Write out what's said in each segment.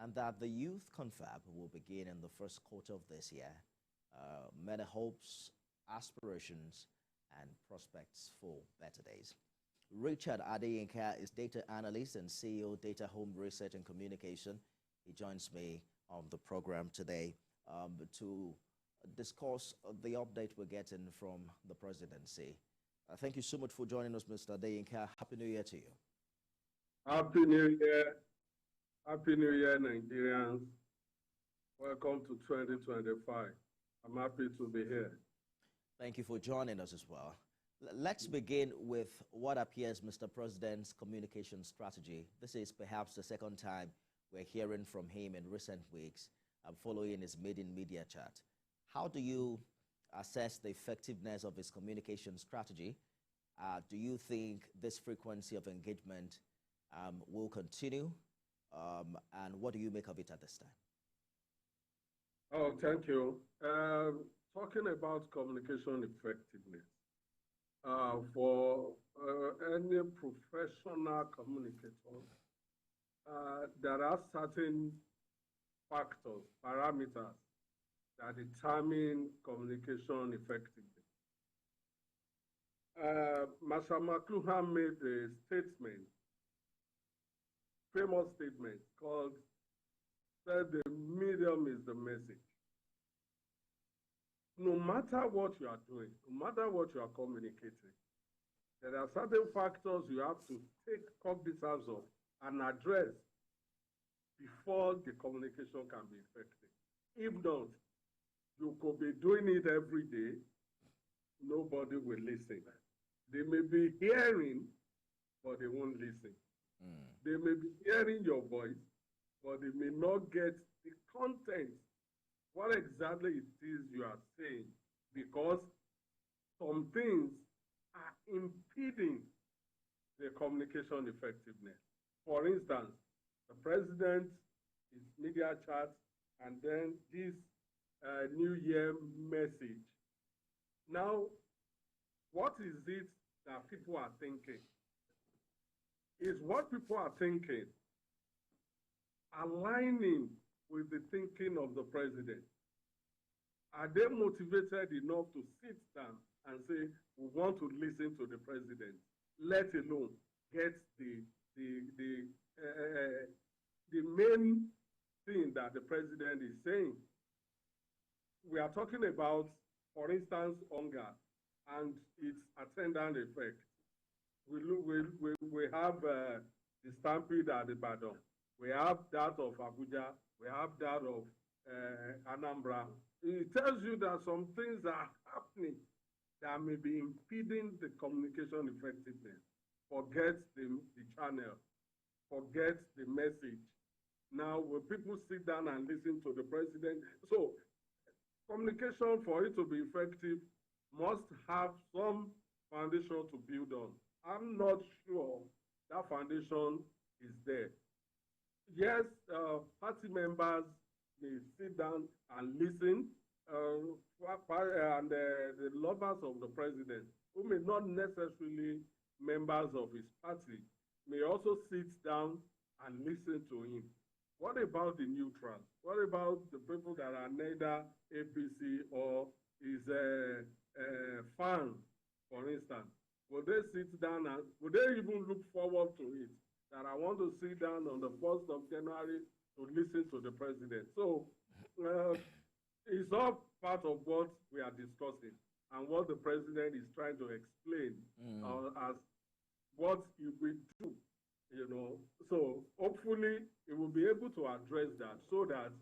and that the youth confab will begin in the first quarter of this year. Many hopes, aspirations, and prospects for better days. Richard Adeyinka is data analyst and CEO, Data Home Research and Communication. He joins me on the program today to discuss the update we're getting from the presidency. Thank you so much for joining us, Mr. Adeyinka. Happy New Year to you. Happy New Year. Happy New Year, Nigerians. Welcome to 2025. I'm happy to be here. Thank you for joining us as well. Let's begin with what appears Mr. President's communication strategy. This is perhaps the second time we're hearing from him in recent weeks following his maiden media chat. How do you assess the effectiveness of his communication strategy? Do you think this frequency of engagement will continue? And what do you make of it at this time? Oh, thank you. Talking about communication effectiveness, for any professional communicator, there are certain factors, parameters that determine communication effectiveness. Marshall McLuhan made a statement, famous statement called, said the medium is the message. No matter what you are doing, no matter what you are communicating, there are certain factors you have to take cognizance of and address before the communication can be effective. If not, you could be doing it every day, nobody will listen. They may be hearing, but they won't listen. They may be hearing your voice, but they may not get the content, what exactly it is you are saying, because some things are impeding the communication effectiveness. For instance, the president, his media chat, and then this New Year message. Now, what is it that people are thinking? Is what people are thinking aligning with the thinking of the president? Are they motivated enough to sit down and say, we want to listen to the president, let alone get the main thing that the president is saying? We are talking about, for instance, hunger and its attendant effect. We have the stampede at Ibadan. We have that of Abuja. We have that of Anambra. It tells you that some things are happening that may be impeding the communication effectiveness. Forget the channel. Forget the message. Now, when people sit down and listen to the president, so communication, for it to be effective, must have some foundation to build on. I'm not sure that foundation is there. Yes, party members may sit down and listen, and the lovers of the president, who may not necessarily members of his party, may also sit down and listen to him. What about the neutrals? What about the people that are neither APC or his fans, for instance? Will they sit down and will they even look forward to it? That I want to sit down on the 1st of January to listen to the president. So it's all part of what we are discussing and what the president is trying to explain as what he will do. You know, so hopefully he will be able to address that so that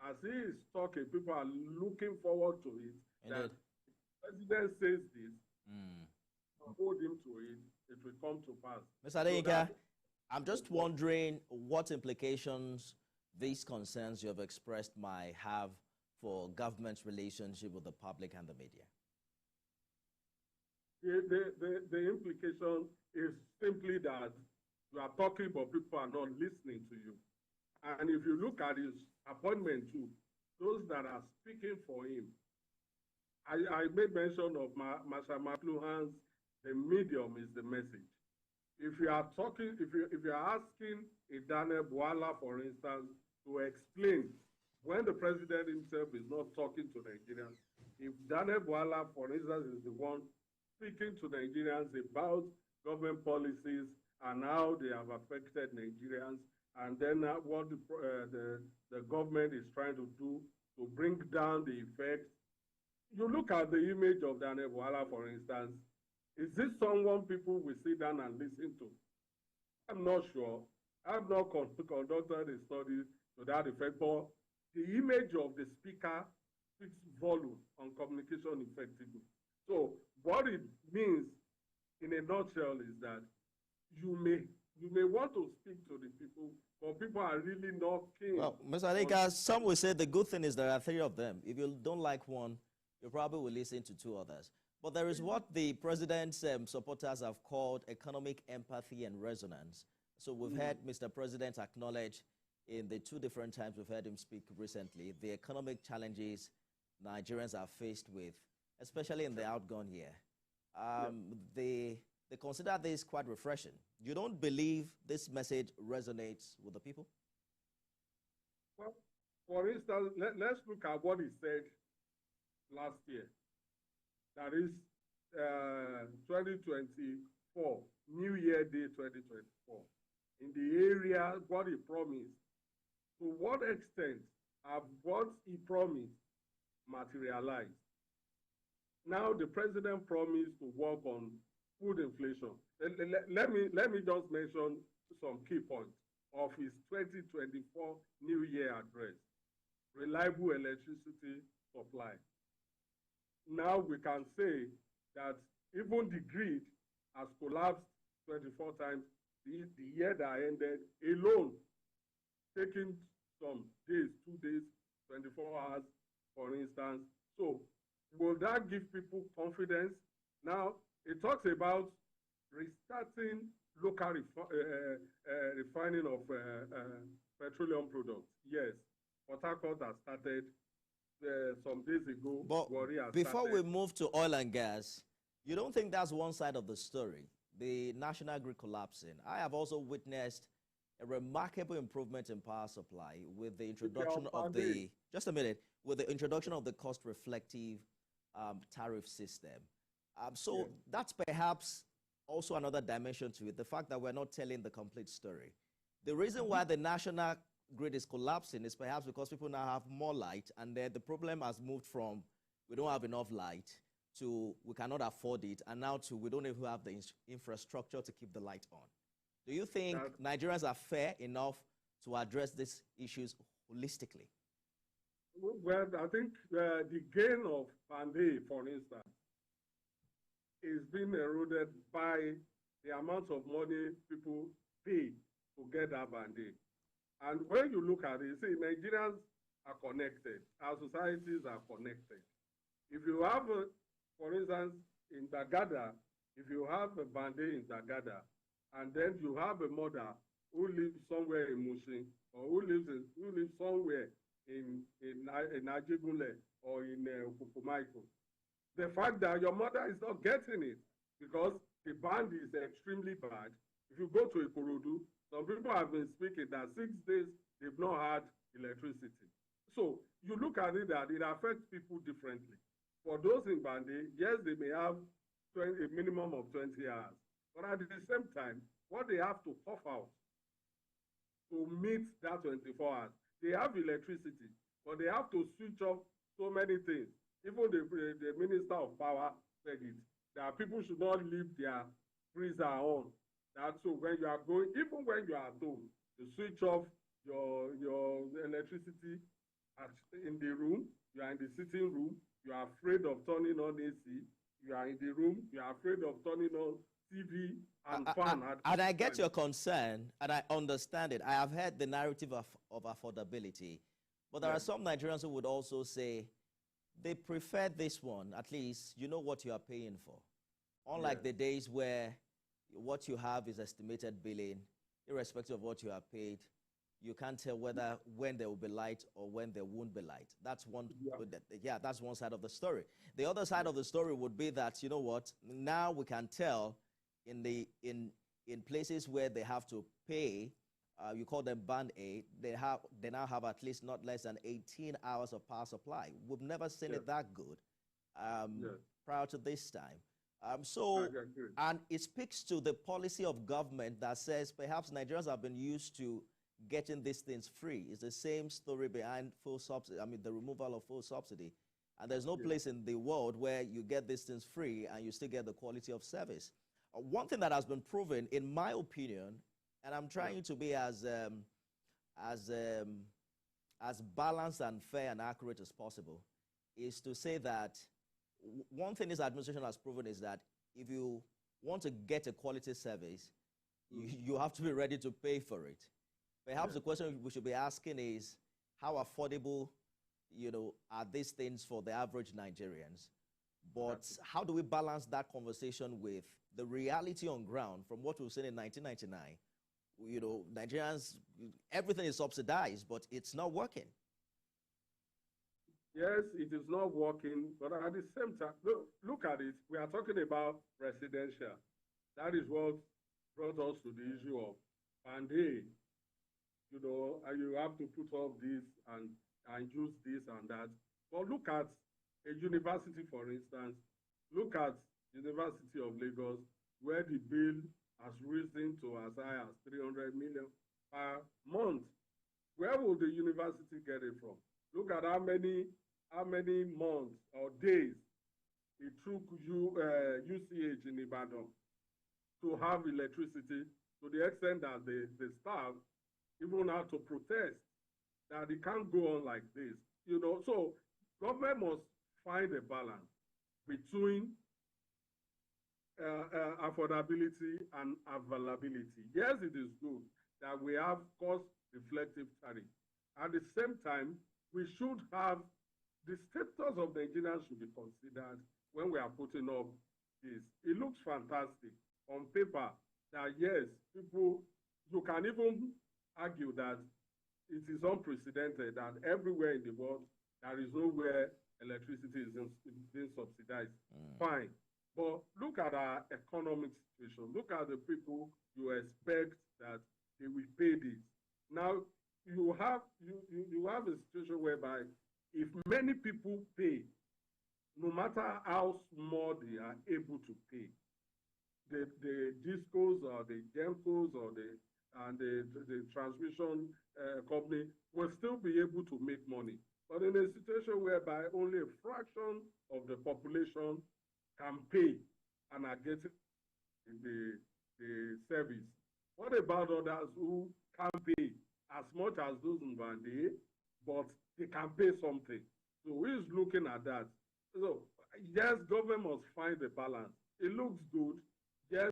as he is talking, people are looking forward to it. That if the president says this, hold him to it, it will come to pass. Mr. Adeyinka, I'm just wondering what implications these concerns you have expressed might have for government's relationship with the public and the media. The implication is simply that you are talking, but people are not listening to you. And if you look at his appointment too, those that are speaking for him, I made mention of Marshall McLuhan's, the medium is the message. If you are talking, if you are asking a Daniel Bwala, for instance, to explain when the president himself is not talking to Nigerians. If Daniel Bwala, for instance, is the one speaking to Nigerians about government policies and how they have affected Nigerians, and then what the government is trying to do to bring down the effects. You look at the image of Daniel Bwala, for instance. Is this someone people will sit down and listen to? I'm not sure. I've not conducted a study to that effect, but the image of the speaker speaks volume on communication effectively. So what it means in a nutshell is that you may want to speak to the people, but people are really not keen. Well, Mr. Adeka, some will say the good thing is there are 3 of them. If you don't like one, you probably will listen to 2 others. But there is what the president's supporters have called economic empathy and resonance. So we've heard Mr. President acknowledge in the 2 different times we've heard him speak recently the economic challenges Nigerians are faced with, especially in the outgone year. They consider this quite refreshing. You don't believe this message resonates with the people? Well, for instance, let's look at what he said last year. That is 2024, New Year Day 2024. In the area, what he promised. To what extent have what he promised materialized? Now the president promised to work on food inflation. Let me just mention some key points of his 2024 New Year address. Reliable electricity supply. Now we can say that even the grid has collapsed 24 times. The year that ended alone, taking some days, 2 days, 24 hours, for instance. So will that give people confidence? Now, it talks about restarting local refining of petroleum products. Yes, Port Harcourt has started some days ago. But before we move to oil and gas, you don't think that's one side of the story, the national grid collapsing? I have also witnessed a remarkable improvement in power supply with the introduction of the, just a minute, with the introduction of the cost-reflective tariff system. So that's perhaps also another dimension to it, the fact that we're not telling the complete story. The reason why the national grid is collapsing is perhaps because people now have more light, and then the problem has moved from we don't have enough light to we cannot afford it, and now to we don't even have the infrastructure to keep the light on. Do you think Nigerians are fair enough to address these issues holistically? Well, I think the gain of Band-Aid, for instance, is being eroded by the amount of money people pay to get that Band-Aid. And when you look at it, you see, Nigerians are connected. Our societies are connected. If you have, for instance, in Dagada, if you have a Band-Aid in Dagada, and then you have a mother who lives somewhere in Mushin, or who lives somewhere in Ajegunle or in Kukumaiko, the fact that your mother is not getting it because the band is extremely bad. If you go to Ikorodu, some people have been speaking that 6 days they've not had electricity. So you look at it that it affects people differently. For those in Band-Aid, yes, they may have a minimum of 20 hours. But at the same time, what they have to cough out to meet that 24 hours, they have electricity, but they have to switch off so many things. Even the Minister of Power said it, that people should not leave their freezer on. That so when you are going, even when you are at home, to switch off your electricity in the room, you are in the sitting room, you are afraid of turning on AC, you are in the room, you are afraid of turning on TV and fan. And I get your concern, and I understand it. I have heard the narrative of affordability, but there are some Nigerians who would also say they prefer this one. At least you know what you are paying for. Unlike the days where what you have is estimated billing, irrespective of what you are paid, you can't tell whether when there will be light or when there won't be light. That's one. That's one side of the story. The other side of the story would be that, you know what, now we can tell in places where they have to pay you call them band A, they now have at least not less than 18 hours of power supply. We've never seen it that good prior to this time. And it speaks to the policy of government that says perhaps Nigerians have been used to getting these things free. It's the same story behind full subsidy, the removal of full subsidy. And there's no place in the world where you get these things free and you still get the quality of service. One thing that has been proven, in my opinion, and I'm trying to be as balanced and fair and accurate as possible, is to say that one thing this administration has proven is that if you want to get a quality service, you have to be ready to pay for it. Perhaps the question we should be asking is, how affordable, are these things for the average Nigerians? But how do we balance that conversation with the reality on ground from what we've seen in 1999? Nigerians, everything is subsidized, but it's not working. Yes, it is not working, but at the same time, look at it. We are talking about residential. That is what brought us to the issue of band A. You have to put off this and use this and that. But look at a university, for instance. Look at University of Lagos, where the bill has risen to as high as 300 million per month. Where will the university get it from? Look at how many months or days it took UCH in Ibadan to have electricity, to the extent that the staff even had to protest that it can't go on like this. So government must find a balance between affordability and availability. Yes, it is good that we have cost-reflective tariff. At the same time, we should have the status of Nigerians should be considered when we are putting up this. It looks fantastic on paper that yes, people, you can even argue that it is unprecedented that everywhere in the world there is nowhere electricity is being subsidized. Fine. But look at our economic situation. Look at the people you expect that they will pay this. Now, you have a situation whereby if many people pay, no matter how small they are able to pay, the discos or the GEMCOs or the transmission company will still be able to make money. But in a situation whereby only a fraction of the population can pay and are getting the service, what about others who can pay as much as those in Band A, but they can pay something? So who is looking at that? So yes, government must find a balance. It looks good. Yes,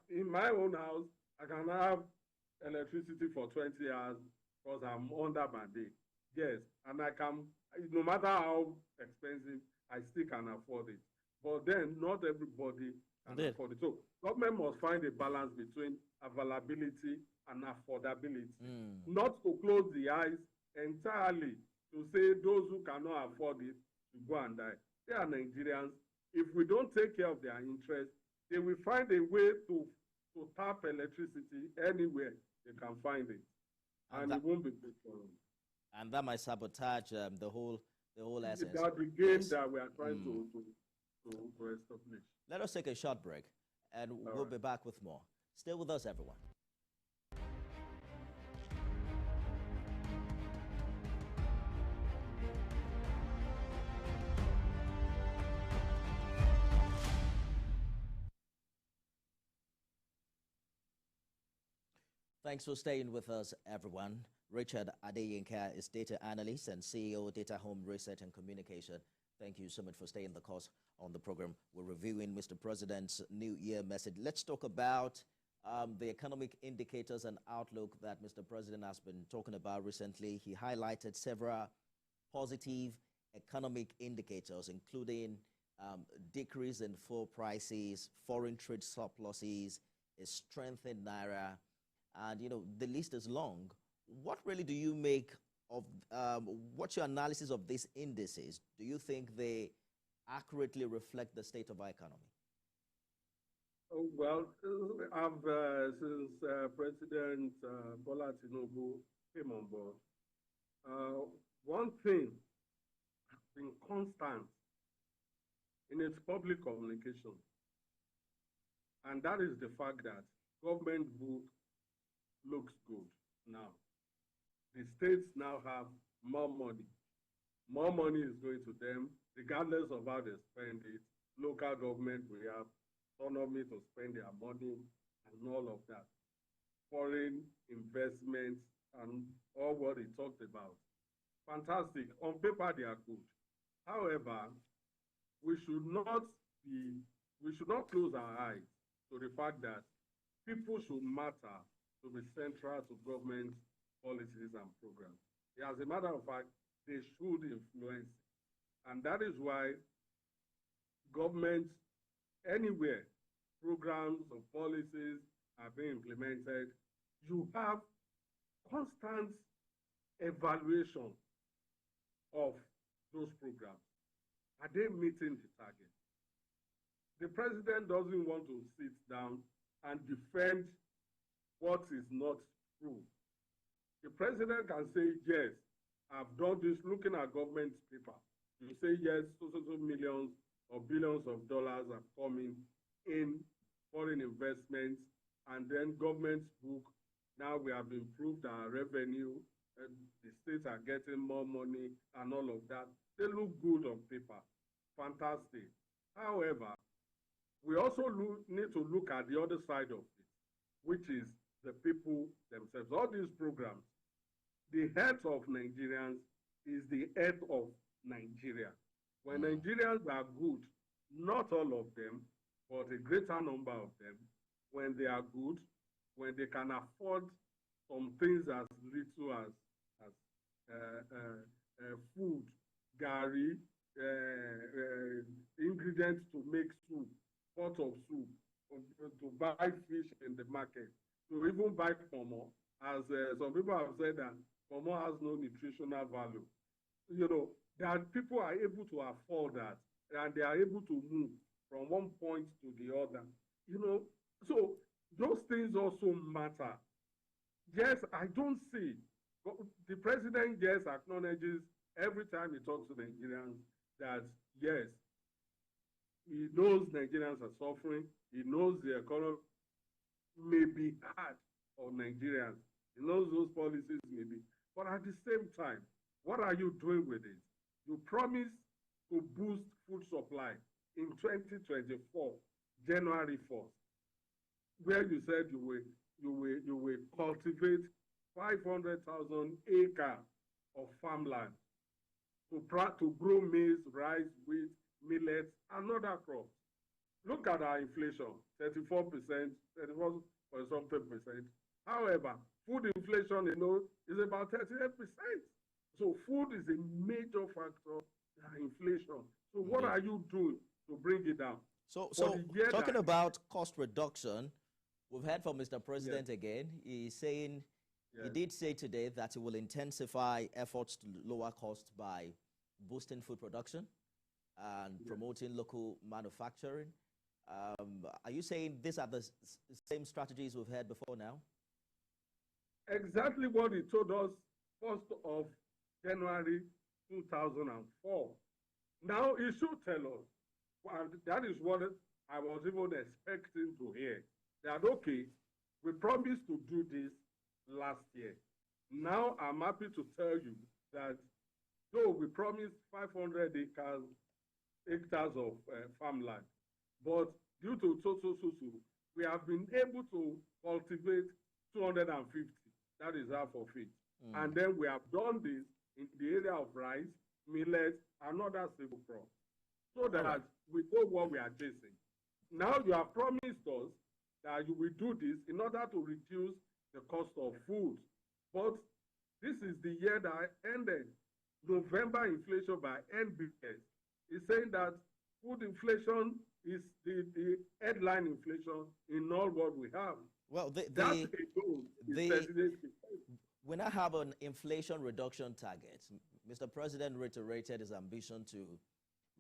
in my own house, I can have electricity for 20 hours because I'm under Band A. Yes, and I can, no matter how expensive, I still can afford it. But then not everybody can afford it. So government must find a balance between availability and affordability. Not to close the eyes entirely to say those who cannot afford it to go and die. They are Nigerians. If we don't take care of their interests, they will find a way to tap electricity anywhere they can find it. And it won't be good for them. And that might sabotage the whole essence. That's the game that we are trying to establish. Let us take a short break, and we'll be back with more. Stay with us, everyone. Thanks for staying with us, everyone. Richard Adeyinka is data analyst and CEO, Data Home Research and Communication. Thank you so much for staying the course on the program. We're reviewing Mr. President's New Year message. Let's talk about the economic indicators and outlook that Mr. President has been talking about recently. He highlighted several positive economic indicators, including decrease in fuel prices, foreign trade surpluses, a strengthened naira, and the list is long. What really do you make of, what's your analysis of these indices? Do you think they accurately reflect the state of our economy? Oh, well, I've since President Bola Tinubu came on board, one thing has been constant in its public communication, and that is the fact that government book looks good now. The states now have more money. More money is going to them, regardless of how they spend it. Local government will have autonomy to spend their money and all of that. Foreign investments and all what he talked about. Fantastic. On paper, they are good. However, we should not be, we should not close our eyes to the fact that people should matter to be central to government policies and programs. As a matter of fact, they should influence. And that is why governments anywhere, programs or policies are being implemented, you have constant evaluation of those programs. Are they meeting the target? The president doesn't want to sit down and defend what is not true. The president can say, yes, I've done this looking at government paper. You say, yes, so millions or billions of dollars are coming in foreign investments, and then government's book, now we have improved our revenue, and the states are getting more money and all of that. They look good on paper. Fantastic. However, we also need to look at the other side of it, which is the people themselves. All these programs, the health of Nigerians is the health of Nigeria. When Nigerians are good, not all of them, but a greater number of them, when they are good, when they can afford some things as little as food, gari, ingredients to make soup, pot of soup, to buy fish in the market, to even buy pomo, as some people have said that pomo has no nutritional value. You know, that people are able to afford that, and they are able to move from one point to the other. You know, so those things also matter. Yes, I don't see. The president, yes, acknowledges every time he talks to Nigerians that, yes, he knows Nigerians are suffering. He knows the economy may be hard on Nigerians. He knows those policies may be. But at the same time, what are you doing with it? You promised to boost food supply in 2024, January 1st, where you said you will cultivate 500,000 acres of farmland to grow maize, rice, wheat, millets, and other crops. Look at our inflation, 34%, 34 point something percent. However, food inflation, you know, is about 38%. So food is a major factor in inflation. So what are you doing to bring it down? So talking about cost reduction, we've heard from Mr. President again. He's saying, he did say today that he will intensify efforts to lower costs by boosting food production and promoting local manufacturing. Are you saying these are the same strategies we've had before now? Exactly what he told us 1st of January 2004. Now he should tell us. Well, that is what I was even expecting to hear. That, okay, we promised to do this last year. Now I'm happy to tell you that though we promised 500 hectares of farmland, but due to we have been able to cultivate 250. That is half of it. And then we have done this in the area of rice, millet, and other staple crops, so that we know what we are chasing. Now you have promised us that you will do this in order to reduce the cost of food. But this is the year that ended. November inflation by NBS is saying that food inflation is the headline inflation in all what we have. Well, we now have an inflation reduction target. Mr. President reiterated his ambition to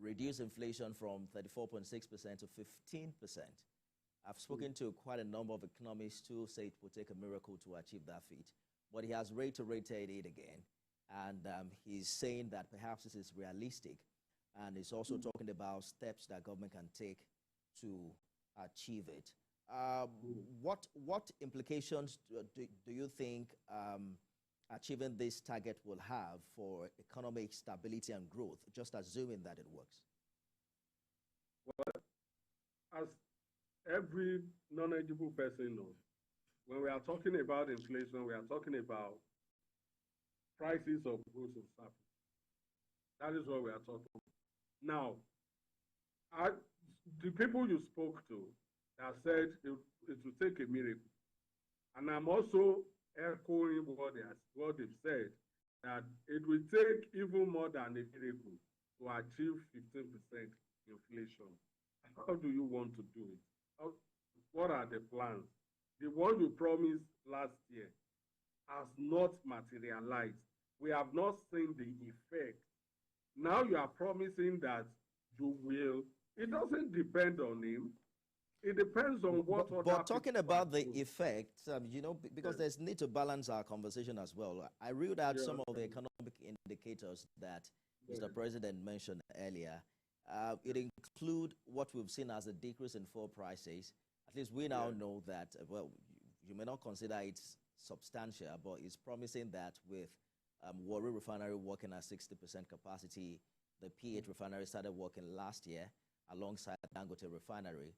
reduce inflation from 34.6% to 15%. I've spoken to quite a number of economists who say it will take a miracle to achieve that feat. But he has reiterated it again. And he's saying that perhaps this is realistic. And he's also talking about steps that government can take to achieve it. What implications do you think achieving this target will have for economic stability and growth, just assuming that it works? Well, as every knowledgeable person knows, when we are talking about inflation, we are talking about prices of goods and services. That is what we are talking about. Now, the people you spoke to that said it will take a miracle, and I'm also echoing what they've said, that it will take even more than a miracle to achieve 15% inflation. How do you want to do it? What are the plans? The one you promised last year has not materialized. We have not seen the effect. Now you are promising that you will. It doesn't depend on him. It depends on what other But talking about the do. effect, you know, because there's need to balance our conversation as well. I read out some of the economic indicators that Mr. President mentioned earlier. It include what we've seen as a decrease in fuel prices. At least we now know that, well, you may not consider it substantial, but it's promising that with Warri Refinery working at 60% capacity, the P8 refinery started working last year alongside Dangote Refinery.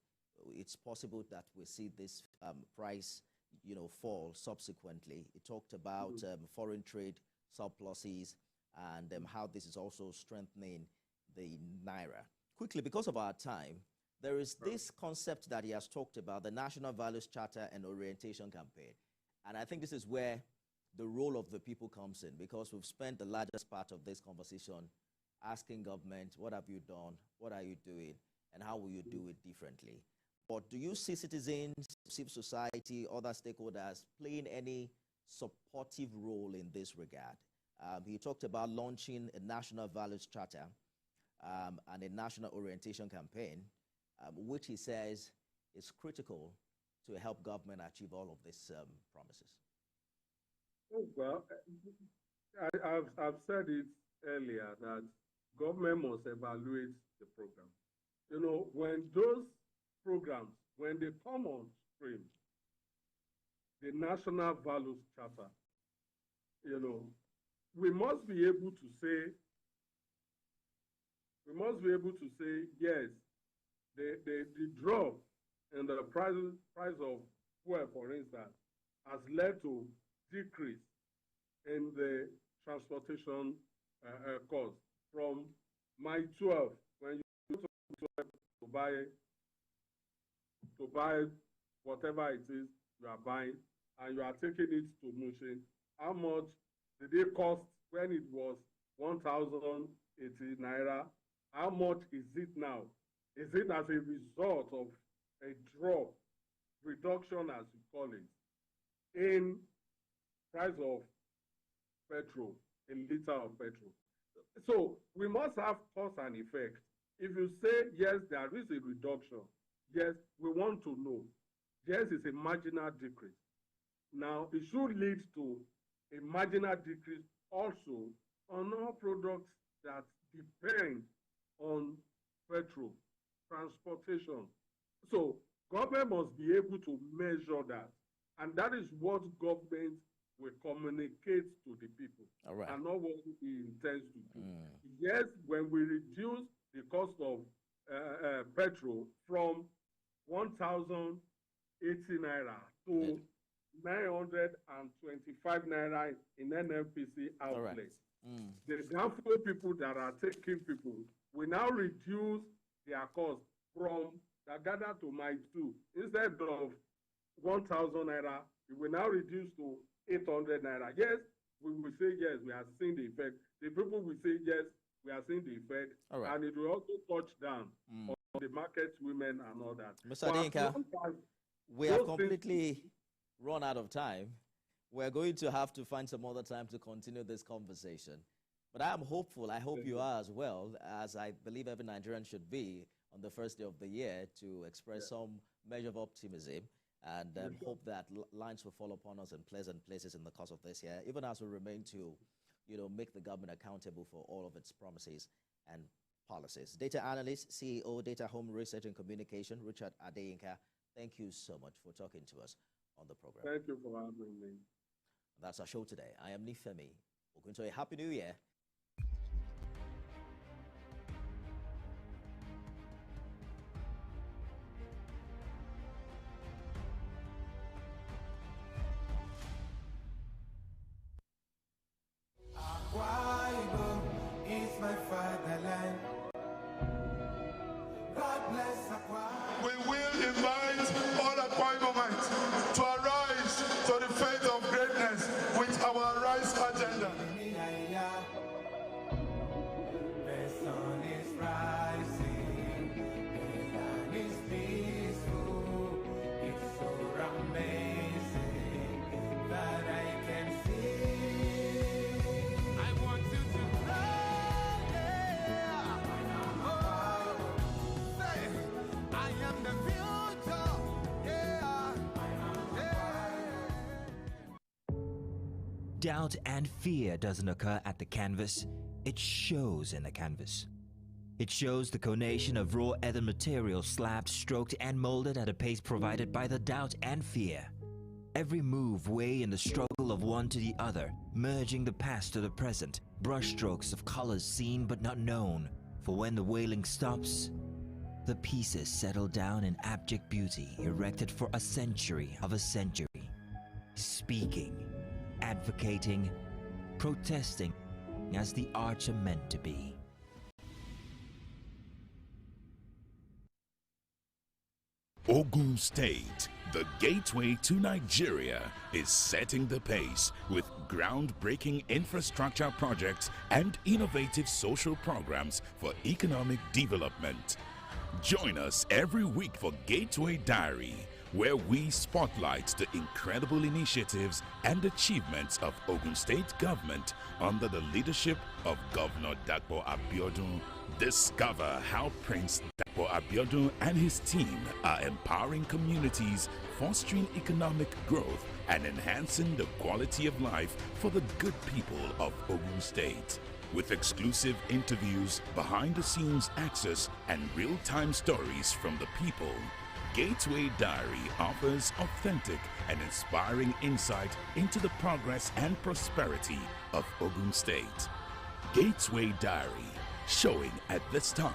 It's possible that we see this price, you know, fall subsequently. It talked about foreign trade surpluses and how this is also strengthening the Naira. Quickly, because of our time, there is this concept that he has talked about, the National Values Charter and Orientation Campaign. And I think this is where the role of the people comes in, because we've spent the largest part of this conversation asking government, what have you done, what are you doing, and how will you do it differently? But do you see citizens, civil society, other stakeholders playing any supportive role in this regard? He talked about launching a National Values Charter and a National Orientation Campaign, which he says is critical to help government achieve all of these promises. Oh, well, I've said it earlier that government must evaluate the program. You know, when those programs, when they come on stream, the National Values Charter, you know, we must be able to say, yes, the drop in the price of fuel, for instance, has led to decrease in the transportation cost from my 12, when you go to 12 to buy whatever it is you are buying, and you are taking it to Mushin, how much did it cost when it was 1,080 naira? How much is it now? Is it as a result of a drop, reduction as you call it, in price of petrol, a liter of petrol? So we must have cause and effect. If you say, yes, there is a reduction, yes, we want to know. Yes, it's a marginal decrease. Now, it should lead to a marginal decrease also on all products that depend on petrol, transportation. So government must be able to measure that. And that is what government will communicate to the people. All right. And not what it intends to do. Yes, when we reduce the cost of petrol from 1,080 naira to 925 naira in NNPC outlets. The downfall people that are taking people will now reduce their cost from Dagada to Mile 2. Instead of 1,000 naira, it will now reduce to 800 naira. Yes, we will say yes, we are seeing the effect. The people will say yes, we are seeing the effect. Right. And it will also touch down on the market women and all that. Mr. Adinka, we have completely run out of time. We're going to have to find some other time to continue this conversation. But I am hopeful, I hope you are as well, as I believe every Nigerian should be, on the first day of the year to express some measure of optimism and hope that lines will fall upon us in pleasant places in the course of this year, even as we remain to, make the government accountable for all of its promises and policies. Data analyst, CEO, Data Home Research and Communication, Richard Adeyinka, thank you so much for talking to us on the program. Thank you for having me. That's our show today. I am Nifemi. We're going to a Happy New Year. We will invite all Akwa Ibomites to arise to the faith of greatness with our Rise agenda. The sun is rising, the land is peaceful. It's so amazing that I can see. I want you to fly, yeah. Say, I am the future, yeah. Doubt and fear doesn't occur at the canvas, it shows in the canvas. It shows the conation of raw earthen material slabbed, stroked, and molded at a pace provided by the doubt and fear. Every move way in the struggle of one to the other, merging the past to the present, brushstrokes of colors seen but not known. For when the wailing stops, the pieces settle down in abject beauty erected for a century of a century. Speaking, advocating, protesting as the arts are meant to be. Ogun State, the gateway to Nigeria, is setting the pace with groundbreaking infrastructure projects and innovative social programs for economic development. Join us every week for Gateway Diary, where we spotlight the incredible initiatives and achievements of Ogun State government under the leadership of Governor Dapo Abiodun. Discover how Prince Dapo Abiodun and his team are empowering communities, fostering economic growth, and enhancing the quality of life for the good people of Ogun State. With exclusive interviews, behind-the-scenes access, and real-time stories from the people, Gateway Diary offers authentic and inspiring insight into the progress and prosperity of Ogun State. Gateway Diary, showing at this time.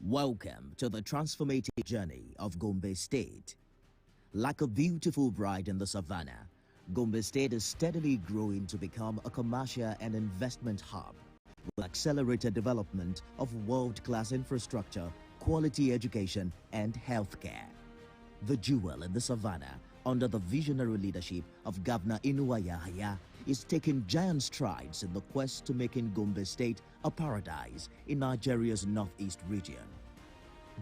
Welcome to the transformative journey of Gombe State. Like a beautiful bride in the savannah, Gombe State is steadily growing to become a commercial and investment hub with accelerated development of world-class infrastructure, quality education, and healthcare. The jewel in the savannah, under the visionary leadership of Governor Inuwa Yahaya, is taking giant strides in the quest to making Gombe State a paradise in Nigeria's northeast region.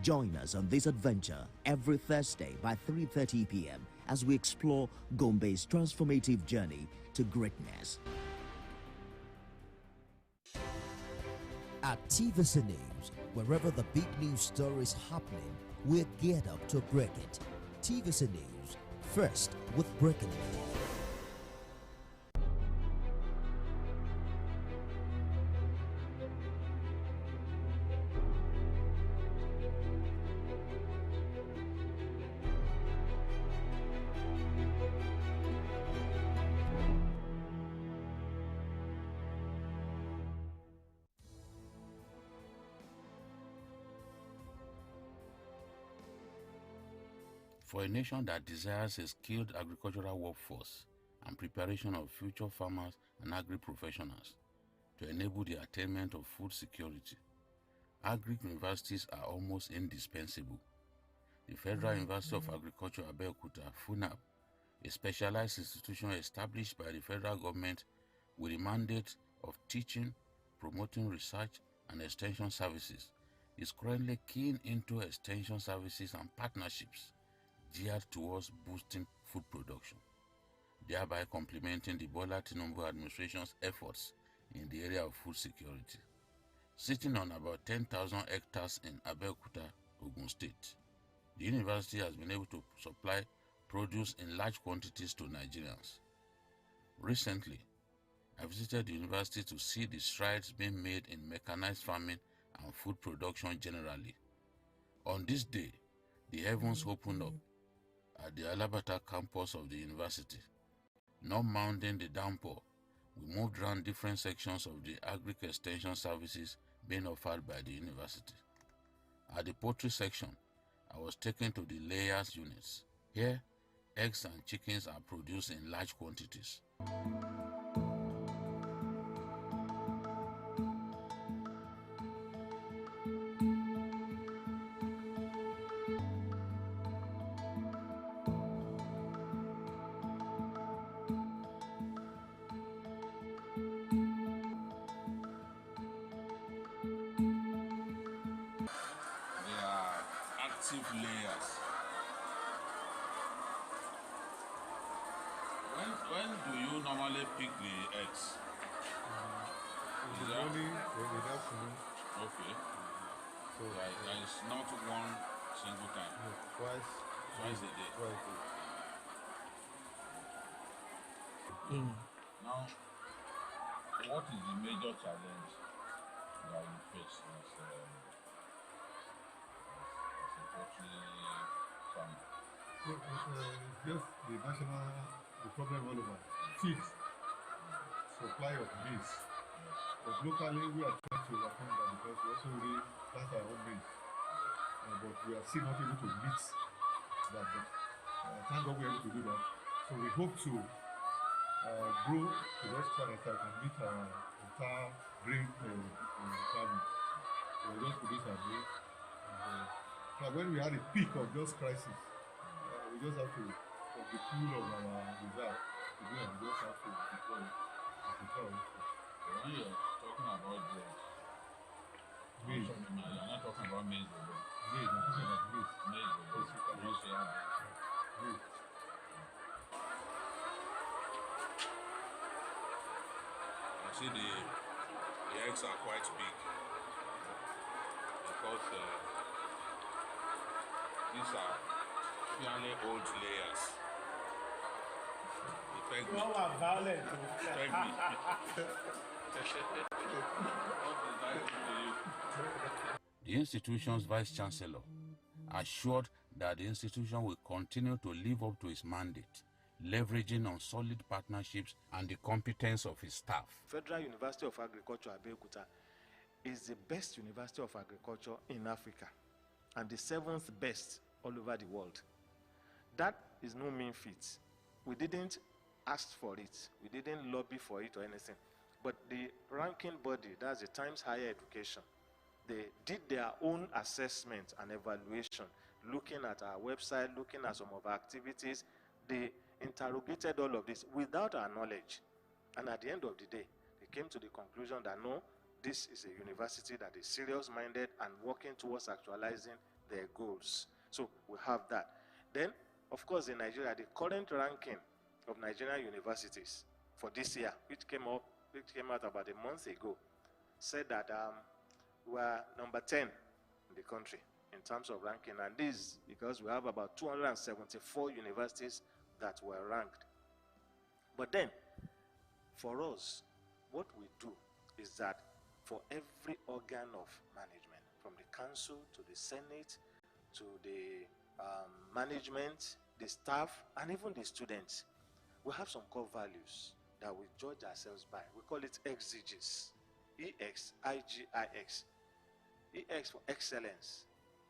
Join us on this adventure every Thursday by 3:30 p.m. as we explore Gombe's transformative journey to greatness. At TVC News, wherever the big news story is happening, we're geared up to break it. TVC News, first with breaking news. For a nation that desires a skilled agricultural workforce and preparation of future farmers and agri-professionals to enable the attainment of food security, agri-universities are almost indispensable. The Federal University of Agriculture, Abeokuta, FUNAB, a specialized institution established by the federal government with the mandate of teaching, promoting research and extension services, is currently keen into extension services and partnerships geared towards boosting food production. thereby complementing the Bola Tinubu administration's efforts in the area of food security. Sitting on about 10,000 hectares in Abeokuta, Ogun State, the university has been able to supply produce in large quantities to Nigerians. Recently, I visited the university to see the strides being made in mechanized farming and food production generally. On this day, the heavens opened up at the Alabata campus of the university. Not mounting the downpour, we moved around different sections of the agric extension services being offered by the university. At the poultry section, I was taken to the layers units. Here, eggs and chickens are produced in large quantities. Active layers. When do you normally pick the eggs? In the morning or in the afternoon. Okay. So there is not one single time. No, twice a day. Twice a day. Now, what is the major challenge that you face as a poultry farmer? Just the problem all over. Feed, supply of maize. But locally we are trying to overcome that because we also really plant our own maize. But we are still not able to meet that. But thank God we are able to do that. So we hope to grow to the extent that we can meet our entire grain farming. So we just produce our grain. Now when we had a peak of those crisis, we just have to, from the pool of our reserve, we just have to deploy it. When you're talking about bread, maize. You're not talking about maize alone. Maize, I'm talking about maize. Maize alone. You also have Maize. I see the eggs are quite big because these are fairly old layers. You are violent. The institution's vice chancellor assured that the institution will continue to live up to its mandate, leveraging on solid partnerships and the competence of its staff. Federal University of Agriculture, Abeokuta, is the best university of agriculture in Africa and the 7th best all over the world. That is no mean feat. We didn't ask for it. We didn't lobby for it or anything. But the ranking body, that's the Times Higher Education, they did their own assessment and evaluation, looking at our website, looking at some of our activities. They interrogated all of this without our knowledge. And at the end of the day, they came to the conclusion that no, this is a university that is serious-minded and working towards actualizing their goals. So we have that. Then, of course, in Nigeria, the current ranking of Nigerian universities for this year, which came out about a month ago, said that we are number 10 in the country in terms of ranking. And this because we have about 274 universities that were ranked. But then, for us, what we do is that for every organ of management, from the council to the Senate, to the management, the staff, and even the students, we have some core values that we judge ourselves by. We call it EXIGIS. E-X-I-G-I-X. E-X for excellence,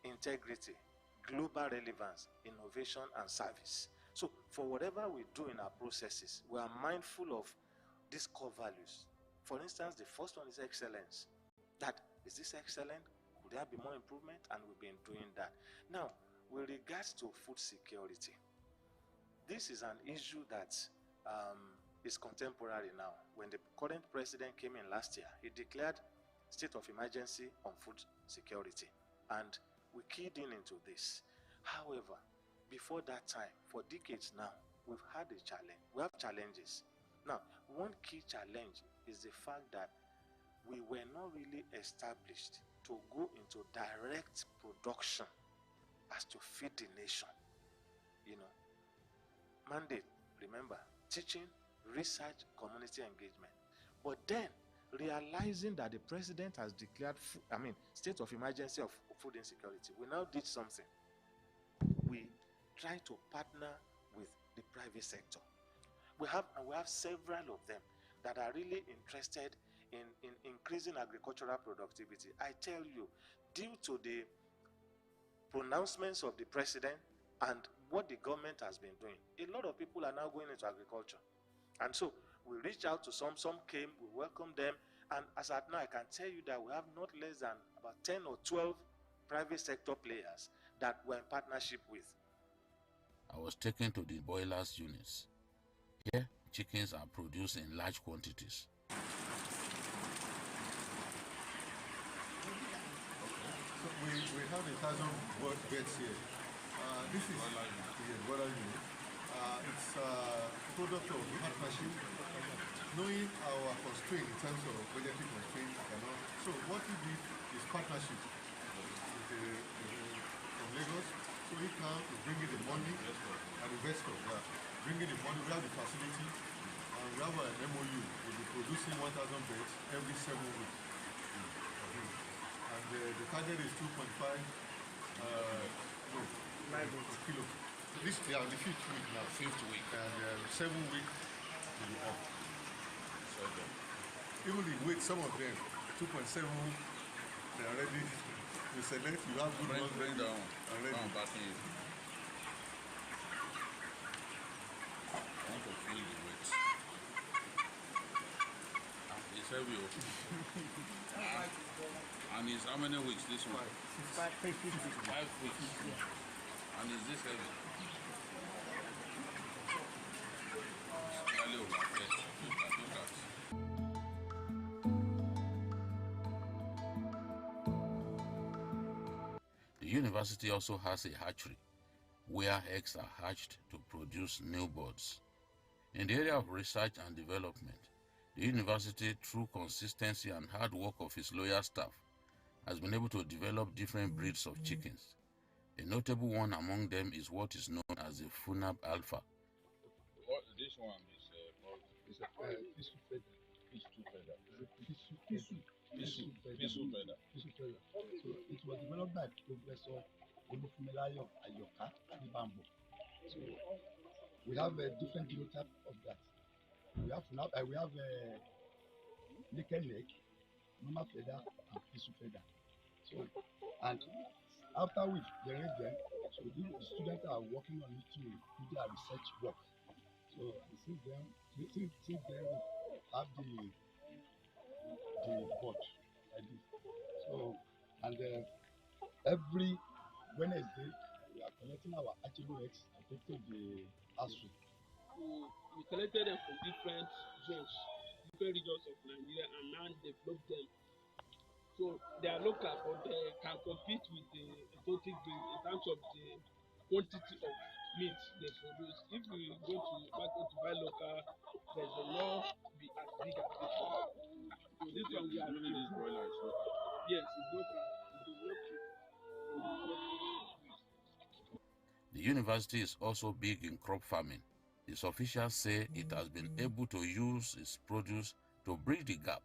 integrity, global relevance, innovation, and service. So for whatever we do in our processes, we are mindful of these core values. For instance, the first one is excellence. That, is this excellent? Could there be more improvement? And we've been doing that. Now, with regards to food security, this is an issue that is contemporary now. When the current president came in last year, he declared state of emergency on food security. And we keyed into this. However, before that time, for decades now, we've had a challenge. We have challenges. Now, one key challenge is the fact that we were not really established to go into direct production as to feed the nation. You know, mandate, remember, teaching, research, community engagement. But then, realizing that the president has declared, state of emergency of food insecurity, we now did something. We try to partner with the private sector. We have several of them that are really interested in increasing agricultural productivity. I tell you, due to the pronouncements of the president and what the government has been doing, a lot of people are now going into agriculture. And so we reached out to some came, we welcomed them, and as at now I can tell you that we have not less than about 10 or 12 private sector players that we're in partnership with. I was taken to the boilers units. Here, chickens are produced in large quantities. So we have 1,000 beds here. This is boiler unit. It's a product of partnership. Knowing our constraint in terms of budgetary constraint, so what we did is partnership from Lagos. So he comes to bring in the money and investor. Bringing the money, we have the facility, and we have an MOU. We'll be producing 1,000 beds every 7 weeks. And the target is 2.5 kilo. So this is the 5th week now. 5th week. And 7 weeks will be up. So even the weight, some of them, 2.7, they are ready to select. You have good ones. Bring down. Already. Back in. I want to feel the weight. It's heavy. And it's how many weeks this one? 5 weeks. 5 weeks. And is this heavy? It's clearly overfed. Look at. The university also has a hatchery where eggs are hatched to produce new birds. In the area of research and development, the university, through consistency and hard work of its loyal staff, has been able to develop different breeds of chickens. A notable one among them is what is known as the Funab Alpha. This one is a peaceful feather. So it was developed by Professor Olufumelayo Ayoka Ibambo. So we have a different genotype of that. We have naked neck, normal feather, and peaceful feather. So, and after we generate them, so the students are working on it to do their research work. So since then we have the board like this. So and every Wednesday we are collecting our hatchery eggs and take to the hatchery. We collected them from different zones, different regions of Nigeria, and now develop them. So they are local, but they can compete with the exotic breed in terms of the quantity of meat they produce. If we go to market to buy local, they will not be as big as this one. So this one we are doing this broiler is local. Yes, it's local. The university is also big in crop farming. Its officials say it has been able to use its produce to bridge the gap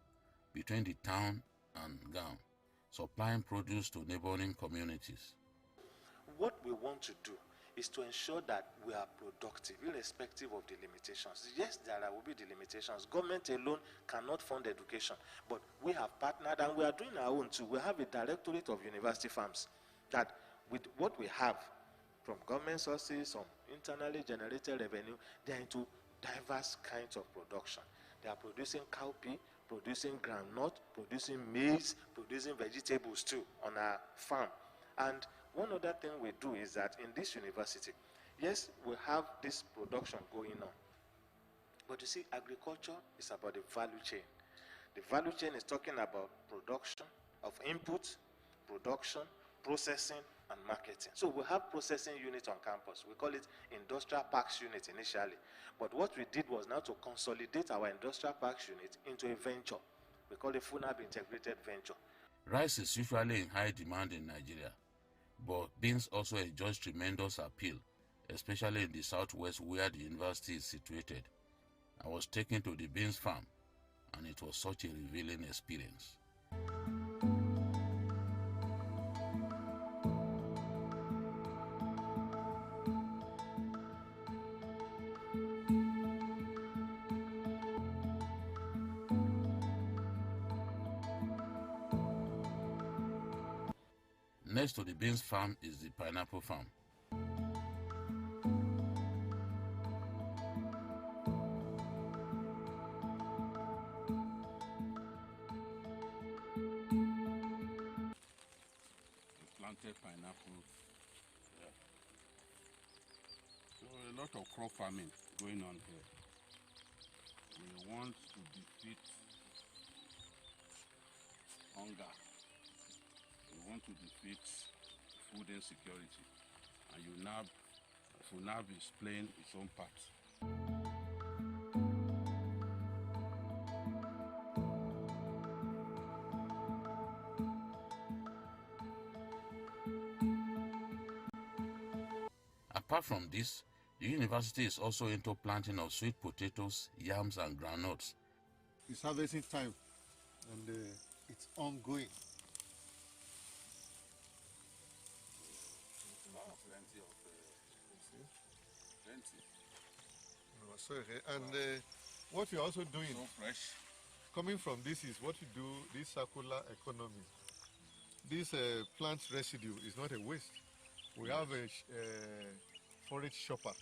between the town and gown, supplying produce to neighboring communities. What we want to do is to ensure that we are productive, irrespective of the limitations. Yes, there will be the limitations. Government alone cannot fund education, but we have partnered and we are doing our own too. We have a directorate of university farms that with what we have from government sources, some internally generated revenue, they are into diverse kinds of production. They are producing cowpea, producing groundnut, producing maize, producing vegetables too on our farm. And one other thing we do is that in this university, yes, we have this production going on. But you see, agriculture is about the value chain. The value chain is talking about production of input, production, processing, and marketing. So we have processing units on campus. We call it industrial parks unit initially. But what we did was now to consolidate our industrial parks unit into a venture. We call it FUNAB Integrated Venture. Rice is usually in high demand in Nigeria, but beans also enjoys tremendous appeal, especially in the southwest where the university is situated. I was taken to the beans farm, and it was such a revealing experience. Next to the beans farm is the pineapple farm. We planted pineapples here. So a lot of crop farming going on here. We want to defeat hunger. We want to defeat food insecurity, and FUNAB is playing its own part. Apart from this, the university is also into planting of sweet potatoes, yams, and groundnuts. It's harvesting time, and it's ongoing. And what you're also doing, so fresh. Coming from this is what you do, this circular economy. This plant residue is not a waste. We have a forage shopper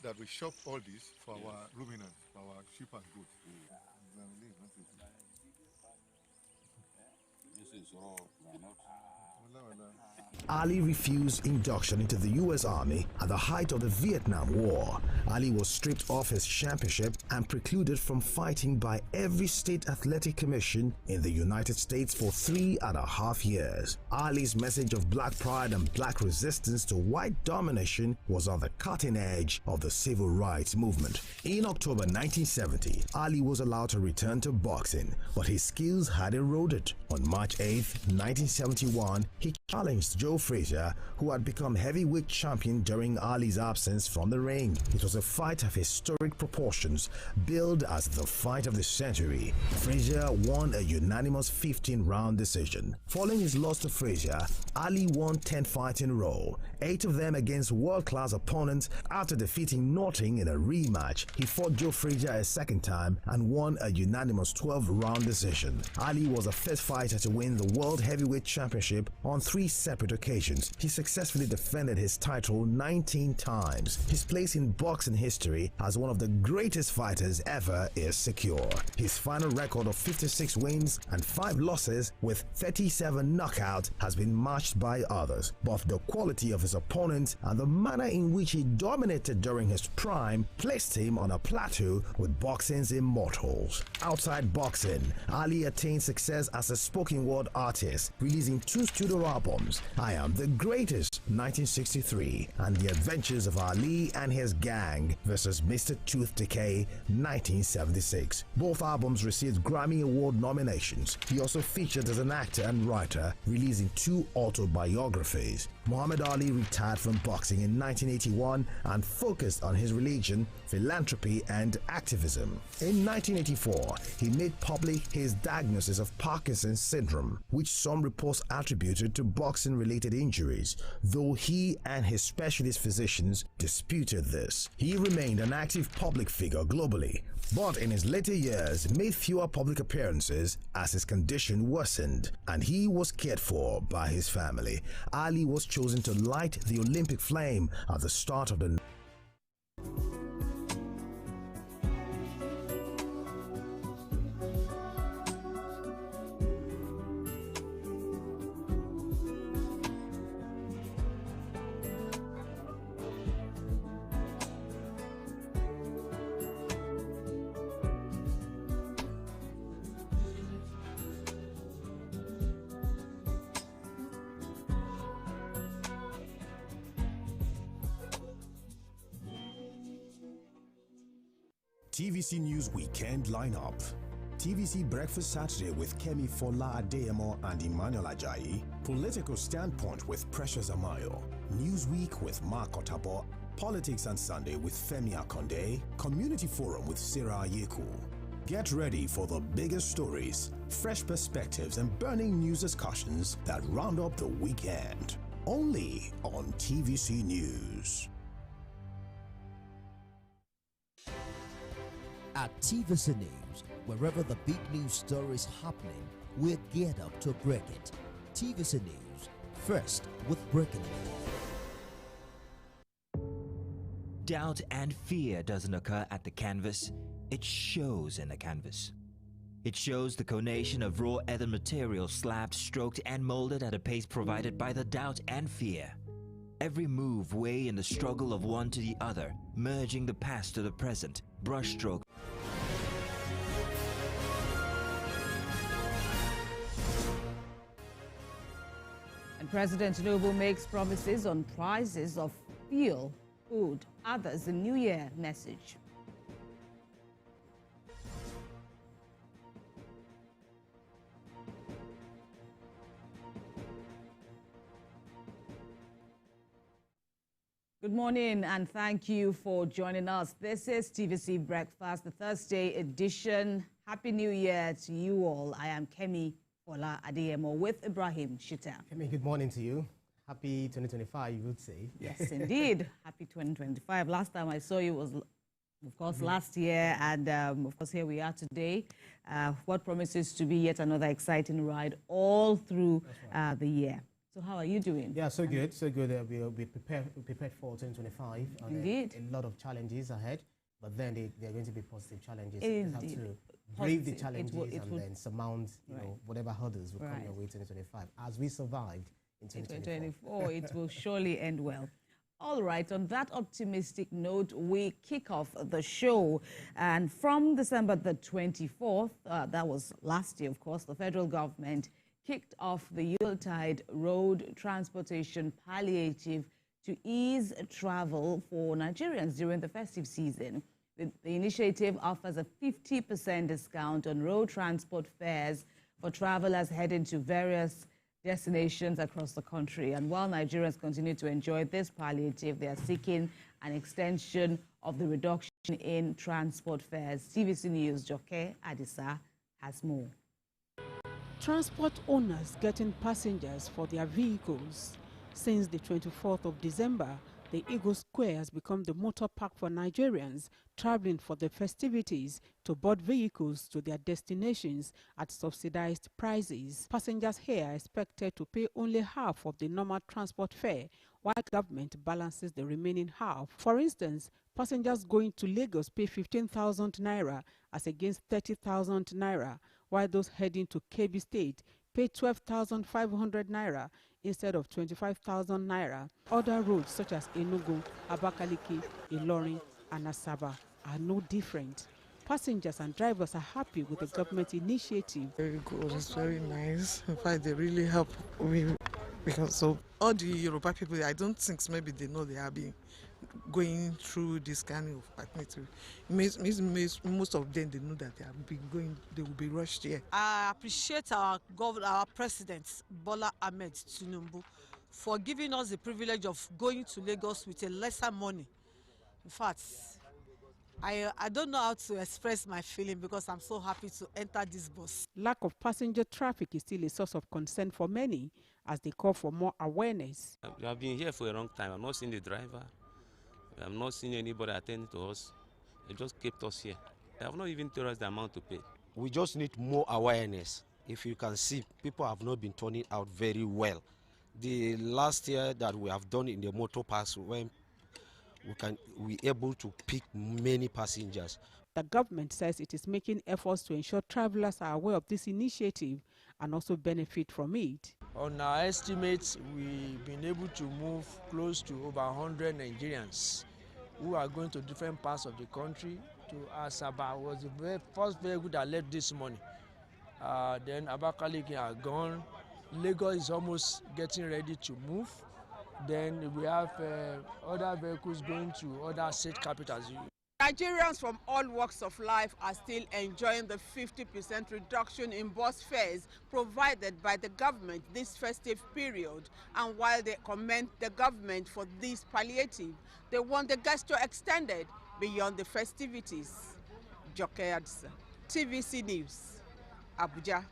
that we shop all this for our ruminants, for our sheep and goats. This is raw groundnut. Ali refused induction into the U.S. Army at the height of the Vietnam War. Ali was stripped of his championship and precluded from fighting by every state athletic commission in the United States for 3.5 years. Ali's message of black pride and black resistance to white domination was on the cutting edge of the civil rights movement. In October 1970, Ali was allowed to return to boxing, but his skills had eroded. On March 8, 1971, he challenged Joe Frazier, who had become heavyweight champion during Ali's absence from the ring. It was a fight of historic proportions, billed as the fight of the century. Frazier won a unanimous 15-round decision. Following his loss to Frazier, Ali won 10 fights in a row, 8 of them against world-class opponents. After defeating Norton in a rematch, he fought Joe Frazier a second time and won a unanimous 12-round decision. Ali was the first fighter to win the World Heavyweight Championship on 3 separate occasions. He successfully defended his title 19 times. His place in boxing history as one of the greatest fighters ever is secure. His final record of 56 wins and 5 losses with 37 knockouts has been matched by others. Both the quality of his opponents and the manner in which he dominated during his prime placed him on a plateau with boxing's immortals. Outside boxing, Ali attained success as a spoken word artist, releasing 2 studio albums, I Am the Greatest 1963 and The Adventures of Ali and His Gang vs. Mr. Tooth Decay 1976. Both albums received Grammy Award nominations. He also featured as an actor and writer, releasing 2 autobiographies. Muhammad Ali retired from boxing in 1981 and focused on his religion, philanthropy, and activism. In 1984, he made public his diagnosis of Parkinson's syndrome, which some reports attributed to boxing-related injuries, though he and his specialist physicians disputed this. He remained an active public figure globally, but in his later years made fewer public appearances as his condition worsened and he was cared for by his family. Ali was chosen to light the Olympic flame at the start of the TVC News Weekend lineup. TVC Breakfast Saturday with Kemi Fola Adeyemo and Emmanuel Ajayi. Political Standpoint with Precious Amayo. Newsweek with Mark Otabo. Politics on Sunday with Femi Akonde. Community Forum with Sarah Yeku. Get ready for the biggest stories, fresh perspectives, and burning news discussions that round up the weekend. Only on TVC News. At TVC News, wherever the big news story is happening, we're geared up to break it. TVC News, first with breaking it. Doubt and fear doesn't occur at the canvas, it shows in the canvas. It shows the conation of raw earthen material slabbed, stroked, and molded at a pace provided by the doubt and fear. Every move way in the struggle of one to the other, merging the past to the present, brushstroke. And President Tinubu makes promises on prices of fuel, food, others, the New Year message. Good morning and thank you for joining us. This is TVC Breakfast, the Thursday edition. Happy New Year to you all. I am Kemi Fola Adeyemo with Ibrahim Shita. Kemi, good morning to you. Happy 2025, you would say. Yes, indeed. Happy 2025. Last time I saw you was, of course, last year. And, of course, here we are today. What promises to be yet another exciting ride all through the year. So how are you doing? Yeah, so good, so good. We're prepared for 2025. Indeed. A lot of challenges ahead, but then they're going to be positive challenges. Indeed. You have to brave the challenges and then surmount whatever hurdles will come your way in 2025. As we survived in 2024, it will surely end well. All right, on that optimistic note, we kick off the show. And from December the 24th, that was last year, of course, the federal government kicked off the Yuletide Road Transportation Palliative to ease travel for Nigerians during the festive season. The initiative offers a 50% discount on road transport fares for travelers heading to various destinations across the country. And while Nigerians continue to enjoy this palliative, they are seeking an extension of the reduction in transport fares. TVC News' Joke Adisa has more. Transport owners getting passengers for their vehicles. Since the 24th of December, the Eagle Square has become the motor park for Nigerians traveling for the festivities to board vehicles to their destinations at subsidized prices. Passengers here are expected to pay only half of the normal transport fare, while government balances the remaining half. For instance, passengers going to Lagos pay 15,000 naira as against 30,000 naira, while those heading to Kebbi State pay 12,500 naira instead of 25,000 naira. Other roads such as Enugu, Abakaliki, Ilorin, and Asaba are no different. Passengers and drivers are happy with the government initiative. Very good, it's very nice. In fact, they really help me because so all the Yoruba people, I don't think maybe they know they have been going through this kind of activity. Most of them, they know that they have been going, they will be rushed here. I appreciate our president, Bola Ahmed Tinubu, for giving us the privilege of going to Lagos with a lesser money. In fact, I don't know how to express my feeling because I'm so happy to enter this bus. Lack of passenger traffic is still a source of concern for many as they call for more awareness. We have been here for a long time. I've not seen the driver. I've not seen anybody attending to us. They just kept us here. They have not even told us the amount to pay. We just need more awareness. If you can see, people have not been turning out very well. The last year that we have done in the motor pass, when we able to pick many passengers. The government says it is making efforts to ensure travelers are aware of this initiative and also benefit from it. On our estimates, we've been able to move close to over 100 Nigerians who are going to different parts of the country. To Asaba was the very first vehicle that left this morning. Then Abakaliki are gone. Lagos is almost getting ready to move. Then we have other vehicles going to other state capitals. Nigerians from all walks of life are still enjoying the 50% reduction in bus fares provided by the government this festive period. And while they commend the government for this palliative, they want the gesture extended beyond the festivities. Joke Adisa, TVC News, Abuja.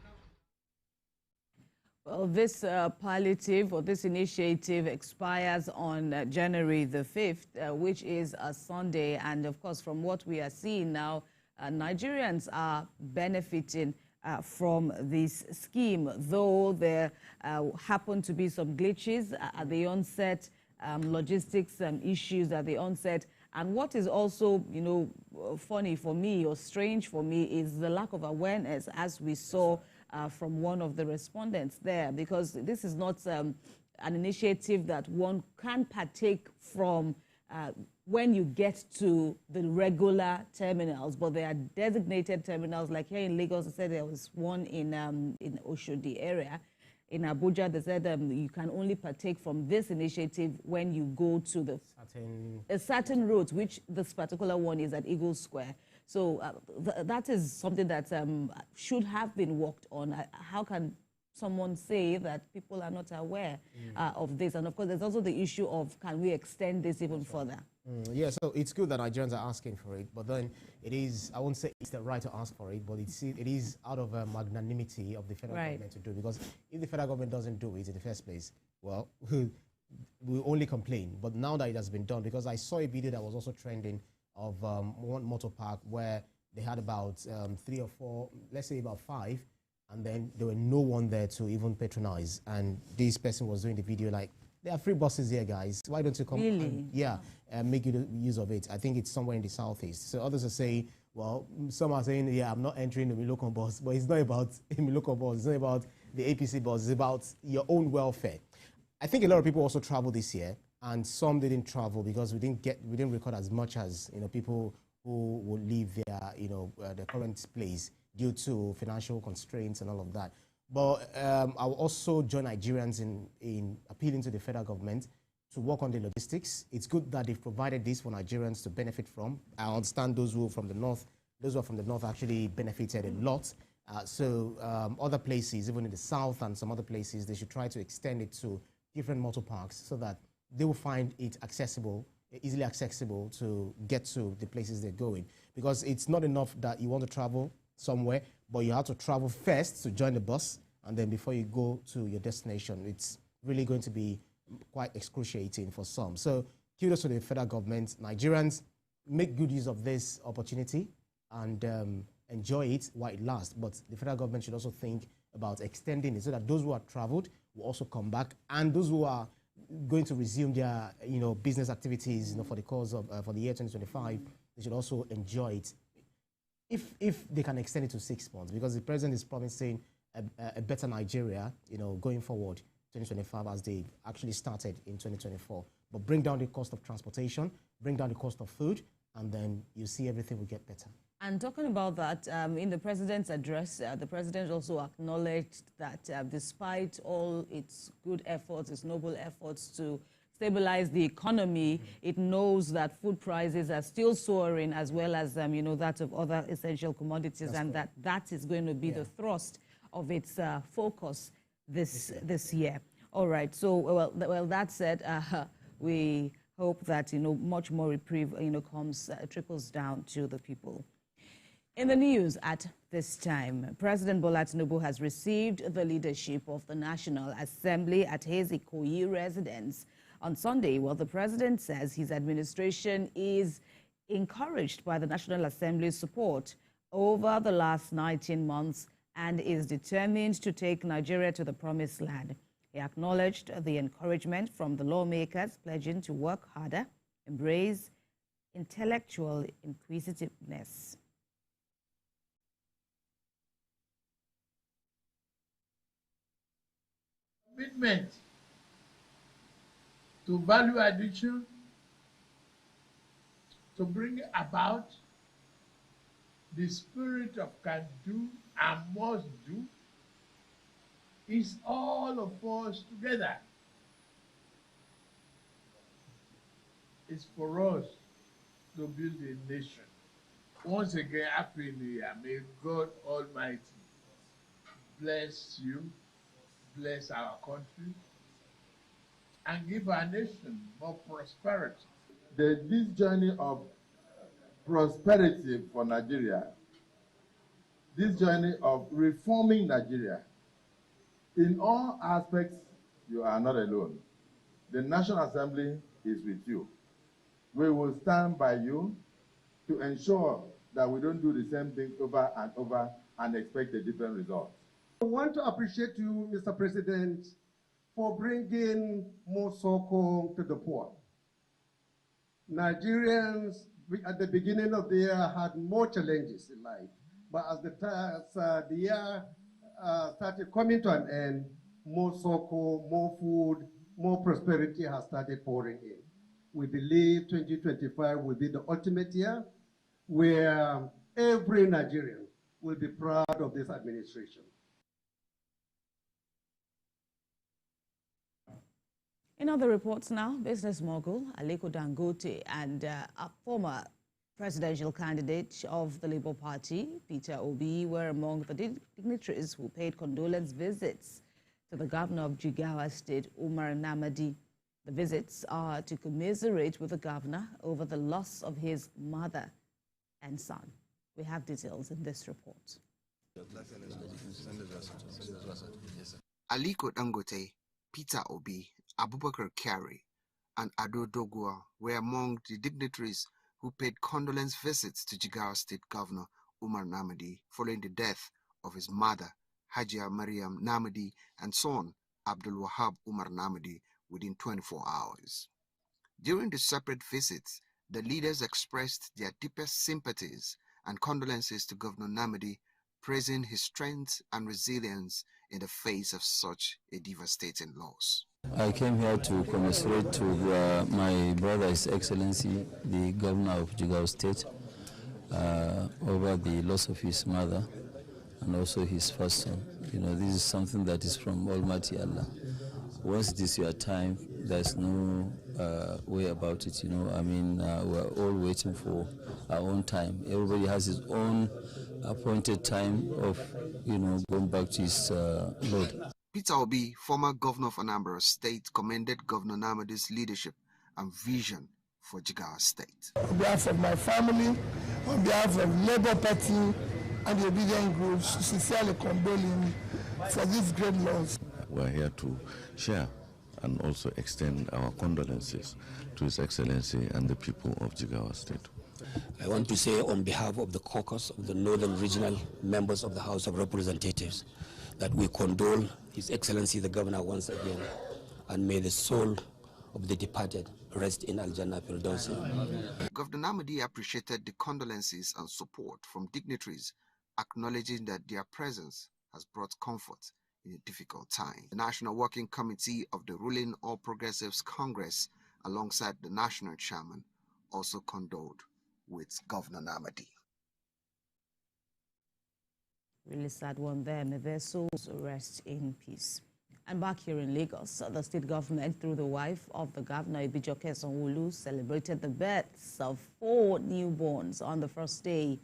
Well, this palliative or this initiative expires on January the 5th, which is a Sunday. And of course, from what we are seeing now, Nigerians are benefiting from this scheme, though there happen to be some glitches at the onset, logistics issues at the onset. And what is also, funny for me or strange for me is the lack of awareness, as we saw from one of the respondents there, because this is not an initiative that one can partake from when you get to the regular terminals, but there are designated terminals. Like here in Lagos, I said there was one in Oshodi area. In Abuja, they said you can only partake from this initiative when you go to a certain route, which this particular one is at Eagle Square. So that is something that should have been worked on. How can someone say that people are not aware of this? And of course, there's also the issue of, can we extend this even further? Yeah, so it's good that Nigerians are asking for it, but then it is, I won't say it's the right to ask for it, but it is out of magnanimity of the federal government to do, because if the federal government doesn't do it in the first place, well, we only complain. But now that it has been done, because I saw a video that was also trending of one motor park where they had about 3 or 4, let's say about 5, and then there were no one there to even patronize. And this person was doing the video like, there are free buses here, guys. Why don't you come and make use of it? I think it's somewhere in the southeast. So others are saying, well, some are saying, yeah, I'm not entering the Milocom bus, but it's not about the Milocom bus. It's not about the APC bus. It's about your own welfare. I think a lot of people also traveled this year, and some didn't travel because we didn't record as much as people who would leave their current place due to financial constraints and all of that. But I will also join Nigerians in appealing to the federal government to work on the logistics. It's good that they've provided this for Nigerians to benefit from. I understand those who are from the north actually benefited a lot. So other places, even in the south and some other places, they should try to extend it to different motor parks so that they will find it easily accessible to get to the places they're going. Because it's not enough that you want to travel somewhere, but you have to travel first to join the bus, and then before you go to your destination, it's really going to be quite excruciating for some. So kudos to the federal government. Nigerians, make good use of this opportunity and enjoy it while it lasts. But the federal government should also think about extending it so that those who have traveled will also come back, and those who are going to resume their business activities for the course of for the year 2025, they should also enjoy it. If they can extend it to 6 months, because the president is promising a better Nigeria, going forward 2025 as they actually started in 2024. But bring down the cost of transportation, bring down the cost of food, and then you see everything will get better. And talking about that, in the president's address, the president also acknowledged that despite all its good efforts, its noble efforts to stabilize the economy, it knows that food prices are still soaring, as well as that of other essential commodities. That's and that is going to be the thrust of its focus this year. All right. So well that said, we hope that much more reprieve trickles down to the people. In the news at this time, President Bola Tinubu has received the leadership of the National Assembly at his Ikoyi residence on Sunday. Well, the president says his administration is encouraged by the National Assembly's support over the last 19 months and is determined to take Nigeria to the promised land. He acknowledged the encouragement from the lawmakers, pledging to work harder, embrace intellectual inquisitiveness. Commitment to value addition, to bring about the spirit of can do and must do, is all of us together. It's for us to build a nation. Once again, Happy New Year. May God Almighty bless you, bless our country, and give our nation more prosperity. This journey of prosperity for Nigeria, this journey of reforming Nigeria, in all aspects, you are not alone. The National Assembly is with you. We will stand by you to ensure that we don't do the same thing over and over and expect a different result. I want to appreciate you, Mr. President, for bringing more Soko to the poor. Nigerians at the beginning of the year had more challenges in life, but as the year started coming to an end, more Soko, more food, more prosperity has started pouring in. We believe 2025 will be the ultimate year where every Nigerian will be proud of this administration. In other reports now, business mogul Aliko Dangote and a former presidential candidate of the Labour Party, Peter Obi, were among the dignitaries who paid condolence visits to the governor of Jigawa State, Umar Namadi. The visits are to commiserate with the governor over the loss of his mother and son. We have details in this report. Aliko Dangote, Peter Obi, Abubakar Kyari, and Ado Doguwa were among the dignitaries who paid condolence visits to Jigawa State Governor Umar Namadi following the death of his mother, Hajia Mariam Namadi, and son, Abdul Wahab Umar Namadi, within 24 hours. During the separate visits, the leaders expressed their deepest sympathies and condolences to Governor Namadi, praising his strength and resilience in the face of such a devastating loss. I came here to commiserate to my brother, His Excellency, the Governor of Jigawa State, over the loss of his mother and also his first son. You know, this is something that is from Almighty Allah. Once it is your time, there's no way about it, you know. I mean, we're all waiting for our own time. Everybody has his own appointed time of, you know, going back to his Lord. Peter Obi, former governor of Anambra State, commended Governor Namadi's leadership and vision for Jigawa State. On behalf of my family, on behalf of Labour Party and the obedient groups, sincerely condoling for this great loss. We're here to share and also extend our condolences to His Excellency and the people of Jigawa State. I want to say on behalf of the caucus of the Northern Regional members of the House of Representatives that we condole His Excellency the Governor once again, and may the soul of the departed rest in Al-Jannah Firdausi. Governor Namadi appreciated the condolences and support from dignitaries, acknowledging that their presence has brought comfort in a difficult time. The National Working Committee of the ruling All Progressives Congress, alongside the National Chairman, also condoled with Governor Namadi. Really sad one there. May their souls rest in peace. And back here in Lagos, the state government, through the wife of the governor, Ibijoke Sanwo-Olu, celebrated the births of 4 newborns on the first day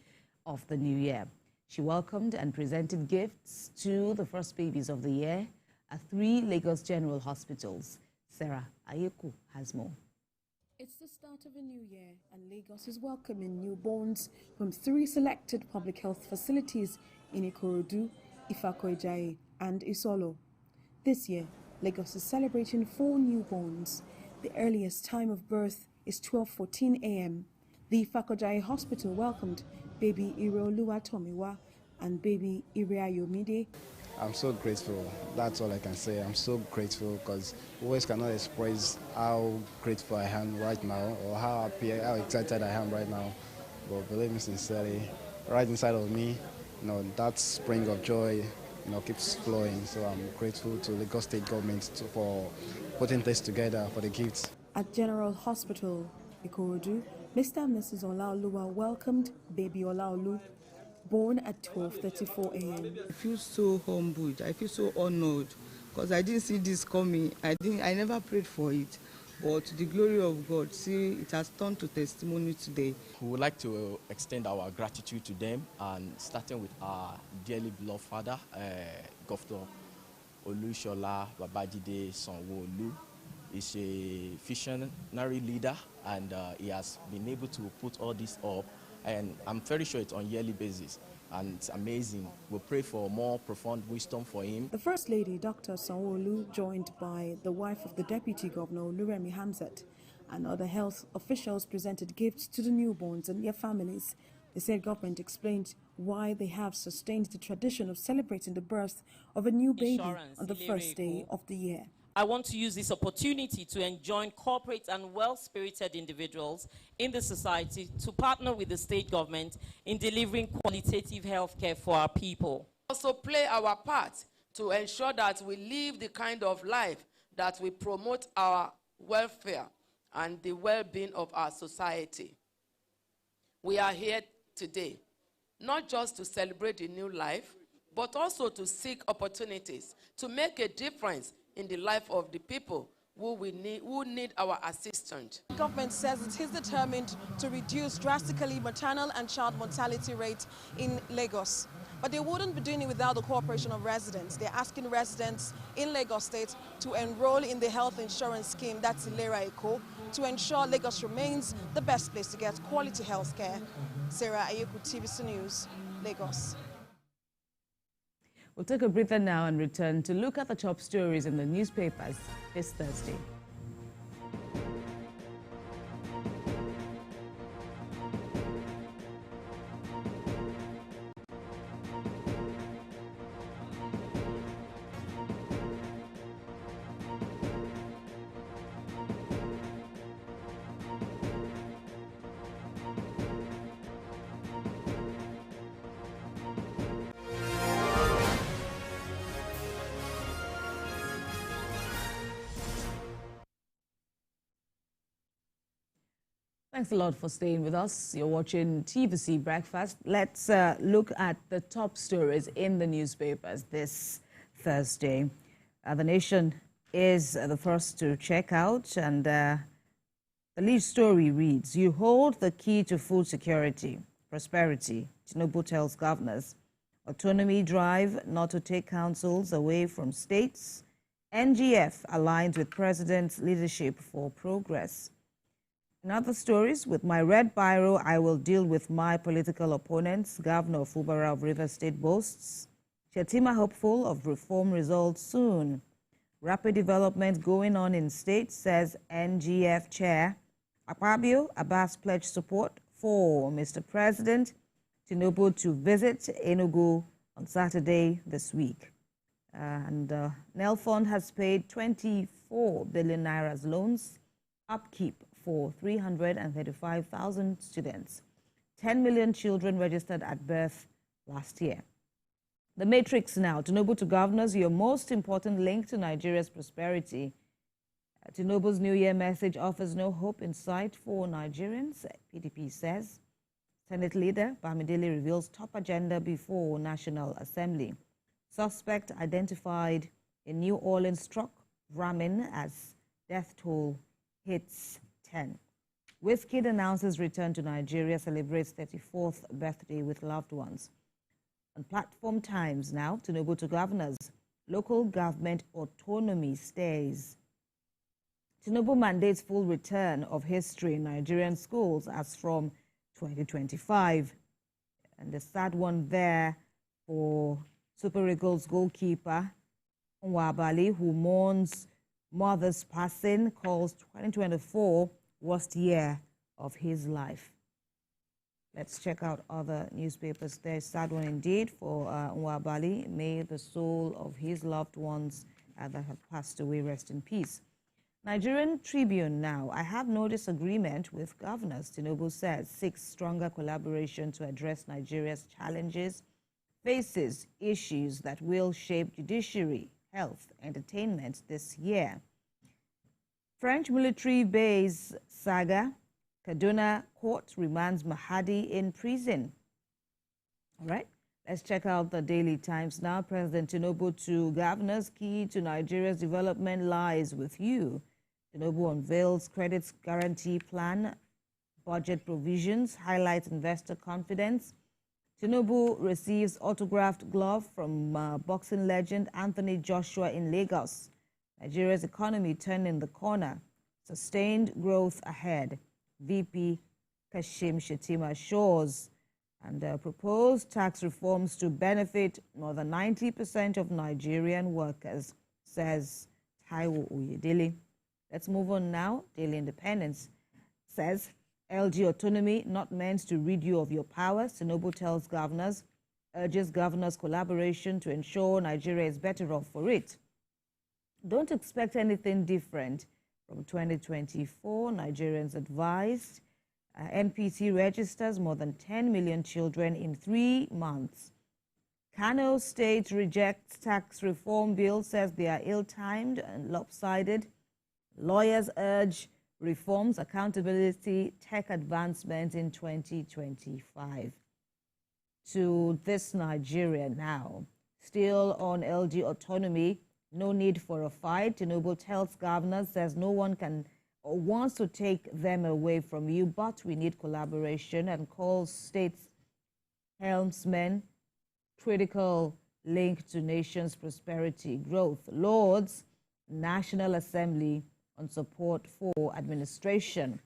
of the new year. She welcomed and presented gifts to the first babies of the year at 3 Lagos General Hospitals. Sarah Ayeku has more. It's the start of a new year, and Lagos is welcoming newborns from 3 selected public health facilities in Ikorodu, Ifako-Ijaye, and Isolo. This year, Lagos is celebrating 4 newborns. The earliest time of birth is 12:14 a.m. The Ifako-Ijaye Hospital welcomed baby Ireoluwa Tomiwa and baby Iriayomide. I'm so grateful. That's all I can say. I'm so grateful because words cannot express how grateful I am right now or how happy, how excited I am right now. But believe me sincerely, right inside of me, you know, that spring of joy, you know, keeps flowing. So I'm grateful to Lagos State government for putting this together for the gifts. At General Hospital, Ikorodu, Mr. and Mrs. Olaoluwa welcomed baby Olaolu, born at 12:34 a.m. I feel so humbled. I feel so honored because I didn't see this coming. I never prayed for it, But to the glory of God, see, it has turned to testimony today. We would like to extend our gratitude to them, and starting with our dearly beloved father, Governor Olushola Babajide Sanwo-Olu. He's a visionary leader, and he has been able to put all this up, and I'm very sure it's on a yearly basis, and it's amazing. We'll pray for more profound wisdom for him. The First Lady, Dr. Sanwo-Olu, joined by the wife of the Deputy Governor, Oluremi Hamzat, and other health officials presented gifts to the newborns and their families. The state government explained why they have sustained the tradition of celebrating the birth of a new baby on the first day of the year. I want to use this opportunity to enjoin corporate and well-spirited individuals in the society to partner with the state government in delivering qualitative health care for our people. Also play our part to ensure that we live the kind of life that we promote our welfare and the well-being of our society. We are here today, not just to celebrate a new life, but also to seek opportunities to make a difference in the life of the people who need our assistance. The government says it is determined to reduce drastically maternal and child mortality rates in Lagos. But they wouldn't be doing it without the cooperation of residents. They're asking residents in Lagos State to enroll in the health insurance scheme, that's Ilera Eco, to ensure Lagos remains the best place to get quality health care. Sarah Ayeku, TVC News, Lagos. We'll take a breather now and return to look at the top stories in the newspapers this Thursday. Thanks a lot for staying with us. You're watching TVC Breakfast. Let's look at the top stories in the newspapers this Thursday. The Nation is the first to check out, and the lead story reads, "You hold the key to food security, prosperity," Tinubu tells governors. Autonomy drive not to take councils away from states. NGF aligns with president's leadership for progress. In other stories, with my red biro, I will deal with my political opponents. Governor Fubara of Rivers State boasts. Shetima hopeful of reform results soon. Rapid development going on in states, says NGF chair. Akpabio, Abbas pledged support for Mr. President Tinubu to visit Enugu on Saturday this week. Nel Fund has paid 24 billion naira's loans, upkeep for 335,000 students. 10 million children registered at birth last year. The Matrix now. Tinubu to governors, your most important link to Nigeria's prosperity. Tinubu's New Year message offers no hope in sight for Nigerians, PDP says. Senate leader Bamidele reveals top agenda before National Assembly. Suspect identified in New Orleans truck ramming as death toll hits 10. Wizkid announces return to Nigeria, celebrates 34th birthday with loved ones. On Platform Times now, Tinubu to governors, local government autonomy stays. Tinubu mandates full return of history in Nigerian schools as from 2025. And the sad one there for Super Eagles goalkeeper Nwabali, who mourns mother's passing, calls 2024 worst year of his life. Let's check out other newspapers. There's a sad one indeed for Nwabali. May the soul of his loved ones that have passed away rest in peace. Nigerian Tribune now. I have no disagreement with governors, Tinubu says. Seeks stronger collaboration to address Nigeria's challenges. Faces issues that will shape judiciary, health, entertainment this year. French military base saga. Kaduna court remands Mahadi in prison. All right, let's check out the Daily Times now. President Tinubu to governors, key to Nigeria's development lies with you. Tinubu unveils credit guarantee plan, budget provisions, highlights investor confidence. Tinubu receives autographed glove from boxing legend Anthony Joshua in Lagos. Nigeria's economy turning the corner. Sustained growth ahead. VP Kashim Shettima assures. And proposed tax reforms to benefit more than 90% of Nigerian workers, says Taiwo Oyedele. Let's move on now. Daily Independence says, LG autonomy not meant to rid you of your powers. Tinubu tells governors, urges governors' collaboration to ensure Nigeria is better off for it. Don't expect anything different from 2024, Nigerians advised. NPT registers more than 10 million children in 3 months. Kano State rejects tax reform bill, says they are ill-timed and lopsided. Lawyers urge reforms, accountability, tech advancement in 2025. To this Nigeria now. Still on LG autonomy, no need for a fight. Tinubu tells governors, says no one can or wants to take them away from you, but we need collaboration, and calls states helmsmen critical link to nation's prosperity growth. Lords, National Assembly on support for administration.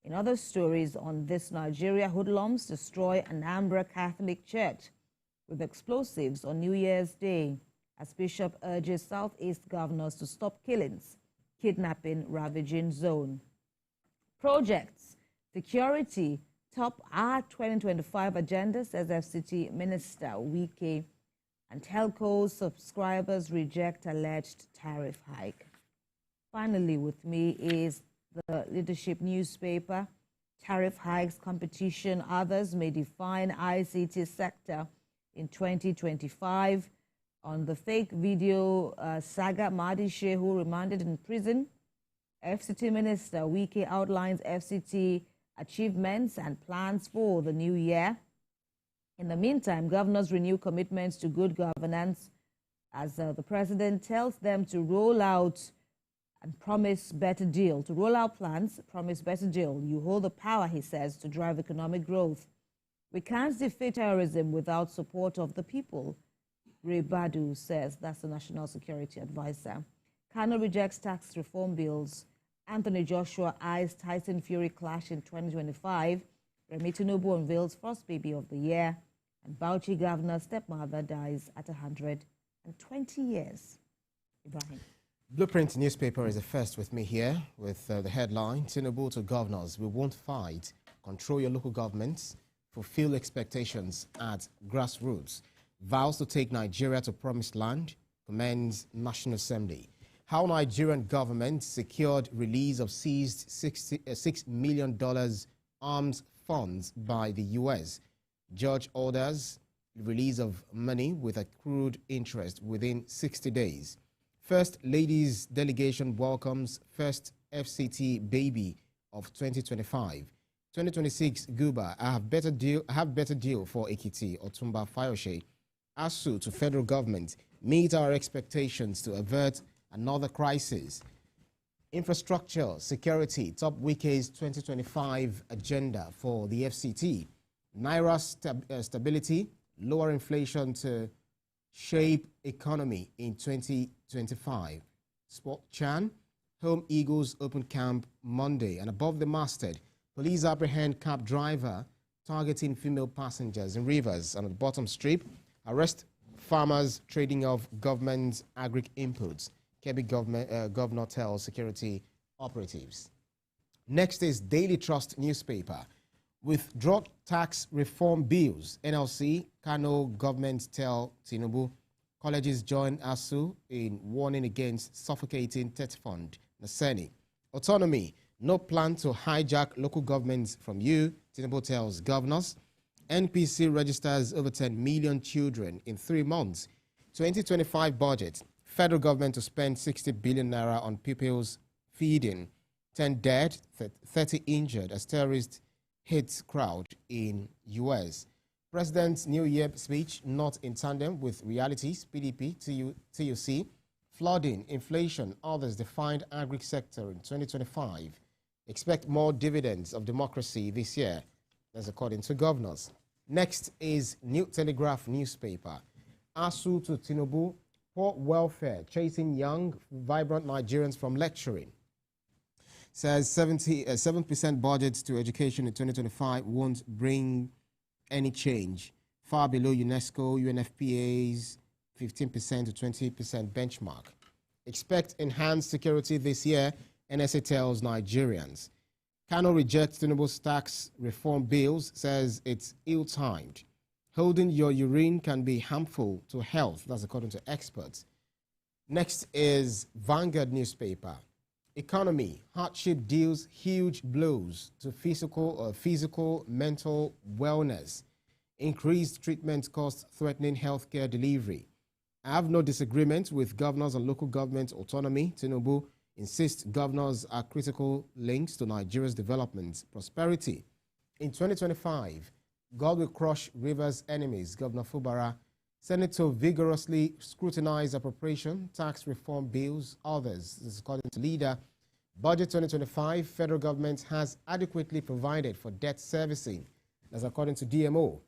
In other stories on this, Nigeria, hoodlums destroy Anambra Catholic Church with explosives on New Year's Day as Bishop urges Southeast governors to stop killings. Kidnapping ravaging zone. Projects, security, top our 2025 agenda, says FCT Minister Wike. And telco subscribers reject alleged tariff hike. Finally with me is the leadership newspaper. Tariff hikes, competition, others may define ICT sector in 2025. On the fake video saga, Mahdi Shehu remanded in prison. FCT Minister Wike outlines FCT achievements and plans for the new year. In the meantime, governors renew commitments to good governance as the president tells them to roll out and promise better deal. To roll out plans, promise better deal. You hold the power, he says, to drive economic growth. We can't defeat terrorism without support of the people. Ray Badu says, that's the National Security Advisor. Kano rejects tax reform bills. Anthony Joshua eyes Tyson Fury clash in 2025. Remi Tinubu unveils first baby of the year. And Bauchi governor stepmother dies at 120 years. Ibrahim. Blueprint newspaper is the first with me here with the headline, Tinubu to governors, we won't fight, control your local governments, fulfill expectations at grassroots. Vows to take Nigeria to promised land, commends National Assembly. How Nigerian government secured release of seized $6 million arms funds by the U.S. Judge orders release of money with accrued interest within 60 days. First Lady's delegation welcomes first FCT baby of 2025. 2026 Guba, I have better deal for Ekiti, Otumba Fayoshe. ASU to federal government, meet our expectations to avert another crisis. Infrastructure, security, top Wike's 2025 agenda for the FCT. Naira stability, lower inflation to shape economy in 2025. Sport Chan, Home Eagles open camp Monday. And above the masthead, police apprehend cab driver targeting female passengers in Rivers. And at the bottom strip, arrest farmers trading off government's agri inputs. Kebbi governor tells security operatives. Next is Daily Trust newspaper. With drug tax reform bills, NLC, Kano government tell Tinubu, colleges join ASU in warning against suffocating TET fund. Naseni, autonomy, no plan to hijack local governments from you, Tinubu tells governors. NPC registers over 10 million children in 3 months. 2025 budget, federal government to spend 60 billion naira on pupils feeding. 10 dead, 30 injured as terrorist hits crowd in U.S. President's New Year speech not in tandem with realities. PDP, TUC flooding, inflation, others defined agri sector in 2025. Expect more dividends of democracy this year. That's according to governors. Next is New Telegraph newspaper. ASU to Tinubu, poor welfare, chasing young, vibrant Nigerians from lecturing. Says 7% budget to education in 2025 won't bring any change. Far below UNESCO, UNFPA's 15% to 20% benchmark. Expect enhanced security this year, NSA tells Nigerians. Kano rejects Tinubu's tax reform bills, says it's ill-timed. Holding your urine can be harmful to health, that's according to experts. Next is Vanguard newspaper. Economy, hardship deals huge blows to physical, mental wellness. Increased treatment costs threatening healthcare delivery. I have no disagreement with governors and local government autonomy. Tinubu insists governors are critical links to Nigeria's development, prosperity. In 2025, God will crush Rivers' enemies. Governor Fubara. Senate to vigorously scrutinize appropriation, tax reform bills, others. This is according to leader. Budget 2025, federal government has adequately provided for debt servicing. That's according to DMO.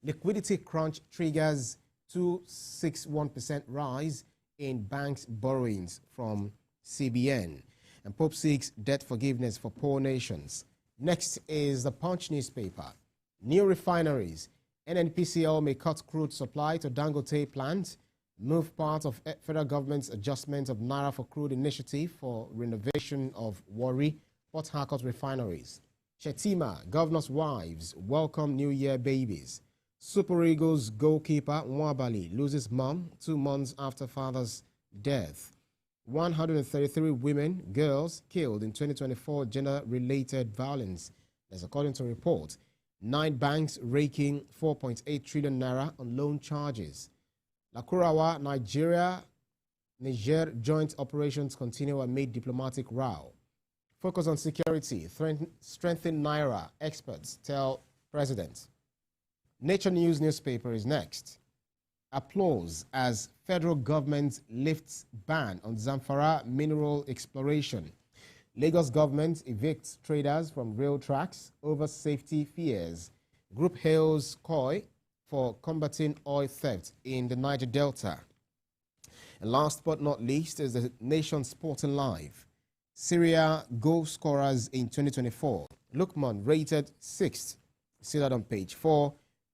Liquidity crunch triggers 261% rise in banks' borrowings from CBN. And Pope seeks debt forgiveness for poor nations. Next is the Punch newspaper. New refineries. NNPCL may cut crude supply to Dangote plant. Move part of federal government's adjustment of Naira for crude initiative for renovation of Warri, Port Harcourt refineries. Shetima, governor's wives welcome New Year babies. Super Eagles goalkeeper Nwabali loses mom 2 months after father's death. 133 women, girls killed in 2024 gender-related violence. That's according to a report. 9 banks raking 4.8 trillion naira on loan charges. Lakurawa, Niger joint operations continue amid diplomatic row. Focus on security, strengthen Naira, experts tell president. Nature News newspaper is next. Applause as federal government lifts ban on Zamfara mineral exploration. Lagos government evicts traders from rail tracks over safety fears. Group hails COI for combating oil theft in the Niger Delta. And last but not least is the Nation Sporting Live. Syria goal scorers in 2024. Lukman rated 6th. See that on page 4.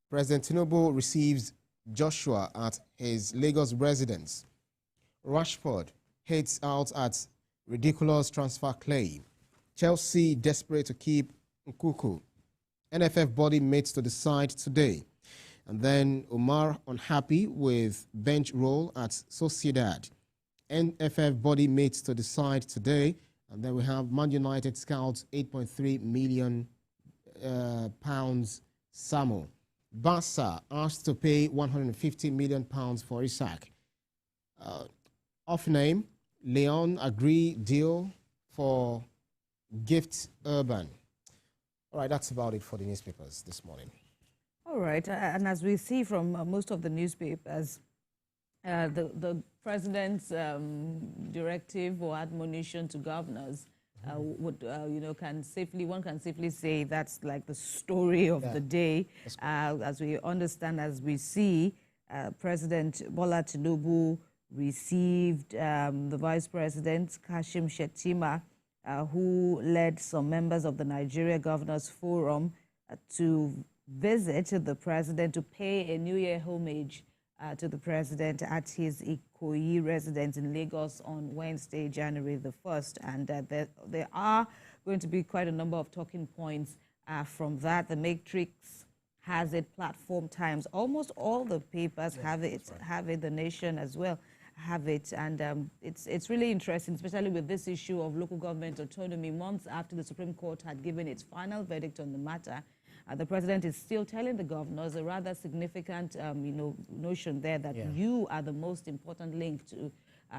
President Tinubu receives Joshua at his Lagos residence. Rashford heads out at ridiculous transfer claim. Chelsea desperate to keep Nkuku. NFF body meets to decide today. And then Omar unhappy with bench role at Sociedad. NFF body meets to decide today. And then we have Man United scouts 8.3 million pounds Samo. Barca asked to pay 150 million pounds for Isaac. Off name, Leon agree deal for Gift Urban. All right, that's about it for the newspapers this morning. All right, and as we see from most of the newspapers, the president's directive or admonition to governors would, one can safely say that's like the story of the day. As we understand, as we see, President Bola Tinubu received the Vice President, Kashim Shettima, who led some members of the Nigeria Governors Forum to visit the president to pay a New Year homage to the president at his Ikoyi residence in Lagos on Wednesday, January the 1st. And there are going to be quite a number of talking points from that. The Matrix has it, Platform Times, almost all the papers have it, The Nation as well have it. And it's really interesting, especially with this issue of local government autonomy, months after the Supreme Court had given its final verdict on the matter. The president is still telling the governors a rather significant, notion there that you are the most important link to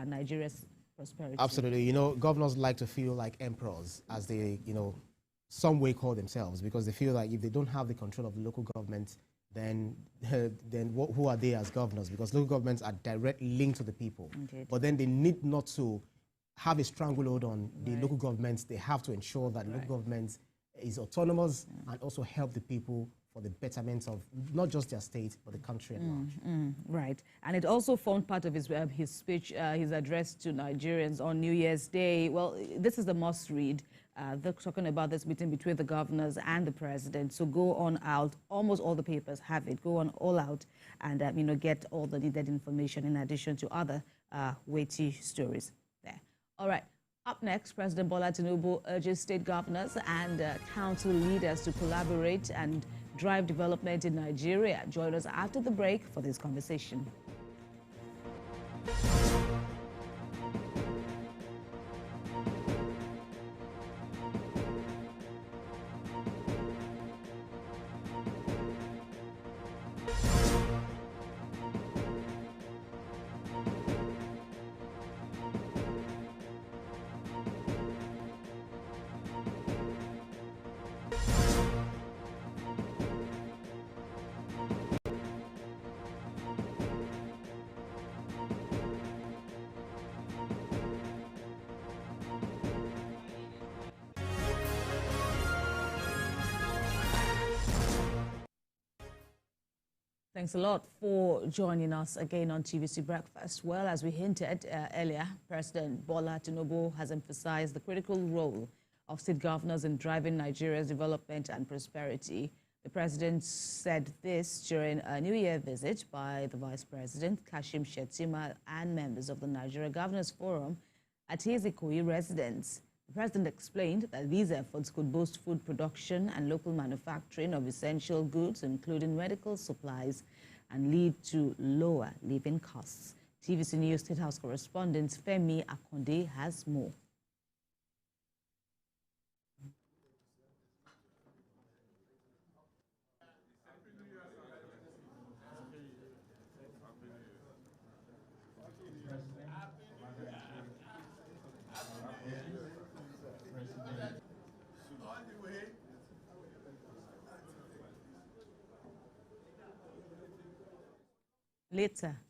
Nigeria's prosperity. Absolutely. Governors like to feel like emperors as they, some way call themselves, because they feel like if they don't have the control of the local government, then who are they as governors? Because local governments are directly linked to the people. Indeed. But then they need not to have a stranglehold on the local governments. They have to ensure that local government is autonomous and also help the people for the betterment of not just their state, but the country at large. Right. And it also formed part of his speech, his address to Nigerians on New Year's Day. Well, this is a must-read. They're talking about this meeting between the governors and the president. So go on out. Almost all the papers have it. Go on all out and, get all the needed information in addition to other weighty stories there. All right. Up next, President Bola Tinubu urges state governors and council leaders to collaborate and drive development in Nigeria. Join us after the break for this conversation. Thanks a lot for joining us again on TVC Breakfast. Well, as we hinted earlier, President Bola Tinubu has emphasized the critical role of state governors in driving Nigeria's development and prosperity. The president said this during a New Year visit by the Vice President, Kashim Shettima, and members of the Nigeria Governors Forum at his Ikoyi residence. The president explained that these efforts could boost food production and local manufacturing of essential goods, including medical supplies, and lead to lower living costs. TVC News State House correspondent Femi Akonde has more. Later.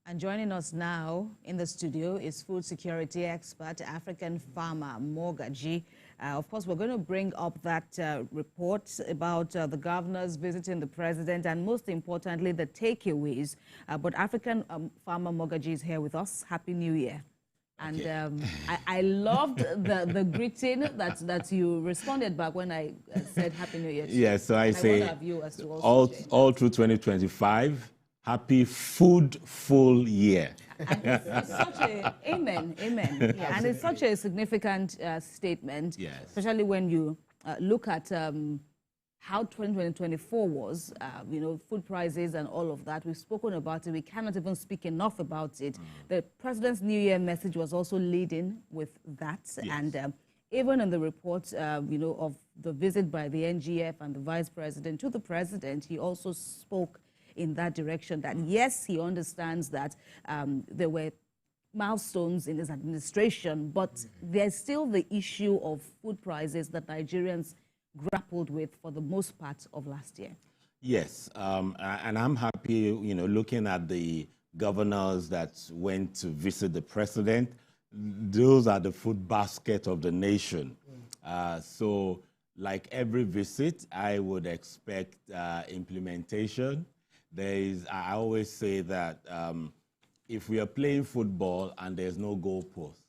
And joining us now in the studio is food security expert, African farmer Mogaji. Of course, we're going to bring up that report about the governors visiting the president and, most importantly, the takeaways. But African farmer Mogaji is here with us. Happy New Year. And I loved the greeting that you responded back when I said Happy New Year. Yes, so I say all through 2025. Happy food-full year. And it's such a, amen. Yeah, and it's such a significant statement, yes, especially when you look at how 2024 was, food prices and all of that. We've spoken about it. We cannot even speak enough about it. The president's New Year message was also leading with that. Yes. And even in the report, of the visit by the NGF and the vice president to the president, he also spoke in that direction, that yes, he understands that there were milestones in his administration, but there's still the issue of food prices that Nigerians grappled with for the most part of last year. Yes, and I'm happy, looking at the governors that went to visit the president. Those are the food basket of the nation. So like every visit, I would expect implementation. I always say that if we are playing football and there's no goalpost,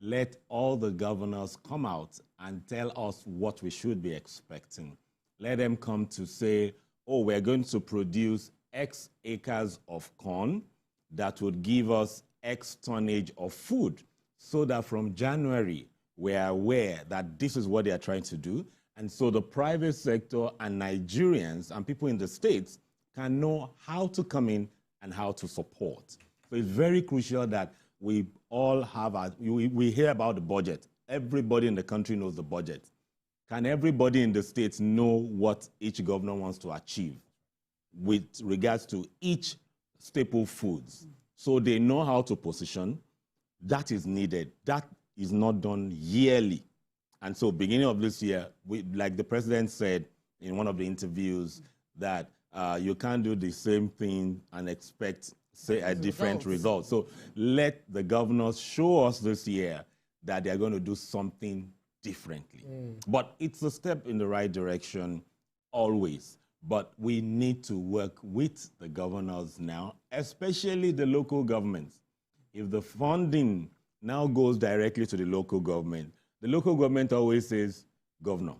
let all the governors come out and tell us what we should be expecting. Let them come to say, oh, we're going to produce X acres of corn that would give us X tonnage of food, so that from January, we're aware that this is what they are trying to do. And so the private sector and Nigerians and people in the states can know how to come in and how to support. So it's very crucial that we all have, we hear about the budget. Everybody in the country knows the budget. can everybody in the states know what each governor wants to achieve with regards to each staple foods? So they know how to position. That is needed. That is not done yearly. And so beginning of this year, like the president said in one of the interviews, that you can't do the same thing and expect, say, a different result. So let the governors show us this year that they're going to do something differently. But it's a step in the right direction always. But we need to work with the governors now, especially the local governments. If the funding now goes directly to the local government always says governor.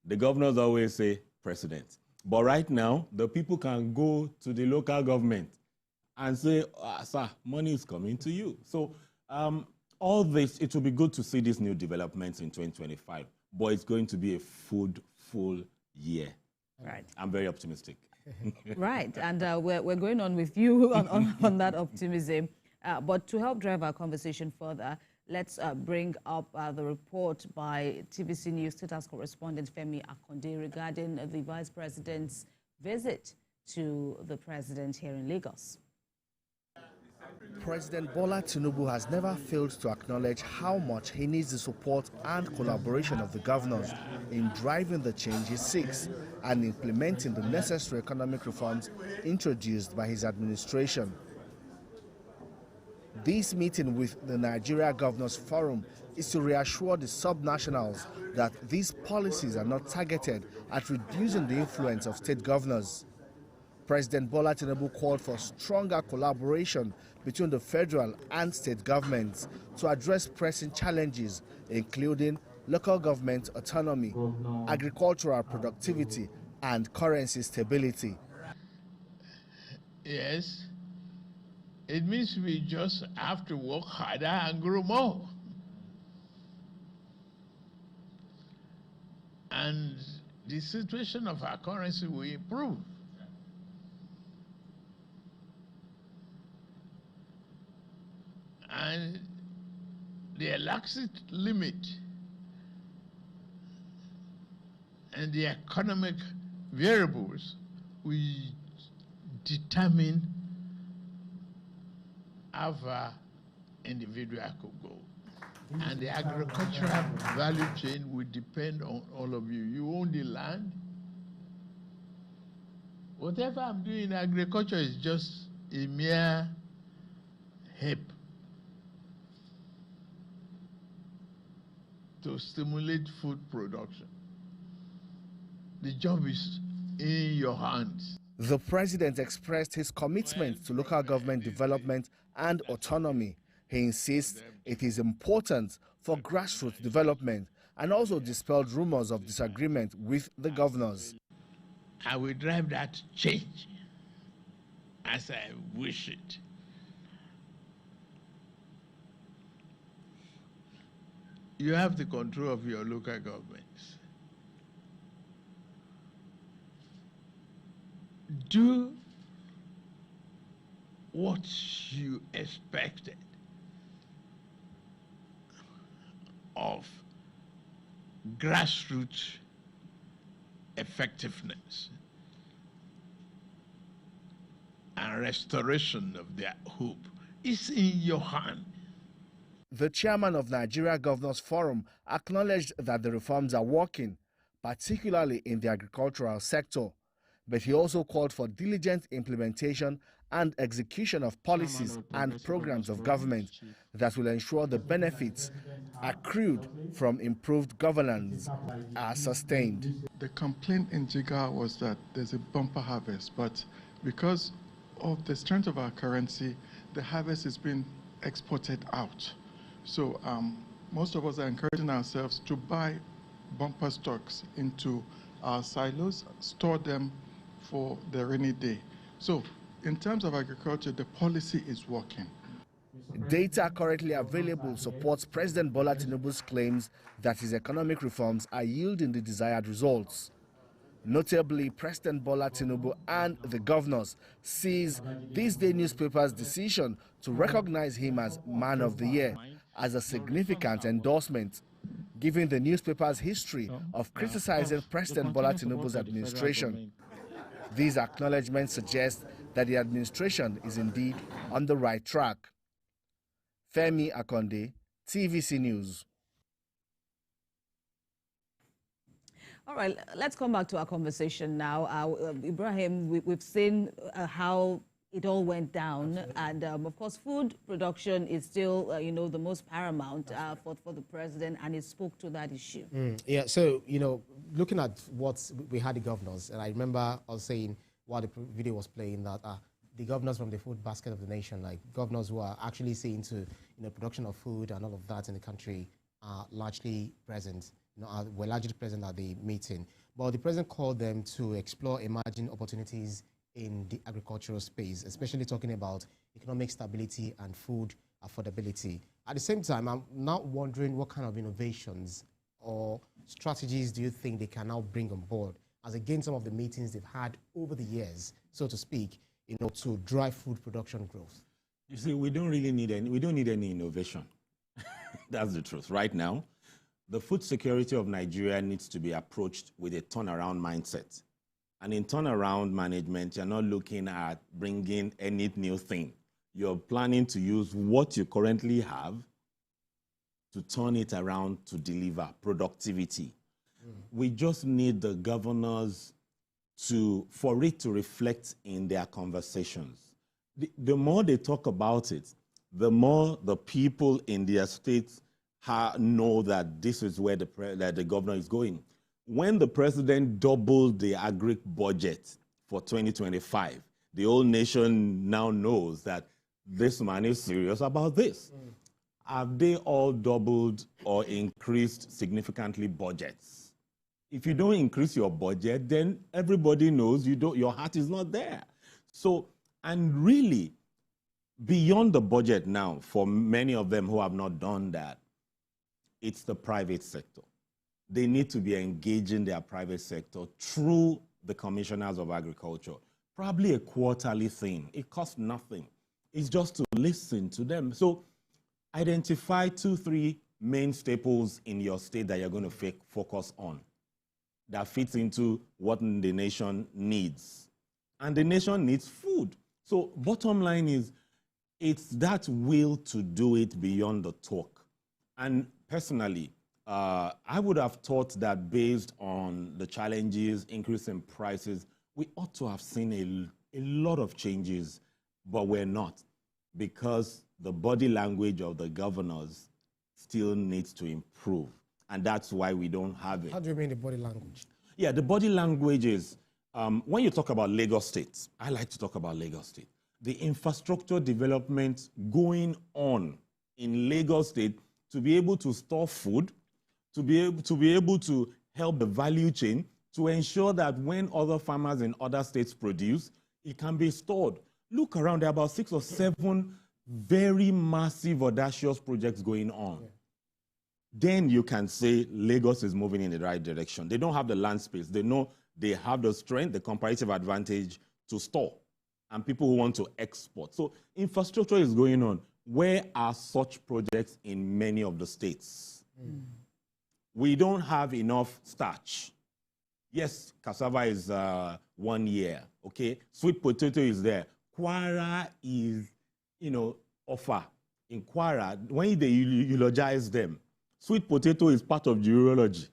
The governors always say president. But right now, the people can go to the local government and say, sir, money is coming to you. So all this, it will be good to see these new developments in 2025, but it's going to be a full year. Right. I'm very optimistic. Right, and we're going on with you on that optimism. But to help drive our conversation further, let's bring up the report by TVC News State House correspondent Femi Akonde regarding the Vice President's visit to the President here in Lagos. President Bola Tinubu has never failed to acknowledge how much he needs the support and collaboration of the governors in driving the change he seeks and implementing the necessary economic reforms introduced by his administration. This meeting with the Nigeria Governors Forum is to reassure the subnationals that these policies are not targeted at reducing the influence of state governors. President Bola Tinubu called for stronger collaboration between the federal and state governments to address pressing challenges, including local government autonomy, agricultural productivity, and currency stability. Yes, it means we just have to work harder and grow more. And the situation of our currency will improve. And the elastic limit and the economic variables will determine how far individual could go. And the agricultural value chain will depend on all of you. You own the land. Whatever I'm doing in agriculture is just a mere help to stimulate food production. The job is in your hands. The president expressed his commitment to local government development and autonomy. He insists it is important for grassroots development and also dispelled rumors of disagreement with the governors. I will drive that change as I wish it. You have the control of your local governments. Do what you expected of grassroots effectiveness and restoration of their hope. It's in your hand. The chairman of Nigeria Governors Forum acknowledged that the reforms are working, particularly in the agricultural sector. But he also called for diligent implementation and execution of policies and programs of government that will ensure the benefits accrued from improved governance are sustained. The complaint in Jigawa was that there's a bumper harvest, but because of the strength of our currency, the harvest is being exported out. So most of us are encouraging ourselves to buy bumper stocks into our silos, store them for the rainy day. So in terms of agriculture, the policy is working. Data currently available supports President Bola Tinubu's claims that his economic reforms are yielding the desired results. Notably, President Bola Tinubu and the governors sees this day newspaper's decision to recognize him as Man of the Year as a significant endorsement, given the newspaper's history of criticizing President Bola Tinubu's administration. These acknowledgements suggest that the administration is indeed on the right track. Femi Akonde, TVC News. All right, let's come back to our conversation now. Ibrahim, we've seen how it all went down, and of course, food production is still, the most paramount for the president, and he spoke to that issue. Yeah, so, looking at what we had the governors, and I remember us saying while the video was playing that the governors from the food basket of the nation, like governors who are actually seeing to, production of food and all of that in the country are largely present. Were largely present at the meeting. But the president called them to explore emerging opportunities in the agricultural space, especially talking about economic stability and food affordability. At the same time, I'm now wondering what kind of innovations or strategies do you think they can now bring on board as against some of the meetings they've had over the years, so to speak, to drive food production growth? You see, we don't need any innovation. That's the truth. Right now, the food security of Nigeria needs to be approached with a turnaround mindset. And in turnaround management, you're not looking at bringing any new thing. You're planning to use what you currently have to turn it around to deliver productivity. We just need the governors for it to reflect in their conversations. The more they talk about it, the more the people in their states know that this is where the governor is going. When the president doubled the agri budget for 2025, the whole nation now knows that this man is serious about this. Have they all doubled or increased significantly budgets? If you don't increase your budget, then everybody knows your heart is not there. So, and really, beyond the budget now, for many of them who have not done that, it's the private sector. They need to be engaging their private sector through the commissioners of agriculture. Probably a quarterly thing. It costs nothing. It's just to listen to them. So identify 2-3 main staples in your state that you're going to focus on that fits into what the nation needs. And the nation needs food. So bottom line is, it's that will to do it beyond the talk. And personally, I would have thought that based on the challenges, increase in prices, we ought to have seen a lot of changes, but we're not, because the body language of the governors still needs to improve. And that's why we don't have it. How do you mean the body language? Yeah, the body language is, when you talk about Lagos State, I like to talk about Lagos State. The infrastructure development going on in Lagos State to be able to store food, to be able to help the value chain, to ensure that when other farmers in other states produce, it can be stored. Look around, there are about 6 or 7 very massive, audacious projects going on. Yeah. Then you can say Lagos is moving in the right direction. They don't have the land space. They know they have the strength, the comparative advantage to store, and people who want to export. So infrastructure is going on. Where are such projects in many of the states? We don't have enough starch. Yes, cassava is 1 year, okay? Sweet potato is there. Kwara is, offer. In Kwara, when they eulogize them, sweet potato is part of the urology.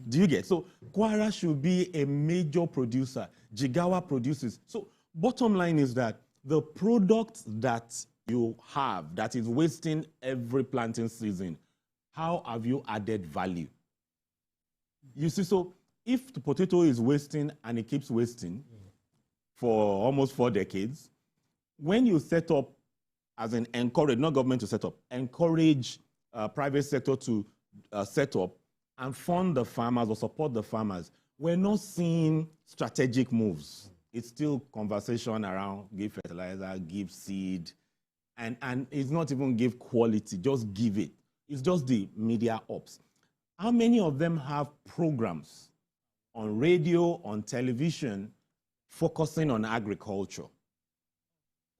Do you get? So Kwara should be a major producer. Jigawa produces. So bottom line is that the product that you have that is wasting every planting season, how have you added value? You see, so if the potato is wasting and it keeps wasting for almost 4 decades, when you set up, as an encourage, not government to set up, encourage private sector to set up and fund the farmers or support the farmers, we're not seeing strategic moves. It's still conversation around give fertilizer, give seed, and it's not even give quality, just give it. It's just the media ops. How many of them have programs on radio, on television, focusing on agriculture?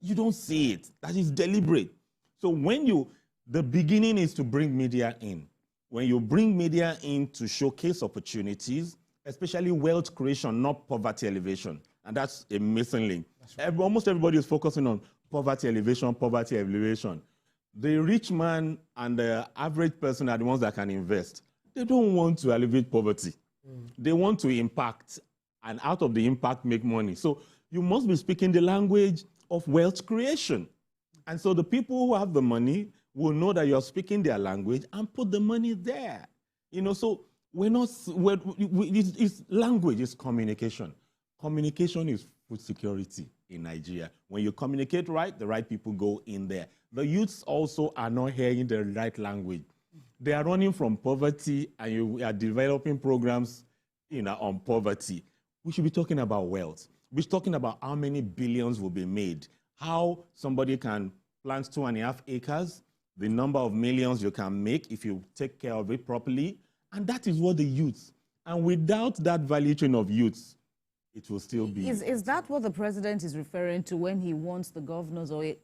You don't see it. That is deliberate. So when you The beginning is to bring media in. When you bring media in to showcase opportunities, especially wealth creation, not poverty elevation, and that's a missing link. Right. Almost everybody is focusing on poverty elevation. The rich man and the average person are the ones that can invest. They don't want to elevate poverty. They want to impact, and out of the impact, make money. So you must be speaking the language of wealth creation. And so the people who have the money will know that you're speaking their language and put the money there. You know, so it's language, it's communication. Communication is food security in Nigeria. When you communicate right, the right people go in there. The youths also are not hearing the right language. They are running from poverty, and you are developing programs, you know, on poverty. We should be talking about wealth. We're talking about how many billions will be made, how somebody can plant 2.5 acres, the number of millions you can make if you take care of it properly. And that is what the youths. And without that value chain of youths, it will still be. Is that what the president is referring to when he wants the governors or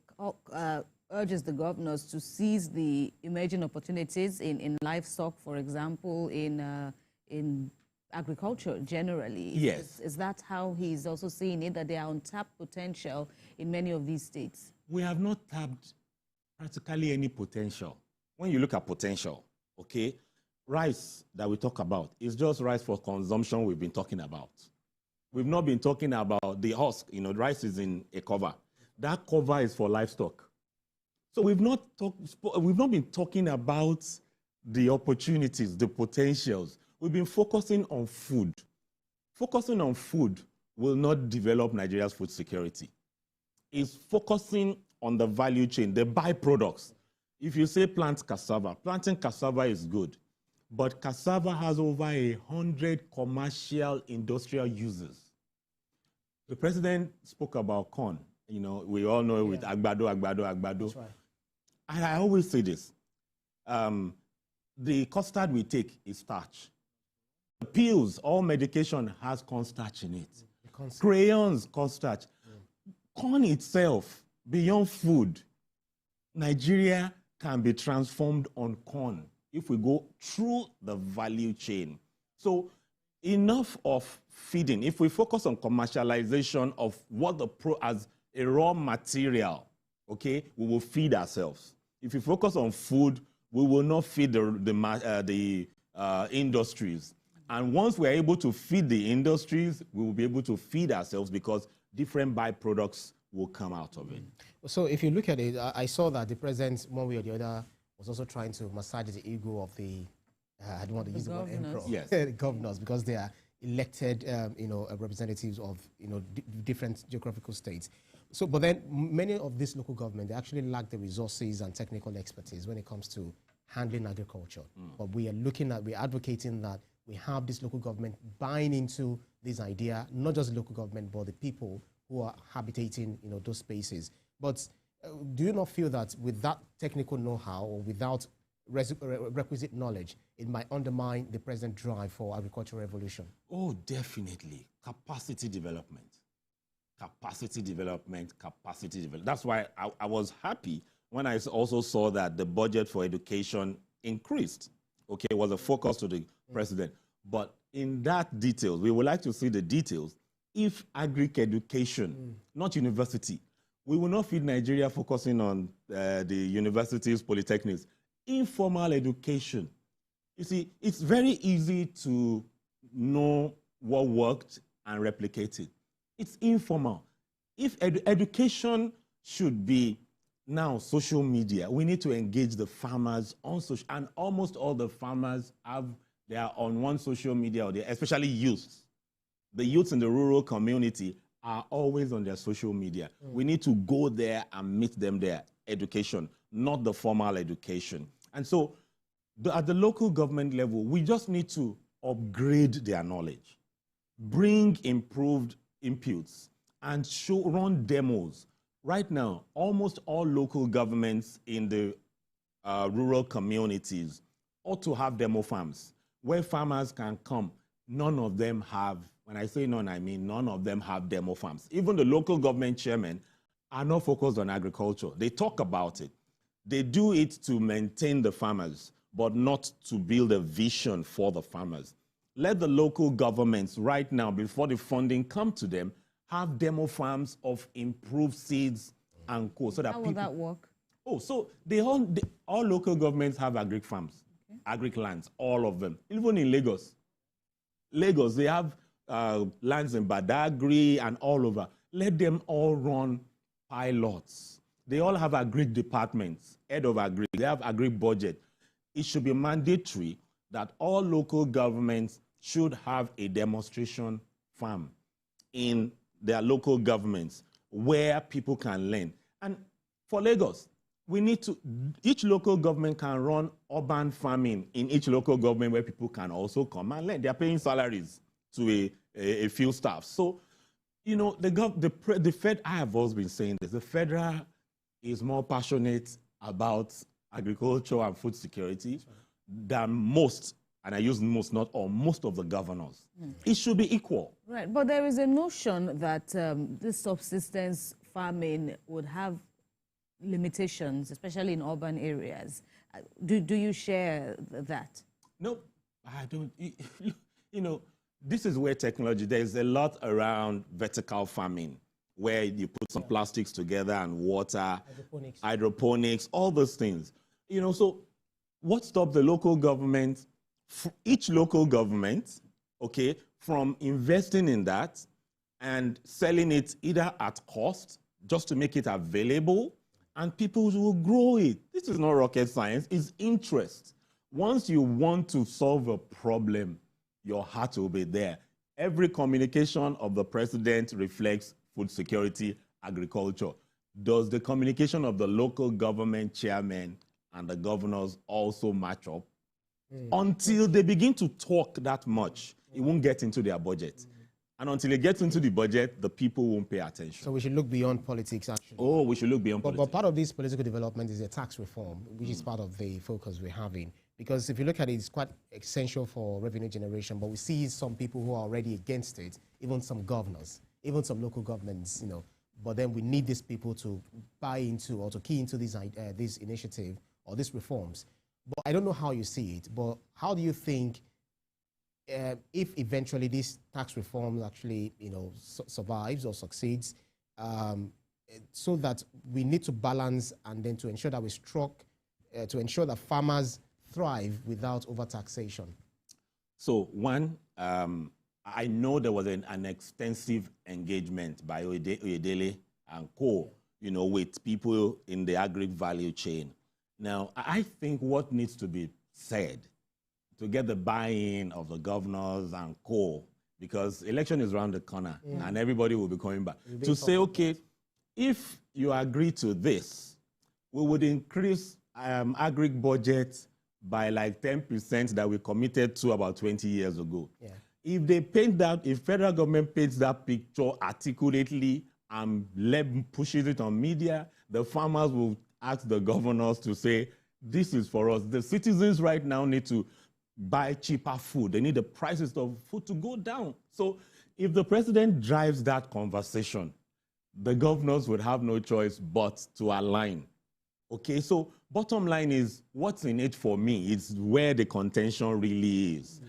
urges the governors to seize the emerging opportunities in livestock, for example, in agriculture generally? Yes. Is that how he's also seeing it, that there are untapped potential in many of these states? We have not tapped practically any potential. When you look at potential, okay, rice that we talk about is just rice for consumption we've been talking about. We've not been talking about the husk. You know, rice is in a cover. That cover is for livestock. So we've not been talking about the opportunities, the potentials. We've been focusing on food. Focusing on food will not develop Nigeria's food security. It's focusing on the value chain, the byproducts. If you say plant cassava, planting cassava is good, but cassava has over 100 commercial industrial uses. The president spoke about corn. You know, we all know it with agbado. That's right. And I always say this, the custard we take is starch. The pills, all medication has corn starch in it. Crayons, corn starch. Corn itself, beyond food, Nigeria can be transformed on corn if we go through the value chain. So enough of feeding. If we focus on commercialization of what as a raw material, okay, we will feed ourselves. If we focus on food, we will not feed the industries. And once we're able to feed the industries, we will be able to feed ourselves because different byproducts will come out of it. So if you look at it, I saw that the president, one way or the other, was also trying to massage the ego of the, I don't want to use the word emperor, yes. The governors, because they are elected, representatives of, different geographical states. So, but then many of these local government, they actually lack the resources and technical expertise when it comes to handling agriculture. But we're advocating that we have this local government buying into this idea, not just local government, but the people who are habitating, those spaces. But do you not feel that with that technical know-how or without requisite knowledge, it might undermine the present drive for agricultural revolution? Oh, definitely. Capacity development. That's why I was happy when I also saw that the budget for education increased. Okay, it was a focus to the president. But in that details, we would like to see the details. If agric-education, not university, we will not feed Nigeria focusing on the universities, polytechnics. Informal education. You see, it's very easy to know what worked and replicate it. It's informal. If education should be now social media, we need to engage the farmers on social, and almost all the farmers they are on one social media, or especially youths. The youths in the rural community are always on their social media. We need to go there and meet them there. Education, not the formal education. And so at the local government level, we just need to upgrade their knowledge, bring improved inputs, and run demos. Right now, almost all local governments in the rural communities ought to have demo farms where farmers can come. None of them have, when I say none, I mean none of them have demo farms. Even the local government chairmen are not focused on agriculture. They talk about it. They do it to maintain the farmers, but not to build a vision for the farmers. Let the local governments right now, before the funding come to them, have demo farms of improved seeds and co. So that How will that work? Oh, so all local governments have agric farms, agric lands, all of them. Even in Lagos. Lagos, they have lands in Badagry and all over. Let them all run pilots. They all have agric departments, head of agric. They have agric budget. It should be mandatory that all local governments should have a demonstration farm in their local governments where people can learn. And for Lagos, we need to, each local government can run urban farming in each local government where people can also come and learn. They are paying salaries to a few staff. So, you know, the Fed, I have always been saying this, the federal is more passionate about agriculture and food security than most, and I use most, not all, most of the governors. It should be equal. Right, but there is a notion that this subsistence farming would have limitations, especially in urban areas. Do you share that? No, I don't. You know, this is where technology, there's a lot around vertical farming, where you put some plastics together and water, hydroponics, all those things. You know, so what stops the local government, each local government, okay, from investing in that and selling it either at cost, just to make it available, and people will grow it. This is not rocket science, it's interest. Once you want to solve a problem, your heart will be there. Every communication of the president reflects food security, agriculture. Does the communication of the local government chairman and the governors also match up? Until they begin to talk that much, it won't get into their budget. And until it gets into the budget, the people won't pay attention. So we should look beyond politics, actually. Oh, we should look beyond politics. But part of this political development is a tax reform, which is part of the focus we're having. Because if you look at it, it's quite essential for revenue generation, but we see some people who are already against it, even some governors, even some local governments, you know. But then we need these people to buy into or to key into this initiative or these reforms. But I don't know how you see it, but how do you think if eventually this tax reform actually, you know, survives or succeeds, so that we need to balance and then to ensure that we to ensure that farmers thrive without overtaxation? So one, I know there was an extensive engagement by Oyedele and co, you know, with people in the agric value chain. Now, I think what needs to be said to get the buy-in of the governors and co, because election is around the corner and everybody will be coming back, to say, okay, if you agree to this, we would increase agric budget by like 10% that we committed to about 20 years ago. If they paint that, if federal government paints that picture articulately and pushes it on media, the farmers will ask the governors to say, this is for us. The citizens right now need to buy cheaper food. They need the prices of food to go down. So if the president drives that conversation, the governors would have no choice but to align. Okay, so bottom line is, what's in it for me? It's where the contention really is.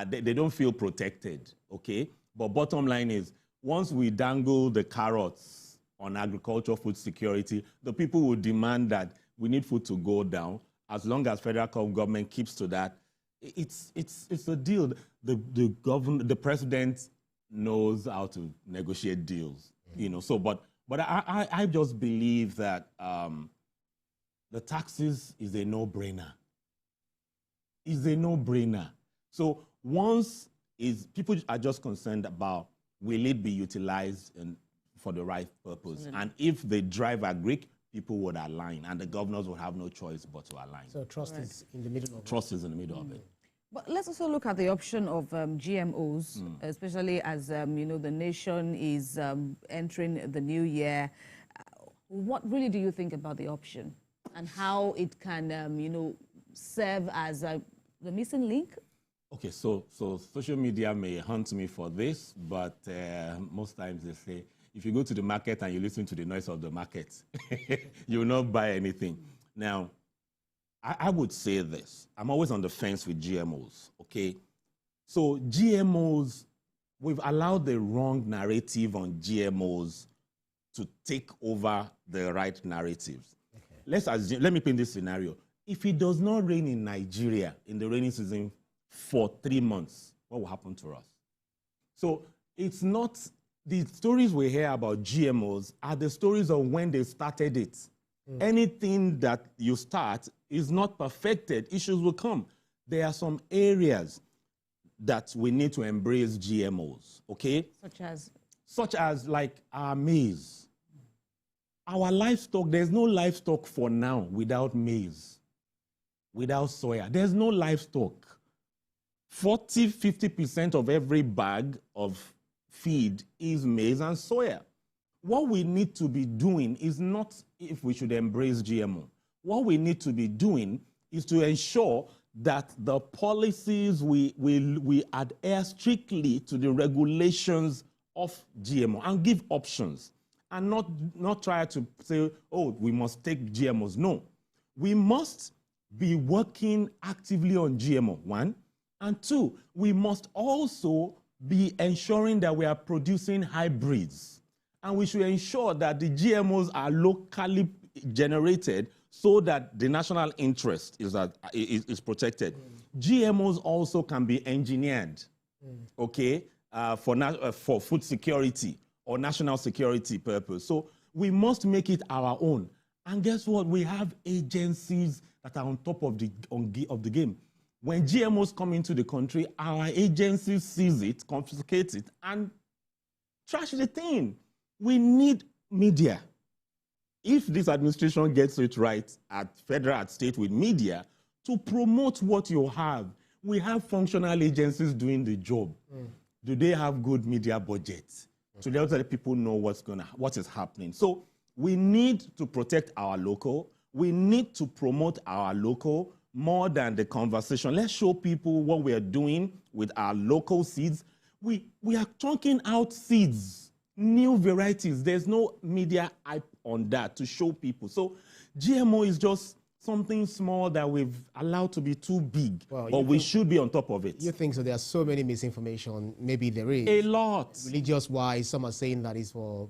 They don't feel protected, okay? But bottom line is, once we dangle the carrots on agriculture food security, the people will demand that we need food to go down. As long as federal government keeps to that, it's a deal. The president knows how to negotiate deals, you know. So, but I just believe that the taxes is a no-brainer. Is a no-brainer. So once people are just concerned about, will it be utilized for the right purpose? And if they drive agric, people would align, and the governors would have no choice but to align. So trust is in the middle of it. Trust is in the middle of it. But let's also look at the option of GMOs, especially as you know, the nation is entering the new year. What really do you think about the option, and how it can, you know, serve as the missing link? Okay, so social media may hunt me for this, but most times they say, if you go to the market and you listen to the noise of the market, you will not buy anything. Now, I would say this. I'm always on the fence with GMOs, okay? So GMOs, we've allowed the wrong narrative on GMOs to take over the right narratives. Okay. Let me paint this scenario. If it does not rain in Nigeria in the rainy season for 3 months, what will happen to us? So it's not, the stories we hear about GMOs are the stories of when they started it. Anything that you start is not perfected. Issues will come. There are some areas that we need to embrace GMOs, okay? Such as like our maize. Our livestock, there's no livestock for now without maize, without soya. There's no livestock. 40–50% of every bag of feed is maize and soya. What we need to be doing is not if we should embrace GMO. What we need to be doing is to ensure that the policies we adhere strictly to the regulations of GMO and give options and not try to say, oh, we must take GMOs. No, we must be working actively on GMO, 1. And 2, we must also be ensuring that we are producing hybrids. And we should ensure that the GMOs are locally generated so that the national interest is protected. GMOs also can be engineered, okay, for food security or national security purpose. So we must make it our own. And guess what? We have agencies that are on top of the game. When GMOs come into the country, our agencies seize it, confiscate it, and trash the thing. We need media. If this administration gets it right at federal, at state with media, to promote what you have. We have functional agencies doing the job. Do they have good media budgets? So they let people know what is happening. So we need to protect our local. We need to promote our local more than the conversation. Let's show people what we are doing with our local seeds. We are chunking out seeds, new varieties. There's no media hype on that to show people. So GMO is just something small that we've allowed to be too big, but we should be on top of it. You think so? There are so many misinformation. Maybe there is. A lot. Religious-wise, some are saying that it's for,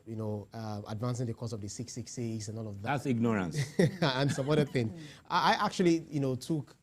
advancing the cause of the 666 and all of that. That's ignorance. And some other thing. I actually, took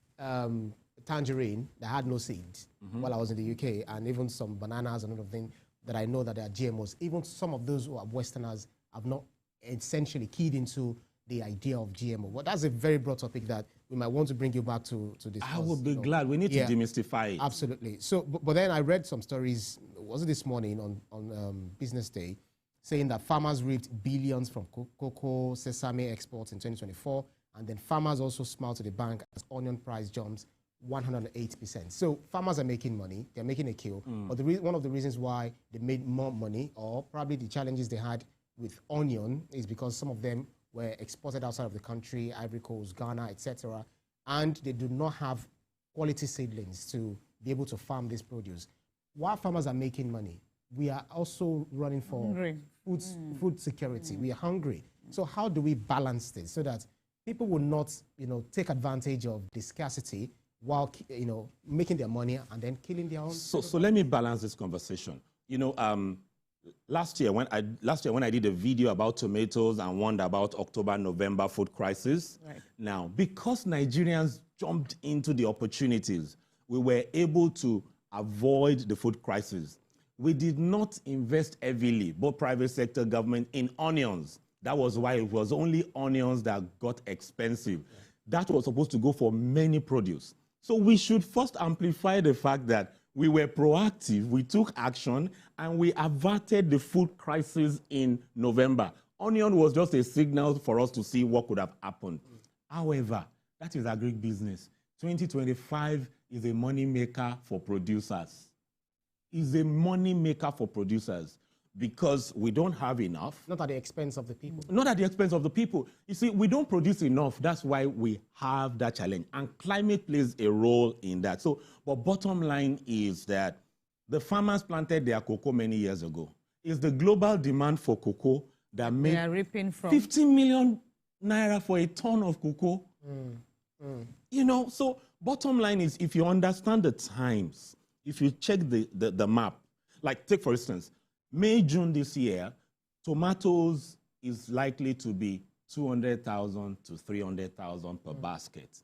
tangerine that had no seeds while I was in the UK, and even some bananas and other things that I know that they are GMOs. Even some of those who are Westerners have not essentially keyed into the idea of GMO. Well, that's a very broad topic that we might want to bring you back to discuss. I would be glad. We need to demystify it. Absolutely. So, but then I read some stories, was it this morning on Business Day, saying that farmers reaped billions from cocoa, sesame exports in 2024, and then farmers also smiled to the bank as onion price jumps 108%. So farmers are making money, they're making a kill, but one of the reasons why they made more money, or probably the challenges they had with onion, is because some of them were exported outside of the country, Ivory Coast, Ghana, etc., and they do not have quality seedlings to be able to farm this produce. While farmers are making money, we are also running for food security. We are hungry. So how do we balance this so that people will not, take advantage of the scarcity while, making their money and then killing their own? So let me balance this conversation. Last year when I did a video about tomatoes and one about October-November food crisis, now, because Nigerians jumped into the opportunities, we were able to avoid the food crisis. We did not invest heavily, both private sector, government, in onions. That was why it was only onions that got expensive. That was supposed to go for many produce. So we should first amplify the fact that we were proactive, we took action, and we averted the food crisis in November. Onion was just a signal for us to see what could have happened. However, that is agribusiness. 2025 is a money maker for producers. Is a money maker for producers because we don't have enough. Not at the expense of the people. Not at the expense of the people. You see, we don't produce enough. That's why we have that challenge. And climate plays a role in that. So, but bottom line is that the farmers planted their cocoa many years ago. It's the global demand for cocoa that made 15 million naira for a ton of cocoa. You know, so bottom line is, if you understand the times, if you check the map, like take for instance, May, June this year, tomatoes is likely to be 200,000 to 300,000 per basket.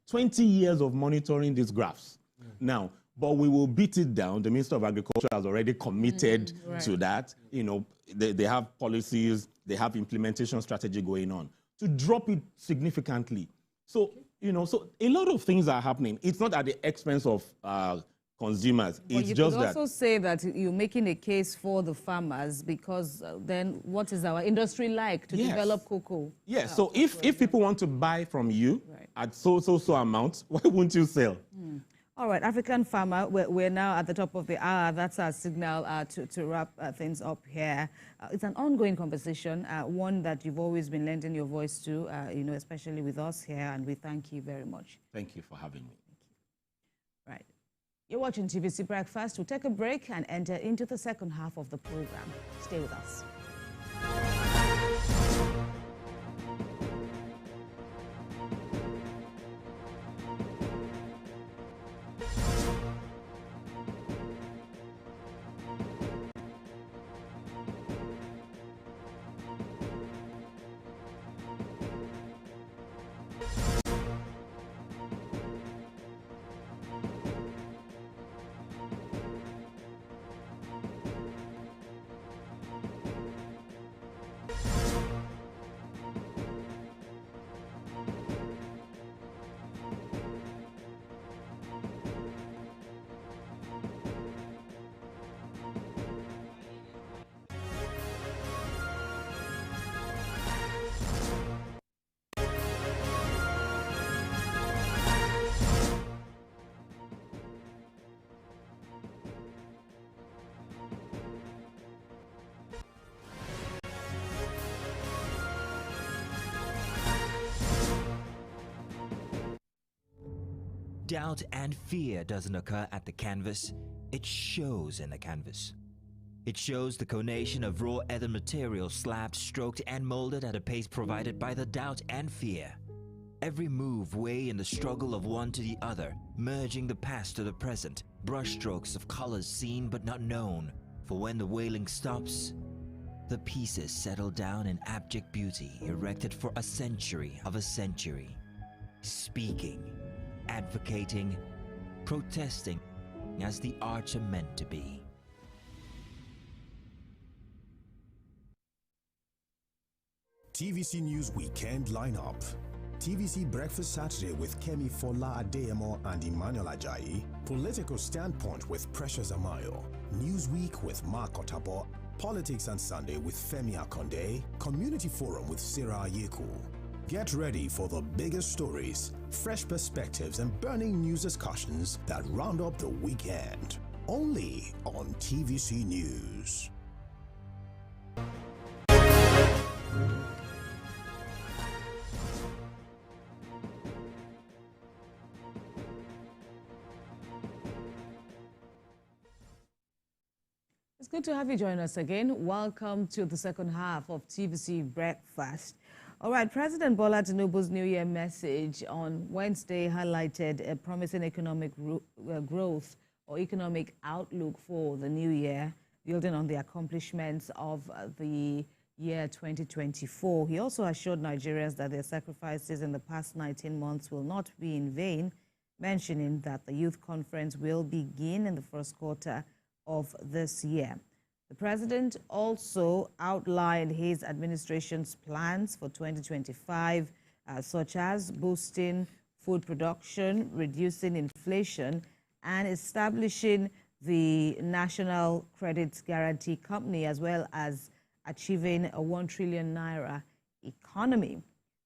20 years of monitoring these graphs. Now, but we will beat it down. The Minister of Agriculture has already committed to that. You know, they have policies, they have implementation strategy going on to drop it significantly. So, you know, so a lot of things are happening. It's not at the expense of consumers. But it's you just could that. also say that you're making a case for the farmers, because then what is our industry like to develop cocoa? Yes, so if people want to buy from you at so amount, why wouldn't you sell? All right, African Farmer, we're now at the top of the hour. That's our signal to wrap things up here. It's an ongoing conversation, one that you've always been lending your voice to, you know, especially with us here, and we thank you very much. Thank you for having me. Right. You're watching TVC Breakfast. We'll take a break and enter into the second half of the program. Stay with us. Doubt and fear doesn't occur at the canvas, it shows in the canvas. It shows the conation of raw earthen material slabbed, stroked and molded at a pace provided by the doubt and fear. Every move weigh in the struggle of one to the other, merging the past to the present, brushstrokes of colors seen but not known. For when the wailing stops, the pieces settle down in abject beauty, erected for a century of a century. Speaking, advocating, protesting as the arts are meant to be. TVC News Weekend Lineup. TVC Breakfast Saturday with Kemi Fola Adeyemo and Emmanuel Ajayi. Political Standpoint with Precious Amayo. Newsweek with Mark Otabo. Politics and Sunday with Femi Akonde. Community Forum with Sarah Yeku. Get ready for the biggest stories, fresh perspectives, and burning news discussions that round up the weekend. Only on TVC News. It's good to have you join us again. Welcome to the second half of TVC Breakfast. All right, President Bola Tinubu's New Year message on Wednesday highlighted a promising economic growth or economic outlook for the new year, building on the accomplishments of the year 2024. He also assured Nigerians that their sacrifices in the past 19 months will not be in vain, mentioning that the youth conference will begin in the first quarter of this year. The president also outlined his administration's plans for 2025, such as boosting food production, reducing inflation, and establishing the National Credit Guarantee Company, as well as achieving a 1 trillion naira economy.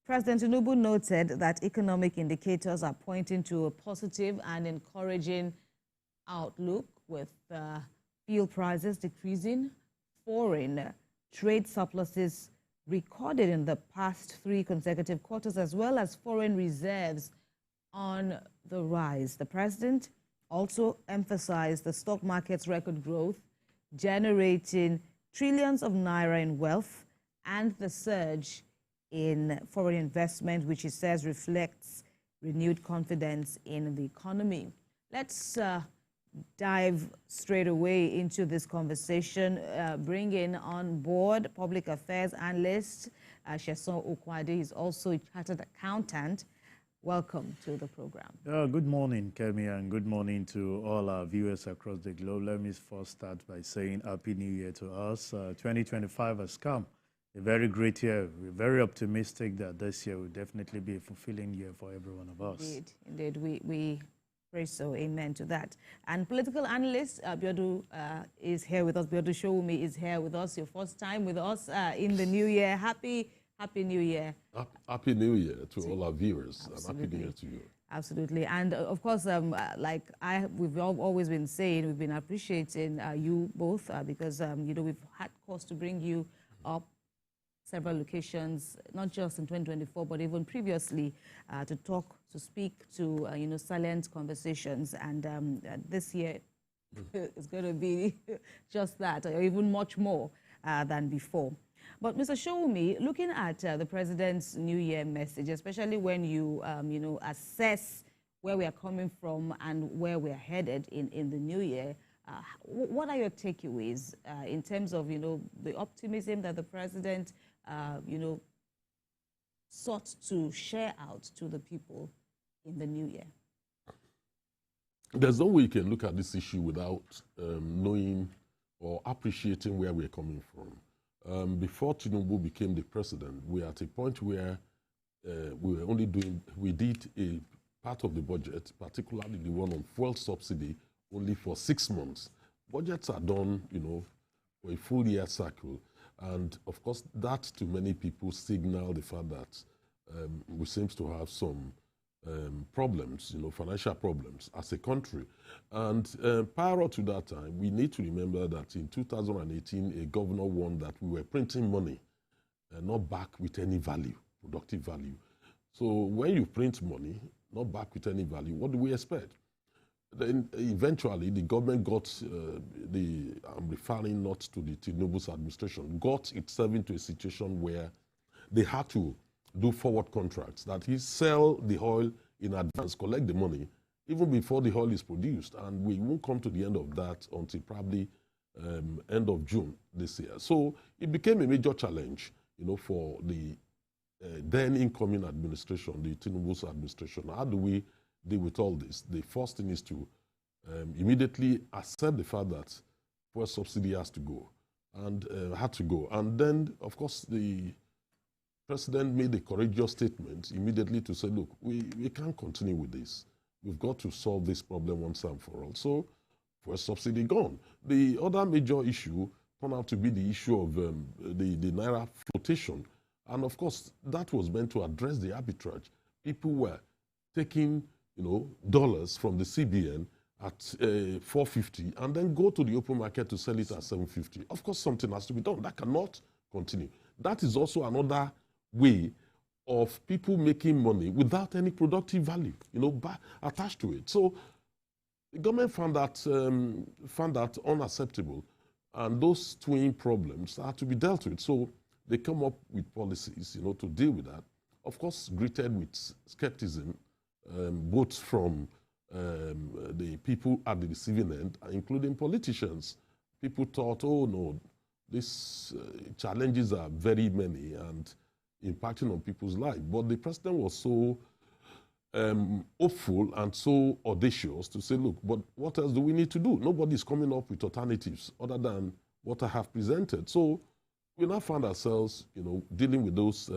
President Tinubu noted that economic indicators are pointing to a positive and encouraging outlook, with fuel prices decreasing, foreign trade surpluses recorded in the past 3 consecutive quarters, as well as foreign reserves on the rise. The president also emphasized the stock market's record growth, generating trillions of naira in wealth, and the surge in foreign investment, which he says reflects renewed confidence in the economy. Let's dive straight away into this conversation, bringing on board public affairs analyst Sheson Okwade. He's also a chartered accountant. Welcome to the program. Good morning, Kemi, and good morning to all our viewers across the globe. Let me first start by saying Happy New Year to us. 2025 has come, a very great year. We're very optimistic that this year will definitely be a fulfilling year for every one of us. Indeed. We pray so. Amen to that. And political analyst Biodu is here with us. Biodu Showumi is here with us. Your first time with us in the new year. Happy New Year. Happy New Year to all our viewers. And Happy New Year to you. Absolutely. And of course, we've always been saying, we've been appreciating you both because, we've had cause to bring you up several locations, not just in 2024, but even previously, to speak to, silent conversations. And this year is going to be just that, or even much more than before. But Mr. Showumi, looking at the President's New Year message, especially when you, assess where we are coming from and where we are headed in the new year, what are your takeaways in terms of, the optimism that the President, sought to share out to the people in the new year? There's no way you can look at this issue without knowing or appreciating where we're coming from. Before Tinubu became the president, we are at a point where we did a part of the budget, particularly the one on fuel subsidy, only for 6 months. Budgets are done, for a full year cycle. And of course, that to many people signal the fact that we seem to have some problems, financial problems as a country. And prior to that time, we need to remember that in 2018, a governor warned that we were printing money, not back with any value, productive value. So when you print money, not back with any value, what do we expect? Then eventually, the government got, I'm referring not to the Tinubu's administration, got itself into a situation where they had to do forward contracts, that is, sell the oil in advance, collect the money, even before the oil is produced. And we won't come to the end of that until probably end of June this year. So it became a major challenge, for the then incoming administration, the Tinubu's administration. How do we deal with all this? The first thing is to immediately accept the fact that fuel subsidy has to go, and had to go. And then, of course, the President made a courageous statement immediately to say, look, we can't continue with this. We've got to solve this problem once and for all. So, fuel subsidy gone. The other major issue turned out to be the issue of the Naira flotation. And of course, that was meant to address the arbitrage. People were taking, dollars from the CBN at $4.50 and then go to the open market to sell it at $7.50. Of course, something has to be done. That cannot continue. That is also another way of people making money without any productive value, attached to it. So the government found that unacceptable, and those twin problems are to be dealt with. So they come up with policies, to deal with that. Of course, greeted with skepticism, both from the people at the receiving end, including politicians. People thought, oh no, these challenges are very many and impacting on people's lives. But the president was so hopeful and so audacious to say, look, but what else do we need to do? Nobody's coming up with alternatives other than what I have presented. So we now find ourselves, dealing with those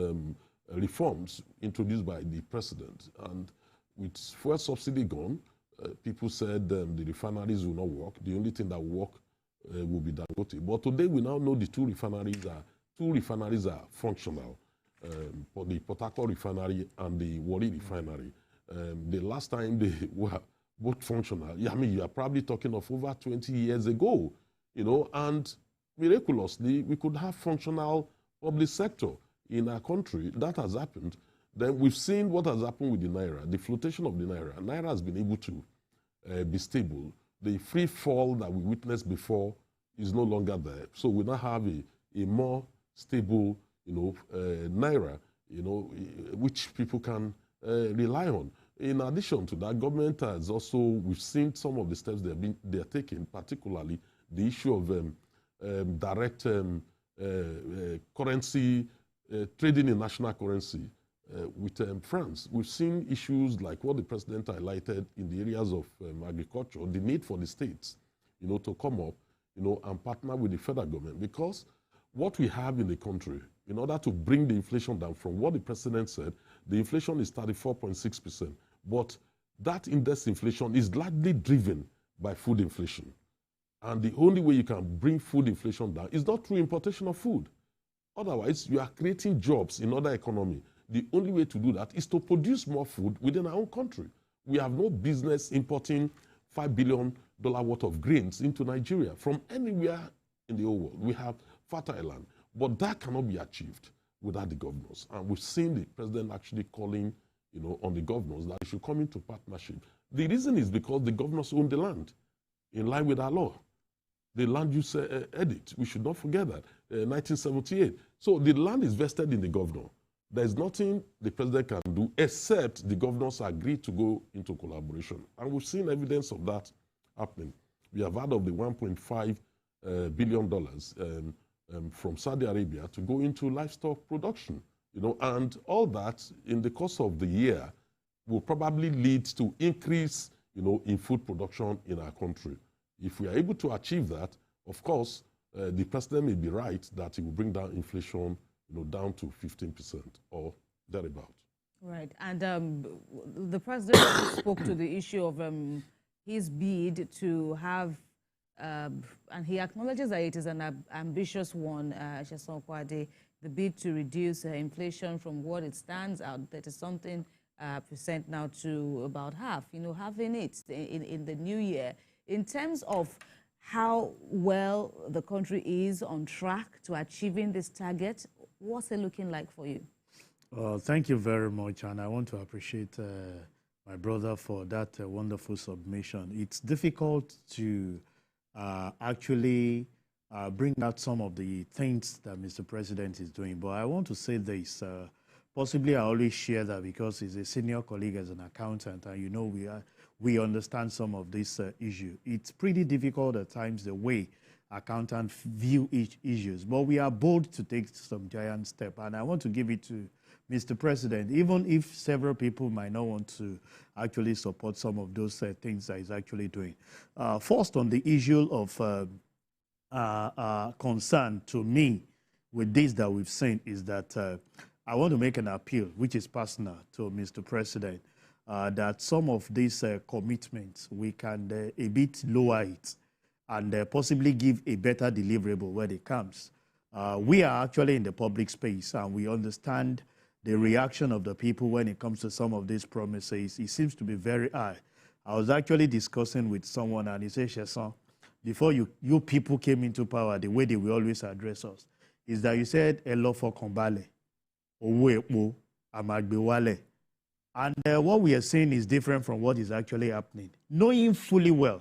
reforms introduced by the president. And with fuel subsidy gone, people said the refineries will not work. The only thing that will work will be Dangote. But today we now know the two refineries are functional. For the Port Harcourt refinery and the Warri refinery. The last time they were both functional, you are probably talking of over 20 years ago, and miraculously, we could have functional public sector in our country. That has happened. Then we've seen what has happened with the Naira, the flotation of the Naira. Naira has been able to be stable. The free fall that we witnessed before is no longer there. So we now have a more stable Naira. which people can rely on. In addition to that, government has also, we've seen some of the steps they're taking, particularly the issue of direct currency, trading in national currency with France. We've seen issues like what the president highlighted in the areas of agriculture, the need for the states, to come up, and partner with the federal government. Because what we have in the country, in order to bring the inflation down from what the president said, the inflation is 34.6%. But that index inflation is largely driven by food inflation. And the only way you can bring food inflation down is not through importation of food. Otherwise, you are creating jobs in other economy. The only way to do that is to produce more food within our own country. We have no business importing $5 billion worth of grains into Nigeria from anywhere in the whole world. We have fertile land. But that cannot be achieved without the governors. And we've seen the president actually calling, on the governors that they should come into partnership. The reason is because the governors own the land in line with our law. The land use edict, we should not forget that, 1978. So the land is vested in the governor. There's nothing the president can do except the governors agree to go into collaboration. And we've seen evidence of that happening. We have heard of the $1.5 billion from Saudi Arabia to go into livestock production, and all that in the course of the year will probably lead to increase, in food production in our country. If we are able to achieve that, of course, the president may be right that he will bring down inflation, down to 15% or thereabout. Right, and the president spoke to the issue of his bid to have, and he acknowledges that it is an ambitious one, Sheson Kwade, the bid to reduce inflation from what it stands out, that is something percent now to about half, having it in the new year. In terms of how well the country is on track to achieving this target, what's it looking like for you? Thank you very much, and I want to appreciate my brother for that wonderful submission. It's difficult to actually bring out some of the things that Mr. President is doing, but I want to say this. Possibly I always share that because he's a senior colleague as an accountant, and we understand some of this issue. It's pretty difficult at times the way accountants view each issues, but we are bold to take some giant step, and I want to give it to Mr. President, even if several people might not want to actually support some of those things that he's actually doing. First, on the issue of concern to me with this that we've seen is that I want to make an appeal, which is personal, to Mr. President, that some of these commitments, we can a bit lower it and possibly give a better deliverable when it comes. We are actually in the public space, and we understand the reaction of the people when it comes to some of these promises. It seems to be very high. I was actually discussing with someone, and he said, Sheson, before you people came into power, the way they will always address us is that you said, "Elo for Kombale, Owe Amagbewale." And what we are saying is different from what is actually happening. Knowing fully well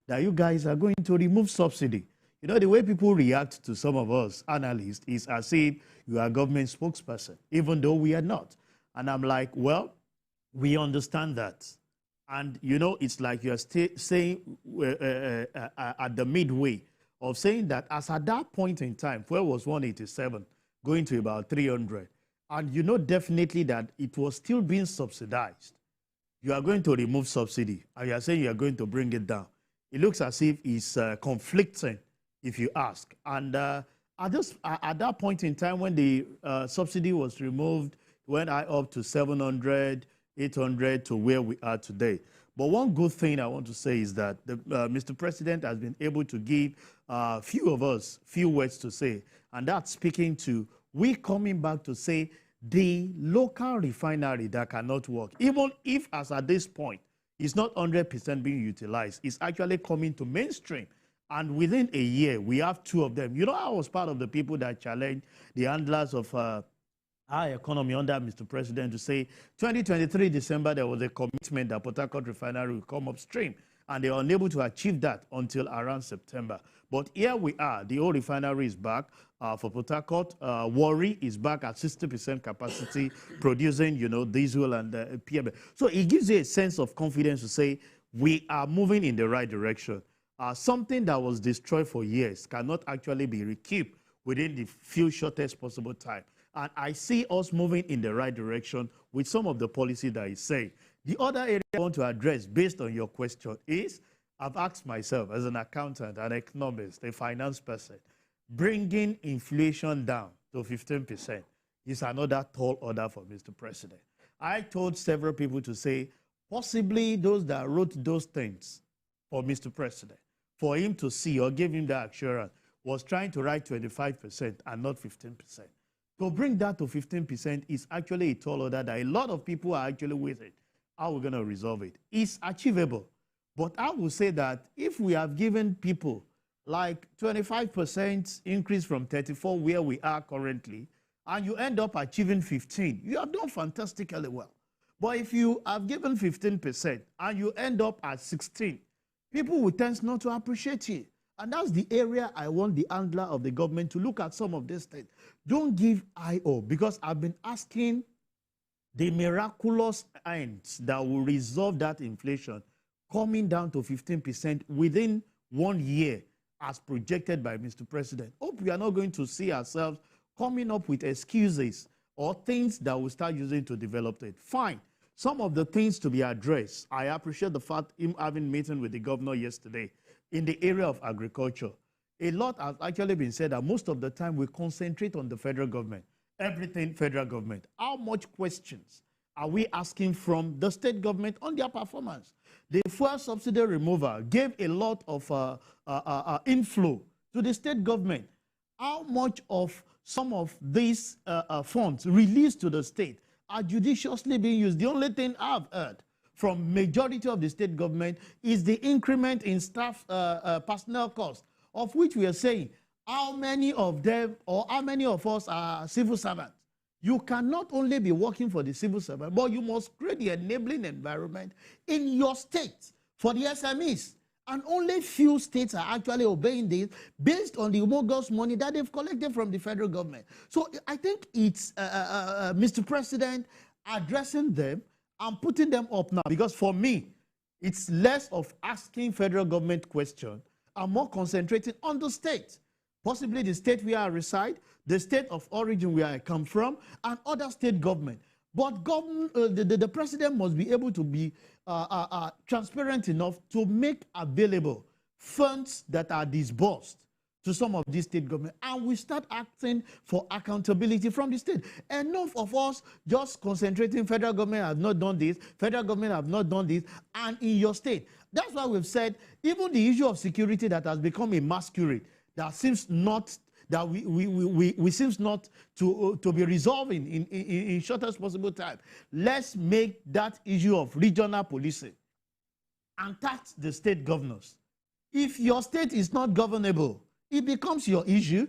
that you guys are going to remove subsidy. The way people react to some of us analysts is as if you are a government spokesperson, even though we are not. And I'm like, well, we understand that. And, it's like you're saying at the midway of saying that as at that point in time, fuel was 187, going to about 300. And definitely that it was still being subsidized. You are going to remove subsidy, and you are saying you are going to bring it down. It looks as if it's conflicting, if you ask. And at that point in time when the subsidy was removed, went up to 700, 800 to where we are today. But one good thing I want to say is that Mr. President has been able to give few of us few words to say, and that's speaking to we coming back to say the local refinery that cannot work, even if as at this point it's not 100% being utilized, it's actually coming to mainstream. And within a year, we have two of them. I was part of the people that challenged the handlers of our economy under Mr. President to say 2023 December, there was a commitment that Port Harcourt refinery will come upstream. And they are unable to achieve that until around September. But here we are. The old refinery is back for Port Harcourt. Warri is back at 60% capacity, producing, diesel and PM. So it gives you a sense of confidence to say we are moving in the right direction. Something that was destroyed for years cannot actually be rekept within the few shortest possible time. And I see us moving in the right direction with some of the policy that is saying. The other area I want to address based on your question is, I've asked myself as an accountant, an economist, a finance person, bringing inflation down to 15% is another tall order for Mr. President. I told several people to say, possibly those that wrote those things for Mr. President, for him to see or give him that assurance, was trying to write 25% and not 15%. To bring that to 15% is actually a tall order that a lot of people are actually waiting. How are we going to resolve it? It's achievable. But I will say that if we have given people like 25% increase from 34 where we are currently, and you end up achieving 15, you have done fantastically well. But if you have given 15% and you end up at 16, people will tend not to appreciate you. And that's the area I want the handler of the government to look at some of these things. Don't give I.O. because I've been asking the miraculous ends that will resolve that inflation coming down to 15% within 1 year as projected by Mr. President. Hope we are not going to see ourselves coming up with excuses or things that we'll start using to develop it. Fine. Some of the things to be addressed, I appreciate the fact him having a meeting with the governor yesterday in the area of agriculture. A lot has actually been said that most of the time we concentrate on the federal government, everything federal government. How much questions are we asking from the state government on their performance? The fuel subsidy removal gave a lot of inflow to the state government. How much of some of these funds released to the state are judiciously being used? The only thing I've heard from majority of the state government is the increment in staff personnel costs, of which we are saying, how many of them or how many of us are civil servants? You cannot only be working for the civil servant, but you must create the enabling environment in your state for the SMEs. And only few states are actually obeying this based on the bogus money that they've collected from the federal government. So I think it's Mr. President addressing them and putting them up now. Because for me, it's less of asking federal government questions and more concentrating on the state. Possibly the state where I reside, the state of origin where I come from, and other state government. But the president must be able to be transparent enough to make available funds that are disbursed to some of these state governments. And we start acting for accountability from the state. Enough of us just concentrating, federal government have not done this, federal government have not done this, and in your state. That's why we've said, even the issue of security that has become a masquerade, that seems not that we seems not to be resolving in shortest possible time. Let's make that issue of regional policing and tax the state governors. If your state is not governable, it becomes your issue.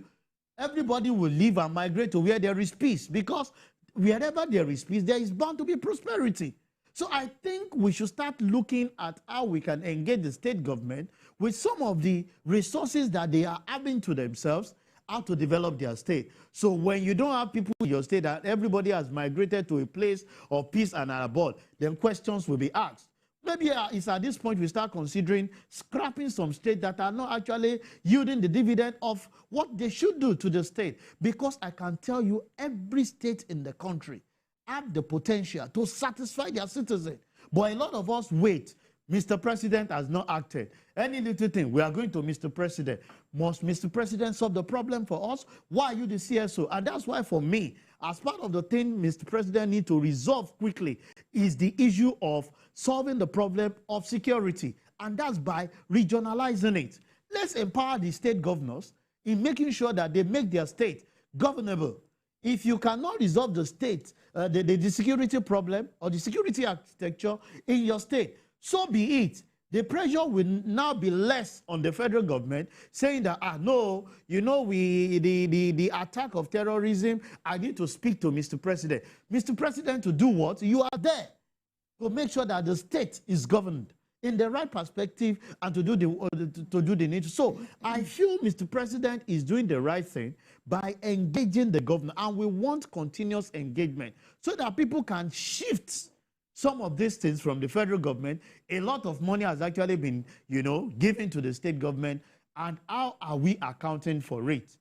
Everybody will leave and migrate to where there is peace, because wherever there is peace, there is bound to be prosperity. So I think we should start looking at how we can engage the state government with some of the resources that they are having to themselves, how to develop their state. So when you don't have people in your state and everybody has migrated to a place of peace and abode, then questions will be asked. Maybe it's at this point we start considering scrapping some states that are not actually yielding the dividend of what they should do to the state. Because I can tell you, every state in the country have the potential to satisfy their citizens. But a lot of us wait. Mr. President has not acted. Any little thing, we are going to Mr. President. Must Mr. President solve the problem for us? Why are you the CSO? And that's why for me, as part of the thing Mr. President needs to resolve quickly is the issue of solving the problem of security. And that's by regionalizing it. Let's empower the state governors in making sure that they make their state governable. If you cannot resolve the state, the security problem or the security architecture in your state, so be it. The pressure will now be less on the federal government, saying that, no, you know, the attack of terrorism, I need to speak to Mr. President. Mr. President, to do what? You are there to make sure that the state is governed in the right perspective and to do the need. So I feel Mr. President is doing the right thing by engaging the governor, and we want continuous engagement so that people can shift some of these things from the federal government. A lot of money has actually been, given to the state government, and how are we accounting for it?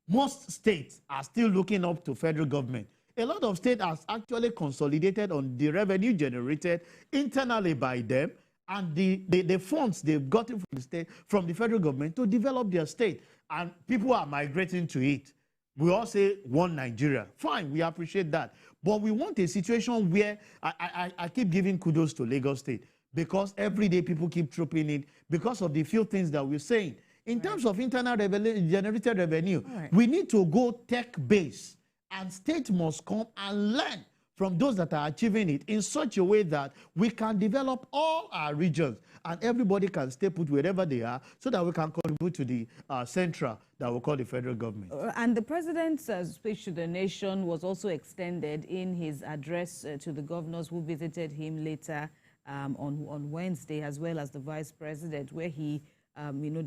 Most states are still looking up to federal government. A lot of states are actually consolidated on the revenue generated internally by them and the funds they've gotten from the state, from the federal government to develop their state. And people are migrating to it. We all say one Nigeria. Fine, we appreciate that. But we want a situation where I keep giving kudos to Lagos State, because every day people keep trooping it because of the few things that we're saying. In terms of internal generated revenue, we need to go tech-based, and state must come and learn from those that are achieving it in such a way that we can develop all our regions and everybody can stay put wherever they are so that we can contribute to the central that we call the federal government. And the president's speech to the nation was also extended in his address to the governors who visited him later on Wednesday, as well as the vice president, where he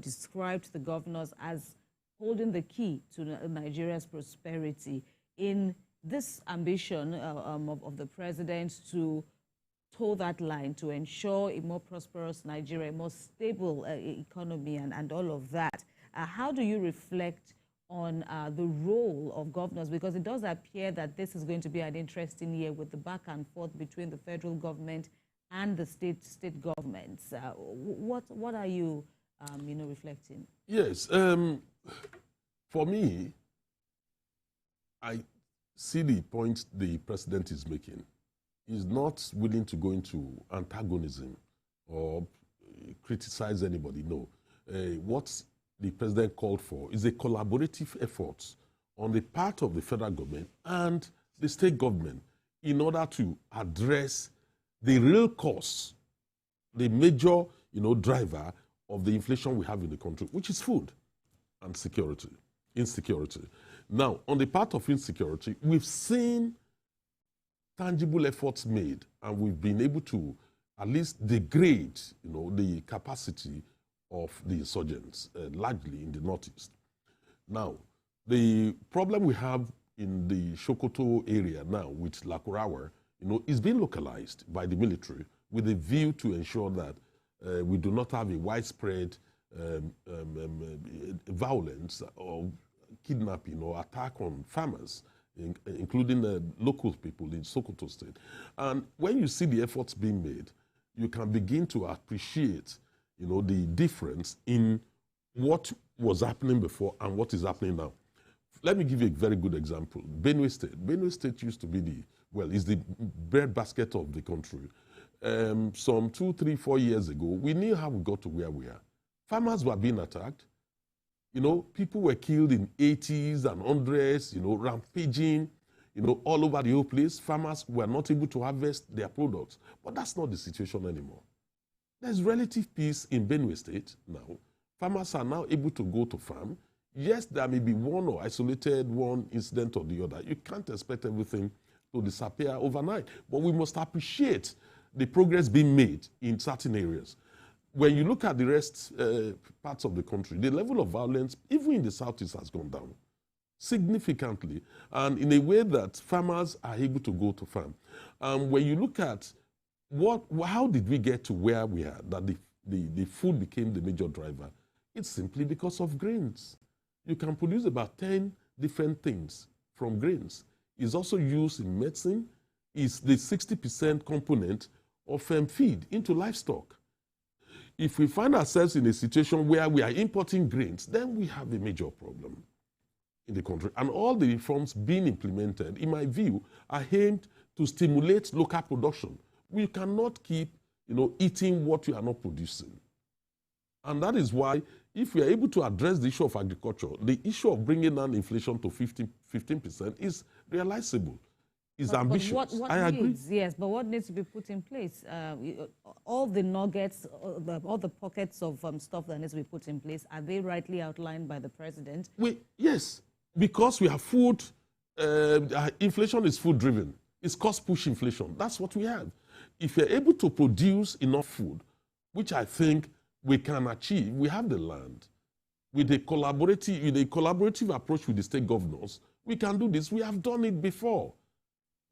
described the governors as holding the key to Nigeria's prosperity in this ambition of the president to toe that line, to ensure a more prosperous Nigeria, a more stable economy, and all of that. How do you reflect on the role of governors? Because it does appear that this is going to be an interesting year with the back and forth between the federal government and the state governments. What are you, reflecting? Yes. For me, I see the point the president is making. He's not willing to go into antagonism or criticize anybody. No. What the president called for is a collaborative effort on the part of the federal government and the state government in order to address the real cause, the major, driver of the inflation we have in the country, which is food and insecurity. Now, on the part of insecurity, we've seen tangible efforts made, and we've been able to at least degrade, the capacity of the insurgents, largely in the northeast. Now, the problem we have in the Sokoto area now with Lakurawa, is being localized by the military with a view to ensure that we do not have a widespread violence or kidnapping or attack on farmers, including local people in Sokoto State. And when you see the efforts being made, you can begin to appreciate, the difference in what was happening before and what is happening now. Let me give you a very good example. Benue State. Benue State used to be is the breadbasket of the country. Some 2, 3, 4 years ago, we knew how we got to where we are. Farmers were being attacked. People were killed in 80s and 100s, rampaging, all over the whole place. Farmers were not able to harvest their products. But that's not the situation anymore. There's relative peace in Benue State now. Farmers are now able to go to farm. Yes, there may be one or isolated one incident or the other. You can't expect everything to disappear overnight. But we must appreciate the progress being made in certain areas. When you look at the rest parts of the country, the level of violence, even in the southeast, has gone down significantly, and in a way that farmers are able to go to farm. When you look at how did we get to where we are, that the food became the major driver, it's simply because of grains. You can produce about 10 different things from grains. It's also used in medicine. It's the 60% component of feed into livestock. If we find ourselves in a situation where we are importing grains, then we have a major problem in the country. And all the reforms being implemented, in my view, are aimed to stimulate local production. We cannot keep, eating what we are not producing. And that is why, if we are able to address the issue of agriculture, the issue of bringing down inflation to 15% is realizable. Is ambitious. What I agree. Yes, but what needs to be put in place? All the nuggets, all the pockets of stuff that needs to be put in place, are they rightly outlined by the president? Yes, because we have food, inflation is food-driven. It's cost-push inflation. That's what we have. If you're able to produce enough food which I think we can achieve. We have the land. With a collaborative approach with the state governors, we can do this. We have done it before.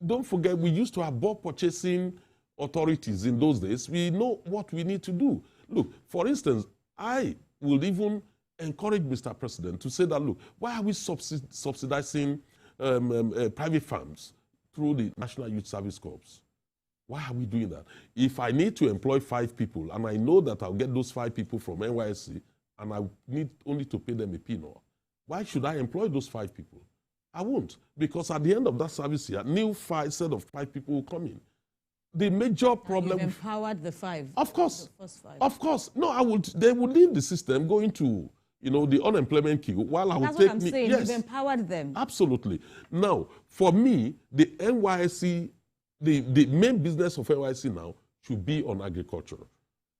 Don't forget, we used to have bulk purchasing authorities in those days. We know what we need to do. Look, for instance, I will even encourage Mr. President to say that, look, why are we subsidizing private firms through the National Youth Service Corps? Why are we doing that? If I need to employ 5 people and I know that I'll get those 5 people from NYSC and I need only to pay them a peanut, why should I employ those 5 people? I won't, because at the end of that service year, new set of 5 people will come in. The major problem... You've empowered the 5. Of course. The first 5. Of course. No, they would leave the system going to, the unemployment queue while I would That's take... what I'm saying. Yes. You've empowered them. Absolutely. Now, for me, the NYSC, the main business of NYSC now should be on agriculture.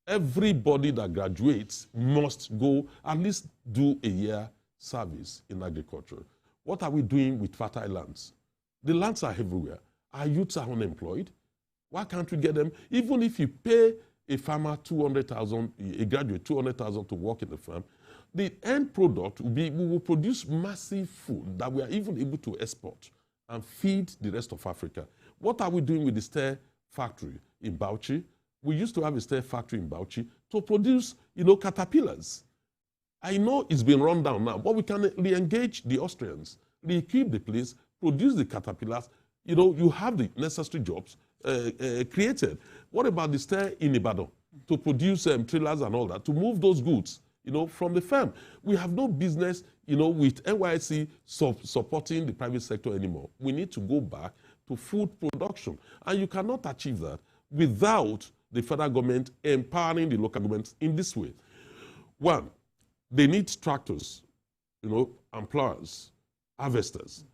Everybody that graduates must go at least do a year service in agriculture. What are we doing with fertile lands? The lands are everywhere. Our youths are unemployed. Why can't we get them? Even if you pay a farmer 200,000, a graduate 200,000 to work in the farm, the end product will be, we will produce massive food that we are even able to export and feed the rest of Africa. What are we doing with the stir factory in Bauchi? We used to have a stir factory in Bauchi to produce, caterpillars. I know it's been run down now, but we can re-engage the Austrians, re-equip the place, produce the caterpillars. You have the necessary jobs created. What about the stir in Ibadan to produce trailers and all that, to move those goods, from the farm? We have no business, with NYSC supporting the private sector anymore. We need to go back to food production. And you cannot achieve that without the federal government empowering the local governments in this way. One, they need tractors, and plowers, harvesters.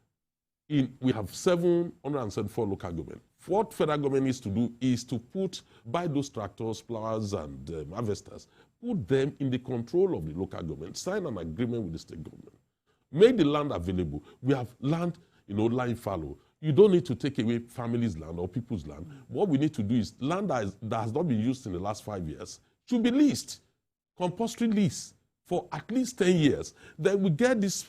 We have 774 local government. What federal government needs to do is to buy those tractors, plowers, and harvesters, put them in the control of the local government, sign an agreement with the state government, make the land available. We have land, lying fallow. You don't need to take away families' land or people's land. What we need to do is land that has not been used in the last 5 years should be leased, compulsory lease for at least 10 years. Then we get this,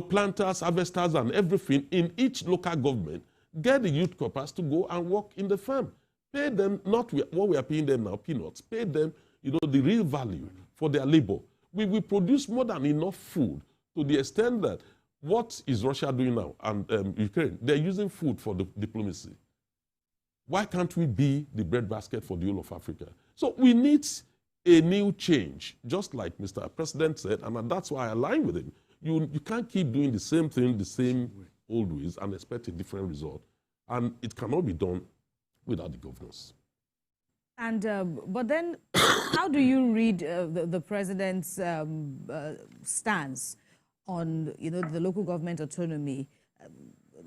planters, harvesters, and everything in each local government. Get the youth corpers to go and work in the farm. Pay them not what we are paying them now, peanuts. Pay them, the real value for their labor. We will produce more than enough food to the extent that what is Russia doing now and Ukraine? They're using food for the diplomacy. Why can't we be the breadbasket for the whole of Africa? So we need a new change, just like Mr. President said, and that's why I align with him. You can't keep doing the same thing, the same old ways, and expect a different result. And it cannot be done without the governors. And but then, how do you read the president's stance on the local government autonomy?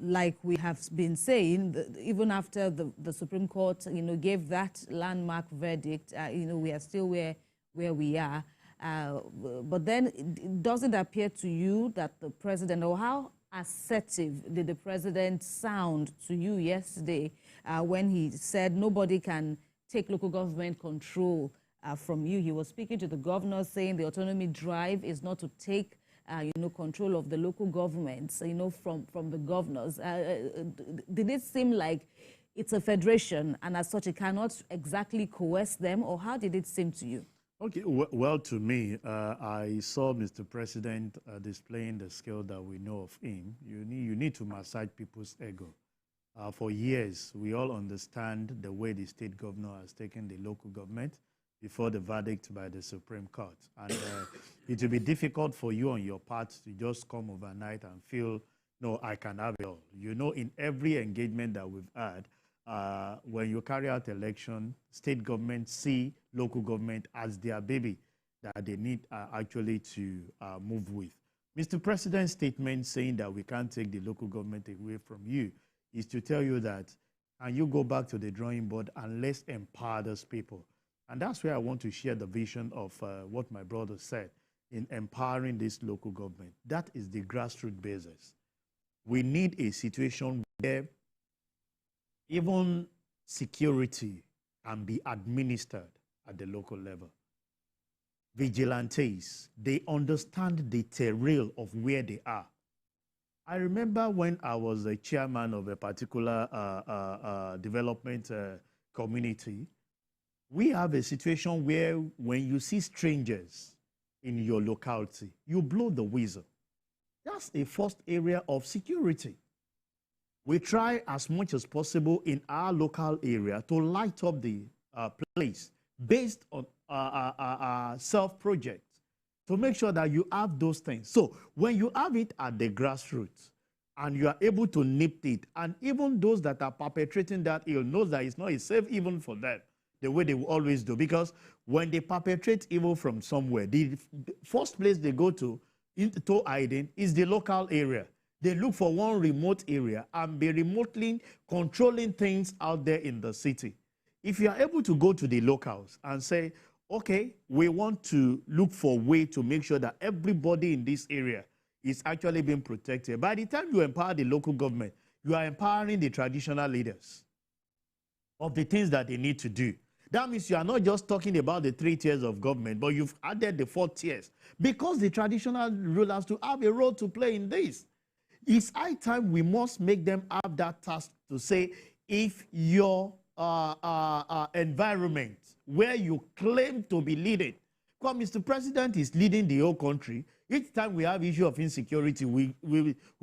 Like we have been saying, even after the Supreme Court gave that landmark verdict, we are still where we are. But then, does it appear to you that the president, or how assertive did the president sound to you yesterday when he said nobody can take local government control from you? He was speaking to the governors, saying the autonomy drive is not to take control of the local governments, from the governors. Did it seem like it's a federation and as such it cannot exactly coerce them, or how did it seem to you? Okay, well, to me, I saw Mr. President displaying the skill that we know of him. You need to massage people's ego. For years, we all understand the way the state governor has taken the local government before the verdict by the Supreme Court. And it will be difficult for you on your part to just come overnight and feel, no, I can have it all. In every engagement that we've had, when you carry out election, state government see local government as their baby that they need actually to move with. Mr. President's statement saying that we can't take the local government away from you is to tell you that, and you go back to the drawing board and let's empower those people. And that's where I want to share the vision of what my brother said in empowering this local government. That is the grassroots basis. We need a situation where even security can be administered at the local level. Vigilantes, they understand the terrain of where they are. I remember when I was a chairman of a particular development community, we have a situation where when you see strangers in your locality, you blow the whistle. That's a first area of security. We try as much as possible in our local area to light up the place based on self-projects to make sure that you have those things. So when you have it at the grassroots and you are able to nip it, and even those that are perpetrating that ill knows that it's not safe even for them, the way they will always do. Because when they perpetrate evil from somewhere, the first place they go to hiding is the local area. They look for one remote area and be remotely controlling things out there in the city. If you are able to go to the locals and say, okay, we want to look for a way to make sure that everybody in this area is actually being protected. By the time you empower the local government, you are empowering the traditional leaders of the things that they need to do. That means you are not just talking about the 3 tiers of government, but you've added the 4 tiers. Because the traditional rulers to have a role to play in this. It's high time we must make them have that task to say, if your environment where you claim to be leading, because Mr. President is leading the whole country, each time we have issue of insecurity, we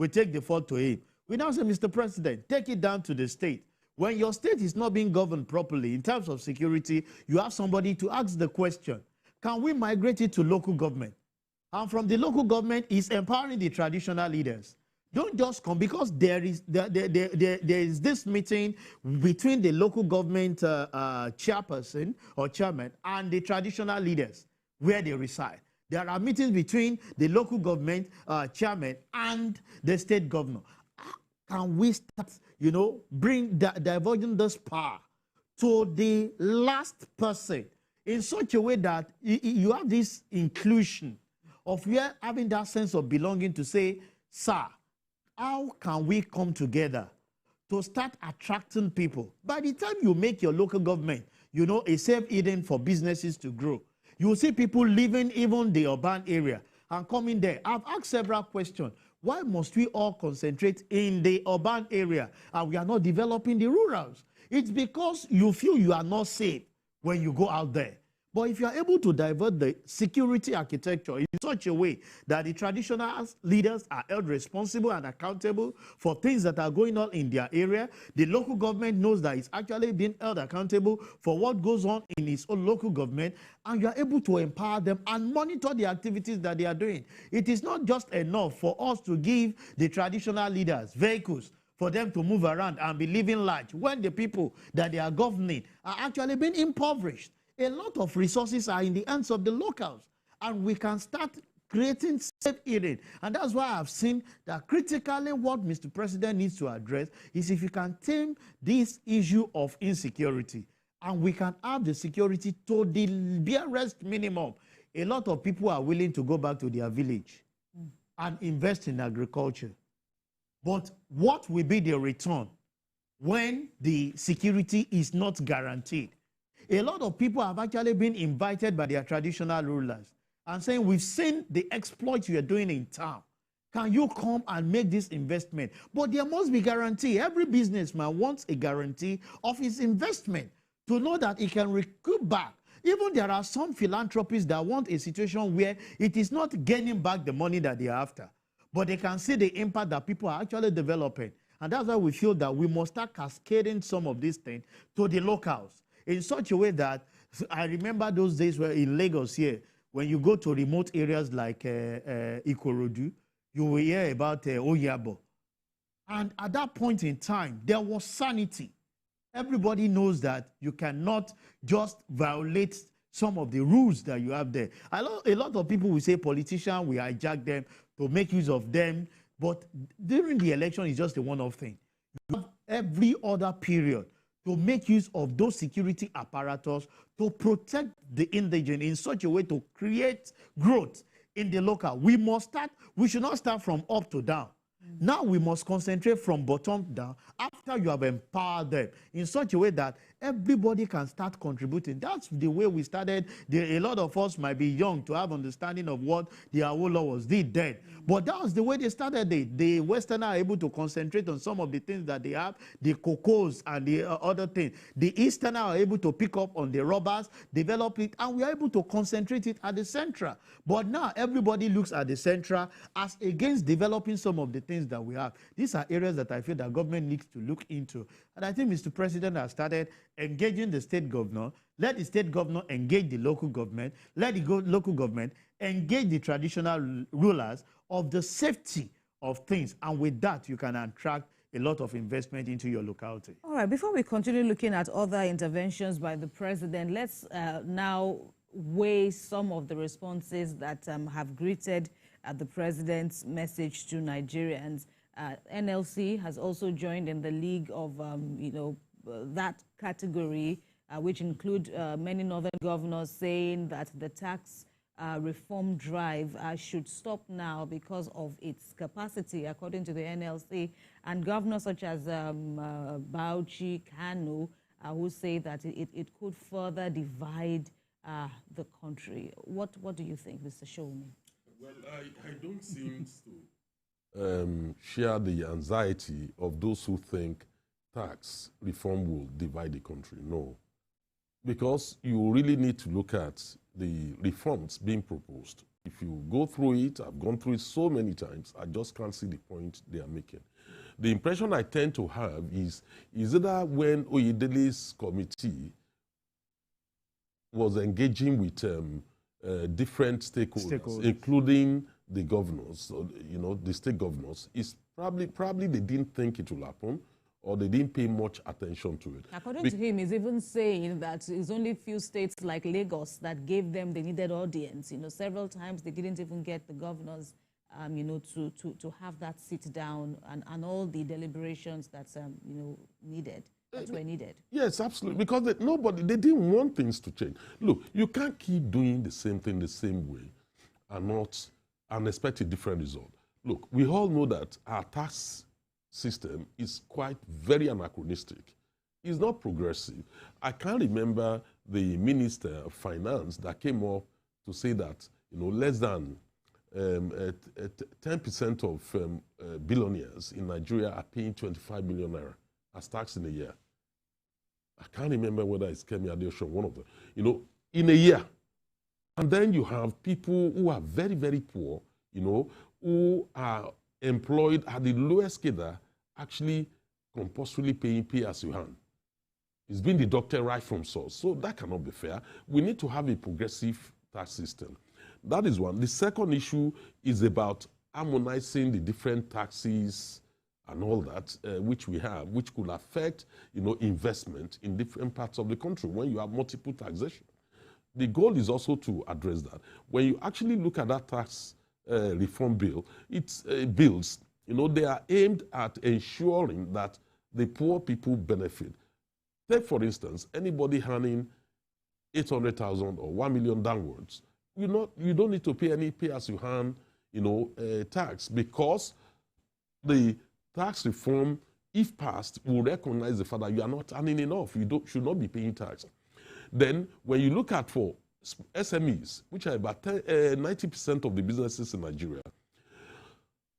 take the fault to him. We now say, Mr. President, take it down to the state. When your state is not being governed properly in terms of security, you have somebody to ask the question, can we migrate it to local government? And from the local government is empowering the traditional leaders. Don't just come, because there is this meeting between the local government chairperson or chairman and the traditional leaders where they reside. There are meetings between the local government chairman and the state governor. Can we start, diverging this power to the last person in such a way that you have this inclusion of having that sense of belonging to say, sir, how can we come together to start attracting people? By the time you make your local government, a safe haven for businesses to grow, you will see people leaving even the urban area and coming there. I've asked several questions. Why must we all concentrate in the urban area and we are not developing the rurals? It's because you feel you are not safe when you go out there. But if you are able to divert the security architecture in such a way that the traditional leaders are held responsible and accountable for things that are going on in their area, the local government knows that it's actually being held accountable for what goes on in its own local government, and you are able to empower them and monitor the activities that they are doing. It is not just enough for us to give the traditional leaders vehicles for them to move around and be living large when the people that they are governing are actually being impoverished. A lot of resources are in the hands of the locals, and we can start creating safe haven. And that's why I've seen that critically what Mr. President needs to address is if you can tame this issue of insecurity, and we can have the security to the barest minimum. A lot of people are willing to go back to their village and invest in agriculture. But what will be the return when the security is not guaranteed? A lot of people have actually been invited by their traditional rulers and saying, we've seen the exploits you're doing in town. Can you come and make this investment? But there must be guarantee. Every businessman wants a guarantee of his investment to know that he can recoup back. Even there are some philanthropists that want a situation where it is not gaining back the money that they are after, but they can see the impact that people are actually developing. And that's why we feel that we must start cascading some of these things to the locals in such a way that, I remember those days where in Lagos here, when you go to remote areas like Ikorodu, you will hear about Oyabo. And at that point in time, there was sanity. Everybody knows that you cannot just violate some of the rules that you have there. A lot of people will say politicians, we hijack them to make use of them. But during the election, it's just a one-off thing. You have every other period to make use of those security apparatus to protect the indigent in such a way to create growth in the local. We should not start from up to down. Now we must concentrate from bottom down after you have empowered them in such a way that everybody can start contributing. That's the way we started. A lot of us might be young to have understanding of what the Awolowos did then. But that was the way they started it. The Westerners are able to concentrate on some of the things that they have, the cocos and the other things. The Easterners are able to pick up on the rubbers, develop it, and we are able to concentrate it at the central. But now everybody looks at the central as against developing some of the things that we have. These are areas that I feel that government needs to look into. And I think Mr. President has started engaging the state governor. Let the state governor engage the local government. Let the local government engage the traditional rulers of the safety of things. And with that, you can attract a lot of investment into your locality. All right, before we continue looking at other interventions by the president, let's now weigh some of the responses that have greeted the president's message to Nigerians. NLC has also joined in the league of, that category, which include many northern governors saying that the tax reform drive should stop now because of its capacity, according to the NLC, and governors such as Bauchi, Kanu, who say that it could further divide the country. What do you think, Mr. Showman? Well, I don't seem to share the anxiety of those who think tax reform will divide the country. No. Because you really need to look at the reforms being proposed. If you go through it, I've gone through it so many times, I just can't see the point they are making. The impression I tend to have is either when Oyedele's committee was engaging with different stakeholders, including the governors, the state governors, is probably they didn't think it will happen, or they didn't pay much attention to it. According to him, he's even saying that it's only a few states like Lagos that gave them the needed audience. Several times they didn't even get the governors, to have that sit down and all the deliberations that's, needed. That were needed. Yes, absolutely. Because they didn't want things to change. Look, you can't keep doing the same thing the same way and expect a different result. Look, we all know that our tax system is very anachronistic. It's not progressive. I can't remember the Minister of Finance that came up to say that less than 10% of billionaires in Nigeria are paying 25 million naira as tax in a year. I can't remember whether it's Kemi Adeosun, one of them, in a year. And then you have people who are very, very poor, who are employed at the lowest cadre, actually compulsorily paying pay as you earn. It's been deducted right from source. So that cannot be fair. We need to have a progressive tax system. That is one. The second issue is about harmonizing the different taxes and all that, which we have, which could affect, investment in different parts of the country when you have multiple taxation. The goal is also to address that. When you actually look at that tax reform bill, it's bills, they are aimed at ensuring that the poor people benefit. Take, for instance, anybody earning 800,000 or 1 million downwards, you don't need to pay any pay as you earn, tax, because the tax reform, if passed, will recognize the fact that you are not earning enough. You should not be paying tax. Then, when you look at for SMEs, which are about 90% of the businesses in Nigeria,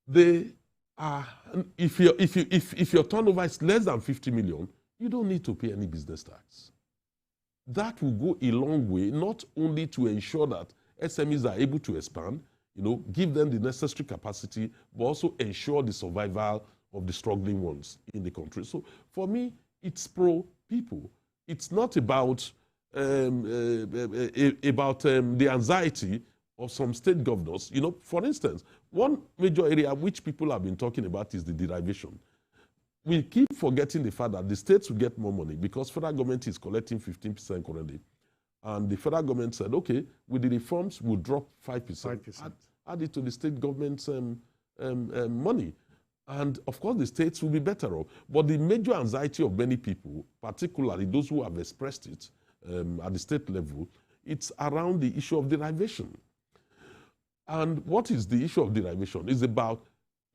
they are, if your turnover is less than 50 million, you don't need to pay any business tax. That will go a long way, not only to ensure that SMEs are able to expand, give them the necessary capacity, but also ensure the survival of the struggling ones in the country. So for me, it's pro-people. It's not about the anxiety of some state governors. For instance, one major area which people have been talking about is the derivation. We keep forgetting the fact that the states will get more money because federal government is collecting 15% currently. And the federal government said, okay, with the reforms, we'll drop 5%. Add it to the state government's money. And of course, the states will be better off. But the major anxiety of many people, particularly those who have expressed it at the state level, it's around the issue of derivation. And what is the issue of derivation? It's about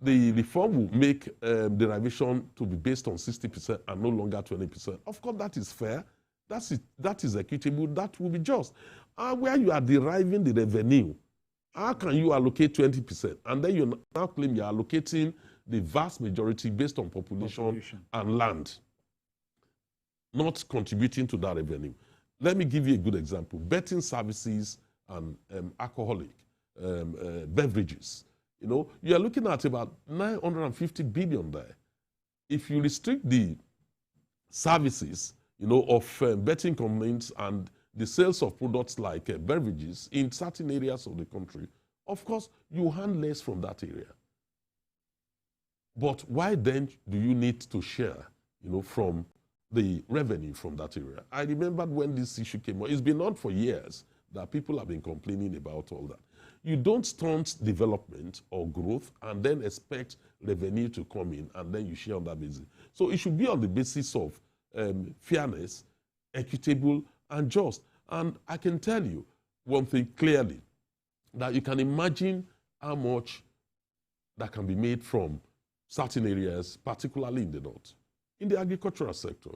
the reform will make derivation to be based on 60% and no longer 20%. Of course, that is fair. That is equitable. That will be just. Where you are deriving the revenue, how can you allocate 20%? And then you now claim you are allocating the vast majority based on population and land, not contributing to that revenue. Let me give you a good example. Betting services and alcoholic beverages. You know, you are looking at about 950 billion there. If you restrict the services, you know, of betting companies and the sales of products like beverages in certain areas of the country, of course, you hand less from that area. But why then do you need to share, you know, from the revenue from that area? I remember when this issue came up, it's been on for years that people have been complaining about all that. You don't stunt development or growth and then expect revenue to come in and then you share on that basis. So it should be on the basis of fairness, equitable, and just. And I can tell you one thing clearly, that you can imagine how much that can be made from certain areas, particularly in the north, in the agricultural sector.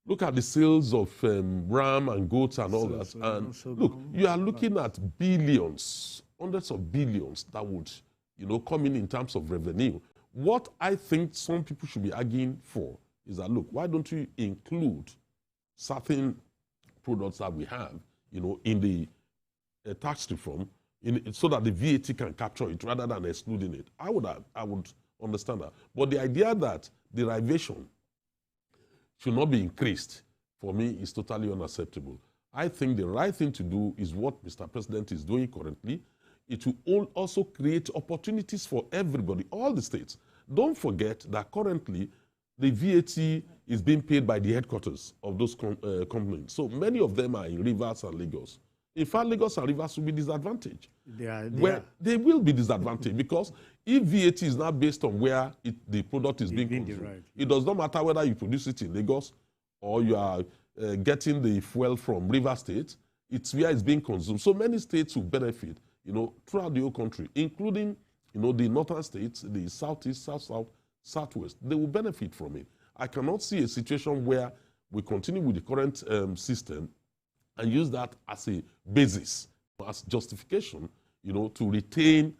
Look at the sales of ram and goats and all that. And look, you are looking at billions, hundreds of billions that would, you know, come in terms of revenue. What I think some people should be arguing for is that, look, why don't you include certain products that we have, you know, in the tax reform, so that the VAT can capture it rather than excluding it. I would understand that. But the idea that derivation should not be increased, for me, is totally unacceptable. I think the right thing to do is what Mr. President is doing currently. It will also create opportunities for everybody, all the states. Don't forget that currently the VAT is being paid by the headquarters of those companies. So many of them are in Rivers and Lagos. In fact, Lagos and Rivers will be disadvantaged. They will be disadvantaged because if VAT is not based on where the product is being consumed, it does not matter whether you produce it in Lagos or you are getting the fuel from River State, it's where it's being consumed. So many states will benefit, you know, throughout the whole country, including, you know, the northern states, the southeast, south-south, southwest. They will benefit from it. I cannot see a situation where we continue with the current system and use that as a basis, as justification, you know, to retain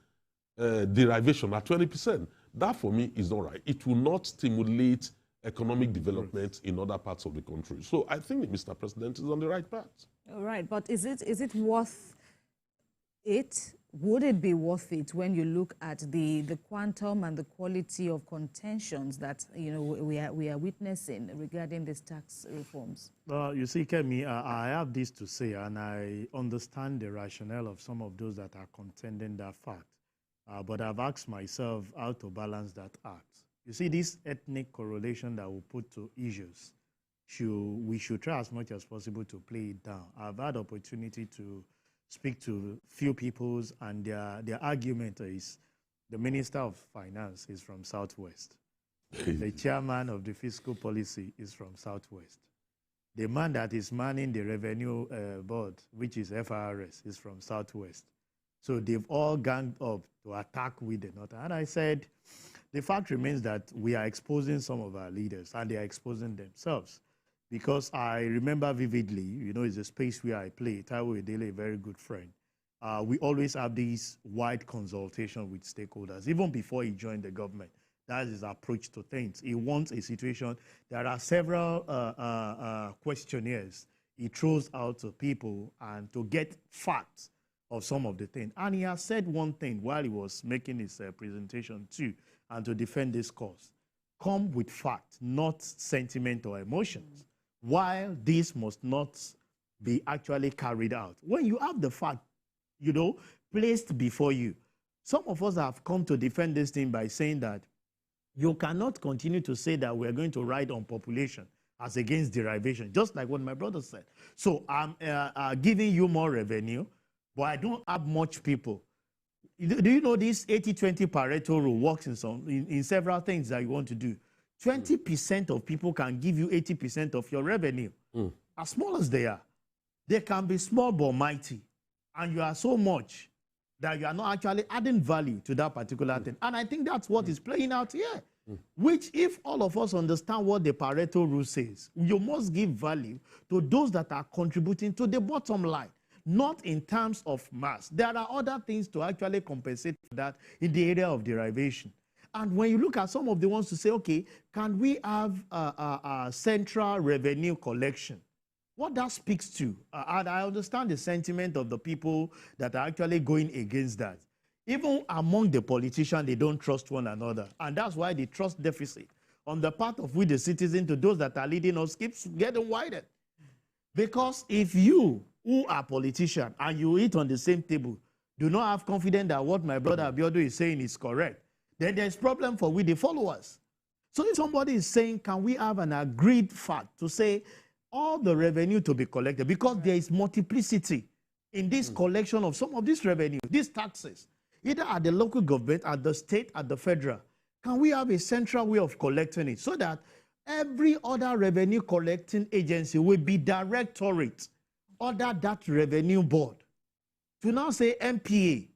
derivation at 20%. That, for me, is not right. It will not stimulate economic development in other parts of the country. So I think Mr. President is on the right path. All right, but is it worth it? Would it be worth it when you look at the quantum and the quality of contentions that, you know, we are witnessing regarding these tax reforms? Well, you see, Kemi, I have this to say, and I understand the rationale of some of those that are contending that fact. But I've asked myself how to balance that act. You see, this ethnic correlation that we put to issues, we should try as much as possible to play it down. I've had opportunity to speak to few peoples, and their argument is the Minister of Finance is from Southwest. The chairman of the fiscal policy is from Southwest. The man that is manning the revenue board, which is FRS, is from Southwest. So they've all ganged up to attack with the North. And I said, the fact remains that we are exposing some of our leaders, and they are exposing themselves. Because I remember vividly, you know, it's a space where I play. Taiwo Edele, a very good friend. We always have these wide consultation with stakeholders, even before he joined the government. That is his approach to things. He wants a situation. There are several questionnaires he throws out to people and to get facts of some of the things. And he has said one thing while he was making his presentation too, and to defend this cause. Come with fact, not sentiment or emotions. While this must not be actually carried out. When you have the fact, you know, placed before you, some of us have come to defend this thing by saying that you cannot continue to say that we're going to ride on population as against derivation, just like what my brother said. So I'm giving you more revenue, but I don't have much people. Do you know this 80-20 Pareto rule works in several things that you want to do? 20% of people can give you 80% of your revenue. As small as they are. They can be small but mighty. And you are so much that you are not actually adding value to that particular thing. And I think that's what is playing out here. Which, if all of us understand what the Pareto rule says, you must give value to those that are contributing to the bottom line, not in terms of mass. There are other things to actually compensate for that in the area of derivation. And when you look at some of the ones to say, okay, can we have a central revenue collection? What that speaks to, and I understand the sentiment of the people that are actually going against that. Even among the politicians, they don't trust one another. And that's why the trust deficit on the part of we, the citizens, to those that are leading us keeps getting wider. Because if you, who are politicians, and you eat on the same table, do not have confidence that what my brother Abiodun is saying is correct, then there's problem for we, the followers. So if somebody is saying, can we have an agreed fact to say all the revenue to be collected, because there is multiplicity in this collection of some of this revenue, these taxes, either at the local government, at the state, at the federal. Can we have a central way of collecting it so that every other revenue collecting agency will be directorate under that revenue board to now say MPA,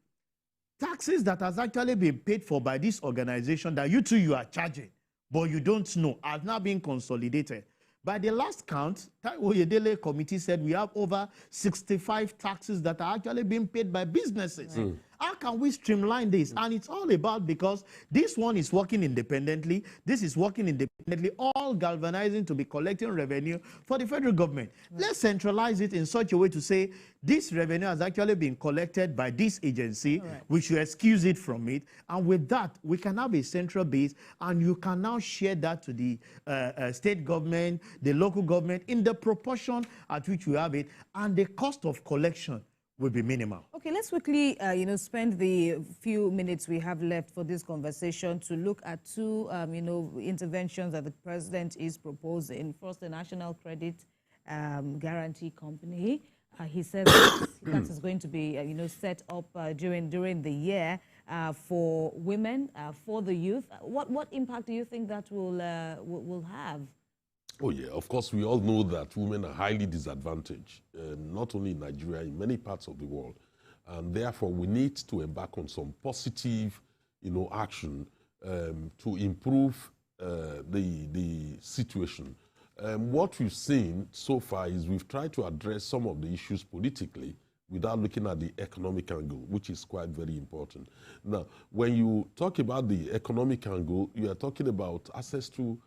taxes that has actually been paid for by this organization that you two you are charging, but you don't know, has now been consolidated. By the last count, Taiwo Yedele committee said we have over 65 taxes that are actually being paid by businesses. How can we streamline this? And it's all about, because this one is working independently, this is working independently, all galvanizing to be collecting revenue for the federal government. Let's centralize it in such a way to say this revenue has actually been collected by this agency. We should excuse it from it. And with that, we can have a central base, and you can now share that to the state government, the local government, in the proportion at which we have it, and the cost of collection will be minimal. Okay, let's quickly, spend the few minutes we have left for this conversation to look at two, interventions that the president is proposing. First, the National Credit Guarantee Company. He said that is going to be, set up during the year for women, for the youth. What impact do you think that will have? Oh, yeah. Of course, we all know that women are highly disadvantaged, not only in Nigeria, in many parts of the world. And therefore, we need to embark on some positive, action to improve the situation. What we've seen so far is we've tried to address some of the issues politically without looking at the economic angle, which is quite very important. Now, when you talk about the economic angle, you are talking about access to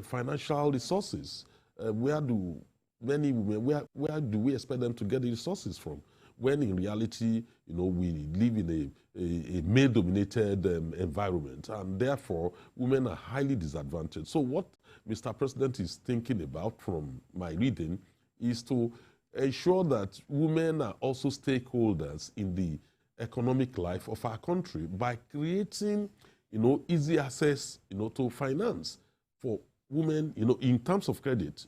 financial resources. Where do many women, where do we expect them to get the resources from? When in reality, we live in a male-dominated environment, and therefore women are highly disadvantaged. So what Mr. President is thinking about, from my reading, is to ensure that women are also stakeholders in the economic life of our country by creating easy access, to finance for women, in terms of credit,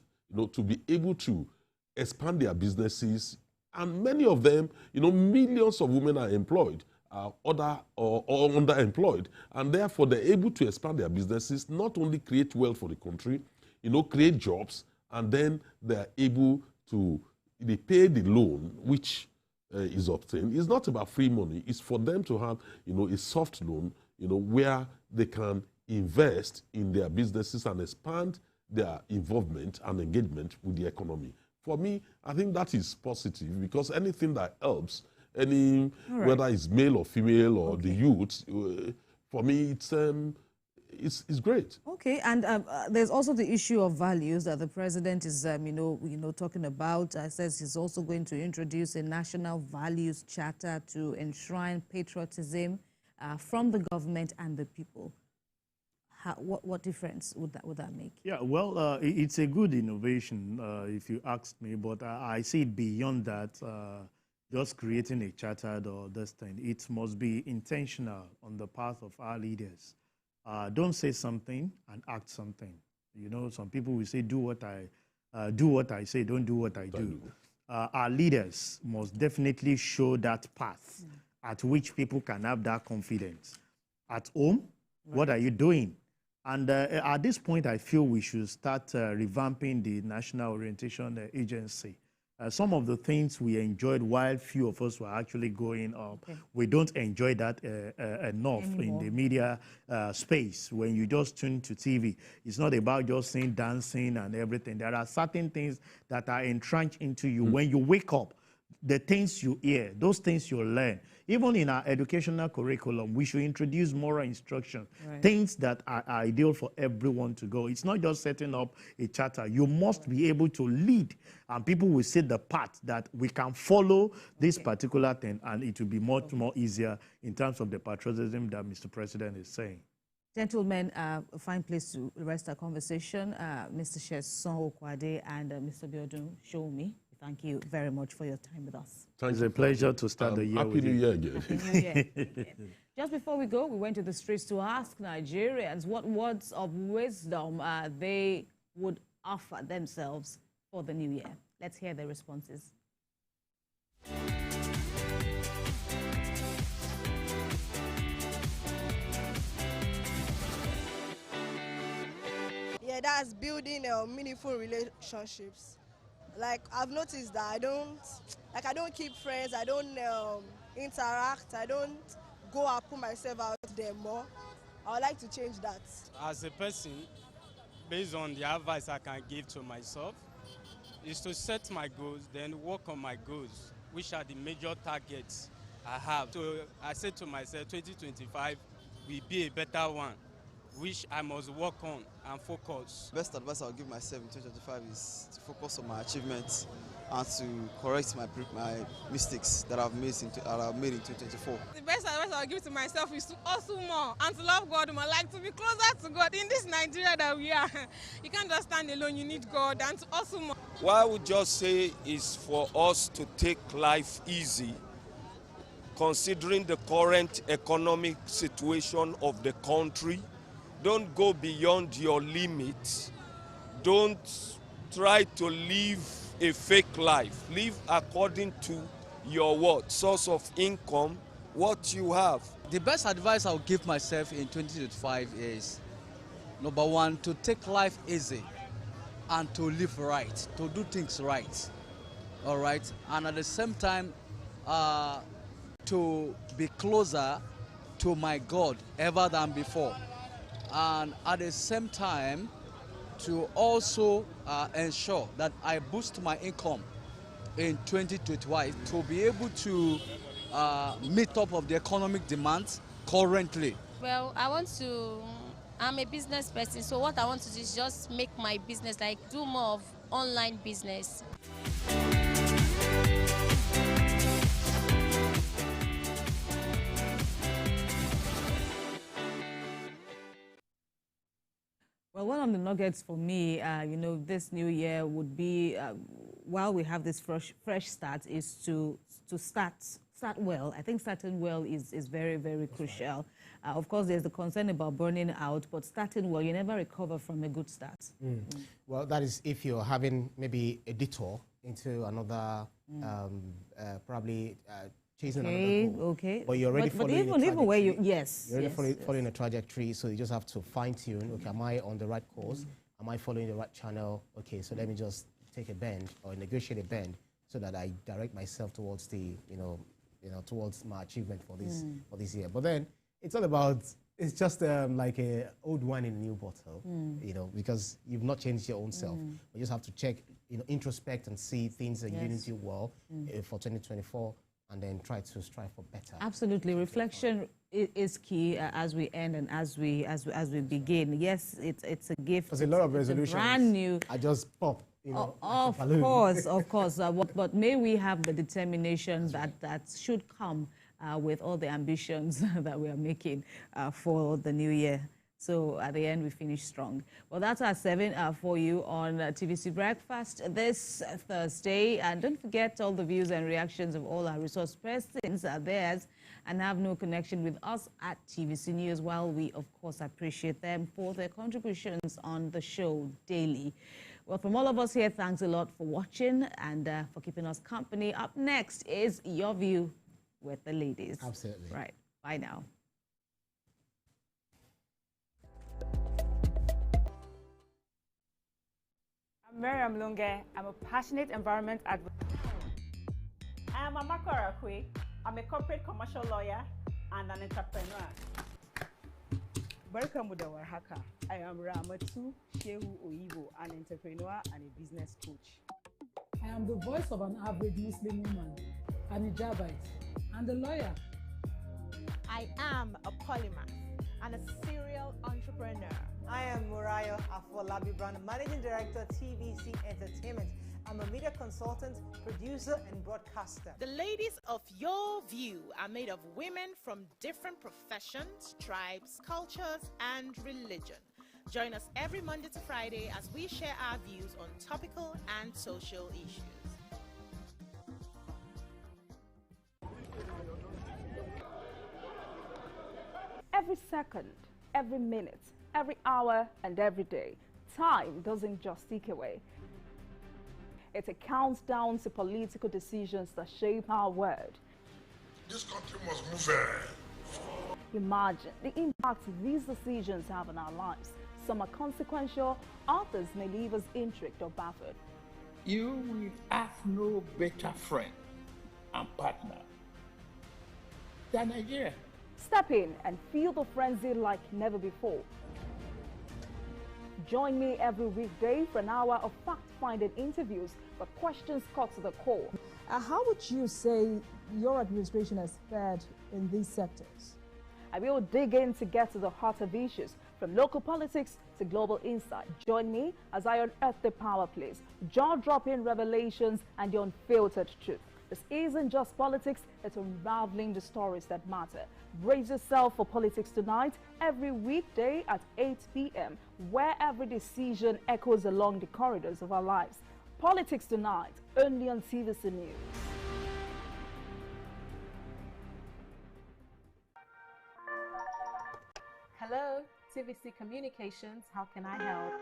to be able to expand their businesses. And many of them, millions of women are employed, or underemployed, and therefore they're able to expand their businesses, not only create wealth for the country, create jobs, and then they're able to pay the loan, which is obtained. It's not about free money. It's for them to have, a soft loan, where they can invest in their businesses and expand their involvement and engagement with the economy. For me, I think that is positive, because anything that helps, whether it's male or female or the youth, for me, it's great. Okay, and there's also the issue of values that the president is, talking about. Says he's also going to introduce a national values charter to enshrine patriotism from the government and the people. What difference would that make? Yeah, well, it's a good innovation, if you ask me, but I see it beyond that, just creating a charter or this thing. It must be intentional on the part of our leaders. Don't say something and act something. Some people will say, do what I say, don't do what I do. Our leaders must definitely show that path at which people can have that confidence. At home, what are you doing? And at this point, I feel we should start revamping the National Orientation Agency some of the things we enjoyed while few of us were actually going up, we don't enjoy that enough in the media space. When you just tune to TV, it's not about just seeing dancing and everything. There are certain things that are entrenched into you. When you wake up, the things you hear, those things you learn. Even in our educational curriculum, we should introduce moral instruction, things that are ideal for everyone to go. It's not just setting up a charter. You must be able to lead, and people will see the path that we can follow this particular thing, and it will be much more easier in terms of the patriotism that Mr. President is saying. Gentlemen, a fine place to rest our conversation. Mr. Sheson Okwade and Mr. Biodun Shomi. Thank you very much for your time with us. It's a pleasure to start the year with you. Happy New Year again. Happy New Year. Just before we go, we went to the streets to ask Nigerians what words of wisdom they would offer themselves for the new year. Let's hear their responses. Yeah, that's building meaningful relationships. Like, I've noticed that I don't keep friends, I don't interact, I don't go and put myself out there more. I would like to change that. As a person, based on the advice I can give to myself, is to set my goals, then work on my goals, which are the major targets I have. So I said to myself, 2025 will be a better one, which I must work on and focus. Best advice I'll give myself in 2025 is to focus on my achievements and to correct my mistakes that I've made in 2024. The best advice I'll give to myself is to hustle more and to love God more, like to be closer to God. In this Nigeria that we are, you can't just stand alone, you need God, and to hustle more. What I would just say is for us to take life easy, considering the current economic situation of the country. Don't go beyond your limits. Don't try to live a fake life. Live according to your source of income, what you have. The best advice I'll give myself in 2025 is, number one, to take life easy and to live right, to do things right. All right? And at the same time, to be closer to my God ever than before. And at the same time, to also ensure that I boost my income in 2025 to be able to meet up of the economic demands currently. Well, I'm a business person, so what I want to do is just make my business, like do more of online business. Well, one of the nuggets for me, this new year would be, while we have this fresh start, is to start well. I think starting well is very, very crucial. Of course, there's the concern about burning out, but starting well, you never recover from a good start. Well, that is if you're having maybe a detour into another, probably chasing another goal. Okay. But you're already following a trajectory. Even where you're already following a trajectory, so you just have to fine-tune. Okay, am I on the right course? Am I following the right channel? Okay, so let me just take a bend or negotiate a bend so that I direct myself towards the, towards my achievement for this year. But then it's all about, it's just like a old wine in a new bottle, because you've not changed your own self. You just have to check, introspect and see things that you didn't do well for 2024. And then try to strive for better. Absolutely, reflection is key as we end and as we begin. Yes, it's a gift. Because a lot of resolutions brand new. I just pop. Of course. But may we have the determination that should come with all the ambitions that we are making for the new year. So at the end, we finish strong. Well, that's our 7 for you on TVC Breakfast this Thursday. And don't forget, all the views and reactions of all our resource persons are theirs and have no connection with us at TVC News, while we, of course, appreciate them for their contributions on the show daily. Well, from all of us here, thanks a lot for watching and for keeping us company. Up next is Your View with the ladies. Absolutely. Right. Bye now. Miriam Lunge. I'm a passionate environment advocate. I am Amako Arakwe. I'm a corporate commercial lawyer and an entrepreneur. Welcome to our hacker. I am Ramatu Shehu Oyibo, an entrepreneur and a business coach. I am the voice of an average Muslim woman, an hijabite, and a lawyer. I am a polymath and a serial entrepreneur. I am Murayo Afolabi Brand, Managing Director, TVC Entertainment. I'm a media consultant, producer, and broadcaster. The ladies of Your View are made of women from different professions, tribes, cultures, and religion. Join us every Monday to Friday as we share our views on topical and social issues. Every second, every minute, every hour, and every day, time doesn't just tick away. It counts down to political decisions that shape our world. This country must move Imagine the impact these decisions have on our lives. Some are consequential, others may leave us intrigued or baffled. You will have no better friend and partner than Nigeria. Step in and feel the frenzy like never before. Join me every weekday for an hour of fact-finding interviews where questions cut to the core. How would you say your administration has fared in these sectors? I will dig in to get to the heart of issues, from local politics to global insight. Join me as I unearth the power plays, jaw-dropping revelations, and the unfiltered truth. This isn't just politics, it's unraveling the stories that matter. Brace yourself for Politics Tonight every weekday at 8 p.m., where every decision echoes along the corridors of our lives. Politics Tonight, only on TVC News. Hello, TVC Communications. How can I help?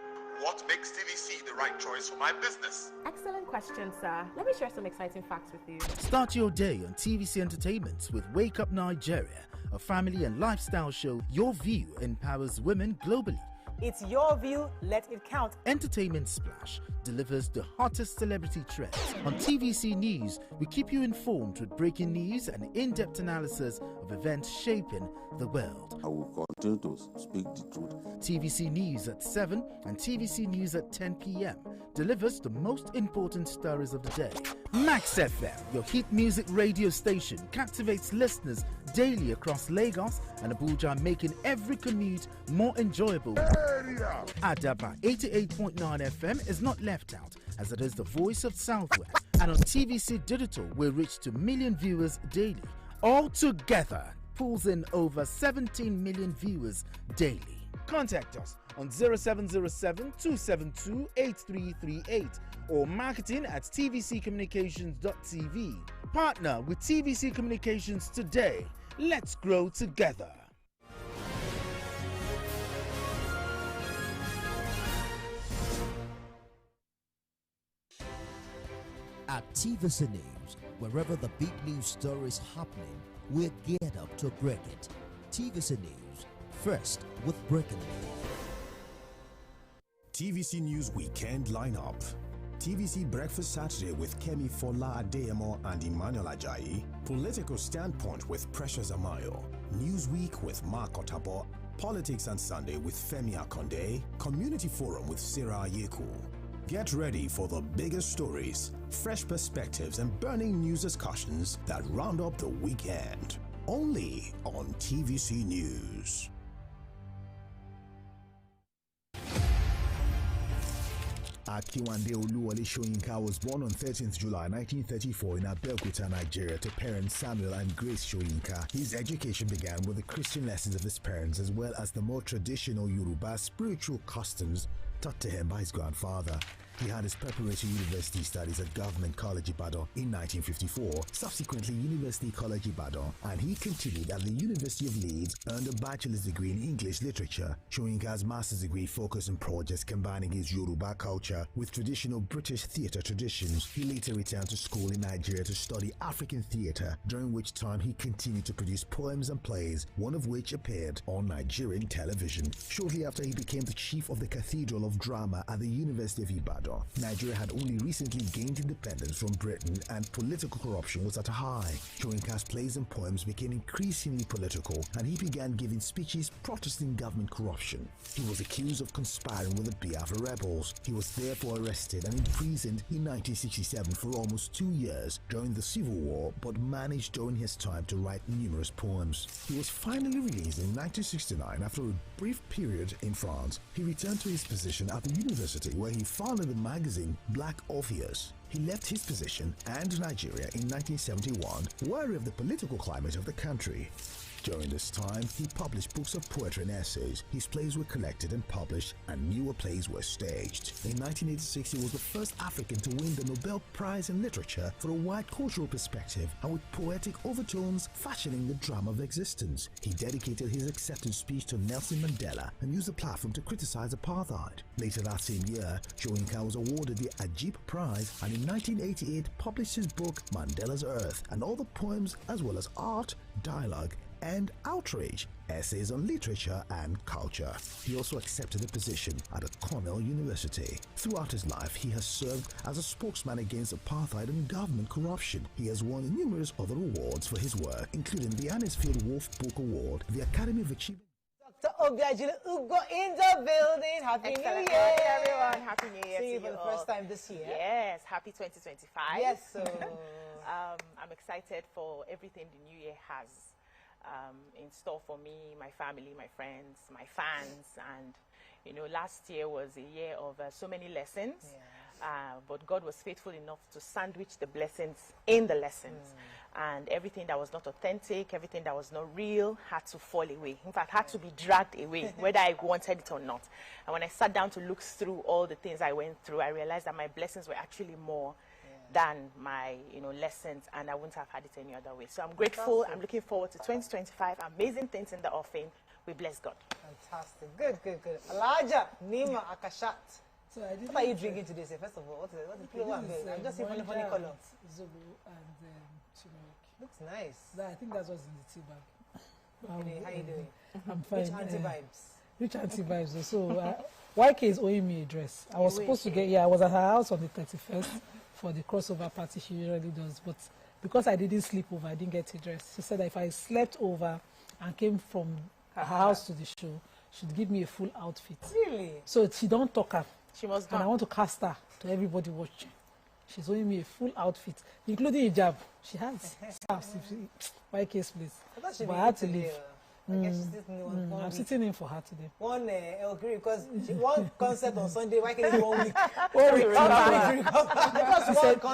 What makes TVC the right choice for my business? Excellent question, sir. Let me share some exciting facts with you. Start your day on TVC Entertainment with Wake Up Nigeria, a family and lifestyle show. Your View empowers women globally. It's Your View, let it count. Entertainment Splash delivers the hottest celebrity trends. On TVC News, we keep you informed with breaking news and in-depth analysis of events shaping the world. I will continue to speak the truth. TVC News at 7 and TVC News at 10 p.m. delivers the most important stories of the day. Max FM, your hit music radio station, captivates listeners daily across Lagos and Abuja, making every commute more enjoyable. Adaba 88.9 FM is not left out, as it is the voice of Southwest. And on TVC Digital, we reach to million viewers daily. All together, pulls in over 17 million viewers daily. Contact us on 0707-272-8338 or marketing at tvccommunications.tv. Partner with TVC Communications today. Let's grow together. At TVC News, wherever the big news story is happening, we're geared up to break it. TVC News, first with breaking news. TVC News Weekend Lineup. TVC Breakfast Saturday with Kemi Fola Adeyemo and Emmanuel Ajayi. Political Standpoint with Precious Amayo. Newsweek with Mark Otabo. Politics and Sunday with Femi Akonde. Community Forum with Sarah Yeku. Get ready for the biggest stories, fresh perspectives, and burning news discussions that round up the weekend. Only on TVC News. Akiwande Oluwole Soyinka was born on 13th July 1934 in Abeokuta, Nigeria, to parents Samuel and Grace Soyinka. His education began with the Christian lessons of his parents, as well as the more traditional Yoruba spiritual customs taught to him by his grandfather. He had his preparatory university studies at Government College Ibadan in 1954, subsequently University College Ibadan, and he continued at the University of Leeds, earned a bachelor's degree in English literature. Soyinka's master's degree focused on projects combining his Yoruba culture with traditional British theatre traditions. He later returned to school in Nigeria to study African theatre, during which time he continued to produce poems and plays, one of which appeared on Nigerian television. Shortly after, he became the chief of the Cathedral of Drama at the University of Ibadan. Ibadan. Nigeria had only recently gained independence from Britain and political corruption was at a high. Soyinka's plays and poems became increasingly political and he began giving speeches protesting government corruption. He was accused of conspiring with the Biafra rebels. He was therefore arrested and imprisoned in 1967 for almost 2 years during the Civil War, but managed during his time to write numerous poems. He was finally released in 1969 after a brief period in France. He returned to his position at the university where he founded the magazine Black Orpheus. He left his position and Nigeria in 1971, wary of the political climate of the country. During this time, he published books of poetry and essays. His plays were collected and published, and newer plays were staged. In 1986, he was the first African to win the Nobel Prize in Literature for a wide cultural perspective and with poetic overtones fashioning the drama of existence. He dedicated his acceptance speech to Nelson Mandela and used the platform to criticize apartheid. Later that same year, Soyinka was awarded the Ajib Prize and in 1988 published his book Mandela's Earth and all the poems as well as art, dialogue, and outrage, essays on literature and culture. He also accepted a position at Cornell University. Throughout his life, he has served as a spokesman against apartheid and government corruption. He has won numerous other awards for his work, including the Anisfield Wolf Book Award, the Academy of Achievement. Dr. Obiajulu Ugo in the building. Happy New Year. Hi, everyone. Happy New Year See you to for the first time this year. Yes, happy 2025. Yes, so I'm excited for everything the new year has in store for me, my family, my friends, my fans. And, you know, last year was a year of so many lessons, but God was faithful enough to sandwich the blessings in the lessons. And everything that was not authentic, everything that was not real had to fall away. In fact, had to be dragged away, whether I wanted it or not. And when I sat down to look through all the things I went through, I realized that my blessings were actually more than my, lessons, and I wouldn't have had it any other way. So I'm grateful. I'm looking forward to 2025. Amazing things in the offing. We bless God. Fantastic. Good. Elijah, Nima, Akashat. So what are you drinking today, sir? First of all, what is I'm just seeing funny color. Zobo and turmeric. Looks nice. I think that's what's in the tea bag. Okay, how you doing? I'm fine. Rich anti-vibes. Rich anti-vibes. So YK is owing me a dress. I was supposed to get, I was at her house on the 31st for the crossover party she usually does. But because I didn't sleep over, I didn't get a dress. She said that if I slept over and came from her house to the show, she'd give me a full outfit. Really? So she don't talk her. She must. And I want to cast her to everybody watching. She's owing me a full outfit, including hijab. She has. YK's place. But I had to leave. I guess she's sitting in one I'm week. sitting in for her today. One, I agree, because one concert on Sunday, why can't it be 1 week?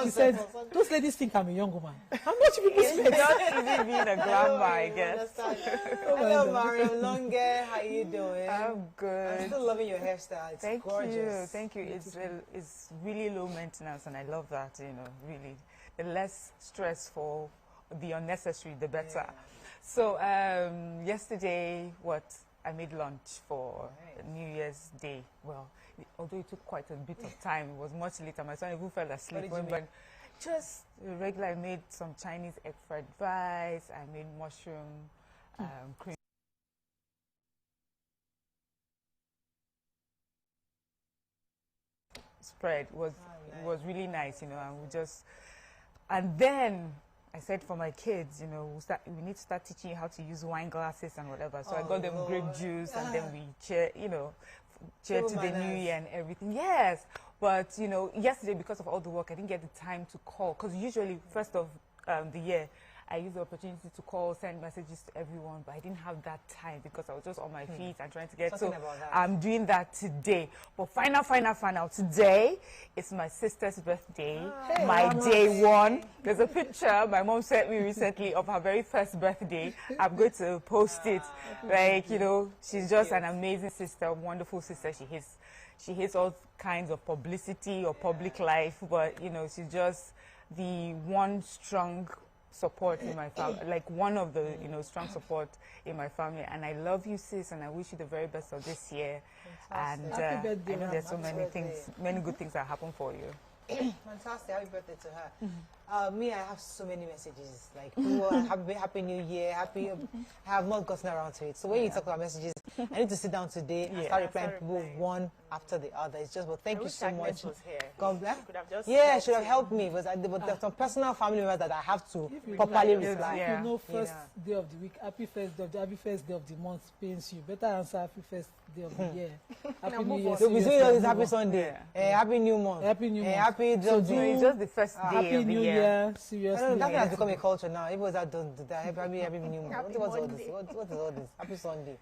She said, those ladies think I'm a young woman. How much people spend? It's not easy being a grandma, I guess. Hello, Mario Longe. How you doing? I'm good. I'm still loving your hairstyle. It's gorgeous. Thank you. It's really low maintenance, and I love that, really. The less stressful, the unnecessary, the better. Yeah. So yesterday, I made lunch for New Year's Day. Well, although it took quite a bit of time, it was much later. My son even fell asleep. Just regular. I made some Chinese egg fried rice. I made mushroom cream spread. It was really nice, and then I said for my kids, we need to start teaching you how to use wine glasses and whatever. So I got them grape juice, and then we cheered to the new year and everything. Yes, but yesterday, because of all the work, I didn't get the time to call, because usually first of the year I use the opportunity to call, send messages to everyone, but I didn't have that time because I was just on my feet and trying to get. So I'm doing that today. But final. Today is my sister's birthday, my day one. There's a picture my mom sent me recently of her very first birthday. I'm going to post it. She's just an amazing sister, wonderful sister. She hates all kinds of publicity or public life, but she's just the one strong support in my family, like one of the strong support in my family. And I love you, sis, and I wish you the very best of this year. Fantastic. And Happy birthday, I know there's so many things, many good things that happen for you. Fantastic. Happy birthday to her. Me, I have so many messages. Like, happy New Year, I have not gotten around to it. So when you talk about messages, I need to sit down today and start replying people one after the other. It's just, well, thank you so much. God bless. Yeah, it should have helped me. But there's some personal family members that I have to properly reply. You know, first day of the week, happy first day of the month pains you. Better answer happy first day of the year. Happy New Year. So we say all this happy Sunday. Happy New Month. Happy New Month. Happy it's just the first day happy of the New Year. Seriously. That has become a culture now. It was that don't do that. Happy New Month. What's all this? What is all this? Happy Sunday.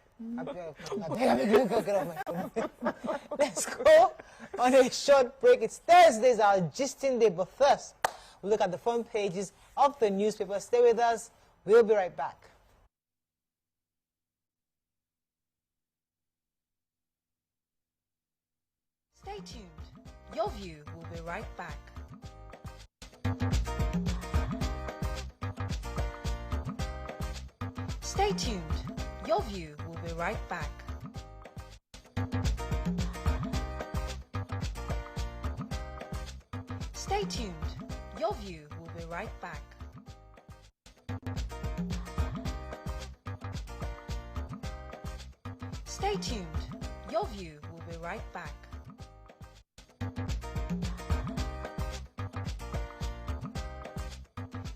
Let's go on a short break. It's Thursdays, our gisting day, but first, we'll look at the front pages of the newspaper. Stay with us. We'll be right back. Stay tuned. Your View will be right back. Stay tuned. Your View will be right back. Stay tuned. Your View will be right back. Stay tuned. Your View will be right back.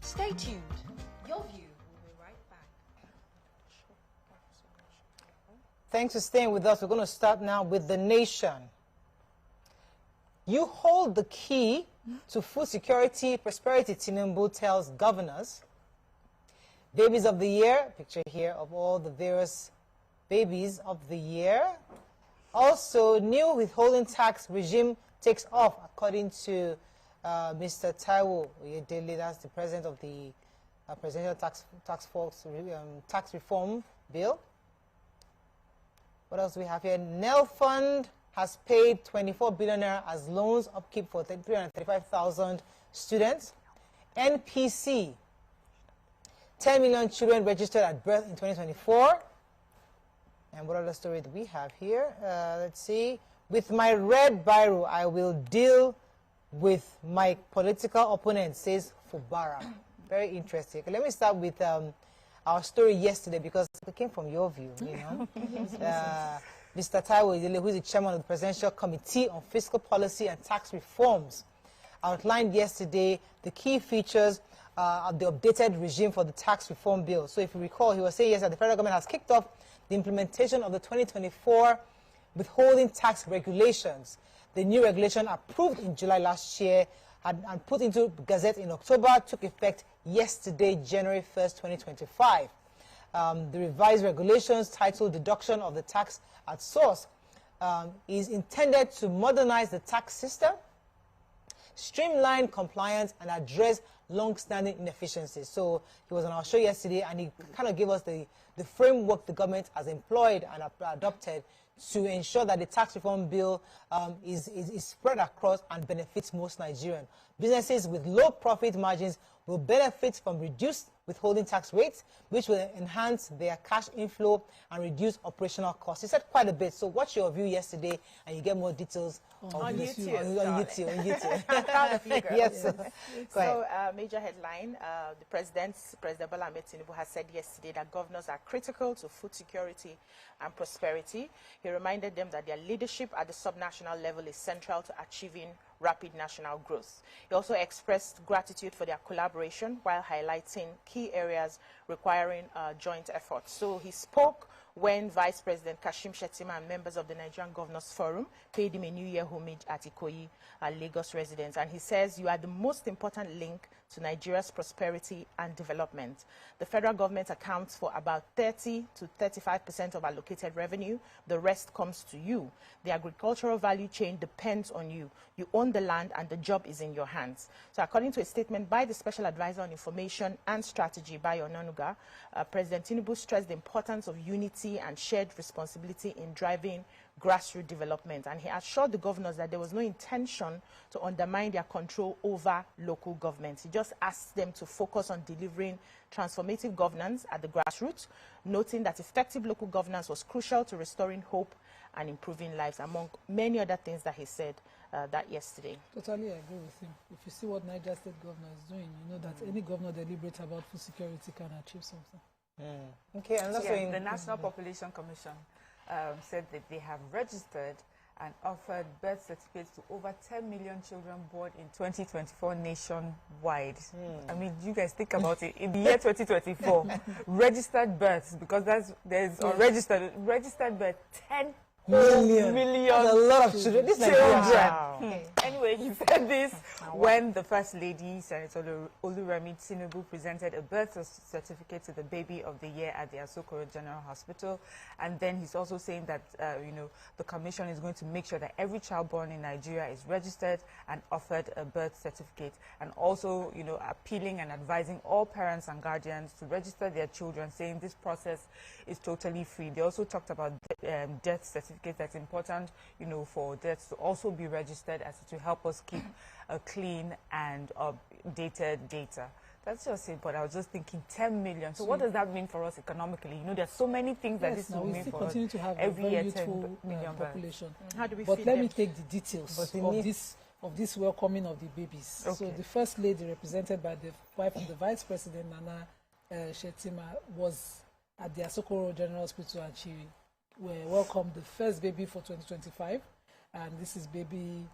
Stay tuned. Your View will be right back. Thanks for staying with us. We're going to start now with The Nation. You hold the key to food security, prosperity, Tinubu tells governors. Babies of the year, picture here of all the various babies of the year. Also, new withholding tax regime takes off, according to Mr. Taiwo Oyedele, that's the president of the Presidential Tax Reform Bill. What else do we have here? NEL Fund has paid 24 billion naira as loans upkeep for 335,000 students. NPC, 10 million children registered at birth in 2024. And what other story do we have here? Let's see. With my red biro, I will deal with my political opponent, says Fubara. Very interesting. Okay, let me start with our story yesterday, because it came from your view, you know. Mr. Taiwo, who is the chairman of the Presidential Committee on Fiscal Policy and Tax Reforms, outlined yesterday the key features of the updated regime for the tax reform bill. So if you recall, he was saying yes, that the federal government has kicked off the implementation of the 2024 withholding tax regulations. The new regulation, approved in July last year and put into Gazette in October, took effect yesterday, January 1st, 2025. The revised regulations, titled Deduction of the Tax at Source, is intended to modernize the tax system, streamline compliance, and address long-standing inefficiencies. So he was on our show yesterday, and he kind of gave us the framework the government has employed and adopted to ensure that the tax reform bill is spread across and benefits most Nigerians. Businesses with low profit margins will benefit from reduced withholding tax rates, which will enhance their cash inflow and reduce operational costs. He said quite a bit. So watch your view yesterday, and you get more details on YouTube. On YouTube. I'm proud of you, girl. Yes. So, major headline, the President Bola Ahmed Tinubu has said yesterday that governors are critical to food security and prosperity. He reminded them that their leadership at the subnational level is central to achieving rapid national growth. He also expressed gratitude for their collaboration while highlighting key areas requiring joint efforts. So he spoke when Vice President Kashim Shettima and members of the Nigerian Governors Forum paid him a New Year homage at Ikoyi, a Lagos residence. And he says, "You are the most important link to Nigeria's prosperity and development. The federal government accounts for about 30 to 35% of allocated revenue. The rest comes to you. The agricultural value chain depends on you. You own the land and the job is in your hands." So according to a statement by the Special Advisor on Information and Strategy, Bayo Onanuga, President Tinubu stressed the importance of unity and shared responsibility in driving grassroots development. And he assured the governors that there was no intention to undermine their control over local governments. He just asked them to focus on delivering transformative governance at the grassroots, noting that effective local governance was crucial to restoring hope and improving lives, among many other things that he said that yesterday. Totally agree with him. If you see what Niger State governor is doing, you know that any governor deliberate about food security can achieve something. Okay, and that's the National Population Commission said that they have registered and offered birth certificates to over 10 million children born in 2024 nationwide. I mean, you guys think about it. In the year 2024, registered births, because there's unregistered, registered birth, 10 million. That's a lot of children. This is children. Anyway, he said this when the First Lady, Senator Oluremi Tinubu, presented a birth certificate to the baby of the year at the Asokoro General Hospital. And then he's also saying that, you know, the commission is going to make sure that every child born in Nigeria is registered and offered a birth certificate. And also, you know, appealing and advising all parents and guardians to register their children, saying this process is totally free. They also talked about death certificates. That's important, you know, for deaths to also be registered as to help us keep a clean and updated data. That's just it, but I was just thinking 10 million. So what does that mean for us economically? You know, there's so many things that this will mean for us. Continue to have every a very year 10 million population. How do we But feed let them? me take the details of this welcoming of the babies. Okay. So the First Lady, represented by the wife of the Vice President, Nana Shetima, was at the Asokoro General Hospital, and she welcomed the first baby for 2025. And this is baby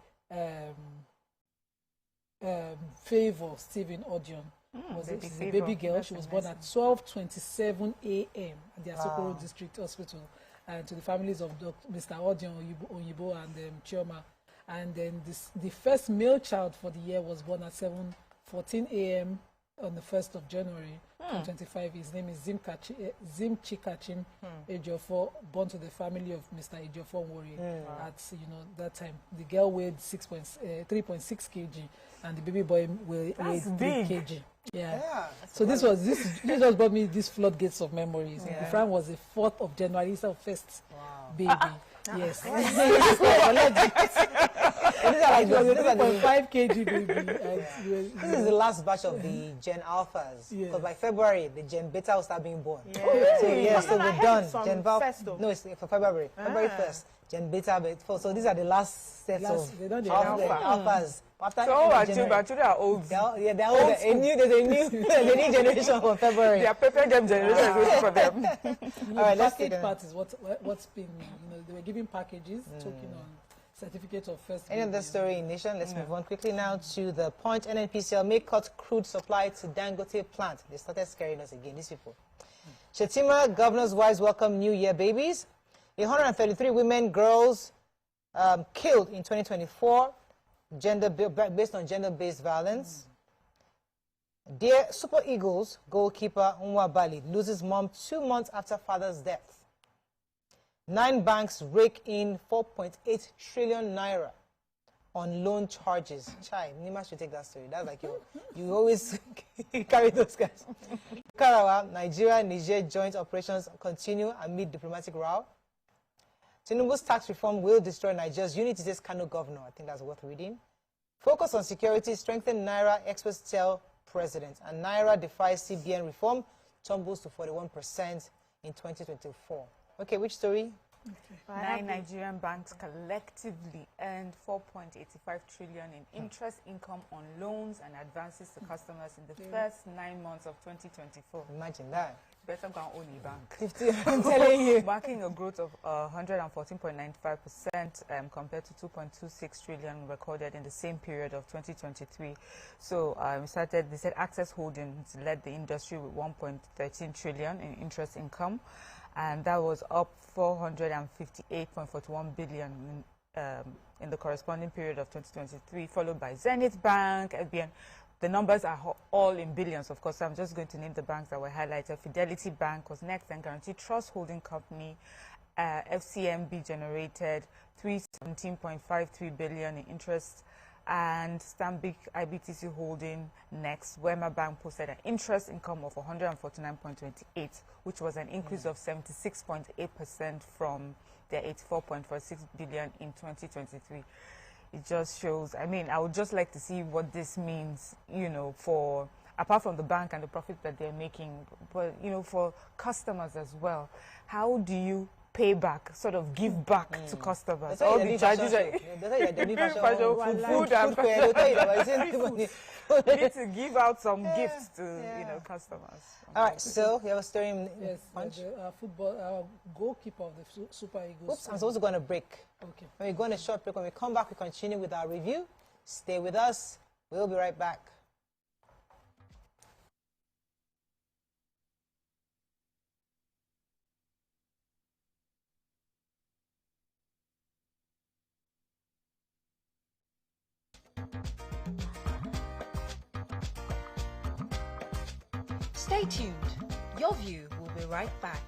Favor Stephen Odion. She's a baby girl. She was born at 12:27 a.m. at the Asokoro District Hospital. And to the families of Mr. Odion Oyibo and Chioma. And then the first male child for the year was born at 7:14 a.m. on the 1st of January 2025. His name is Zim Chikachim Ejiofor, born to the family of Mr. Ejiofor Nwori. At that time, the girl weighed 3.6 kg, and the baby boy weighed 3 kg. Yeah. So this just brought me these floodgates of memories. The friend was the 4th of January, it's our first baby. Yes. These are like the 5 kg baby. This is the last batch of the Gen Alphas. Because by February, the Gen Beta will start being born. So we're done. Gen Alpha. No, it's for February. February 1st. Gen Beta. So these are the last sets of Alphas. So our children are old. They're old. There's a new generation for February. They are preparing them generation waiting for them. All right, let's take the part is what's been, they were giving packages, talking on certificate of first. Any other story in Nation? Let's move on quickly now to the Punch. NNPCL may cut crude supply to Dangote plant. They started scaring us again, these people. Shetima, governor's wives welcome New Year babies. 133 women, girls killed in 2024, based on gender-based violence. Dear Super Eagles goalkeeper Nwa Bali loses mom 2 months after father's death. 9 banks rake in 4.8 trillion naira on loan charges. Chai, Nima should take that story. That's like you always carry those guys. Karawa, Nigeria, Niger joint operations continue amid diplomatic row. Tinubu's tax reform will destroy Nigeria's unity, says Kano governor. I think that's worth reading. Focus on security, strengthen Naira, experts tell president. And Naira defies CBN reform, tumbles to 41% in 2024. Okay, which story? 9 Nigerian banks collectively earned 4.85 trillion in interest income on loans and advances to customers in the first 9 months of 2024. Imagine that. Better go and own a bank. 50, I'm telling you. Marking a growth of 114.95% compared to 2.26 trillion recorded in the same period of 2023. So they said Access Holdings led the industry with 1.13 trillion in interest income. And that was up 458.41 billion in the corresponding period of 2023, followed by Zenith Bank, FBN. The numbers are all in billions, of course. So I'm just going to name the banks that were highlighted. Fidelity Bank was next, and Guarantee Trust Holding Company, FCMB generated 317.53 billion in interest, and Stanbic IBTC Holding next. Wema Bank posted an interest income of 149.28, which was an increase of 76.8% from their 84.46 billion in 2023. It just shows, I mean, I would just like to see what this means, for, apart from the bank and the profit that they're making, but, for customers as well. How do you pay back, sort of give back to customers. That's All why the you charges we need to give out some gifts to customers. All right, so you have a story in Yes, Punch? Our goalkeeper of the Super Eagles. Oops, I'm supposed to go on a break. Okay. When we go on a short break, when we come back, we continue with our review. Stay with us. We'll be right back. Stay tuned. Your view will be right back.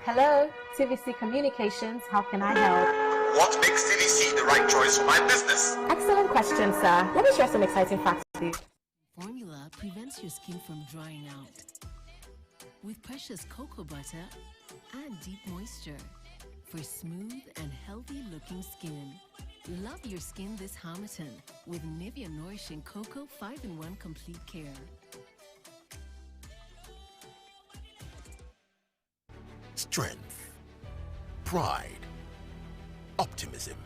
Hello, TVC Communications. How can I help? What makes TVC the right choice for my business? Excellent question, sir. Let me share some exciting facts with you. Formula prevents your skin from drying out with precious cocoa butter and deep moisture for smooth and healthy looking skin. Love your skin this Harmattan with Nivea Nourishing Cocoa 5-in-1 Complete Care. Strength, pride, optimism,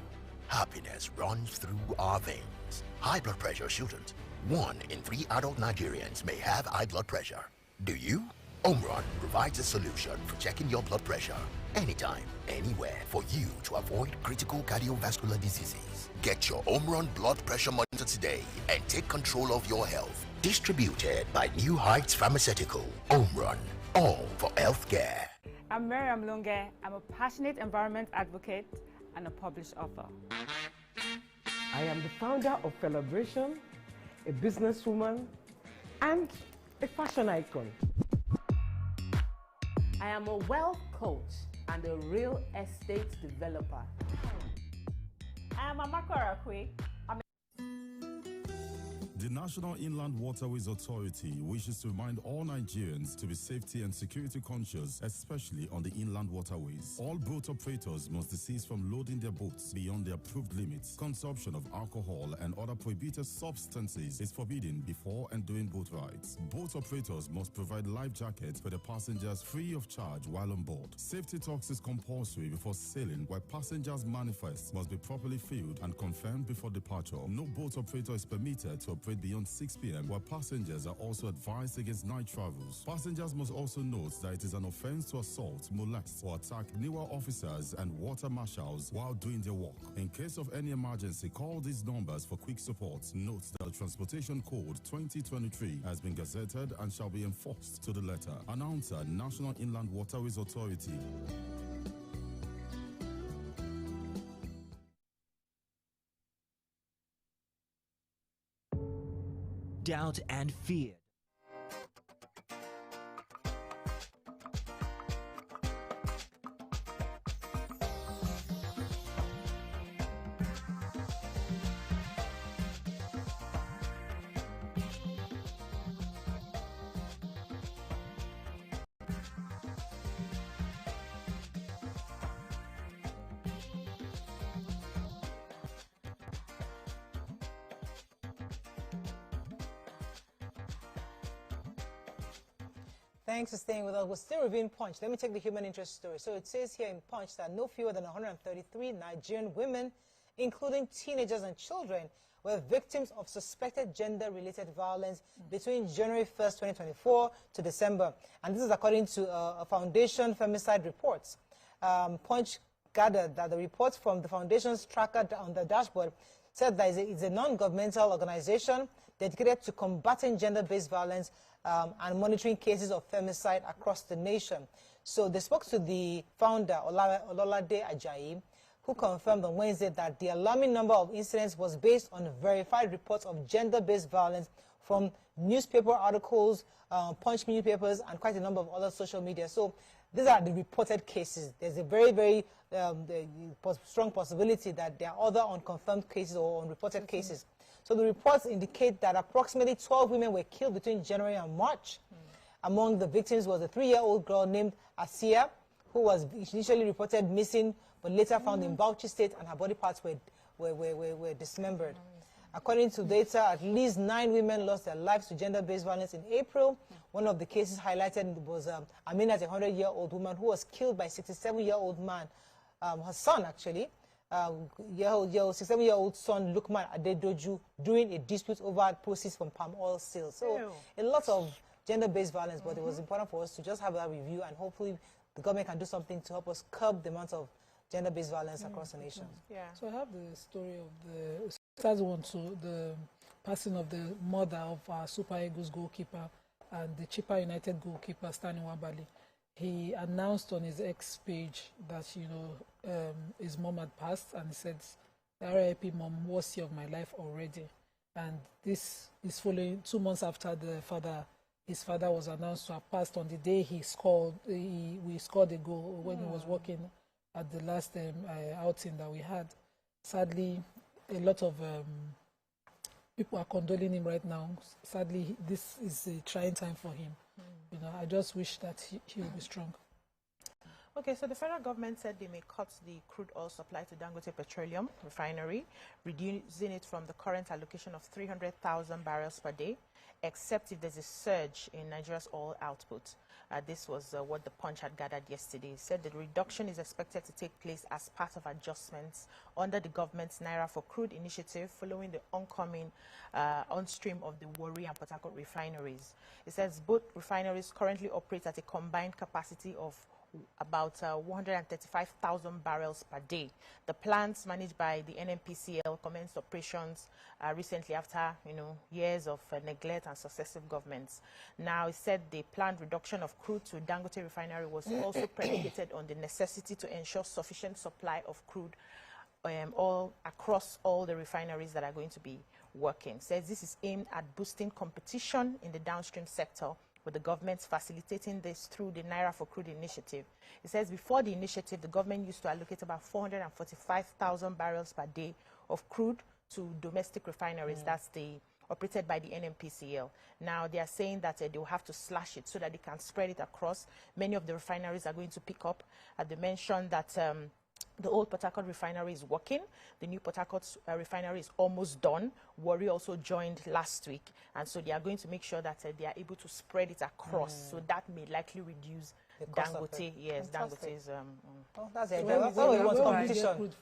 happiness runs through our veins. High blood pressure shouldn't. 1 in 3 adult Nigerians may have high blood pressure. Do you? Omron provides a solution for checking your blood pressure anytime, anywhere for you to avoid critical cardiovascular diseases. Get your Omron blood pressure monitor today and take control of your health. Distributed by New Heights Pharmaceutical. Omron, all for healthcare. I'm Miriam Lunge. I'm a passionate environment advocate and a published author. I am the founder of Celebration, a businesswoman, and a fashion icon. I am a wealth coach and a real estate developer. I am Amako Arakwe. The National Inland Waterways Authority wishes to remind all Nigerians to be safety and security conscious, especially on the inland waterways. All boat operators must desist from loading their boats beyond the approved limits. Consumption of alcohol and other prohibited substances is forbidden before and during boat rides. Boat operators must provide life jackets for their passengers free of charge while on board. Safety talks is compulsory before sailing, while passengers' manifests must be properly filled and confirmed before departure. No boat operator is permitted to operate beyond 6 p.m., while passengers are also advised against night travels. Passengers must also note that it is an offense to assault, molest, or attack naval officers and water marshals while doing their work. In case of any emergency, call these numbers for quick support. Note that the Transportation Code 2023 has been gazetted and shall be enforced to the letter. Announcer, National Inland Waterways Authority. Doubt and fear. Thanks for staying with us. We're still reviewing Punch. Let me take the human interest story. So it says here in Punch that no fewer than 133 Nigerian women, including teenagers and children, were victims of suspected gender-related violence between January 1st, 2024 to December. And this is according to a foundation femicide reports. Punch gathered that the reports from the foundation's tracker on the dashboard said that it's a non-governmental organization dedicated to combating gender-based violence and monitoring cases of femicide across the nation. So they spoke to the founder, Ololade Ajayi, who confirmed on Wednesday that the alarming number of incidents was based on verified reports of gender-based violence from newspaper articles, Punch newspapers, and quite a number of other social media. So these are the reported cases. There's a very, very strong possibility that there are other unconfirmed cases or unreported cases. So the reports indicate that approximately 12 women were killed between January and March. Among the victims was a 3-year-old girl named Asia, who was initially reported missing, but later found in Bauchi State, and her body parts were dismembered. According to data, at least 9 women lost their lives to gender-based violence in April. One of the cases highlighted was Amina's a 100-year-old woman who was killed by a 67-year-old man, her son actually, 67-year-old son Lukman Adedoju, during a dispute over proceeds from palm oil sales. So a lot of gender-based violence, but it was important for us to just have that review, and hopefully the government can do something to help us curb the amount of gender-based violence across the nation. So I have the story of the third one, so the passing of the mother of our Super Eagles goalkeeper and the Chippa United goalkeeper, Stanley Wabali. He announced on his X page that, his mom had passed, and he said, "RIP mom, worst year of my life already." And this is following 2 months after his father was announced to have passed on the day we scored a goal when he was working at the last outing that we had. Sadly, a lot of people are condoling him right now. Sadly, this is a trying time for him. I just wish that he will be strong. Okay, so the federal government said they may cut the crude oil supply to Dangote Petroleum Refinery, reducing it from the current allocation of 300,000 barrels per day, except if there's a surge in Nigeria's oil output. This was what the Punch had gathered yesterday. It said the reduction is expected to take place as part of adjustments under the government's Naira for Crude initiative following the oncoming on-stream of the Warri and Port Harcourt refineries. It says both refineries currently operate at a combined capacity of about 135,000 barrels per day. The plants managed by the NNPCL commenced operations recently after years of neglect and successive governments. Now, it said the planned reduction of crude to Dangote refinery was also predicated on the necessity to ensure sufficient supply of crude all across all the refineries that are going to be working. It says this is aimed at boosting competition in the downstream sector, with the government facilitating this through the Naira for Crude initiative. It says before the initiative, the government used to allocate about 445,000 barrels per day of crude to domestic refineries. That's operated by the NNPCL. Now, they are saying that they will have to slash it so that they can spread it across. Many of the refineries are going to pick up. They mentioned that the old Port Harcourt refinery is working. The new Port Harcourt refinery is almost done. Warri also joined last week. And so they are going to make sure that they are able to spread it across. So that may likely reduce Dangote. Yes, Dangote's. That's it. That's how we want competition.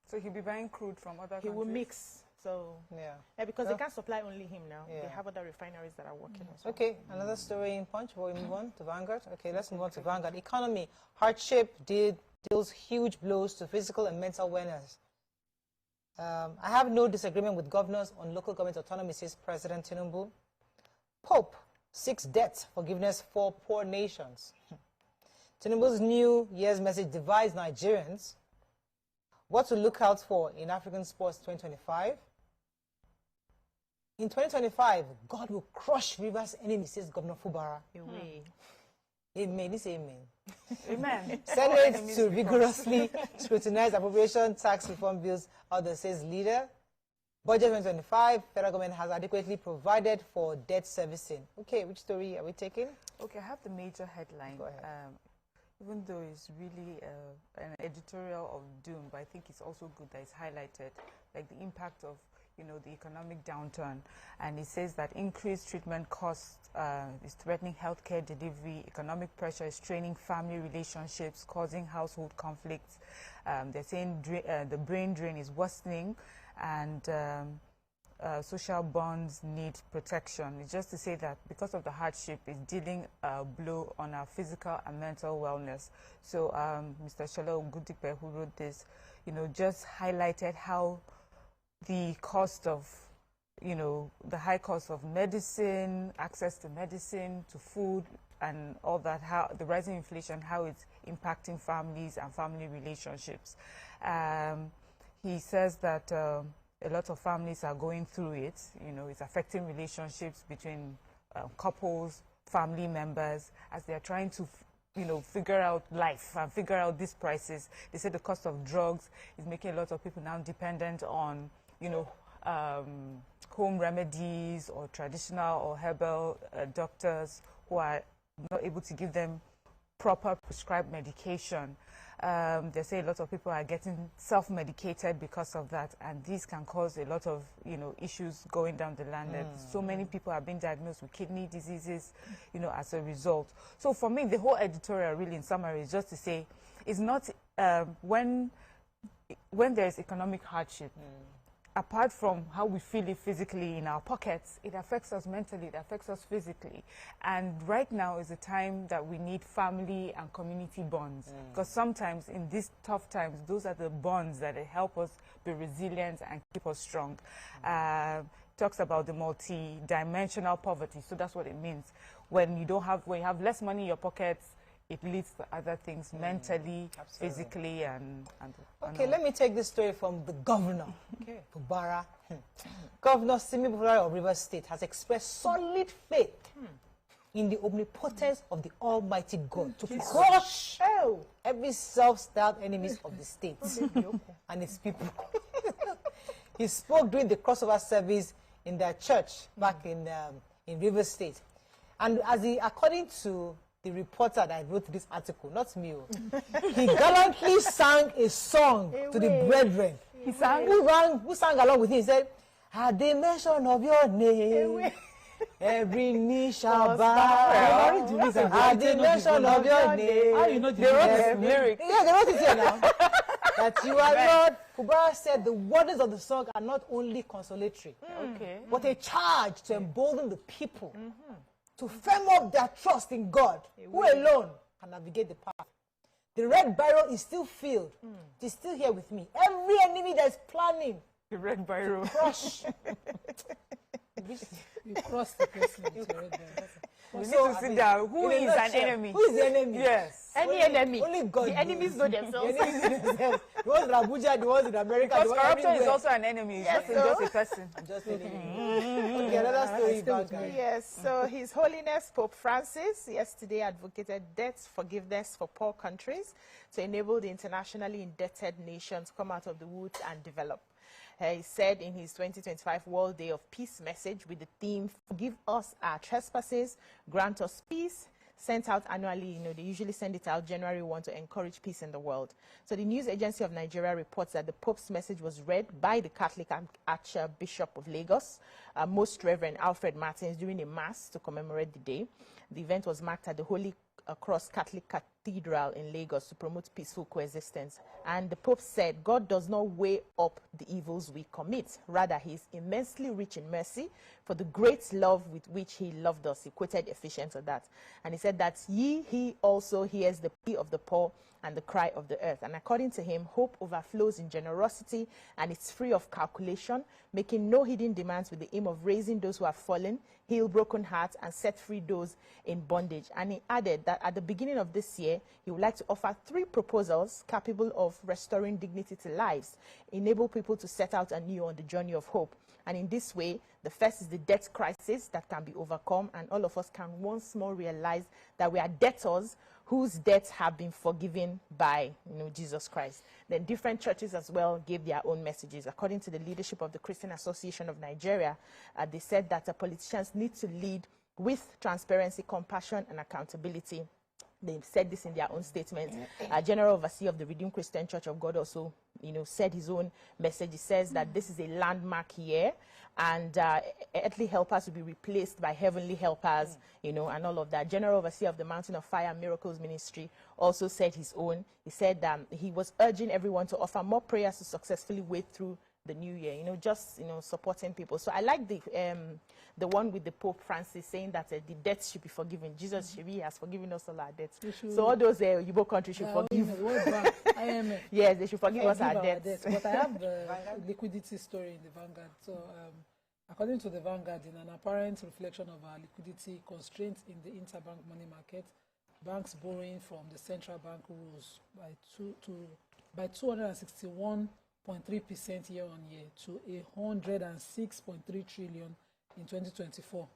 So he'll be buying crude from other countries? He will mix. So, because they can't supply only him now. They have other refineries that are working as well. Okay, another story in Punch before we move on to Vanguard. Okay, let's move on to Vanguard. Economy. Hardship deals huge blows to physical and mental wellness. I have no disagreement with governors on local government autonomy, says President Tinubu. Pope seeks debt forgiveness for poor nations. Tinubu's New Year's message divides Nigerians. What to look out for in African sports 2025. In 2025, God will crush Rivers' enemies, says Governor Fubara. Amen. This amen. Amen. Senate to vigorously scrutinize appropriation tax reform bills, others, says leader. Budget 2025, federal government has adequately provided for debt servicing. Okay, which story are we taking? Okay, I have the major headline. Go ahead. Even though it's really an editorial of doom, but I think it's also good that it's highlighted, like the impact of, the economic downturn. And it says that increased treatment costs is threatening healthcare delivery, economic pressure is straining family relationships, causing household conflicts. They're saying the brain drain is worsening, and social bonds need protection. It's just to say that because of the hardship, it's dealing a blow on our physical and mental wellness. So Mr. Shola Ogundipe, who wrote this, just highlighted how the cost of, the high cost of medicine, access to medicine, to food, and all that, how the rising inflation, how it's impacting families and family relationships. He says that a lot of families are going through it. It's affecting relationships between couples, family members, as they're trying to, figure out life and figure out these prices. They say the cost of drugs is making a lot of people now dependent on, home remedies or traditional or herbal doctors who are not able to give them proper prescribed medication. They say a lot of people are getting self-medicated because of that, and this can cause a lot of, issues going down the line. So many people have been diagnosed with kidney diseases, as a result. So for me, the whole editorial really in summary is just to say, it's not when there's economic hardship, apart from how we feel it physically in our pockets, it affects us mentally, it affects us physically. And right now is a time that we need family and community bonds. Because sometimes in these tough times, those are the bonds that help us be resilient and keep us strong. Talks about the multi-dimensional poverty. So that's what it means. When you have less money in your pockets, it leads to other things mentally, physically, and okay, let me take this story from the governor, Fubara. Governor Simi Bufara of Rivers State has expressed solid faith in the omnipotence of the Almighty God to crush every self-styled enemies of the state and its people. He spoke during the crossover service in their church back in Rivers State. And according to the reporter that wrote this article, not me, he gallantly sang a song to the brethren. He sang, who sang along with him? He said, at the mention of your name, every knee shall bow. At the mention of your name. How you know the lyrics? Yeah, they wrote it here now. That you are Lord. Fubara said the words of the song are not only consolatory, but a charge to embolden the people to firm up their trust in God, who alone can navigate the path. The red biro is still filled. It is still here with me. Every enemy that is planning the red biro crush. You cross the person with your red biro. We need to sit down. Who is an enemy? Who is the enemy? Yes. Any enemy. Only God. The enemies know themselves. The enemies know themselves. The ones in Abuja, the ones in America. Because corruption is also an enemy. It's just a person. Just an enemy. Okay, another story about that. Yes, so His Holiness Pope Francis yesterday advocated debt forgiveness for poor countries to enable the internationally indebted nations to come out of the woods and develop. He said in his 2025 World Day of Peace message with the theme, forgive us our trespasses, grant us peace, sent out annually. They usually send it out January 1 to encourage peace in the world. So the News Agency of Nigeria reports that the Pope's message was read by the Catholic Archbishop of Lagos, Most Reverend Alfred Martins, during a mass to commemorate the day. The event was marked at the Holy Cross Catholic Cathedral in Lagos to promote peaceful coexistence. And the Pope said, God does not weigh up the evils we commit. Rather, he is immensely rich in mercy for the great love with which he loved us. He quoted Ephesians on that. And he said that he also hears the plea of the poor and the cry of the earth. And according to him, hope overflows in generosity and it's free of calculation, making no hidden demands with the aim of raising those who have fallen, heal broken hearts, and set free those in bondage. And he added that at the beginning of this year, he would like to offer 3 proposals capable of restoring dignity to lives, enable people to set out anew on the journey of hope. And in this way, the first is the debt crisis that can be overcome, and all of us can once more realize that we are debtors whose debts have been forgiven by Jesus Christ. Then different churches as well gave their own messages. According to the leadership of the Christian Association of Nigeria, they said that politicians need to lead with transparency, compassion, and accountability. They said this in their own statement. General Overseer of the Redeemed Christian Church of God also, said his own message. He says that this is a landmark year, and earthly helpers will be replaced by heavenly helpers, and all of that. General Overseer of the Mountain of Fire and Miracles Ministry also said his own. He said he was urging everyone to offer more prayers to successfully wade through the new year, supporting people. So I like the one with the Pope Francis saying that the debts should be forgiven. Jesus has forgiven us all our debts. So all those Yibo countries should forgive. Yes, they should forgive us our debts. But I have the liquidity story in the Vanguard. So according to the Vanguard, in an apparent reflection of our liquidity constraints in the interbank money market, banks borrowing from the central bank rose by 261.3% year-on-year to 106.3 trillion in 2024,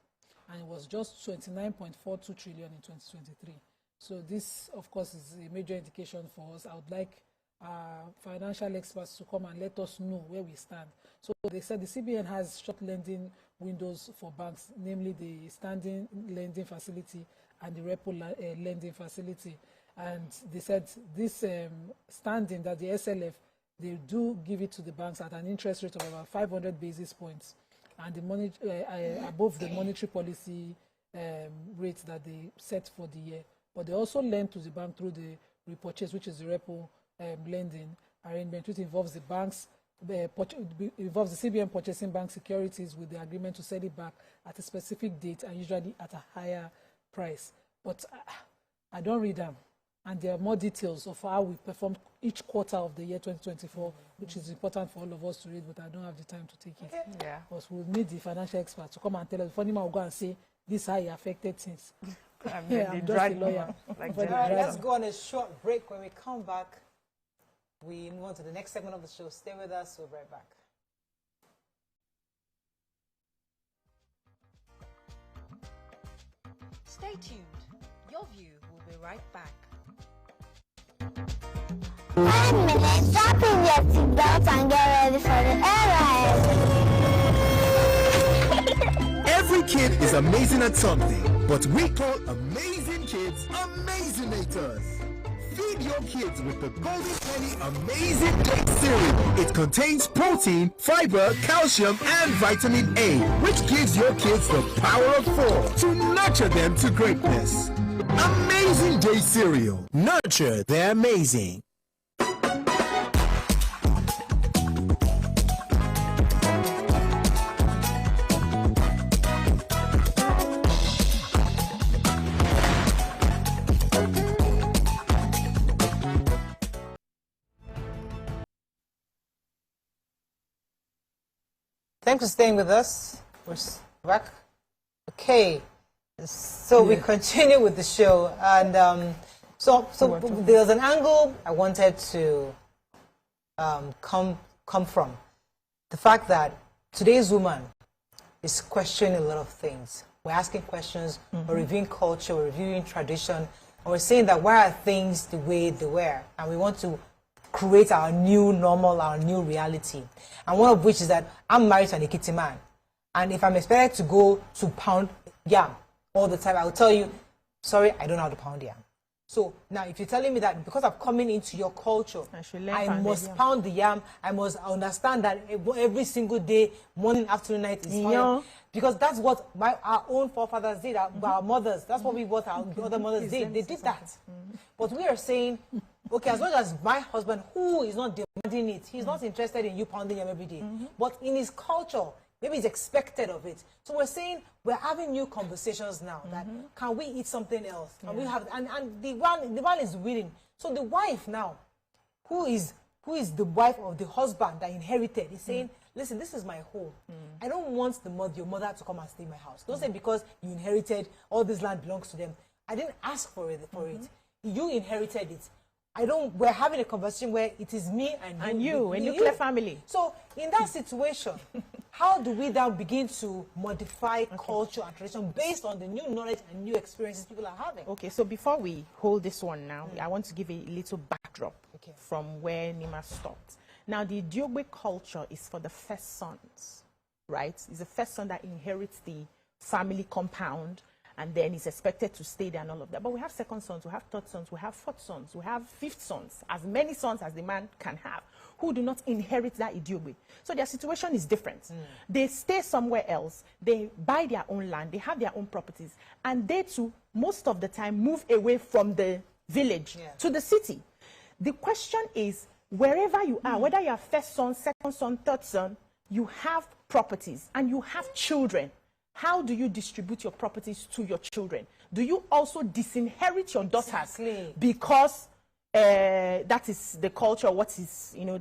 and it was just 29.42 trillion in 2023. So this, of course, is a major indication for us. I would like financial experts to come and let us know where we stand. So they said the CBN has short lending windows for banks, namely the standing lending facility and the repo lending facility. And they said this standing that the SLF, they do give it to the banks at an interest rate of about 500 basis points, and the money above the monetary policy rates that they set for the year. But they also lend to the bank through the repurchase, which is the repo lending arrangement, which involves the banks, involves the CBN purchasing bank securities with the agreement to sell it back at a specific date and usually at a higher price. But I don't read them. And there are more details of how we performed each quarter of the year 2024, which is important for all of us to read, but I don't have the time to take it. Yeah. Because we'll need the financial experts to come and tell us. Funny man will go and say, this is how it affected things. I'm just a lawyer. Let's go on a short break. When we come back, we move on to the next segment of the show. Stay with us. We'll be right back. Stay tuned. Your view will be right back. 5 minutes, strap in your seatbelt and get ready for the air ride. Every kid is amazing at something, but we call amazing kids Amazinators. Feed your kids with the Golden Penny Amazing Day cereal. It contains protein, fiber, calcium, and vitamin A, which gives your kids the power of 4 to nurture them to greatness. Amazing Day cereal. Nurture the amazing. Thanks for staying with us. We're back. Okay, so we continue with the show, and so there's an angle I wanted to come from the fact that today's woman is questioning a lot of things. We're asking questions, we're reviewing culture, we're reviewing tradition, and we're saying that why are things the way they were, and we want to create our new normal, our new reality. And one of which is that I'm married to an Ekiti man. And if I'm expected to go to pound yam all the time, I will tell you, sorry, I don't know how to pound yam. So now if you're telling me that because I'm coming into your culture, I must pound the yam, I must understand that every single day, morning, afternoon, night is pounded. Because that's what our own forefathers did, our mothers, that's what our other mothers did. They did that. But we are saying, okay, as long as my husband, who is not demanding it, he's not interested in you pounding him every day. But in his culture, maybe it's expected of it. So we're saying we're having new conversations now. That can we eat something else? Can we have? And the one is willing. So the wife now, who is the wife of the husband that inherited, is saying, listen, this is my home. I don't want your mother to come and stay in my house. Don't say because you inherited all this land belongs to them. I didn't ask for it. You inherited it. We're having a conversation where it is me and you, a nuclear family. So in that situation, how do we now begin to modify culture and tradition based on the new knowledge and new experiences people are having? Okay, so before we hold this one now, I want to give a little backdrop from where Nima stopped. Now, the Idiogbe culture is for the first sons, right? It's the first son that inherits the family compound, and then is expected to stay there and all of that. But we have second sons, we have third sons, we have fourth sons, we have fifth sons, as many sons as the man can have, who do not inherit that Idiogbe. So their situation is different. They stay somewhere else, they buy their own land, they have their own properties, and they too, most of the time, move away from the village to the city. The question is, wherever you are, whether you are first son, second son, third son, you have properties and you have children. How do you distribute your properties to your children? Do you also disinherit your daughters? Because that is the culture,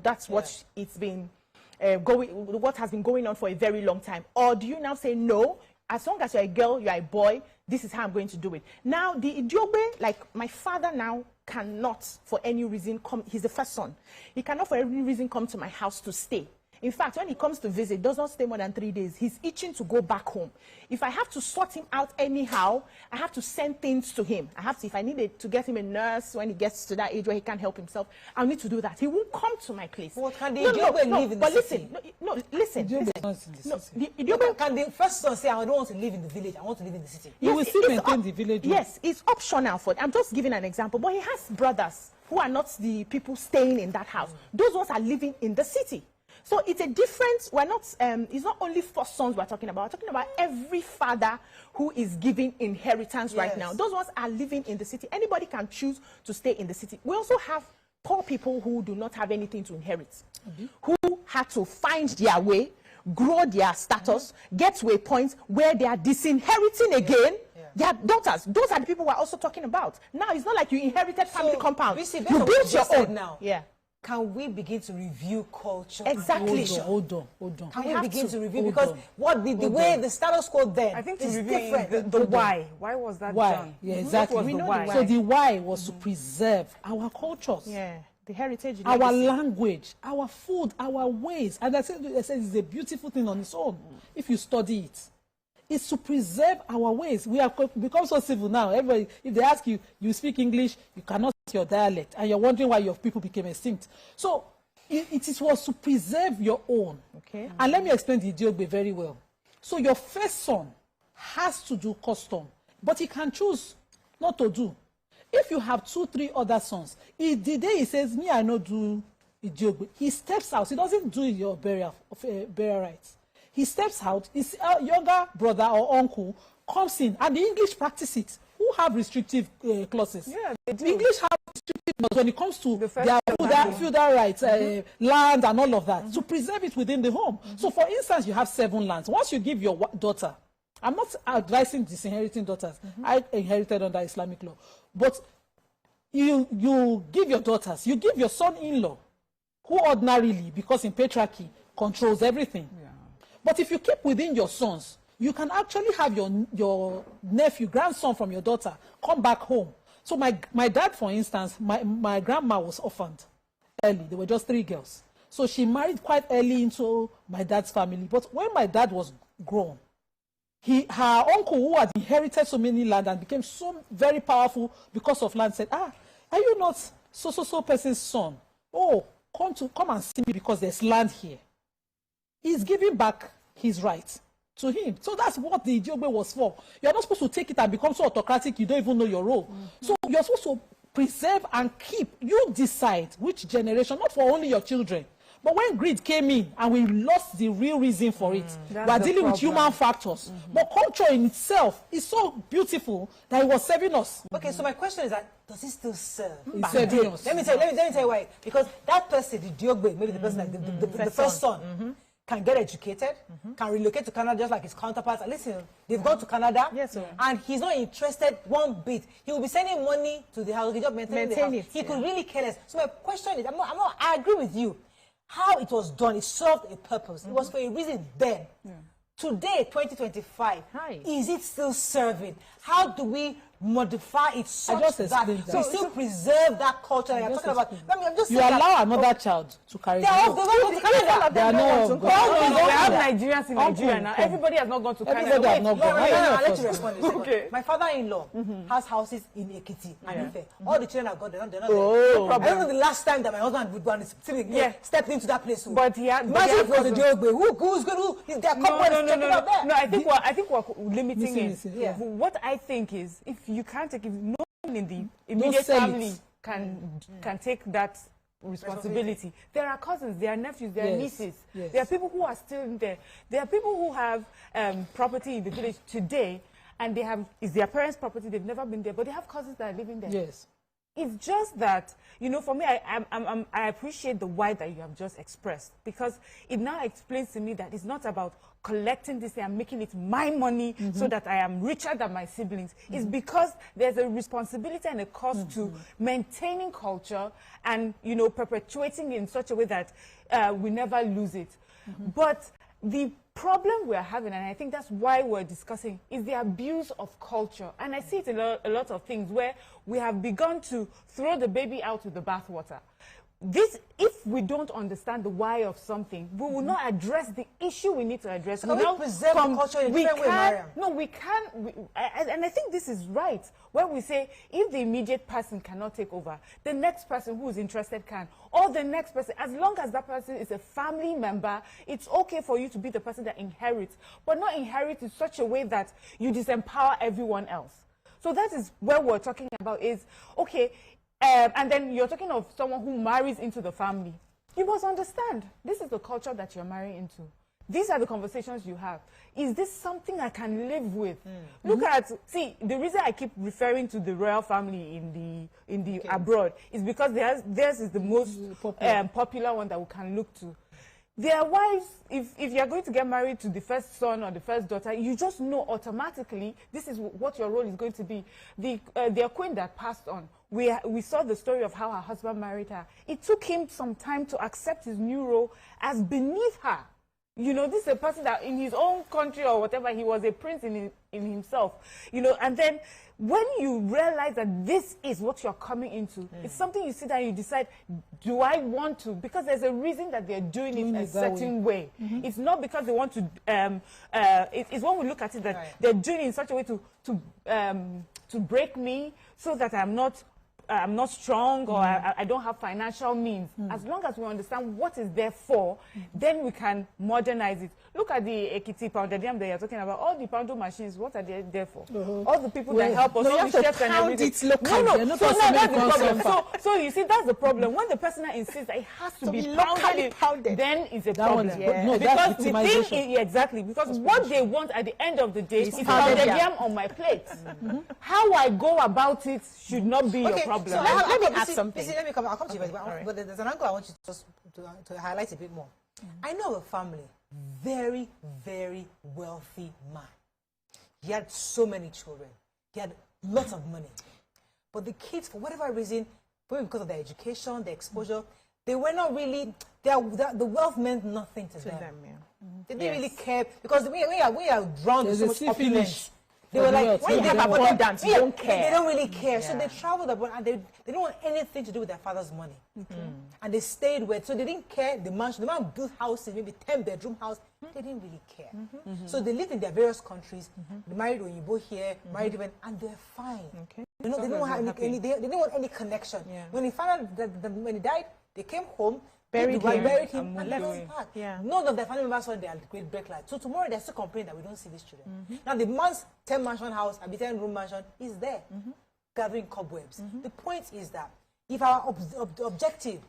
that's what it's been what has been going on for a very long time? Or do you now say, no, as long as you're a girl, you're a boy, this is how I'm going to do it? Now, the Idiogbe, like my father now, cannot for any reason come, he's the first son. He cannot for any reason come to my house to stay. In fact, when he comes to visit, does not stay more than 3 days. He's itching to go back home. If I have to sort him out anyhow, I have to send things to him. If I needed to get him a nurse when he gets to that age where he can't help himself, I'll need to do that. He won't come to my place. What can they live in the city? Listen. Can the first son say, I don't want to live in the village, I want to live in the city? He will still maintain the village. Yes, it's optional for I'm just giving an example. But he has brothers who are not the people staying in that house. Those ones are living in the city. So it's a difference. We're not, it's not only first sons we're talking about. We're talking about every father who is giving inheritance right now. Those ones are living in the city. Anybody can choose to stay in the city. We also have poor people who do not have anything to inherit, who had to find their way, grow their status, get to a point where they are disinheriting again their daughters. Those are the people we're also talking about. Now, it's not like you inherited family compound. You built your own. Now. Can we begin to review culture? Exactly. Hold on. Can we begin to review? Because the way the status quo then, I think is different. The why. Why was that done? Yeah, exactly. We know the why. So the why was to preserve our cultures. Yeah, the heritage. Our language, our food, our ways. And I said it's a beautiful thing on its own. If you study it. It's to preserve our ways. We have become so civil now. Everybody, if they ask you, you speak English, you cannot speak your dialect, and you're wondering why your people became extinct. So it was to preserve your own. Okay. And let me explain the Idiogbe very well. So your first son has to do custom, but he can choose not to do. If you have 2, 3 other sons, the day he says, me, I no do Idiogbe, he steps out. He doesn't do your burial rights. He steps out, his younger brother or uncle comes in, and the English practice it. Who have restrictive clauses? Yeah, they do. The English have restrictive clauses when it comes to their feudal rights, land and all of that, to preserve it within the home. So, for instance, you have 7 lands. Once you give your daughter, I'm not advising disinheriting daughters. I inherited under Islamic law. But you give your daughters, you give your son-in-law, who ordinarily, because in patriarchy, controls everything. Yeah. But if you keep within your sons, you can actually have your nephew, grandson from your daughter come back home. So my dad, for instance, my grandma was orphaned early. There were just 3 girls. So she married quite early into my dad's family. But when my dad was grown, her uncle, who had inherited so many land and became so very powerful because of land, said, are you not so person's son? Oh, come and see me because there's land here. He's giving back his right to him. So that's what the Idiogbe was for. You're not supposed to take it and become so autocratic you don't even know your role. So you're supposed to preserve and keep. You decide which generation, not for only your children. But when greed came in and we lost the real reason for it, we're dealing with human factors. But culture in itself is so beautiful that it was serving us. Okay, so my question is that, does it still serve? It's serving us. Let me tell you why. Because that person, the Idiogbe, maybe the person like the first son, can get educated, can relocate to Canada just like his counterparts. And listen, they've gone to Canada, and he's not interested one bit. He will be sending money to the house, he just maintain the house. He could really care less. So my question is, I agree with you. How it was done, it served a purpose. It was for a reason then. Today, 2025, is it still serving? How do we modify it such that we still preserve that culture that you're talking about? You allow another child to carry They have Nigerians in Nigeria now. Everybody has not gone to Canada. Everybody has not gone. I'll let you respond. Okay. My father-in-law has houses in Ekiti and Ife. All the children have gone. They're not there. I don't know the last time that my husband would go and stepped into that place. But imagine if it was a Idiogbe. Who's going to? Their couple checking out there. No, I think we're limiting it. What I think is, if you can't take it, no one in the immediate family can take that responsibility. There are cousins, there are nephews, there are nieces. There are people who are still in there. There are people who have property in the village today, and it's their parents' property. They've never been there, but they have cousins that are living there. Yes. It's just that, for me, I appreciate the why that you have just expressed, because it now explains to me that it's not about collecting this and making it my money so that I am richer than my siblings. It's because there's a responsibility and a cost to maintaining culture and, perpetuating it in such a way that we never lose it. But the problem we're having, and I think that's why we're discussing, is the abuse of culture. And I see it in a lot of things where we have begun to throw the baby out with the bathwater. if we don't understand the why of something, we will not address the issue we need to address. So we preserve the culture in a different way, Mariam? No, we can't. And I think this is right. When we say, if the immediate person cannot take over, the next person who is interested can. Or the next person, as long as that person is a family member, it's okay for you to be the person that inherits. But not inherit in such a way that you disempower everyone else. So that is where we're talking about is, okay, and then you're talking of someone who marries into the family. You must understand, this is the culture that you're marrying into. These are the conversations you have. Is this something I can live with? Look at, see, the reason I keep referring to the royal family in the abroad is because theirs is the most popular one that we can look to. Their wives, if you're going to get married to the first son or the first daughter, you just know automatically this is what your role is going to be. Their queen that passed on, we saw the story of how her husband married her. It took him some time to accept his new role as beneath her. You know, this is a person that in his own country or whatever, he was a prince in himself. You know, and then when you realize that this is what you're coming into, it's something you sit down and you decide, do I want to? Because there's a reason that they're doing it a certain way. It's not because they want to, it's when we look at it that they're doing it in such a way to break me so that I'm not strong or I don't have financial means. As long as we understand what is there for, then we can modernize it. Look at the Ekiti pounded yam that you're talking about. All the poundo machines, what are they there for? All the people that help us, all the chefs and everything. So that's the problem. So you see, that's the problem. When the person insists that it has to be locally pounded, then it's a problem. No, because the thing, exactly, because what they want at the end of the day is pounded yam on my plate. How I go about it should not be your problem. So let me add something. Let me come. I'll come to you, but there's an angle I want you to highlight a bit more. I know a family, very, very wealthy man. He had so many children. He had lots of money. But the kids, for whatever reason, probably because of their education, their exposure, they were not really, the wealth meant nothing to them. They didn't really care, because we are drowned in so much opulence. They were like, when they have abundance, you don't care. They don't really care. So they traveled abroad and they didn't want anything to do with their father's money. And they stayed with, so they didn't care. The man built houses, maybe 10-bedroom house. They didn't really care. So they lived in their various countries. They married Oyibo here, married even, and they're fine. You know, they didn't want any connection. When he found out that when he died, they came home, buried him, and left back. None of their family members saw their great break light. So tomorrow they're still complaining that we don't see these children. Now the man's 10-mansion house, a 10-room mansion is there, gathering cobwebs. The point is that if our objective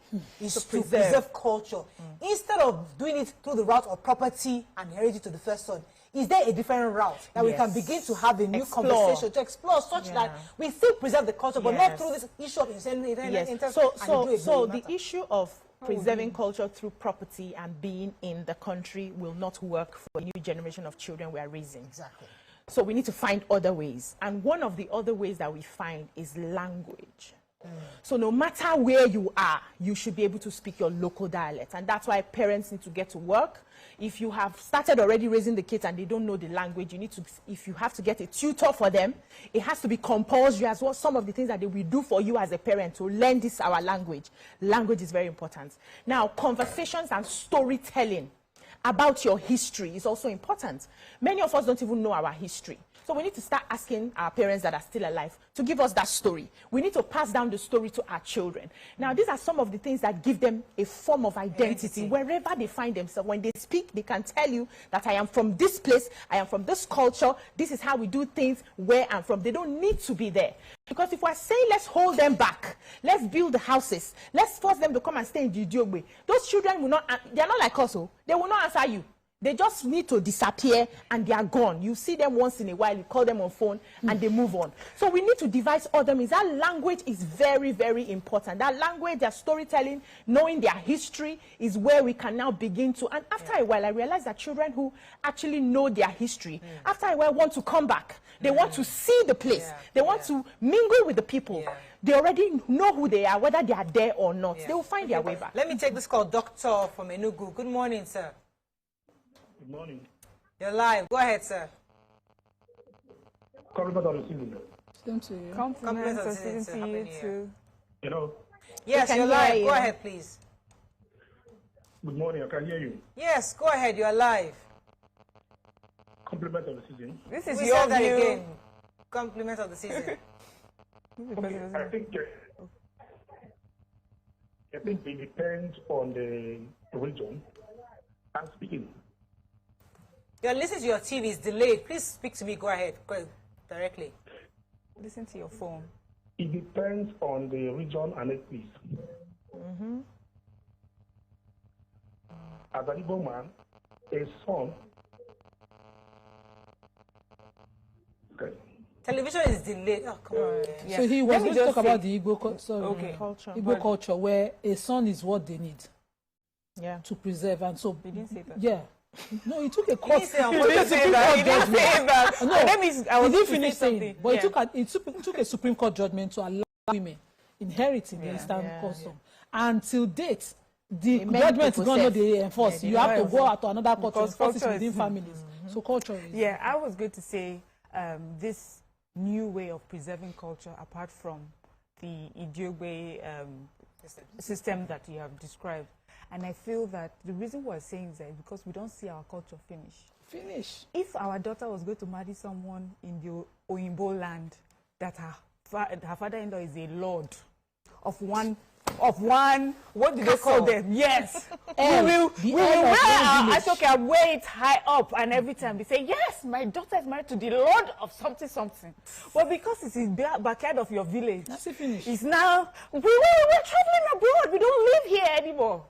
is to preserve culture, instead of doing it through the route of property and heritage to the first son, is there a different route that we can begin to have a new conversation to explore such that we still preserve the culture, but not through this issue of So the issue of preserving culture through property and being in the country will not work for the new generation of children we are raising. Exactly. So we need to find other ways. And one of the other ways that we find is language. So no matter where you are, you should be able to speak your local dialect. And that's why parents need to get to work. If you have started already raising the kids and they don't know the language, you need to, if you have to get a tutor for them, it has to be compulsory as well. Some of the things that they will do for you as a parent to learn this, our language. Language is very important. Now, conversations and storytelling about your history is also important. Many of us don't even know our history. So we need to start asking our parents that are still alive to give us that story. We need to pass down the story to our children. Now, these are some of the things that give them a form of identity. Wherever they find themselves, when they speak, they can tell you that I am from this place, I am from this culture, this is how we do things, where I'm from. They don't need to be there. Because if we're saying let's hold them back, let's build the houses, let's force them to come and stay in the Diogbe, those children will not, they're not like us, they will not answer you. They just need to disappear and they are gone. You see them once in a while, you call them on phone and they move on. So we need to devise other means. That language is very, very important. That language, their storytelling, knowing their history is where we can now begin to. And after a while, I realized that children who actually know their history, after a while want to come back. They want to see the place. They want to mingle with the people. They already know who they are, whether they are there or not. They will find their way back. Let me take this call. Doctor from Enugu. Good morning, sir. Good morning. You're live. Go ahead, sir. Compliments on the season. Same to you. Compliments on the season to you too. You know, Yes, you're live. Go ahead, please. Good morning, I can hear you. Yes, go ahead, you're live. Compliment of the season. This is your view. Again. Compliment of the season. Okay, I think it depends on the region. I'm speaking. You're listening to your TV, it's delayed. Please speak to me. Go ahead directly. Listen to your phone. It depends on the region and its place. As an Igbo man, a son. Okay. Television is delayed. Oh, come on. Yeah. So he was going to talk about the Igbo culture. Igbo culture, where a son is what they need. Yeah. To preserve, and so he didn't say that. Yeah. No, he took a course. He didn't say that. No, he didn't finish saying. But he took a Supreme Court judgment to allow women inheriting the Eastern custom. Until date, the judgment is going to enforce. You have to go out to another court to enforce it within families. So culture is... Yeah, I was going to say this new way of preserving culture, apart from the Idiogbe system that you have described. And I feel that the reason we're saying is that because we don't see our culture finish. If our daughter was going to marry someone in the Oyinbo land, that her father-in-law is a lord of one, what do they call them? Yes. we will wear our Ashoka, wear it high up, and every time we say, yes, my daughter is married to the lord of something. But because it's in the backyard of your village, that's it finished. It's now, we're traveling abroad, we don't live here anymore.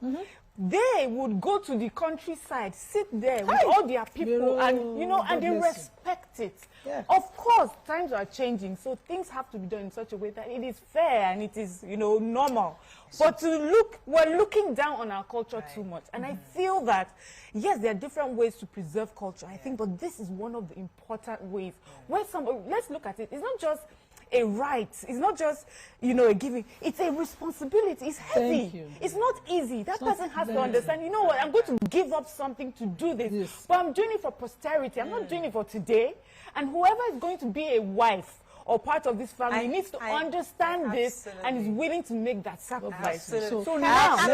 They would go to the countryside, sit there with all their people, and and they respect it. Yeah. Of course, times are changing, so things have to be done in such a way that it is fair and it is, normal. But we're looking down on our culture too much, and I feel that yes, there are different ways to preserve culture. I think, but this is one of the important ways. Where let's look at it. It's not just a right. It's not just, a giving. It's a responsibility. It's heavy. It's not easy. That person has to understand, you know what, I'm going to give up something to do this. But I'm doing it for posterity. I'm not doing it for today. And whoever is going to be a wife or part of this family needs to understand this and is willing to make that sacrifice. So now, I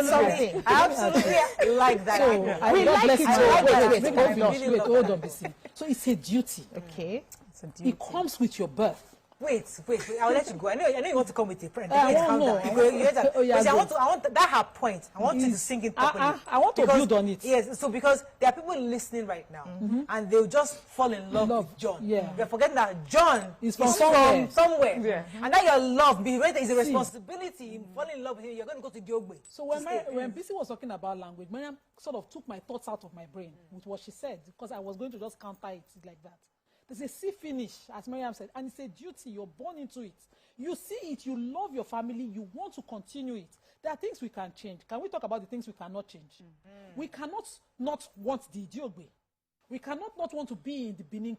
absolutely like that. So I hold on, so it's a duty. Okay. It comes with your birth. Wait, I'll let you go. I know you want to come with a friend. I want that her point. I want you to sing it properly. I want to build on it. Yes, so because there are people listening right now, and they'll just fall in love with John. Yeah. They're forgetting that John is from somewhere. Yeah. And that your love, is a responsibility. You fall in love with him, you're going to go to Diogbe. So when BC was talking about language, Miriam sort of took my thoughts out of my brain with what she said, because I was going to just counter it like that. There's a see finish, as Miriam said, and it's a duty. You're born into it. You see it, you love your family, you want to continue it. There are things we can change. Can we talk about the things we cannot change? We cannot not want the Idiogbe. We cannot not want to be in the Benin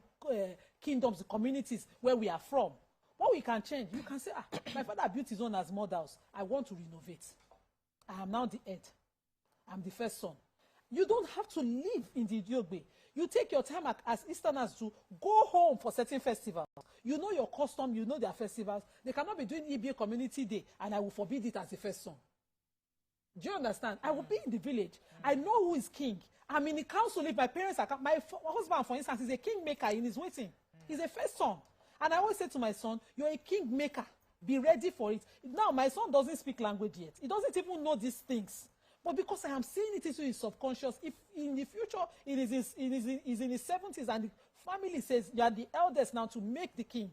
kingdoms, the communities where we are from. What we can change, you can say, my father built his own as mother house. I want to renovate. I am now the head. I'm the first son. You don't have to live in the Idiogbe. You take your time as Easterners to go home for certain festivals. You know your custom, you know their festivals. They cannot be doing EBA Community Day, and I will forbid it as the first song. Do you understand? I will be in the village. I know who is king. I'm in the council. If my parents are... My husband, for instance, is a kingmaker in his waiting. He's a first son. And I always say to my son, you're a kingmaker. Be ready for it. Now, my son doesn't speak language yet. He doesn't even know these things. But because I am seeing it into his subconscious, if in the future he is in his 70s and the family says, you are the eldest now to make the king,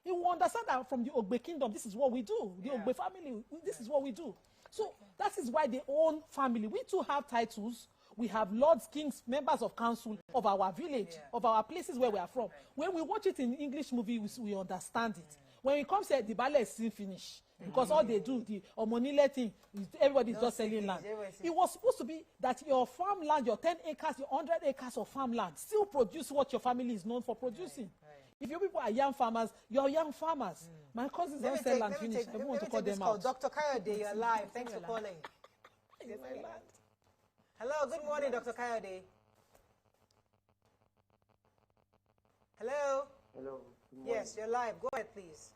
he will understand that from the Ogbe kingdom, this is what we do. The Ogbe family, this is what we do. So that is why they own family. We too have titles. We have lords, kings, members of council of our village, of our places where we are from. When we watch it in English movie, we understand it. When it comes to the ballet is still finished. Because all they do, the Omonile thing, everybody is just selling land. It was supposed to be that your farmland, your 10 acres, your 100 acres of farmland, still produce what your family is known for producing. If you people are young farmers, you're young farmers. My cousins don't sell land finish. I want to call them out. Dr. Kayode, you're live. Thanks for calling. Hello, good morning, Dr. Kayode. Hello? Hello. Yes, you're live. Go ahead, please.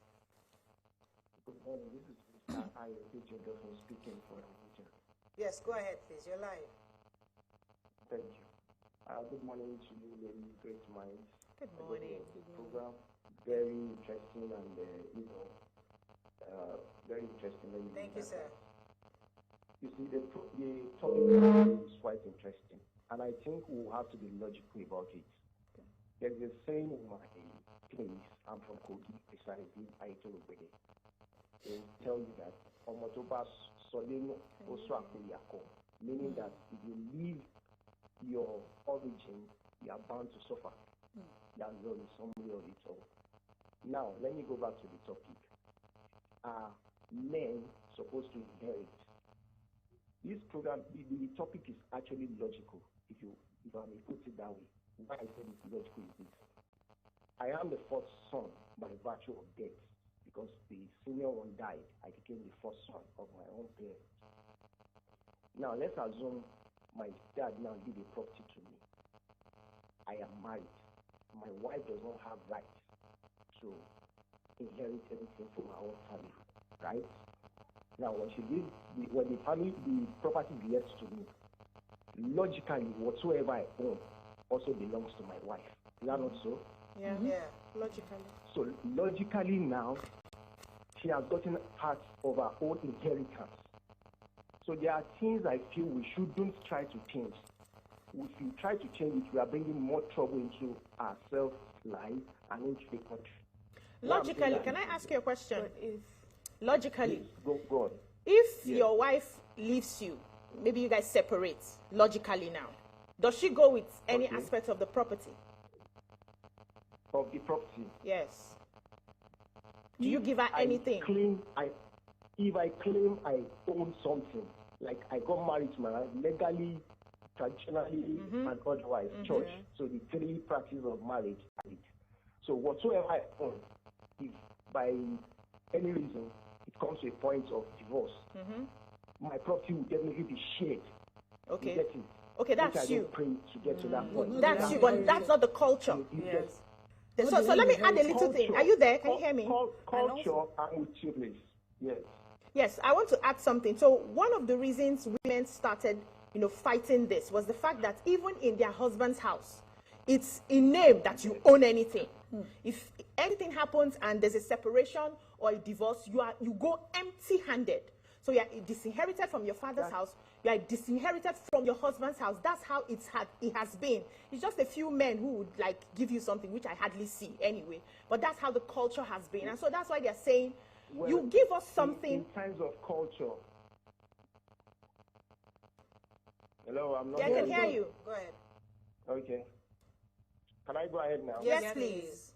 Good morning. This is I appreciate you for speaking for religion. Yes, go ahead, please. You're live. Thank you. Good morning to you, ladies. Great minds. Good morning. Program very interesting and very interesting. Thank you, sir. You see, the topic is quite interesting, and I think we'll have to be logical about it. There's a saying in my place. I'm from Kogi, precisely Aitolobede. They tell you that Omotobas Soleno Oswakuyako, meaning that if you leave your origin, you are bound to suffer. That's the summary of it all. Now, let me go back to the topic. Are men supposed to inherit? This program, the topic is actually logical, if I may put it that way. Why I said it's logical is this. I am the fourth son by virtue of death, because the senior one died. I became the first son of my own parents. Now, let's assume my dad now leave a property to me. I am married. My wife does not have rights to inherit anything from our own family, right? Now, when she leaves, when the property is left to me, logically, whatsoever I own also belongs to my wife. Is that not so? Yeah, logically. So logically now, she has gotten part of her own inheritance. So there are things I feel we shouldn't try to change. If we try to change it, we are bringing more trouble into ourselves' life and into the country. Logically, can I ask you a question? Logically, go on. If your wife leaves you, maybe you guys separate, logically now, does she go with any aspect of the property? Of the property? Yes. Do you give her anything? If I claim I own something, like I got married to my wife legally, traditionally, and otherwise, church. So the three practices of marriage. So whatsoever I own, if by any reason it comes to a point of divorce, my property will definitely be shared. Okay. Okay, that's you. Pray to get to that point. That's you, but that's not the culture. Yes. So let me add a little thing. Are you there? Can you hear me? Culture, I'm with you, please. Yes. Yes, I want to add something. So one of the reasons women started, fighting this was the fact that even in their husband's house, it's in name that you own anything. If anything happens and there's a separation or a divorce, you go empty-handed. So you are disinherited from your father's house. You are disinherited from your husband's house. That's how it has been. It's just a few men who would give you something, which I hardly see anyway. But that's how the culture has been, and so that's why they're saying, you give us something. In terms of culture. Hello, I'm not. Yeah, I can hear you. Go ahead. Okay. Can I go ahead now? Yes, please.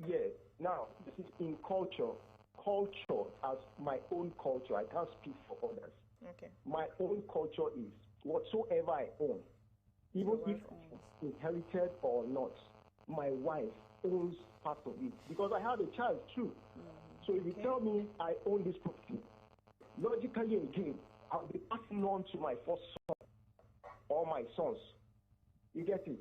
Yeah. Now, this is in culture. Culture as my own culture. I can't speak for others. Okay. My own culture is whatsoever I own, even if it's inherited or not, my wife owns part of it because I have a child too. So if you tell me I own this property, logically again, I'll be passing on to my first son or my sons. You get it?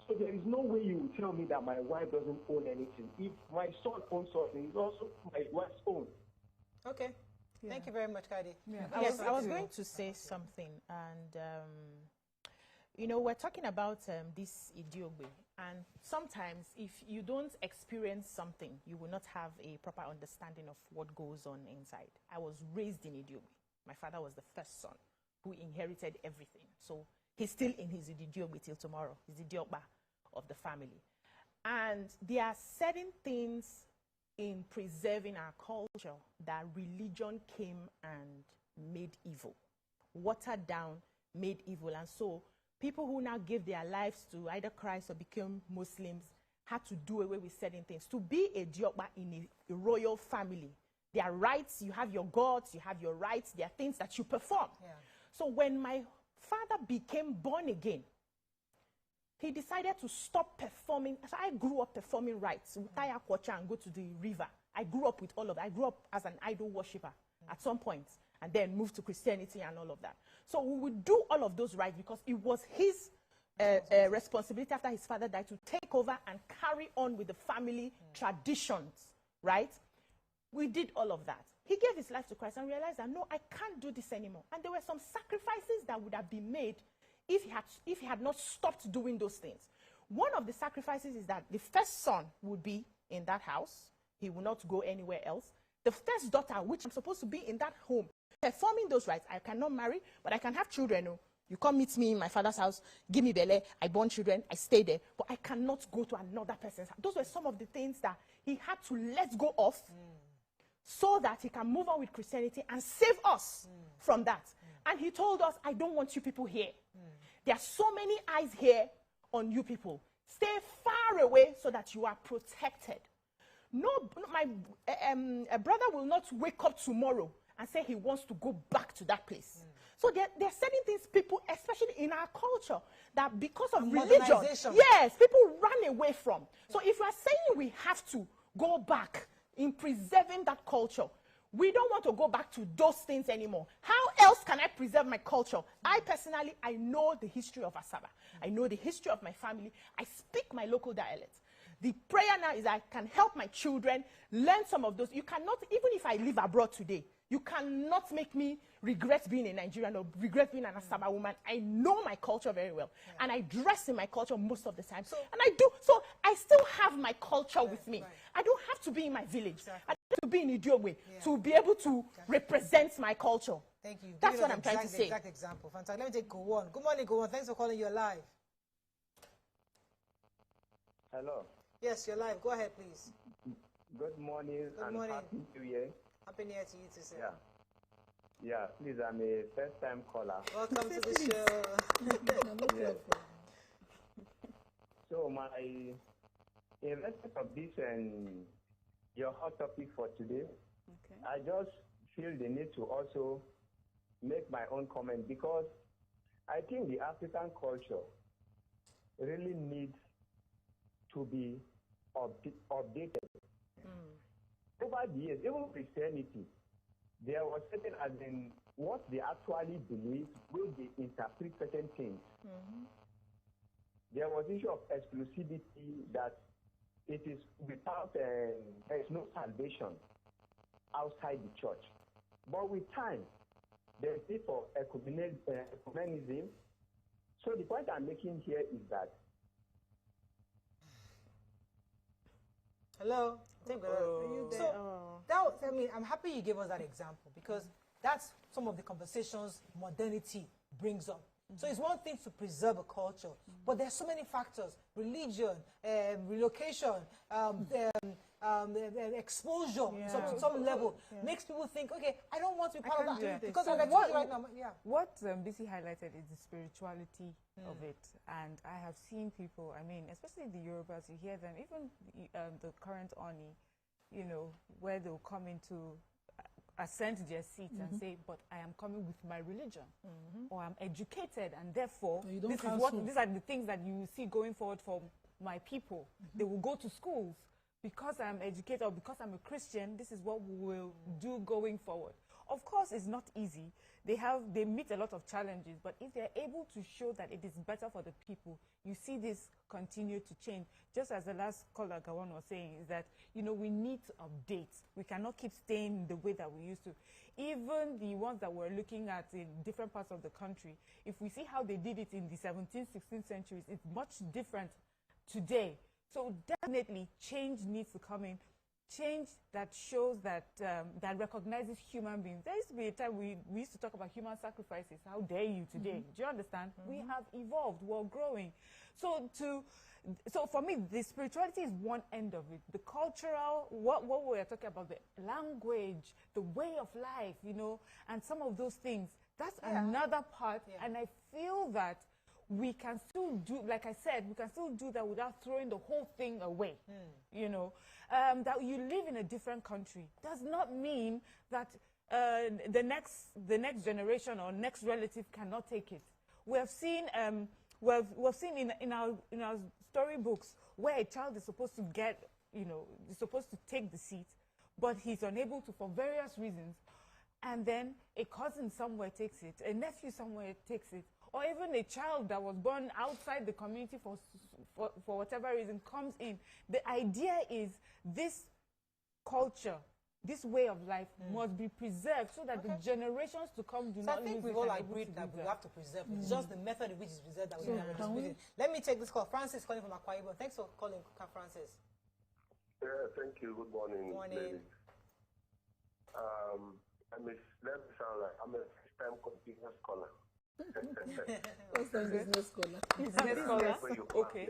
So there is no way you will tell me that my wife doesn't own anything. If my son owns something, it's also my wife's own. Okay. Yeah. Thank you very much, Kadi. Yeah. Yes, I was going to say something, and we're talking about this Idiogbe, and sometimes if you don't experience something, you will not have a proper understanding of what goes on inside. I was raised in Idiogbe. My father was the first son who inherited everything, so he's still in his Idiogbe till tomorrow. He's the Idiogba of the family, and there are certain things in preserving our culture that religion came and made evil, watered down, made evil. And so people who now give their lives to either Christ or became Muslims had to do away with certain things. To be a Diokba in a royal family, there are rights, you have your gods, you have your rights, there are things that you perform. Yeah. So when my father became born again, he decided to stop performing. So I grew up performing rites. Tie a kwacha and go to the river. I grew up with all of that. I grew up as an idol worshiper at some point, and then moved to Christianity and all of that. So we would do all of those rites because it was his responsibility after his father died to take over and carry on with the family traditions, right? We did all of that. he gave his life to Christ and realized that, no, I can't do this anymore. And there were some sacrifices that would have been made if he had not stopped doing those things. One of the sacrifices is that the first son would be in that house. He will not go anywhere else. The first daughter, which I'm supposed to be in that home, performing those rites. I cannot marry, but I can have children. No. You come meet me in my father's house, give me belly, I born children, I stay there, but I cannot go to another person's house. Those were some of the things that he had to let go of so that he can move on with Christianity and save us from that. And he told us, I don't want you people here. There are so many eyes here on you people. Stay far away so that you are protected. No, a brother will not wake up tomorrow and say he wants to go back to that place. So there are certain things people, especially in our culture, that because of religion, yes, people run away from. So if you are saying we have to go back in preserving that culture, we don't want to go back to those things anymore. How else can I preserve my culture? I personally, I know the history of Asaba. I know the history of my family. I speak my local dialect. The prayer now is I can help my children learn some of those. You cannot, even if I live abroad today, you cannot make me regret being a Nigerian or regret being an Asaba woman. I know my culture very well. And I dress in my culture most of the time. And I do. So I still have my culture with me. I don't have to be in my village. I don't have to be in Idiogwe to be able to represent my culture. Thank you. That's what I'm trying to say. Exact example. Fantastic. Let me take Gowon. Good morning, Gowon. Thanks for calling. You're live. Hello. Yes, you're live. Go ahead, please. Good morning. Good morning. Happy New Year. Happy New Year to you too, sir. Yeah, please, I'm a first-time caller. Welcome to the show. Yes. So in respect of this and your hot topic for today, I just feel the need to also make my own comment because I think the African culture really needs to be updated. Over the years, even Christianity, there was certain as in what they actually believe, where they interpret certain things. There was issue of exclusivity that it is without, there is no salvation outside the church. But with time, there is need for ecumenism. So the point I'm making here is that. Hello. I mean, I'm happy you gave us that example because that's some of the conversations modernity brings up. So it's one thing to preserve a culture, but there are so many factors: religion, relocation, exposure to some level makes people think, okay, I don't want to be part of that because I'm right now. What BC highlighted is the spirituality of it, and I have seen people. I mean, especially the Yorubas, you hear them, even the current Oni, you know, where they'll come into ascend their seat and say, but I am coming with my religion, or I'm educated, and therefore these are the things that you see going forward for my people. They will go to schools because I'm educated or because I'm a Christian. This is what we will do going forward. Of course, it's not easy. They meet a lot of challenges, but if they're able to show that it is better for the people, you see this continue to change. Just as the last caller, Gowon, was saying, is that, you know, we need to update. We cannot keep staying the way that we used to. Even the ones that we're looking at in different parts of the country, if we see how they did it in the 17th, 16th centuries, it's much different today. So definitely change needs to come in. Change that shows that that recognizes human beings. There used to be a time we used to talk about human sacrifices. How dare you today? Do you understand? We have evolved. We're growing. So for me, the spirituality is one end of it. The cultural, what we're talking about, the language, the way of life, you know, and some of those things. That's another part. And I feel that we can still do, like I said, we can still do that without throwing the whole thing away. You know, that you live in a different country does not mean that the next generation or next relative cannot take it. We have seen we've seen in our storybooks where a child is supposed to get, you know, is supposed to take the seat, but he's unable to for various reasons, and then a cousin somewhere takes it, a nephew somewhere takes it, or even a child that was born outside the community for whatever reason comes in. The idea is this culture, this way of life must be preserved so that the generations to come do not lose it. I think we've all agreed that we have to preserve it. It's just the method in which it's preserved that we have to dispute it. Let me take this call. Francis calling from Akwa Ibom. Thanks for calling, Francis. Yeah, thank you. Good morning. Morning. Let me sound like I'm a first-time continuous scholar. First-time business scholar. Business scholar. When you clap the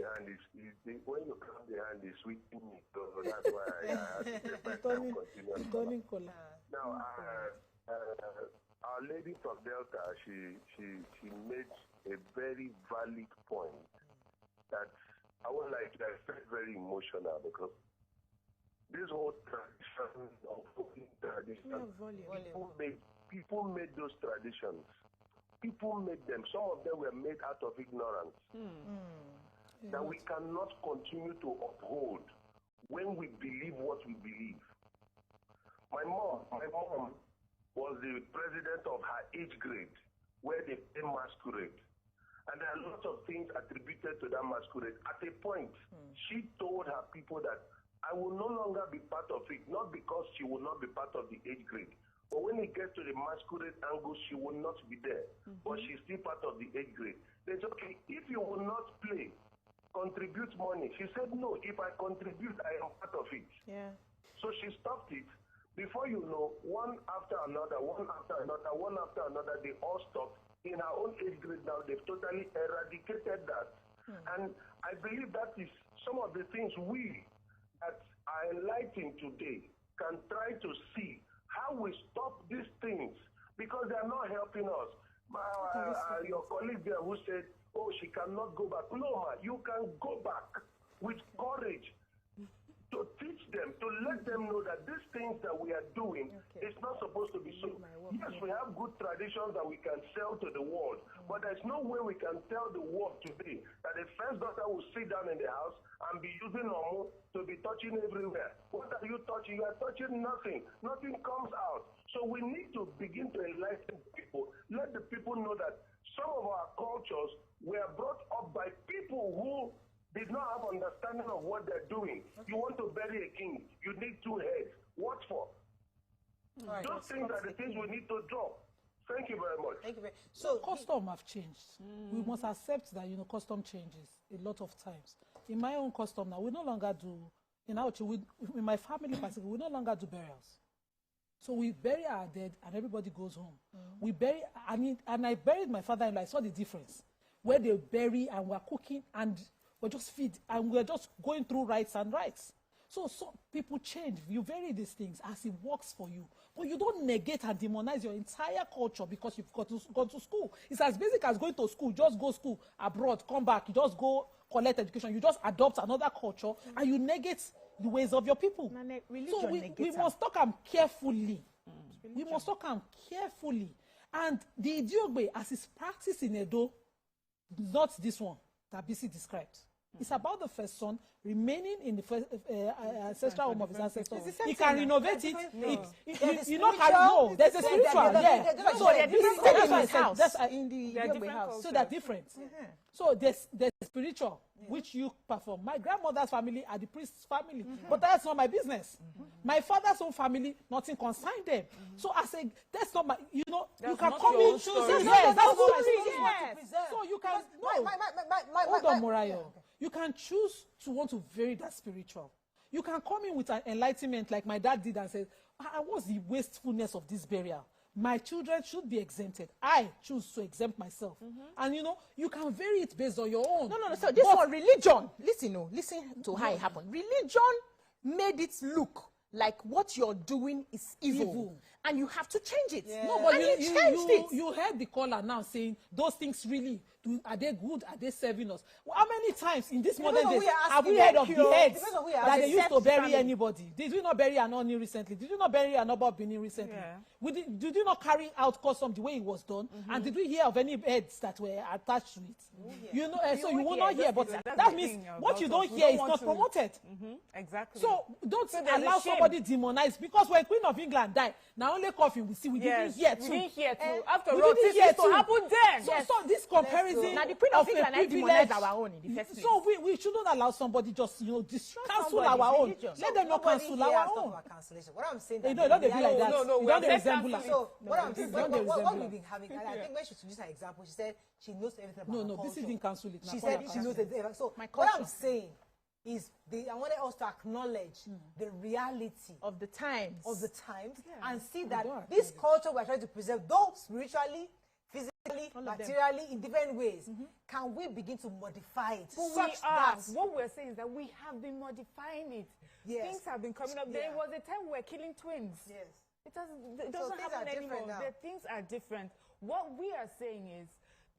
hand, it's sweetening me. So that's why I had to be a first-time continuous scholar. Now, our lady from Delta, she made a very valid point that I would like to felt very emotional because this whole tradition of cooking tradition, people made those traditions. People made them. Some of them were made out of ignorance. That we cannot continue to uphold when we believe what we believe. My mom was the president of her age grade, where they pay masquerade. And there are lots of things attributed to that masquerade. At a point, she told her people that I will no longer be part of it, not because she will not be part of the age grade, but when it gets to the masquerade angle, she will not be there. But she's still part of the age grade. They said, okay, if you will not play, contribute money. She said, no, if I contribute, I am part of it. Yeah. So she stopped it. Before you know, one after another, they all stopped. In her own age grade now, they've totally eradicated that. And I believe that is some of the things we that are enlightened today can try to see how we stop these things because they are not helping us. Your colleague there who said, oh, she cannot go back. No, you can go back with courage to teach them, to let them know that these things that we are doing is not supposed to be so. Yes, we have good traditions that we can sell to the world, but there's no way we can tell the world today that the first daughter will sit down in the house and be using Omo to be touching everywhere. What are you touching? You are touching nothing. Nothing comes out. So we need to begin to enlighten people. Let the people know that some of our cultures were brought up by people who did not have understanding of what they're doing. You want to bury a king, you need 2 heads. What for? Those things are the things we need to drop. Thank you very much. Thank you very much. So custom have changed. We must accept that, custom changes a lot of times. In my own custom now, we no longer do, in my family particularly, we no longer do burials. So we bury our dead and everybody goes home. We bury, and I buried my father-in-law. I saw the difference. Where they bury and we're cooking and we're just feed and we're just going through rites and rights. So people change. You vary these things as it works for you. But you don't negate and demonize your entire culture because you've gone to school. It's as basic as going to school. Just go school abroad, come back. You just go collect education. You just adopt another culture and you negate the ways of your people. So we must talk them carefully. We must talk them carefully. And the Idiogbe, as it's practiced in Edo, not this one that BC described. It's about the first son remaining in the first ancestral home of his ancestors. He can renovate it. You know, no, there's a spiritual. So they're different. So they're different. So there's spiritual, which you perform. My grandmother's family are the priest's family, but that's not my business. My father's own family, nothing concerns them. So I say, that's not my, you can come in, choose. Yes, that's what I say. So you can, hold on, Morayo. You can choose to want to vary that spiritual. You can come in with an enlightenment like my dad did and say, what's the wastefulness of this burial? My children should be exempted. I choose to exempt myself. And you can vary it based on your own. No. So this one, religion, listen to how it happened. Religion made it look like what you're doing is evil. And you have to change it. Yeah. No, but you heard the caller now saying those things really, are they good? Are they serving us? Well, how many times in this modern days have we heard of the heads that they used to bury anybody? Did we not bury Anoni recently? Did you not bury Anoba Benin recently? Yeah. Did you not carry out custom the way it was done? And did we hear of any heads that were attached to it? So you will not hear, but that means what you don't hear is not promoted. Exactly. So don't allow somebody demonize, because when Queen of England died, now only coughing we see. We didn't hear too. We didn't hear too. After We all, didn't this hear used to too. happen then. So this comparison Now the Queen of England a demonized privilege. our own in the first place. So we shouldn't allow somebody just cancel somebody's our own. religion. Let them not cancel our own. Cancellation. What I'm saying, You know, don't they be like that? No, You we don't have resemble her. So what I'm saying, what resemble we've been having, and I think when she used her example, she said she knows everything about her No, culture. this isn't cancel it. She said she knows everything. So what I'm saying is, I wanted us to acknowledge the reality of the times, and see that this culture we're trying to preserve, though spiritually, physically, materially, in different ways, can we begin to modify it? What we're saying is that we have been modifying it. Yes. Things have been coming up. There was a time we were killing twins. Yes. It doesn't happen anymore. Things are different. What we are saying is,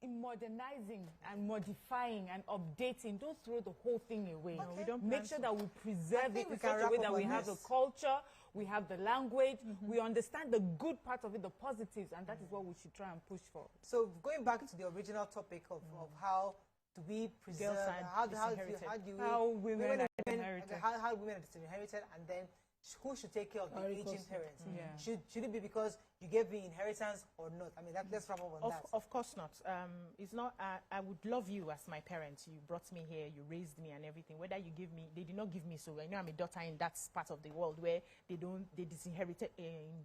in modernizing and modifying and updating, don't throw the whole thing away. No, we don't make sure that we preserve it in such a way that we have the culture, we have the language, we understand the good part of it, the positives, and that is what we should try and push for. So going back to the original topic of how do we preserve, how do women are disinherited, and then who should take care of the aging parents? Should it be because you gave me inheritance or not? I mean, let's wrap up on that. Of course not. It's not. I would love you as my parents. You brought me here. You raised me and everything. Whether you give me, they did not give me. So I know I'm a daughter in that part of the world where they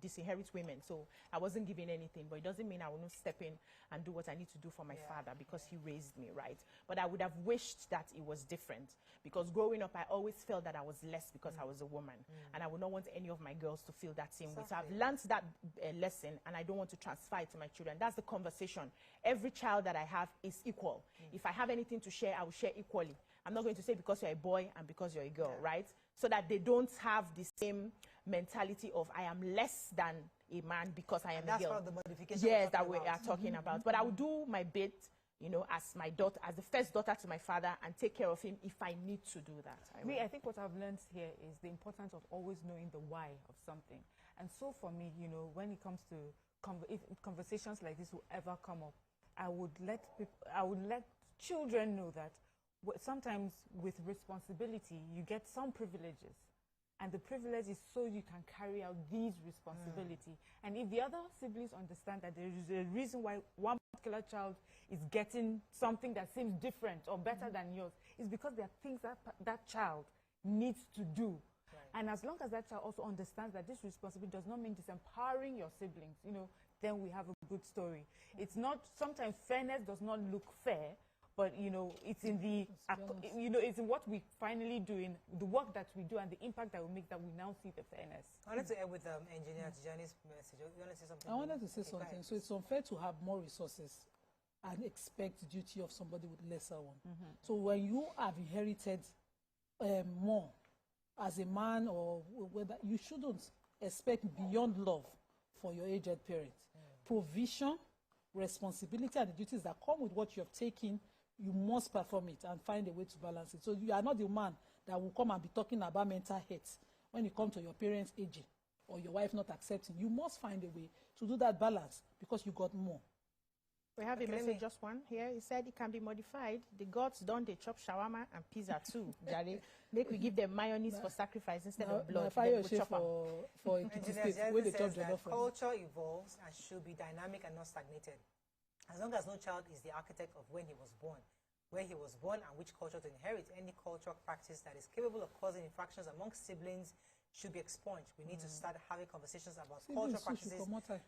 disinherit women. So I wasn't given anything. But it doesn't mean I will not step in and do what I need to do for my father because he raised me, right? But I would have wished that it was different, because growing up I always felt that I was less because I was a woman, and I would not want any of my girls to feel that same way. So I've learned that lesson, and I don't want to transfer it to my children. That's the conversation. Every child that I have is equal. If I have anything to share, I will share equally. I'm not going to say because you're a boy and because you're a girl, right? So that they don't have the same mentality of I am less than a man because I am a girl. That's part of the modification. Yes, that we are talking about. But I will do my bit, you know, as my daughter, as the first daughter to my father, and take care of him if I need to do that. I think what I've learned here is the importance of always knowing the why of something. And so for me, you know, when it comes to if conversations like this will ever come up, I would let children know that sometimes with responsibility, you get some privileges. And the privilege is so you can carry out these responsibility. And if the other siblings understand that there is a reason why one particular child is getting something that seems different or better than yours, it's because there are things that that child needs to do. And as long as that child also understands that this responsibility does not mean disempowering your siblings, you know, then we have a good story. It's not, sometimes fairness does not look fair, but, you know, it's in the, you know, it's in what we finally do, in the work that we do and the impact that we make, that we now see the fairness. I wanted to end with Engineer Tijani's message. You want to say something? I wanted to say something. So it's unfair to have more resources and expect the duty of somebody with lesser one. So when you have inherited more as a man, or whether, you shouldn't expect beyond love for your aged parents. Provision, responsibility, and the duties that come with what you have taken, you must perform it and find a way to balance it. So you are not the man that will come and be talking about mental health when it comes to your parents aging or your wife not accepting. You must find a way to do that balance because you got more. We have a message, just one here. He said it can be modified. The gods don't they chop shawarma and pizza too, Jare. Make we give them mayonnaise for sacrifice instead of blood. For where they chop jollof. Culture evolves and should be dynamic and not stagnated. As long as no child is the architect of when he was born, where he was born, and which culture to inherit, any cultural practice that is capable of causing infractions among siblings should be expunged. We need to start having conversations about cultural practices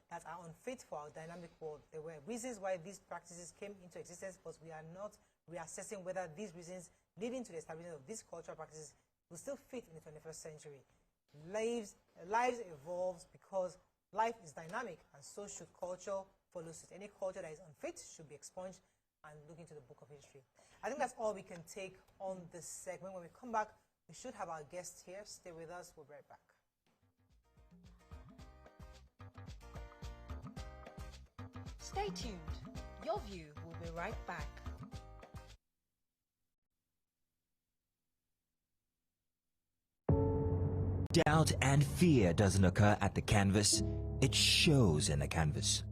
that are unfit for our dynamic world. There were reasons why these practices came into existence, but we are not reassessing whether these reasons leading to the establishment of these cultural practices will still fit in the 21st century. Lives evolve because life is dynamic, and so should culture follow suit. Any culture that is unfit should be expunged and look into the book of history. I think that's all we can take on this segment. When we come back, we should have our guests here. Stay with us. We'll be right back. Stay tuned. Your View will be right back. Doubt and fear doesn't occur at the canvas. It shows in the canvas.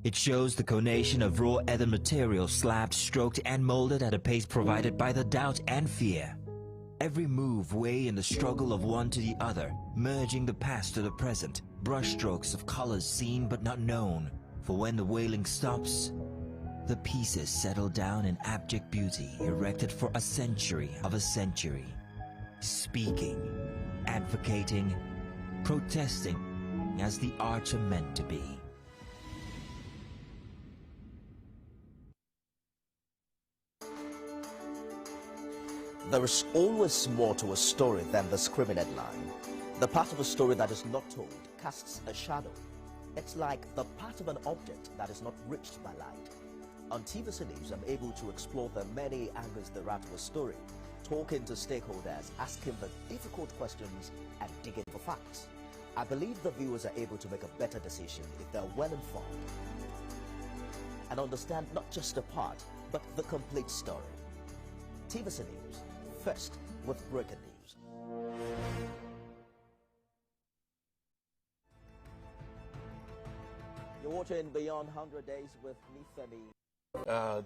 It shows the conation of raw ether material slabbed, stroked, and molded at a pace provided by the doubt and fear. Every move weigh in the struggle of one to the other, merging the past to the present, brushstrokes of colors seen but not known, for when the wailing stops, the pieces settle down in abject beauty erected for a century of a century, speaking, advocating, protesting as the arts are meant to be. There is always more to a story than the scribbled line. The part of a story that is not told casts a shadow. It's like the part of an object that is not reached by light. On TVC News, I'm able to explore the many angles there are to a story, talking to stakeholders, asking the difficult questions, and digging for facts. I believe the viewers are able to make a better decision if they're well informed and understand not just a part, but the complete story. TVC News, first with breaking news. You're watching Beyond 100 Days with me, Femi.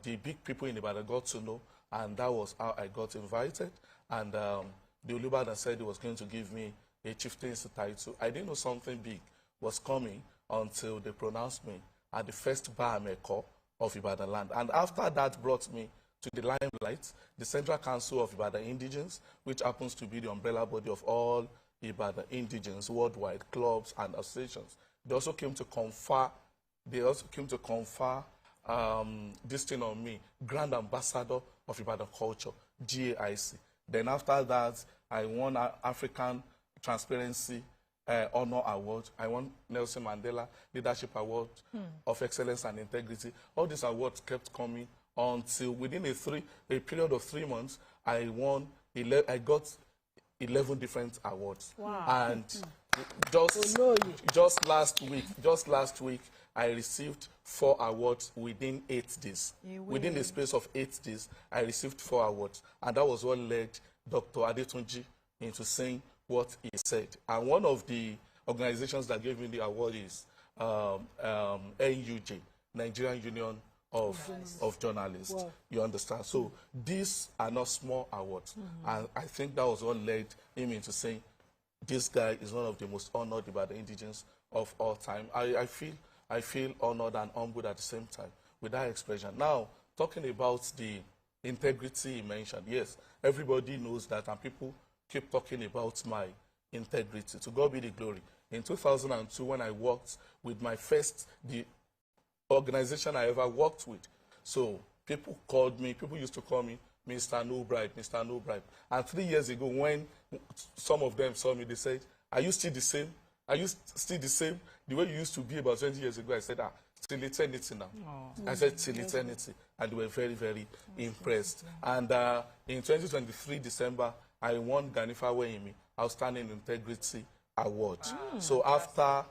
The big people in Ibadan got to know, and that was how I got invited. And the Olubadan said he was going to give me a chieftaincy title. I didn't know something big was coming until they pronounced me at the first Bar Meko of Ibadan land. And after that brought me to the limelight, the Central Council of Ibadan Indigenes, which happens to be the umbrella body of all Ibadan Indigenes worldwide, clubs and associations. They also came to confer this thing on me, Grand Ambassador of Ibadan Culture, GAIC. Then after that, I won an African Transparency Honor Award. I won Nelson Mandela Leadership Award of Excellence and Integrity. All these awards kept coming until within a period of 3 months, I got 11 different awards. Wow. And just last week, I received 4 awards within 8 days. Within the space of 8 days, I received 4 awards. And that was what led Dr. Adetunji into saying what he said. And one of the organizations that gave me the award is NUJ, Nigerian Union of Journalists. Wow. You understand? So these are not small awards. And I think that was what led him into saying this guy is one of the most honored Ibadan Indigenes of all time. I feel honored and humbled at the same time with that expression. Now, talking about the integrity he mentioned, yes, everybody knows that, and people keep talking about my integrity. To God be the glory. In 2002, when I worked with the organization I ever worked with, so people used to call me Mr. No Bribe, Mr. No Bribe. And 3 years ago, when some of them saw me, they said, are you still the same? Are you still the same? The way you used to be about 20 years ago, I said, till eternity now. I said, till eternity. And they were very, very impressed. And in 2023, December, I won Ganifa Wehimi Outstanding Integrity Award. So after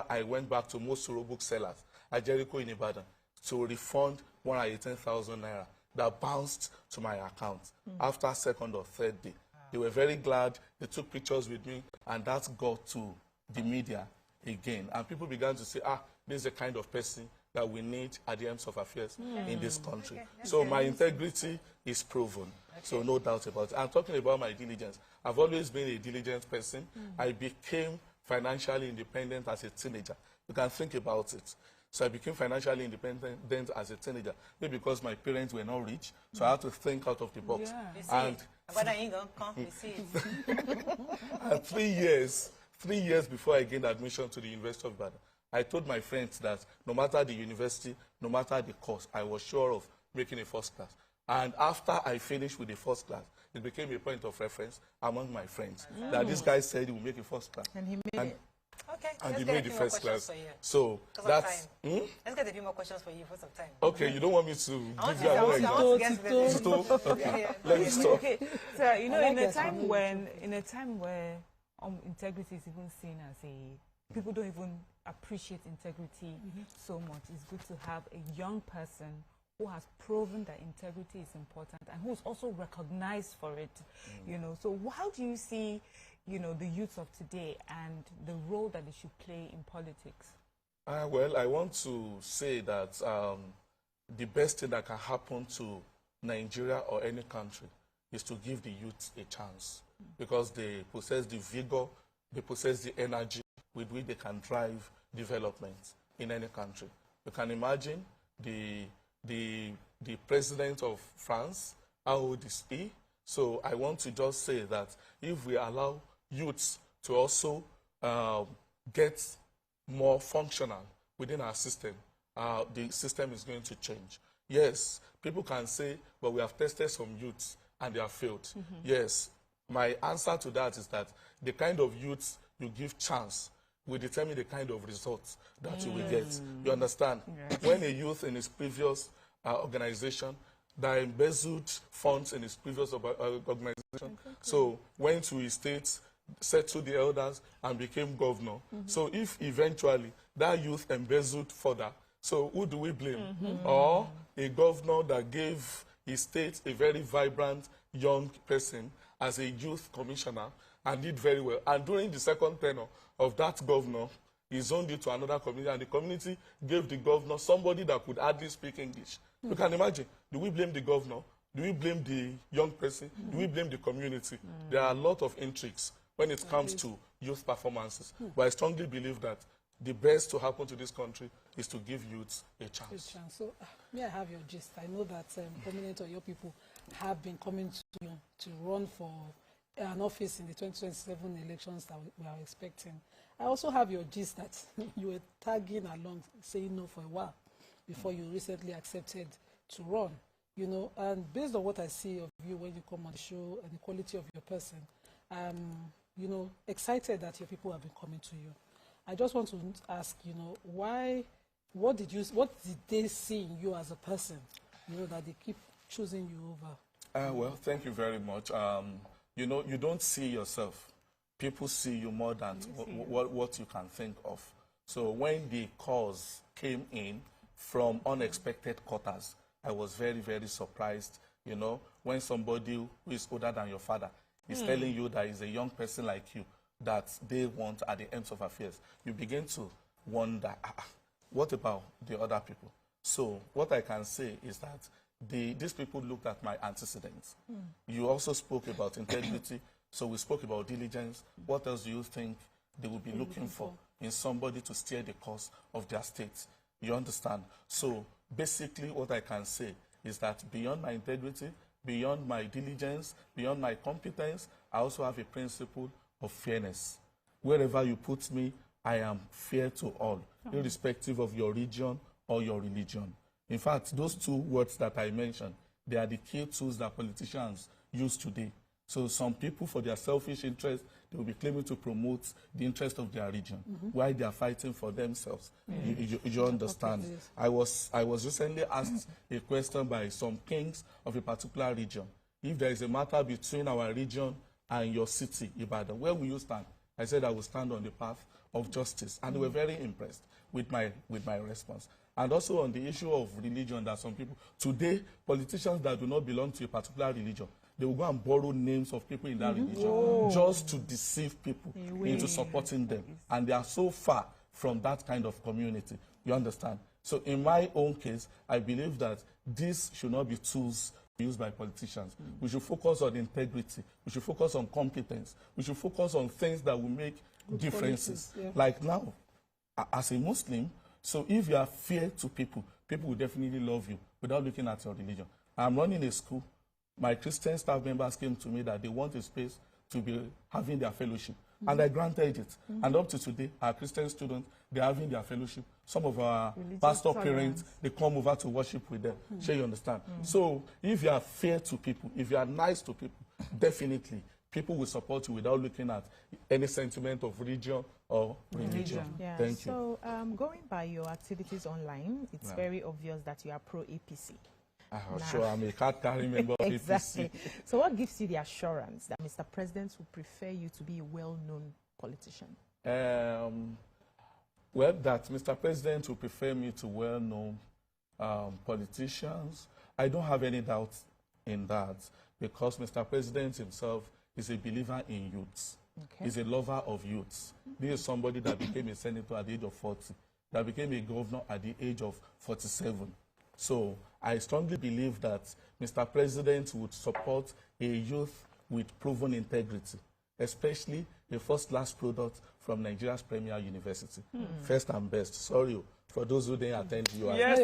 I went back to most Soro booksellers at Jericho in Ibadan to refund 118,000 naira that bounced to my account after second or third day. They were very glad. They took pictures with me, and that got to the media again. And people began to say, this is the kind of person that we need at the ends of affairs in this country. So my integrity is proven. So no doubt about it. I'm talking about my diligence. I've always been a diligent person. I became financially independent as a teenager. You can think about it. So I became financially independent as a teenager, maybe because my parents were not rich, so I had to think out of the box. And and 3 years before I gained admission to the University of Ibadan, I told my friends that no matter the university, no matter the course, I was sure of making a first class. And after I finished with the first class, it became a point of reference among my friends that this guy said he would make a first class. And he made it. Okay, and he made the first class. So that's... Let's get a few more questions for you for some time. Okay, you don't want me to give you an example? Okay, let me stop. Okay, so, you know, in a time where integrity is even seen as people don't even appreciate integrity so much, it's good to have a young person who has proven that integrity is important and who's also recognized for it, you know. So how do you see, you know, the youth of today and the role that they should play in politics? Well, I want to say that the best thing that can happen to Nigeria or any country is to give the youth a chance, because they possess the vigor, they possess the energy, with which they can drive development in any country. You can imagine the president of France, how old is he? So I want to just say that if we allow youths to also get more functional within our system, the system is going to change. Yes, people can say, but we have tested some youths and they have failed. Yes, my answer to that is that the kind of youths you give chance will determine the kind of results that you will get. You understand? When a youth in his previous organization that embezzled funds in his previous organization, so went to his state, settled the elders, and became governor. So if eventually that youth embezzled further, so who do we blame? Or a governor that gave his state a very vibrant young person as a youth commissioner and did very well. And during the second tenure of that governor, he zoned it to another community, and the community gave the governor somebody that could hardly speak English. You can imagine, do we blame the governor? Do we blame the young person? Do we blame the community? There are a lot of intrigues when it comes to youth performances. But I strongly believe that the best to happen to this country is to give youths a chance. So, may I have your gist? I know that prominent or your people have been coming to run for an office in the 2027 elections that we are expecting. I also have your gist that you were tagging along, saying no for a while before you recently accepted to run. You know, and based on what I see of you when you come on the show and the quality of your person, you know, excited that your people have been coming to you. I just want to ask, you know, what did they see in you as a person, you know, that they keep choosing you over? Well, thank you very much. You know, you don't see yourself. People see you more than what you can think of. So when the calls came in from unexpected quarters, I was very, very surprised. You know, when somebody who is older than your father is telling you that he's a young person like you, that they want at the ends of affairs, you begin to wonder, what about the other people? So what I can say is that these people looked at my antecedents. You also spoke about integrity, so we spoke about diligence. What else do you think they will be looking for in somebody to steer the course of their state? You understand? So basically what I can say is that beyond my integrity, beyond my diligence, beyond my competence, I also have a principle of fairness. Wherever you put me, I am fair to all, irrespective of your region or your religion. In fact, those two words that I mentioned, they are the key tools that politicians use today. So some people, for their selfish interest, they will be claiming to promote the interest of their region, while they are fighting for themselves. You understand? I was recently asked a question by some kings of a particular region. If there is a matter between our region and your city, Ibadan, where will you stand? I said I will stand on the path of justice. And they were very impressed with my response. And also on the issue of religion, that some people, today, politicians that do not belong to a particular religion, they will go and borrow names of people in that religion just to deceive people into supporting them. And they are so far from that kind of community. You understand? So in my own case, I believe that this should not be tools used by politicians. We should focus on integrity. We should focus on competence. We should focus on things that will make differences. Like now, as a Muslim, so if you are fair to people, people will definitely love you without looking at your religion. I'm running a school. My Christian staff members came to me that they want a space to be having their fellowship. And I granted it. And up to today, our Christian students, they're having their fellowship. Some of our pastor parents, they come over to worship with them. Sure, you understand? So if you are fair to people, if you are nice to people, definitely people will support you without looking at any sentiment of religion or religion. Yeah. Thank you. So going by your activities online, it's very obvious that you are pro-APC. Sure, I'm a card-carrying member of Exactly. APC. So what gives you the assurance that Mr. President would prefer you to be a well-known politician? Well, that Mr. President will prefer me to well-known politicians. I don't have any doubt in that, because Mr. President himself is a believer in youths. He's a lover of youths. This is somebody that became a senator at the age of 40, that became a governor at the age of 47. So I strongly believe that Mr. President would support a youth with proven integrity. especially a first-class product from Nigeria's premier university. First and best. Sorry, for those who didn't attend you. Yes,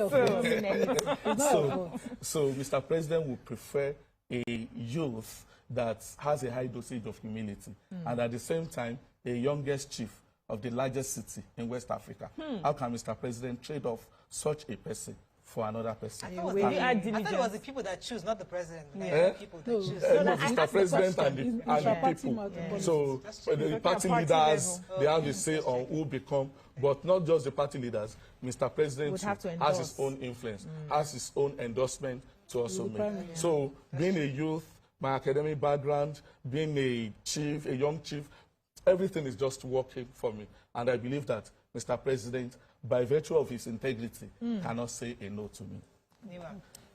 so Mr. President would prefer a youth that has a high dosage of humility, and at the same time, a youngest chief of the largest city in West Africa. How can Mr. President trade off such a person for another person? I thought it was the people that choose, not the president. People that choose. Mr. President and the people. So the party leaders, they have a say on who become, but not just the party leaders. Mr. President has his own influence, has his own endorsement to also make. So being a youth, my academic background, being a chief, a young chief, everything is just working for me. And I believe that Mr. President, by virtue of his integrity, cannot say a no to me.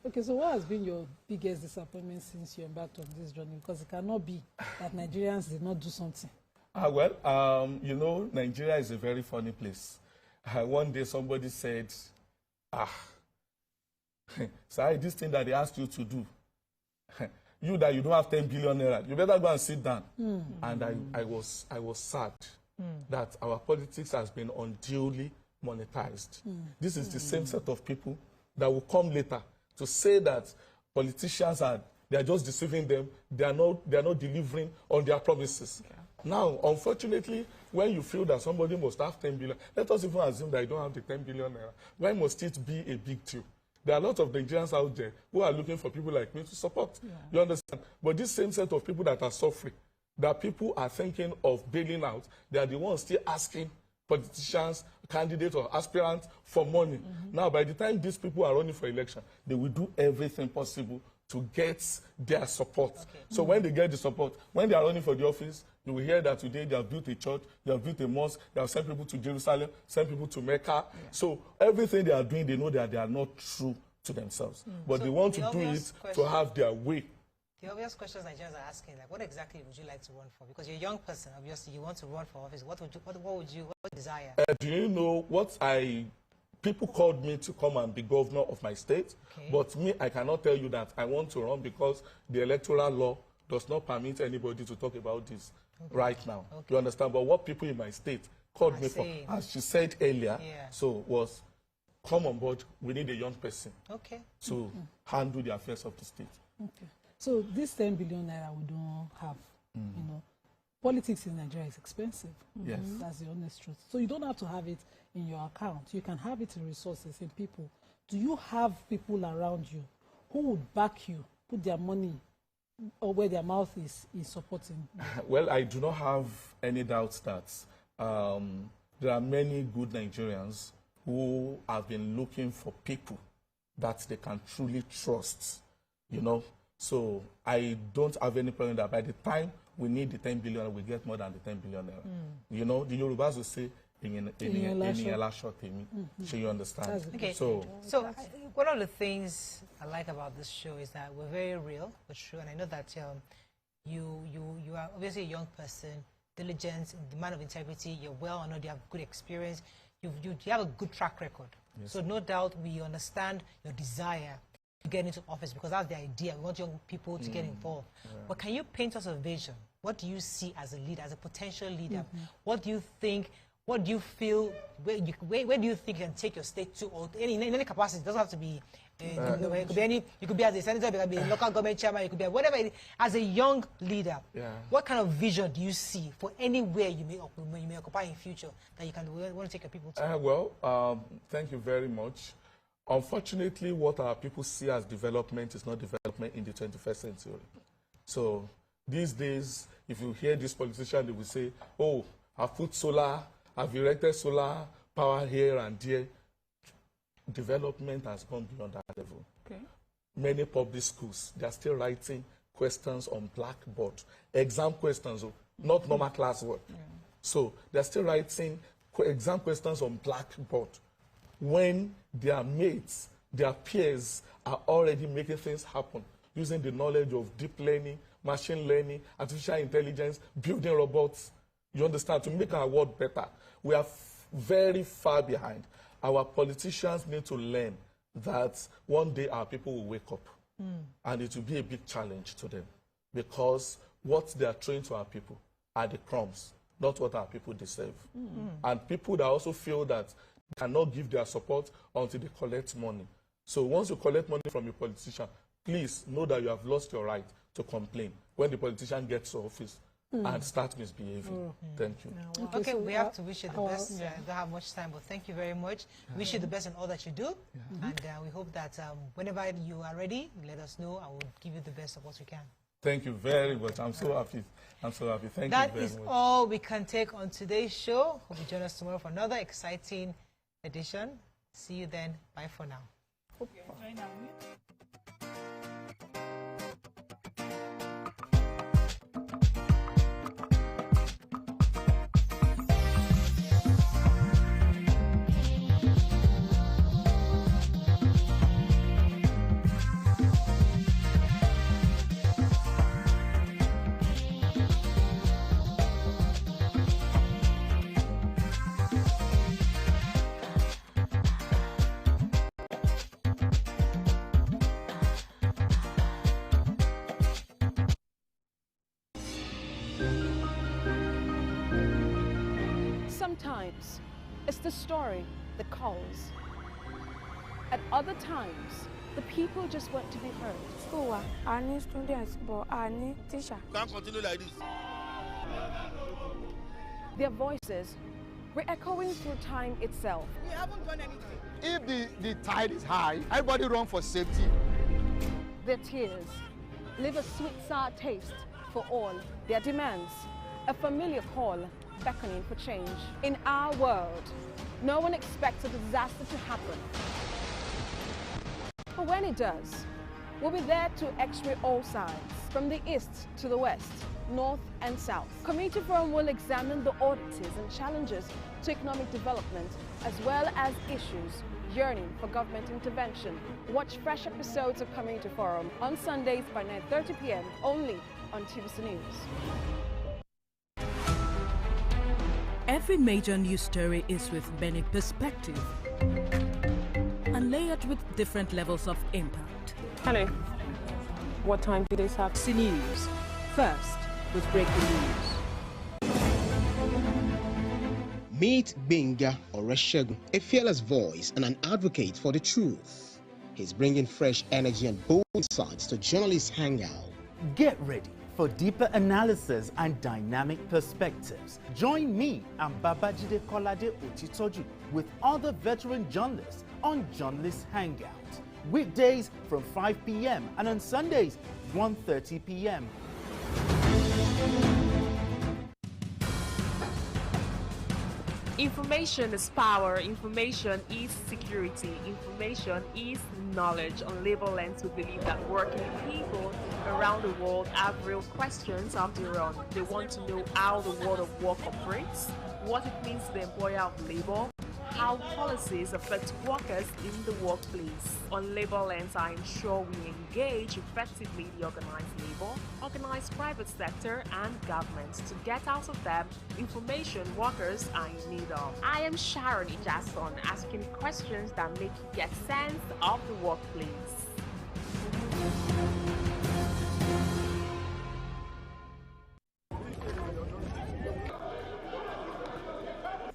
Okay, so what has been your biggest disappointment since you embarked on this journey? Because it cannot be that Nigerians did not do something. You know, Nigeria is a very funny place. One day somebody said, sorry, this thing that they asked you to do, you that you don't have 10 billion naira, you better go and sit down. And I was sad that our politics has been unduly monetized. This is the same set of people that will come later to say that politicians they are just deceiving them. They are not delivering on their promises. Okay. Now, unfortunately, when you feel that somebody must have 10 billion, let us even assume that you don't have the 10 billion naira. Why must it be a big deal? There are a lot of Nigerians out there who are looking for people like me to support. You understand? But this same set of people that are suffering, that people are thinking of bailing out, they are the ones still asking politicians, candidates or aspirants for money. Now, by the time these people are running for election, they will do everything possible to get their support. So when they get the support, when they are running for the office, you will hear that today they have built a church, they have built a mosque, they have sent people to Jerusalem, sent people to Mecca. So everything they are doing, they know that they are not true to themselves. But they want to do it to have their way. The obvious questions Nigerians are asking, like, what exactly would you like to run for? Because you're a young person, obviously, you want to run for office. What would you desire? Do you know what people called me to come and be governor of my state, but me, I cannot tell you that I want to run because the electoral law does not permit anybody to talk about this right now. You understand? But what people in my state called me for, as she said earlier, was come on board, we need a young person to handle the affairs of the state. So this 10 billion naira we don't have, you know, politics in Nigeria is expensive. Yes. That's the honest truth. So you don't have to have it in your account. You can have it in resources, in people. Do you have people around you who would back you, put their money or where their mouth is supporting you? Well, I do not have any doubts that there are many good Nigerians who have been looking for people that they can truly trust, you know. So I don't have any problem that by the time we need the 10 billion, we get more than the 10 billion. You know, the Yorubas will say, so you understand? Okay. So one of the things I like about this show is that we're very real, but true, and I know that you are obviously a young person, diligent, the man of integrity. You're well honored. You have good experience. You have a good track record. Yes. So no doubt we understand your desire to get into office because that's the idea. We want young people to get involved. But can you paint us a vision? What do you see as a leader, as a potential leader? What do you think? What do you feel? Where do you think you can take your state to, or in any capacity? It doesn't have to be. It could be any. You could be as a senator, you could be a local government chairman, you could be whatever. As a young leader, what kind of vision do you see for anywhere you may occupy in future that you can want to take your people to? Thank you very much. Unfortunately, what our people see as development is not development in the 21st century. So these days, if you hear this politician, they will say, "Oh, I've put solar." I've erected solar power here and there. Development has gone beyond that level. Many public schools, they are still writing questions on blackboard. Exam questions, not normal classwork. So they're still writing exam questions on blackboard when their mates, their peers are already making things happen using the knowledge of deep learning, machine learning, artificial intelligence, building robots. You understand? To make our world better. We are very far behind. Our politicians need to learn that one day our people will wake up. And it will be a big challenge to them. Because what they are throwing to our people are the crumbs, not what our people deserve. And people that also feel that they cannot give their support until they collect money. So once you collect money from a politician, please know that you have lost your right to complain when the politician gets to office and start misbehaving. Thank you. Okay, we have to wish you the best. I don't have much time, but thank you very much. Wish you the best in all that you do. And we hope that whenever you are ready, let us know. I will give you the best of what we can. Thank you very much. I'm so happy. I'm so happy. Thank you very much. That is all we can take on today's show. Hope you join us tomorrow for another exciting edition. See you then. Bye for now. Sometimes it's the story that calls. At other times, the people just want to be heard. School, I need students, but I need teacher. Can't continue like this. Their voices re-echoing through time itself. We haven't done anything. If the tide is high, everybody run for safety. Their tears leave a sweet, sour taste for all. Their demands, a familiar call beckoning for change. In our world, no one expects a disaster to happen. But when it does, we'll be there to x-ray all sides, from the east to the west, north and south. Community Forum will examine the oddities and challenges to economic development, as well as issues yearning for government intervention. Watch fresh episodes of Community Forum on Sundays by 9:30 p.m. only on TVC News. Every major news story is with many perspectives and layered with different levels of impact. Hello. What time do this happen? TVC News. First with breaking news. Meet Benga Oreshegun, a fearless voice and an advocate for the truth. He's bringing fresh energy and bold insights to Journalists Hangout. Get ready for deeper analysis and dynamic perspectives. Join me and Babajide Kolade Otitoju with other veteran journalists on Journalists Hangout. Weekdays from 5 p.m. and on Sundays 1:30 p.m. Information is power, information is security, information is knowledge. On Labor Lens, we believe that working people around the world have real questions of their own. They want to know how the world of work operates, what it means to the employer of labor, how policies affect workers in the workplace. On Labor Lens, I ensure we engage effectively the organized labor, organized private sector, and government to get out of them information workers are in need of. I am Sharon Ijason, asking questions that make you get sense of the workplace.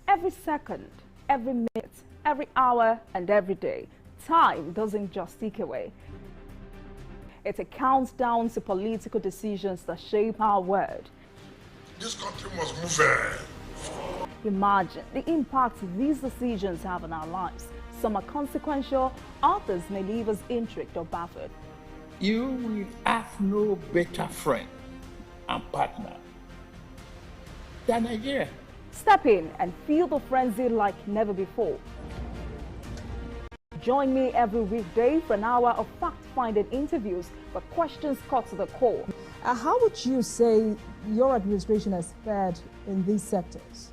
Every second, every minute, every hour, and every day, time doesn't just tick away. It counts down to political decisions that shape our world. This country must move. Imagine the impact these decisions have on our lives. Some are consequential, others may leave us intrigued or baffled. You will have no better friend and partner than Nigeria. Step in and feel the frenzy like never before. Join me every weekday for an hour of fact-finding interviews where questions cut to the core. How would you say your administration has fared in these sectors?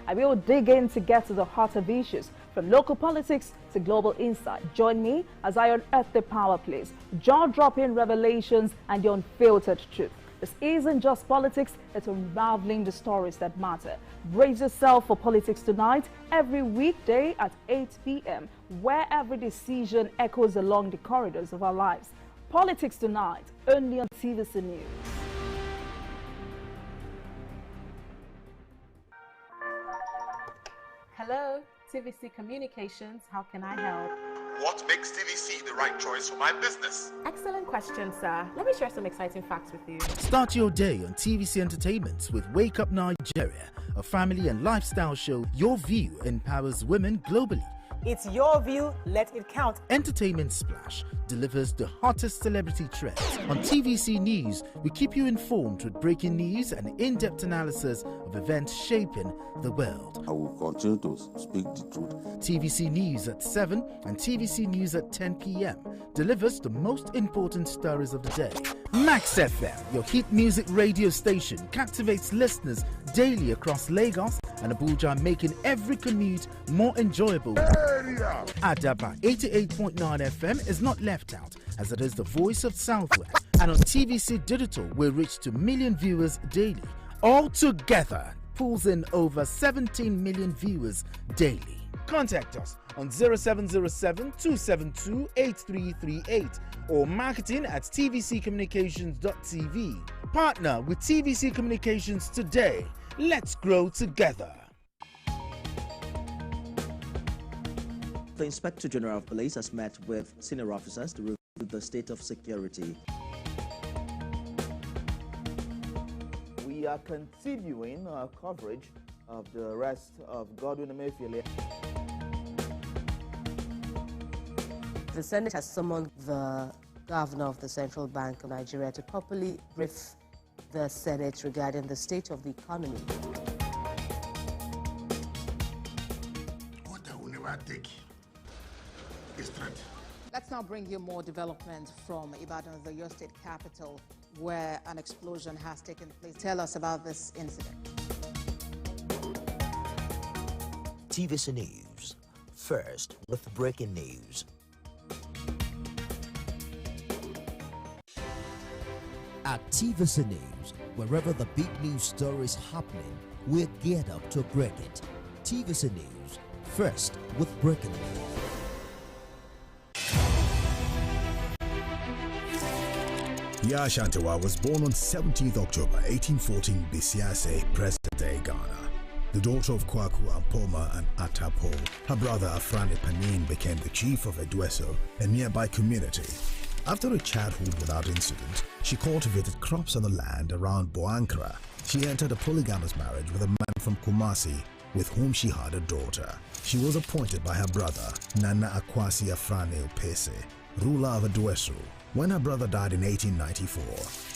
I will dig in to get to the heart of issues, from local politics to global insight. Join me as I unearth the power plays, jaw-dropping revelations, and the unfiltered truth. This isn't just politics, it's unraveling the stories that matter. Brace yourself for Politics Tonight every weekday at 8 p.m., where every decision echoes along the corridors of our lives. Politics Tonight, only on TVC News. Hello, TVC Communications. How can I help? What makes TVC the right choice for my business? Excellent question, sir. Let me share some exciting facts with you. Start your day on TVC Entertainment with Wake Up Nigeria, a family and lifestyle show. Your view empowers women globally. It's your view, let it count. Entertainment Splash delivers the hottest celebrity trends. On TVC News, we keep you informed with breaking news and in-depth analysis of events shaping the world. I will continue to speak the truth. TVC News at 7 and TVC News at 10 p.m. delivers the most important stories of the day. Max FM, your hit music radio station, captivates listeners daily across Lagos and Abuja, making every commute more enjoyable. Adaba 88.9 FM is not left out, as it is the voice of Southwest. And on TVC Digital, we reach to million viewers daily. All together, pulls in over 17 million viewers daily. Contact us on 0707 272 8338 or marketing at tvccommunications.tv. Partner with TVC Communications today. Let's grow together. The Inspector General of Police has met with senior officers to review the state of security. We are continuing our coverage of the arrest of Godwin Emefiele. The Senate has summoned the governor of the Central Bank of Nigeria to properly brief the Senate regarding the state of the economy. What I will never take is threat. Let's now bring you more development from Ibadan, the Oyo State capital, where an explosion has taken place. Tell us about this incident. TVC News, first with breaking news. At TVC News, wherever the big news story is happening, we're geared up to break it. TVC News, first with breaking news. Yaa Ashantewa was born on 17th October 1814 Bisiase, present-day Ghana. The daughter of Kwaku Ampoma and Atapo, her brother Afrani Panin became the chief of Edweso, a nearby community. After a childhood without incident, she cultivated crops on the land around Boankra. She entered a polygamous marriage with a man from Kumasi, with whom she had a daughter. She was appointed by her brother, Nana Akwasi Afrani Opese, ruler of Edweso. When her brother died in 1894,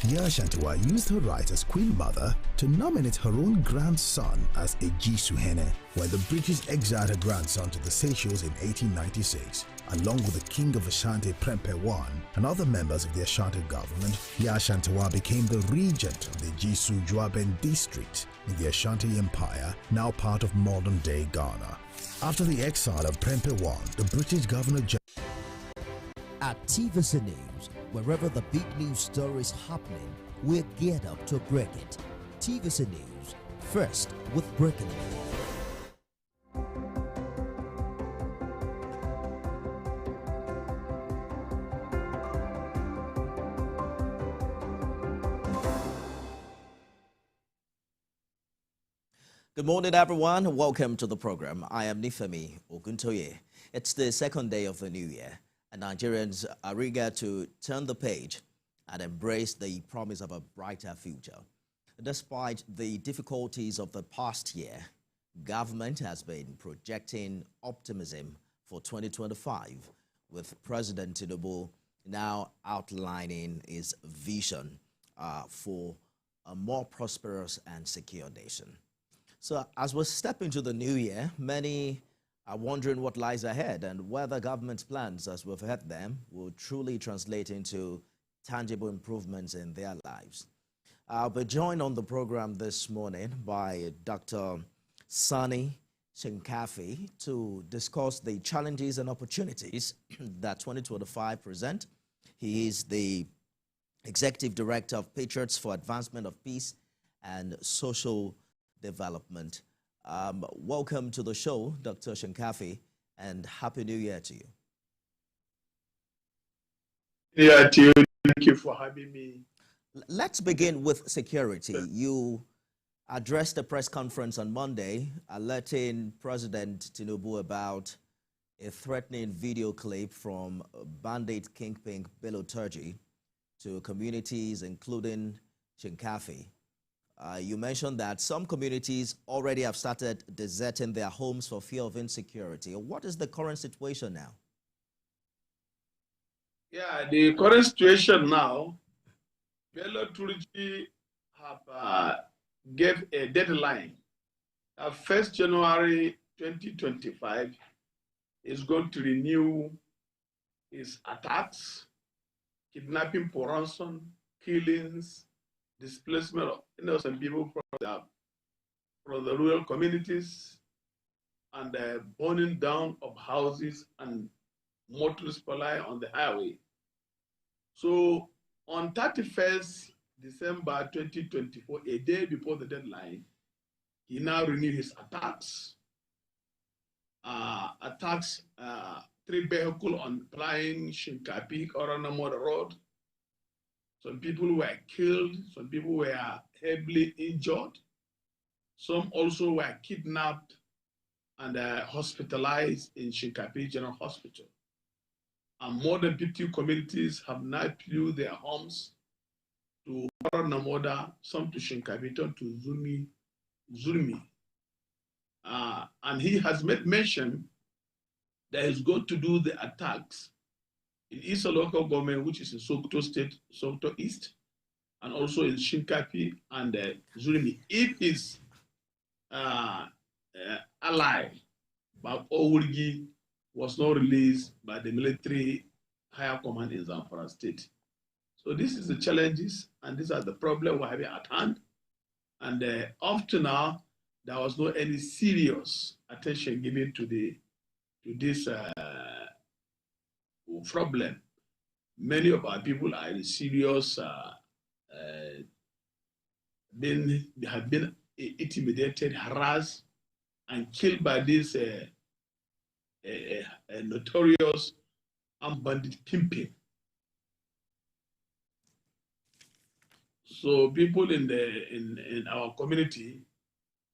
Yaa Ashantewa used her right as Queen Mother to nominate her own grandson as Eji Suhene, when the British exiled her grandson to the Seychelles in 1896. Along with the King of Ashanti Prempeh I and other members of the Ashanti government, Yaa Ashantewa became the regent of the Jisu Juaben district in the Ashanti Empire, now part of modern-day Ghana. After the exile of Prempeh I, the British Governor-General At TVC News, wherever the big news story is happening, we're geared up to break it. TVC News, first with breaking news. Good morning, everyone. Welcome to the program. I am Nifemi Oguntoye. It's the second day of the new year, and Nigerians are eager to turn the page and embrace the promise of a brighter future. Despite the difficulties of the past year, government has been projecting optimism for 2025, with President Tinubu now outlining his vision for a more prosperous and secure nation. So as we step into the new year, many are wondering what lies ahead and whether government's plans, as we've heard them, will truly translate into tangible improvements in their lives. I'll be joined on the program this morning by Dr. Sani Shinkafi to discuss the challenges and opportunities that 2025 present. He is the Executive Director of Patriots for Advancement of Peace and Social Development. Welcome to the show, Dr. Shinkafi, and Happy New Year to you. Yeah, to you. Thank you for having me. Let's begin with security. You addressed a press conference on Monday, alerting President Tinubu about a threatening video clip from bandit kingpin Bello Turji to communities, including Shinkafi. You mentioned that some communities already have started deserting their homes for fear of insecurity. What is the current situation now? Yeah, the current situation now, Bello Turji have gave a deadline. 1st January 2025 is going to renew his attacks, kidnapping for ransom, killings, displacement of innocent people from the rural communities, and the burning down of houses and motorist supply on the highway. So on 31st December 2024, a day before the deadline, he now renewed his attacks. Attacks 3 vehicles on flying Shinkapi Oranamoda Road. Some people were killed, some people were heavily injured. Some also were kidnapped and hospitalized in Shinkapi General Hospital. And more than 50 communities have now fled their homes to Oranamoda, some to Shinkapi, some to Zurmi. And he has made mention that he's going to do the attacks in East local government, which is in Sokoto State, Sokoto East, and also in Shinkapi and Zurmi. If his ally, Bab Owurgi, was not released by the military higher command in Zamfara State. So this is the challenges, and these are the problems we're having at hand. And up to now, there was no any serious attention given to this problem. Many of our people are in serious, have been intimidated, harassed, and killed by this notorious and bandit kingpin. So people in our community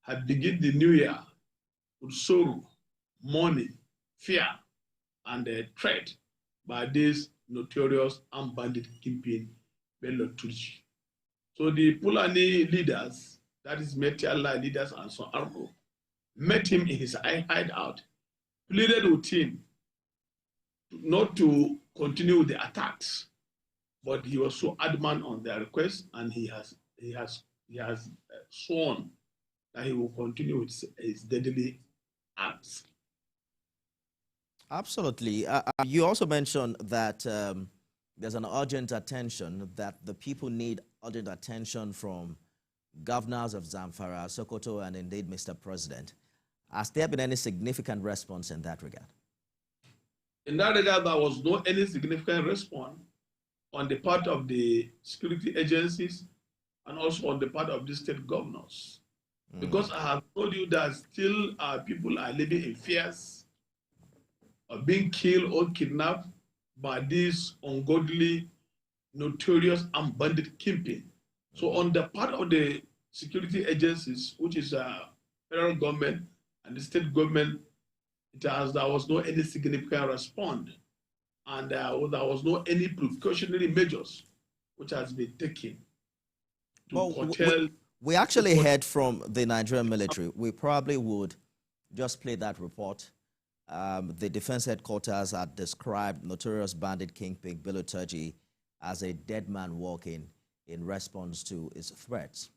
have begun the new year with sorrow, mourning, fear, and threat by this notorious and bandit kingpin Bello Turji. So the Fulani leaders, that is Metiala leaders and so on, met him in his hideout, pleaded with him not to continue with the attacks, but he was so adamant on their request, and he has sworn that he will continue with his deadly acts. Absolutely. You also mentioned that there's an urgent attention, that the people need urgent attention from governors of Zamfara, Sokoto, and indeed Mr. President. Has there been any significant response in that regard? In that regard, there was no any significant response on the part of the security agencies and also on the part of the state governors. Because I have told you that still people are living in fears of being killed or kidnapped by these ungodly, notorious, and bandit kingpin. So on the part of the security agencies, which is federal government and the state government, there was no any significant response. And there was no any precautionary measures which has been taken to curtail. We actually heard from the Nigerian military. We probably would just play that report. The defense headquarters had described notorious bandit kingpin Bello Turji as a dead man walking in response to his threats.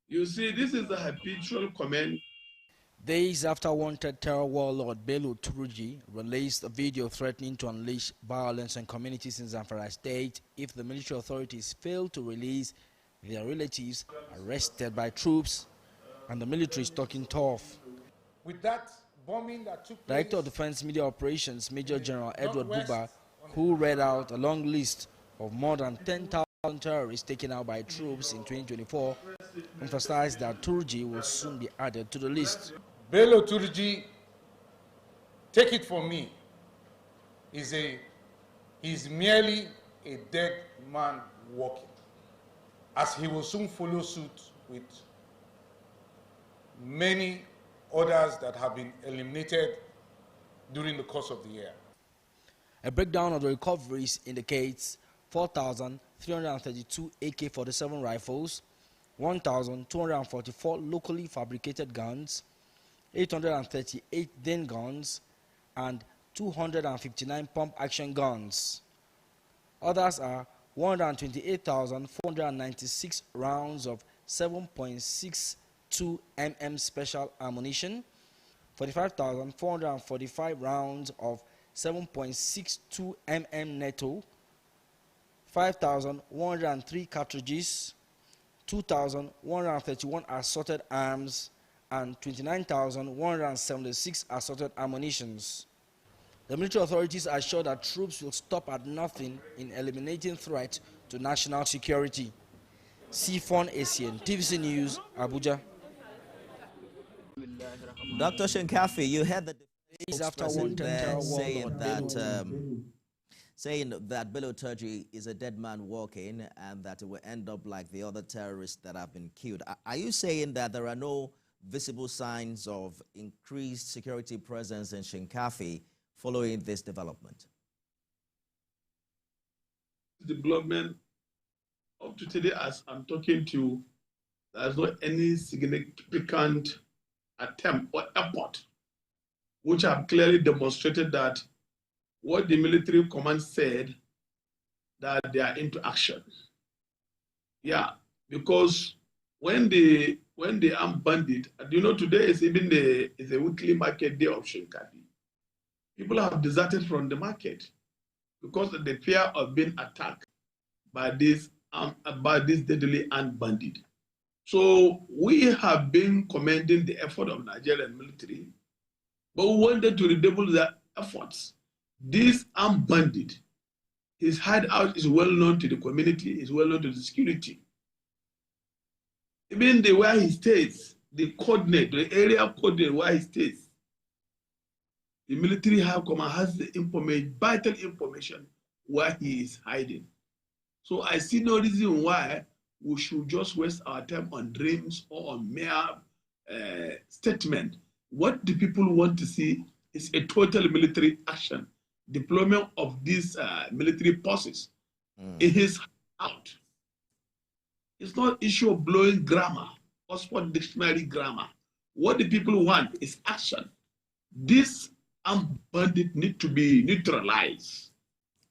You see, this is a habitual comment. Days after wanted terror warlord Bello Turji released a video threatening to unleash violence on communities in Zamfara State if the military authorities fail to release their relatives arrested by troops, and the military is talking tough. With that bombing that took place, Director of Defense Media Operations, Major General Edward Buba, who read out a long list of more than 10,000 terrorists taken out by troops in 2024, emphasized that Turji will soon be added to the list. Bello Turji, take it from me, is merely a dead man walking. as he will soon follow suit with many others that have been eliminated during the course of the year. A breakdown of the recoveries indicates 4,332 AK-47 rifles, 1,244 locally fabricated guns, 838 Din guns, and 259 pump-action guns. Others are 128,496 rounds of 7.62 mm special ammunition, 45,445 rounds of 7.62 mm NATO, 5,103 cartridges, 2,131 assorted arms, and 29,176 assorted ammunitions. The military authorities assure that troops will stop at nothing in eliminating threats to national security. Sifon Asian, TVC News, Abuja. Dr. Shinkafi, you had the after saying that Bello Turji is a dead man walking and that it will end up like the other terrorists that have been killed. Are you saying that there are no visible signs of increased security presence in Shinkafi following this development? Development up to today, as I'm talking to you, there's not any significant attempt or effort which have clearly demonstrated that what the military command said, that they are into action. Yeah, because when they armed bandit, you know, today is even is a weekly market day of Shinkafi. People have deserted from the market because of the fear of being attacked by this deadly armed bandit. So we have been commending the effort of Nigerian military, but we wanted to redouble their efforts. This armed bandit, his hideout is well known to the community, is well known to the security. Even where he stays, the coordinate, the area coordinate where he stays, the military high command has the vital information where he is hiding. So I see no reason why we should just waste our time on dreams or on mere statement. What the people want to see is a total military action, deployment of these military forces. It is out. It's not an issue of blowing grammar, Oxford Dictionary grammar. What the people want is action. This armed bandit need to be neutralized.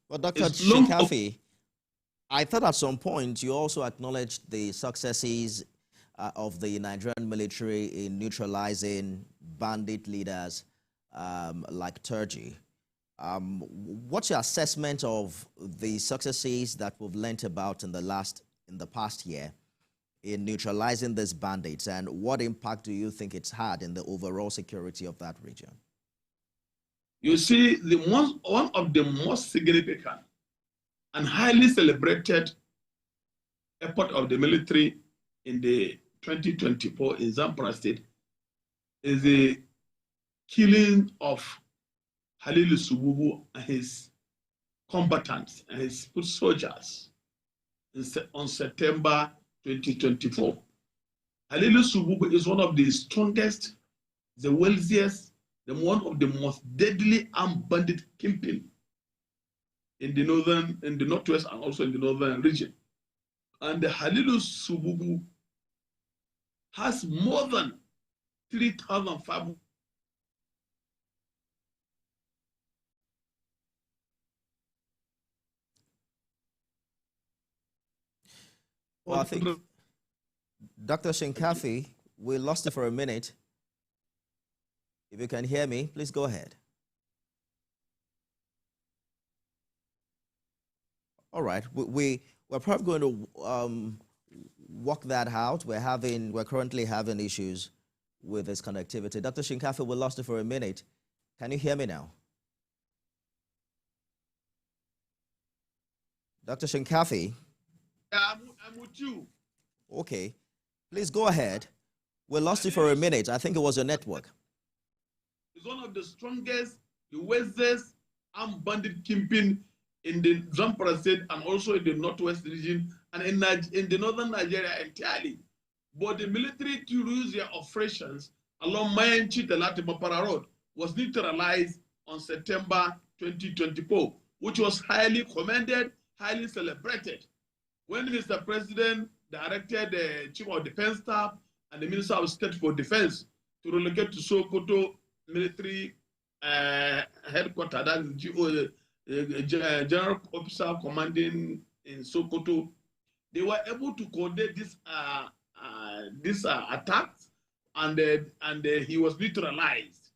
Well, Dr. Shinkafi, I thought at some point you also acknowledged the successes of the Nigerian military in neutralizing bandit leaders like Turji. What's your assessment of the successes that we've learnt about in the past year in neutralizing these bandits, and what impact do you think it's had in the overall security of that region? You see, one of the most significant and highly celebrated effort of the military in the 2024 in Zamfara State is the killing of Halilu Sububu and his combatants and his foot soldiers on September 2024. Halilu Sububu is one of the strongest, the wealthiest, one of the most deadly armed bandit kingpin in the northwest and also in the northern region. And the Halilu Sububu has more than 3,500. Well, I think, Dr. Shinkafi, we lost it for a minute. If you can hear me, please go ahead. All right, we're probably going to work that out. We're currently having issues with this connectivity. Dr. Shinkafi, we lost it for a minute. Can you hear me now? Dr. Shinkafi? Yeah, I'm with you. Okay, please go ahead. We lost it for a minute. I think it was your network. It's one of the strongest, the wealthiest armed bandit kingpin in the Zamfara State and also in the northwest region and in the northern Nigeria entirely. But the military to use their operations along Mayanchi to Latimapara Road was neutralized on September 2024, which was highly commended, highly celebrated. When Mr. President directed the Chief of Defense Staff and the Minister of State for Defense to relocate to Sokoto military headquarters, that is General Officer Commanding in Sokoto, they were able to coordinate this attacks, and he was neutralized.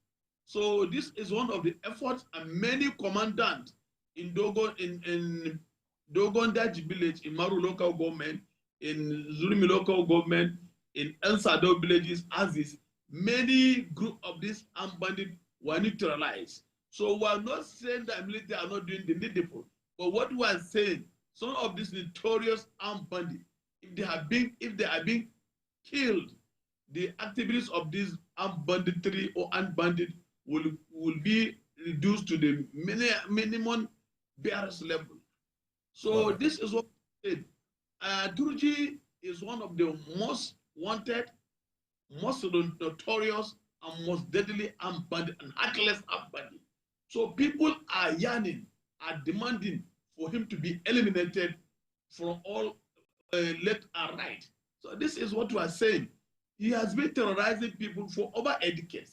So this is one of the efforts, and many commandants in Dogondaji village, in Maru local government, in Zulumi local government, in El Sado villages, as is, many group of these armed bandits were neutralized. So we are not saying that military are not doing the needful, but what we are saying, some of these notorious armed bandits, if they are being killed, the activities of these armed banditry or armed bandit will be reduced to the minimum barest level. So this is what I said. Turji is one of the most wanted, most notorious, and most deadly armed bandit and heartless armed bandit. So people are yearning, are demanding for him to be eliminated from all left and right. So this is what we are saying. He has been terrorizing people for over a decade.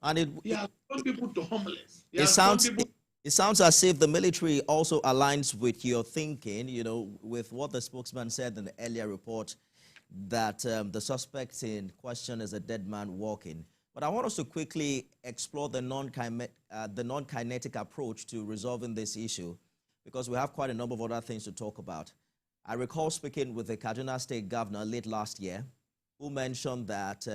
And he has turned people to homeless. It sounds as if the military also aligns with your thinking, you know, with what the spokesman said in the earlier report, that the suspect in question is a dead man walking. But I want us to quickly explore the non-kinetic approach to resolving this issue, because we have quite a number of other things to talk about. I recall speaking with the Kaduna State Governor late last year, who mentioned that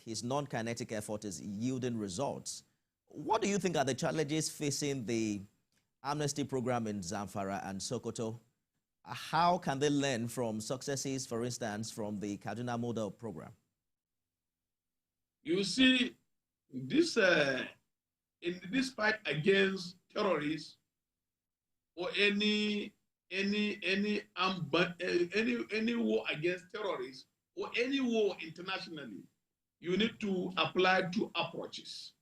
his non-kinetic effort is yielding results. What do you think are the challenges facing the amnesty program in Zamfara and Sokoto? How can they learn from successes, for instance, from the Kaduna model program? You see, this in this fight against terrorists or any war against terrorists or any war internationally, you need to apply two approaches: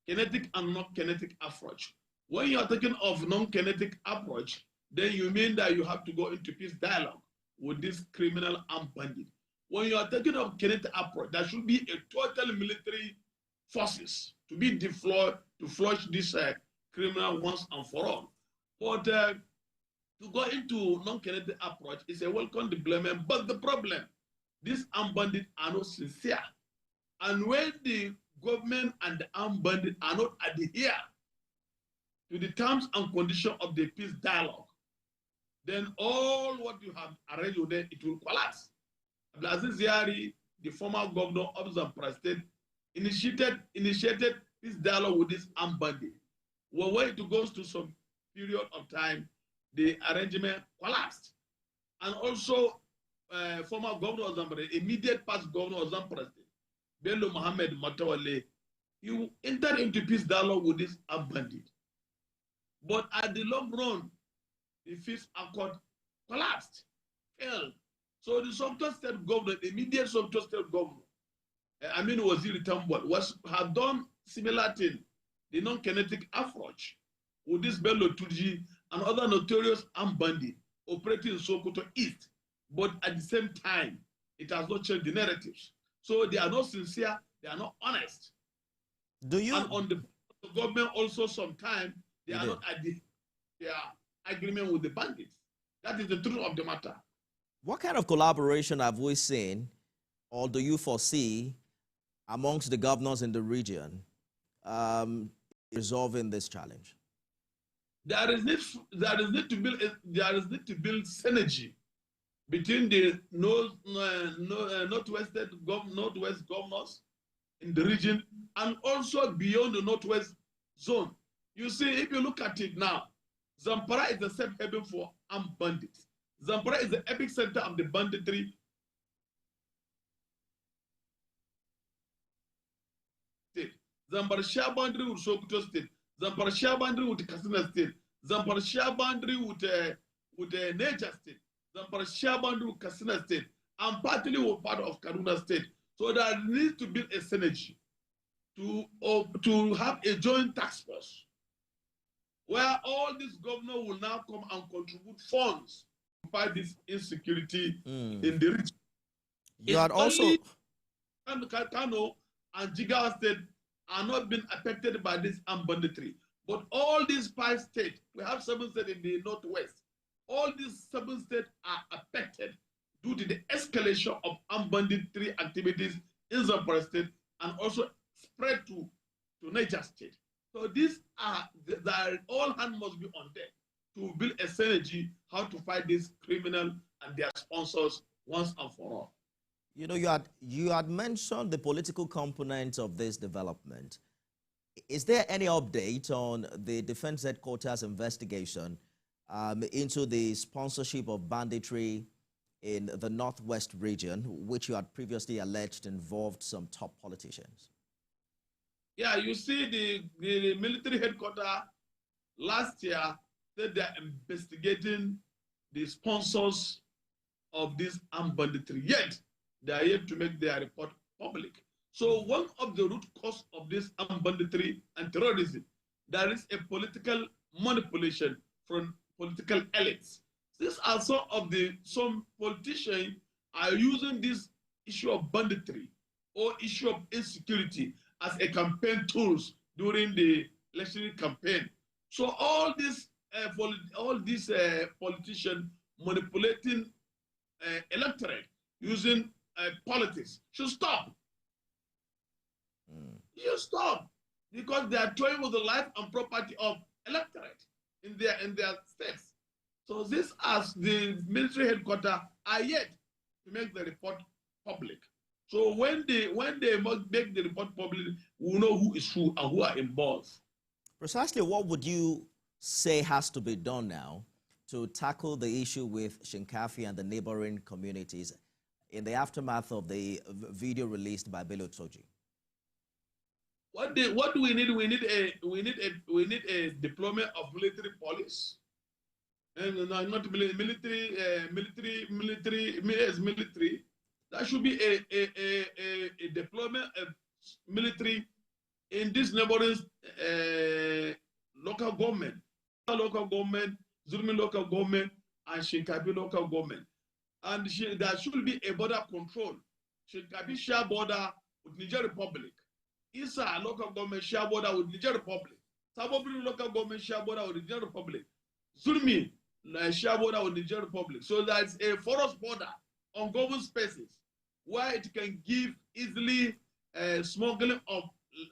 kinetic and non-kinetic approach. When you are taking of non-kinetic approach, then you mean that you have to go into peace dialogue with this criminal armed bandit. When you are taking of kinetic approach, there should be a total military forces to be deployed to flush this criminal once and for all. But to go into non-kinetic approach is a welcome deployment. But the problem, these armed bandits are not sincere. And when the government and the armed bandits are not adhere to the terms and conditions of the peace dialogue, then all what you have arranged with them, it will collapse. Abdulaziz Yari, the former governor of Zamfara State, initiated this dialogue with this armed bandit. Well, when it goes to some period of time, the arrangement collapsed. And also, former governor of Zamfara, immediate past governor of Zamfara State, Bello Mohammed Matawale, he entered into peace dialogue with this armed bandit. But at the long run, the peace accord collapsed, failed. So the Sokoto State governor, the immediate Sokoto State governor, Waziri Tambol, have done similar thing, the non-kinetic approach with this Bello Turji and other notorious armed bandits operating in Sokoto East. But at the same time, it has not changed the narratives. So they are not sincere, they are not honest. And on the government also sometimes, they are not at their agreement with the bandits. That is the truth of the matter. What kind of collaboration have we seen, or do you foresee, amongst the governors in the region resolving this challenge? There is need to build synergy between the northwest governors in the region and also beyond the northwest zone. You see, if you look at it now, Zamfara is a safe haven for armed bandits. Zamfara is the epicenter of the banditry. Zamfara share boundary with Sokoto State. Zamfara share boundary with Katsina State. Zamfara share boundary with Niger State. Zamfara share boundary with Katsina State, and partly were part of Kaduna State. So there needs to be a synergy to have a joint task force where all these governors will now come and contribute funds to fight this insecurity in the region. You had also Kano and Jigawa State are not being affected by this armed banditry. But all these 5 states, we have 7 states in the northwest, all these 7 states are affected due to the escalation of armed banditry activities in Zamfara State and also spread to Niger State. So these are, all hands must be on deck to build a synergy how to fight these criminals and their sponsors once and for all. You know, you had mentioned the political component of this development. Is there any update on the Defense Headquarters investigation into the sponsorship of banditry in the Northwest region, which you had previously alleged involved some top politicians? Yeah, you see the military headquarters last year said they're investigating the sponsors of this armed banditry, yet they are yet to make their report public. So one of the root cause of this armed banditry and terrorism, there is a political manipulation from political elites. These are some politicians are using this issue of banditry or issue of insecurity as a campaign tools during the election campaign. So all these politicians manipulating electorate using politics should stop. You stop, because they are toying with the life and property of electorate in their states. So this, as the military headquarters, are yet to make the report public. So when they make the report public, we'll know who is who and who are involved. Precisely, what would you say has to be done now to tackle the issue with Shinkafi and the neighboring communities in the aftermath of the video released by Bello Toji? What do we need? We need a deployment of military police, and not military. That should be a deployment of military in this neighboring local government, Zulmi local government, and Shinkapi local government, and there should be a border control. Shinkapi share border with Niger Republic. Isa local government share border with Niger Republic. Sabobri local government share border with Niger Republic. Zulmi share border with Niger Republic. So that's a forest border on government spaces where it can give easily smuggling of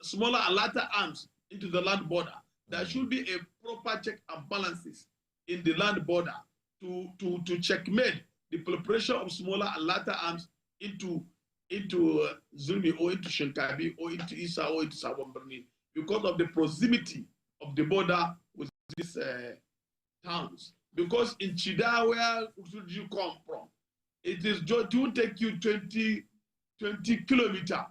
smaller and lighter arms into the land border. There should be a proper check and balances in the land border to checkmate the proliferation of smaller and lighter arms into Zulmi or into Shinkabi or into Isa or into Sabombrni because of the proximity of the border with these towns. Because in Chida, where you come from, it will take you 20 kilometers to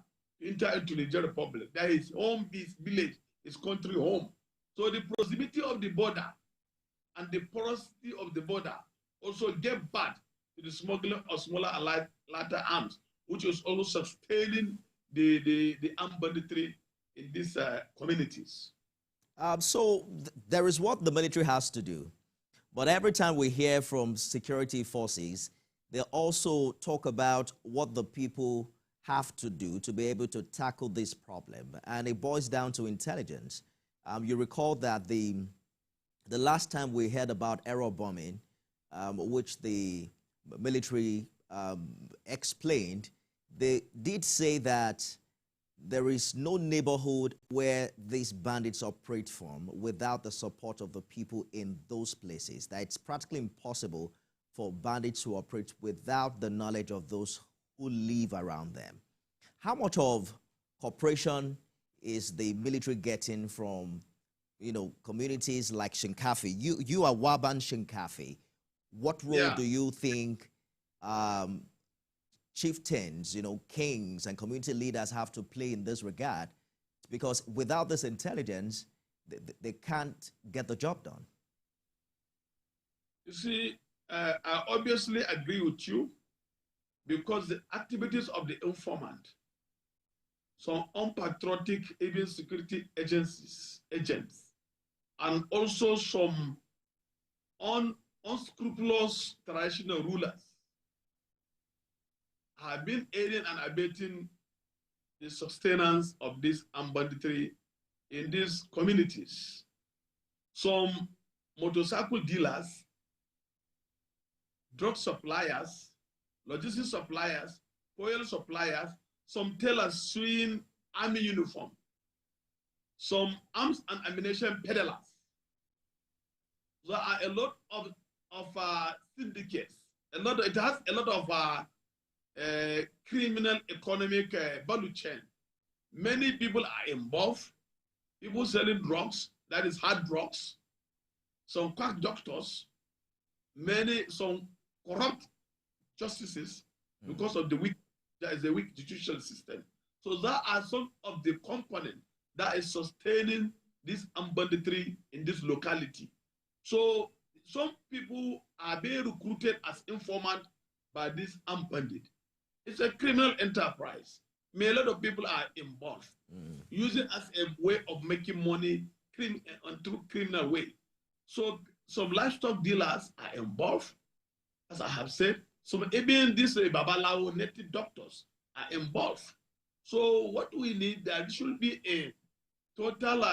enter into the Niger Republic. That is home, this village, is country home. So the proximity of the border and the porosity of the border also get bad to the smuggling of smaller and lighter arms, which is also sustaining the armed banditry in these communities. So there is what the military has to do. But every time we hear from security forces, they also talk about what the people have to do to be able to tackle this problem. And it boils down to intelligence. You recall that the last time we heard about error bombing, which the military explained, they did say that there is no neighborhood where these bandits operate from without the support of the people in those places, that it's practically impossible for bandits to operate without the knowledge of those who live around them. How much of cooperation is the military getting from, communities like Shinkafi? You are Waban Shinkafi. What role do you think chieftains, kings and community leaders have to play in this regard? Because without this intelligence, they can't get the job done. You see, I obviously agree with you because the activities of the informant, some unpatriotic even security agents, and also some unscrupulous traditional rulers have been aiding and abetting the sustenance of this armed banditry in these communities. Some motorcycle dealers, drug suppliers, logistics suppliers, oil suppliers, some tailors sewing army uniform, some arms and ammunition peddlers. There are a lot of syndicates. It has a lot of criminal economic value chain. Many people are involved. People selling drugs, that is hard drugs. Some quack doctors, some corrupt justices because of the weak judicial system. So that are some of the components that is sustaining this armed banditry in this locality. So some people are being recruited as informants by this armed bandit. It's a criminal enterprise. A lot of people are involved, using as a way of making money through criminal way. So some livestock dealers are involved, as I have said. Some even these Babalawo native doctors are involved. So what we need, there should be a total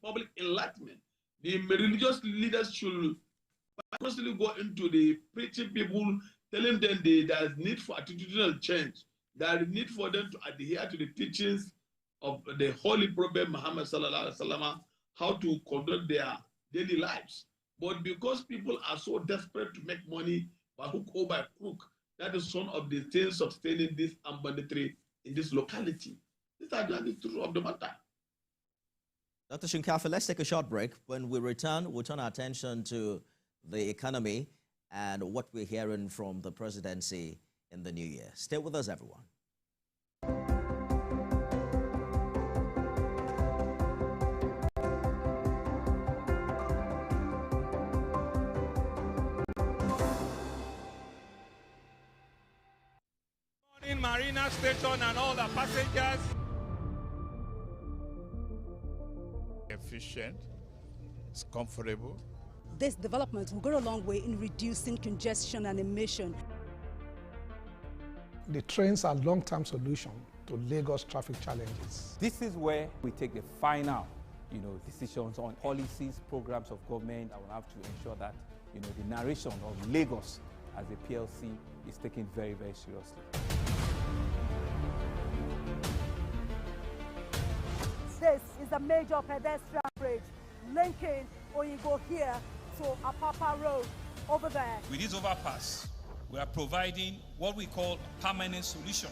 public enlightenment. The religious leaders should constantly go into the preaching people, telling them there is need for attitudinal change. There is need for them to adhere to the teachings of the Holy Prophet Muhammad sallallahu alaihi wasallam, how to conduct their daily lives. But because people are so desperate to make money by hook or by crook, that is one of the things sustaining this armed banditry in this locality. These are the truth of the matter. Dr. Shinkafa, let's take a short break. When we return, we'll turn our attention to the economy and what we're hearing from the presidency in the new year. Stay with us, everyone. In Marina Station and all the passengers. Efficient, it's comfortable. This development will go a long way in reducing congestion and emission. The trains are a long-term solution to Lagos traffic challenges. This is where we take the final, decisions on policies, programs of government. I will have to ensure that, the narration of Lagos as a PLC is taken very, very seriously. This is a major pedestrian bridge linking Oyinbo here to Apapa Road over there. With this overpass, we are providing what we call a permanent solution.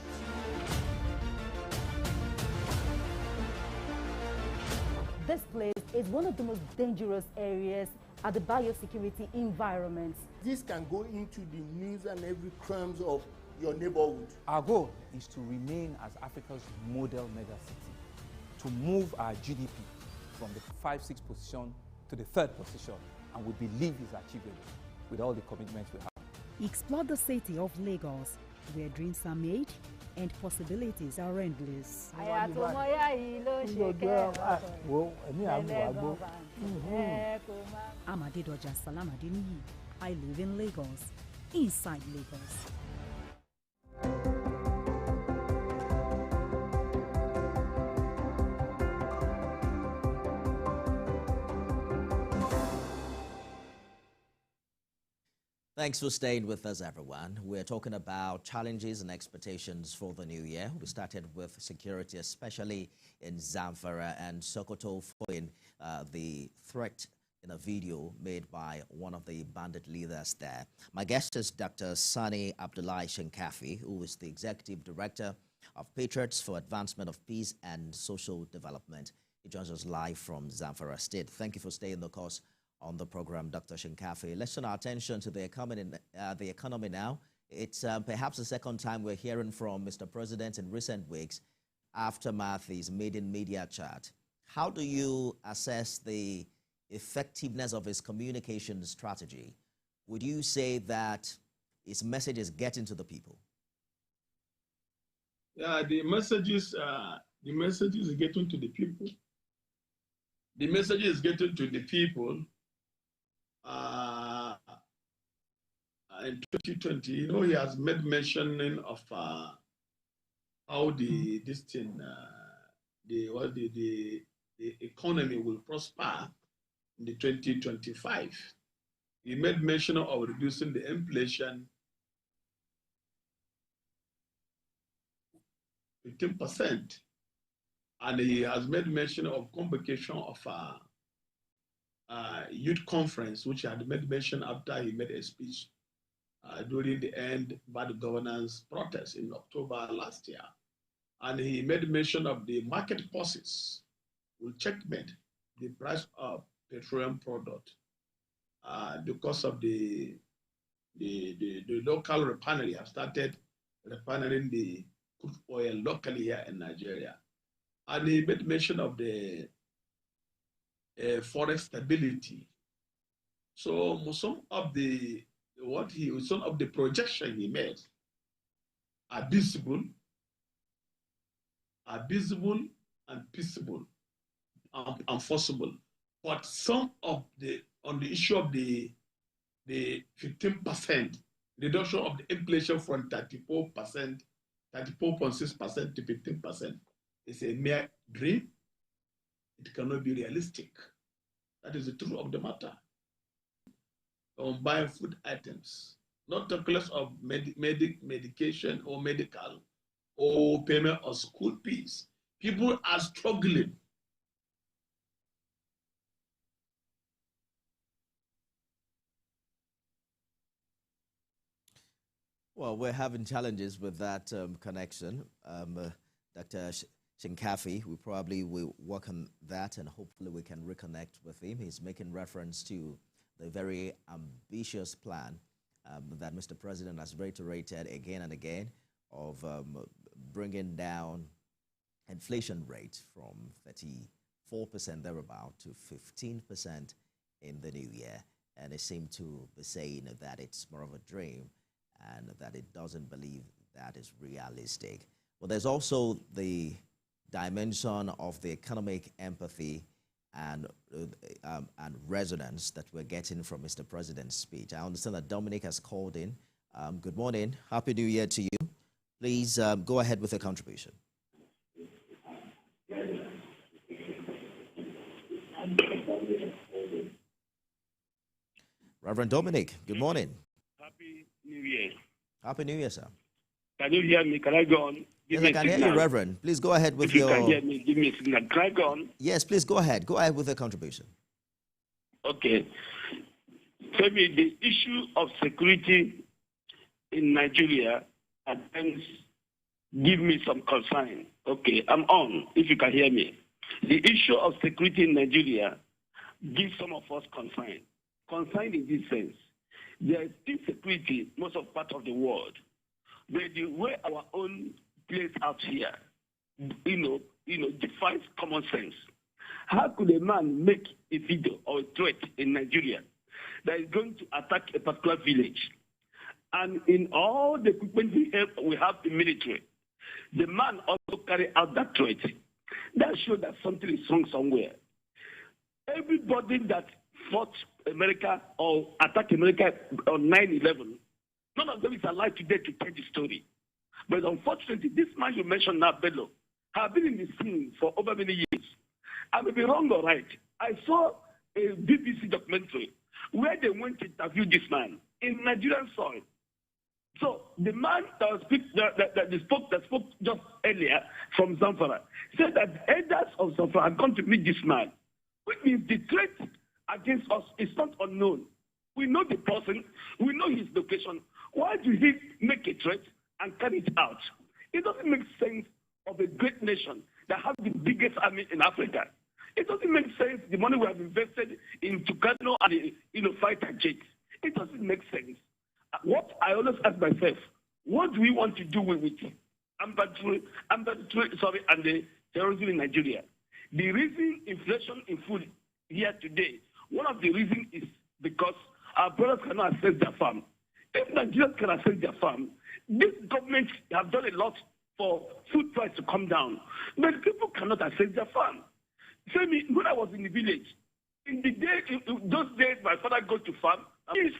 This place is one of the most dangerous areas at the biosecurity environment. This can go into the news and every crumbs of your neighborhood. Our goal is to remain as Africa's model megacity, to move our GDP from the 5-6 position to the 3rd position, and we believe is achievable with all the commitments we have. Explore the city of Lagos, where dreams are made and possibilities are endless. I'm Adedoja Salamadini. I live in Lagos, inside Lagos. Thanks for staying with us, everyone. We're talking about challenges and expectations for the new year. We started with security, especially in Zamfara and Sokoto, following the threat in a video made by one of the bandit leaders there. My guest is Dr. Sani Abdullahi Shinkafi, who is the Executive Director of Patriots for Advancement of Peace and Social Development. He joins us live from Zamfara State. Thank you for staying the course on the program, Dr. Shinkafi. Let's turn our attention to the economy now. It's perhaps the second time we're hearing from Mr. President in recent weeks, aftermath his maiden media chat. How do you assess the effectiveness of his communication strategy would you say that his message is getting to the people? Yeah, the message is getting to the people. The message is getting to the people. In 2020, you know, he has made mentioning of how the economy will prosper in the 2025. He made mention of reducing the inflation 15%, and he has made mention of convocation of a youth conference, which he had made mention after he made a speech during the end bad governance protest in October last year. And he made mention of the market forces will checkmate the price of petroleum product because of the local refinery have started refining the crude oil locally here in Nigeria. And he made mention of the forex stability. So some of the projection he made are visible and peaceable and enforceable. But some of on the issue of the 15% reduction of the inflation from 34.6% to 15% is a mere dream. It cannot be realistic. That is the truth of the matter. On buying food items, not talk less of medication or medical or payment of school fees. People are struggling. Well, we're having challenges with that connection. Dr. Shinkafi, we probably will work on that and hopefully we can reconnect with him. He's making reference to the very ambitious plan that Mr. President has reiterated again and again of bringing down inflation rate from 34% thereabout to 15% in the new year. And they seem to be saying that it's more of a dream and that it doesn't believe that is realistic. Well, there's also the dimension of the economic empathy and resonance that we're getting from Mr. President's speech. I understand that Dominic has called in. Good morning. Happy New Year to you. Please go ahead with your contribution. Reverend Dominic, good morning. Happy New Year. Happy New Year, sir. Can you hear me? Can I go on? Yes, I can hear you, Reverend. Please go ahead with your... If you can hear me, give me a signal. Can I go on? Yes, please go ahead. Go ahead with your contribution. Okay. Tell me, the issue of security in Nigeria at times give me some concern. Okay, I'm on, if you can hear me. The issue of security in Nigeria gives some of us concern. Concern in this sense. There is insecurity most of part of the world. But the way our own plays out here, defies common sense. How could a man make a video or a threat in Nigeria that is going to attack a particular village? And in all the equipment we have in military, the man also carry out that threat. That shows that something is wrong somewhere. Everybody that fought America or attacked America on 9/11, none of them is alive today to tell the story. But unfortunately, this man you mentioned now, Bello, have been in the scene for over many years. I may be wrong or right. I saw a BBC documentary where they went to interview this man in Nigerian soil. So the man that spoke just earlier from Zamfara said that elders of Zamfara had gone to meet this man, which means the threat against us is not unknown. We know the person, we know his location. Why do he make a threat and carry it out? It doesn't make sense of a great nation that has the biggest army in Africa. It doesn't make sense the money we have invested in Tucano and fighter jets. It doesn't make sense. What I always ask myself, what do we want to do with it? And the terrorism in Nigeria. The reason inflation in food here today, one of the reasons is because our brothers cannot access their farm. If Nigerians can access their farm, this government have done a lot for food price to come down. But people cannot access their farm. Tell me, when I was in the village, in those days my father goes to farm, please,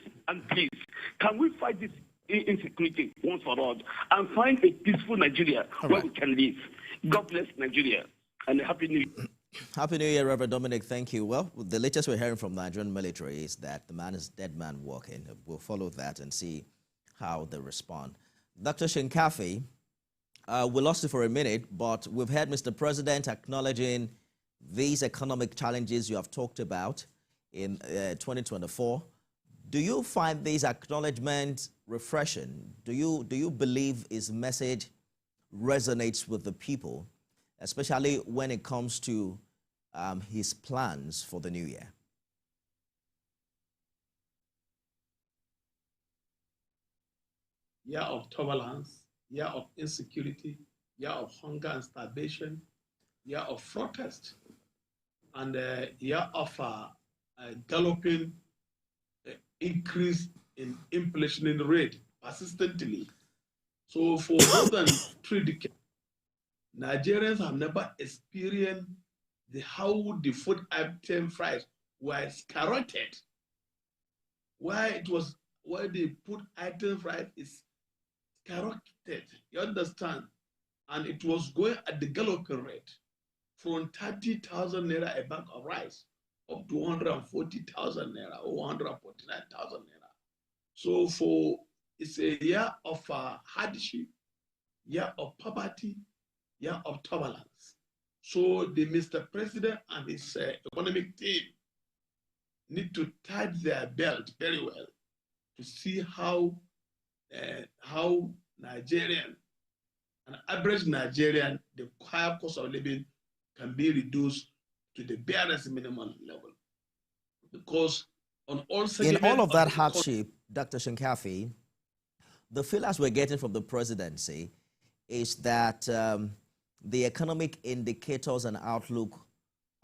can we fight this insecurity once for all and find a peaceful Nigeria where we can live? God bless Nigeria and Happy New Year. Happy New Year, Reverend Dominic. Thank you. Well, the latest we're hearing from the Nigerian military is that the man is dead man walking. We'll follow that and see how they respond. Dr. Shinkafi, we lost you for a minute, but we've heard Mr. President acknowledging these economic challenges you have talked about in 2024. Do you find these acknowledgements refreshing? Do you believe his message resonates with the people, especially when it comes to his plans for the new year? Year of turbulence, year of insecurity, year of hunger and starvation, year of protest, and year of galloping increase in inflation rate persistently. So for more than 3 decades, Nigerians have never experienced how the food item price was skyrocketed. Why the food item price is skyrocketed, you understand? And it was going at the galloping rate from 30,000 naira a bag of rice up to 140,000 naira or 149,000 naira. So it's a year of hardship, year of poverty, year of turbulence. So the Mr. President and his economic team need to tighten their belt very well to see how Nigerian, an average Nigerian, the higher cost of living can be reduced to the barest minimum level. Because on all segments in all of that hardship, Dr. Shinkafi, the feelers we're getting from the presidency is that the economic indicators and outlook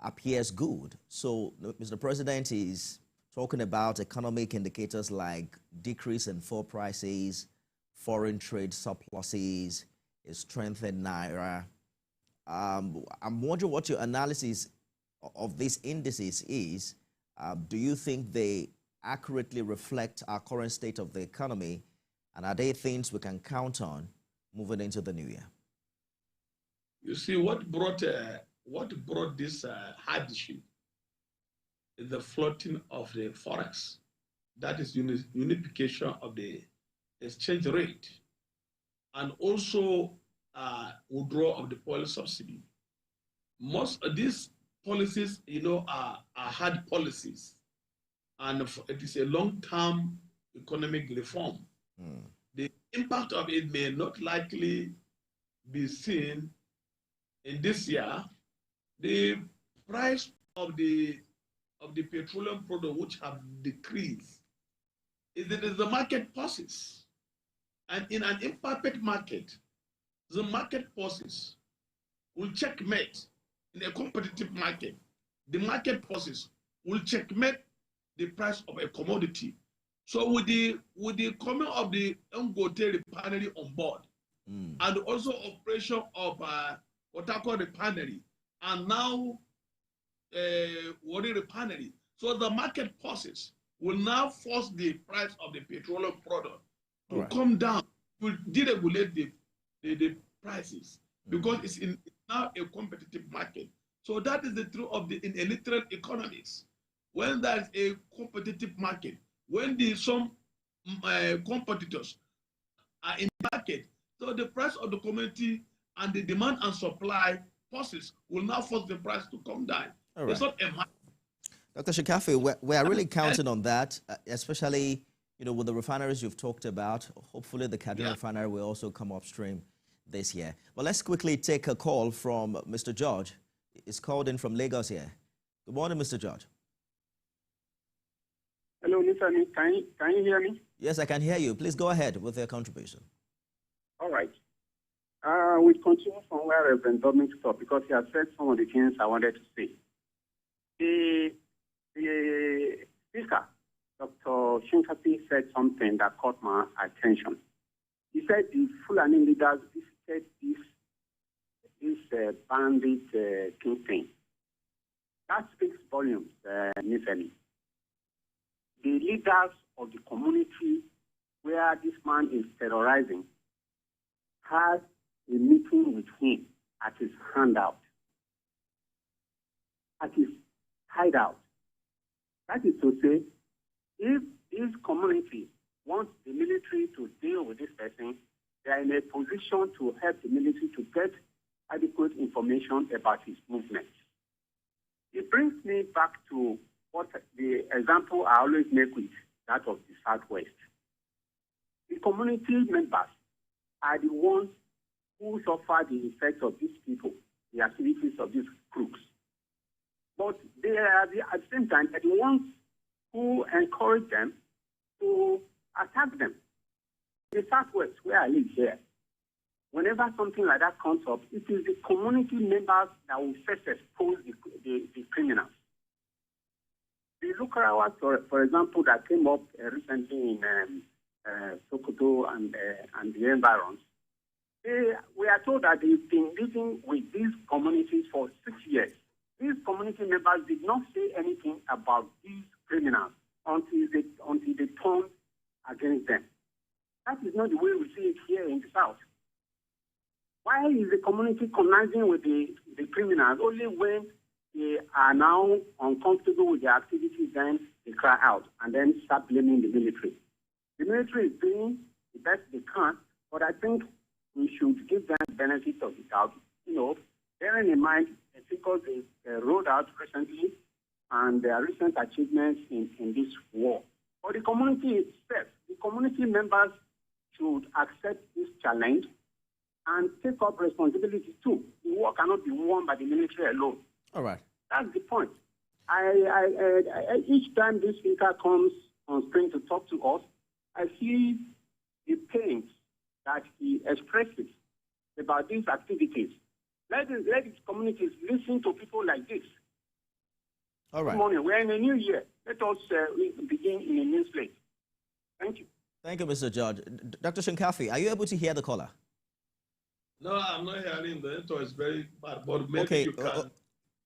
appears good. So Mr. President is talking about economic indicators like decrease in fuel prices, foreign trade surpluses, a strengthened naira. I'm wondering what your analysis of these indices is. Do you think they accurately reflect our current state of the economy, and are they things we can count on moving into the new year? You see, what brought this hardship is the floating of the forex. That is unification of the exchange rate, and also withdrawal of the oil subsidy. Most of these policies, are hard policies, and it is a long-term economic reform. The impact of it may not likely be seen in this year. The price of the petroleum product which have decreased is the market forces, and in an imperfect market, the market forces will checkmate. In a competitive market, the market forces will checkmate the price of a commodity. So with the coming of the Ngote refinery on board, and also operation of Otako refinery, and now Wari refinery, so the market forces will now force the price of the petroleum product to come down, to deregulate the prices, because it's now a competitive market. So that is the truth of in illiterate economics. When there is a competitive market, when some competitors are in the market, so the price of the commodity and the demand and supply forces will now force the price to come down. It's not a market. Dr. Shinkafi, we are really counting on that, especially with the refineries you've talked about. Hopefully the Kaduna refinery will also come upstream this year. But let's quickly take a call from Mr. George. He's called in from Lagos here. Good morning, Mr. George. Hello, Mr. Nick. Can you hear me? Yes, I can hear you. Please go ahead with your contribution. All right. We continue from where Reverend Dominic stopped, because he has said some of the things I wanted to say. The speaker, Dr. Shinkapi said something that caught my attention. He said the Fulani leaders visited this bandit kingpin. That speaks volumes, Ms. Ellie. The leaders of the community where this man is terrorizing had a meeting with him at his handout, at his hideout. That is to say, if this community wants the military to deal with this person, they are in a position to help the military to get adequate information about his movements. It brings me back to what the example I always make with that of the Southwest. The community members are the ones who suffer the effects of these people, the activities of these crooks. But they are, at the same time, the ones who encourage them to attack them. The Southwest, where I live here, whenever something like that comes up, it is the community members that will first expose the criminals. The Lukarawas, for example, that came up recently in Sokoto and the environs, we are told that they've been living with these communities for 6 years. These community members did not say anything about these criminals until they turned against them. That is not the way we see it here in the South. Why is the community conniving with the criminals? Only when they are now uncomfortable with their activities, then they cry out and then start blaming the military. The military is doing the best they can, but I think we should give them the benefit of the doubt. You know, bearing in mind, because they rolled out recently and their recent achievements in this war. For the community itself, the community members should accept this challenge and take up responsibility too. The war cannot be won by the military alone. All right. That's the point. Each time this speaker comes on screen to talk to us, I see the pain that he expresses about these activities. Let these communities listen to people like this. All right. Good morning. We're in a new year. Let us begin in a new place. Thank you. Thank you, Mr. George. Dr. Shinkafi, are you able to hear the caller? No, I'm not hearing the network is very bad, but maybe okay. you can.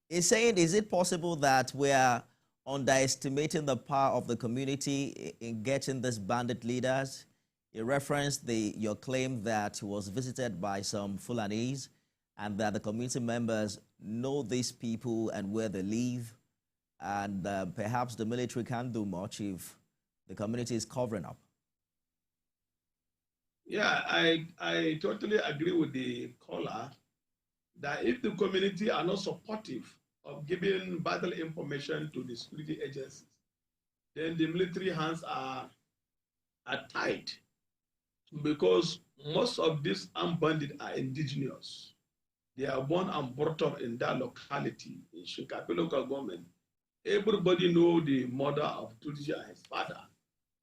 He's saying, is it possible that we are underestimating the power of the community in getting these bandit leaders? He referenced your claim that he was visited by some Fulanis and that the community members know these people and where they live, and perhaps the military can't do much if the community is covering up. Yeah, I totally agree with the caller that if the community are not supportive of giving vital information to the security agencies, then the military hands are tied, because most of these armed bandits are indigenous. They are born and brought up in that locality, in Shinkapi local government. Everybody know the mother of Tutuji and his father.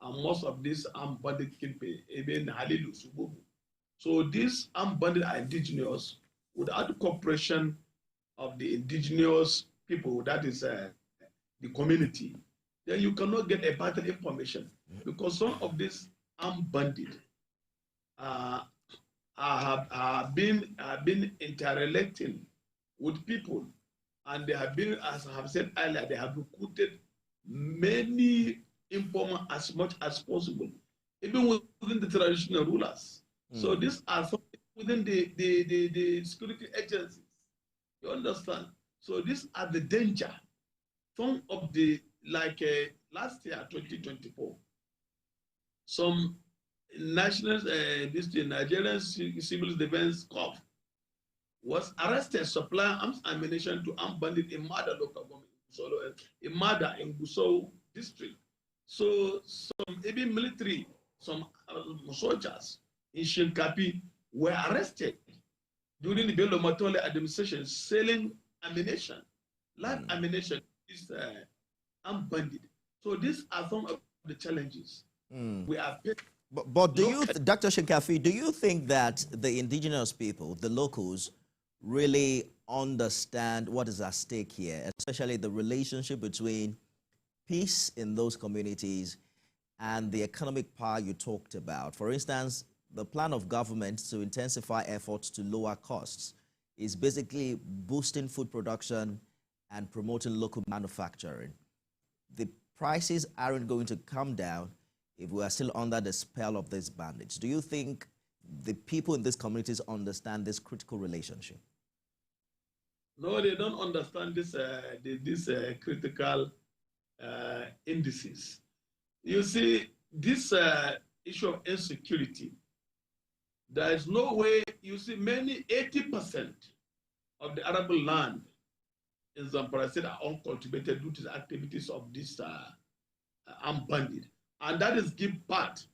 And most of these armed bandits even Halilu Sububu. So these armed bandits are indigenous. Without the cooperation of the indigenous people, that is the community, then you cannot get a vital information, because some of these armed bandits have been interrelating with people, and they have been, as I have said earlier, they have recruited many informants as much as possible, even within the traditional rulers. So these are within the security agencies. You understand? So these are the danger. Some of the, like last year, 2024, some Nigerian Civil Defense Corps was arrested supplying arms and ammunition to armed bandits in Mada local government, in Mada in Gusau district. So some even military, some soldiers in Shinkapi were arrested during the Bello Matole administration selling ammunition, live ammunition, is armed bandit. So these are some of the challenges we are facing. But do you, Dr. Shinkafi, do you think that the indigenous people, the locals, really understand what is at stake here, especially the relationship between peace in those communities and the economic power you talked about. For instance, the plan of government to intensify efforts to lower costs is basically boosting food production and promoting local manufacturing. The prices aren't going to come down if we are still under the spell of these bandits. Do you think the people in these communities understand this critical relationship? No, they don't understand this critical indices. You see, this issue of insecurity, there is no way, you see, 80% of the arable land in Zamfara State are uncultivated due to the activities of this armed bandit. And that is give part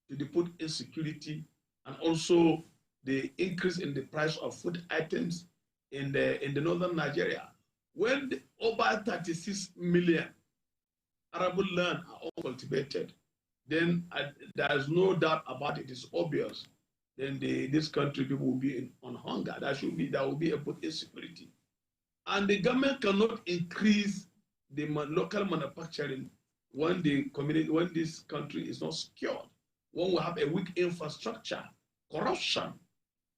to the food insecurity and also the increase in the price of food items in the northern Nigeria. When over 36 million arable land are uncultivated, then there is no doubt about it. It's obvious. Then this country people will be on hunger. There will be a food insecurity. And the government cannot increase the local manufacturing when this country is not secured, when we have a weak infrastructure, corruption.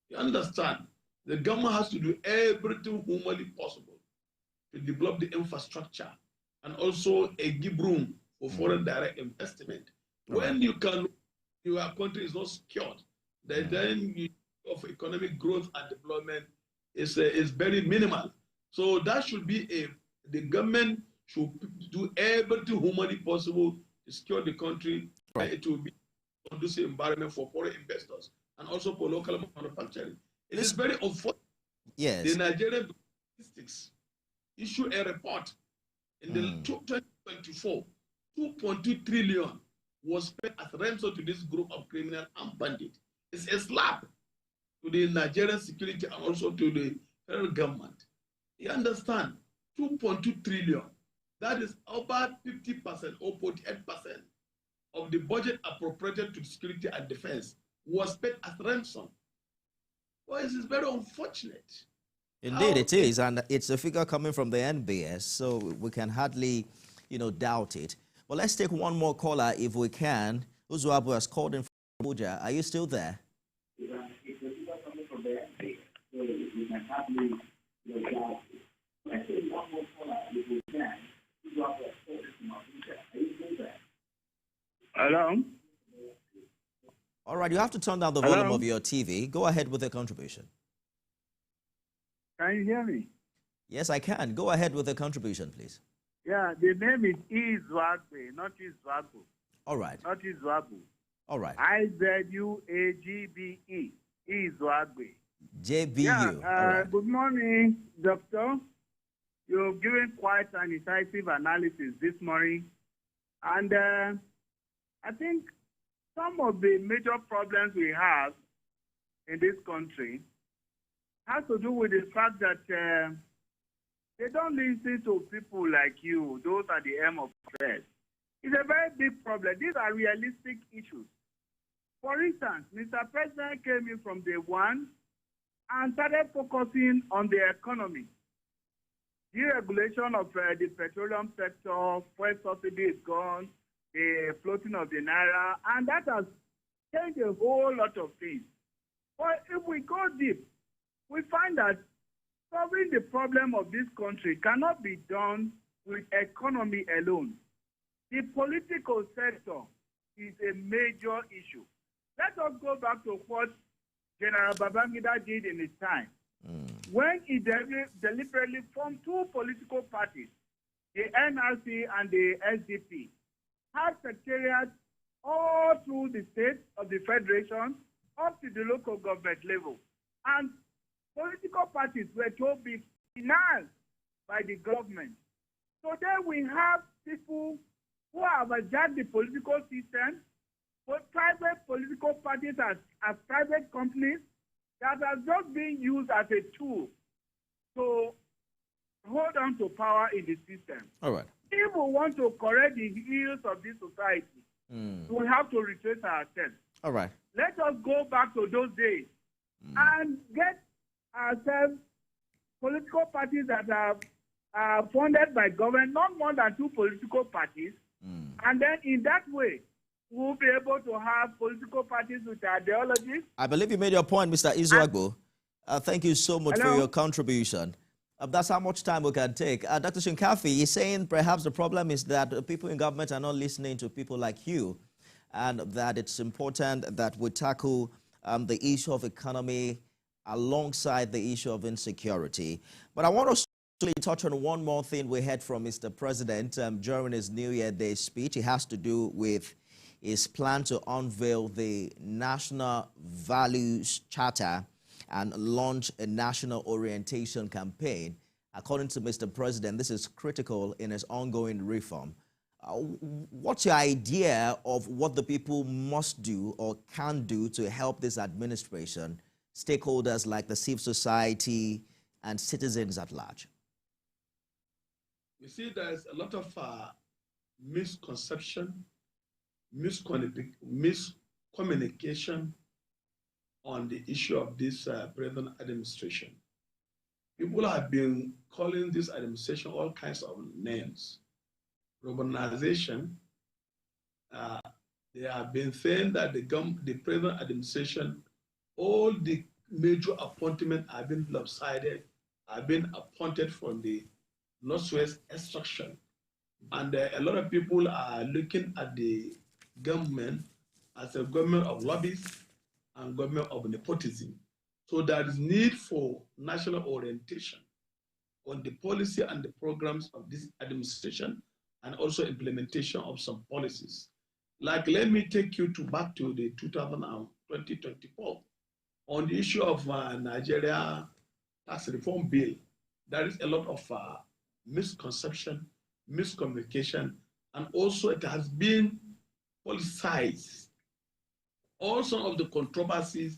You understand? The government has to do everything humanly possible to develop the infrastructure and also give room for foreign direct investment. When your country is not secured, then of economic growth and development is very minimal. So that should be the government should do everything humanly possible to secure the country. It will be a conducive environment for foreign investors and also for local manufacturing. It is very unfortunate. Yes. The Nigerian statistics issue a report in the 2024, 2.2 trillion was spent as ransom to this group of criminal and bandits. It's a slap to the Nigerian security and also to the federal government. You understand? 2.2 trillion. That is about 50% or 48% of the budget appropriated to security and defense was paid as ransom. Well, this is very unfortunate. Indeed, it is, and it's a figure coming from the NBS, so we can hardly, doubt it. But let's take one more caller if we can. Uzuabu has called in from Abuja. Are you still there? It's a figure coming from the NBS, so we can hardly doubt it. Let's take one more caller if we can. Uzuabu has called in from Abuja. Are you still there? Hello? All right, you have to turn down the volume of your TV. Go ahead with the contribution. Can you hear me? Yes, I can. Go ahead with the contribution, please. Yeah, the name is Izwagbe, not Izwabu. All right. Not Izwabu. All right. Izwagbe. Izwagbe. JBU. Yeah, right. Good morning, Doctor. You've given quite an incisive analysis this morning. And I think some of the major problems we have in this country has to do with the fact that they don't listen to people like you. Those are the aim of affairs. It's a very big problem. These are realistic issues. For instance, Mr. President came in from day one and started focusing on the economy. Deregulation of the petroleum sector, fuel subsidy is gone, the floating of the naira, and that has changed a whole lot of things. But if we go deep, we find that solving the problem of this country cannot be done with economy alone. The political sector is a major issue. Let us go back to what General Babangida did in his time. When he deliberately formed two political parties, the NRC and the SDP, had secretariats all through the state of the federation up to the local government level. And political parties were to be financed by the government. So then we have people who have adjusted the political system, but private political parties as private companies that are just being used as a tool to hold on to power in the system. All right. If we want to correct the ills of this society, we have to retrace ourselves. All right. Let us go back to those days and get ourselves political parties that are funded by government, not more than 2 political parties. And then in that way, we'll be able to have political parties with ideologies. I believe you made your point, Mr. Izuagbo. Thank you so much for your contribution. That's how much time we can take. Dr. Shinkafi is saying perhaps the problem is that people in government are not listening to people like you, and that it's important that we tackle the issue of economy alongside the issue of insecurity. But I want to touch on one more thing we heard from Mr. President during his New Year Day speech. It has to do with his plan to unveil the National Values Charter and launch a national orientation campaign. According to Mr. President, this is critical in his ongoing reform. What's your idea of what the people must do or can do to help this administration, stakeholders like the civil society and citizens at large? You see, there's a lot of misconception, miscommunication on the issue of this present administration. People have been calling this administration all kinds of names. Urbanization, they have been saying that the present administration, all the major appointments have been lopsided, have been appointed from the Northwest extraction. And a lot of people are looking at the government as a government of lobbies and government of nepotism. So there is need for national orientation on the policy and the programs of this administration, and also implementation of some policies. Like, let me take you back to the 2024 on the issue of Nigeria tax reform bill. There is a lot of misconception, miscommunication, and also it has been politicized. Also of the controversies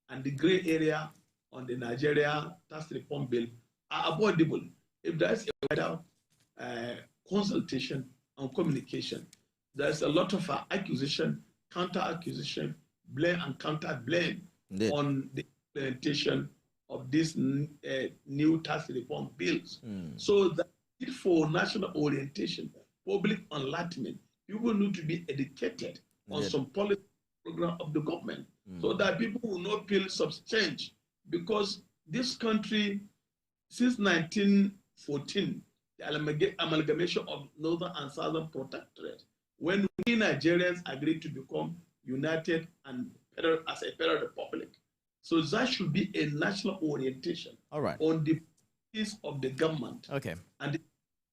and the gray area on the Nigeria tax reform bill are avoidable if there is a wider consultation and communication. There's a lot of accusation, counter-accusation, blame and counter-blame on the implementation of these new tax reform bills. So the need for national orientation, public enlightenment, people need to be educated on some policy program of the government so that people will not feel substandard, because this country, since 1914, the amalgamation of Northern and Southern Protectorate, when we Nigerians agreed to become united and as a federal republic. So that should be a national orientation on the piece of the government and the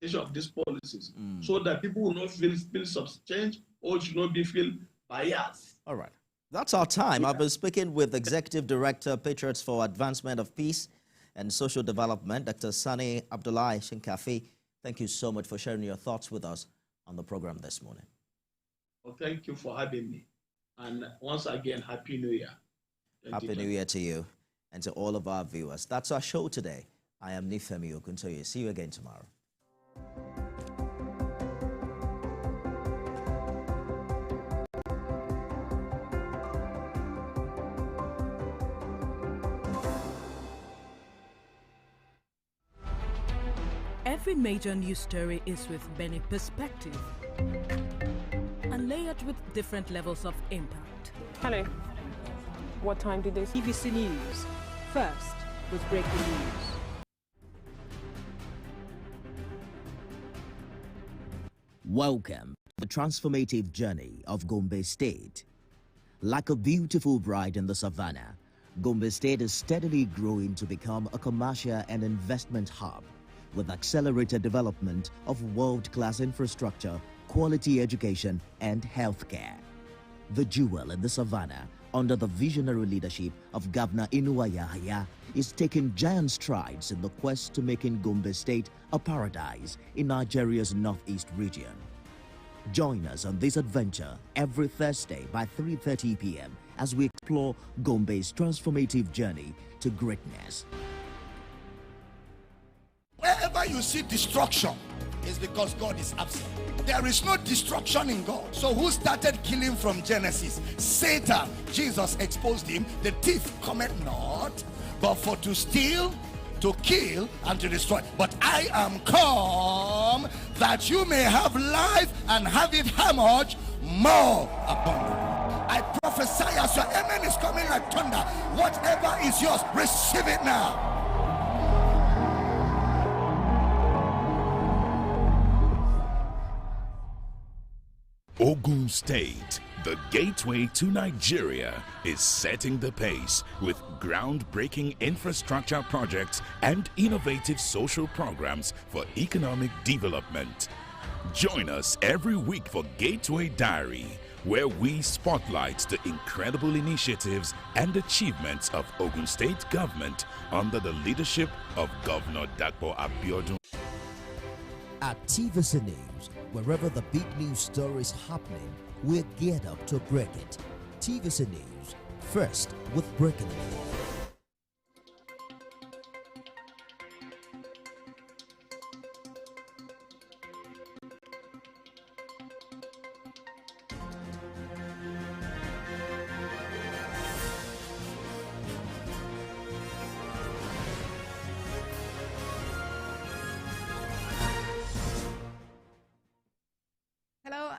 implementation of these policies, so that people will not feel substandard or should not be feel biased. All right. That's our time. I've been speaking with Executive Director, Patriots for Advancement of Peace and Social Development, Dr. Sani Abdullahi Shinkafi. Thank you so much for sharing your thoughts with us on the program this morning. Well, thank you for having me. And once again, Happy New Year. Happy New Year to you and to all of our viewers. That's our show today. I am Nifemi Okuntoye. See you again tomorrow. Every major news story is with many perspectives and layered with different levels of impact. Hello. What time did they say? TVC News. First with breaking news. Welcome to the transformative journey of Gombe State. Like a beautiful bride in the savannah, Gombe State is steadily growing to become a commercial and investment hub with accelerated development of world-class infrastructure, quality education, and healthcare. The jewel in the savannah, under the visionary leadership of Governor Inuwa Yahaya, is taking giant strides in the quest to making Gombe State a paradise in Nigeria's northeast region. Join us on this adventure every Thursday by 3:30 p.m. as we explore Gombe's transformative journey to greatness. Wherever you see destruction, it's because God is absent. There is no destruction in God. So who started killing from Genesis? Satan. Jesus exposed him. The thief cometh not, but for to steal, to kill, and to destroy. But I am come that you may have life and have it how much? More abundant. I prophesy as your amen is coming like thunder. Whatever is yours, receive it now. Ogun State, the gateway to Nigeria, is setting the pace with groundbreaking infrastructure projects and innovative social programs for economic development. Join us every week for Gateway Diary, where we spotlight the incredible initiatives and achievements of Ogun State government under the leadership of Governor Dapo Abiodun. At TVC News, wherever the big news story is happening, we're geared up to break it. TVC News, first with breaking news.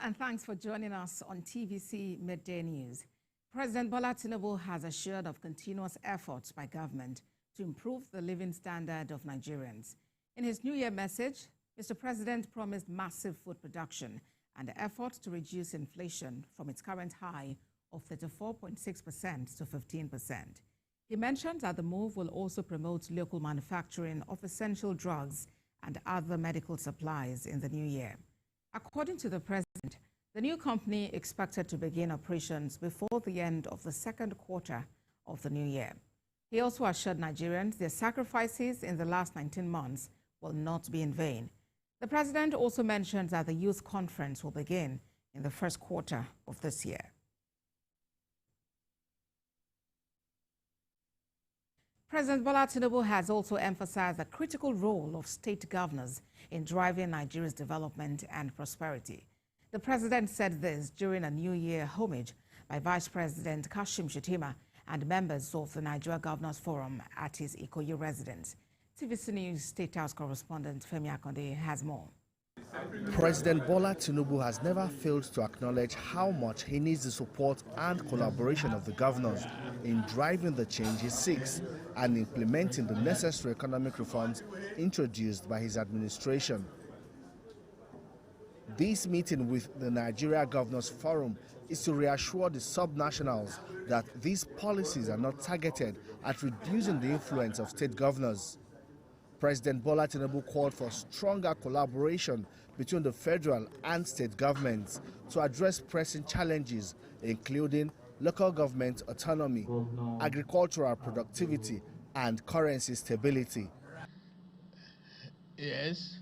And thanks for joining us on TVC Midday News. President Bola Tinubu has assured of continuous efforts by government to improve the living standard of Nigerians. In his New Year message, Mr. President promised massive food production and efforts to reduce inflation from its current high of 34.6% to 15%. He mentioned that the move will also promote local manufacturing of essential drugs and other medical supplies in the new year. According to the president, the new company expected to begin operations before the end of the second quarter of the new year. He also assured Nigerians their sacrifices in the last 19 months will not be in vain. The president also mentioned that the youth conference will begin in the first quarter of this year. President Bola Tinubu has also emphasized the critical role of state governors in driving Nigeria's development and prosperity. The president said this during a New Year homage by Vice President Kashim Shettima and members of the Nigeria Governors Forum at his Ikoyi residence. TVC News State House correspondent Femi Akonde has more. President Bola Tinubu has never failed to acknowledge how much he needs the support and collaboration of the governors in driving the change he seeks and implementing the necessary economic reforms introduced by his administration. This meeting with the Nigeria Governors Forum is to reassure the subnationals that these policies are not targeted at reducing the influence of state governors. President Bola Tinubu called for stronger collaboration between the federal and state governments to address pressing challenges, including local government autonomy, agricultural productivity, and currency stability. Yes,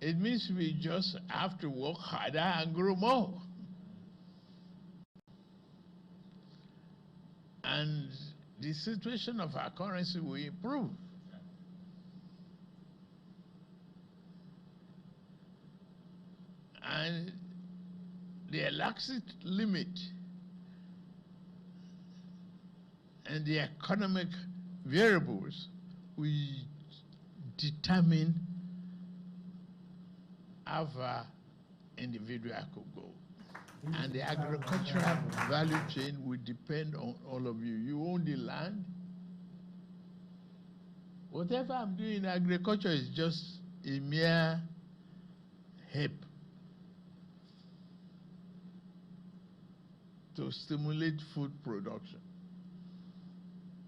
it means we just have to work harder and grow more. And the situation of our currency will improve. And the elastic limit and the economic variables will determine how far individual could go. And the agricultural value chain will depend on all of you. You own the land. Whatever I'm doing in agriculture is just a mere help to stimulate food production.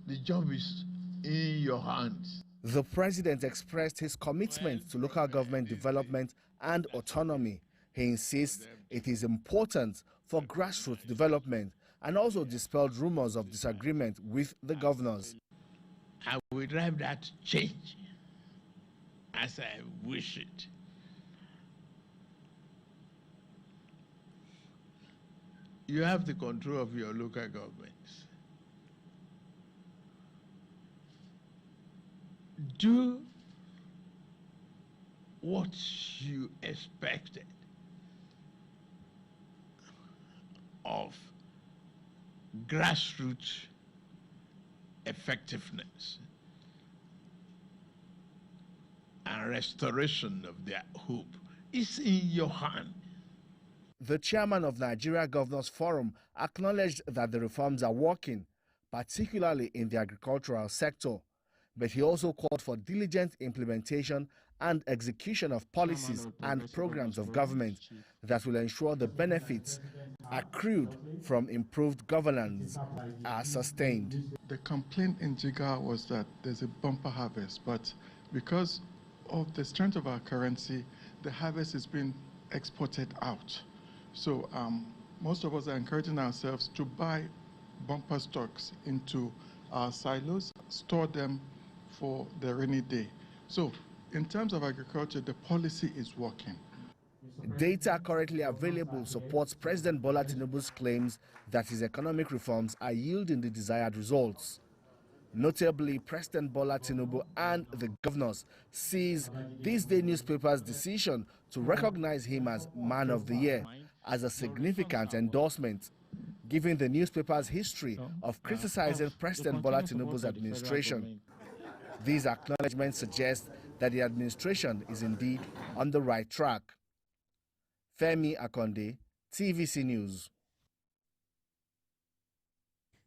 The job is in your hands. The president expressed his commitment to local government development and autonomy. He insists it is important for grassroots development and also dispelled rumors of disagreement with the governors. I will drive that change as I wish it. You have the control of your local governments. Do what you expected of grassroots effectiveness. and restoration of their hope is in your hand. The chairman of Nigeria Governors Forum acknowledged that the reforms are working, particularly in the agricultural sector, but he also called for diligent implementation and execution of policies and programs of government that will ensure the benefits accrued from improved governance are sustained. The complaint in Jigar was that there's a bumper harvest, but because of the strength of our currency, the harvest is being exported out. So most of us are encouraging ourselves to buy bumper stocks into our silos, store them for the rainy day. So in terms of agriculture, the policy is working. Data currently available supports President Bola Tinubu's claims that his economic reforms are yielding the desired results. Notably, President Bola Tinubu and the governors sees this day newspaper's decision to recognize him as Man of the Year as a significant endorsement, given the newspaper's history of criticizing President Bola Tinubu's administration. These acknowledgements suggest that the administration is indeed on the right track. Femi Akonde, TVC News.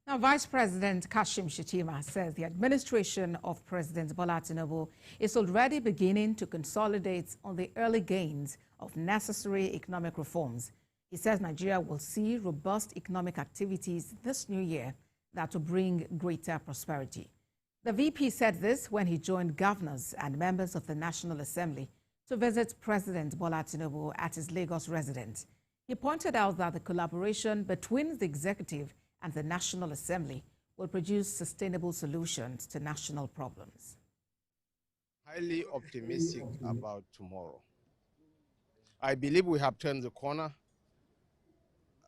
Now, Vice President Kashim Shettima says the administration of President Bola Tinubu is already beginning to consolidate on the early gains of necessary economic reforms. He says Nigeria will see robust economic activities this new year that will bring greater prosperity. The VP said this when he joined governors and members of the National Assembly to visit President Bola Tinubu at his Lagos residence. He pointed out that the collaboration between the executive and the National Assembly will produce sustainable solutions to national problems. Highly optimistic about tomorrow. I believe we have turned the corner,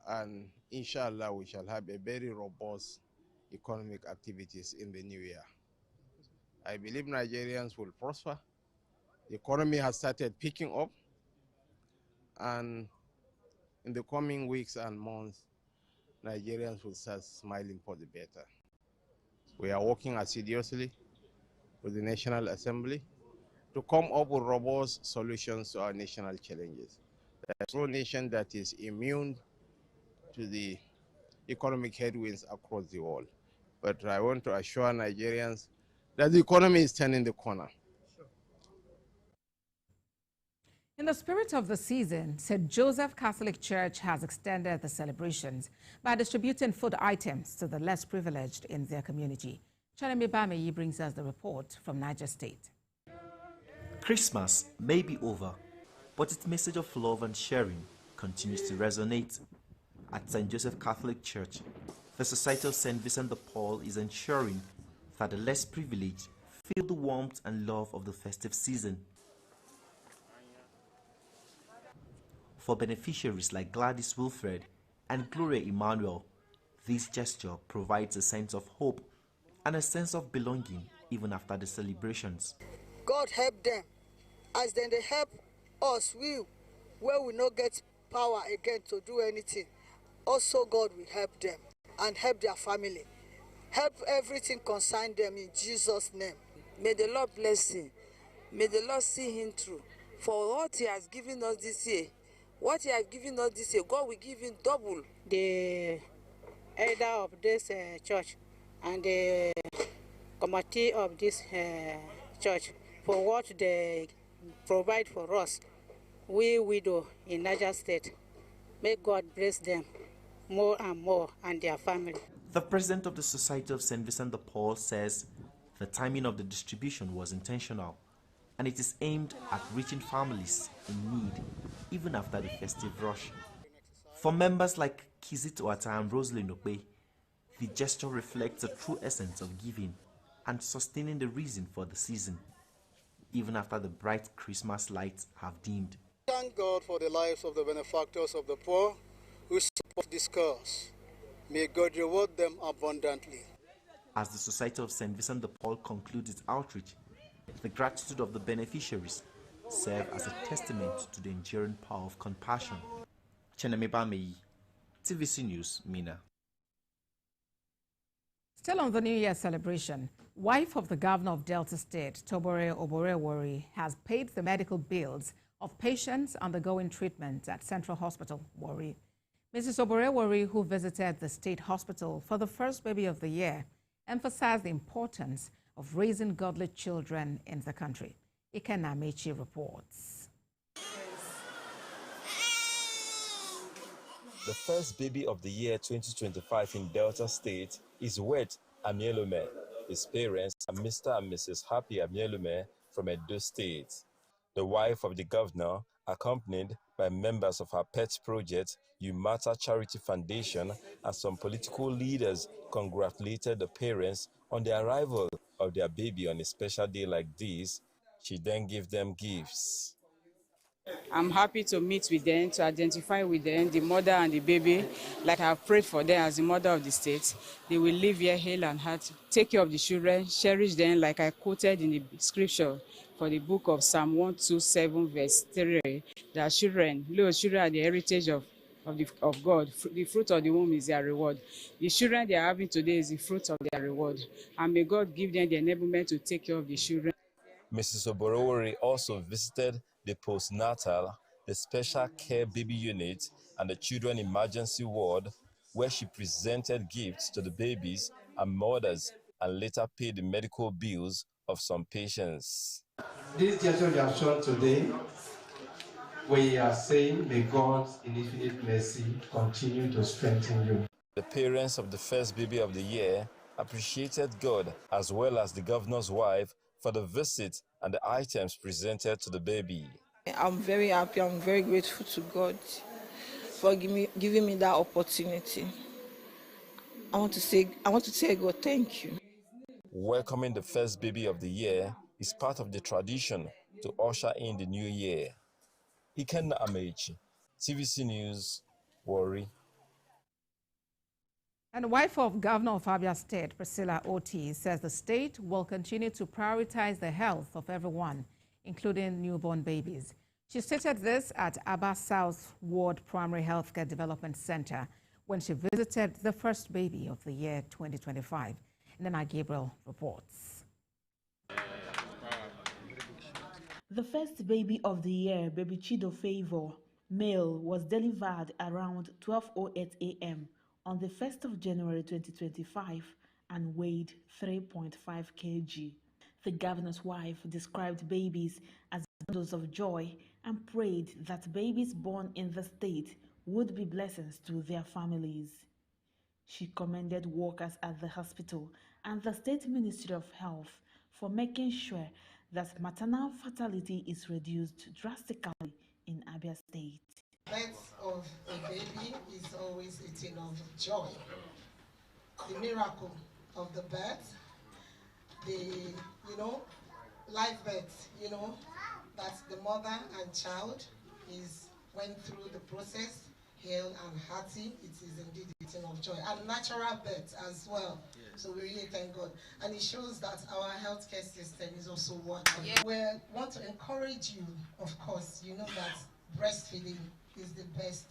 and inshallah we shall have a very robust economic activities in the new year. I believe Nigerians will prosper. The economy has started picking up, and in the coming weeks and months, Nigerians will start smiling for the better. We are working assiduously with the National Assembly to come up with robust solutions to our national challenges. There's no nation that is immune to the economic headwinds across the world. But I want to assure Nigerians that the economy is turning the corner. In the spirit of the season, St. Joseph Catholic Church has extended the celebrations by distributing food items to the less privileged in their community. Chanemi Bameyi brings us the report from Niger State. Christmas may be over, but its message of love and sharing continues to resonate. At St. Joseph Catholic Church, the Society of St. Vincent de Paul is ensuring that the less privileged feel the warmth and love of the festive season. For beneficiaries like Gladys Wilfred and Gloria Emmanuel, this gesture provides a sense of hope and a sense of belonging even after the celebrations. God help them. As then they help us, where we not get power again to do anything, also God will help them and help their family. Help everything concern them in Jesus' name. May the Lord bless him. May the Lord see him through. For what he has given us this year, God will give him double. The elder of this church and the committee of this church, for what they provide for us, we widow in Niger State. May God bless them more and more and their family. The president of the Society of St. Vincent de Paul says the timing of the distribution was intentional, and it is aimed at reaching families in need even after the festive rush. For members like Kizit Ouatta and Rosalind Okpe, the gesture reflects the true essence of giving and sustaining the reason for the season, even after the bright Christmas lights have dimmed. Thank God for the lives of the benefactors of the poor who support this cause. May God reward them abundantly. As the Society of St. Vincent de Paul concludes its outreach, the gratitude of the beneficiaries serve as a testament to the enduring power of compassion. Cheneme Bameyi, TVC News, Mina. Still on the New Year celebration, wife of the governor of Delta State, Tobore Oborewori, has paid the medical bills of patients undergoing treatment at Central Hospital, Warri. Mrs. Oborewori, who visited the state hospital for the first baby of the year, emphasized the importance of raising godly children in the country. Ikenna Mechi reports. The first baby of the year 2025 in Delta State is Wet Amielume. His parents are Mr. and Mrs. Happy Amielume from Edo State. The wife of the governor, accompanied by members of her pet project, Umata Charity Foundation, and some political leaders, congratulated the parents on the arrival of their baby on a special day like this. She then gave them gifts. I'm happy to meet with them, to identify with them, the mother and the baby, like I have prayed for them as the mother of the state. They will live here hale and hearty, take care of the children, cherish them, like I quoted in the scripture for the book of Psalm 127, verse 3, that children, little children are the heritage of God. The fruit of the womb is their reward. The children they are having today is the fruit of their reward. And may God give them the enablement to take care of the children. Mrs. Oborewori also visited the postnatal, the special care baby unit, and the children emergency ward, where she presented gifts to the babies and mothers and later paid the medical bills of some patients. This gesture we have shown today, we are saying, may God's infinite mercy continue to strengthen you. The parents of the first baby of the year appreciated God as well as the governor's wife for the visit and the items presented to the baby. I'm very happy. I'm very grateful to God for giving me that opportunity. I want to say God, thank you. Welcoming the first baby of the year is part of the tradition to usher in the new year. Ikenna Amechi, TVC News, Warri. And the wife of Governor of Abia State, Priscilla Oti, says the state will continue to prioritize the health of everyone, including newborn babies. She stated this at Aba South Ward Primary Healthcare Development Center when she visited the first baby of the year 2025. Nana Gabriel reports. The first baby of the year, baby Chido Favor, male, was delivered around 12:08 a.m. on the 1st of January 2025 and weighed 3.5 kg. The governor's wife described babies as bundles of joy and prayed that babies born in the state would be blessings to their families. She commended workers at the hospital and the State Ministry of Health for making sure that maternal fatality is reduced drastically in Abia State. Birth of a baby is always a thing of joy. The miracle of the birth, the, live birth, that the mother and child went through the process, hale and hearty. It is indeed a thing of joy. And natural birth as well. Yes. So we really thank God. And it shows that our healthcare system is also working. Yeah. We want to encourage you, of course, that breastfeeding is the best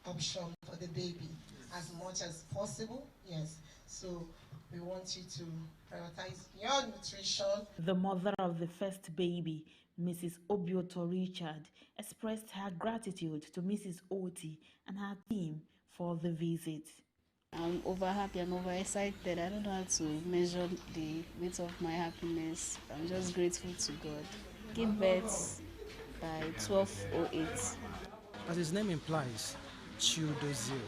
option for the baby as much as possible. Yes. So we want you to prioritize your nutrition. The mother of the first baby, Mrs. Obioto Richard, expressed her gratitude to Mrs. Oti and her team for the visit. I'm over happy and over excited. I don't know how to measure the weight of my happiness. I'm just grateful to God. Give birth by 12:08. As his name implies, Chiudozil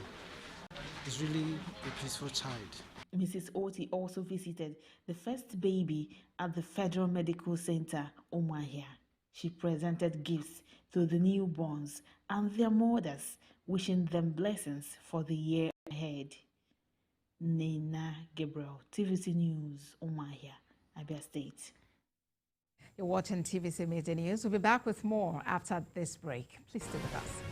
is really a peaceful child. Mrs. Oti also visited the first baby at the Federal Medical Center, Umuahia. She presented gifts to the newborns and their mothers, wishing them blessings for the year ahead. Nina Gabriel, TVC News, Umuahia, Abia State. You're watching TVC Media News. We'll be back with more after this break. Please stay with us.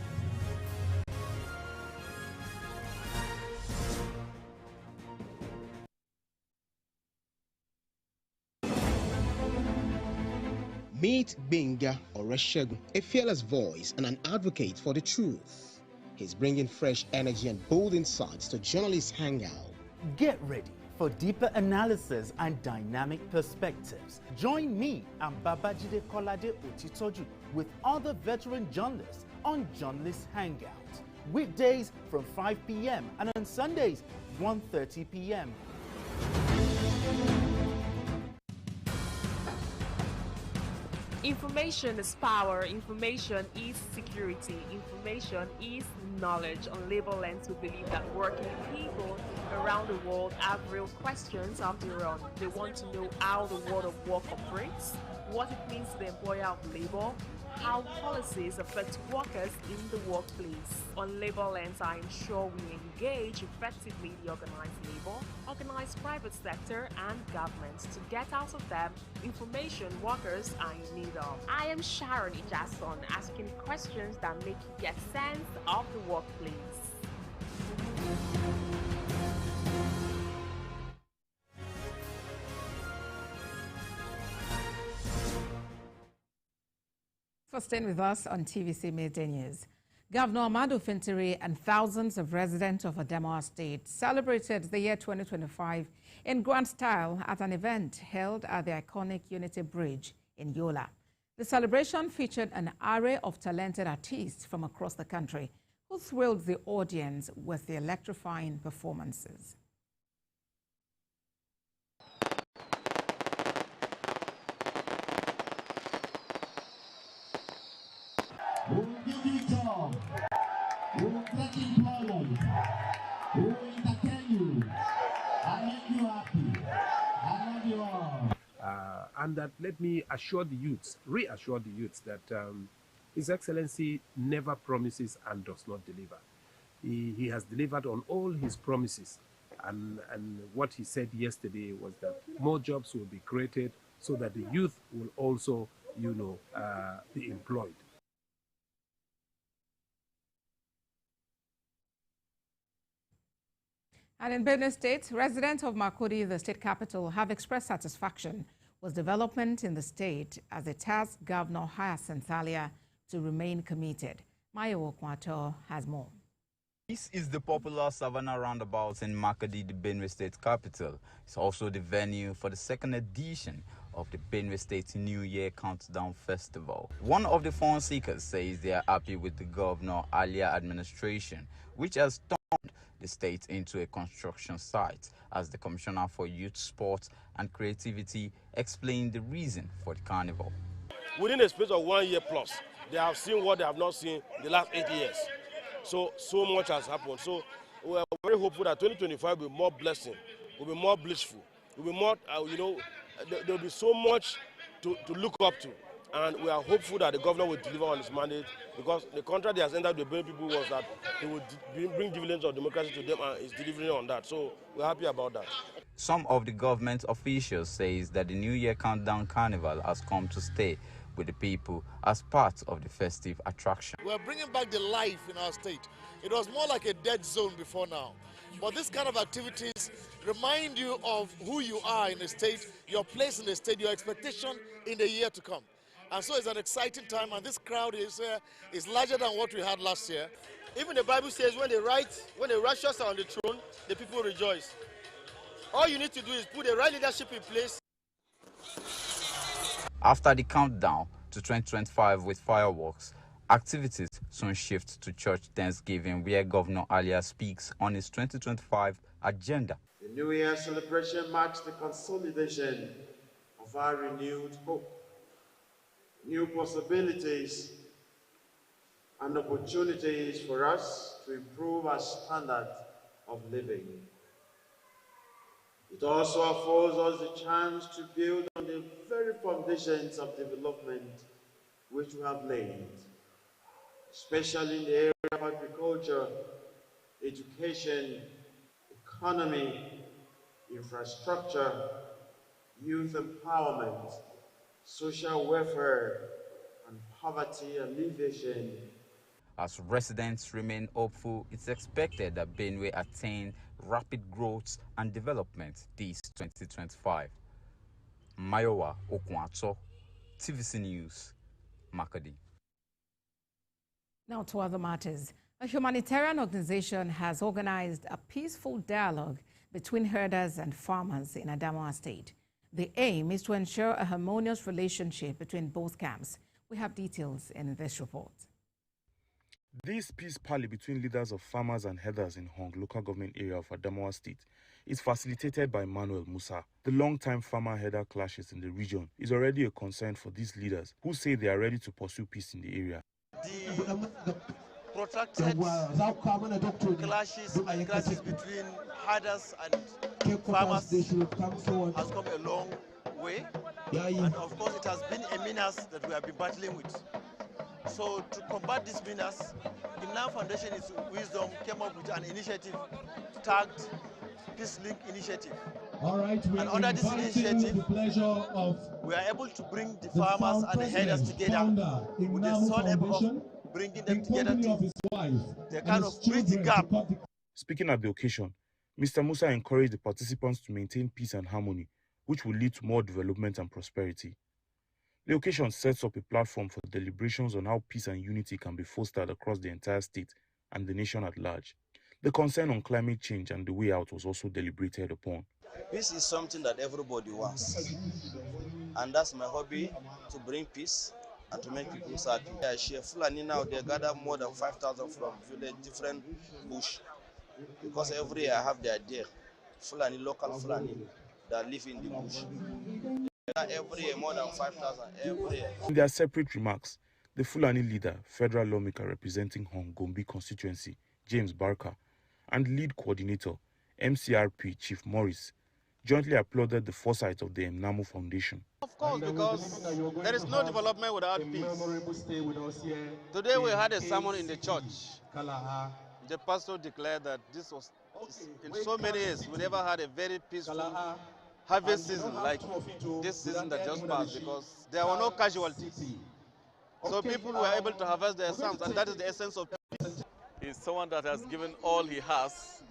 Meet Benga Oreshegun, a fearless voice and an advocate for the truth. He's bringing fresh energy and bold insights to journalists' hangout. Get ready for deeper analysis and dynamic perspectives. Join me and Babajide Kolade Otitoju with other veteran journalists on Journalist Hangout. Weekdays from 5 p.m. and on Sundays 1:30 p.m. Information is power, information is security, information is knowledge. On Labor Lens, we believe that working people around the world have real questions of their own. They want to know how the world of work operates, what it means to the employer of labor, how policies affect workers in the workplace. On Labor Lens, I am sure we engage effectively the organized labor, organized private sector, and governments to get out of them information workers are in need of. I am Sharon Ijason, asking questions that make you get sense of the workplace. For staying with us on TVC Midday News. Governor Amadu Fintiri and thousands of residents of Adamawa State celebrated the year 2025 in grand style at an event held at the iconic Unity Bridge in Yola. The celebration featured an array of talented artists from across the country who thrilled the audience with the electrifying performances. We'll give you joy. We'll take employment. We will entertain you and make you happy. I love you all. And that let me assure the youths, reassure the youths that His Excellency never promises and does not deliver. He has delivered on all his promises. And what he said yesterday was that more jobs will be created so that the youth will also, be employed. And in Benue State, residents of Makurdi, the state capital, have expressed satisfaction with development in the state as they task Governor Hyacinth Thalia to remain committed. Mayo Okwato has more. This is the popular Savannah roundabout in Makurdi, the Benue State capital. It's also the venue for the second edition of the Benue State New Year Countdown Festival. One of the fun seekers says they are happy with the Governor Alia administration, which has turned the state into a construction site, as the Commissioner for Youth, Sport and Creativity explained the reason for the carnival. Within a space of 1 year plus, they have seen what they have not seen in the last 8 years. So much has happened. So we are very hopeful that 2025 will be more blessing, will be more blissful, will be more, there will be so much to look up to. And we are hopeful that the governor will deliver on his mandate, because the contract he has entered with the Benue people was that he would bring dividends of democracy to them, and is delivering on that. So we're happy about that. Some of the government officials say that the New Year Countdown Carnival has come to stay with the people as part of the festive attraction. We're bringing back the life in our state. It was more like a dead zone before now. But this kind of activities remind you of who you are in the state, your place in the state, your expectation in the year to come. And so it's an exciting time, and this crowd is larger than what we had last year. Even the Bible says when the righteous are on the throne, the people rejoice. All you need to do is put the right leadership in place. After the countdown to 2025 with fireworks, activities soon shift to church Thanksgiving, where Governor Alia speaks on his 2025 agenda. The New Year celebration marks the consolidation of our renewed hope, new possibilities and opportunities for us to improve our standard of living. It also affords us the chance to build on the very foundations of development which we have laid, especially in the area of agriculture, education, economy, infrastructure, youth empowerment, social welfare, and poverty alleviation. As residents remain hopeful, it's expected that Benue attain rapid growth and development this 2025. Mayowa Okwato, TVC News, Makurdi. Now to other matters. A humanitarian organization has organized a peaceful dialogue between herders and farmers in Adamawa State. The aim is to ensure a harmonious relationship between both camps. We have details in this report. This peace parley between leaders of farmers and herders in Hong local government area of Adamawa State is facilitated by Manuel Musa. The long-time farmer-herder clashes in the region is already a concern for these leaders who say they are ready to pursue peace in the area. The protracted clashes between herders and farmers has come a long way, and of course it has been a menace that we have been battling with. So to combat this menace, the Now Foundation is Wisdom came up with an initiative tagged Peace Link Initiative. All right, and under this initiative, we are able to bring the farmers and the herders together with the sole aim of bringing them together to they kind of bridge the gap. Speaking at the occasion, Mr. Musa encouraged the participants to maintain peace and harmony, which will lead to more development and prosperity. The occasion sets up a platform for deliberations on how peace and unity can be fostered across the entire state and the nation at large. The concern on climate change and the way out was also deliberated upon. Peace is something that everybody wants, and that's my hobby, to bring peace and to make people happy. I share Fulani now, they gather more than 5,000 from different bush, because every year I have their deer, Fulani, local Fulani, that live in the bush. Every year, more than 5,000, every year. In their separate remarks, the Fulani leader, federal lawmaker representing Hong Gombe constituency, James Barker, and lead coordinator, MCRP Chief Morris, jointly applauded the foresight of the Mnamu Foundation. Of course, because there is no development without peace. Today we had a sermon in the church. The pastor declared that this was, in so many years, we never had a very peaceful harvest season like this season that just passed, because there were no casualties. So people were able to harvest their sums, and that is the essence of peace. He's someone that has given all he has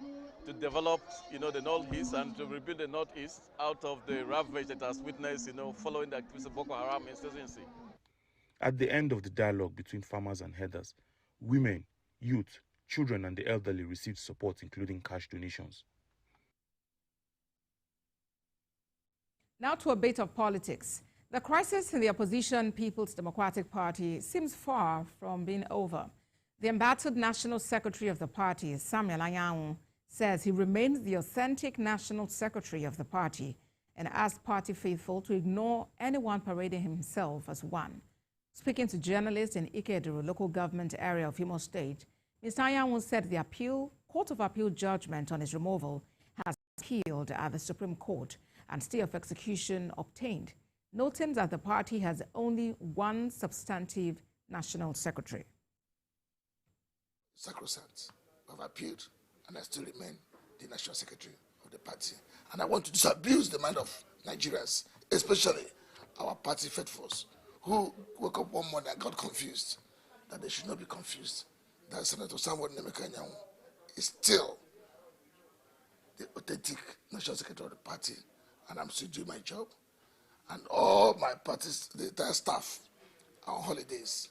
to develop, the Northeast and to rebuild the Northeast out of the ravage that has witnessed, following the activities of Boko Haram insurgency. At the end of the dialogue between farmers and herders, women, youth, children and the elderly received support, including cash donations. Now to a bit of politics. The crisis in the opposition People's Democratic Party seems far from being over. The embattled national secretary of the party, Samuel Anyanwu, says he remains the authentic national secretary of the party and asked party faithful to ignore anyone parading himself as one. Speaking to journalists in Ikeduru local government area of Imo State, Mr. Anyanwu said the Court of Appeal judgment on his removal has appealed at the Supreme Court and stay of execution obtained, noting that the party has only one substantive national secretary. Sacrosanct, I've appealed and I still remain the national secretary of the party. And I want to disabuse the mind of Nigerians, especially our party faithfuls, who woke up one morning and got confused, that they should not be confused, that Senator Samuel Anyanwu is still the authentic national secretary of the party, and I'm still doing my job. And all my parties, the entire staff, are on holidays.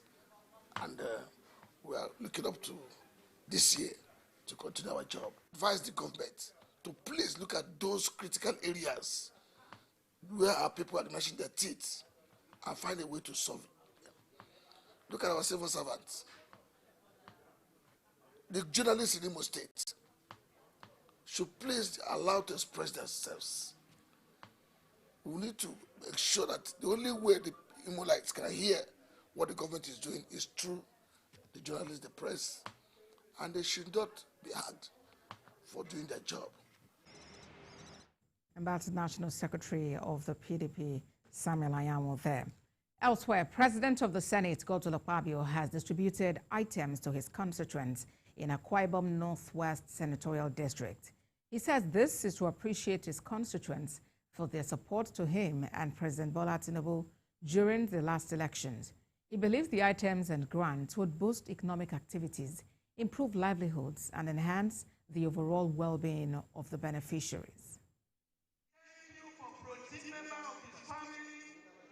And we are looking up to this year to continue our job. Advise the government to please look at those critical areas where our people are gnashing their teeth and find a way to solve it. Look at our civil servants. The journalists in Imo State should please be allowed to express themselves. We need to make sure that the only way the Imolites can hear what the government is doing is through the journalists, the press, and they should not be hacked for doing their job. Embattled National Secretary of the PDP, Samuel Anyanwu there. Elsewhere, President of the Senate, Godswill Akpabio, has distributed items to his constituents in Akwa Ibom Northwest Senatorial District. He says this is to appreciate his constituents for their support to him and President Bola Tinubu during the last elections. He believes the items and grants would boost economic activities, improve livelihoods, and enhance the overall well-being of the beneficiaries.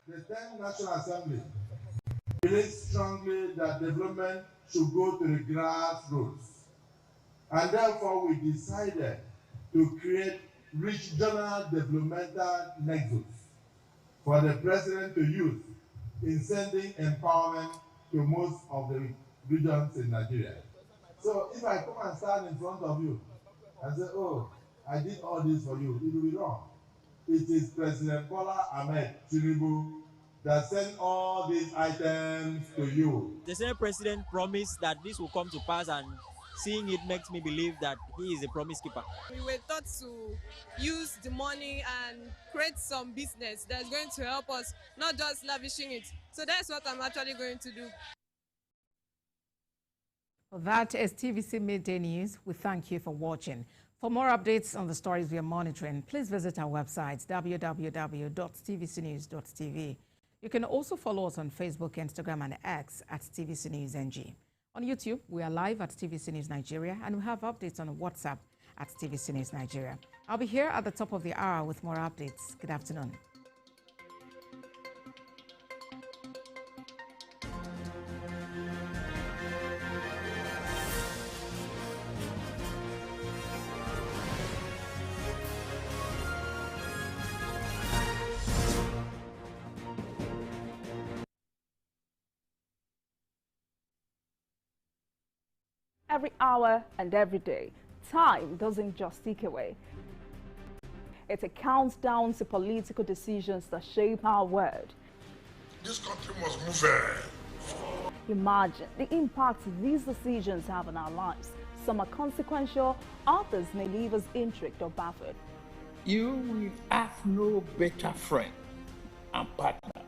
The 10th National Assembly believes strongly that development should go to the grassroots. And therefore we decided to create regional developmental nexus for the president to use in sending empowerment to most of the regions in Nigeria. So if I come and stand in front of you and say, oh, I did all this for you, it will be wrong. It is President Bola Ahmed Tinubu that sent all these items to you. The Senate President promised that this will come to pass, and seeing it makes me believe that he is a promise keeper. We were taught to use the money and create some business that's going to help us, not just lavishing it. So that's what I'm actually going to do. Well, that is TVC Midday News. We thank you for watching. For more updates on the stories we are monitoring, please visit our website, www.tvcnews.tv. You can also follow us on Facebook, Instagram, and X at TVC News NG. On YouTube, we are live at TVC News Nigeria, and we have updates on WhatsApp at TVC News Nigeria. I'll be here at the top of the hour with more updates. Good afternoon. Every hour and every day, time doesn't just tick away. It's a countdown to political decisions that shape our world. This country must move. Imagine the impact these decisions have on our lives. Some are consequential, others may leave us intrigued or baffled. You will have no better friend and partner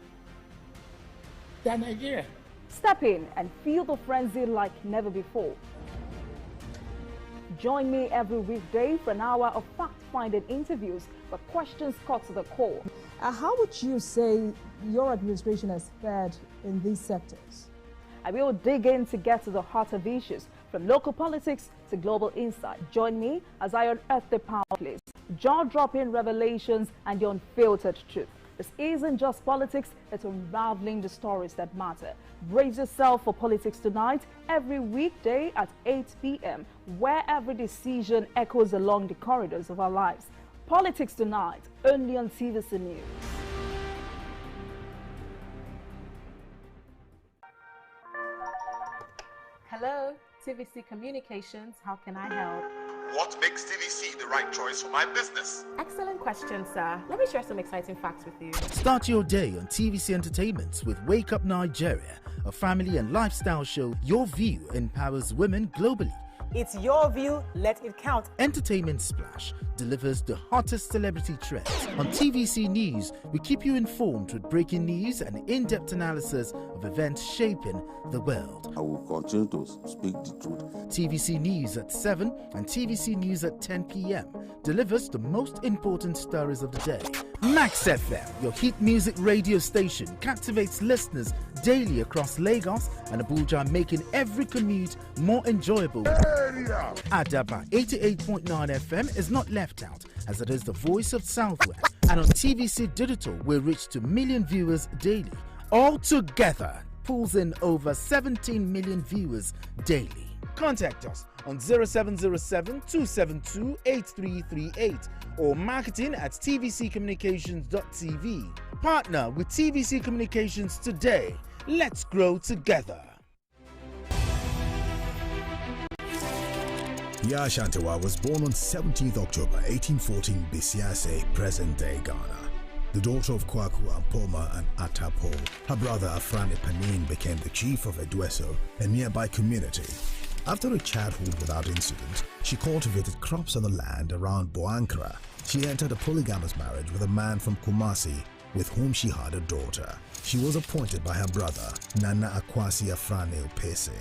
than Nigeria. Step in and feel the frenzy like never before. Join me every weekday for an hour of fact-finding interviews where questions cut to the core. How would you say your administration has fared in these sectors? I will dig in to get to the heart of issues, from local politics to global insight. Join me as I unearth the power plays, jaw-dropping revelations and the unfiltered truth. This isn't just politics, it's unraveling the stories that matter. Brace yourself for Politics Tonight every weekday at 8 p.m., where every decision echoes along the corridors of our lives. Politics Tonight, only on TVC News. Hello, TVC Communications. How can I help? What makes TVC the right choice for my business? Excellent question, sir. Let me share some exciting facts with you. Start your day on TVC Entertainment with Wake Up Nigeria, a family and lifestyle show. Your view empowers women globally. It's your view, let it count. Entertainment Splash delivers the hottest celebrity trends. On TVC News, we keep you informed with breaking news and in-depth analysis of events shaping the world. I will continue to speak the truth. TVC News at 7 and TVC News at 10 p.m. delivers the most important stories of the day. Max FM, your hit music radio station, captivates listeners daily across Lagos and Abuja, making every commute more enjoyable. Adaba 88.9 FM is not left out, as it is the voice of Southwest. And on TVC Digital, we reach to million viewers daily. All together, pulls in over 17 million viewers daily. Contact us on 0707-272-8338 or marketing at tvccommunications.tv. Partner with TVC Communications today. Let's grow together. Ya Ashantewa was born on 17th October 1814 Bisiase, present-day Ghana. The daughter of Kwaku Ampoma and Atapo, her brother Afrani Panin became the chief of Edweso, a nearby community. After a childhood without incident, she cultivated crops on the land around Boankra. She entered a polygamous marriage with a man from Kumasi, with whom she had a daughter. She was appointed by her brother, Nana Akwasi Afrani Opese,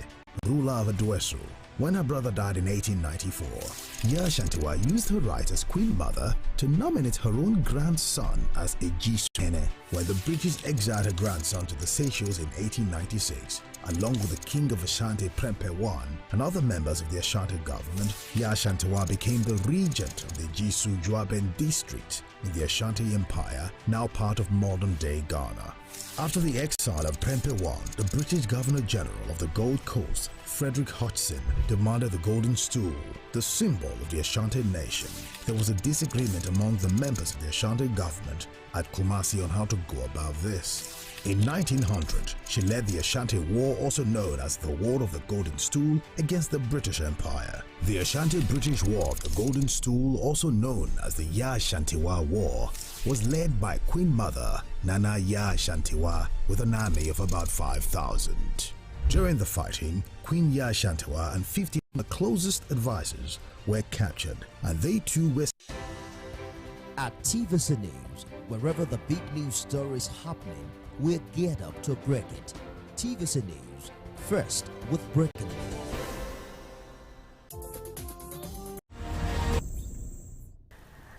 ruler of Edweso. When her brother died in 1894, Ya Ashantewa used her right as Queen Mother to nominate her own grandson as Ejisene when the British exiled her grandson to the Seychelles in 1896. along with the King of Ashanti Prempeh I and other members of the Ashanti government, Yaa Ashantewa became the regent of the Jisu Juaben district in the Ashanti Empire, now part of modern-day Ghana. After the exile of Prempeh I, the British Governor-General of the Gold Coast, Frederick Hodgson, demanded the Golden Stool, the symbol of the Ashanti nation. There was a disagreement among the members of the Ashanti government at Kumasi on how to go about this. In 1900, she led the Ashanti War, also known as the War of the Golden Stool, against the British Empire. The Ashanti-British War of the Golden Stool, also known as the Yaa Ashantewa War, was led by Queen Mother Nana Yaa Ashantewa with an army of about 5,000. During the fighting, Queen Yaa Ashantewa and 50 of her closest advisors were captured, and they too were. At TVC News, wherever the big news story is happening, we're geared up to break it. TVC News, first with breaking news.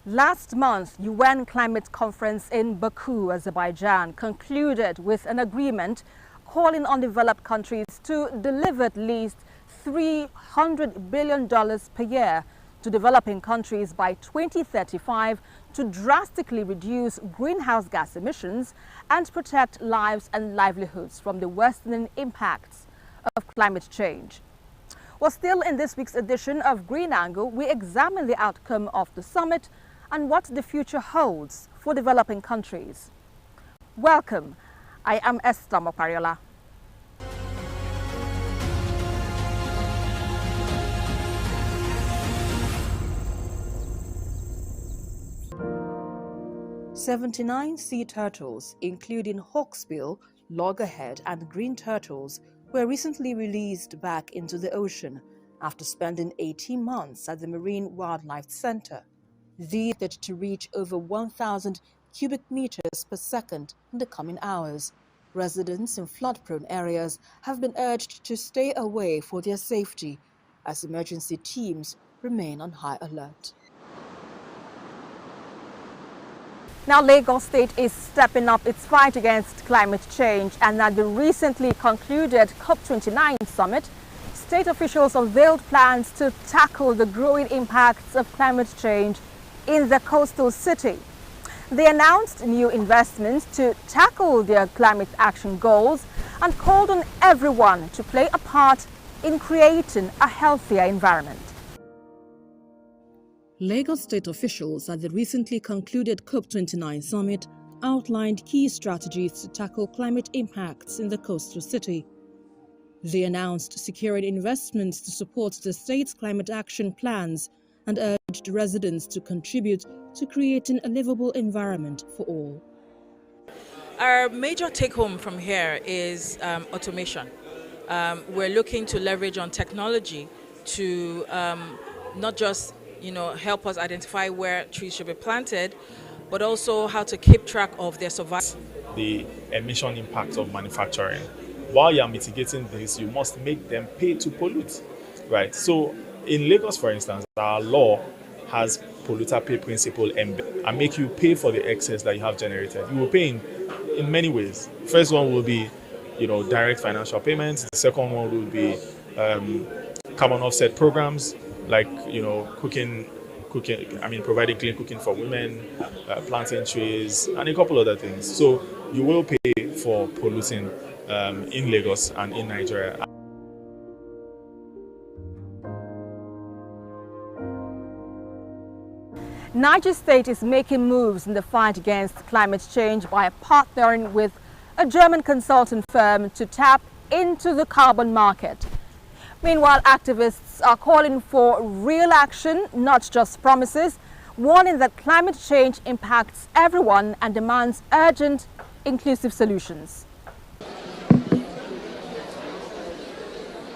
Last month, UN Climate Conference in Baku, Azerbaijan, concluded with an agreement calling on developed countries to deliver at least $300 billion per year to developing countries by 2035 to drastically reduce greenhouse gas emissions and protect lives and livelihoods from the worsening impacts of climate change. Well, still in this week's edition of Green Angle, we examine the outcome of the summit and what the future holds for developing countries. Welcome. I am Esther Mopariola. "79 sea turtles, including hawksbill, loggerhead and green turtles, were recently released back into the ocean after spending 18 months at the Marine Wildlife Center. These are to reach over 1,000 cubic meters per second in the coming hours. Residents in flood-prone areas have been urged to stay away for their safety as emergency teams remain on high alert." Now, Lagos State is stepping up its fight against climate change, and at the recently concluded COP29 summit, state officials unveiled plans to tackle the growing impacts of climate change in the coastal city. They announced new investments to tackle their climate action goals and called on everyone to play a part in creating a healthier environment. Lagos state officials at the recently concluded COP29 summit outlined key strategies to tackle climate impacts in the coastal city. They announced securing investments to support the state's climate action plans and urged residents to contribute to creating a livable environment for all. Our major take-home from here is automation. We're looking to leverage on technology to not just help us identify where trees should be planted, but also how to keep track of their survival. The emission impact of manufacturing. While you are mitigating this, you must make them pay to pollute, right? So in Lagos, for instance, our law has polluter pay principle embedded and make you pay for the excess that you have generated. You will pay in many ways. First one will be, direct financial payments. The second one will be carbon offset programs, like providing clean cooking for women, planting trees, and a couple other things. So you will pay for polluting in Lagos and in Nigeria. Niger State is making moves in the fight against climate change by partnering with a German consulting firm to tap into the carbon market. Meanwhile, activists are calling for real action, not just promises, warning that climate change impacts everyone and demands urgent, inclusive solutions.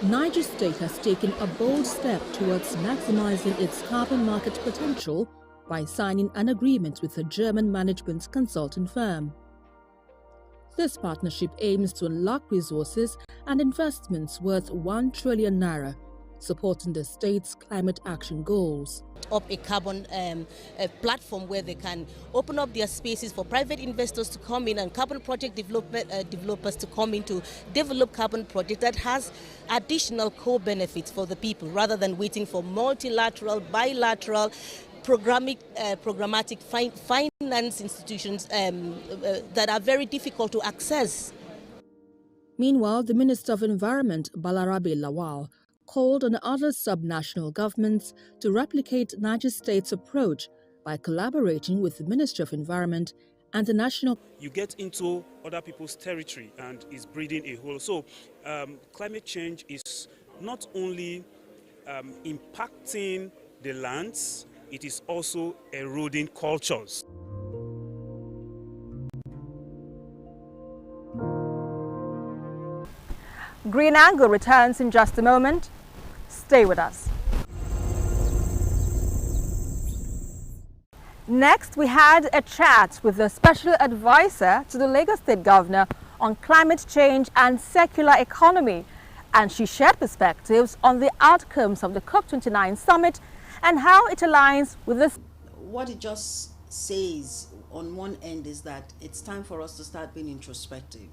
Niger State has taken a bold step towards maximizing its carbon market potential by signing an agreement with a German management consulting firm. This partnership aims to unlock resources and investments worth 1 trillion naira supporting the state's climate action goals. Up a carbon a platform where they can open up their spaces for private investors to come in and carbon project developers to come in to develop carbon project that has additional co-benefits for the people, rather than waiting for multilateral, bilateral, programmatic finance institutions that are very difficult to access. Meanwhile, the Minister of Environment, Balarabe Lawal, called on other subnational governments to replicate Niger State's approach by collaborating with the Ministry of Environment and the national... You get into other people's territory and is breeding a hole. So climate change is not only impacting the lands, it is also eroding cultures. Green Angle returns in just a moment. Stay with us. Next, we had a chat with the special advisor to the Lagos State Governor on climate change and circular economy, and she shared perspectives on the outcomes of the COP29 summit and how it aligns with this. What it just says on one end is that it's time for us to start being introspective,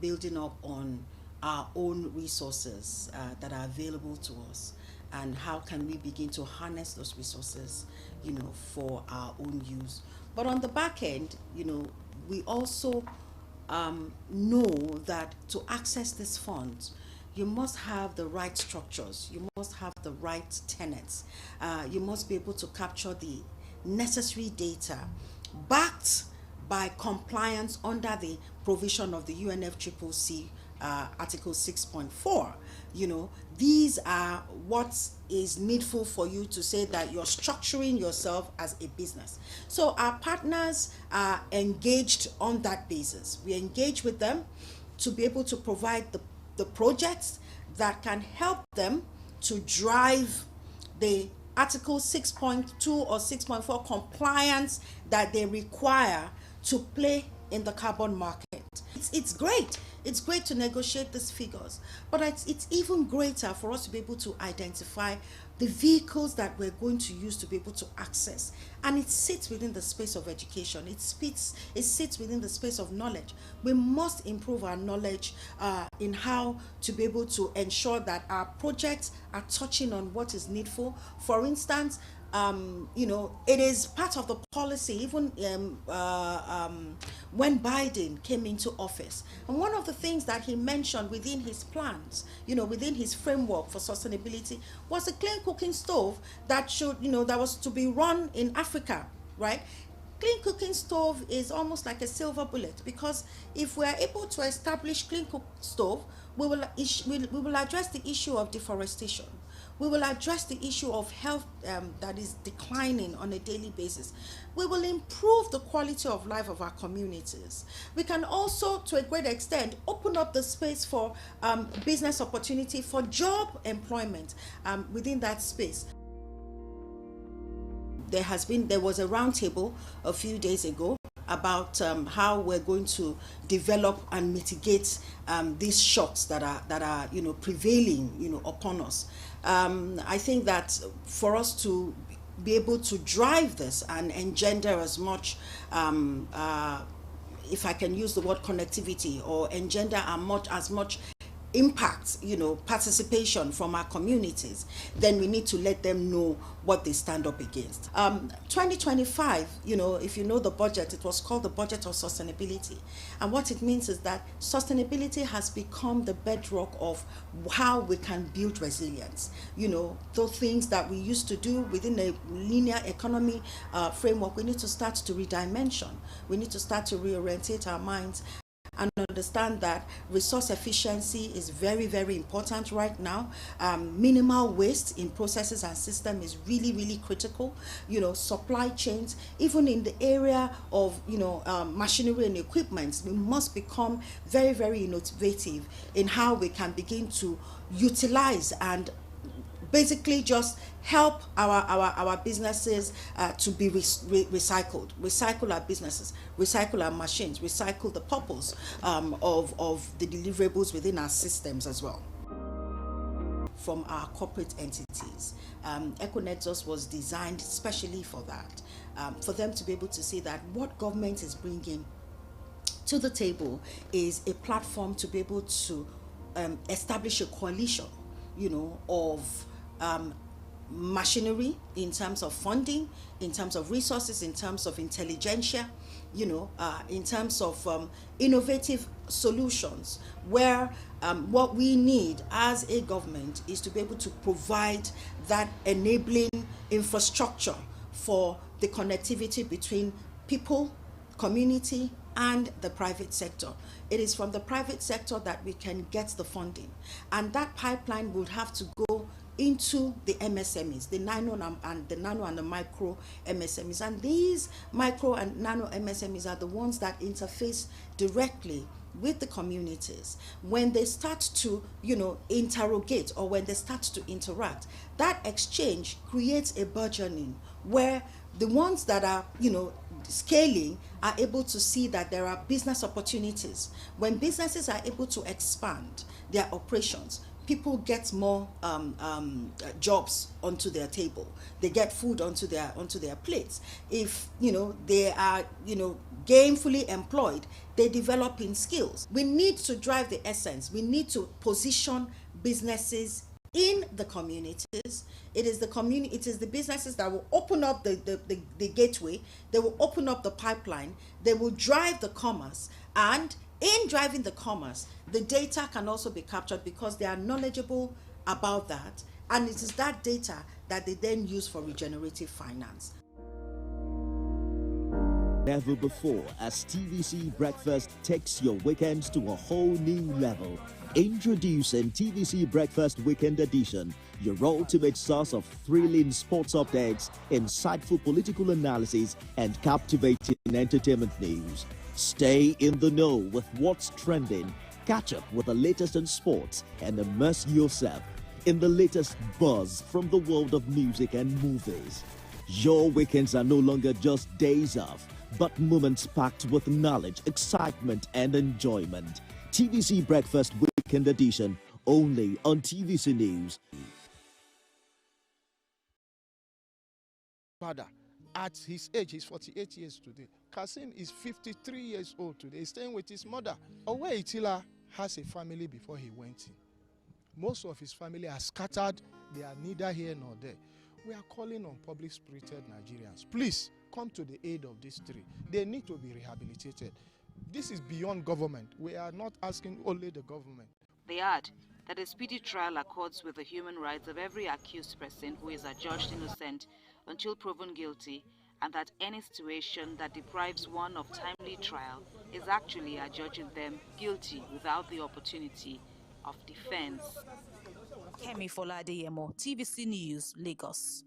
building up on our own resources that are available to us, and how can we begin to harness those resources, for our own use. But on the back end, we also know that to access these funds, you must have the right structures, you must have the right tenets, you must be able to capture the necessary data backed by compliance under the provision of the UNFCCC Article 6.4. These are what is needful for you to say that you're structuring yourself as a business. So our partners are engaged on that basis. We engage with them to be able to provide the projects that can help them to drive the Article 6.2 or 6.4 compliance that they require to play in the carbon market. It's great. It's great to negotiate these figures, but it's even greater for us to be able to identify the vehicles that we're going to use to be able to access. And it sits within the space of education. It sits within the space of knowledge. We must improve our knowledge in how to be able to ensure that our projects are touching on what is needful. For instance, it is part of the policy, even when Biden came into office. And one of the things that he mentioned within his plans, within his framework for sustainability, was a clean cooking stove that should, that was to be run in Africa, right? Clean cooking stove is almost like a silver bullet, because if we are able to establish clean cook stove, we will address the issue of deforestation. We will address the issue of health that is declining on a daily basis. We will improve the quality of life of our communities. We can also, to a great extent, open up the space for business opportunity, for job employment within that space. There was a roundtable a few days ago about how we're going to develop and mitigate these shocks that are prevailing upon us. I think that for us to be able to drive this and engender as much, if I can use the word connectivity, or engender as much impact, participation from our communities, then we need to let them know what they stand up against. 2025, if you know the budget, it was called the budget of sustainability. And what it means is that sustainability has become the bedrock of how we can build resilience. Those things that we used to do within a linear economy framework, we need to start to redimension. We need to start to reorientate our minds and understand that resource efficiency is very, very important right now. Minimal waste in processes and systems is really, really critical. Supply chains, even in the area of, machinery and equipment, we must become very, very innovative in how we can begin to utilize and basically just help our businesses to be recycle our businesses, recycle our machines, recycle the purpose of the deliverables within our systems as well. from our corporate entities. EcoNexus was designed specially for that, for them to be able to see that what government is bringing to the table is a platform to be able to establish a coalition, of machinery in terms of funding, in terms of resources, in terms of intelligentsia, in terms of innovative solutions, where what we need as a government is to be able to provide that enabling infrastructure for the connectivity between people, community, and the private sector. It is from the private sector that we can get the funding, and that pipeline would have to go into the MSMEs, the nano and the micro MSMEs. And these micro and nano MSMEs are the ones that interface directly with the communities. When they start to, interrogate, or when they start to interact, that exchange creates a burgeoning where the ones that are, scaling are able to see that there are business opportunities. When businesses are able to expand their operations, people get more jobs onto their table. They get food onto their plates. If they are gainfully employed, they develop in skills. We need to drive the essence. We need to position businesses in the communities. It is the businesses that will open up the gateway. They will open up the pipeline. They will drive the commerce, and in driving the commerce, the data can also be captured because they are knowledgeable about that, and it is that data that they then use for regenerative finance. Never before, as TVC Breakfast takes your weekends to a whole new level. Introducing TVC Breakfast Weekend Edition, your ultimate source of thrilling sports updates, insightful political analysis, and captivating entertainment news. Stay in the know with what's trending, catch up with the latest in sports, and immerse yourself in the latest buzz from the world of music and movies. Your weekends are no longer just days off, but moments packed with knowledge, excitement, and enjoyment. TVC Breakfast Weekend Edition, only on TVC News. Father, at his age, he's 48 years today. Kasim is 53 years old today. He's staying with his mother. Owe Itila has a family before he went in. Most of his family are scattered. They are neither here nor there. We are calling on public-spirited Nigerians. Please come to the aid of these three. They need to be rehabilitated. This is beyond government. We are not asking only the government. They add that a speedy trial accords with the human rights of every accused person who is adjudged innocent until proven guilty, and that any situation that deprives one of timely trial is actually adjudging them guilty without the opportunity of defense. Kemi Foladeyemo, TVC News, Lagos.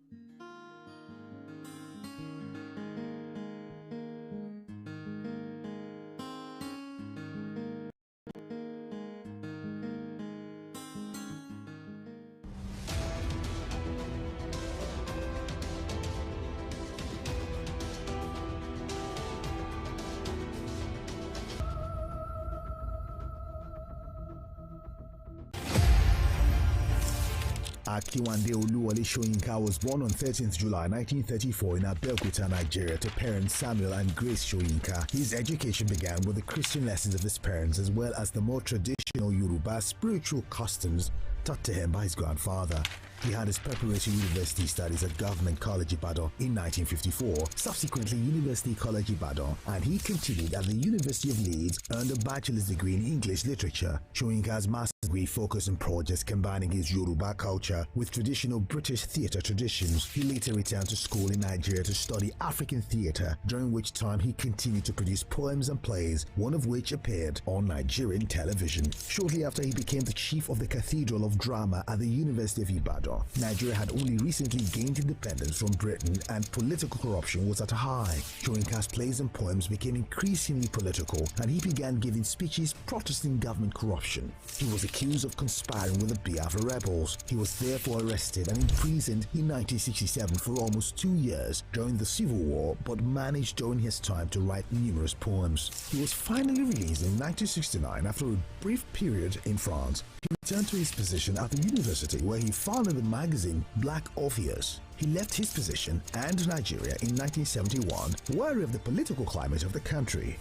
Akiwande Oluwole Soyinka was born on 13th July 1934 in Abeokuta, Nigeria, to parents Samuel and Grace Soyinka. His education began with the Christian lessons of his parents as well as the more traditional Yoruba spiritual customs taught to him by his grandfather. He had his preparatory university studies at Government College Ibadan in 1954, subsequently University College Ibadan, and he continued at the University of Leeds, earned a bachelor's degree in English literature. Soyinka's master's degree focused on projects combining his Yoruba culture with traditional British theatre traditions. He later returned to school in Nigeria to study African theatre, during which time he continued to produce poems and plays, one of which appeared on Nigerian television. Shortly after, he became the chief of the Cathedral of Drama at the University of Ibadan. Nigeria had only recently gained independence from Britain and political corruption was at a high. Soyinka's plays and poems became increasingly political and he began giving speeches protesting government corruption. He was a accused of conspiring with the Biafra rebels. He was therefore arrested and imprisoned in 1967 for almost 2 years during the Civil War, but managed during his time to write numerous poems. He was finally released in 1969 after a brief period in France. He returned to his position at the university where he founded the magazine Black Orpheus. He left his position and Nigeria in 1971, wary of the political climate of the country.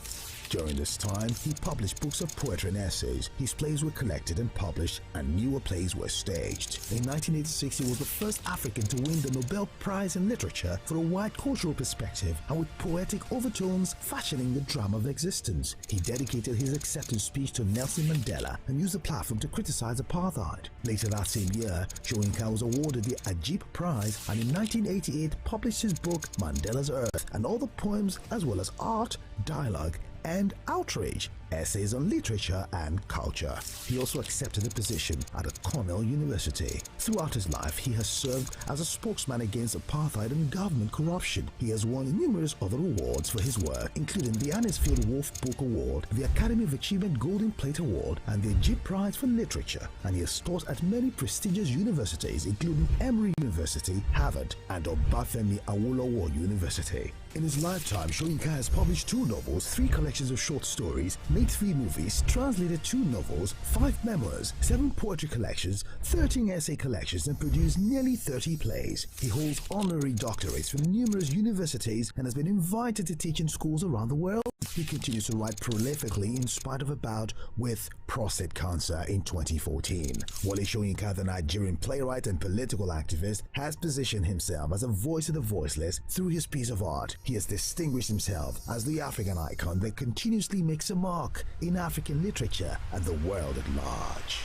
During this time, he published books of poetry and essays. His plays were collected and published, and newer plays were staged. In 1986, he was the first African to win the Nobel Prize in Literature for a wide cultural perspective and with poetic overtones fashioning the drama of existence. He dedicated his acceptance speech to Nelson Mandela and used the platform to criticize apartheid. Later that same year, Soyinka was awarded the Ajib Prize and in 1988 published his book Mandela's Earth and other poems as well as art, dialogue, and outrage, essays on literature and culture. He also accepted a position at Cornell University. Throughout his life, he has served as a spokesman against apartheid and government corruption. He has won numerous other awards for his work, including the Anisfield Wolf Book Award, the Academy of Achievement Golden Plate Award, and the Ajib Prize for Literature. And he has taught at many prestigious universities, including Emory University, Harvard, and Obafemi Awolowo University. In his lifetime, Soyinka has published 2 novels, 3 collections of short stories, made 3 movies, translated 2 novels, 5 memoirs, 7 poetry collections, 13 essay collections, and produced nearly 30 plays. He holds honorary doctorates from numerous universities and has been invited to teach in schools around the world. He continues to write prolifically in spite of a bout with prostate cancer in 2014. Wole Soyinka, the Nigerian playwright and political activist, has positioned himself as a voice of the voiceless through his piece of art. He has distinguished himself as the African icon that continuously makes a mark in African literature and the world at large.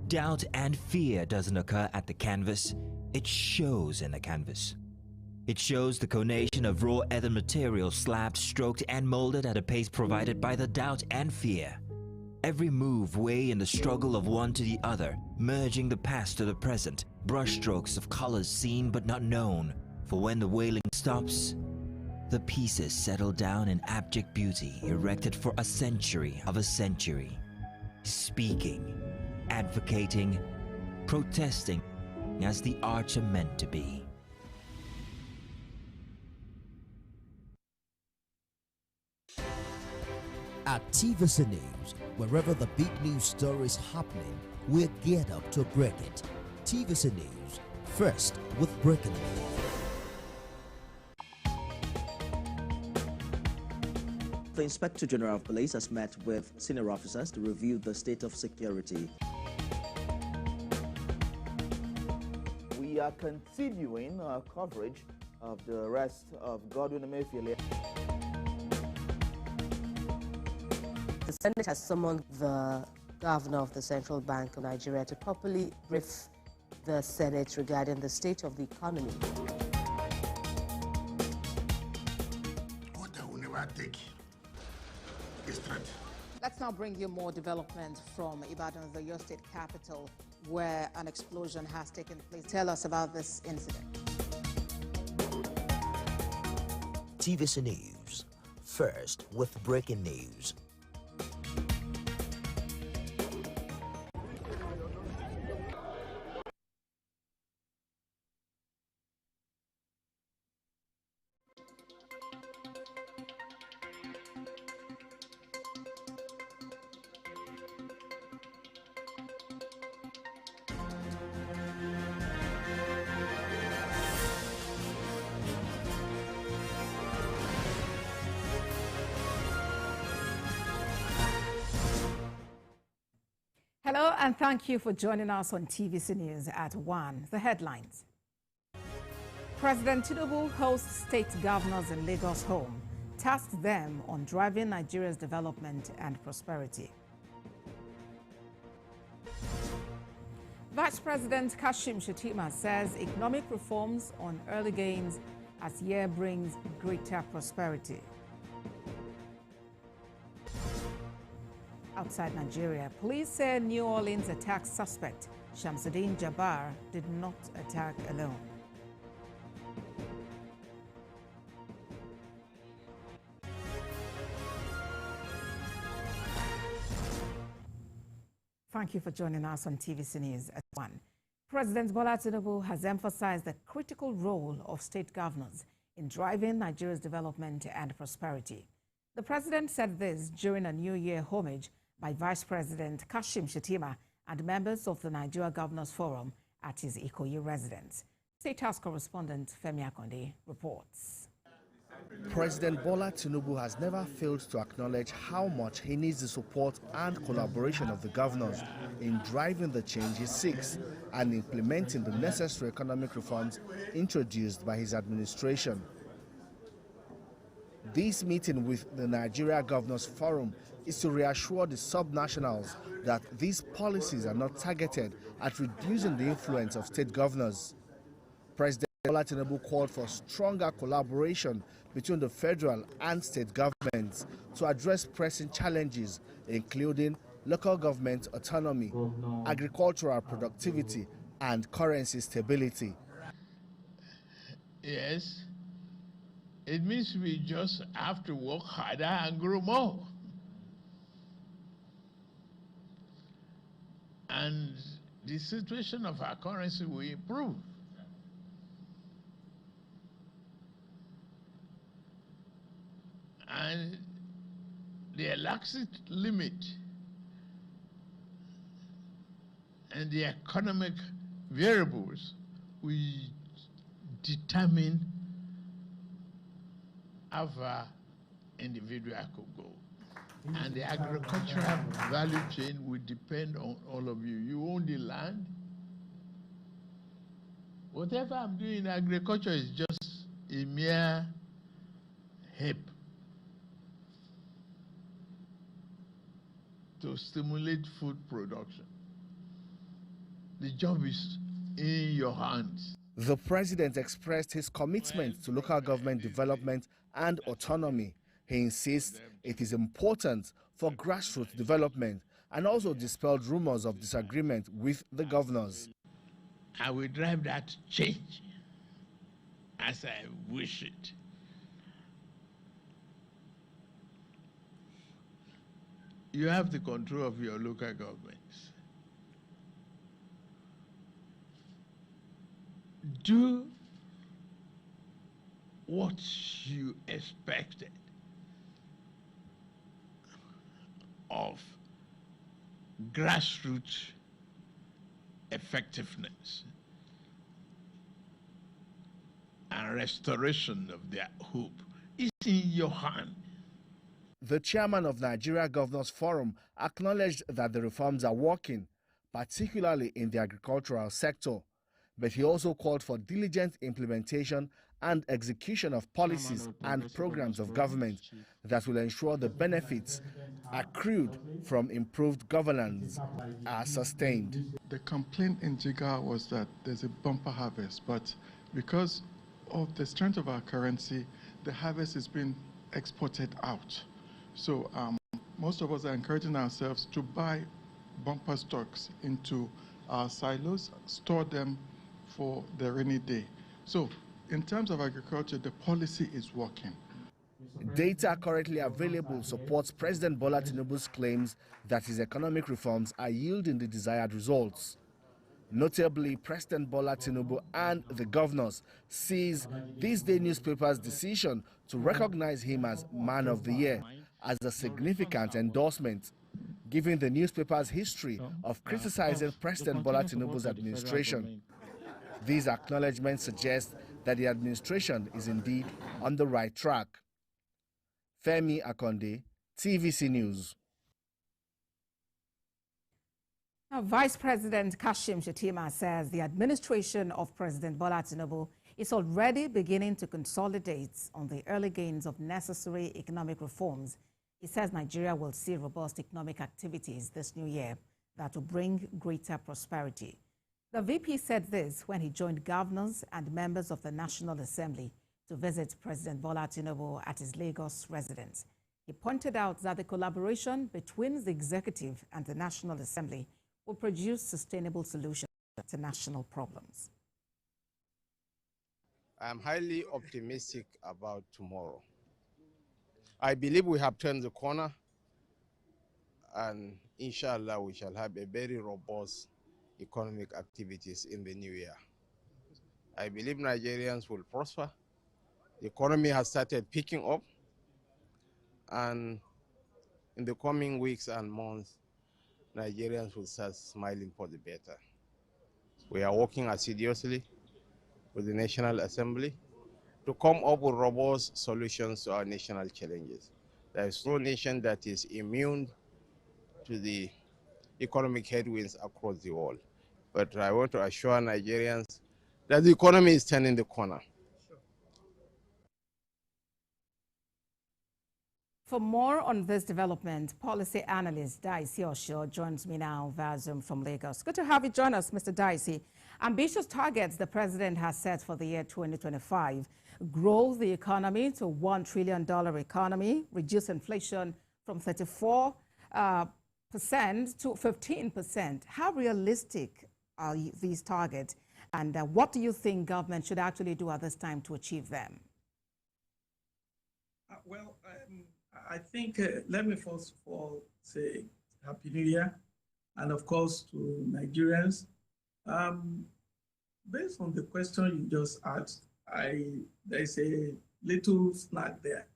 Doubt and fear doesn't occur at the canvas, it shows in the canvas. It shows the conation of raw earthen material slabbed, stroked, and molded at a pace provided by the doubt and fear. Every move way in the struggle of one to the other, merging the past to the present, brushstrokes of colors seen but not known. For when the wailing stops, the pieces settle down in abject beauty, erected for a century of a century. Speaking, advocating, protesting as the arts are meant to be. At TVC News, wherever the big news story is happening, we're geared up to break it. TVC News, first with breaking news. The Inspector General of Police has met with senior officers to review the state of security. We are continuing our coverage of the arrest of Godwin Emefiele. The Senate has summoned the governor of the Central Bank of Nigeria to properly brief the Senate regarding the state of the economy. Order will never take his threat. Let's now bring you more development from Ibadan, the Oyo State capital, where an explosion has taken place. Tell us about this incident. TVC News, first with breaking news. Hello and thank you for joining us on TVC News at 1. The headlines. President Tinubu hosts state governors in Lagos home, tasked them on driving Nigeria's development and prosperity. Vice President Kashim Shettima says economic reforms on early gains as year brings greater prosperity. Outside Nigeria, police say New Orleans attack suspect Shamsuddin Jabbar did not attack alone. Thank you for joining us on TVC News at 1. President Bola Tinubu has emphasized the critical role of state governors in driving Nigeria's development and prosperity. The president said this during a New Year homage by Vice President Kashim Shettima and members of the Nigeria Governors Forum at his Ikoyi residence. State House correspondent Femi Akonde reports. President Bola Tinubu has never failed to acknowledge how much he needs the support and collaboration of the governors in driving the change he seeks and implementing the necessary economic reforms introduced by his administration. This meeting with the Nigeria Governors Forum is to reassure the subnationals that these policies are not targeted at reducing the influence of state governors. President Bola Tinubu called for stronger collaboration between the federal and state governments to address pressing challenges, including local government autonomy, agricultural productivity, and currency stability. Yes, it means we just have to work harder and grow more. And the situation of our currency will improve. And the elastic limit and the economic variables will determine how far individual could go. And the agricultural value chain will depend on all of you. You own the land. Whatever I'm doing in agriculture is just a mere help to stimulate food production. The job is in your hands. The president expressed his commitment to local government development and autonomy. He insists it is important for grassroots development and also dispelled rumors of disagreement with the governors. I will drive that change as I wish it. You have the control of your local governments. Do what you expected of grassroots effectiveness and restoration of their hope. It's in your hand. The chairman of Nigeria Governors Forum acknowledged that the reforms are working, particularly in the agricultural sector, but he also called for diligent implementation and execution of policies and programs of government that will ensure the benefits accrued from improved governance are sustained. The complaint in Jigar was that there's a bumper harvest, but because of the strength of our currency, the harvest is being exported out. So most of us are encouraging ourselves to buy bumper stocks into our silos, store them for the rainy day. So in terms of agriculture, the policy is working. Data currently available supports President Bola Tinubu's claims that his economic reforms are yielding the desired results. Notably, President Bola Tinubu and the governors sees this day newspaper's decision to recognize him as Man of the Year as a significant endorsement, given the newspaper's history of criticizing President Bola Tinubu's administration. These acknowledgements suggest that the administration is indeed on the right track. Femi Akonde, TVC News. Now, Vice President Kashim Shettima says the administration of President Bola Tinubu is already beginning to consolidate on the early gains of necessary economic reforms. He says Nigeria will see robust economic activities this new year that will bring greater prosperity. The VP said this when he joined governors and members of the National Assembly to visit President Bola Tinubu at his Lagos residence. He pointed out that the collaboration between the executive and the National Assembly will produce sustainable solutions to national problems. I am highly optimistic about tomorrow. I believe we have turned the corner. and inshallah we shall have a very robust economic activities in the new year. I believe Nigerians will prosper. The economy has started picking up, and in the coming weeks and months, Nigerians will start smiling for the better. We are working assiduously with the National Assembly to come up with robust solutions to our national challenges. There is no nation that is immune to the economic headwinds across the world. But I want to assure Nigerians that the economy is turning the corner. For more on this development, policy analyst Daisy Osho joins me now via Zoom from Lagos. Good to have you join us, Mr. Daisy. Ambitious targets the president has set for the year 2025. Grow the economy to $1 trillion economy, reduce inflation from 34% to 15%. How realistic are these targets? And what do you think government should actually do at this time to achieve them? I think, let me first of all say Happy New Year, and of course to Nigerians. Based on the question you just asked, there's a little snag there.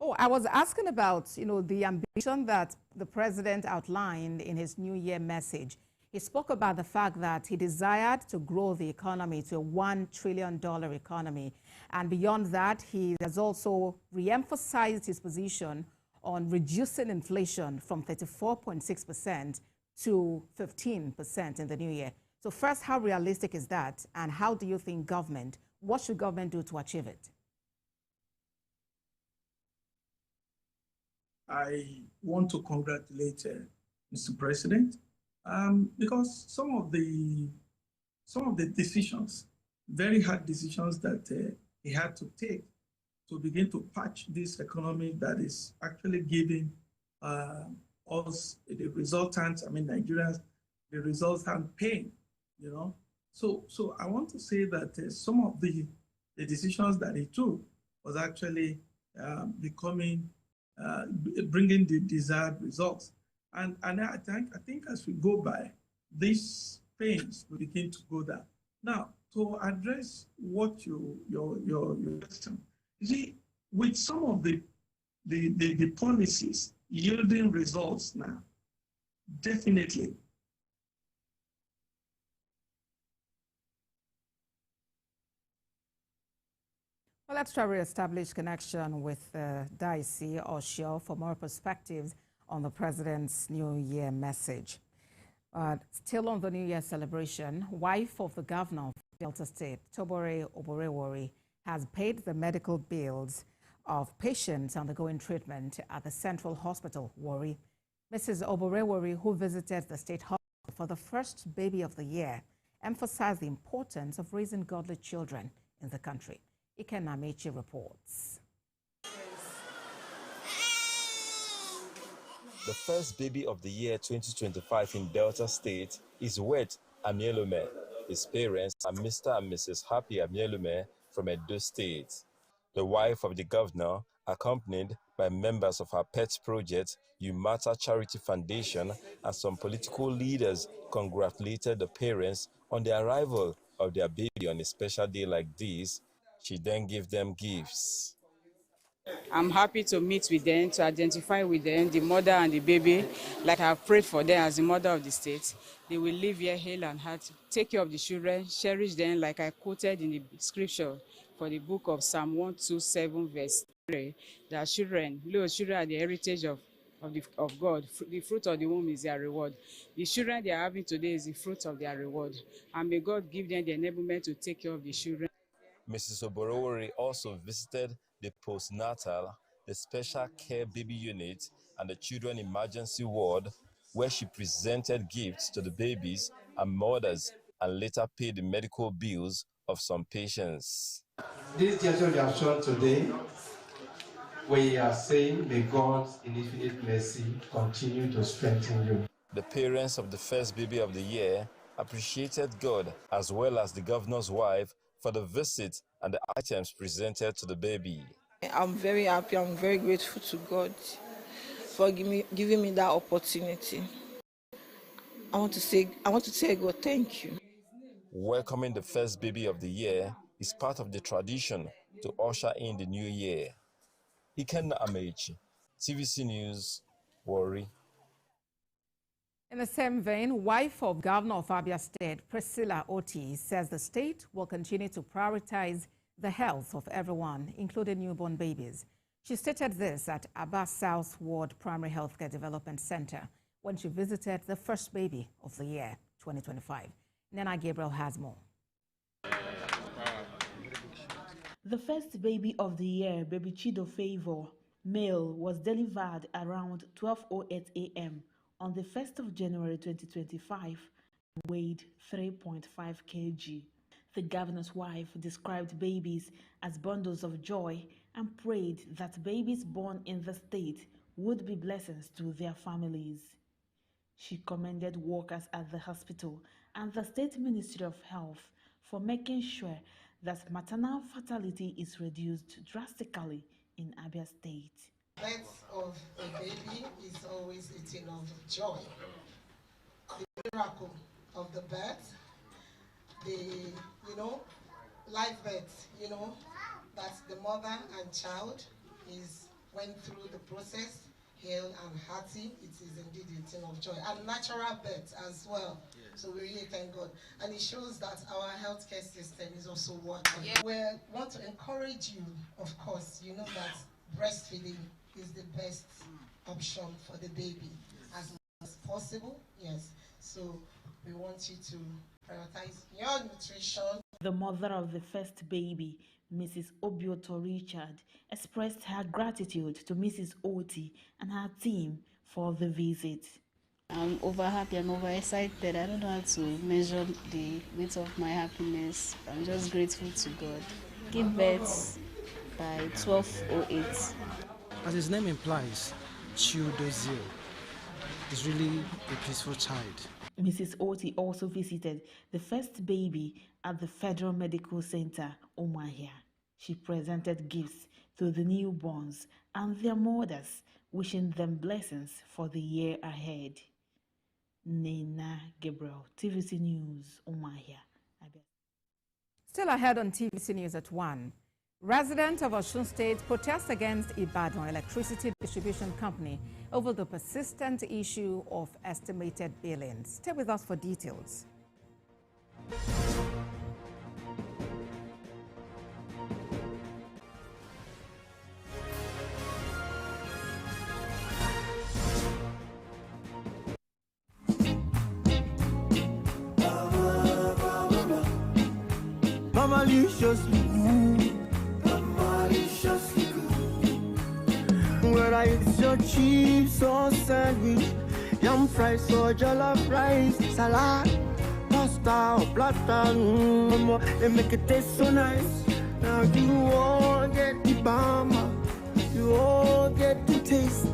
Oh, I was asking about, the ambition that the president outlined in his New Year message. He spoke about the fact that he desired to grow the economy to a $1 trillion economy. And beyond that, he has also re-emphasized his position on reducing inflation from 34.6% to 15% in the new year. So first, how realistic is that? And how do you think what should government do to achieve it? I want to congratulate Mr. President. Because some of the decisions, very hard decisions that he had to take to begin to patch this economy that is actually giving us the resultant, Nigerians, the resultant pain, So I want to say that some of the decisions that he took was actually bringing the desired results. And I think as we go by, these pains will begin to go down. Now, to address what your question, you see, with some of the policies yielding results now, definitely. Well, let's try to reestablish connection with Daisy Osho for more perspectives on the president's New Year message. Still on the New Year celebration, wife of the governor of Delta State, Tobore Oborewori, has paid the medical bills of patients undergoing treatment at the Central Hospital, Warri. Mrs. Oborewori, who visited the state hospital for the first baby of the year, emphasized the importance of raising godly children in the country. Iken Amechi reports. The first baby of the year 2025 in Delta State is Wet Amielume. His parents are Mr. and Mrs. Happy Amielume from Edo State. The wife of the governor, accompanied by members of her pet project, Umata Charity Foundation, and some political leaders, congratulated the parents on the arrival of their baby on a special day like this. She then gave them gifts. I'm happy to meet with them, to identify with them, the mother and the baby, like I've prayed for them as the mother of the state. They will live here hale and hearty, take care of the children, cherish them, like I quoted in the scripture for the book of Psalm 127, verse 3, that little children are the heritage of God. The fruit of the womb is their reward. The children they are having today is the fruit of their reward. And may God give them the enablement to take care of the children. Mrs. Oborowori also visited the postnatal, the special care baby unit, and the children emergency ward, where she presented gifts to the babies and mothers and later paid the medical bills of some patients. This gesture we have shown today, we are saying, may God's infinite mercy continue to strengthen you. The parents of the first baby of the year appreciated God as well as the governor's wife for the visit and the items presented to the baby. I'm very happy. I'm very grateful to God for giving me that opportunity. I want to say God, thank you. Welcoming the first baby of the year is part of the tradition to usher in the new year. Ikenna Amechi, TVC News, Warri. In the same vein, wife of Governor of Abia State, Priscilla Oti, says the state will continue to prioritize the health of everyone, including newborn babies. She stated this at Aba South Ward Primary Healthcare Development Center when she visited the first baby of the year, 2025. Nana Gabriel has more. The first baby of the year, baby Chido Favor, male, was delivered around 12:08 a.m. on the 1st of January 2025, weighed 3.5 kg. The governor's wife described babies as bundles of joy and prayed that babies born in the state would be blessings to their families. She commended workers at the hospital and the State Ministry of Health for making sure that maternal fatality is reduced drastically in Abia State. Birth of a baby is always a thing of joy. The miracle of the birth, the, live birth, that the mother and child went through the process, hale and hearty. It is indeed a thing of joy. And natural birth as well. Yes. So we really thank God. And it shows that our healthcare system is also working. Yeah. We want to encourage you, of course, you know that breastfeeding is the best option for the baby as much as possible. Yes. So we want you to prioritize your nutrition. The mother of the first baby, Mrs. Obioto Richard, expressed her gratitude to Mrs. Oti and her team for the visit. I'm over happy and over excited. I don't know how to measure the weight of my happiness. I'm just grateful to God. Give birth by 12:08. As his name implies, Chiudozio is really a peaceful child. Mrs. Oti also visited the first baby at the Federal Medical Center, Umuahia. She presented gifts to the newborns and their mothers, wishing them blessings for the year ahead. Nana Gabriel, TVC News, Umuahia. Still ahead on TVC News at 1. Residents of Osun State protest against Ibadan Electricity Distribution Company over the persistent issue of estimated billings. Stay with us for details. Mama deliciously good. Mama deliciously good. Whether it's your chips or sandwich, yam fries or jollof rice, salad, pasta or platter, they make it taste so nice. Now you all get the bama, you all get the taste.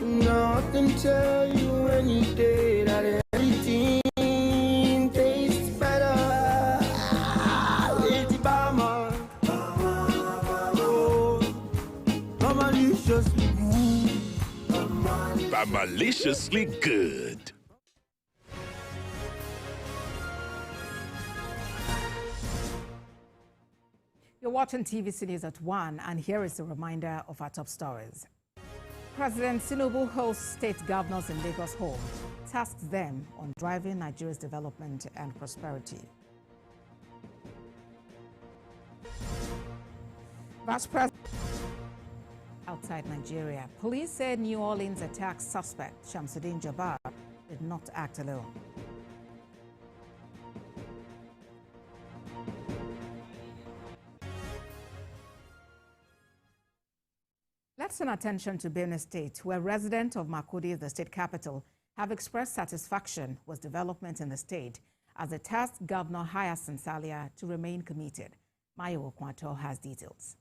Now I can tell you any day that everything tastes better. It's the bama, maliciously good. Maliciously good. You're watching TVC News at 1, and here is a reminder of our top stories. President Tinubu hosts state governors in Lagos home, tasks them on driving Nigeria's development and prosperity. Vice President outside Nigeria, police said New Orleans attack suspect Shamsuddin Jabbar did not act alone. Let's turn attention to Benue State, where residents of Makurdi, the state capital, have expressed satisfaction with development in the state as they tasked Governor Hyacinth Salia to remain committed. Mayo Okwato has details.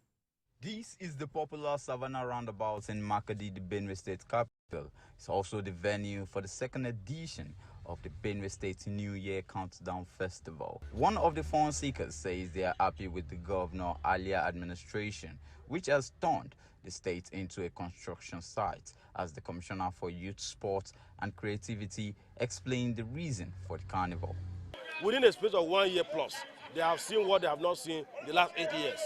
This is the popular Savannah roundabout in Makurdi, the Benue State capital. It's also the venue for the second edition of the Benue State New Year Countdown Festival. One of the fun seekers says they are happy with the Governor Alia administration, which has turned the state into a construction site, as the Commissioner for Youth, Sports and Creativity explained the reason for the carnival. Within a space of 1 year plus, they have seen what they have not seen in the last 8 years.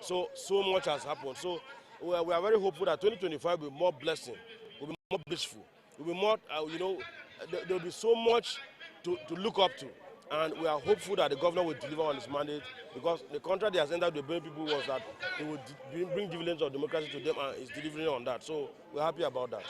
So much has happened. So we are very hopeful that 2025 will be more blessing, will be more blissful, will be more, there will be so much to look up to. And we are hopeful that the governor will deliver on his mandate, because the contract he has entered with the Benue people was that he would bring dividends of democracy to them, and he's delivering on that. So we're happy about that.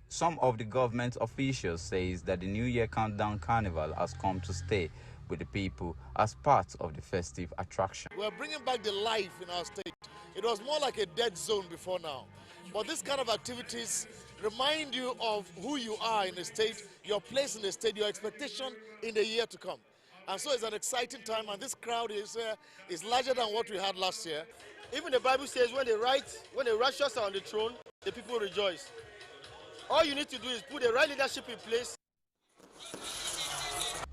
Some of the government officials says that the New Year Countdown Carnival has come to stay with the people as part of the festive attraction. We're bringing back the life in our state. It was more like a dead zone before now. But this kind of activities remind you of who you are in the state, your place in the state, your expectation in the year to come. And so it's an exciting time, and this crowd is larger than what we had last year. Even the Bible says when the righteous are on the throne, the people rejoice. All you need to do is put the right leadership in place.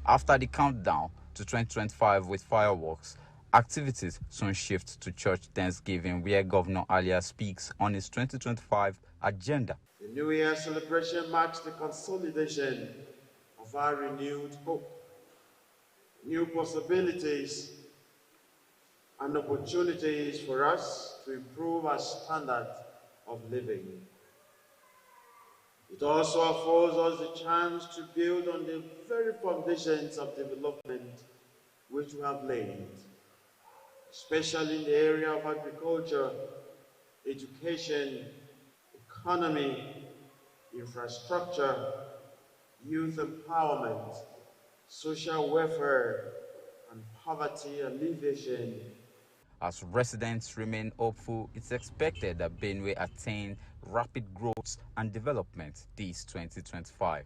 After the countdown to 2025 with fireworks, activities soon shift to church Thanksgiving, where Governor Alia speaks on his 2025 agenda. The New Year celebration marks the consolidation of our renewed hope, new possibilities and opportunities for us to improve our standard of living. It also affords us the chance to build on the very foundations of development which we have laid, especially in the area of agriculture, education, economy, infrastructure, youth empowerment, social welfare, and poverty alleviation. As residents remain hopeful, it's expected that Benue attain rapid growth and development this 2025.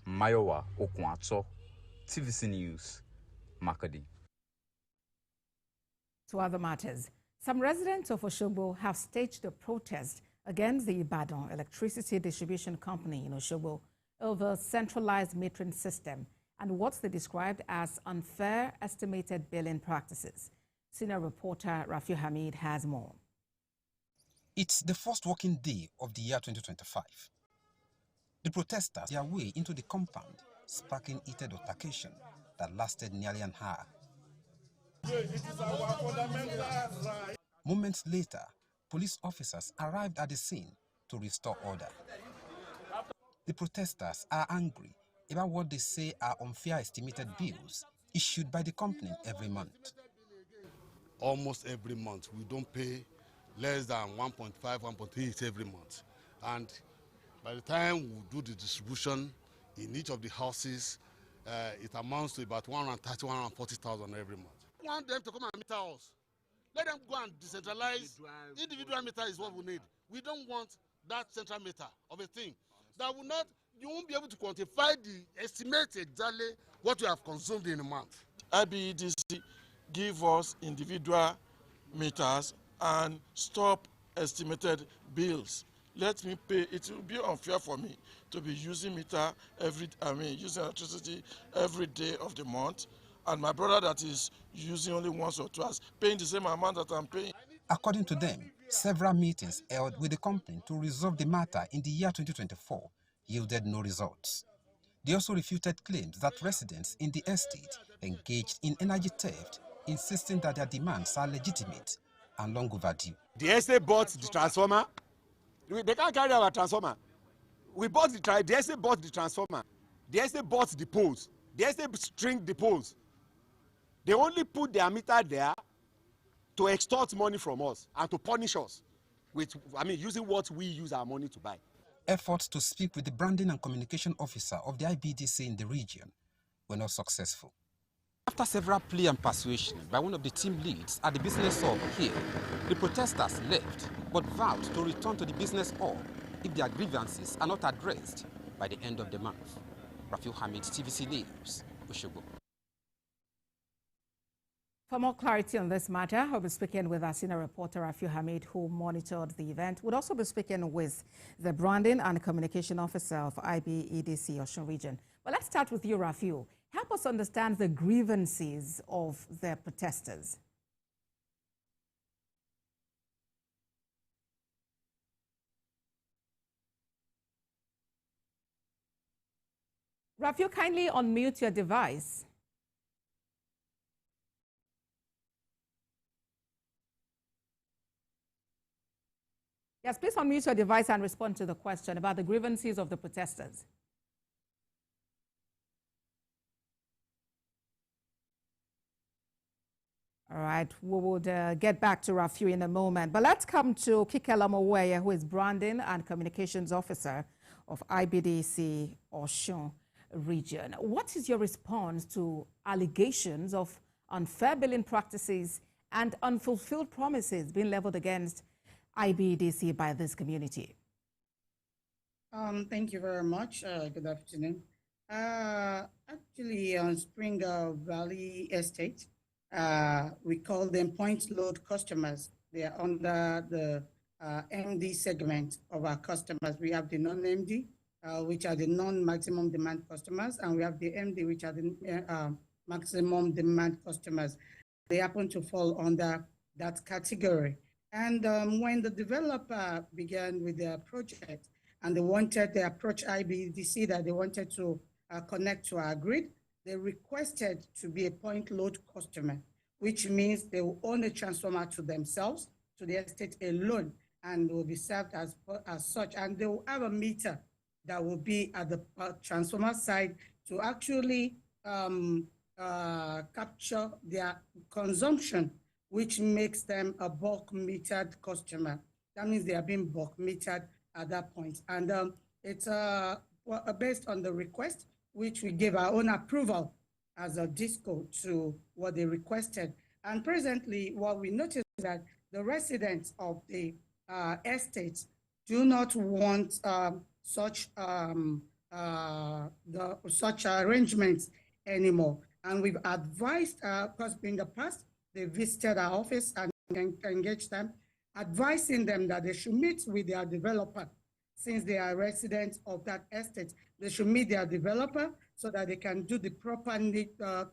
Mayowa Okwato, TVC News, Makadi. To other matters, some residents of Osogbo have staged a protest against the Ibadan Electricity Distribution Company in Osogbo over centralized metering system and what they described as unfair estimated billing practices. Senior reporter Rafi Hamid has more. It's the first working day of the year 2025. The protesters their way into the compound, sparking heated altercation that lasted nearly an hour. Moments later, police officers arrived at the scene to restore order. The protesters are angry about what they say are unfair estimated bills issued by the company every month. Almost every month, we don't pay less than 1.5, 1.8 every month. And by the time we do the distribution in each of the houses, it amounts to about 130,000, 140,000 every month. We want them to come and meter us. Let them go and decentralize. Individual meter is what we need. We don't want that central meter of a thing that will not, you won't be able to quantify the estimate exactly what you have consumed in a month. IBEDC give us individual meters and stop estimated bills. Let me pay. It will be unfair for me to be using meter using electricity every day of the month, and my brother that is using only once or twice, paying the same amount that I'm paying. According to them, several meetings held with the company to resolve the matter in the year 2024 yielded no results. They also refuted claims that residents in the estate engaged in energy theft, insisting that their demands are legitimate and long overdue. The estate bought the transformer. They can't carry our transformer. The estate bought the transformer. The estate bought the poles. The estate stringed the poles. They only put their meter there to extort money from us and to punish us with, using what we use our money to buy. Efforts to speak with the branding and communication officer of the IBDC in the region were not successful. After several plea and persuasion by one of the team leads at the business hall here, the protesters left but vowed to return to the business hall if their grievances are not addressed by the end of the month. Rafi Hamid, TVC News, Osogbo. For more clarity on this matter, I'll be speaking with our senior reporter, Rafiu Hamid, who monitored the event. We'll also be speaking with the branding and communication officer of IBEDC Osun Region. But let's start with you, Rafiu. Help us understand the grievances of the protesters. Rafiu, kindly unmute your device. Yes, please unmute your device and respond to the question about the grievances of the protesters. All right, we would get back to Rafiu in a moment. But let's come to Kikela Moweye, who is Branding and Communications Officer of IBDC Osun Region. What is your response to allegations of unfair billing practices and unfulfilled promises being leveled against IBDC by this community? Thank you very much. Good afternoon. Actually, on Spring Valley Estate, we call them point load customers. They are under the MD segment of our customers. We have the non-MD, which are the non-maximum demand customers, and we have the MD, which are the maximum demand customers. They happen to fall under that category. And when the developer began with their project and they wanted to approach IBDC, that they wanted to connect to our grid, they requested to be a point load customer, which means they will own a transformer to themselves, to the estate alone, and will be served as such. And they will have a meter that will be at the transformer side to actually capture their consumption, which makes them a bulk metered customer. That means they are being bulk metered at that point. And it's based on the request, which we gave our own approval as a DISCO to what they requested. And presently, what we noticed is that the residents of the estates do not want such arrangements anymore. And we've advised, because in the past, they visited our office and engaged them, advising them that they should meet with their developer. Since they are residents of that estate, they should meet their developer so that they can do the proper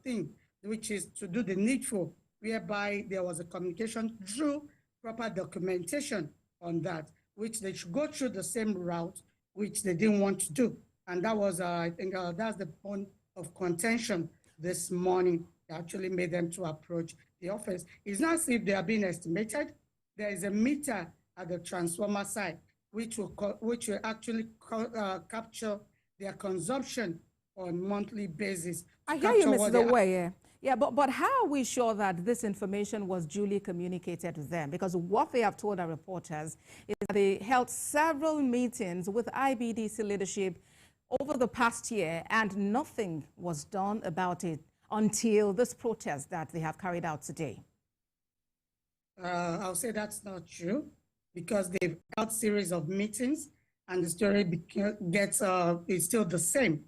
thing, which is to do the needful, whereby there was a communication through proper documentation on that, which they should go through the same route, which they didn't want to do. And that was, I think, that's the point of contention this morning. They actually made them to approach the office. It's not as if they are being estimated. There is a meter at the transformer side, which will actually capture their consumption on monthly basis. I hear you, Mrs. Owoye. Yeah, but how are we sure that this information was duly communicated to them? Because what they have told our reporters is that they held several meetings with IBDC leadership over the past year and nothing was done about it until this protest that they have carried out today. I'll say that's not true, because they've held a series of meetings and the story is still the same.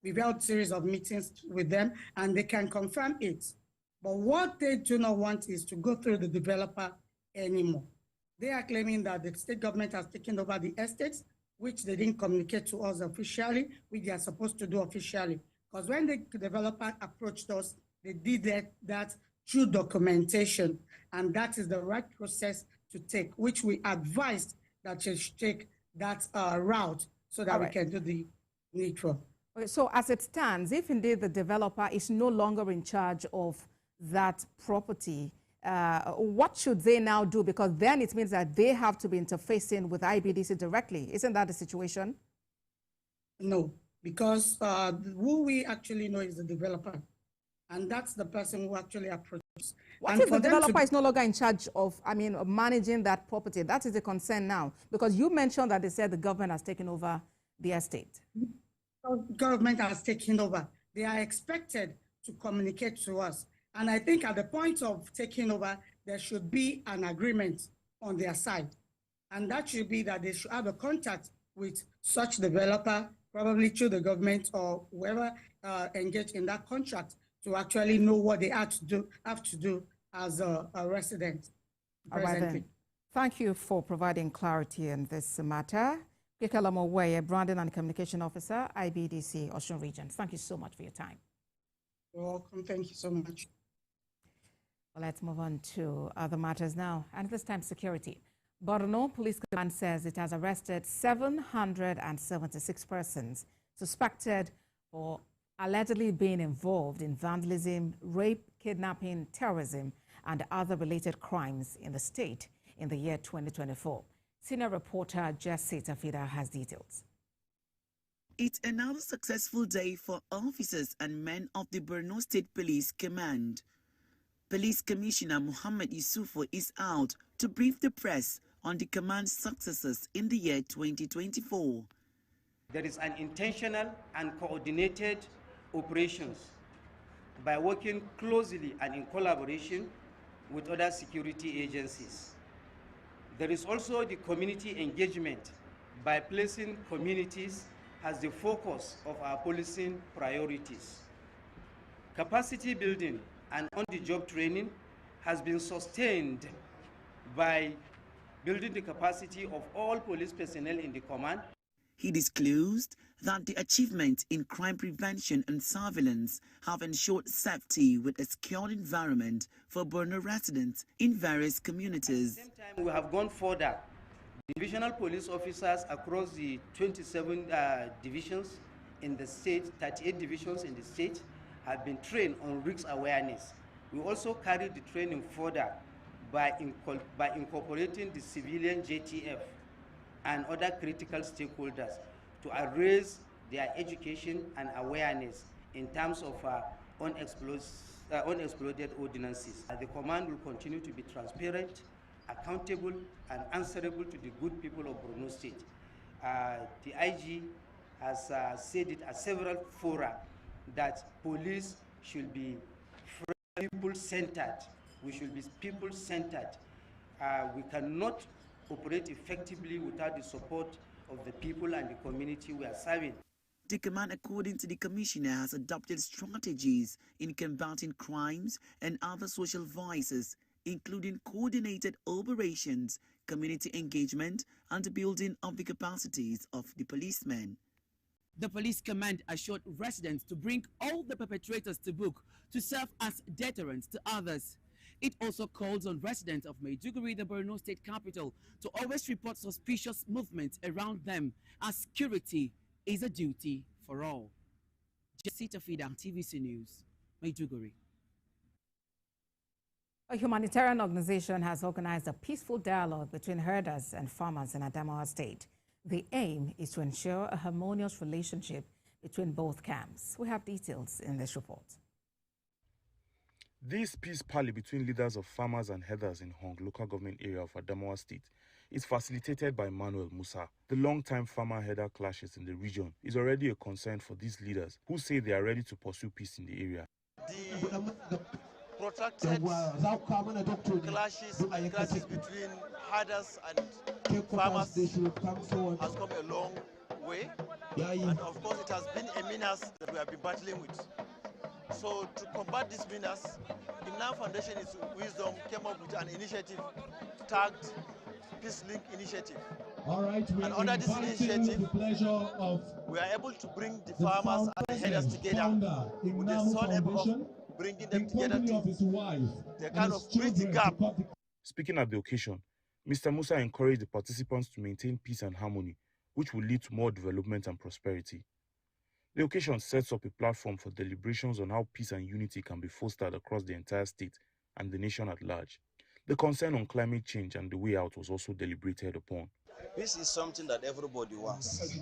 We've held a series of meetings with them and they can confirm it. But what they do not want is to go through the developer anymore. They are claiming that the state government has taken over the estates, which they didn't communicate to us officially, which they are supposed to do officially. Because when the developer approached us, they did that through documentation. And that is the right process to take, which we advised that you should take that route so that we can do the needful. Okay, so as it stands, if indeed the developer is no longer in charge of that property, what should they now do? Because then it means that they have to be interfacing with IBDC directly. Isn't that the situation? No, because who we actually know is the developer. And that's the person who actually approaches. What if the developer is no longer in charge of, managing that property? That is a concern now. Because you mentioned that they said the government has taken over the estate. Government has taken over. They are expected to communicate to us. And I think at the point of taking over, there should be an agreement on their side. And that should be that they should have a contact with such developer, probably through the government or whoever engaged in that contract, to actually know what they have to do as a resident presently. Right then. Thank you for providing clarity in this matter. Kekalamo Weye, Branding and Communication Officer, IBDC, Osun Region. Thank you so much for your time. You're welcome. Thank you so much. Well, let's move on to other matters now, and this time security. Borno Police Command says it has arrested 776 persons suspected for allegedly being involved in vandalism, rape, kidnapping, terrorism, and other related crimes in the state in the year 2024. Senior reporter Jesse Tafida has details. It's another successful day for officers and men of the Borno State Police Command. Police Commissioner Muhammad Yusufu is out to brief the press on the command's successes in the year 2024. There is an intentional and coordinated operations by working closely and in collaboration with other security agencies. There is also the community engagement by placing communities as the focus of our policing priorities. Capacity building and on-the-job training has been sustained by building the capacity of all police personnel in the command. He disclosed that the achievements in crime prevention and surveillance have ensured safety with a secured environment for Borno residents in various communities. At the same time, we have gone further. Divisional police officers across the 27 divisions in the state, 38 divisions in the state, have been trained on risk awareness. We also carried the training further by incorporating the civilian JTF and other critical stakeholders to raise their education and awareness in terms of unexploded ordinances. The command will continue to be transparent, accountable, and answerable to the good people of Borno State. The IG has said it at several fora that police should be people-centered. We should be people-centered. We cannot operate effectively without the support of the people and the community we are serving. The command, according to the commissioner, has adopted strategies in combating crimes and other social vices, including coordinated operations, community engagement, and the building of the capacities of the policemen. The police command assured residents to bring all the perpetrators to book to serve as deterrents to others. It also calls on residents of Maiduguri, the Borno State capital, to always report suspicious movements around them, as security is a duty for all. Jesse Tafida, TVC News, Maiduguri. A humanitarian organization has organized a peaceful dialogue between herders and farmers in Adamawa State. The aim is to ensure a harmonious relationship between both camps. We have details in this report. This peace parley between leaders of farmers and herders in Hong local government area of Adamawa State is facilitated by Manuel Musa. The long-time farmer-herder clashes in the region is already a concern for these leaders who say they are ready to pursue peace in the area. The protracted clashes between herders and farmers has come a long way, and of course it has been a menace that we have been battling with. So to combat this menace, Imnan Foundation is Wisdom came up with an initiative tagged Peace Link Initiative. All right, and under this initiative, we are able to bring the farmers and the herders together with the sole aim of bringing them together to kind of bridge the gap. Speaking at the occasion, Mr. Musa encouraged the participants to maintain peace and harmony, which will lead to more development and prosperity. The occasion sets up a platform for deliberations on how peace and unity can be fostered across the entire state and the nation at large. The concern on climate change and the way out was also deliberated upon. Peace is something that everybody wants,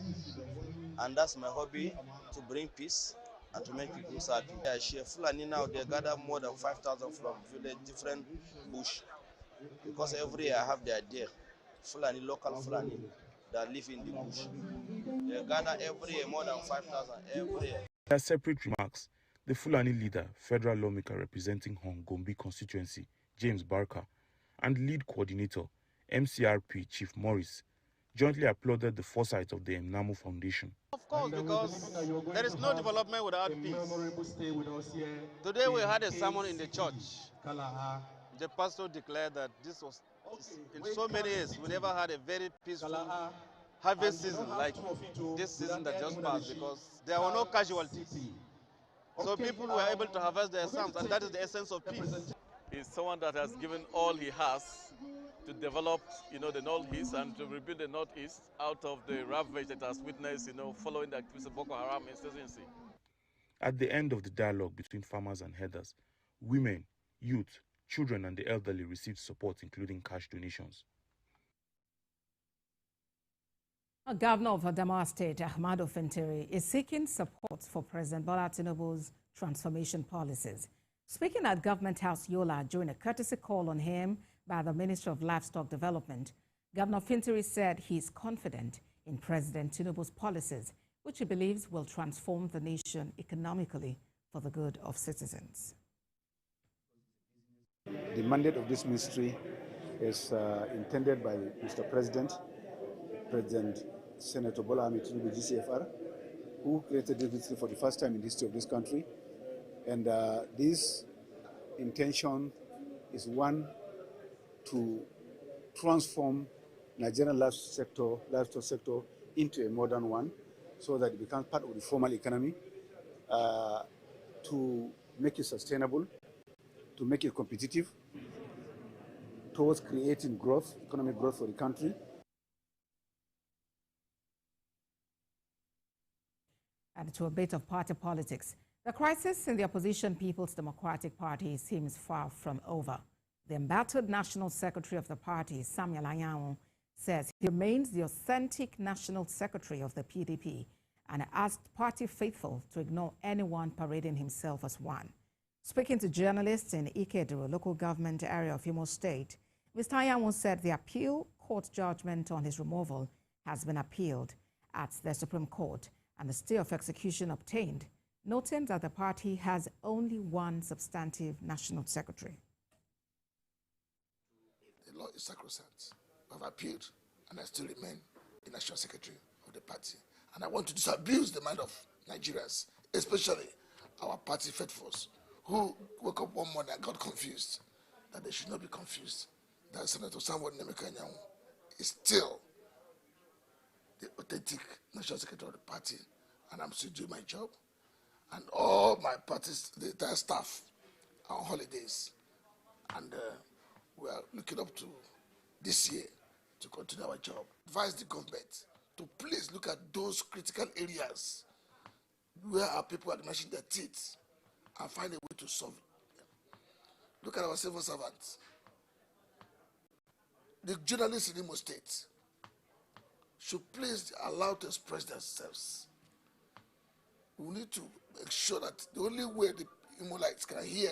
and that's my hobby, to bring peace and to make people happy. I share Fulani now, they gather more than 5,000 from different bush, because every year I have their deer, Fulani, local Fulani, that live in the bush. They gather every year more than 5,000 every year. In their separate remarks, the Fulani leader, federal lawmaker representing Hong Gombe constituency, James Barker, and lead coordinator, MCRP Chief Morris, jointly applauded the foresight of the Mnamu Foundation. Of course, because there is no development without peace. Today we had a sermon in the church. The pastor declared that this was, in so many years, we never had a very peaceful harvest season like this season that just passed, because there were no casualties. So people were able to harvest their psalms, and that is the essence of peace. He's someone that has given all he has to develop, the Northeast and to rebuild the Northeast out of the ravage that has witnessed, following the activities of Boko Haram insurgency. At the end of the dialogue between farmers and herders, women, youth, children and the elderly received support, including cash donations. Governor of Adamawa State, Ahmadu Fintiri, is seeking support for President Bola Tinubu's transformation policies. Speaking at Government House Yola during a courtesy call on him by the Ministry of Livestock Development, Governor Fintiri said he is confident in President Tinubu's policies, which he believes will transform the nation economically for the good of citizens. The mandate of this ministry is intended by Mr. President Senator Bola Tinubu, GCFR, who created this ministry for the first time in the history of this country. And this intention is one to transform Nigerian livestock sector into a modern one, so that it becomes part of the formal economy, to make it sustainable, to make it competitive, towards creating growth, economic growth for the country. And to a bit of party politics, the crisis in the opposition People's Democratic Party seems far from over. The embattled National Secretary of the party, Samuel Anyanwu, says he remains the authentic National Secretary of the PDP and asked party faithful to ignore anyone parading himself as one. Speaking to journalists in Ikeduru, local government area of Imo State, Mr. Anyanwu said the appeal court judgment on his removal has been appealed at the Supreme Court and the stay of execution obtained, noting that the party has only one substantive national secretary. The law is sacrosanct. I've appealed and I still remain the national secretary of the party. And I want to disabuse the mind of Nigerians, especially our party faithfuls, who woke up one morning and got confused, that they should not be confused, that Senator Samuel Anyanwu is still the authentic national secretary of the party, and I'm still doing my job. And all my parties, the entire staff, are on holidays. And we are looking up to this year to continue our job. Advise the government to please look at those critical areas where our people are gnashing their teeth and find a way to solve them. Look at our civil servants. The journalists in Imo State should please allow to express themselves. We need to make sure that the only way the Imolites can hear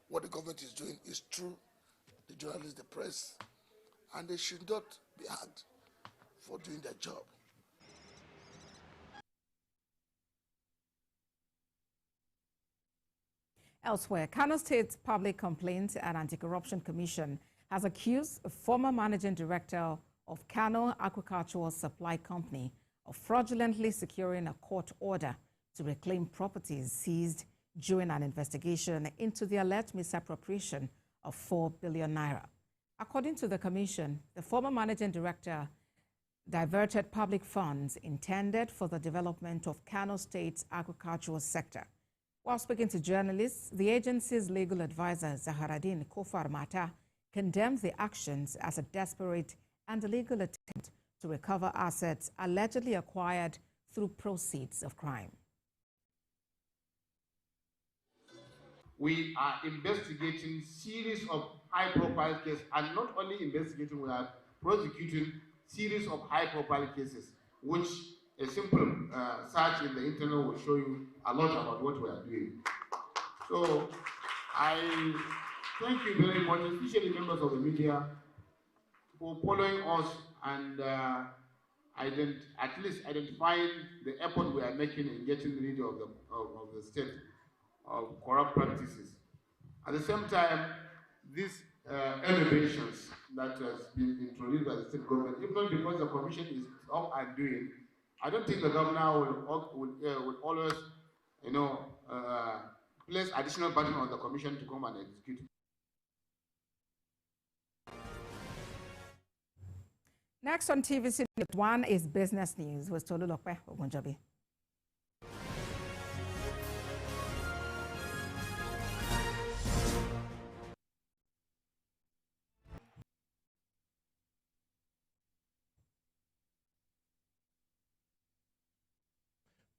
what the government is doing is through the journalists, the press, and they should not be hard for doing their job. Elsewhere, Kano State Public Complaints and Anti-Corruption Commission has accused a former managing director of Kano Agricultural Supply Company of fraudulently securing a court order to reclaim properties seized during an investigation into the alleged misappropriation of 4 billion naira. According to the commission, the former managing director diverted public funds intended for the development of Kano State's agricultural sector. While speaking to journalists, the agency's legal advisor, Zaharadin Kofar Mata, condemned the actions as a desperate and illegal attempt to recover assets allegedly acquired through proceeds of crime. We are investigating series of high-profile cases, and not only investigating, we are prosecuting series of high-profile cases, which a simple search in the internet will show you a lot about what we are doing. So I thank you very much, especially members of the media, for following us and at least identifying the effort we are making in getting rid of the state of corrupt practices. At the same time, this elevations that has been introduced by the state government, if not because the commission is up and doing, I don't think the governor will always, place additional burden on the commission to come and execute. Next on TVC News 1 is business news with Tolulope Ogunjobi.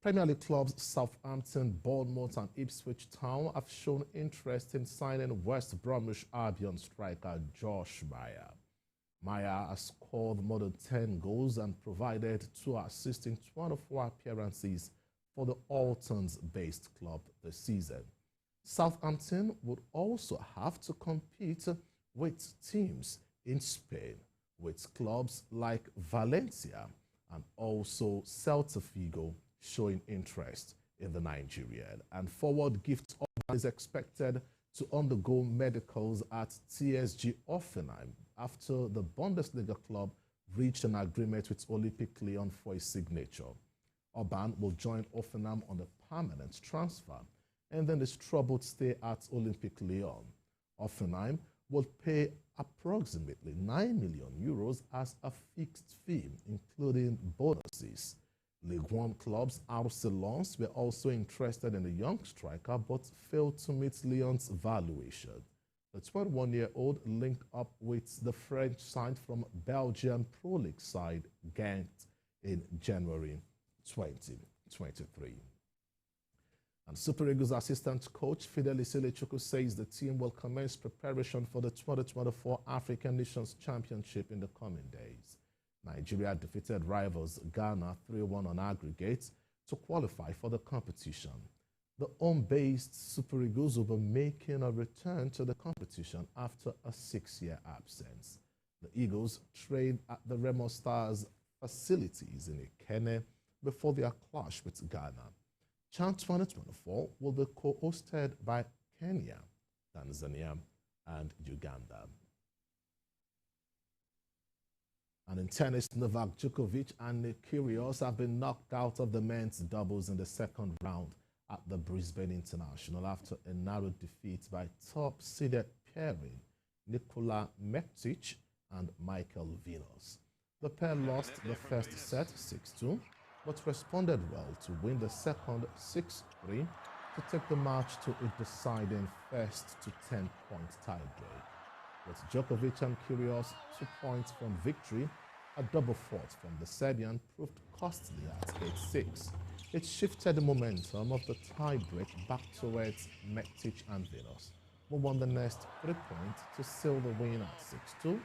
Premier League clubs Southampton, Bournemouth and Ipswich Town have shown interest in signing West Bromwich Albion striker Josh Meyer. Meyer has scored more than 10 goals and provided 2 assists in 24 appearances for the Alton-based club this season. Southampton would also have to compete with teams in Spain, with clubs like Valencia and also Celta Vigo showing interest in the Nigerian. And forward Gift is expected to undergo medicals at TSG Hoffenheim after the Bundesliga club reached an agreement with Olympic Lyon for his signature. Orban will join Hoffenheim on a permanent transfer and then his troubled stay at Olympic Lyon. Hoffenheim will pay approximately €9 million as a fixed fee, including bonuses. League One clubs Arcelons were also interested in the young striker but failed to meet Lyon's valuation. The 21-year-old linked up with the French side from Belgian Pro League side Ghent in January 2023. And Super Eagles assistant coach Fidelis Ilechukwu says the team will commence preparation for the 2024 African Nations Championship in the coming days. Nigeria defeated rivals Ghana 3-1 on aggregate to qualify for the competition. The home-based Super Eagles will be making a return to the competition after a 6-year absence. The Eagles trained at the Remo Stars facilities in Ikenne before their clash with Ghana. CHAN 2024 will be co-hosted by Kenya, Tanzania, and Uganda. And in tennis, Novak Djokovic and Nick Kyrgios have been knocked out of the men's doubles in the second round at the Brisbane International after a narrow defeat by top-seeded pairing Nikola Mektic and Michael Venus. The pair lost the first set 6-2, but responded well to win the second 6-3 to take the match to a deciding first to 10-point tiebreak. With Djokovic and Kyrgios 2 points from victory, a double fault from the Serbian proved costly at 8-6. It shifted the momentum of the tiebreak back towards Mektic and Venus, who won the next 3 points to seal the win at 6-2,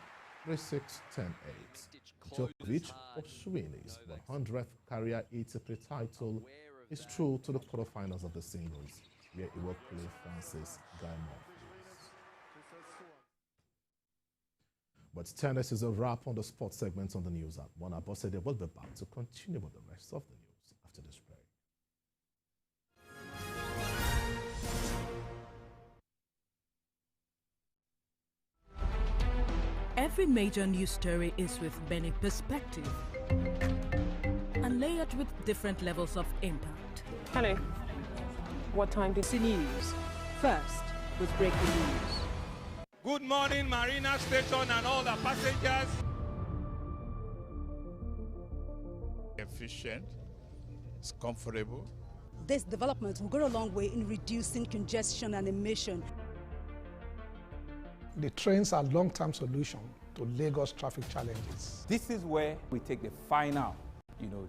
3-6, 10-8. Djokovic, pursuing his 100th career ATP title, is through to the quarterfinals of the singles, where he will play Francis Gaimon. But tennis is a wrap on the sports segment on the news at 1. Abosede will be back to continue with the rest of the news after this break. Every major news story is with many perspectives and layered with different levels of impact. Hello. What time did TVC News? First, with breaking news. Good morning, Marina Station and all the passengers. Efficient, it's comfortable. This development will go a long way in reducing congestion and emission. The trains are a long-term solution to Lagos traffic challenges. This is where we take the final,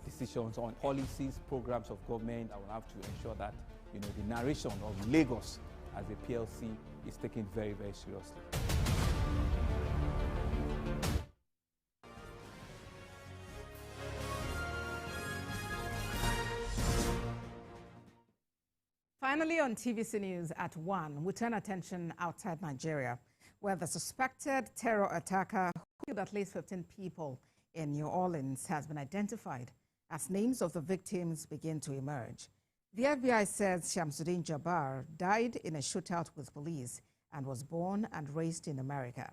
decisions on policies, programs of government that will have to ensure that, the narration of Lagos as a PLC is taken very, very seriously. Finally on TVC News at 1, we turn attention outside Nigeria, where the suspected terror attacker who killed at least 15 people in New Orleans has been identified as names of the victims begin to emerge. The FBI says Shamsuddin Jabbar died in a shootout with police and was born and raised in America.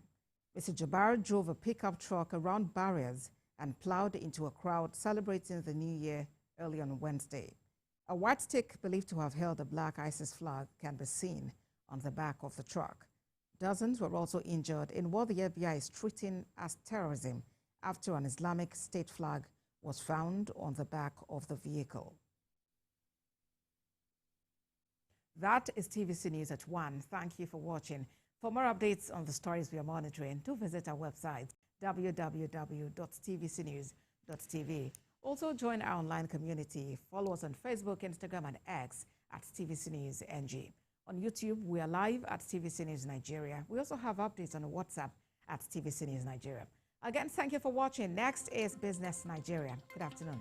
Mr. Jabbar drove a pickup truck around barriers and plowed into a crowd celebrating the New Year early on Wednesday. A white stick believed to have held a black ISIS flag can be seen on the back of the truck. Dozens were also injured in what the FBI is treating as terrorism after an Islamic State flag was found on the back of the vehicle. That is TVC News at 1. Thank you for watching. For more updates on the stories we are monitoring, do visit our website, www.tvcnews.tv. Also, join our online community. Follow us on Facebook, Instagram, and X at TVC News NG. On YouTube, we are live at TVC News Nigeria. We also have updates on WhatsApp at TVC News Nigeria. Again, thank you for watching. Next is Business Nigeria. Good afternoon.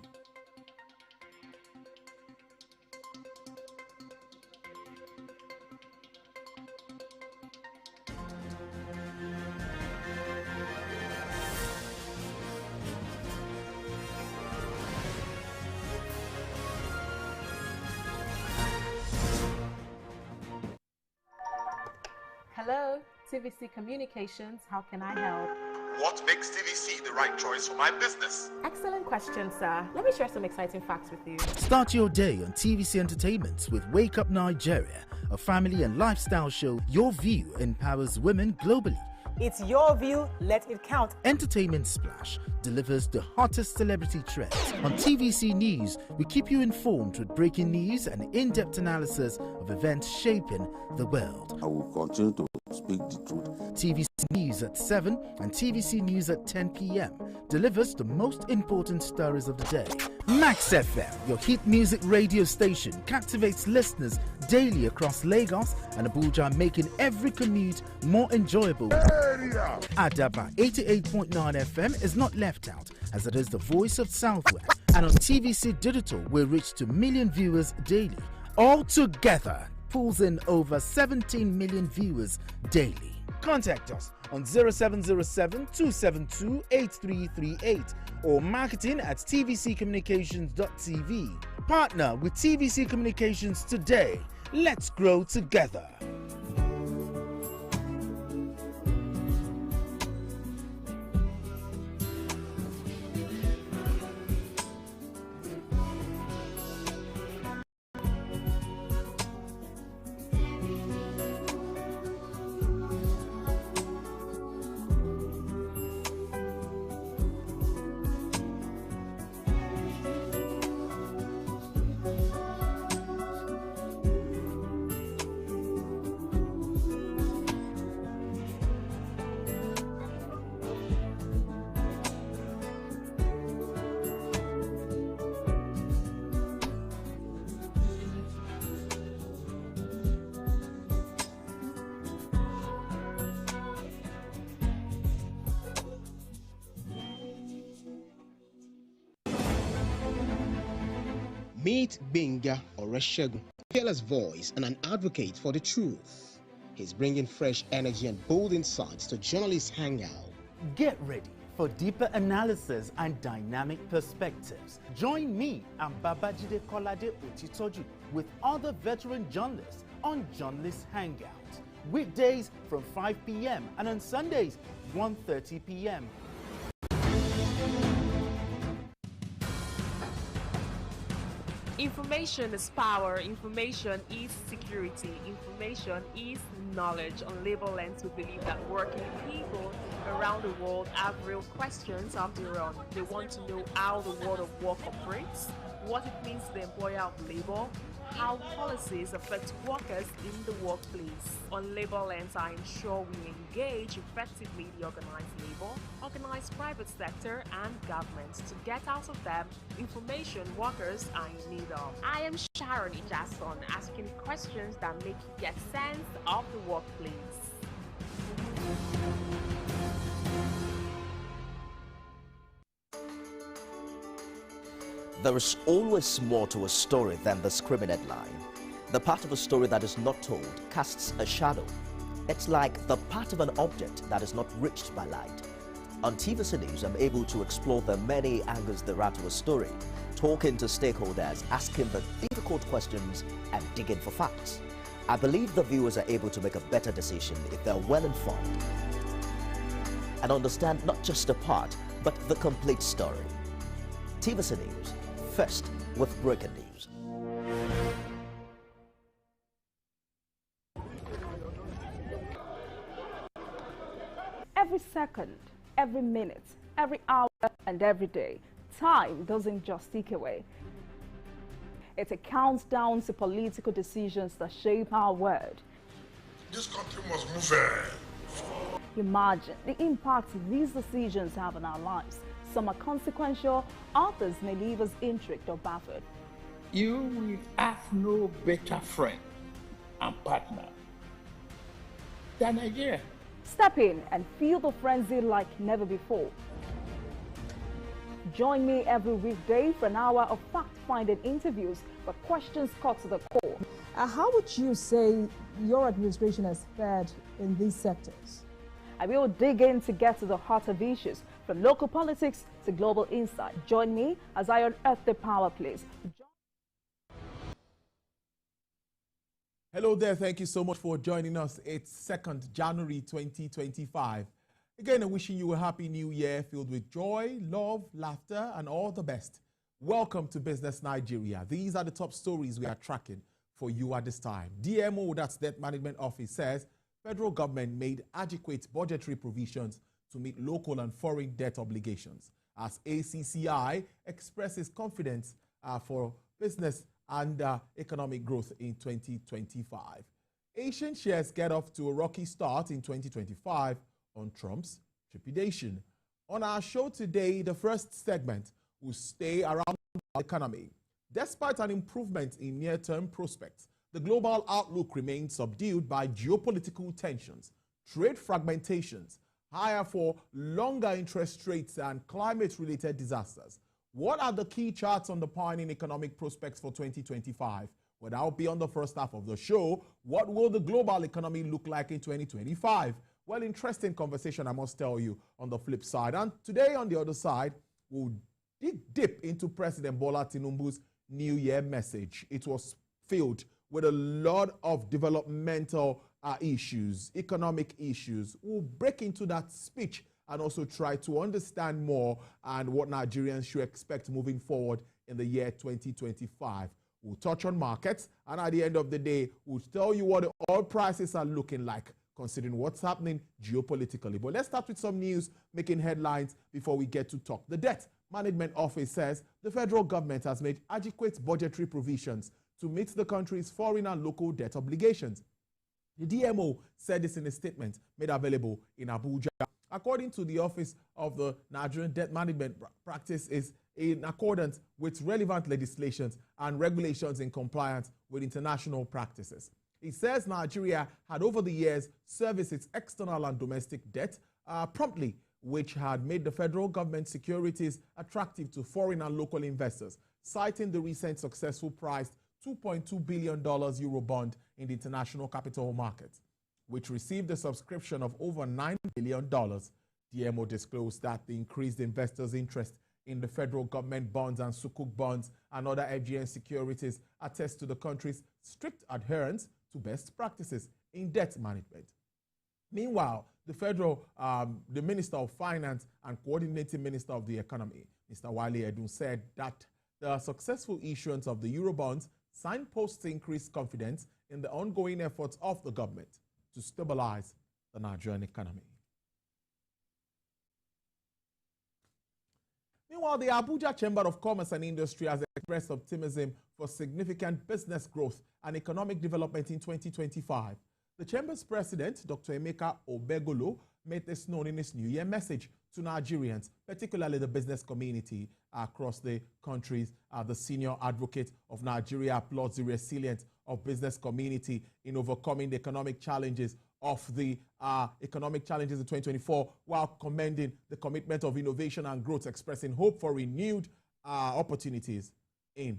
Hello, TVC Communications. How can I help? What makes TVC the right choice for my business? Excellent question, sir. Let me share some exciting facts with you. Start your day on TVC Entertainment with Wake Up Nigeria, a family and lifestyle show. Your view empowers women globally. It's your view, let it count. Entertainment Splash delivers the hottest celebrity trends. On TVC News, we keep you informed with breaking news and in-depth analysis of events shaping the world. I will continue to speak the truth. TVC News at 7 and TVC News at 10 p.m. delivers the most important stories of the day. Max FM, your hit music radio station, captivates listeners daily across Lagos and Abuja, making every commute more enjoyable. Adaba 88.9 FM is not left out, as it is the voice of Southwest. And on TVC Digital, we reach to million viewers daily. All together, pulls in over 17 million viewers daily. Contact us on 0707-272-8338 or marketing at tvccommunications.tv. Partner with TVC Communications today. Let's grow together. Meet Benga Oreshegun, a fearless voice and an advocate for the truth. He's bringing fresh energy and bold insights to Journalists Hangout. Get ready for deeper analysis and dynamic perspectives. Join me and Babajide Kolade Otitoju with other veteran journalists on Journalists Hangout. Weekdays from 5 p.m. and on Sundays 1:30 p.m. Information is power, information is security, information is knowledge. On Labor Lens, we believe that working people around the world have real questions of their own. They want to know how the world of work operates, what it means to the employer of labor, how policies affect workers in the workplace. On Labor Lens, I ensure we engage effectively the organized labor, organized private sector, and government to get out of them information workers are in need of. I am Sharon Ijason, asking questions that make you get sense of the workplace. There is always more to a story than the screaming headline. The part of a story that is not told casts a shadow. It's like the part of an object that is not reached by light. On TVC News, I'm able to explore the many angles there are to a story, talking to stakeholders, asking the difficult questions, and digging for facts. I believe the viewers are able to make a better decision if they're well informed and understand not just a part, but the complete story. TVC News, first with breaking news. Every second, every minute, every hour, and every day, time doesn't just tick away. It counts down to political decisions that shape our world. This country must move. Imagine the impact these decisions have on our lives. Some are consequential, others may leave us intrigued or baffled. You will have no better friend and partner than Nigeria. Step in and feel the frenzy like never before. Join me every weekday for an hour of fact-finding interviews where questions cut to the core. How would you say your administration has fared in these sectors? I will dig in to get to the heart of issues, from local politics to global insight. Join me as I unearth the power plays. Hello there. Thank you so much for joining us. It's 2nd January 2025. Again, I'm wishing you a happy new year filled with joy, love, laughter, and all the best. Welcome to Business Nigeria. These are the top stories we are tracking for you at this time. DMO, that's Debt Management Office, says federal government made adequate budgetary provisions to meet local and foreign debt obligations, as ACCI expresses confidence for business and economic growth in 2025. Asian shares get off to a rocky start in 2025 on Trump's trepidation. On our show today, the first segment will stay around the economy. Despite an improvement in near-term prospects, the global outlook remains subdued by geopolitical tensions, trade fragmentations, higher for longer interest rates, and climate-related disasters. What are the key charts underpinning economic prospects for 2025? Well, that'll be on the first half of the show. What will the global economy look like in 2025? Well, interesting conversation, I must tell you, on the flip side. And today, on the other side, we'll dig deep into President Bola Tinubu's New Year message. It was filled with a lot of developmental issues, economic issues. We'll break into that speech and also try to understand more and what Nigerians should expect moving forward in the year 2025. We'll touch on markets, and at the end of the day, we'll tell you what the oil prices are looking like, considering what's happening geopolitically. But let's start with some news making headlines before we get to talk. The Debt Management Office says the federal government has made adequate budgetary provisions to meet the country's foreign and local debt obligations. The DMO said this in a statement made available in Abuja. According to the Office of the Nigerian Debt Management, practice is in accordance with relevant legislations and regulations in compliance with international practices. It says Nigeria had over the years serviced its external and domestic debt promptly, which had made the federal government securities attractive to foreign and local investors, citing the recent successful priced $2.2 billion Euro bond in the international capital markets, which received a subscription of over $9 billion. DMO disclosed that the increased investors' interest in the federal government bonds and sukuk bonds and other FGN securities attest to the country's strict adherence to best practices in debt management. Meanwhile, the Minister of Finance and Coordinating Minister of the Economy, Mr. Wale Edun, said that the successful issuance of the Eurobonds signposts increased confidence in the ongoing efforts of the government to stabilize the Nigerian economy. Meanwhile, the Abuja Chamber of Commerce and Industry has expressed optimism for significant business growth and economic development in 2025. The Chamber's president, Dr. Emeka Obegolo, made this known in his New Year message to Nigerians, particularly the business community across the countries. The senior advocate of Nigeria applauds the resilience of business community in overcoming the economic challenges in 2024, while commending the commitment of innovation and growth, expressing hope for renewed opportunities in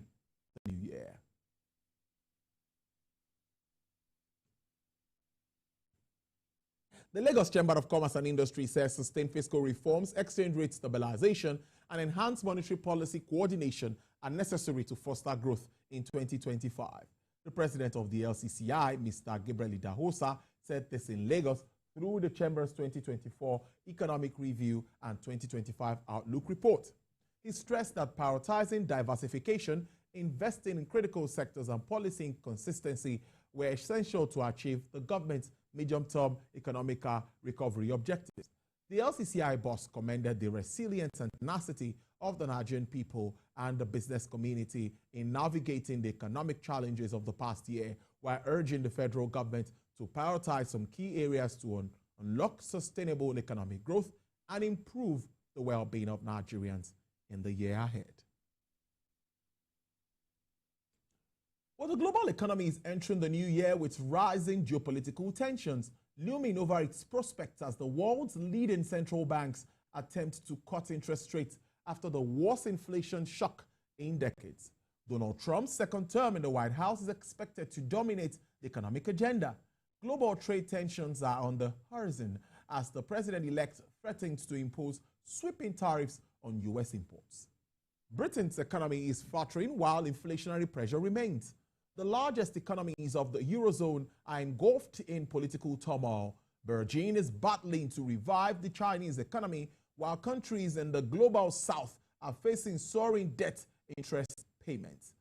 the new year. The Lagos Chamber of Commerce and Industry says sustained fiscal reforms, exchange rate stabilization, and enhanced monetary policy coordination are necessary to foster growth in 2025. The president of the LCCI, Mr. Gabriel Idahosa, said this in Lagos through the Chamber's 2024 Economic Review and 2025 Outlook Report. He stressed that prioritizing diversification, investing in critical sectors, and policy consistency were essential to achieve the government's medium-term economic recovery objectives. The LCCI boss commended the resilience and tenacity of the Nigerian people and the business community in navigating the economic challenges of the past year, while urging the federal government to prioritize some key areas to unlock sustainable economic growth and improve the well-being of Nigerians in the year ahead. Well, the global economy is entering the new year with rising geopolitical tensions looming over its prospects as the world's leading central banks attempt to cut interest rates after the worst inflation shock in decades. Donald Trump's second term in the White House is expected to dominate the economic agenda. Global trade tensions are on the horizon as the president-elect threatens to impose sweeping tariffs on U.S. imports. Britain's economy is faltering while inflationary pressure remains. The largest economies of the Eurozone are engulfed in political turmoil. Beijing is battling to revive the Chinese economy, while countries in the global south are facing soaring debt interest payments.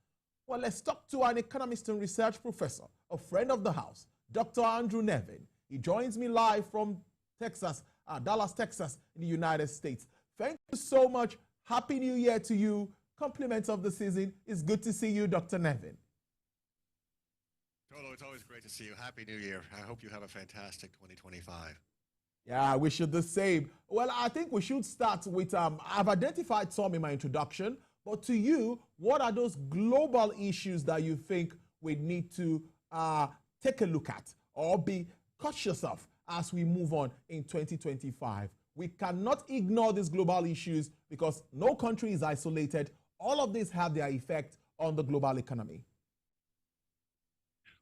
Well, let's talk to an economist and research professor, a friend of the house, Dr. Andrew Nevin. He joins me live from Texas, Dallas, Texas, in the United States. Thank you so much. Happy New Year to you. Compliments of the season. It's good to see you, Dr. Nevin. Tolo, it's always great to see you. Happy New Year. I hope you have a fantastic 2025. Yeah, I wish you the same. Well, I think we should start with, I've identified some in my introduction, but to you, what are those global issues that you think we need to take a look at or be cautious of as we move on in 2025? We cannot ignore these global issues because no country is isolated. All of these have their effect on the global economy.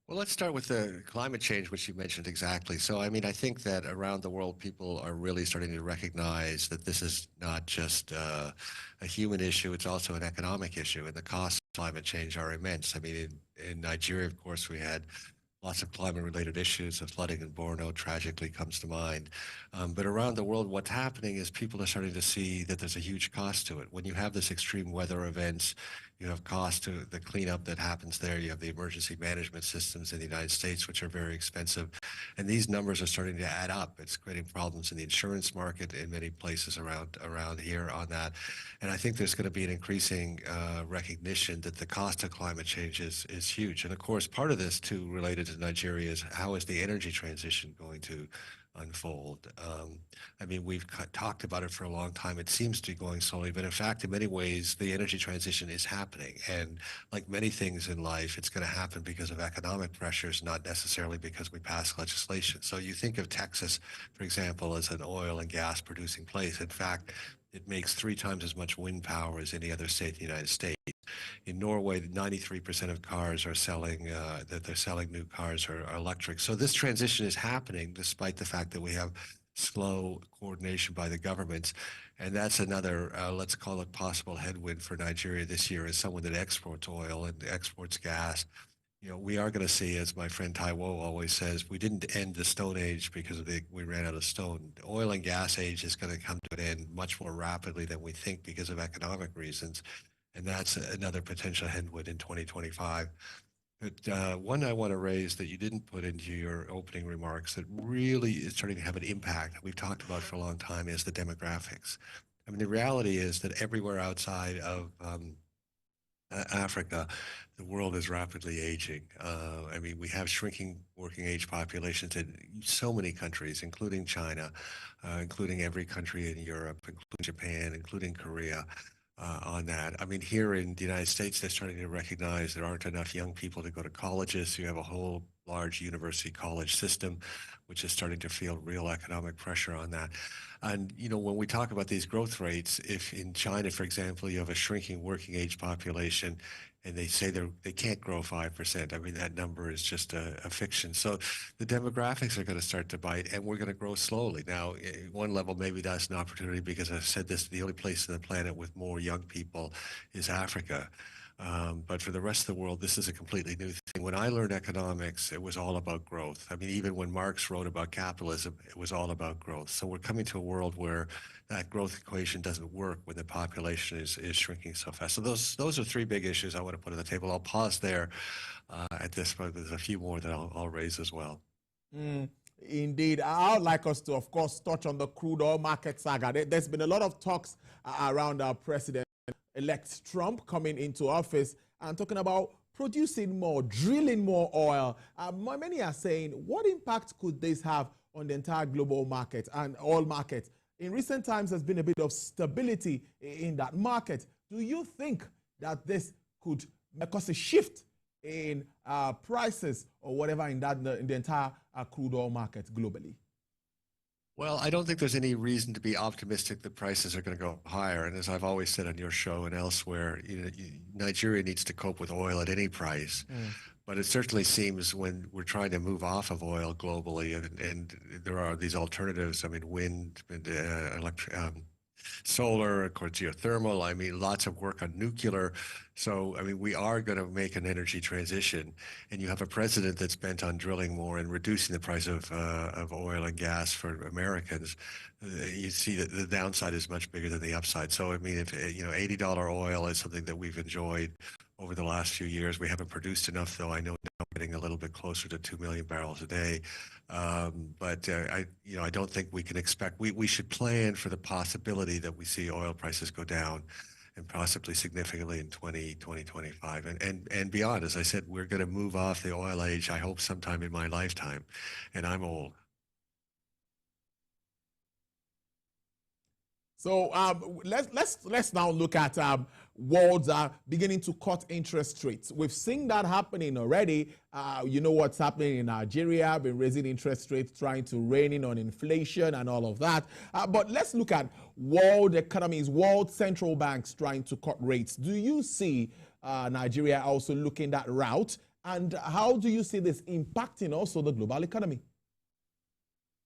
Well, let's start with the climate change, which you mentioned exactly. So, I mean, I think that around the world, people are really starting to recognize that this is not just a human issue, it's also an economic issue, and the costs of climate change are immense. I mean, in Nigeria, of course, we had lots of climate-related issues. The flooding in Borno tragically comes to mind. But around the world, what's happening is people are starting to see that there's a huge cost to it. When you have this extreme weather events, you have cost to the cleanup that happens there. You have the emergency management systems in the United States, which are very expensive. And these numbers are starting to add up. It's creating problems in the insurance market in many places around here on that. And I think there's going to be an increasing recognition that the cost of climate change is huge. And of course, part of this too related to Nigeria is how is the energy transition going to unfold. I mean, we've talked about it for a long time. It seems to be going slowly, but in fact, in many ways, the energy transition is happening. And like many things in life, it's going to happen because of economic pressures, not necessarily because we pass legislation. So you think of Texas, for example, as an oil and gas producing place. In fact, it makes 3 times as much wind power as any other state in the United States. In Norway, 93% of cars are selling, that they're selling new cars are electric. So this transition is happening despite the fact that we have slow coordination by the governments. And that's another, let's call it possible headwind for Nigeria this year as someone that exports oil and exports gas. You know, we are going to see, as my friend Taiwo always says, we didn't end the Stone Age because we ran out of stone. The oil and gas age is going to come to an end much more rapidly than we think because of economic reasons. And that's another potential headwind in 2025. But one I want to raise that you didn't put into your opening remarks that really is starting to have an impact that we've talked about for a long time is the demographics. I mean, the reality is that everywhere outside of Africa, the world is rapidly aging. I mean, we have shrinking working age populations in so many countries, including China, including every country in Europe, including Japan, including Korea. On that. I mean, here in the United States, they're starting to recognize there aren't enough young people to go to colleges. So you have a whole large university college system, which is starting to feel real economic pressure on that. And, you know, when we talk about these growth rates, if in China, for example, you have a shrinking working age population, and they say they can't grow 5%. I mean, that number is just a fiction. So the demographics are going to start to bite, and we're going to grow slowly. Now, at one level, maybe that's an opportunity because I've said this, the only place on the planet with more young people is Africa. But for the rest of the world, this is a completely new thing. When I learned economics, it was all about growth. I mean, even when Marx wrote about capitalism, it was all about growth. So we're coming to a world where that growth equation doesn't work when the population is shrinking so fast. So those are three big issues I want to put on the table. I'll pause there at this point. There's a few more that I'll raise as well. Indeed. I would like us to, of course, touch on the crude oil market saga. There's been a lot of talks around our President-elect Trump coming into office and talking about producing more, drilling more oil. Many are saying, what impact could this have on the entire global market and oil market? In recent times, there's been a bit of stability in that market. Do you think that this could cause a shift in prices or whatever in the entire crude oil market globally? Well, I don't think there's any reason to be optimistic that prices are going to go higher. And as I've always said on your show and elsewhere, Nigeria needs to cope with oil at any price. But it certainly seems when we're trying to move off of oil globally, and there are these alternatives. I mean, wind, solar, of course, geothermal. I mean, lots of work on nuclear. So, I mean, we are going to make an energy transition, and you have a president that's bent on drilling more and reducing the price of oil and gas for Americans. You see that the downside is much bigger than the upside. So, I mean, if $80 oil is something that we've enjoyed over the last few years. We haven't produced enough, though. I know now we're getting a little bit closer to 2 million barrels a day. But I don't think we can expect. We should plan for the possibility that we see oil prices go down, and possibly significantly in 2025 and beyond. As I said, we're going to move off the oil age, I hope, sometime in my lifetime, and I'm old. So let's now look at worlds beginning to cut interest rates. We've seen that happening already. You know what's happening in Nigeria, been raising interest rates, trying to rein in on inflation and all of that. But let's look at world economies, world central banks trying to cut rates. Do you see Nigeria also looking that route? And how do you see this impacting also the global economy?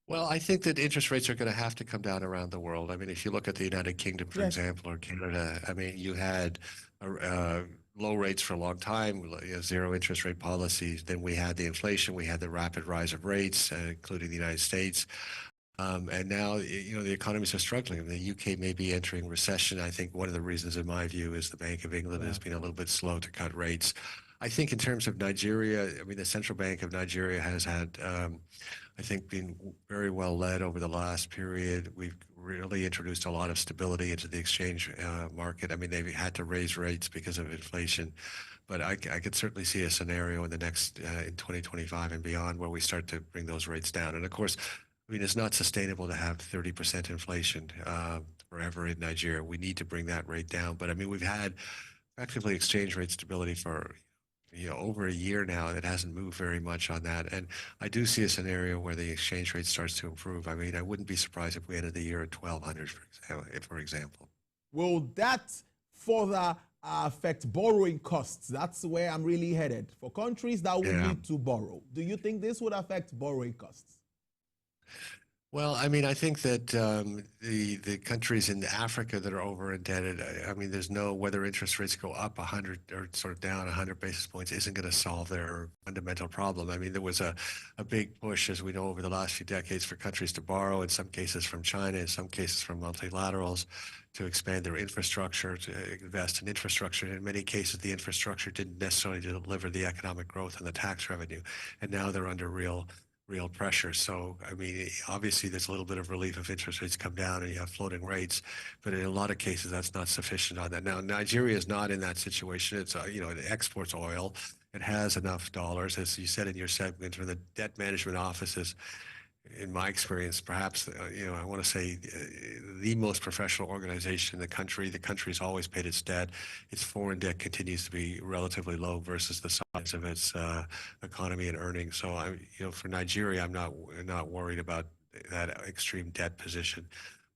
Well, I think that interest rates are going to have to come down around the world. I mean, if you look at the United Kingdom, for example, or Canada, I mean, you had low rates for a long time, zero interest rate policies. Then we had the inflation, we had the rapid rise of rates, including the United States. And now, the economies are struggling. The UK may be entering recession. I think one of the reasons, in my view, is the Bank of England has been a little bit slow to cut rates. I think in terms of Nigeria, I mean, the Central Bank of Nigeria has had, I think, been very well led over the last period. We've really introduced a lot of stability into the exchange market. I mean, they've had to raise rates because of inflation, but I could certainly see a scenario in the next, in 2025 and beyond, where we start to bring those rates down. And of course, I mean, it's not sustainable to have 30% inflation forever in Nigeria. We need to bring that rate down. But I mean, we've had effectively exchange rate stability for over a year now. It hasn't moved very much on that. And I do see a scenario where the exchange rate starts to improve. I mean, I wouldn't be surprised if we ended the year at 1,200, for example. Will that further affect borrowing costs? That's where I'm really headed. For countries that would need to borrow, do you think this would affect borrowing costs? Well, I mean, I think that the countries in Africa that are over indebted, I mean, there's no, whether interest rates go up 100 or sort of down 100 basis points isn't going to solve their fundamental problem. I mean, there was a big push, as we know, over the last few decades for countries to borrow, in some cases from China, in some cases from multilaterals, to expand their infrastructure, to invest in infrastructure. In many cases, the infrastructure didn't necessarily deliver the economic growth and the tax revenue, and now they're under real pressure. So, I mean, obviously there's a little bit of relief if interest rates come down and you have floating rates, but in a lot of cases that's not sufficient on that. Now, Nigeria is not in that situation. It's, it exports oil. It has enough dollars, as you said in your segment, for the debt management offices. In my experience, perhaps, I want to say the most professional organization in the country. The country's always paid its debt. Its foreign debt continues to be relatively low versus the size of its economy and earnings. So, for Nigeria, I'm not worried about that extreme debt position.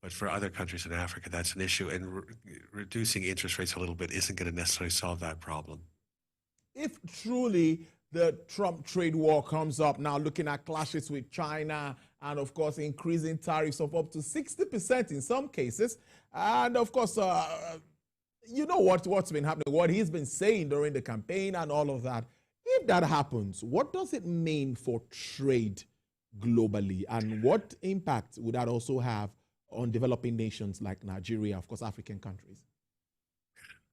But for other countries in Africa, that's an issue. And reducing interest rates a little bit isn't going to necessarily solve that problem. If truly the Trump trade war comes up, now looking at clashes with China and, of course, increasing tariffs of up to 60% in some cases, and, of course, You know what's been happening, what he's been saying during the campaign and all of that. If that happens, what does it mean for trade globally, and what impact would that also have on developing nations like Nigeria, of course, African countries?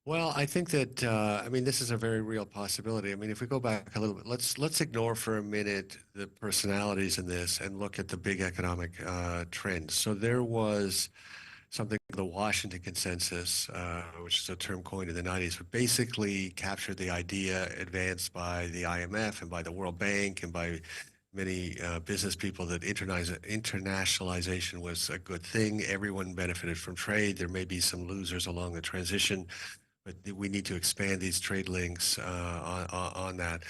Well, I think that I mean, this is a very real possibility. I mean, if we go back a little bit, let's ignore for a minute the personalities in this and look at the big economic trends. So there was something called the Washington Consensus, which is a term coined in the 90s, but basically captured the idea advanced by the IMF and by the World Bank and by many business people that internationalization was a good thing. Everyone benefited from trade. There may be some losers along the transition, but we need to expand these trade links on that.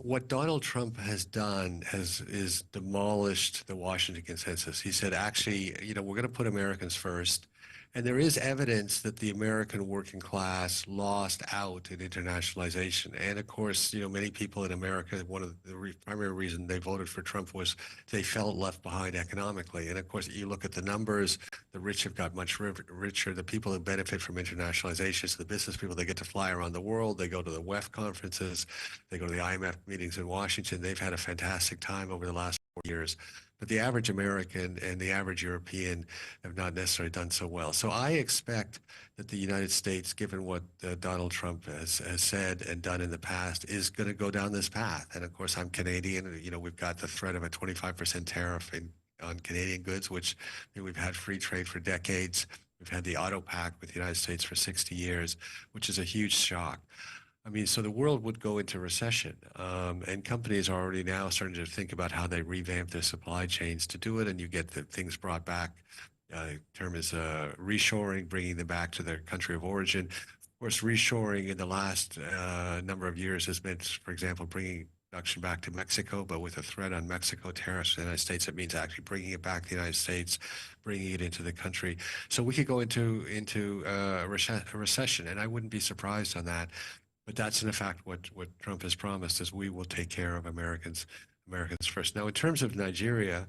What Donald Trump has done is demolished the Washington Consensus. He said, actually, you know, we're going to put Americans first. And there is evidence that the American working class lost out in internationalization. And of course, you know, many people in America, one of the primary reason they voted for Trump was they felt left behind economically. And of course, you look at the numbers, the rich have got much richer. The people who benefit from internationalization, so the business people, they get to fly around the world. They go to the WEF conferences. They go to the IMF meetings in Washington. They've had a fantastic time over the last 4 years. But the average American and the average European have not necessarily done so well. So I expect that the United States, given what Donald Trump has said and done in the past, is going to go down this path. And of course, I'm Canadian. You know, we've got the threat of a 25% tariff on Canadian goods, which we've had free trade for decades. We've had the auto pact with the United States for 60 years, which is a huge shock. I mean, so the world would go into recession, and companies are already now starting to think about how they revamp their supply chains to do it, and you get the things brought back. Term is reshoring, bringing them back to their country of origin. Of course, reshoring in the last number of years has meant, for example, bringing production back to Mexico, but with a threat on Mexico tariffs in the United States, it means actually bringing it back to the United States, bringing it into the country. So we could go into a recession, and I wouldn't be surprised on that. But that's in fact what Trump has promised, is we will take care of Americans first. Now, in terms of Nigeria,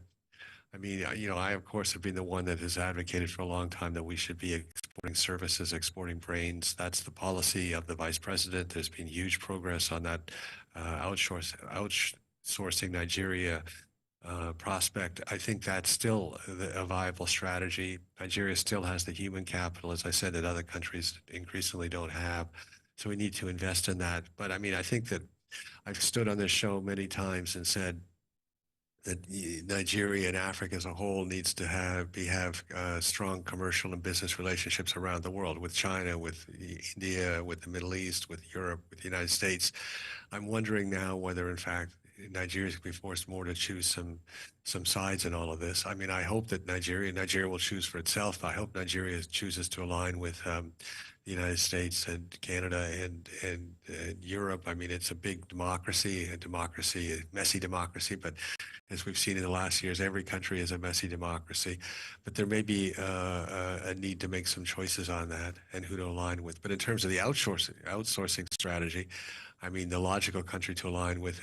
I mean, you know, I of course have been the one that has advocated for a long time that we should be exporting services, exporting brains. That's the policy of the vice president. There's been huge progress on that outsourcing Nigeria prospect. I think that's still a viable strategy. Nigeria still has the human capital, as I said, that other countries increasingly don't have. So we need to invest in that. But I mean, I think that I've stood on this show many times and said that Nigeria and Africa as a whole needs to have strong commercial and business relationships around the world, with China, with India, with the Middle East, with Europe, with the United States. I'm wondering now whether, in fact, Nigeria is going to be forced more to choose some sides in all of this. I mean, I hope that Nigeria will choose for itself. I hope Nigeria chooses to align with the United States and Canada and Europe. I mean, it's a big democracy, a messy democracy, but as we've seen in the last years, every country is a messy democracy. But there may be a need to make some choices on that and who to align with. But in terms of the outsourcing strategy, I mean, the logical country to align with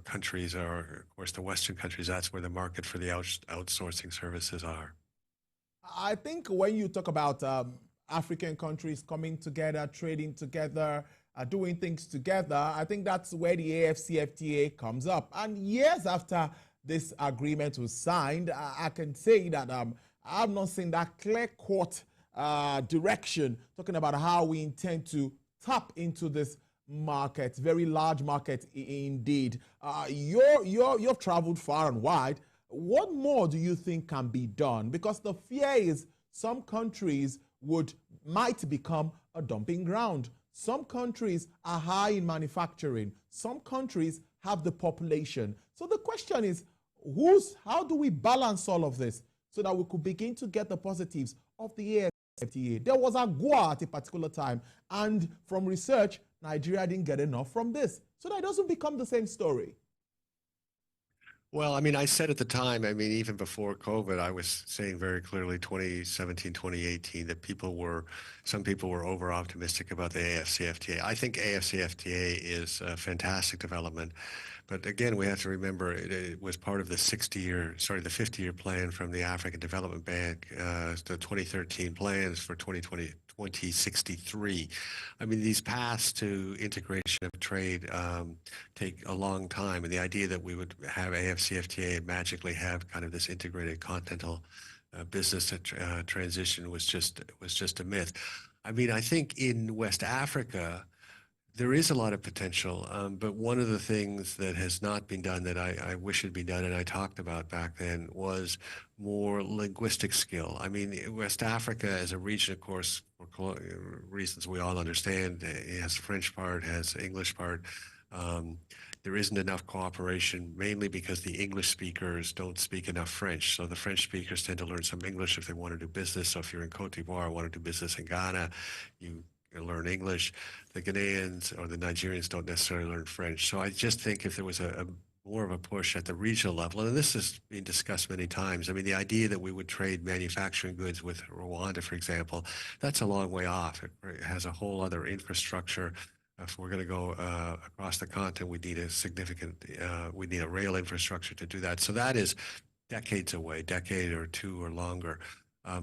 countries are, of course, the Western countries. That's where the market for the outsourcing services are. I think when you talk about African countries coming together, trading together, doing things together, I think that's where the AFCFTA comes up. And years after this agreement was signed, I can say that I've not seen that clear-cut direction talking about how we intend to tap into this market, very large market indeed. You've traveled far and wide. What more do you think can be done? Because the fear is some countries might become a dumping ground. Some countries are high in manufacturing. Some countries have the population. So the question is, how do we balance all of this so that we could begin to get the positives of the AFCFTA? There was a GUA at a particular time, and from research, Nigeria didn't get enough from this. So that it doesn't become the same story. Well, I mean, I said at the time, I mean, even before COVID, I was saying very clearly 2017, 2018, that some people were over optimistic about the AFCFTA. I think AFCFTA is a fantastic development. But again, we have to remember it was part of the 50-year plan from the African Development Bank, the 2013 plans for 2063. I mean, these paths to integration of trade take a long time, and the idea that we would have AFCFTA and magically have kind of this integrated continental business transition was just a myth. I mean, I think in West Africa, there is a lot of potential, but one of the things that has not been done that I wish had been done, and I talked about back then, was more linguistic skill. I mean, West Africa as a region, of course, for reasons we all understand, it has a French part, has English part. There isn't enough cooperation, mainly because the English speakers don't speak enough French. So the French speakers tend to learn some English if they want to do business. So if you're in Cote d'Ivoire, want to do business in Ghana, you learn English. The Ghanaians or the Nigerians don't necessarily learn French. So I just think if there was a more of a push at the regional level, and this has been discussed many times. I mean, the idea that we would trade manufacturing goods with Rwanda, for example, that's a long way off. It has a whole other infrastructure. If we're going to go across the continent, we need we need a rail infrastructure to do that. So that is decades away, decade or two or longer.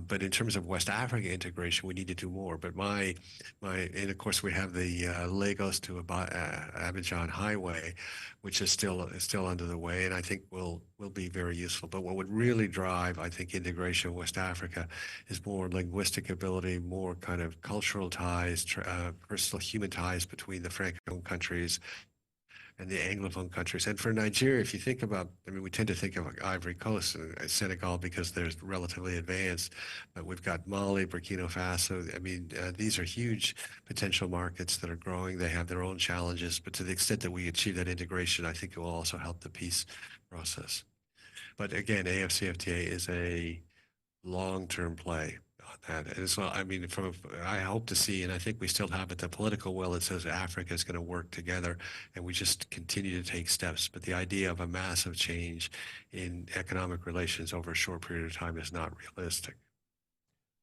But in terms of West Africa integration, we need to do more. But and of course we have the Lagos to Abidjan highway, which is still under the way, and I think will be very useful. But what would really drive, I think, integration in West Africa is more linguistic ability, more kind of cultural ties, personal human ties between the Francophone countries and the Anglophone countries. And for Nigeria, if you think about, I mean, we tend to think of Ivory Coast and Senegal because they're relatively advanced, but we've got Mali, Burkina Faso. I mean, these are huge potential markets that are growing. They have their own challenges, but to the extent that we achieve that integration, I think it will also help the peace process. But again, AFCFTA is a long-term play on that. And so, I mean, I hope to see, and I think we still have it, the political will that says Africa is going to work together, and we just continue to take steps. But the idea of a massive change in economic relations over a short period of time is not realistic.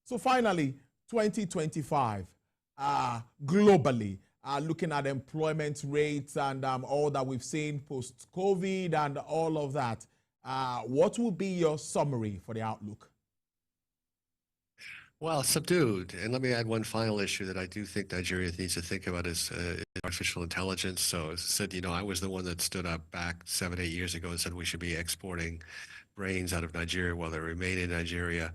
So finally, 2025, globally, looking at employment rates and all that we've seen post-COVID and all of that, what will be your summary for the outlook? Well, subdued. And let me add one final issue that I do think Nigeria needs to think about is artificial intelligence. So as I said, you know, I was the one that stood up back 7, 8 years ago and said we should be exporting brains out of Nigeria while they remain in Nigeria.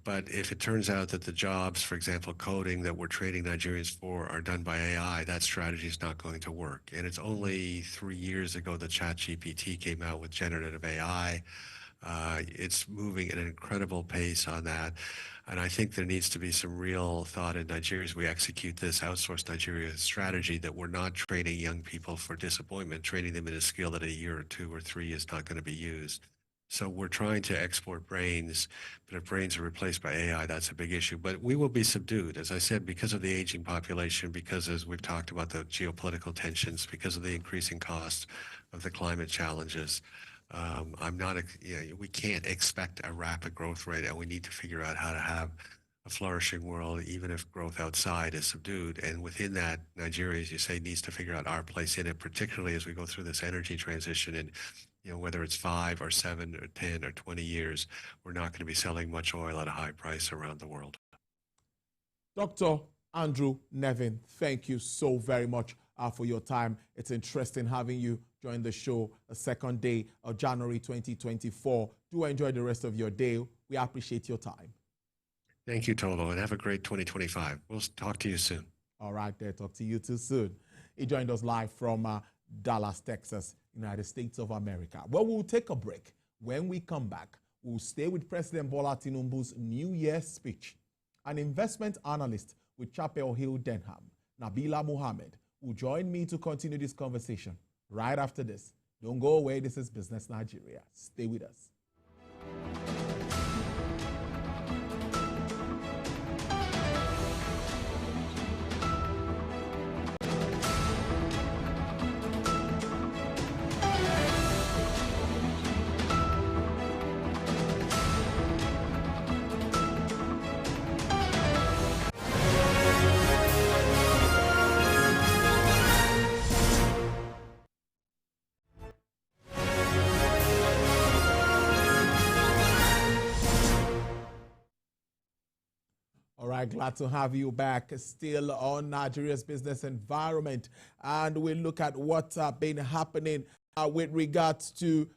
But if it turns out that the jobs, for example, coding that we're training Nigerians for are done by AI, that strategy is not going to work. And it's only 3 years ago that ChatGPT came out with generative AI. It's moving at an incredible pace on that. And I think there needs to be some real thought in Nigeria as we execute this outsourced Nigeria strategy that we're not training young people for disappointment, training them in a skill that a year or 2 or 3 is not going to be used. So we're trying to export brains, but if brains are replaced by AI, that's a big issue. But we will be subdued, as I said, because of the aging population, because as we've talked about the geopolitical tensions, because of the increasing costs of the climate challenges. We can't expect a rapid growth rate, and we need to figure out how to have a flourishing world, even if growth outside is subdued. And within that, Nigeria, as you say, needs to figure out our place in it, particularly as we go through this energy transition. And you know, whether it's 5 or 7 or 10 or 20 years, we're not going to be selling much oil at a high price around the world. Dr. Andrew Nevin, thank you so very much for your time. It's interesting having you join the show the second day of January 2024. Do enjoy the rest of your day. We appreciate your time. Thank you, Tolo, and have a great 2025. We'll talk to you soon. All right, there. Talk to you too soon. He joined us live from Dallas, Texas, United States of America. Well, we'll take a break. When we come back, we'll stay with President Bola Tinubu's New Year's speech. An investment analyst with Chapel Hill, Denham, Nabila Muhammad, will join me to continue this conversation right after this. Don't go away. This is Business Nigeria. Stay with us. right, glad to have you back. Still on Nigeria's business environment, and we look at what's been happening with regards to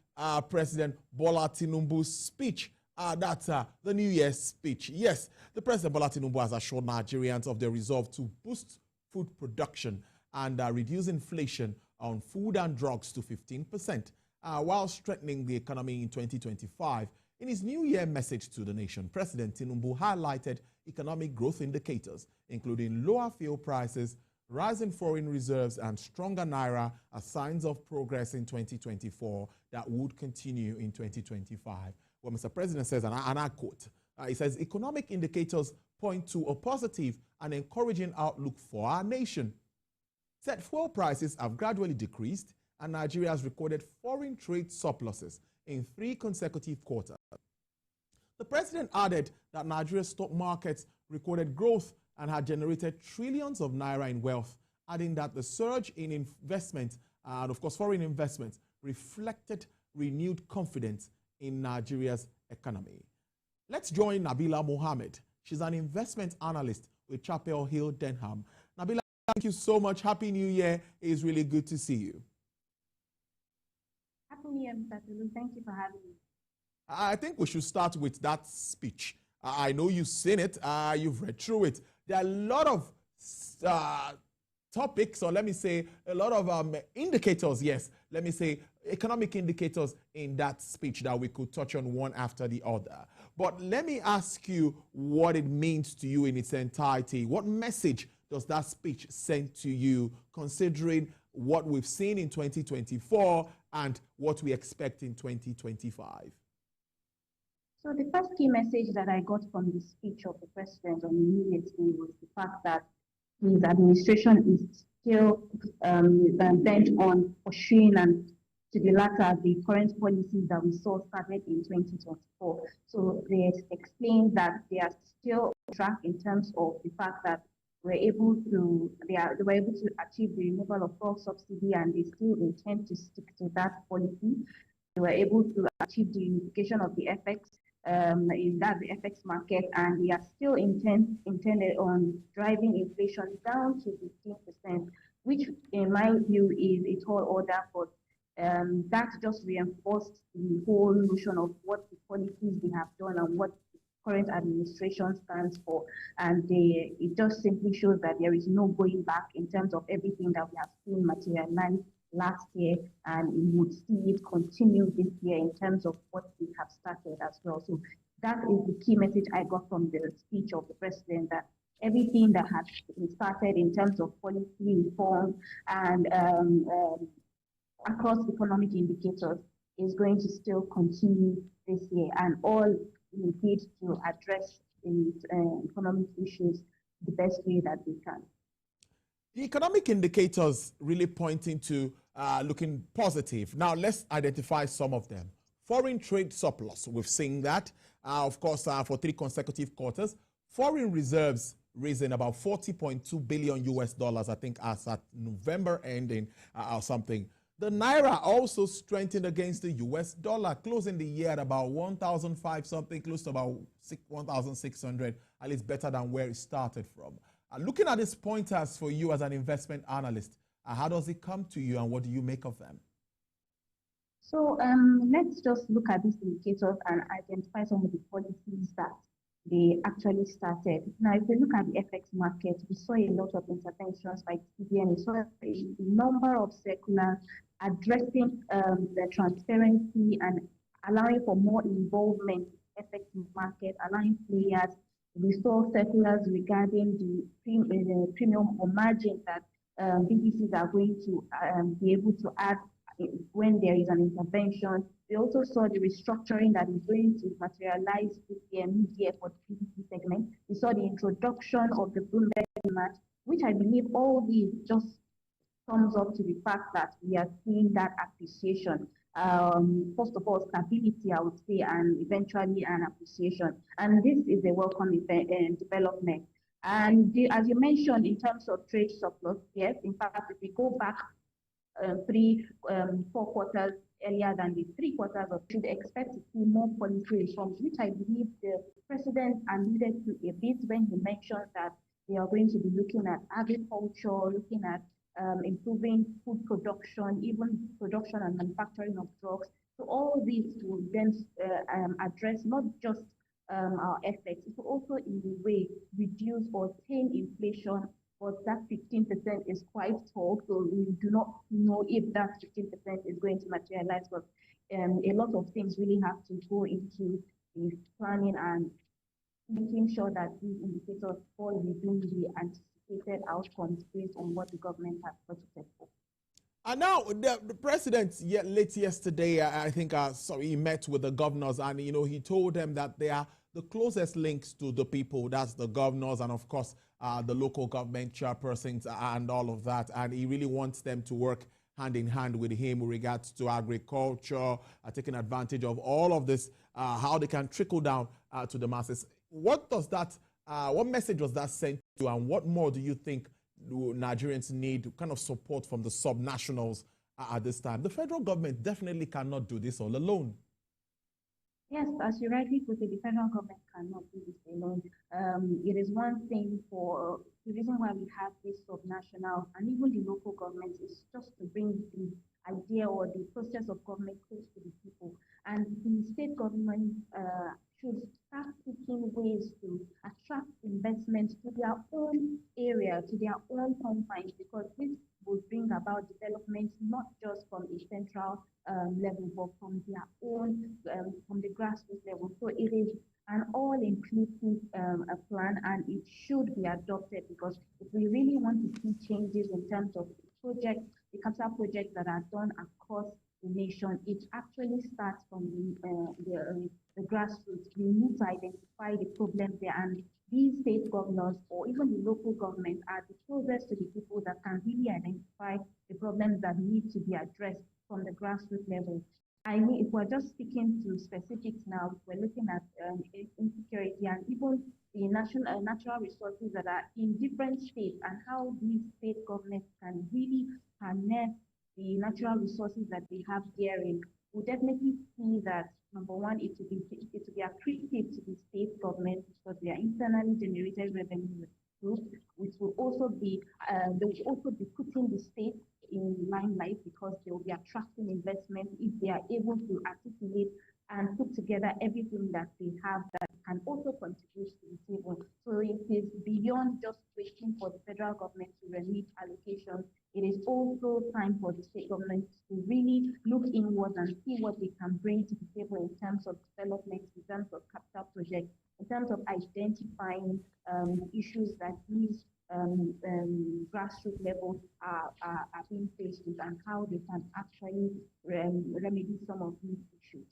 President Bola Tinubu's speech. That's the New Year's speech. Yes, the President Bola Tinubu has assured Nigerians of their resolve to boost food production and reduce inflation on food and drugs to 15%, while strengthening the economy in 2025. In his New Year message to the nation, President Tinubu highlighted economic growth indicators, including lower fuel prices, rising foreign reserves, and stronger naira as signs of progress in 2024 that would continue in 2025. Well, Mr. President says, and I quote, he says, economic indicators point to a positive and encouraging outlook for our nation. Said fuel prices have gradually decreased, and Nigeria has recorded foreign trade surpluses in 3 consecutive quarters. The president added that Nigeria's stock markets recorded growth and had generated trillions of naira in wealth, adding that the surge in investment and, of course, foreign investments reflected renewed confidence in Nigeria's economy. Let's join Nabila Mohammed. She's an investment analyst with Chapel Hill, Denham. Nabila, thank you so much. Happy New Year. It's really good to see you. Happy New Year, Mr. Tulu. Thank you for having me. I think we should start with that speech. I know you've seen it. You've read through it. There are a lot of topics, or let me say a lot of indicators, yes, let me say economic indicators in that speech that we could touch on one after the other. But let me ask you what it means to you in its entirety. What message does that speech send to you, considering what we've seen in 2024 and what we expect in 2025? So the first key message that I got from the speech of the president on New Year's Day was the fact that his administration is still bent on pursuing and to the latter the current policies that we saw started in 2024. So they explained that they are still on track in terms of the fact that they were able to achieve the removal of fuel subsidy, and they still intend to stick to that policy. They were able to achieve the unification of the FX in that the FX market, and they are still intended on driving inflation down to 15%, which in my view is a tall order, but that just reinforced the whole notion of what the policies they have done and what the current administration stands for. And it just simply shows that there is no going back in terms of everything that we have seen materialize last year, and we would see it continue this year in terms of what we have started as well. So that is the key message I got from the speech of the president, that everything that has been started in terms of policy reform and across economic indicators is going to still continue this year, and all we need to address the economic issues the best way that we can. The economic indicators really pointing to looking positive. Now, let's identify some of them. Foreign trade surplus, we've seen that, of course, for 3 consecutive quarters. Foreign reserves raising about $40.2 billion US, I think, as at November ending or something. The naira also strengthened against the US dollar, closing the year at about 1,005 something, close to about 1,600, at least better than where it started from. Looking at these pointers for you as an investment analyst, how does it come to you and what do you make of them? So let's just look at these indicators and identify some of the policies that they actually started. Now, if we look at the FX market, we saw a lot of interventions by TVN. We saw a number of circulars addressing the transparency and allowing for more involvement in the FX market, allowing players. We saw circulars regarding the premium or margin that BDCs are going to be able to add when there is an intervention. We also saw the restructuring that is going to materialize this year, mid-year, for the BDC segment. We saw the introduction of the Bloomberg match, which I believe all these just sums up to the fact that we are seeing that appreciation. First of all, stability, I would say, and eventually an appreciation. And this is a welcome development. And as you mentioned, in terms of trade surplus, yes, in fact, if we go back 4 quarters earlier than the 3/4 of should expect to see more policy reforms, which I believe the president alluded to a bit when he mentioned that they are going to be looking at agriculture, looking at improving food production, even production and manufacturing of drugs. So all these will then address not just our efforts, it will also in a way reduce or tame inflation, but that 15% is quite tall, so we do not know if that 15% is going to materialize, but a lot of things really have to go into the planning and making sure that these indicators fall within the anticipated outcomes based on what the government has budgeted for. And now the president late yesterday, I think, he met with the governors, and he told them that they are the closest links to the people. That's the governors and of course the local government chairpersons and all of that. And he really wants them to work hand in hand with him with regards to agriculture, taking advantage of all of this, how they can trickle down to the masses. What does that? What message was that sent to, and what more do you think Nigerians need kind of support from the subnationals at this time? The federal government definitely cannot do this all alone. Yes, as you rightly put it, the federal government cannot do this alone. It is one thing for the reason why we have this subnational and even the local governments is just to bring the idea or the process of government close to the people. And the state government should start seeking ways to attract investment to their own area, to their own confines, because this will bring about development not just from a central level, but from their own, from the grassroots level. So it is an all-inclusive plan, and it should be adopted, because if we really want to see changes in terms of projects, the capital projects that are done across the nation, it actually starts from the grassroots. We need to identify the problems there, and these state governors or even the local government are the closest to the people that can really identify the problems that need to be addressed from the grassroots level. I mean, if we're just speaking to specifics now, we're looking at insecurity and even the natural resources that are in different states, and how these state governments can really harness the natural resources that they have therein. We'll definitely see that, number one, it will be accretive to the state government because they are internally generated revenue groups, which will also be they will also be putting the state in limelight because they will be attracting investment if they are able to articulate and put together everything that they have that can also contribute to the table. So it is beyond just waiting for the federal government to release allocations. It is also time for the state government to really look inward and see what they can bring to the table in terms of development, in terms of capital projects, in terms of identifying issues that these grassroots levels are being faced with, and how they can actually remedy some of these issues.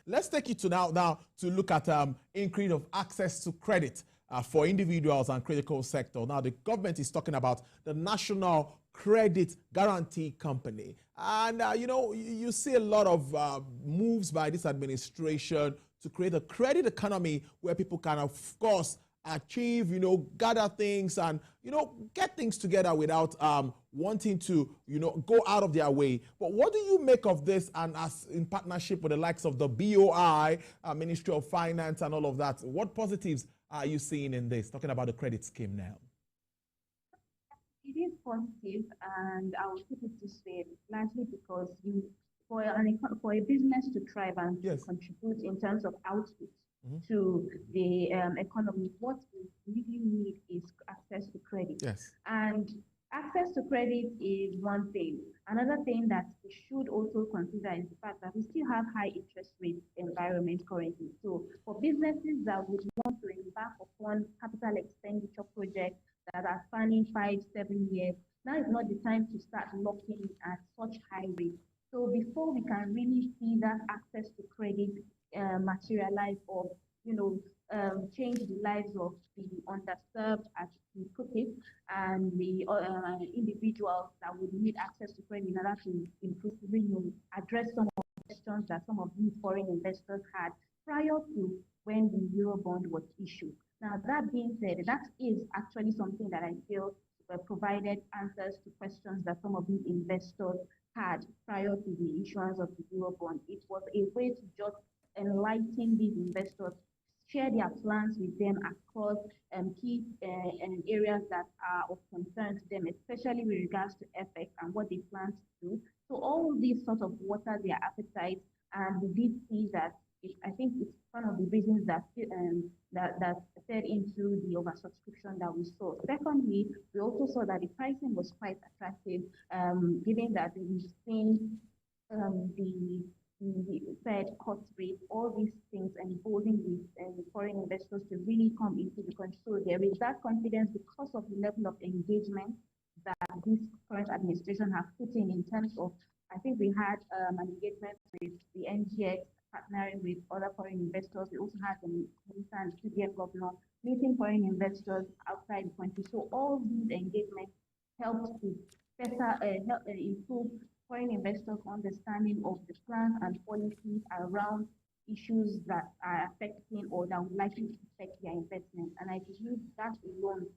Let's take it to now to look at increase of access to credit for individuals and critical sector. Now, the government is talking about the National Credit Guarantee Company. And, you see a lot of moves by this administration to create a credit economy where people can, of course, achieve, gather things and, get things together without wanting to, go out of their way. But what do you make of this, and as in partnership with the likes of the BOI, Ministry of Finance and all of that? What positives are you seeing in this, talking about the credit scheme now? It is positive, and I will put it this way, largely because for a business to thrive and to contribute in terms of output, to the economy, what we really need is access to credit. Yes. And access to credit is one thing. Another thing that we should also consider is the fact that we still have high interest rate environment currently. So for businesses that would want to embark upon capital expenditure projects that are spanning 5-7 years, now is not the time to start locking at such high rates. So before we can really see that access to credit materialize or change the lives of the underserved, as we put it, and the individuals that would need access to credit in order to address some of the questions that some of these foreign investors had prior to when the Eurobond was issued. Now, that being said, that is actually something that I feel provided answers to questions that some of these investors had prior to the issuance of the Eurobond. It was a way to just enlighten these investors, share their plans with them across key areas that are of concern to them, especially with regards to FX and what they plan to do. So all these sort of water their appetite, and we did see that. I think it's one of the reasons that that fed into the oversubscription that we saw. Secondly, we also saw that the pricing was quite attractive, given that we've seen the Fed cut rate, all these things emboldening these foreign investors to really come into the country. So there is that confidence because of the level of engagement that this current administration has put in terms of, I think we had an engagement with the NGX, partnering with other foreign investors. We also had the Minister and CDF governor meeting foreign investors outside the country. So all these engagements helped to better improve foreign investors' understanding of the plans and policies around issues that are affecting or that would likely affect their investment. And I believe that alone,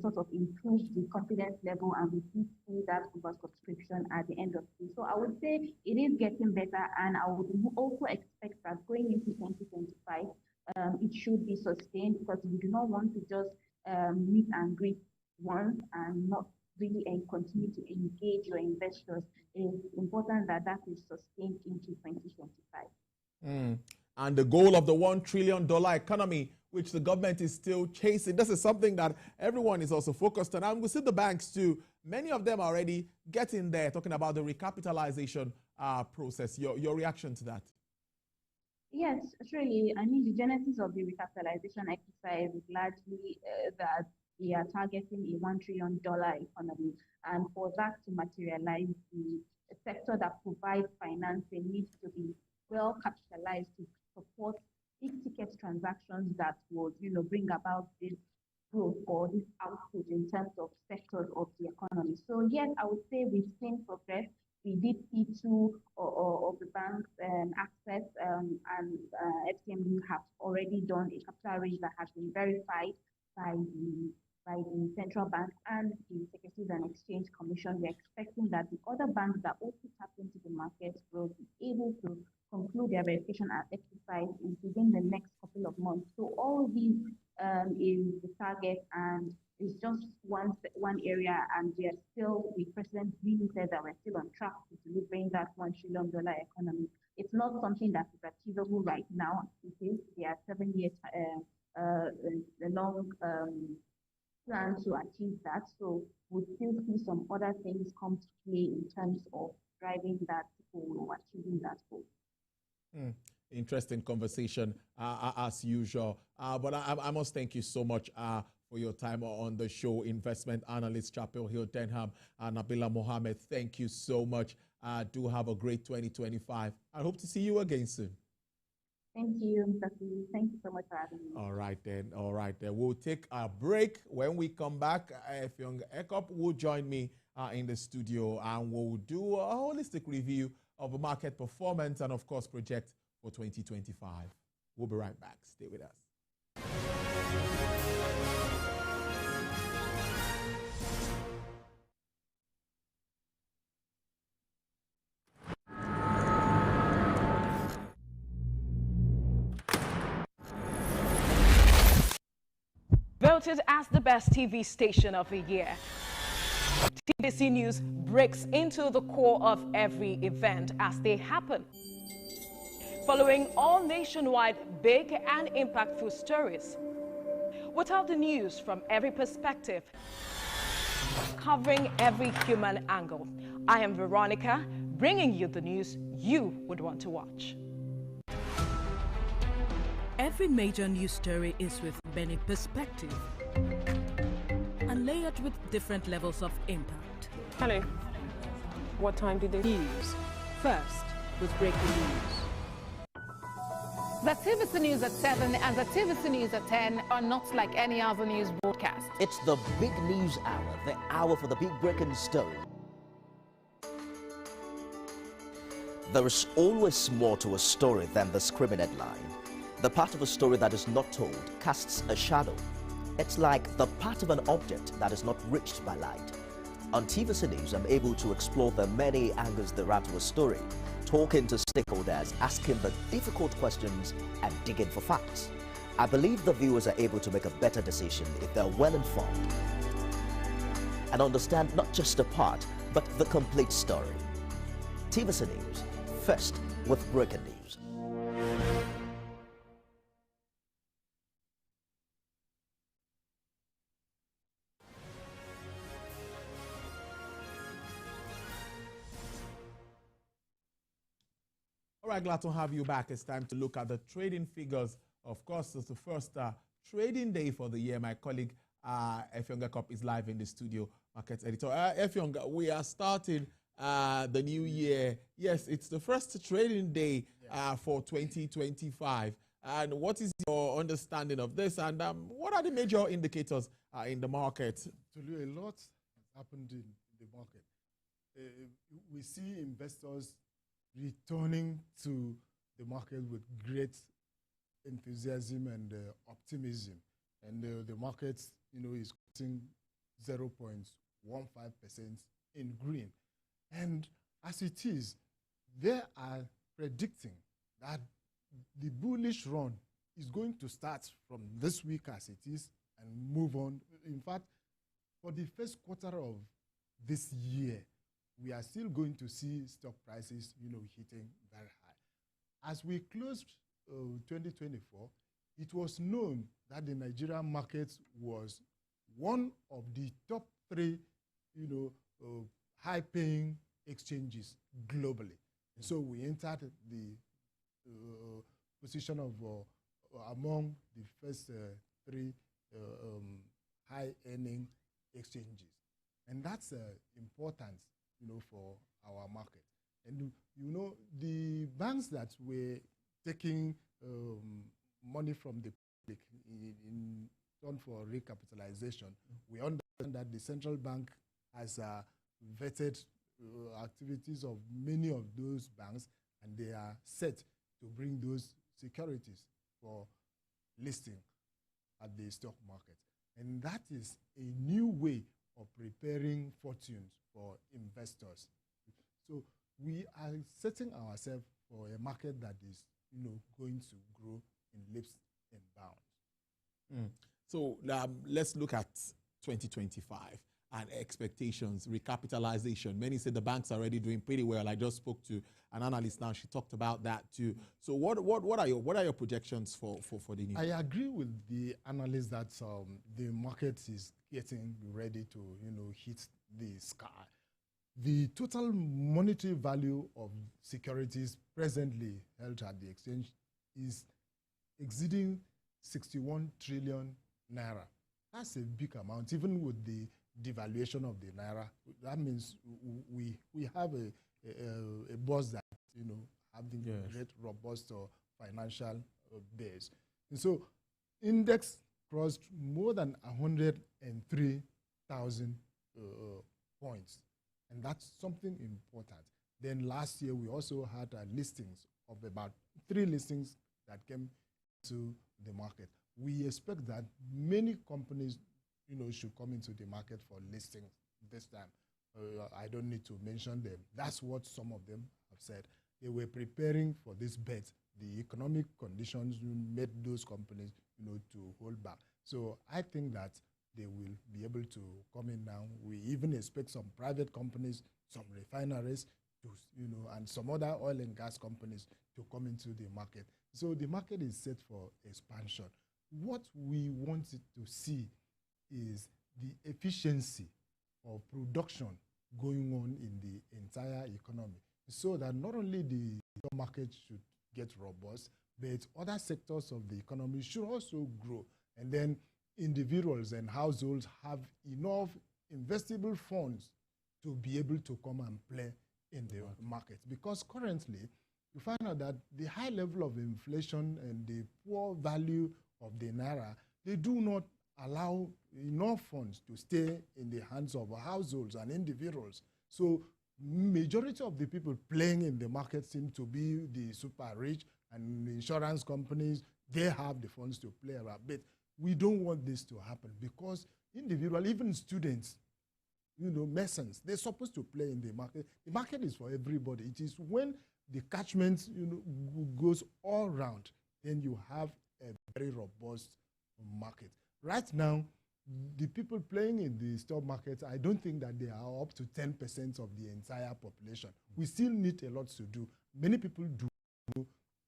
sort of improves the confidence level, and we did see that oversubscription at the end of the day. So I would say it is getting better, and I would also expect that going into 2025, it should be sustained, because we do not want to just meet and greet once and not really continue to engage your investors. It is important that that is sustained into 2025. And the goal of the $1 trillion economy, which the government is still chasing, this is something that everyone is also focused on. And we see the banks too. Many of them are already getting there, talking about the recapitalization process. Your reaction to that? Yes, surely. I mean, the genesis of the recapitalization exercise is largely that we are targeting a $1 trillion economy. And for that to materialize, the sector that provides financing needs to be well capitalized to support big ticket transactions that would, bring about this growth or this output in terms of sectors of the economy. So yes, I would say we've seen progress. We did see two of the banks, Access and FCMB, have already done a capital raise that has been verified by the central bank and the Securities and Exchange Commission. We're expecting that the other banks that also tap into the market will be able to conclude their verification exercise within the next couple of months. So all these is the target, and it's just one area, and we are still, the president really said that we're still on track to delivering that $1 trillion economy. It's not something that is achievable right now. It is. There are 7 years long plan to achieve that. So we'll still see some other things come to play in terms of driving that goal or achieving that goal. Interesting conversation as usual. But I must thank you so much for your time on the show. Investment analyst Chapel Hill Denham and Nabila Mohammed, thank you so much. Do have a great 2025. I hope to see you again soon. Thank you, Mr. Thank you so much for having me. All right then. We'll take a break. When we come back, Effiong Ekop will join me in the studio, and we'll do a holistic review of the market performance and, of course, project for 2025. We'll be right back. Stay with us. Voted as the best TV station of the year, TVC News breaks into the core of every event as they happen. Following all nationwide big and impactful stories, without the news from every perspective, covering every human angle. I am Veronica, bringing you the news you would want to watch. Every major news story is with many perspectives and layered with different levels of impact. Hello. What time did they news? First with breaking news. The TVC News at 7 and the TVC News at 10 are not like any other news broadcast. It's the big news hour, the hour for the big breaking story. There is always more to a story than the screaming headline. The part of a story that is not told casts a shadow. It's like the part of an object that is not reached by light. On TVC News, I'm able to explore the many angles there are to a story, talking to stakeholders, asking the difficult questions, and digging for facts. I believe the viewers are able to make a better decision if they're well informed and understand not just a part, but the complete story. TVC News, first with breaking news. All right, glad to have you back. It's time to look at the trading figures. Of course, it's the first trading day for the year. My colleague Efyonga Cup is live in the studio, market editor. Efyonga, we are starting the new year. Yes, it's the first trading day for 2025. And what is your understanding of this? And what are the major indicators in the market? Tolu, a lot has happened in the market. We see investors returning to the market with great enthusiasm and optimism, and the market, is cutting 0.15% in green. And as it is, they are predicting that the bullish run is going to start from this week as it is and move on. In fact, for the first quarter of this year, we are still going to see stock prices, hitting very high. As we closed 2024, it was known that the Nigerian market was one of the top 3, high-paying exchanges globally. And so we entered the position of among the first 3 high-earning exchanges, and that's important, for our market. And the banks that were taking money from the public in turn for recapitalization, we understand that the central bank has vetted activities of many of those banks, and they are set to bring those securities for listing at the stock market. And that is a new way of preparing fortunes for investors. So we are setting ourselves for a market that is, going to grow in leaps and bounds. So let's look at 2025 and expectations, recapitalization. Many say the banks are already doing pretty well. I just spoke to an analyst now. She talked about that too. So what are your projections for the new? I agree with the analyst that the market is getting ready to hit the sky. The total monetary value of securities presently held at the exchange is exceeding 61 trillion naira. That's a big amount, even with the devaluation of the naira. That means we have a boss that having great robust financial base. And so index crossed more than 103,000 points, and that's something important. Then last year we also had listings of about 3 listings that came to the market. We expect that many companies should come into the market for listings this time. I don't need to mention them. That's what some of them have said. They were preparing for this bet. The economic conditions made those companies, to hold back. So I think that they will be able to come in now. We even expect some private companies, some refineries, to, and some other oil and gas companies to come into the market. So the market is set for expansion. What we want to see is the efficiency of production going on in the entire economy, so that not only the market should get robust, but other sectors of the economy should also grow. And then individuals and households have enough investable funds to be able to come and play in the market. Because currently, you find out that the high level of inflation and the poor value of the naira, they do not allow enough funds to stay in the hands of households and individuals. So majority of the people playing in the market seem to be the super rich, and insurance companies, they have the funds to play around. But We don't want this to happen because individual, even students, merchants, they're supposed to play in the market. The market is for everybody. It is when the catchment, goes all round, then you have a very robust market. Right now, the people playing in the stock market, I don't think that they are up to 10% of the entire population. We still need a lot to do. Many people do know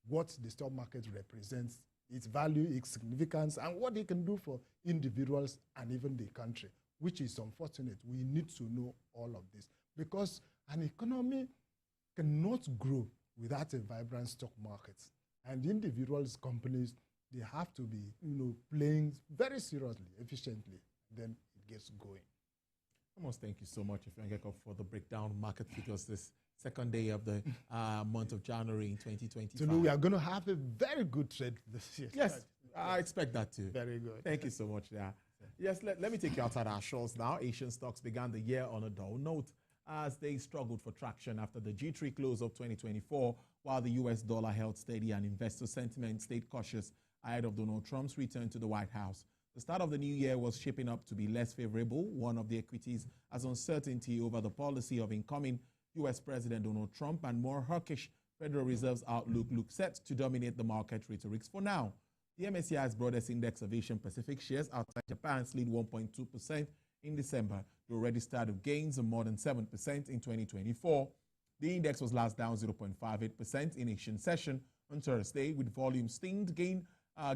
what the stock market represents, its value, its significance, and what it can do for individuals and even the country, which is unfortunate. We need to know all of this because an economy cannot grow without a vibrant stock market. And individuals, companies, they have to be, playing very seriously, efficiently. Then it gets going. Amos, thank you so much, Ifeanyi, for the breakdown market figures this second day of the month of January in 2025. So we are going to have a very good trade this year. Yes, I expect that too. Very good. Thank you so much. Yeah. Yes, let me take you outside our shores now. Asian stocks began the year on a dull note as they struggled for traction after the G3 close of 2024, while the US dollar held steady and investor sentiment stayed cautious ahead of Donald Trump's return to the White House. The start of the new year was shaping up to be less favorable, one of the equities as uncertainty over the policy of incoming US President Donald Trump and more hawkish Federal Reserve's outlook look set to dominate the market rhetorics for now. The MSCI's broadest index of Asian Pacific shares outside Japan slid 1.2% in December. They already started gains of more than 7% in 2024. The index was last down 0.58% in Asian session on Thursday, with volume stinged gain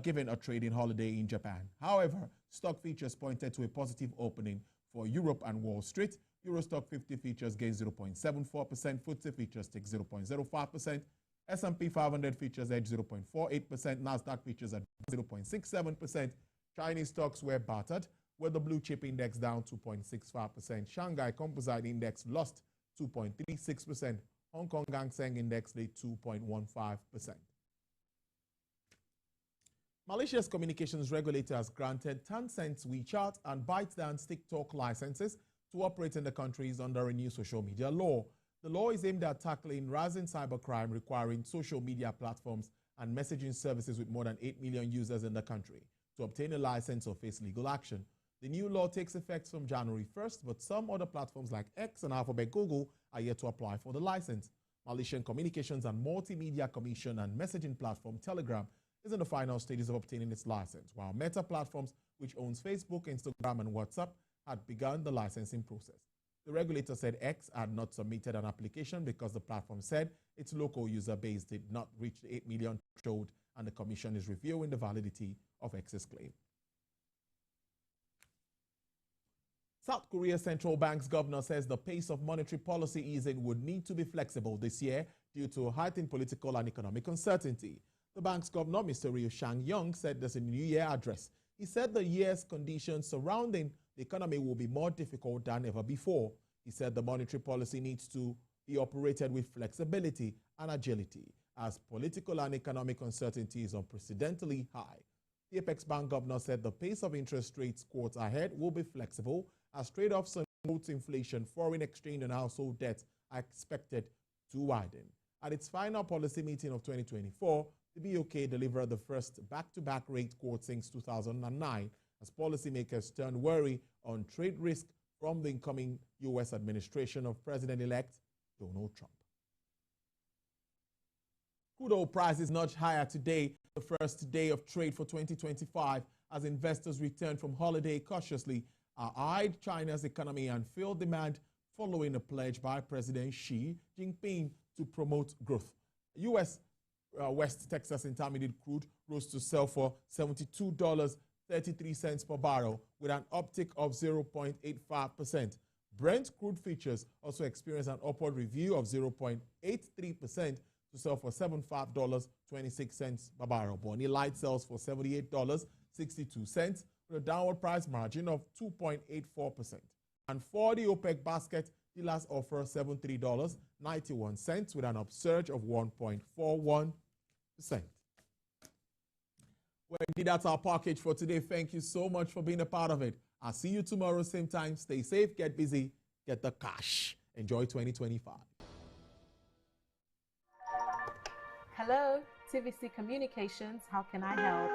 given a trading holiday in Japan. However, stock features pointed to a positive opening for Europe and Wall Street. Eurostock 50 features gained 0.74%, FTSE features take 0.05%, S&P 500 features edge 0.48%, Nasdaq features at 0.67%. Chinese stocks were battered, with the blue chip index down 2.65%. Shanghai Composite Index lost 2.36%. Hong Kong Hang Seng Index laid 2.15%. Malaysia's communications regulator has granted Tencent's WeChat and ByteDance TikTok licenses to operate in the countries under a new social media law. The law is aimed at tackling rising cybercrime requiring social media platforms and messaging services with more than 8 million users in the country to obtain a license or face legal action. The new law takes effect from January 1st, but some other platforms like X and Alphabet Google are yet to apply for the license. Malaysian Communications and Multimedia Commission and messaging platform Telegram is in the final stages of obtaining its license, while Meta Platforms, which owns Facebook, Instagram, and WhatsApp, had begun the licensing process. The regulator said X had not submitted an application because the platform said its local user base did not reach the 8 million threshold, and the commission is reviewing the validity of X's claim. South Korea's central bank's governor says the pace of monetary policy easing would need to be flexible this year due to heightened political and economic uncertainty. The bank's governor, Mr. Ryu Sang-young, said this in a New Year address. He said the year's conditions surrounding the economy will be more difficult than ever before. He said the monetary policy needs to be operated with flexibility and agility as political and economic uncertainty is unprecedentedly high. The Apex Bank governor said the pace of interest rates quotes ahead will be flexible as trade-offs on quotes inflation, foreign exchange, and household debt are expected to widen. At its final policy meeting of 2024, the BOK delivered the first back-to-back rate quote since 2009 as policymakers turned worry on trade risk from the incoming U.S. administration of President-elect Donald Trump. Crude oil prices nudged higher today, the first day of trade for 2025, as investors returned from holiday cautiously, eyed China's economy and fuel demand following a pledge by President Xi Jinping to promote growth. U.S. West Texas Intermediate crude rose to sell for $72.33 per barrel with an uptick of 0.85%. Brent crude futures also experienced an upward review of 0.83% to sell for $75.26 per barrel. Bonny Light sells for $78.62 with a downward price margin of 2.84%. And for the OPEC basket, dealers offer $73.91 with an upsurge of 1.41%. Well, indeed, that's our package for today. Thank you so much for being a part of it. I'll see you tomorrow, same time. Stay safe, get busy, get the cash. Enjoy 2025. Hello, TVC Communications. How can I help?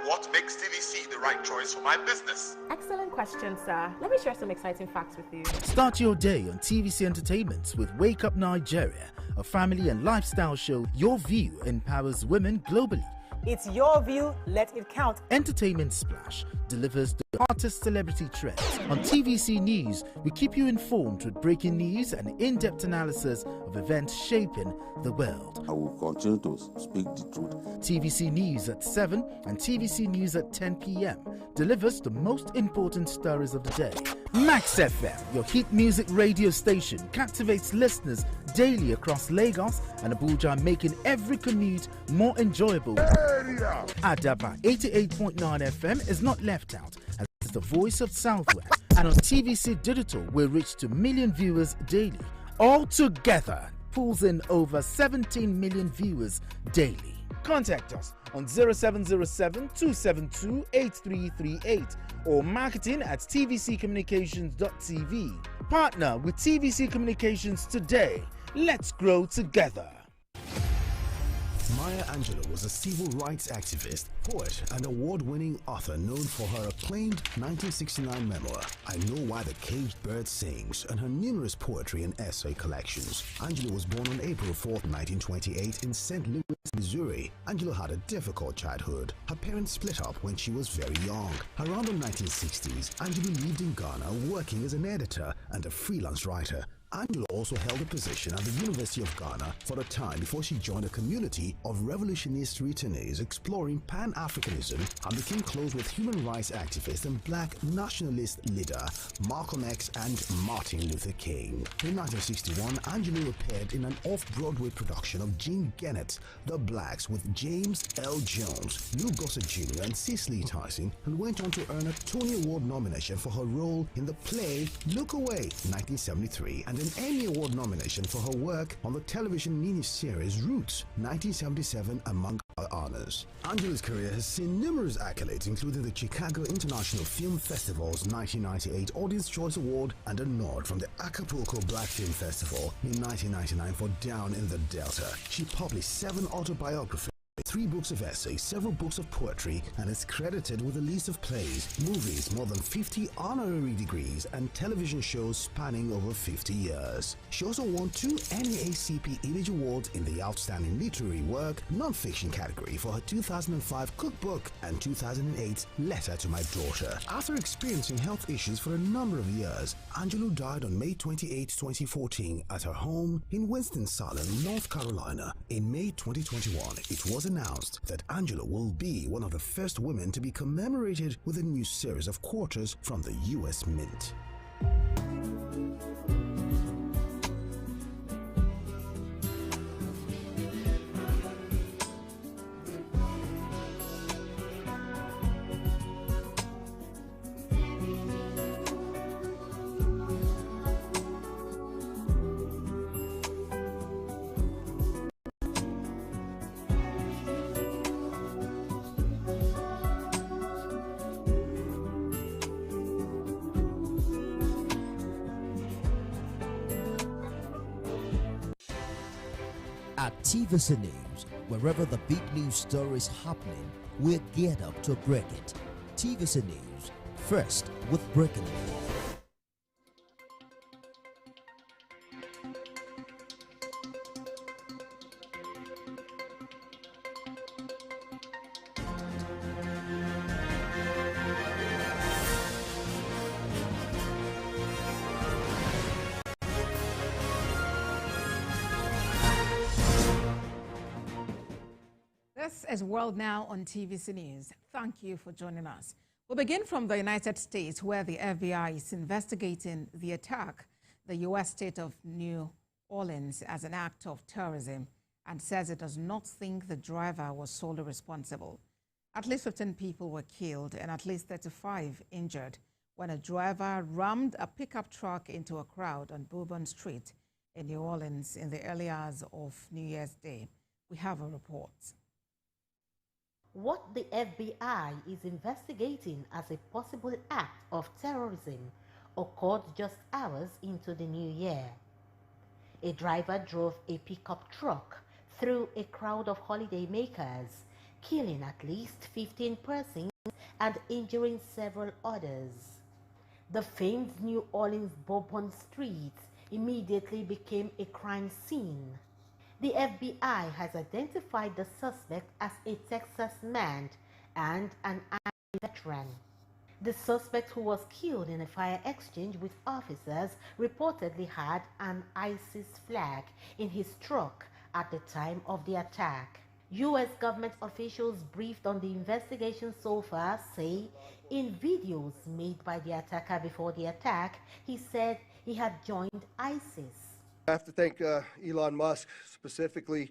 What makes TVC the right choice for my business? Excellent question, sir. Let me share some exciting facts with you. Start your day on TVC Entertainment with Wake Up Nigeria, a family and lifestyle show. Your view empowers women globally. It's your view, let it count. Entertainment Splash delivers the hottest celebrity trends. On TVC News, we keep you informed with breaking news and in-depth analysis of events shaping the world. I will continue to speak the truth. TVC News at 7 and TVC News at 10 p.m. delivers the most important stories of the day. Max FM, your hit music radio station, captivates listeners daily across Lagos and Abuja, making every commute more enjoyable. Adaba 88.9 FM is not left out, as it's the voice of Southwest. And on TVC Digital, we reach to million viewers daily. All together, pulls in over 17 million viewers daily. Contact us on 0707 272 8338 or marketing at tvccommunications.tv. Partner with TVC Communications today. Let's grow together. Maya Angelou was a civil rights activist, poet, and award-winning author known for her acclaimed 1969 memoir, I Know Why the Caged Bird Sings, and her numerous poetry and essay collections. Angelou was born on April 4, 1928 in St. Louis, Missouri. Angelou had a difficult childhood. Her parents split up when she was very young. Around the 1960s, Angelou lived in Ghana working as an editor and a freelance writer. Angelou also held a position at the University of Ghana for a time before she joined a community of revolutionist returnees exploring Pan-Africanism and became close with human rights activist and black nationalist leader Malcolm X and Martin Luther King. In 1961, Angelou appeared in an off-Broadway production of Jean Genet's The Blacks with James L. Jones, Lou Gossett Jr. and Cicely Tyson, and went on to earn a Tony Award nomination for her role in the play Look Away, 1973, and an Emmy Award nomination for her work on the television miniseries Roots, 1977, among other honors. Angelou's career has seen numerous accolades, including the Chicago International Film Festival's 1998 Audience Choice Award and a nod from the Acapulco Black Film Festival in 1999 for Down in the Delta. She published 7 autobiographies, 3 books of essays, several books of poetry, and is credited with a list of plays, movies, more than 50 honorary degrees, and television shows spanning over 50 years. She also won 2 NAACP Image Awards in the Outstanding Literary Work Non-Fiction category for her 2005 cookbook and 2008 Letter to My Daughter. After experiencing health issues for a number of years, Angelou died on May 28, 2014 at her home in Winston-Salem, North Carolina. In May 2021, it was announced that Angelou will be one of the first women to be commemorated with a new series of quarters from the U.S. Mint. At TVC News, wherever the big news story is happening, we're geared up to break it. TVC News, first with breaking news. This is World Now on TVC News. Thank you for joining us. We'll begin from the United States, where the FBI is investigating the attack, the U.S. state of New Orleans, as an act of terrorism and says it does not think the driver was solely responsible. At least 15 people were killed and at least 35 injured when a driver rammed a pickup truck into a crowd on Bourbon Street in New Orleans in the early hours of New Year's Day. We have a report. What the FBI is investigating as a possible act of terrorism occurred just hours into the new year. A driver drove a pickup truck through a crowd of holidaymakers killing at least 15 persons and injuring several others. The famed New Orleans Bourbon Street immediately became a crime scene. The FBI has identified the suspect as a Texas man and an Army veteran. The suspect, who was killed in a fire exchange with officers, reportedly had an ISIS flag in his truck at the time of the attack. U.S. government officials briefed on the investigation so far say in videos made by the attacker before the attack, he said he had joined ISIS. I have to thank Elon Musk specifically.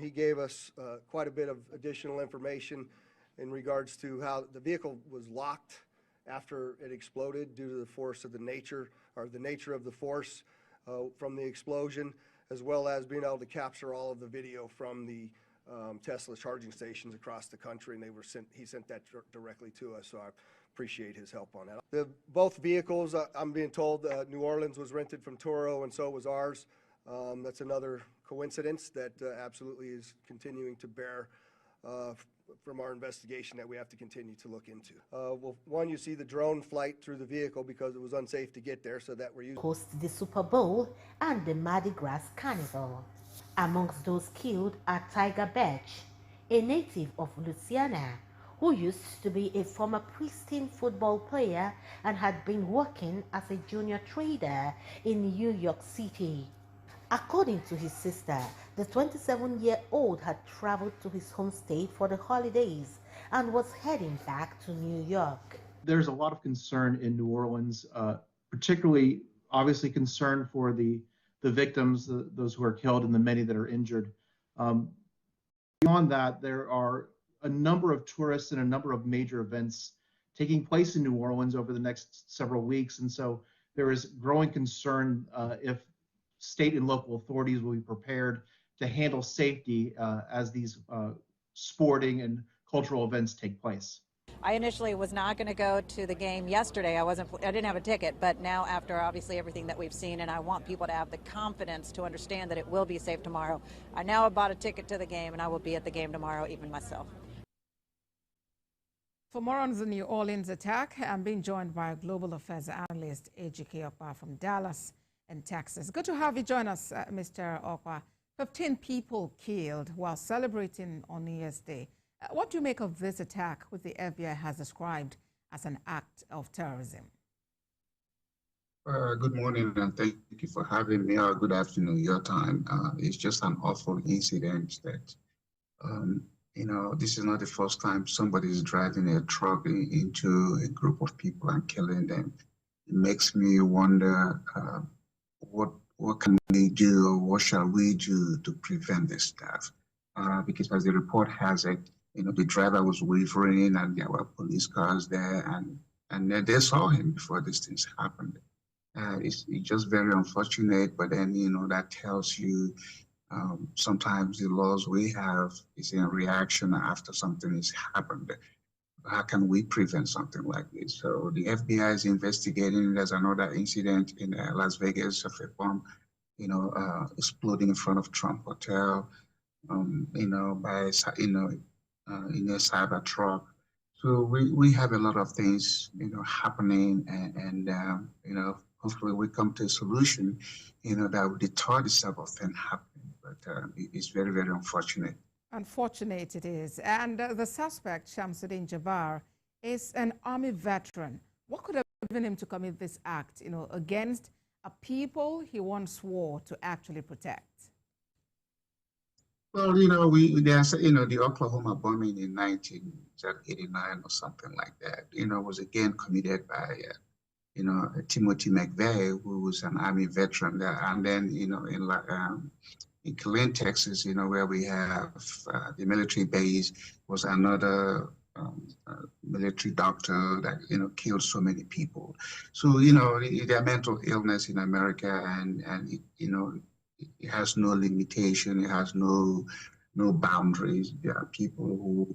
He gave us quite a bit of additional information in regards to how the vehicle was locked after it exploded due to the force of the nature of the force from the explosion, as well as being able to capture all of the video from the Tesla charging stations across the country, and he sent that directly to us, so I appreciate his help on that. Both vehicles, I'm being told New Orleans was rented from Turo, and so was ours. That's another coincidence that absolutely is continuing to bear from our investigation that we have to continue to look into. Well, one, you see the drone flight through the vehicle because it was unsafe to get there, so that we're using Host the Super Bowl and the Mardi Gras Carnival. Amongst those killed are Tiger Birch, a native of Louisiana, who used to be a former pristine football player and had been working as a junior trader in New York City. According to his sister, the 27-year-old had traveled to his home state for the holidays and was heading back to New York. There's a lot of concern in New Orleans, particularly obviously concern for the victims, those who are killed, and the many that are injured. Beyond that, there are a number of tourists and a number of major events taking place in New Orleans over the next several weeks, and so there is growing concern if state and local authorities will be prepared to handle safety as these sporting and cultural events take place. I initially was not going to go to the game yesterday. I didn't have a ticket, but now after obviously everything that we've seen, and I want people to have the confidence to understand that it will be safe tomorrow. I now have bought a ticket to the game, and I will be at the game tomorrow, even myself. For more on the New Orleans attack, I'm being joined by global affairs analyst Ejike Okpa from Dallas in Texas. Good to have you join us, Mr. Okpa. 15 people killed while celebrating on New Year's Day. What do you make of this attack, which the FBI has described as an act of terrorism? Good morning, and thank you for having me. Good afternoon, your time. It's just an awful incident that, this is not the first time somebody is driving a truck into a group of people and killing them. It makes me wonder what can we do, or what shall we do to prevent this stuff? Because as the report has it, the driver was wavering and there were police cars there, and they saw him before these things happened. It's just very unfortunate, but then, that tells you sometimes the laws we have is in reaction after something has happened. How can we prevent something like this? So the FBI is investigating. There's another incident in Las Vegas of a bomb, exploding in front of Trump Hotel, in a cyber truck. So we have a lot of things, happening, and hopefully we come to a solution, that will deter this type of thing happening. But it's very, very unfortunate. Unfortunate it is. And the suspect, Shamsuddin Jabbar, is an Army veteran. What could have driven him to commit this act, against a people he once swore to actually protect? Well, there's, the Oklahoma bombing in 1989 or something like that, was again committed by, Timothy McVeigh, who was an Army veteran there. And then, in Killeen, Texas, where we have the military base, was another military doctor that, killed so many people. So, there are mental illness in America, and it has no limitation. It has no boundaries. There are people who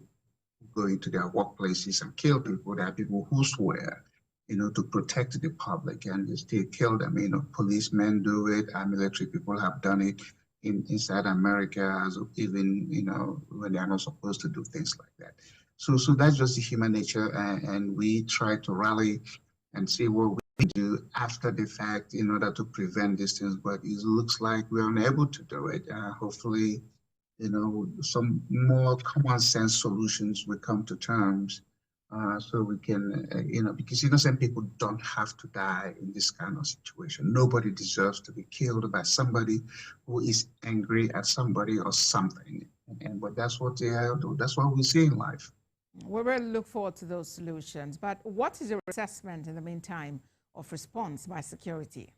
go into their workplaces and kill people. There are people who swear, to protect the public, and they still kill them. Policemen do it. Our military people have done it. inside America, as even when they are not supposed to do things like that. So that's just the human nature, and we try to rally and see what we can do after the fact in order to prevent these things. But it looks like we're unable to do it. Hopefully, some more common sense solutions will come to terms. So we can, because innocent people don't have to die in this kind of situation. Nobody deserves to be killed by somebody who is angry at somebody or something. But that's what we see in life. We really look forward to those solutions. But what is your assessment in the meantime of response by security?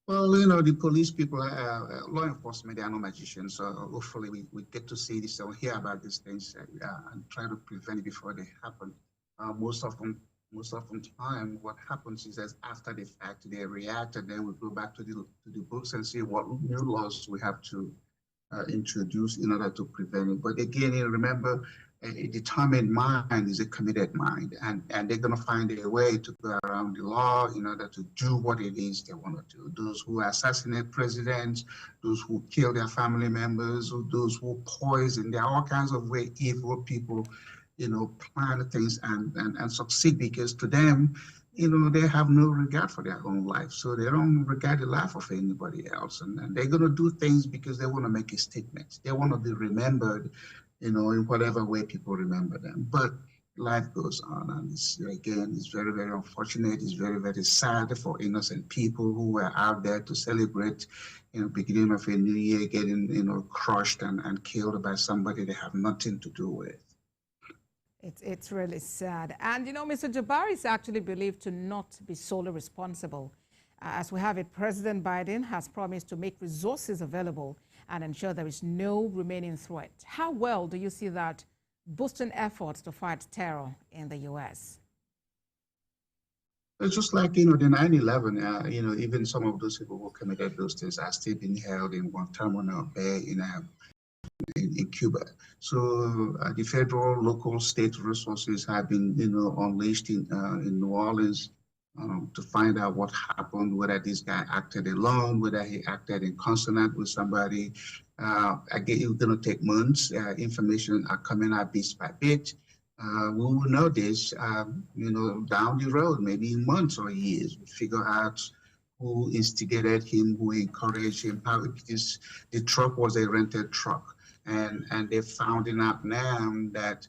Well, the police people, law enforcement, they are no magicians. So hopefully we get to see this or hear about these things and try to prevent it before they happen. Most often time, what happens is that after the fact, they react, and then we go back to the books and see what new laws we have to introduce in order to prevent it. But again, remember, a determined mind is a committed mind, and they're going to find a way to go around the law in order to do what it is they want to do. Those who assassinate presidents, those who kill their family members, those who poison, there are all kinds of way evil people, plan things and succeed, because to them, they have no regard for their own life. So they don't regard the life of anybody else. And they're going to do things because they want to make a statement. They want to be remembered, in whatever way people remember them. But life goes on. And it's very, very unfortunate. It's very, very sad for innocent people who were out there to celebrate, beginning of a new year, getting, crushed and killed by somebody they have nothing to do with. It's really sad. And, Mr. Jabari is actually believed to not be solely responsible. As we have it, President Biden has promised to make resources available and ensure there is no remaining threat. How well do you see that boosting efforts to fight terror in the U.S.? It's just like, the 9/11, even some of those people who committed those things are still being held in Guantanamo Bay in Cuba. So the federal, local, state resources have been, unleashed in New Orleans to find out what happened, whether this guy acted alone, whether he acted in consonant with somebody. Again, it's going to take months. Information are coming out bit by bit. We will know this, down the road, maybe in months or years. We figure out who instigated him, who encouraged him, because the truck was a rented truck. And they found out now that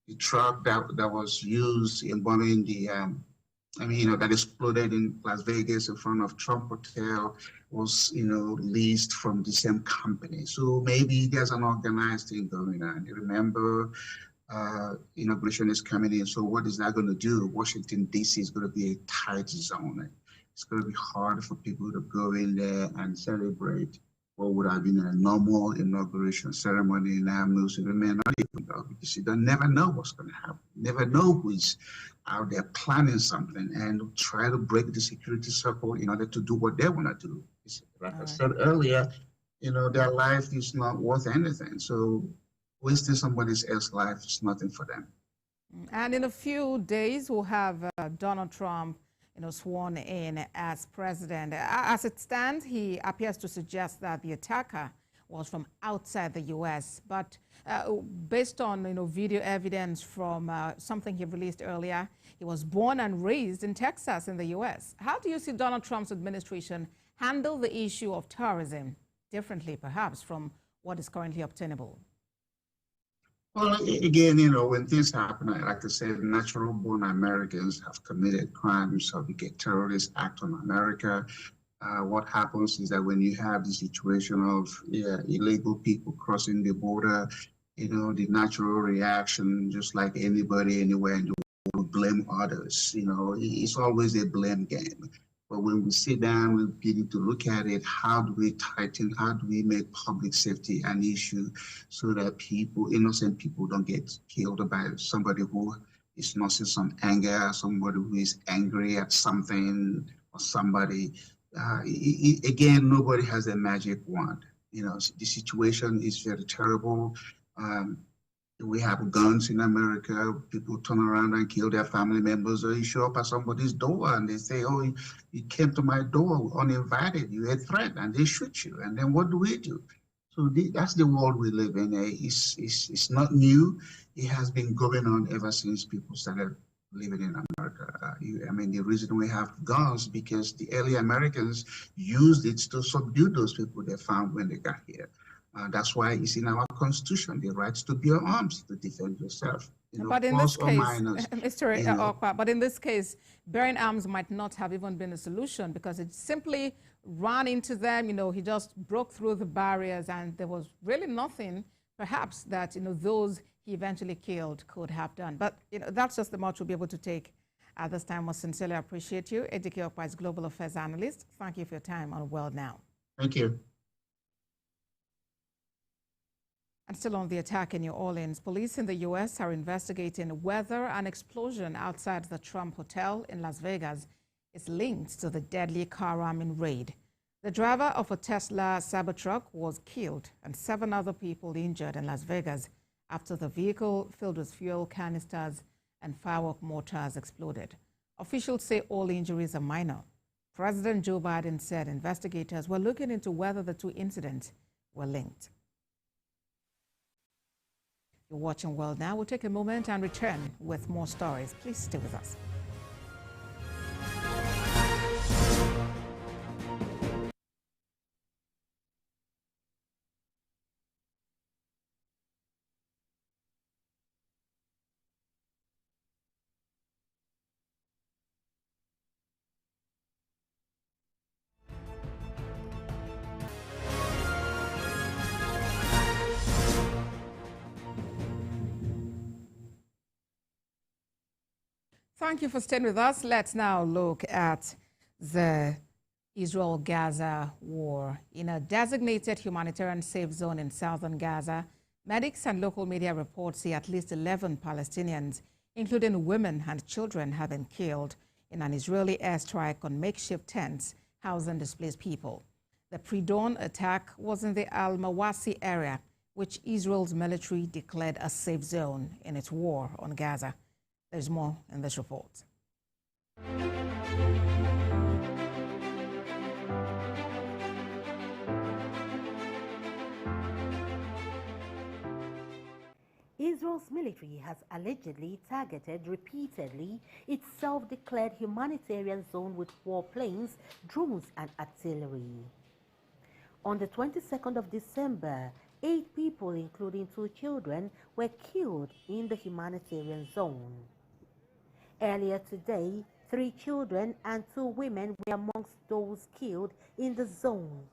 the truck that was used in bombing that exploded in Las Vegas in front of Trump Hotel was, leased from the same company. So maybe there's an organized thing going on. You remember, inauguration is coming in. So what is that going to do? Washington, D.C. is going to be a tight zone. It's going to be hard for people to go in there and celebrate what would have been a normal inauguration ceremony. Now most of them may not even know, because you never know what's going to happen. You never know who is out there planning something and try to break the security circle in order to do what they want to do. Like I said earlier, their life is not worth anything. So wasting somebody else's life is nothing for them. And in a few days, we'll have Donald Trump sworn in as president. As it stands, he appears to suggest that the attacker was from outside the U.S. But based on video evidence from something he released earlier, he was born and raised in Texas in the U.S. How do you see Donald Trump's administration handle the issue of terrorism differently, perhaps, from what is currently obtainable? Well, again, when things happen, like I said, natural-born Americans have committed crimes, so we get terrorist act on America. What happens is that when you have the situation of illegal people crossing the border, the natural reaction, just like anybody anywhere in the world, blame others. It's always a blame game. But when we sit down, we begin to look at it, how do we tighten, how do we make public safety an issue so that innocent people don't get killed by somebody who is nursing some anger, somebody who is angry at something or somebody. Again, nobody has a magic wand. The situation is very terrible. We have guns in America. People turn around and kill their family members, or you show up at somebody's door and they say, oh, you came to my door uninvited, you're a threat, and they shoot you. And then what do we do? So that's the world we live in. It's not new. It has been going on ever since people started living in America. I mean, the reason we have guns because the early Americans used it to subdue those people they found when they got here. That's why it's in our Constitution, the right to bear arms to defend yourself. But in this case, Mr. Okpa, but in this case, bearing arms might not have even been a solution because it simply ran into them. He just broke through the barriers, and there was really nothing, perhaps, that those he eventually killed could have done. But that's just the much we'll be able to take at this time. I sincerely appreciate you, Edike Okpa is Global Affairs Analyst. Thank you for your time on World Now. Thank you. And still on the attack in New Orleans, police in the U.S. are investigating whether an explosion outside the Trump Hotel in Las Vegas is linked to the deadly car ramming raid. The driver of a Tesla Cybertruck was killed and 7 other people injured in Las Vegas after the vehicle filled with fuel canisters and firework mortars exploded. Officials say all injuries are minor. President Joe Biden said investigators were looking into whether the 2 incidents were linked. You're watching World Now. We'll take a moment and return with more stories. Please stay with us. Thank you for staying with us. Let's now look at the Israel-Gaza war. In a designated humanitarian safe zone in southern Gaza, medics and local media reports say at least 11 Palestinians, including women and children, have been killed in an Israeli airstrike on makeshift tents housing displaced people. The pre-dawn attack was in the Al-Mawasi area, which Israel's military declared a safe zone in its war on Gaza. There's more in this report. Israel's military has allegedly targeted repeatedly its self-declared humanitarian zone with warplanes, drones, and artillery. On the 22nd of December, 8 people, including 2 children, were killed in the humanitarian zone. Earlier today, 3 children and 2 women were amongst those killed in the zone.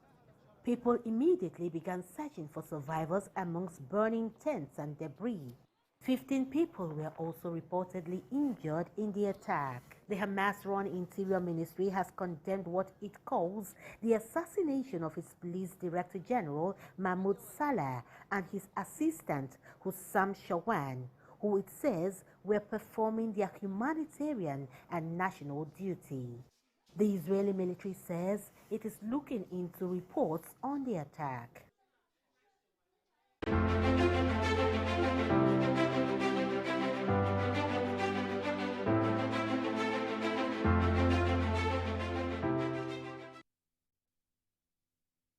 People immediately began searching for survivors amongst burning tents and debris. 15 people were also reportedly injured in the attack. The Hamas-run Interior Ministry has condemned what it calls the assassination of its police director general Mahmoud Salah and his assistant Hussam Shawan, who it says were performing their humanitarian and national duty. The Israeli military says it is looking into reports on the attack.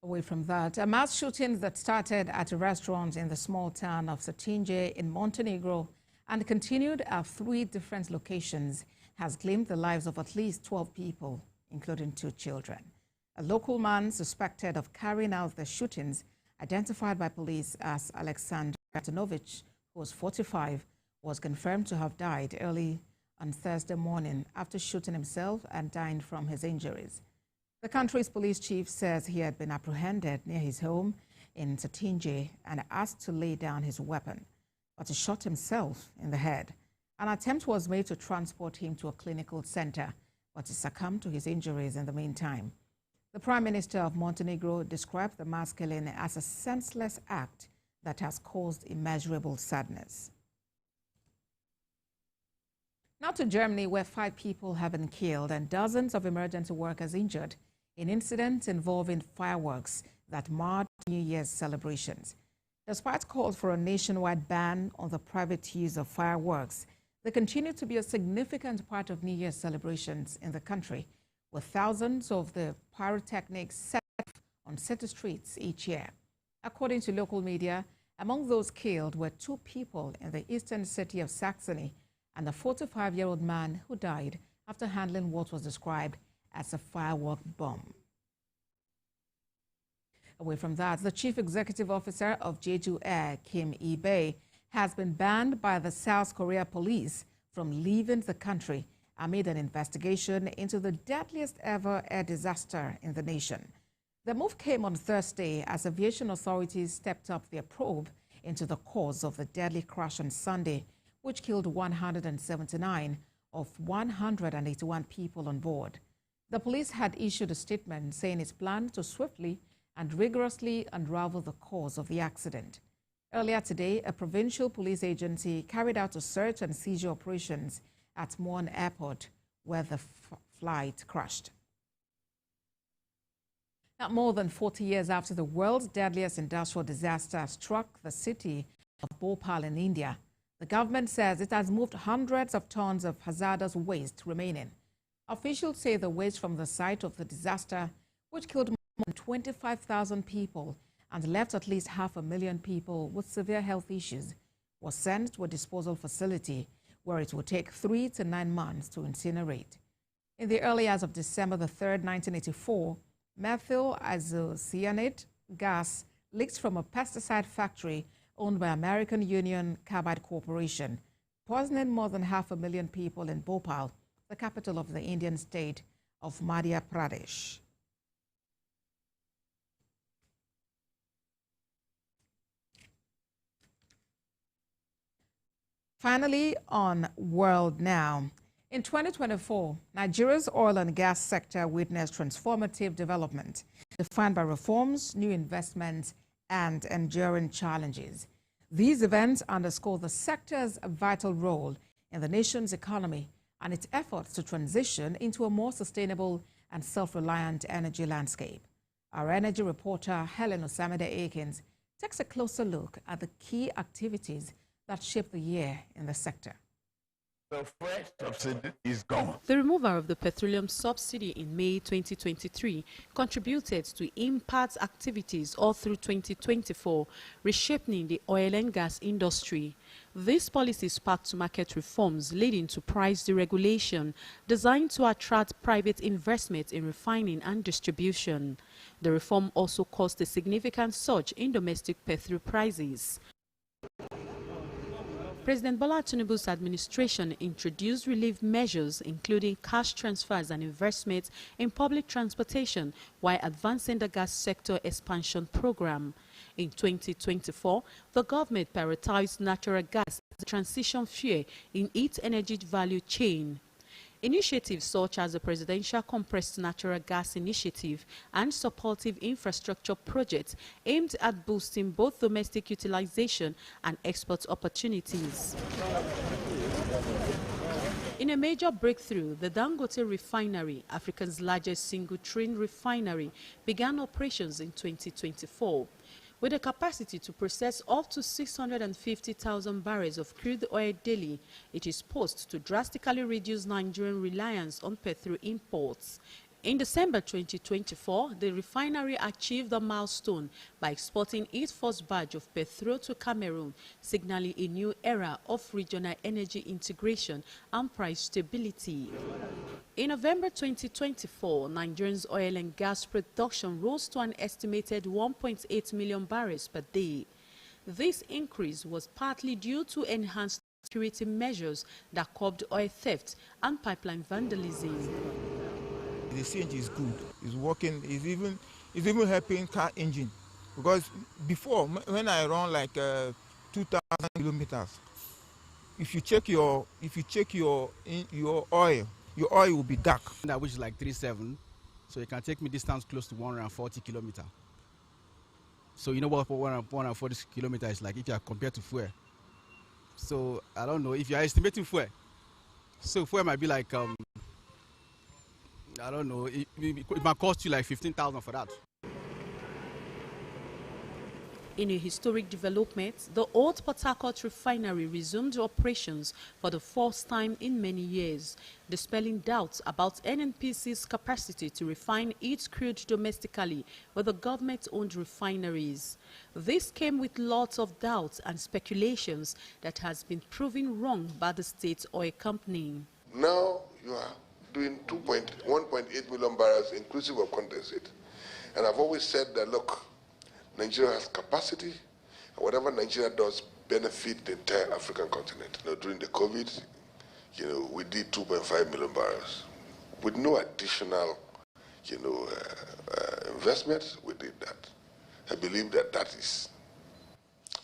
Away from that, a mass shooting that started at a restaurant in the small town of Satinje in Montenegro and continued at 3 different locations has claimed the lives of at least 12 people, including 2 children. A local man suspected of carrying out the shootings, identified by police as Alexander Antonovich, who was 45, was confirmed to have died early on Thursday morning after shooting himself and dying from his injuries. The country's police chief says he had been apprehended near his home in Satinje and asked to lay down his weapon, but he shot himself in the head. An attempt was made to transport him to a clinical center, but he succumbed to his injuries in the meantime. The Prime Minister of Montenegro described the mass killing as a senseless act that has caused immeasurable sadness. Now to Germany, where 5 people have been killed and dozens of emergency workers injured in incidents involving fireworks that marred New Year's celebrations. Despite calls for a nationwide ban on the private use of fireworks, they continue to be a significant part of New Year's celebrations in the country, with thousands of the pyrotechnics set on city streets each year. According to local media, among those killed were 2 people in the eastern city of Saxony and a 45-year-old man who died after handling what was described as a firework bomb. Away from that, the Chief Executive Officer of Jeju Air, Kim Lee-bae, has been banned by the South Korea police from leaving the country amid an investigation into the deadliest ever air disaster in the nation. The move came on Thursday as aviation authorities stepped up their probe into the cause of the deadly crash on Sunday, which killed 179 of 181 people on board. The police had issued a statement saying it planned to swiftly and rigorously unravel the cause of the accident. Earlier today, a provincial police agency carried out a search and seizure operations at Muon Airport, where the flight crashed. Now, more than 40 years after the world's deadliest industrial disaster struck the city of Bhopal in India, the government says it has moved hundreds of tons of hazardous waste remaining. Officials say the waste from the site of the disaster, which killed more than 25,000 people and left at least 500,000 people with severe health issues, was sent to a disposal facility where it will take 3 to 9 months to incinerate. In the early hours of December 3rd, 1984, methyl isocyanate gas leaked from a pesticide factory owned by American Union Carbide Corporation, poisoning more than 500,000 people in Bhopal, the capital of the Indian state of Madhya Pradesh. Finally, on World Now. In 2024, Nigeria's oil and gas sector witnessed transformative development, defined by reforms, new investments, and enduring challenges. These events underscore the sector's vital role in the nation's economy and its efforts to transition into a more sustainable and self-reliant energy landscape. Our energy reporter, Helen Osamide-Akins, takes a closer look at the key activities that shaped the year in the sector. The fresh subsidy is gone. The removal of the petroleum subsidy in May 2023 contributed to impact activities all through 2024, reshaping the oil and gas industry. This policy sparked market reforms leading to price deregulation designed to attract private investment in refining and distribution. The reform also caused a significant surge in domestic petrol prices. President Bola Tinubu's administration introduced relief measures, including cash transfers and investments in public transportation, while advancing the gas sector expansion program. In 2024, the government prioritized natural gas as a transition fuel in its energy value chain. Initiatives such as the Presidential Compressed Natural Gas Initiative and supportive infrastructure projects aimed at boosting both domestic utilization and export opportunities. In a major breakthrough, the Dangote refinery, Africa's largest single-train refinery, began operations in 2024. With a capacity to process up to 650,000 barrels of crude oil daily, it is poised to drastically reduce Nigerian reliance on petrol imports. In December 2024, the refinery achieved a milestone by exporting its first batch of petrol to Cameroon, signaling a new era of regional energy integration and price stability. In November 2024, Nigeria's oil and gas production rose to an estimated 1.8 million barrels per day. This increase was partly due to enhanced security measures that curbed oil theft and pipeline vandalism. The CNG is good. It's working. It's even helping car engine, because before, when I run like 2,000 kilometers, if you check your oil will be dark. That which is like 3.7, so it can take me distance close to 140 kilometers. So you know what 140 kilometers is like if you are compared to fuel. So I don't know if you are estimating fuel. So fuel might be like I don't know. It might cost you like 15,000 for that. In a historic development, the old Port Harcourt refinery resumed operations for the first time in many years, dispelling doubts about NNPC's capacity to refine its crude domestically with the government-owned refineries. This came with lots of doubts and speculations that has been proven wrong by the state oil company. Now you are doing 1.8 million barrels inclusive of condensate. And I've always said that, look, Nigeria has capacity, and whatever Nigeria does benefit the entire African continent. During the COVID, we did 2.5 million barrels. With no additional, investment, we did that. I believe that that is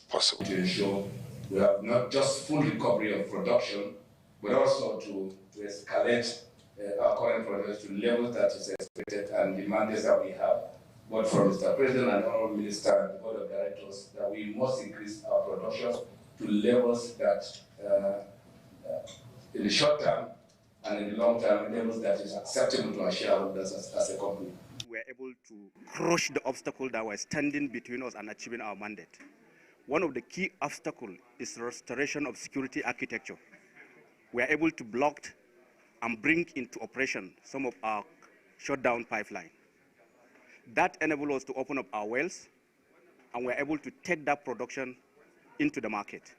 possible. To ensure we have not just full recovery of production, but also to escalate our current production to levels that is expected and demanded that we have, both from Mr. President and Honorable Minister and the Board of Directors, that we must increase our production to levels that, in the short term and in the long term, levels that is acceptable to our shareholders as a company. We are able to crush the obstacle that was standing between us and achieving our mandate. One of the key obstacles is restoration of security architecture. We are able to block and bring into operation some of our shut down pipeline. That enables us to open up our wells, and we're able to take that production into the market.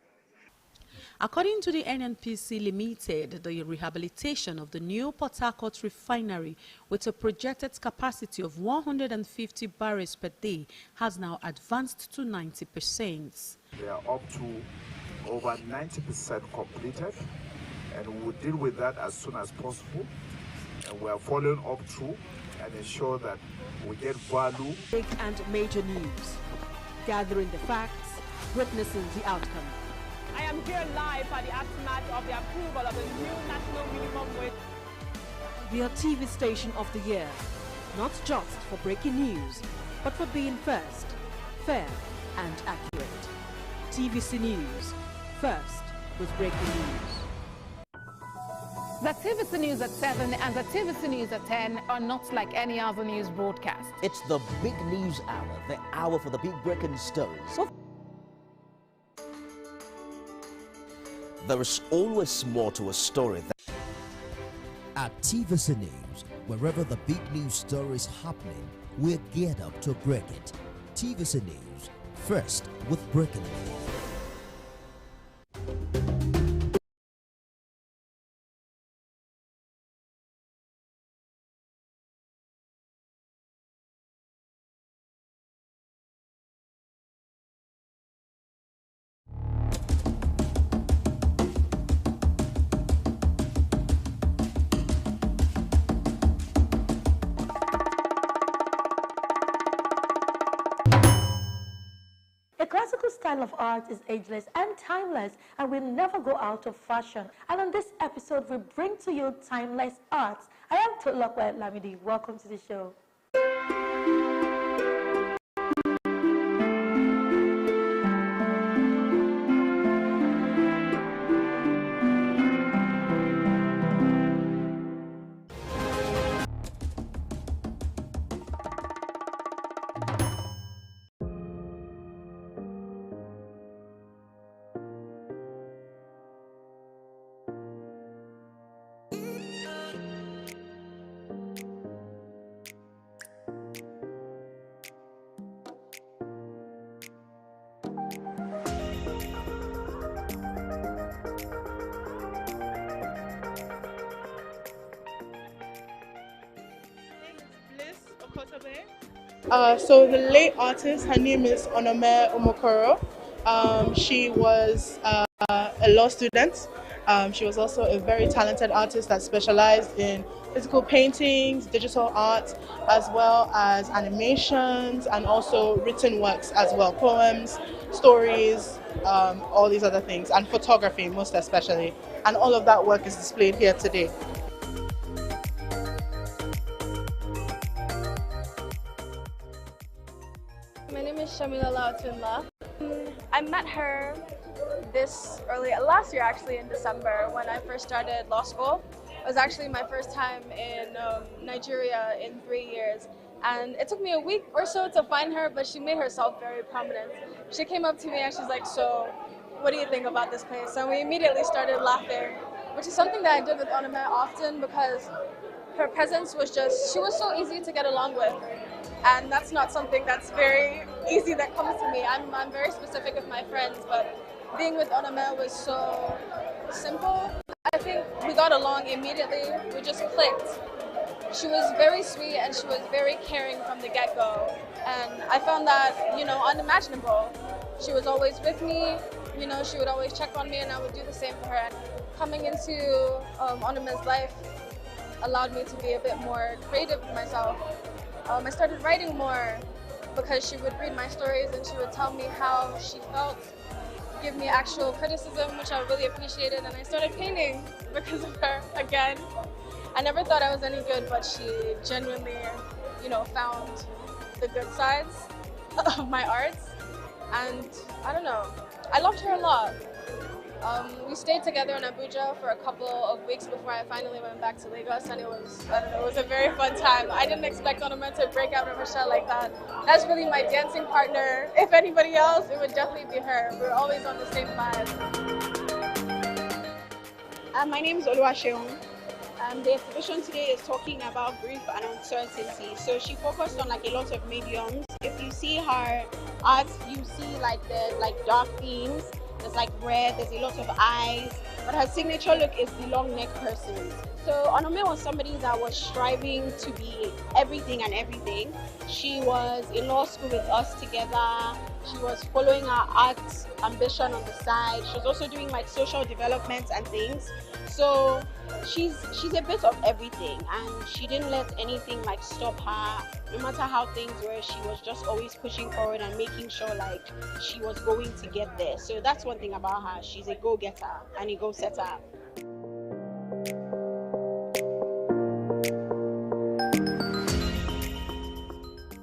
According to the NNPC Limited, the rehabilitation of the new Port Harcourt refinery with a projected capacity of 150 barrels per day has now advanced to 90%. They are up to over 90% completed, and we will deal with that as soon as possible. And we are following up through and ensure that we get value. Big and major news, gathering the facts, witnessing the outcome. I am here live at the aftermath of the approval of the new national minimum wage. We are TV station of the year, not just for breaking news, but for being first, fair and accurate. TVC News, first with breaking news. The TVC News at 7 and the TVC News at 10 are not like any other news broadcast. It's the big news hour, the hour for the big breaking stories. There is always more to a story. At TVC News, wherever the big news story is happening, we're geared up to break it. TVC News, first with breaking news. Style of art is ageless and timeless and will never go out of fashion. And on this episode, we bring to you timeless arts. I am Tolokwe Lamidi. Welcome to the show. So the late artist, her name is Onome Omokoro. She was a law student. She was also a very talented artist that specialized in physical paintings, digital art, as well as animations and also written works as well, poems, stories, all these other things, and photography most especially. And all of that work is displayed here today. My name is Shamila Lautunla. I met her last year actually in December when I first started law school. It was actually my first time in Nigeria in 3 years, And it took me a week or so to find her, but she made herself very prominent. She came up to me and she's like, so what do you think about this place? And we immediately started laughing, which is something that I did with Onome often because her presence was just, she was so easy to get along with. And that's not something that's very easy that comes to me. I'm very specific with my friends, but being with Onome was so simple. I think we got along immediately. We just clicked. She was very sweet and she was very caring from the get-go. And I found that, you know, unimaginable. She was always with me, you know, she would always check on me and I would do the same for her. And coming into Onome's life allowed me to be a bit more creative with myself. I started writing more because she would read my stories and she would tell me how she felt, give me actual criticism, which I really appreciated, and I started painting because of her again. I never thought I was any good, but she genuinely, you know, found the good sides of my arts, and I don't know, I loved her a lot. We stayed together in Abuja for a couple of weeks before I finally went back to Lagos, and it was, I don't know, it was a very fun time. I didn't expect Onome to break out of her shell like that. That's really my dancing partner. If anybody else, it would definitely be her. We're always on the same vibe. My name is Oluwaseun. The exhibition today is talking about grief and uncertainty. So she focused on like a lot of mediums. If you see her art, you see like the dark themes. There's like red, there's a lot of eyes, but her signature look is the long neck piercings. So Onome was somebody that was striving to be everything and everything. She was in law school with us together. She was following her art ambition on the side. She was also doing like social development and things. So she's a bit of everything, and she didn't let anything like stop her. No matter how things were, she was just always pushing forward and making sure like she was going to get there. So that's one thing about her. She's a go-getter and a go-setter.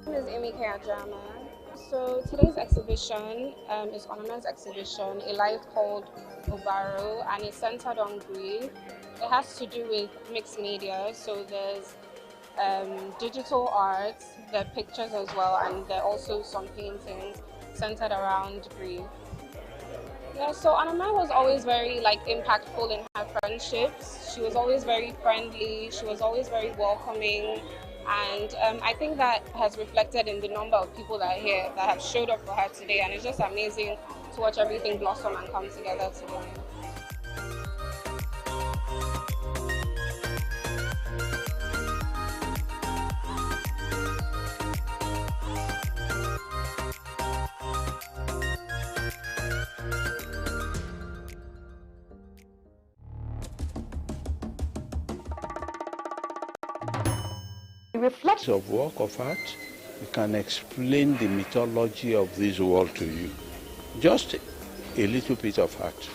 My name is Amy Kayajama. So today's exhibition is Onome's exhibition, a life called Obaro, and it's centered on grief. It has to do with mixed media, so there's digital art, there are pictures as well, and there are also some paintings centered around grief. Yeah, so Onome was always very like impactful in her friendships. She was always very friendly, she was always very welcoming, and I think that has reflected in the number of people that are here that have showed up for her today, and it's just amazing to watch everything blossom and come together today. Reflection of work of art, you can explain the mythology of this world to you. Just a little bit of art.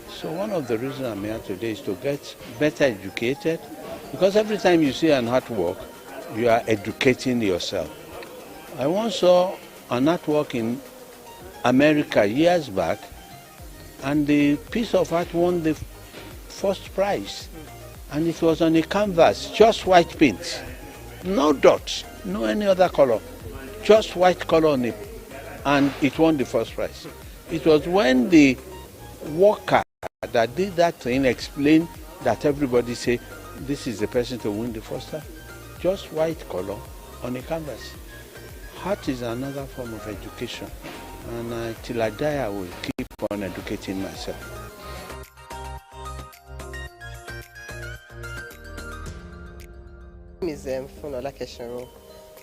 So one of the reasons I'm here today is to get better educated, because every time you see an artwork, you are educating yourself. I once saw an artwork in America years back, and the piece of art won the first prize, and it was on a canvas, just white paint. No dots, no any other color, just white color on it, and it won the first prize. It was when the worker that did that thing explained that everybody say, this is the person to win the first time. Just white color on a canvas. Art is another form of education, and till I die I will keep on educating myself. My name is Funola Kesharo.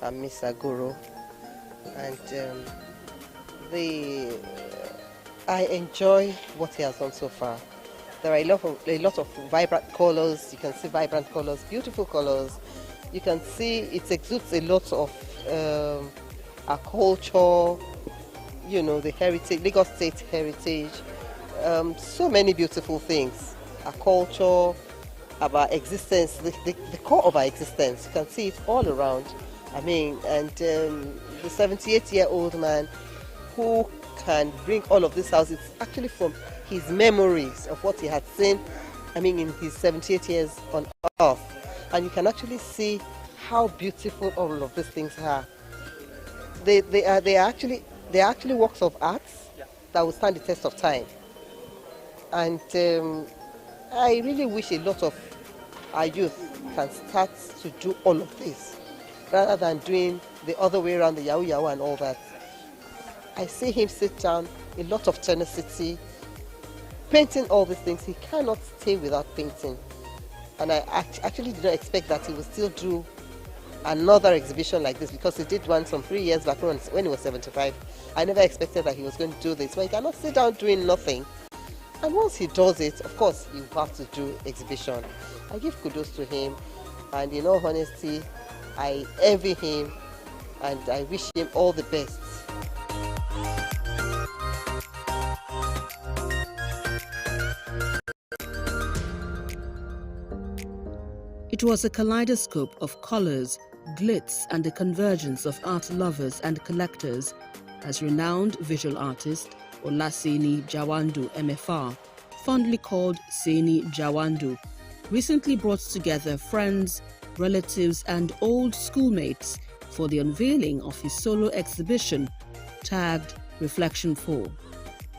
I'm Miss Agoro, and I enjoy what he has done so far. There are a lot of vibrant colors. You can see vibrant colors, beautiful colors. You can see it exudes a lot of our culture, you know, the heritage, Lagos State heritage. So many beautiful things. Our culture, our existence, the core of our existence. You can see it all around. I mean, and the 78-year-old man who can bring all of this out, it's actually from his memories of what he had seen, I mean, in his 78 years on earth. And you can actually see how beautiful all of these things are. They are actually works of art that will stand the test of time. And I really wish a lot of our youth can start to do all of this rather than doing the other way around, the yahoo yahoo and all that. I see him sit down, a lot of tenacity, painting all these things. He cannot stay without painting. And I actually did not expect that he would still do another exhibition like this, because he did one some 3 years back when he was 75. I never expected that he was going to do this. But he cannot sit down doing nothing. And once he does it, of course, you have to do exhibition. I give kudos to him, and in all honesty, I envy him, and I wish him all the best. It was a kaleidoscope of colors, glitz, and the convergence of art lovers and collectors as renowned visual artist Olaseni Jawandu MFR, fondly called Seni Jawandu, recently brought together friends, relatives, and old schoolmates for the unveiling of his solo exhibition tagged Reflection 4.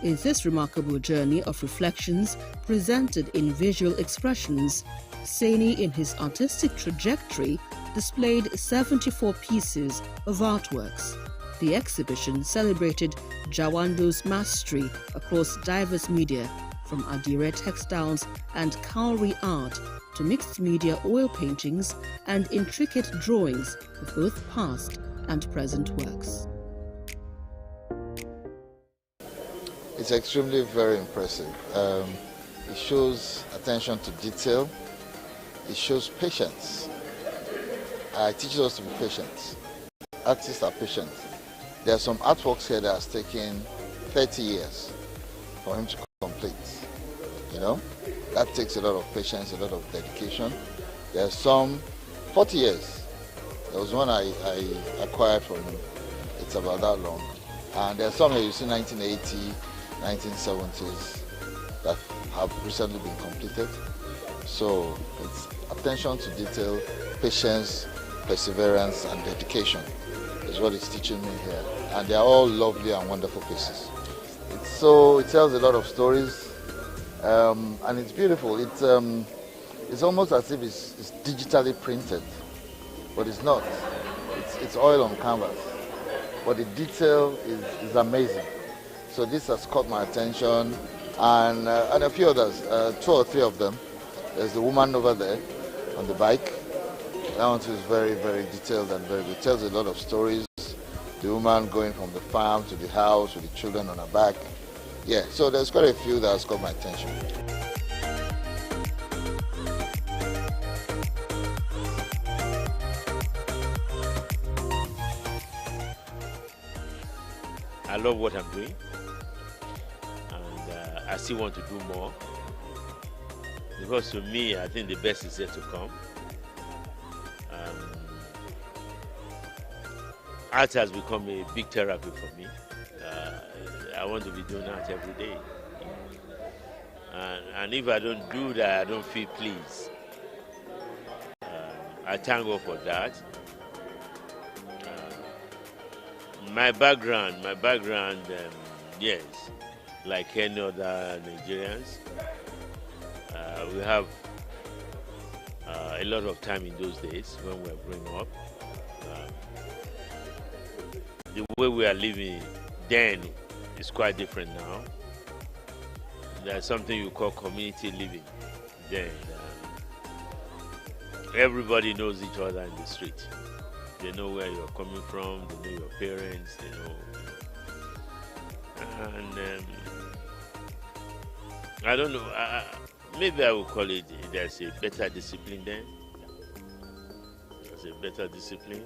In this remarkable journey of reflections presented in visual expressions, Seni, in his artistic trajectory, displayed 74 pieces of artworks. The exhibition celebrated Jawandu's mastery across diverse media, from Adire textiles and cowrie art to mixed media oil paintings and intricate drawings of both past and present works. It's extremely very impressive. It shows attention to detail. It shows patience. It teaches us to be patient. Artists are patient. There are some artworks here that has taken 30 years for him to complete. You know, that takes a lot of patience, a lot of dedication. There are some 40 years. There was one I acquired from him. It's about that long. And there are some here you see 1980, 1970s that have recently been completed. So it's attention to detail, patience, perseverance, and dedication is what it's teaching me here. And they are all lovely and wonderful pieces. It tells a lot of stories, and it's beautiful. It's almost as if it's digitally printed, but it's not. It's oil on canvas, but the detail is amazing. So this has caught my attention, and a few others, 2 or 3 of them. There's the woman over there on the bike. That one too is very, very detailed and very good. It tells a lot of stories. The woman going from the farm to the house with the children on her back. Yeah, so there's quite a few that has caught my attention. I love what I'm doing, and I still want to do more, because to me, I think the best is yet to come. Art has become a big therapy for me. I want to be doing art every day. And if I don't do that, I don't feel pleased. I thank God for that. My background, yes, like any other Nigerians, we have a lot of time in those days when we were growing up. The way we are living then is quite different now. There's something you call community living. Then everybody knows each other in the street. They know where you're coming from, they know your parents, they know. And I don't know, maybe I would call it, there's a better discipline then. There's a better discipline.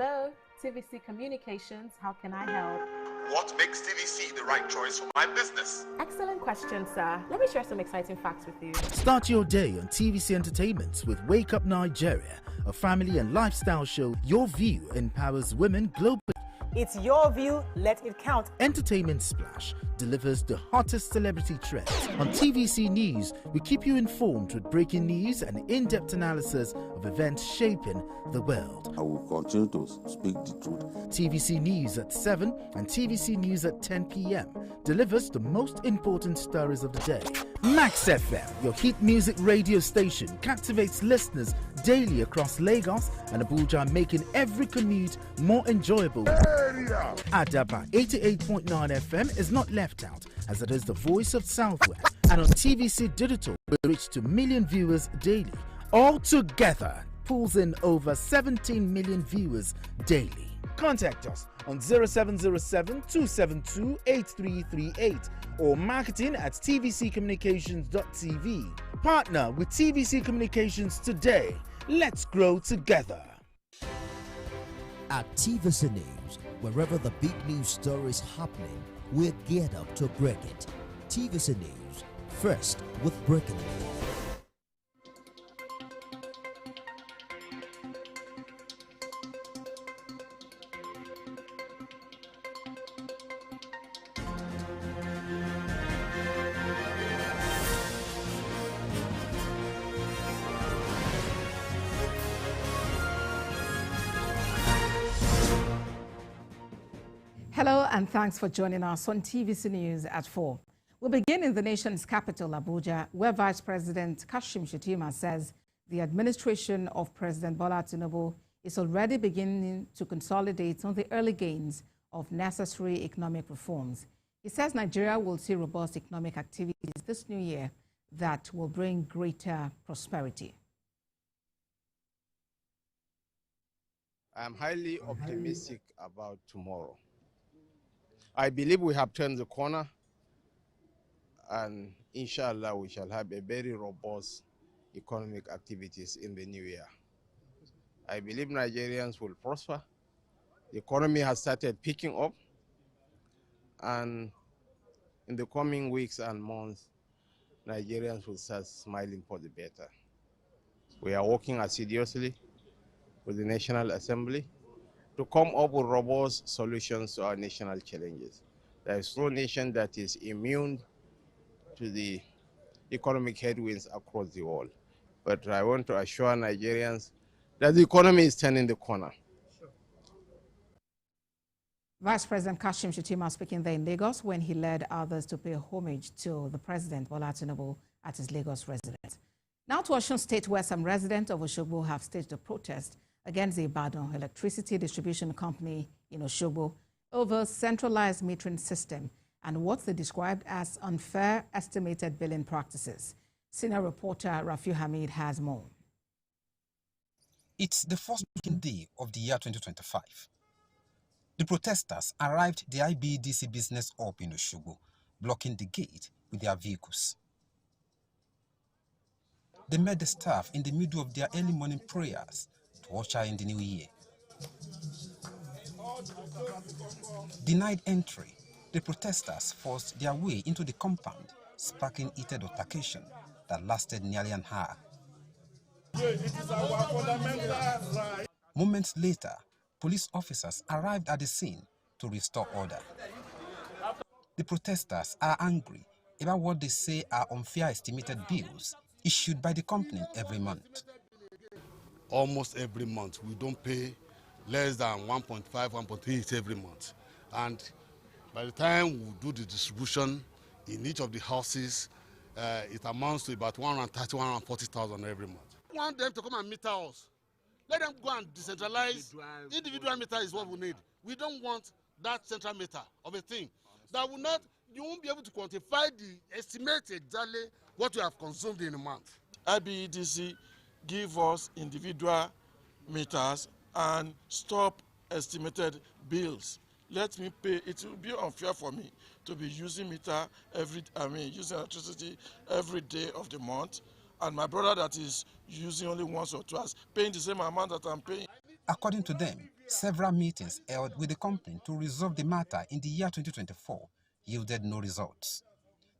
Hello, TVC Communications. How can I help? What makes TVC the right choice for my business? Excellent question, sir. Let me share some exciting facts with you. Start your day on TVC Entertainment with Wake Up Nigeria, a family and lifestyle show. Your view empowers women globally. It's your view, let it count. Entertainment Splash delivers the hottest celebrity trends. On TVC News, we keep you informed with breaking news and in-depth analysis of events shaping the world. I will continue to speak the truth. TVC News at 7 and TVC News at 10 p.m. delivers the most important stories of the day. Max FM, your hit music radio station, captivates listeners daily across Lagos and Abuja, making every commute more enjoyable. Adaba 88.9 FM is not left out, as it is the voice of Southwest. And on TVC Digital, we reach to million viewers daily. All together, pulls in over 17 million viewers daily. Contact us on 0707-272-8338 or marketing at tvccommunications.tv. Partner with TVC Communications today. Let's grow together. At TVC News, wherever the big news story is happening, we're geared up to break it. TVC News, first with breaking news. Hello and thanks for joining us on TVC News at 4. We'll begin in the nation's capital, Abuja, where Vice President Kashim Shettima says the administration of President Bola Tinubu is already beginning to consolidate on the early gains of necessary economic reforms. He says Nigeria will see robust economic activities this new year that will bring greater prosperity. I'm highly optimistic about tomorrow. I believe we have turned the corner, and inshallah we shall have a very robust economic activities in the new year. I believe Nigerians will prosper. The economy has started picking up, and in the coming weeks and months, Nigerians will start smiling for the better. We are working assiduously with the National Assembly to come up with robust solutions to our national challenges. There is no nation that is immune to the economic headwinds across the world. But I want to assure Nigerians that the economy is turning the corner. Vice President Kashim Shettima speaking there in Lagos when he led others to pay homage to the President Bola Tinubu at his Lagos residence. Now to Osun State, where some residents of Osogbo have staged a protest against the Ibadan Electricity Distribution Company in Osogbo over centralized metering system and what they described as unfair estimated billing practices. Senior reporter Rafiu Hamid has more. It's the first working day of the year 2025. The protesters arrived the IBEDC business hub in Osogbo, blocking the gate with their vehicles. They met the staff in the middle of their early morning prayers to usher in the new year. Denied entry, the protesters forced their way into the compound, sparking heated altercation that lasted nearly an hour. Moments later, police officers arrived at the scene to restore order. The protesters are angry about what they say are unfair estimated bills issued by the company every month. Almost every month, we don't pay less than 1.5, 1.3 every month. And by the time we do the distribution in each of the houses, it amounts to about 130,000, 140,000 every month. We want them to come and meter us. Let them go and decentralize. Individual meter is what we need. We don't want that central meter of a thing that will not, you won't be able to quantify the estimate exactly what you have consumed in a month. IBEDC give us individual meters and stop estimated bills. Let me pay. It will be unfair for me to be using meter using electricity every day of the month, and my brother that is using only once or twice, paying the same amount that I'm paying. According to them, Several meetings held with the company to resolve the matter in the year 2024 yielded no results.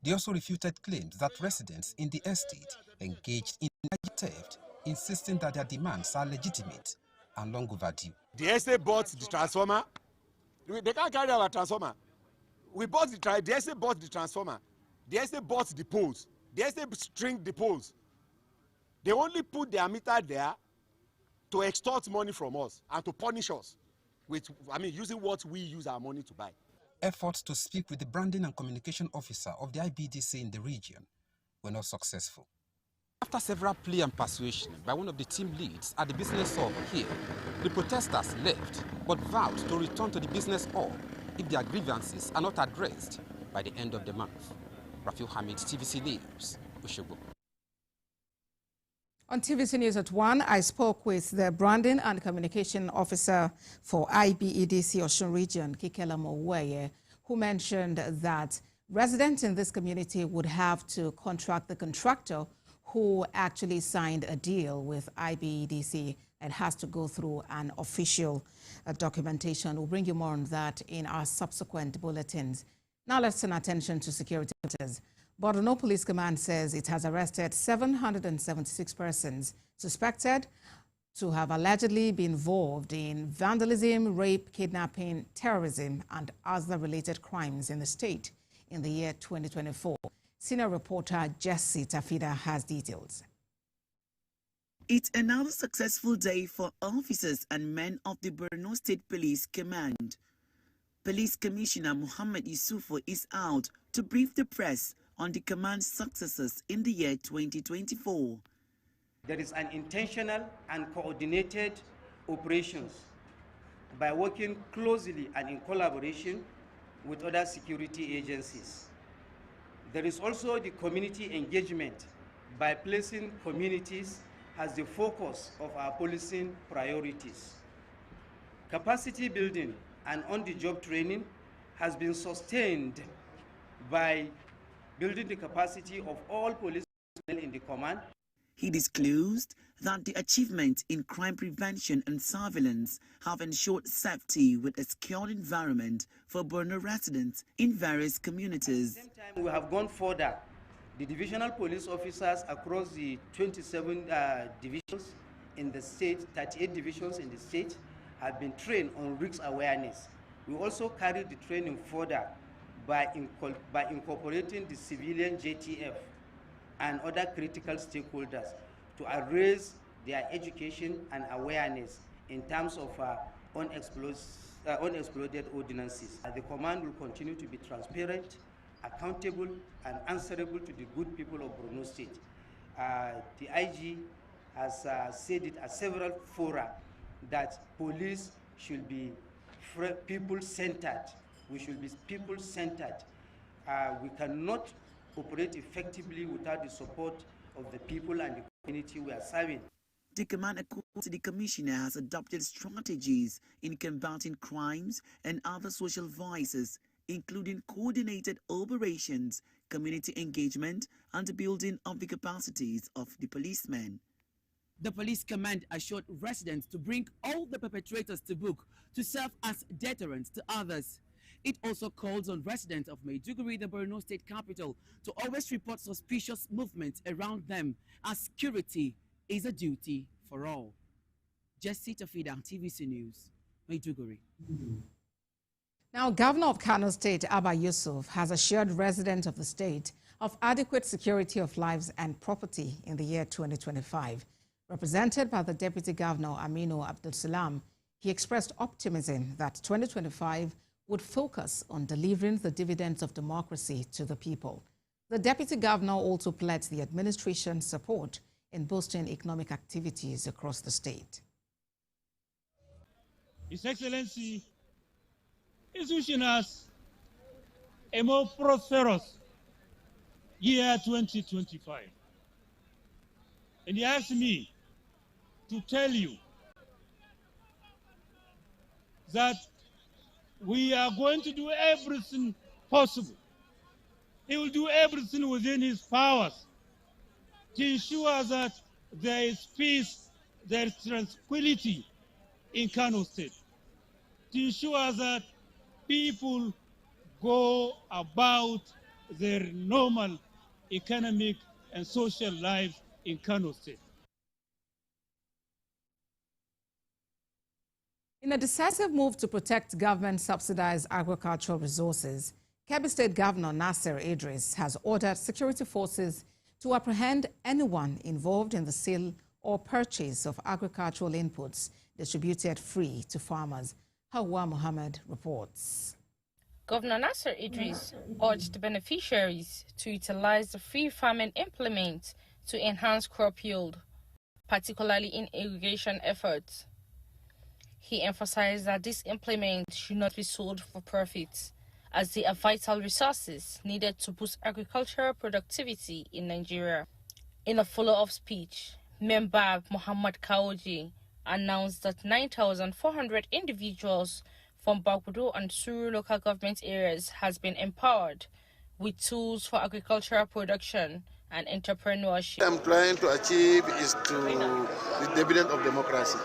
They also refuted claims that residents in the estate engaged in theft, insisting that their demands are legitimate and long overdue. The estate bought the transformer. They can't carry our transformer. The estate bought the transformer. The estate bought the poles. The estate stringed the poles. They only put their meter there to extort money from us and to punish us with, using what we use our money to buy. Efforts to speak with the branding and communication officer of the IBDC in the region were not successful. After several plea and persuasion by one of the team leads at the business hall here, the protesters left but vowed to return to the business hall if their grievances are not addressed by the end of the month. Rafiu Hamid, TVC News, Osogbo. On TVC News at 1, I spoke with the Branding and Communication Officer for IBEDC Osun Region, Kikela Moweye, who mentioned that residents in this community would have to contract the contractor who actually signed a deal with IBEDC and has to go through an official documentation. We'll bring you more on that in our subsequent bulletins. Now let's turn attention to security matters. Borno Police Command says it has arrested 776 persons suspected to have allegedly been involved in vandalism, rape, kidnapping, terrorism, and other related crimes in the state in the year 2024. Senior reporter Jessie Tafida has details. It's another successful day for officers and men of the Borno State Police Command. Police Commissioner Muhammad Yusufu is out to brief the press on the command's successes in the year 2024. There is an intentional and coordinated operations by working closely and in collaboration with other security agencies. There is also the community engagement by placing communities as the focus of our policing priorities. Capacity building and on-the-job training has been sustained by building the capacity of all police personnel in the command. He disclosed that the achievements in crime prevention and surveillance have ensured safety with a secured environment for Borno residents in various communities. At the same time, we have gone further. The divisional police officers across the 27 divisions in the state, 38 divisions in the state, have been trained on risk awareness. We also carried the training further by incorporating the civilian JTF and other critical stakeholders to raise their education and awareness in terms of unexploded ordinances. The command will continue to be transparent, accountable, and answerable to the good people of Borno State. The IG has said it at several fora that police should be people-centered. We should be people-centered. We cannot operate effectively without the support of the people and the community we are serving. The command, according to the commissioner, has adopted strategies in combating crimes and other social vices, including coordinated operations, community engagement, and the building of the capacities of the policemen. The police command assured residents to bring all the perpetrators to book to serve as deterrents to others. It also calls on residents of Maiduguri, the Borno State capital, to always report suspicious movements around them, as security is a duty for all. Jessie Tafida, TVC News, Maiduguri. Now, Governor of Kano State, Abba Yusuf, has assured residents of the state of adequate security of lives and property in the year 2025. Represented by the Deputy Governor, Aminu Abdul Salam, he expressed optimism that 2025 would focus on delivering the dividends of democracy to the people. The Deputy Governor also pledged the administration's support in boosting economic activities across the state. His Excellency is wishing us a more prosperous year 2025. And he asked me to tell you that we are going to do everything possible. He will do everything within his powers to ensure that there is peace, there is tranquility in Kano State. to ensure that people go about their normal economic and social lives in Kano State. In a decisive move to protect government-subsidized agricultural resources, Kebbi State Governor Nasser Idris has ordered security forces to apprehend anyone involved in the sale or purchase of agricultural inputs distributed free to farmers. Hawa Muhammad reports. Governor Nasser Idris urged beneficiaries to utilize the free farming implement to enhance crop yield, particularly in irrigation efforts. He emphasized that this implement should not be sold for profit, as they are vital resources needed to boost agricultural productivity in Nigeria. In a follow-up speech, Member Muhammad Kaoji announced that 9,400 individuals from Bagudo and Suru local government areas has been empowered with tools for agricultural production and entrepreneurship. What I'm trying to achieve is the dividend of democracy.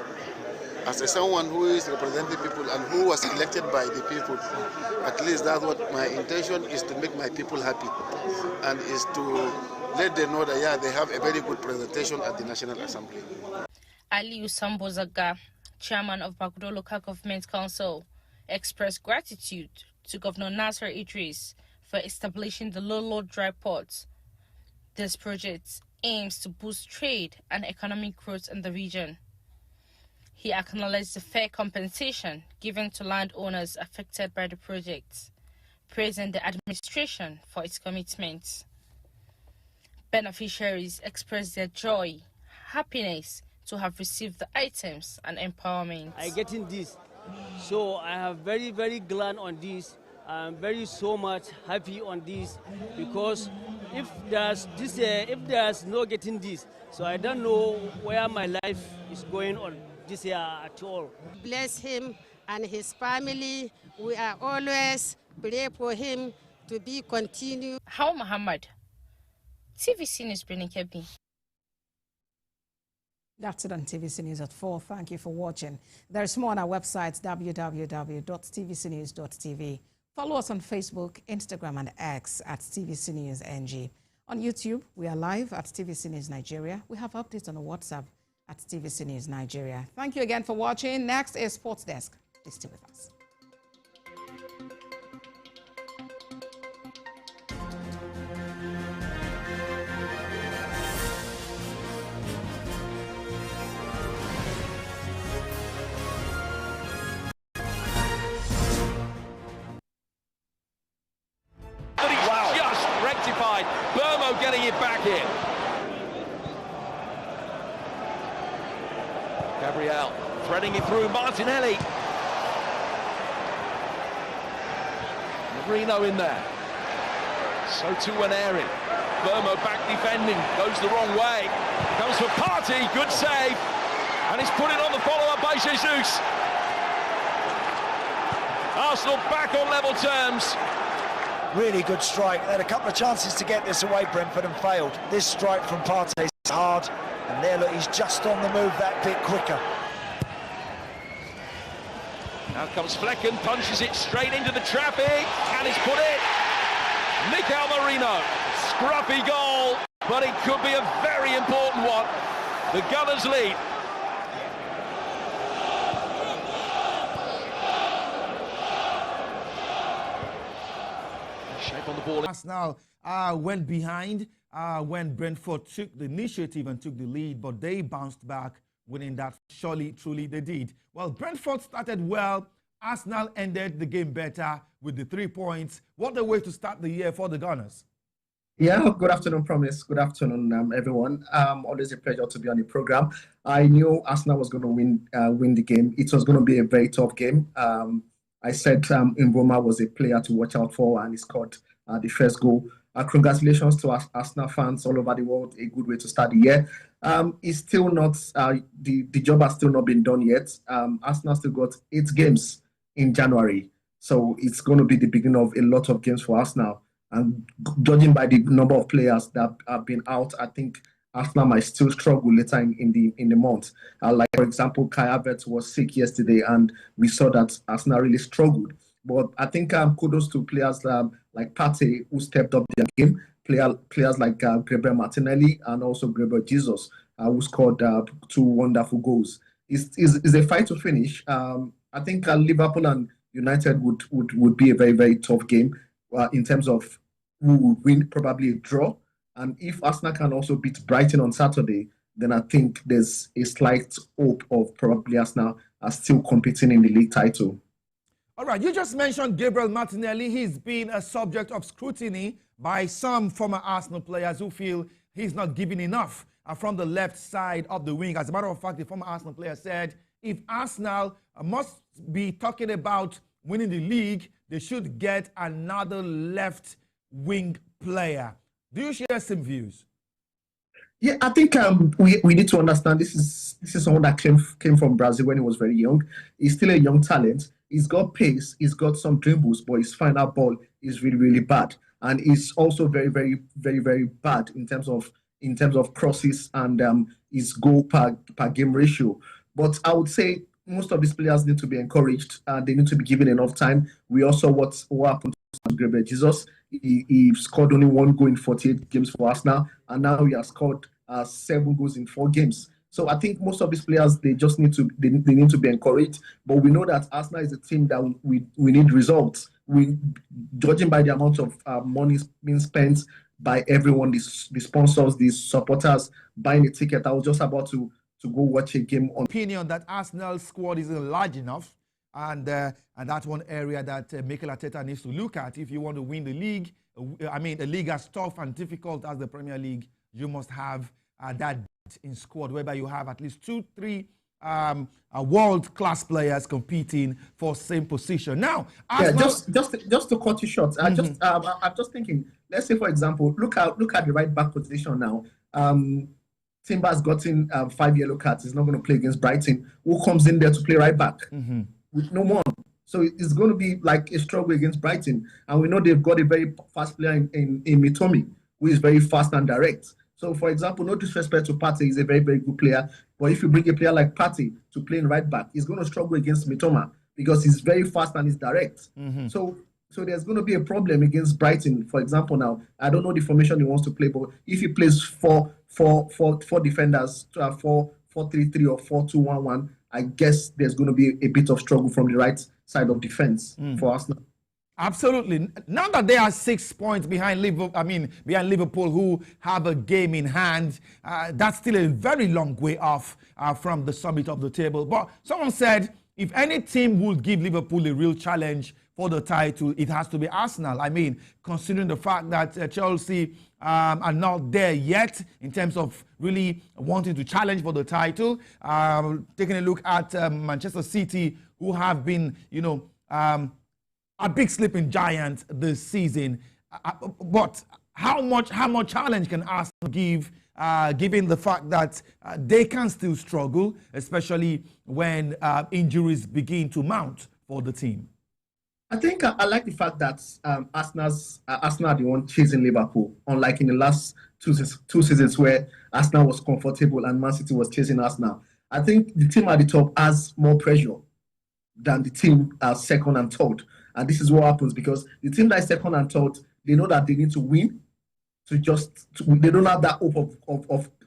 As someone who is representing people and who was elected by the people, at least that's what my intention is, to make my people happy, and is to let them know that, yeah, they have a very good presentation at the National Assembly. Aliyu Sambozaga, chairman of Bagudo Local Government Council, expressed gratitude to Governor Nasser Idris for establishing the Lolo Dry Port. This project aims to boost trade and economic growth in the region. He acknowledged the fair compensation given to landowners affected by the project, praising the administration for its commitment. Beneficiaries expressed their joy, happiness to have received the items and empowerment. I getting this, so I am very, very glad on this. I'm very so much happy on this, because if there's no getting this, so I don't know where my life is going on this year at all. Bless him and his family. We are always pray for him to be continued. How Muhammad, TVC News, Kebbi. That's it on TVC News at 4. Thank you for watching. There's more on our website, www.tvcnews.tv. Follow us on Facebook, Instagram, and X at TVC News NG. On YouTube, we are live at TVC News Nigeria. We have updates on WhatsApp at TVC News Nigeria. Thank you again for watching. Next is Sports Desk. Please stay with us. Burmo getting it back in. Gabriel threading it through Martinelli. Marino in there. So too Waneri. Burmo back defending, goes the wrong way. Comes for Partey, good save. And he's put it on the follow-up by Jesus. Arsenal back on level terms. Really good strike. They had a couple of chances to get this away, Brentford, and failed. This strike from Partey is hard, and there, look, he's just on the move that bit quicker. Now comes Flecken, punches it straight into the traffic, and he's put it. Mikel Marino, scruffy goal, but it could be a very important one. The Gunners lead. Shape on the ball. Arsenal went behind when Brentford took the initiative and took the lead, but they bounced back, winning that. Surely, truly, they did. Well, Brentford started well. Arsenal ended the game better with the 3 points. What a way to start the year for the Gunners. Yeah, good afternoon, Promise. Good afternoon, everyone. Always a pleasure to be on the program. I knew Arsenal was going to win the game. It was going to be a very tough game. I said Mboma was a player to watch out for, and he scored the first goal. Congratulations to Arsenal fans all over the world. A good way to start the year. It's still not, the job has still not been done yet. Arsenal still got 8 games in January. So it's going to be the beginning of a lot of games for Arsenal. And judging by the number of players that have been out, I think Arsenal might still struggle later in the month. Like, for example, Kai Havertz was sick yesterday, and we saw that Arsenal really struggled. But I think kudos to players like Partey, who stepped up their game, players like Gabriel Martinelli and also Gabriel Jesus, who scored 2 wonderful goals. It's a fight to finish. I think Liverpool and United would be a very, very tough game in terms of who would win, probably a draw. And if Arsenal can also beat Brighton on Saturday, then I think there's a slight hope of probably Arsenal are still competing in the league title. All right, you just mentioned Gabriel Martinelli. He's been a subject of scrutiny by some former Arsenal players who feel he's not giving enough from the left side of the wing. As a matter of fact, the former Arsenal player said if Arsenal must be talking about winning the league, they should get another left wing player. Do you share some views? Yeah, I think we need to understand this is someone that came from Brazil when he was very young. He's still a young talent. He's got pace, he's got some dribbles, but his final ball is really, really bad. And he's also very, very, very, very bad in terms of crosses and his goal per game ratio. But I would say most of these players need to be encouraged. They need to be given enough time. We also what happened to Gabriel Jesus. He scored only 1 goal in 48 games for Arsenal, and now he has scored 7 goals in 4 games. So I think most of these players, they just need to they need to be encouraged. But we know that Arsenal is a team that we need results. Judging by the amount of money being spent by everyone, the sponsors, the supporters buying a ticket. I was just about to go watch a game on. Opinion that Arsenal's squad isn't large enough, and that's one area that Mikel Arteta needs to look at if you want to win the league. I mean, a league as tough and difficult as the Premier League, you must have that in squad whereby you have at least 2-3 world-class players competing for same position. Now, Arsenal... just to cut you short, I'm just thinking. Let's say, for example, look at the right back position now. Timber's gotten 5 yellow cards. He's not going to play against Brighton. Who comes in there to play right back? With no one. So it's going to be like a struggle against Brighton. And we know they've got a very fast player in Mitomi, who is very fast and direct. So, for example, no disrespect to Partey, he's a very, very good player. But if you bring a player like Partey to play in right back, he's going to struggle against Mitoma because he's very fast and he's direct. So there's going to be a problem against Brighton. For example, now, I don't know the formation he wants to play, but if he plays four defenders, 4-3-3 or 4-2-1-1, I guess there's going to be a bit of struggle from the right side of defense for Arsenal. Absolutely. Now that they are 6 points behind Liverpool, who have a game in hand, that's still a very long way off from the summit of the table. But someone said if any team would give Liverpool a real challenge for the title, it has to be Arsenal. I mean, considering the fact that Chelsea are not there yet in terms of really wanting to challenge for the title. Taking a look at Manchester City, who have been, a big sleeping giant this season. But how much challenge can Arsenal give, given the fact that they can still struggle, especially when injuries begin to mount for the team? I think I like the fact that Arsenal are the one chasing Liverpool, unlike in the last two seasons where Arsenal was comfortable and Man City was chasing Arsenal. I think the team at the top has more pressure than the team second and third. And this is what happens because the team that is second and third, they know that they need to win. They don't have that hope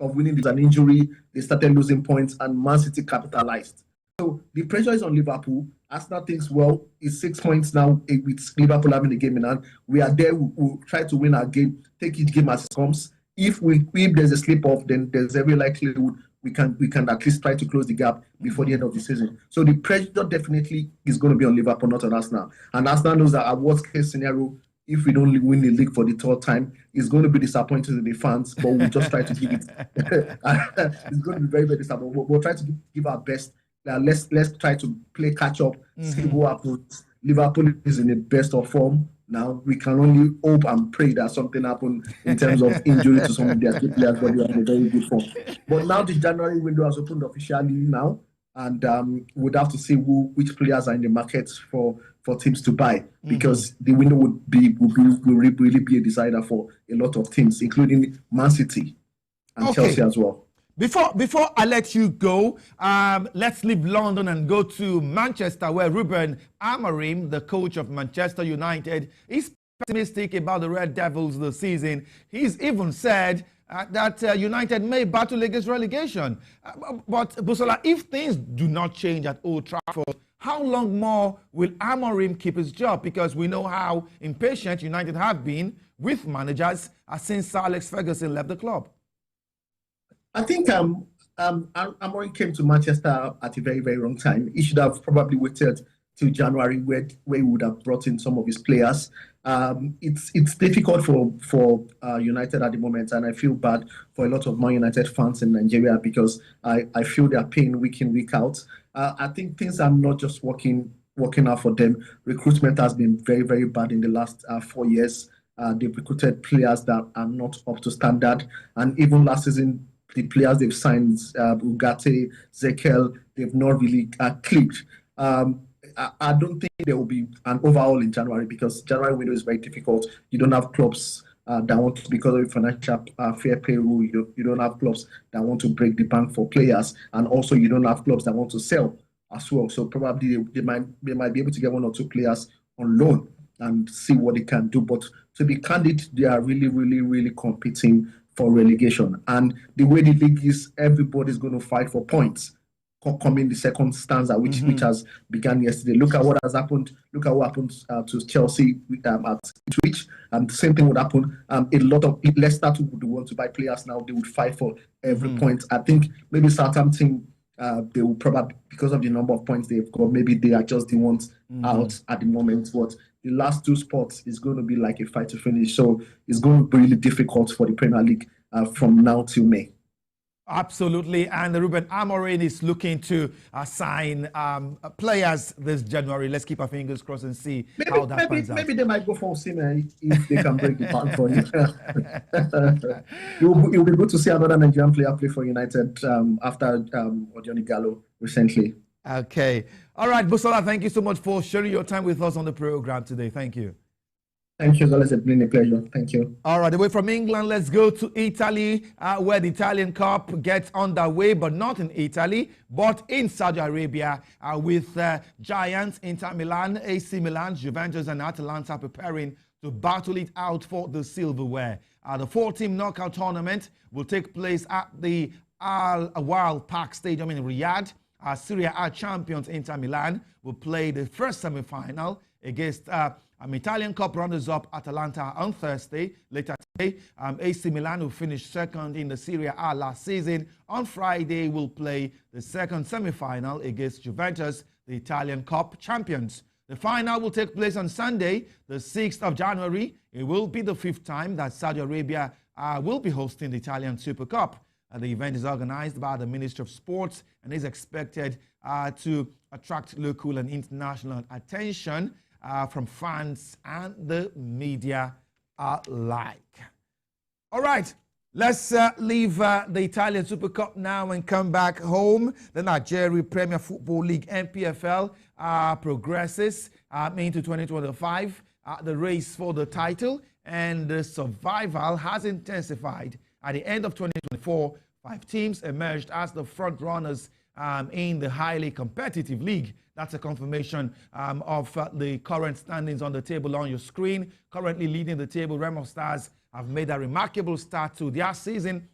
of winning. There's an injury. They started losing points and Man City capitalized. So the pressure is on Liverpool. Arsenal thinks, well, it's 6 points now with Liverpool having the game in hand. We are there. We'll try to win our game, take each game as it comes. If there's a slip-off, then there's every likelihood we can at least try to close the gap before the end of the season. So the pressure definitely is going to be on Liverpool, not on Arsenal. And Arsenal knows that our worst-case scenario, if we don't win the league for the third time, it's going to be disappointing to the fans, but we'll just try to give it. It's going to be very, very disappointing. We'll try to give our best. Let's try to play catch-up, see what happens. Liverpool is in the best of form. Now, we can only hope and pray that something happens in terms of injury to some of their key players, but they are in a very good form. But now the January window has opened officially now, and we'd have to see which players are in the market for teams to buy, because the window will really be a decider for a lot of teams, including Man City. Chelsea as well. Before I let you go, let's leave London and go to Manchester, where Ruben Amorim, the coach of Manchester United, is pessimistic about the Red Devils this season. He's even said that United may battle against relegation. But Busola, if things do not change at Old Trafford, how long more will Amorim keep his job? Because we know how impatient United have been with managers since Sir Alex Ferguson left the club. I think Amorim came to Manchester at a very, very wrong time. He should have probably waited till January, where he would have brought in some of his players. It's difficult for United at the moment, and I feel bad for a lot of Man United fans in Nigeria because I feel they are paying week in, week out. I think things are not just working out for them. Recruitment has been very, very bad in the last 4 years. They've recruited players that are not up to standard, and even last season, the players they've signed, Ugarte, Zekel, they've not really clicked. I don't think there will be an overhaul in January because January window is very difficult. You don't have clubs that want to, because of the financial fair play rule, you don't have clubs that want to break the bank for players, and also you don't have clubs that want to sell as well. So probably they might be able to get 1 or 2 players on loan and see what they can do. But to be candid, they are really, really, really competing for relegation. And the way the league is, everybody's going to fight for points. Coming the second stanza, which has begun yesterday. Look at what has happened. Look at what happened to Chelsea at Ipswich. The same thing would happen. A lot of Leicester would want to buy players now. They would fight for every point. I think maybe Southampton, they will probably, because of the number of points they've got, maybe they are just the ones out at the moment. But the last 2 spots is going to be like a fight to finish. So it's going to be really difficult for the Premier League from now till May. Absolutely, and Ruben Amorim is looking to sign players this January. Let's keep our fingers crossed and see how that pans out. Maybe they might go for Osimhen if they can break the bank for him. It will be good to see another Nigerian player play for United after Odioni Gallo recently. Okay. All right, Busola, thank you so much for sharing your time with us on the program today. Thank you. Thank you, it's been a pleasure. Thank you. All right, away from England, let's go to Italy, where the Italian Cup gets underway, but not in Italy, but in Saudi Arabia, with giants Inter Milan, AC Milan, Juventus, and Atalanta preparing to battle it out for the silverware. The 4-team knockout tournament will take place at the Al Awal Park Stadium in Riyadh. Serie A champions Inter Milan will play the first semi-final against Italian Cup runners-up Atalanta on Thursday. Later today, AC Milan, who finished second in the Serie A last season, on Friday will play the second semi-final against Juventus, the Italian Cup champions. The final will take place on Sunday, the 6th of January. It will be the 5th time that Saudi Arabia will be hosting the Italian Super Cup. The event is organized by the Ministry of Sports and is expected to attract local and international attention from fans and the media alike. All right, let's leave the Italian Super Cup now and come back home. The Nigeria Premier Football League, NPFL, progresses into 2025. The race for the title and the survival has intensified. At the end of 2024, 5 teams emerged as the front runners in the highly competitive league. That's a confirmation of the current standings on the table on your screen. Currently leading the table, Remo Stars have made a remarkable start to their season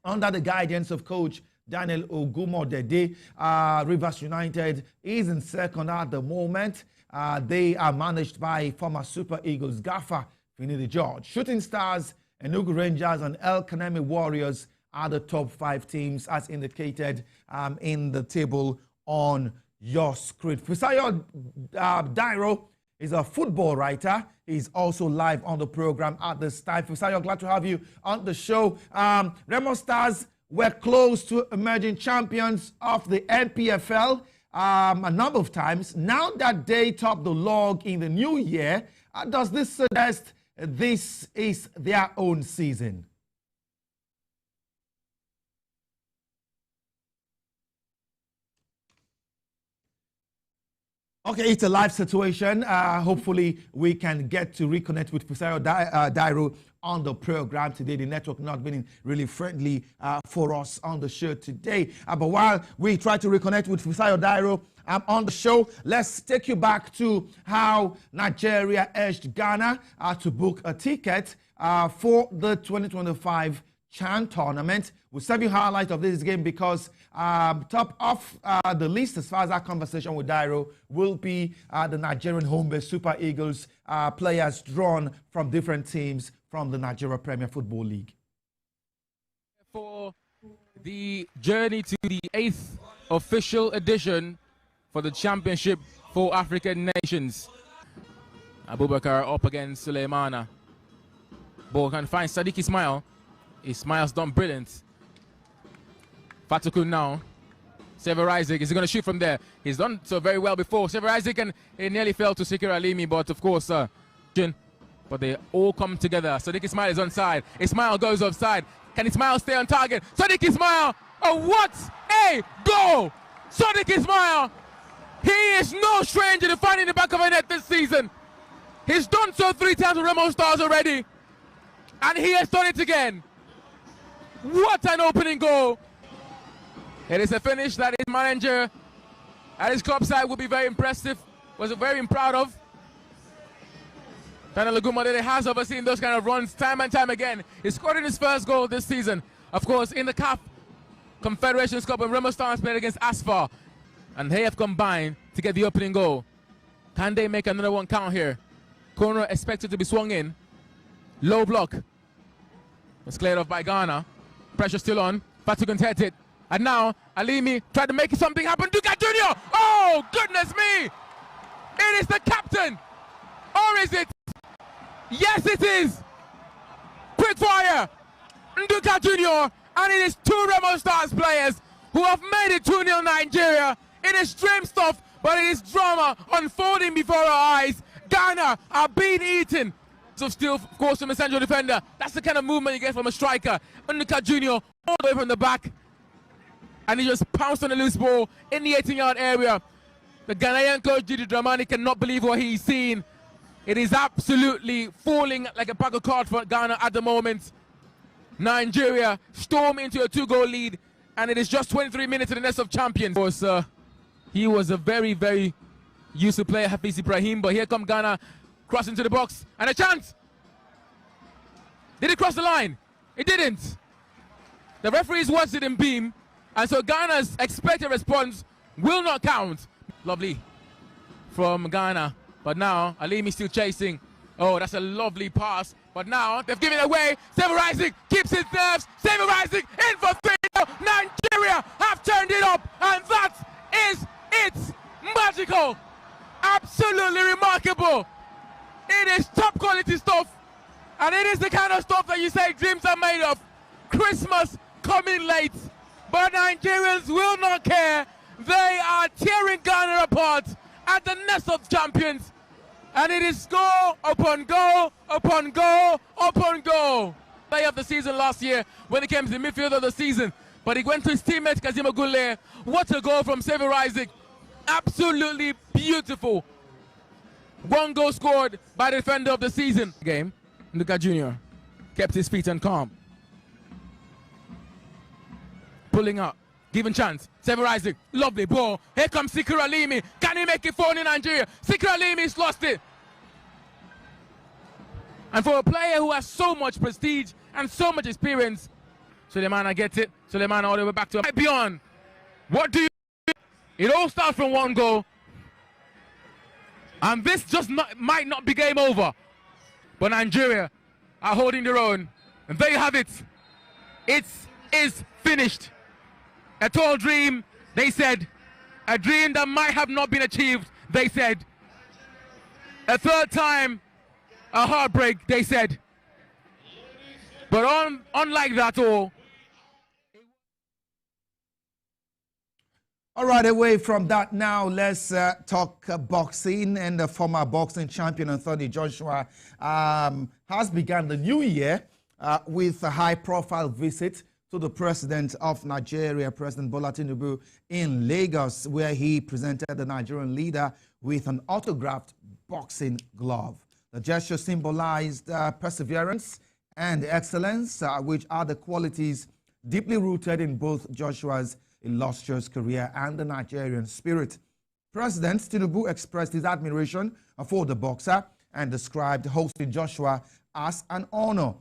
under the guidance of coach Daniel Ogumodede. Rivers United is in second at the moment. They are managed by former Super Eagles gaffer Finidi George. Shooting Stars, Enugu Rangers, and El Kanemi Warriors are the top 5 teams as indicated in the table on your screen. Fisayo Dairo is a football writer. He's also live on the program at this time. Fisayo, glad to have you on the show. Remo Stars were close to emerging champions of the NPFL a number of times. Now that they top the log in the new year, does this suggest this is their own season? Okay, it's a live situation. Hopefully, we can get to reconnect with Fisayo Dairo on the program today. The network not being really friendly for us on the show today. But while we try to reconnect with Fisayo Dairo on the show, let's take you back to how Nigeria urged Ghana to book a ticket for the 2025 CHAN tournament. We'll serve you highlight of this game because top of the list as far as our conversation with Dairo will be the Nigerian home-based Super Eagles players drawn from different teams from the Nigeria Premier Football League. For the journey to the 8th official edition for the Championship for African Nations. Abubakar up against Suleimana. Ball can find Sadiq Ismail. Ismail's done brilliant. Fatukun now. Sever Isaac, is he going to shoot from there? He's done so very well before. Sever Isaac, and it nearly fell to Sikir Alimi, but of course, but they all come together. Sadiq Ismail is onside. Ismail goes offside. Can Ismail stay on target? Sadiq Ismail, oh what a goal! Sadiq Ismail, he is no stranger to finding the back of a net this season. He's done so 3 times with Remo Stars already, and he has done it again. What an opening goal! It is a finish that his manager at his club side will be very impressive, was very proud of. Daniel Lagumadele has overseen those kind of runs time and time again. He scored in his first goal this season. Of course, in the CAF Confederations Cup when Remo Stars played against Asfar, and they have combined to get the opening goal. Can they make another one count here? Corner expected to be swung in. Low block. It's cleared off by Ghana. Pressure still on. Fatukun hit it. And now, Alimi tried to make something happen. Duka Jr. Oh, goodness me! It is the captain! Or is it? Yes, it is! Quick fire! Duka Jr. And it is 2 Remo Stars players who have made it 2-0 Nigeria. It is dream stuff, but it is drama unfolding before our eyes. Ghana are being eaten. So still, of course, from a central defender. That's the kind of movement you get from a striker. Nduka Jr. all the way from the back. And he just pounced on the loose ball in the 18-yard area. The Ghanaian coach, Didi Dramani, cannot believe what he's seen. It is absolutely falling like a pack of cards for Ghana at the moment. Nigeria storm into a 2-goal lead, and it is just 23 minutes to the nest of champions. Of course, he was a very, very useful player, Hafiz Ibrahim, but here come Ghana crossing to the box, and a chance! Did it cross the line? It didn't. The referees watched it in beam, and so Ghana's expected response will not count. Lovely from Ghana, but now Alimi still chasing. Oh, that's a lovely pass, but now they've given it away. Sever Isaac keeps his nerves. Sever Isaac in for 3-0. Nigeria have turned it up, and that is it. Magical. Absolutely remarkable. It is top quality stuff, and it is the kind of stuff that you say dreams are made of. Christmas coming late, but Nigerians will not care. They are tearing Ghana apart at the nest of champions, and it is goal upon goal upon goal upon goal. Play of the season last year when it came to the midfield of the season, but he went to his teammate Kazim Ogunle. What a goal from Sever Isaac. Absolutely beautiful. 1 goal scored by the defender of the season. Game, Nduka Jr. kept his feet and calm. Pulling up, given chance. Sever Isaac, lovely ball. Here comes Sikir Alimi. Can he make it for in Nigeria? Sikir Alimi's lost it. And for a player who has so much prestige and so much experience, Suleimana gets it. Suleimana all the way back to beyond. What do you do? It all starts from 1 goal. And this just might not be game over. But Nigeria are holding their own. And there you have it. It is finished. A tall dream, they said. A dream that might have not been achieved, they said. A 3rd time, a heartbreak, they said. But unlike that all. All right, away from that now, let's talk boxing. And the former boxing champion Anthony Joshua has begun the new year with a high-profile visit to the President of Nigeria, President Bola Tinubu, in Lagos, where he presented the Nigerian leader with an autographed boxing glove. The gesture symbolized perseverance and excellence, which are the qualities deeply rooted in both Joshua's illustrious career and the Nigerian spirit. President Tinubu expressed his admiration for the boxer and described hosting Joshua as an honor.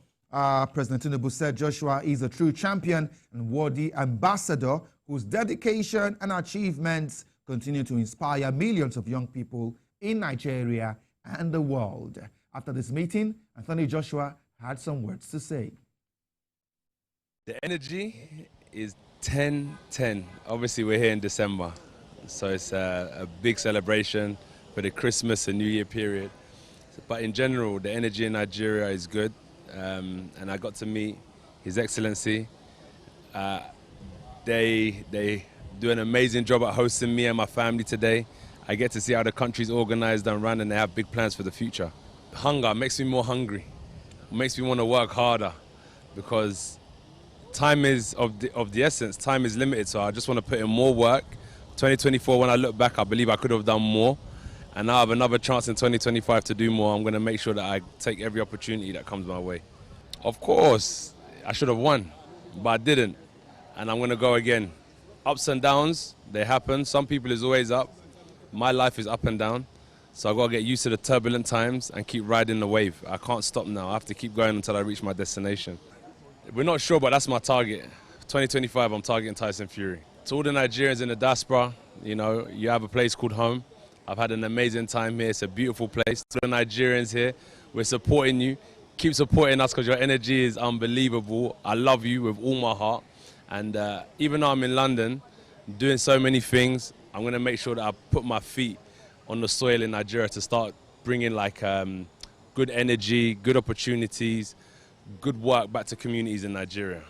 President Tinubu said Joshua is a true champion and worthy ambassador whose dedication and achievements continue to inspire millions of young people in Nigeria and the world. After this meeting, Anthony Joshua had some words to say. The energy is 10-10. Obviously, we're here in December, so it's a big celebration for the Christmas and New Year period. But in general, the energy in Nigeria is good, and I got to meet His Excellency. They do an amazing job at hosting me and my family today. I get to see how the country's organized and run, and they have big plans for the future. Hunger makes me more hungry, makes me want to work harder, because time is of the essence. Time is limited, so I just want to put in more work. 2024, when I look back, I believe I could have done more, and now I have another chance in 2025 to do more. I'm going to make sure that I take every opportunity that comes my way. Of course, I should have won, but I didn't, and I'm going to go again. Ups and downs, they happen. Some people is always up. My life is up and down, so I've got to get used to the turbulent times and keep riding the wave. I can't stop now. I have to keep going until I reach my destination. We're not sure, but that's my target. 2025, I'm targeting Tyson Fury. To all the Nigerians in the diaspora, you know, you have a place called home. I've had an amazing time here. It's a beautiful place. To the Nigerians here, we're supporting you. Keep supporting us because your energy is unbelievable. I love you with all my heart. And even though I'm in London, doing so many things, I'm going to make sure that I put my feet on the soil in Nigeria to start bringing like good energy, good opportunities, good work back to communities in Nigeria.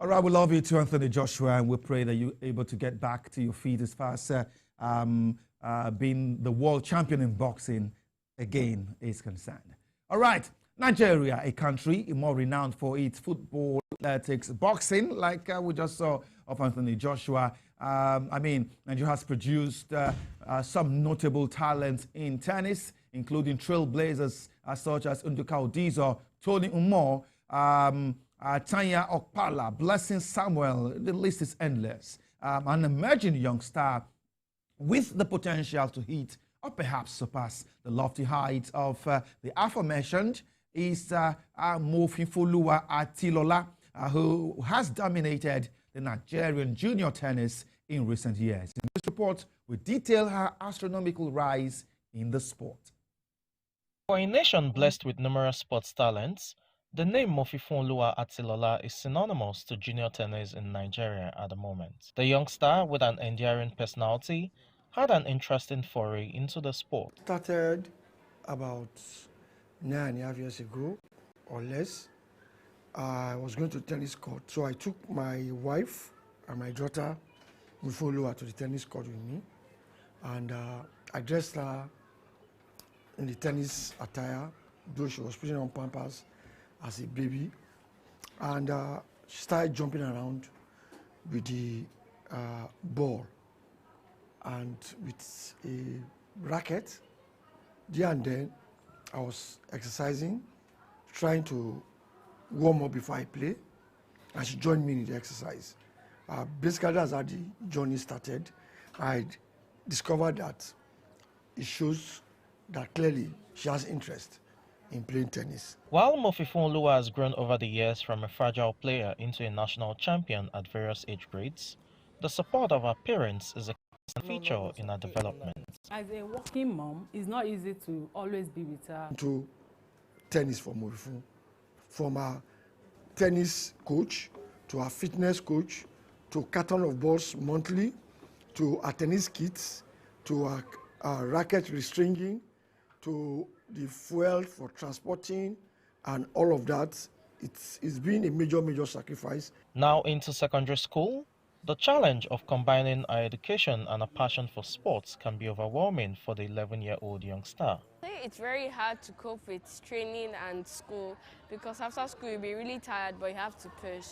All right, we love you too, Anthony Joshua, and we pray that you're able to get back to your feet as far as being the world champion in boxing again is concerned. All right, Nigeria, a country more renowned for its football, athletics, boxing, like we just saw of Anthony Joshua. Nigeria has produced some notable talents in tennis, including trailblazers such as Nduka Odizo, Tony Umo, Tanya Okpala, Blessing Samuel. The list is endless. An emerging young star with the potential to hit or perhaps surpass the lofty heights of the aforementioned is Mofifoluwa Atilola, who has dominated the Nigerian junior tennis in recent years. In this report, we detail her astronomical rise in the sport. For a nation blessed with numerous sports talents, the name Mofifoluwa Atilola is synonymous to junior tennis in Nigeria at the moment. The young star, with an endearing personality, had an interesting foray into the sport. Started about 9.5 years ago or less. I was going to the tennis court, so I took my wife and my daughter Mofifoluwa to the tennis court with me, and I dressed her in the tennis attire, though she was putting on pampers as a baby, and she started jumping around with the ball and with a racket. There and then I was exercising, trying to warm up before I play, and she joined me in the exercise. Basically, that's how the journey started. I discovered that it shows that clearly she has interest in playing tennis. While Mofifoluwa has grown over the years from a fragile player into a national champion at various age grades, the support of her parents is a feature in her development. As a working mom, it's not easy to always be with her. To tennis for Mofifu, from our tennis coach to our fitness coach, to carton of balls monthly, to our tennis kits, to our racket restringing, to the fuel for transporting, and all of that. It's been a major sacrifice. Now into secondary school, The challenge of combining our education and a passion for sports can be overwhelming for the 11-year-old young star. It's very hard to cope with training and school because after school you'll be really tired, but you have to push.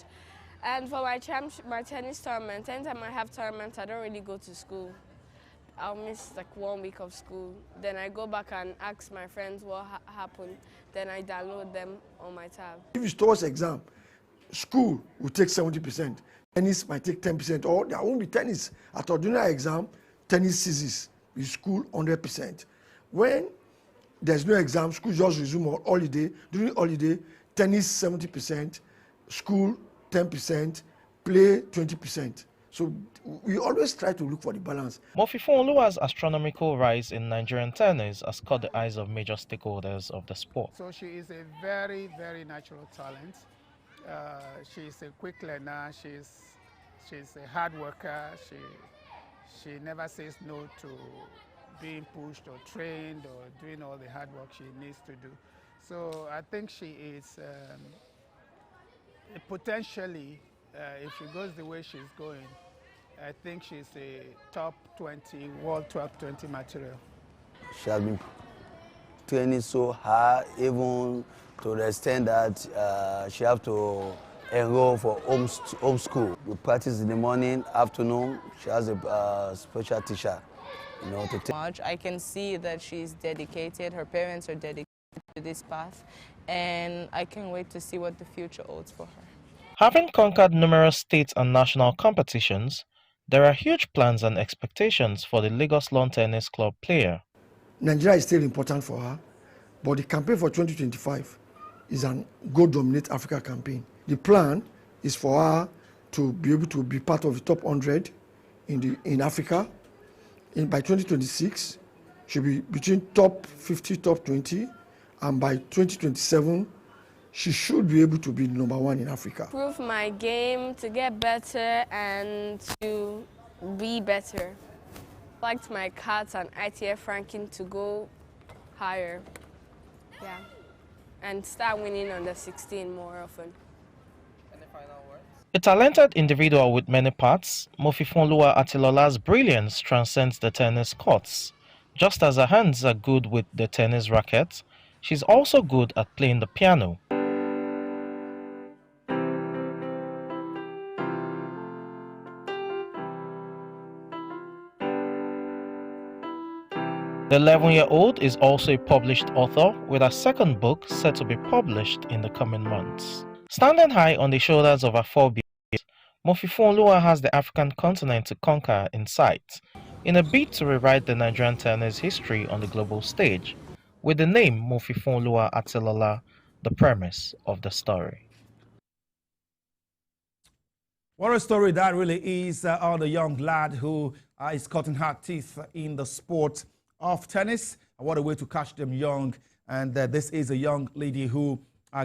And for my tennis tournament, anytime I have tournaments, I don't really go to school. I'll miss like 1 week of school. Then I go back and ask my friends what happened. Then I download them on my tab. If it's towards exam, school will take 70%. Tennis might take 10%, or there won't be tennis. At ordinary exam, tennis ceases. With school, 100%. When there's no exam, school just resume on holiday. During holiday, tennis 70%, school 10%, play 20%. So we always try to look for the balance. Mofifonluwa's astronomical rise in Nigerian tennis has caught the eyes of major stakeholders of the sport. So she is a very, very natural talent. She's a quick learner. She's a hard worker. She never says no to being pushed or trained or doing all the hard work she needs to do. So I think she is potentially, if she goes the way she's going, I think she's a top 20, world top 20 material. She has been training so hard, even to the extent that she has to enroll for home school. We practice in the morning, afternoon. She has a special teacher, you know, to Much. I can see that she's dedicated. Her parents are dedicated to this path, and I can't wait to see what the future holds for her. Having conquered numerous state and national competitions, there are huge plans and expectations for the Lagos Lawn Tennis Club player. Nigeria is still important for her, but the campaign for 2025 is an Go Dominate Africa campaign. The plan is for her to be able to be part of the top 100 in Africa. By 2026, she'll be between top 50, top 20, and by 2027, she should be able to be number 1 in Africa. Improve my game to get better and to be better. I'd like my CATS and ITF ranking to go higher. Yeah. And start winning under 16 more often. A talented individual with many parts, Mofifonluwa Atilola's brilliance transcends the tennis courts. Just as her hands are good with the tennis racket, she's also good at playing the piano. The 11-year-old is also a published author with her second book set to be published in the coming months. Standing high on the shoulders of her forebears, Mofifonluwa has the African continent to conquer in sight, in a bid to rewrite the Nigerian tennis history on the global stage, with the name Mofifonluwa Atilola the premise of the story. What a story that really is on the young lad who is cutting her teeth in the sport of tennis. What a way to catch them young. And this is a young lady who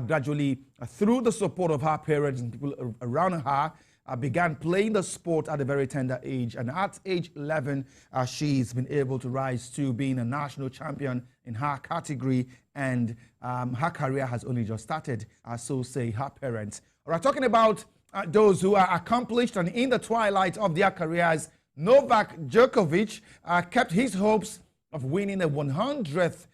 gradually, through the support of her parents and people around her, began playing the sport at a very tender age. And at age 11, she's been able to rise to being a national champion in her category. And her career has only just started, so say her parents. All right, talking about those who are accomplished and in the twilight of their careers, Novak Djokovic kept his hopes of winning a 100th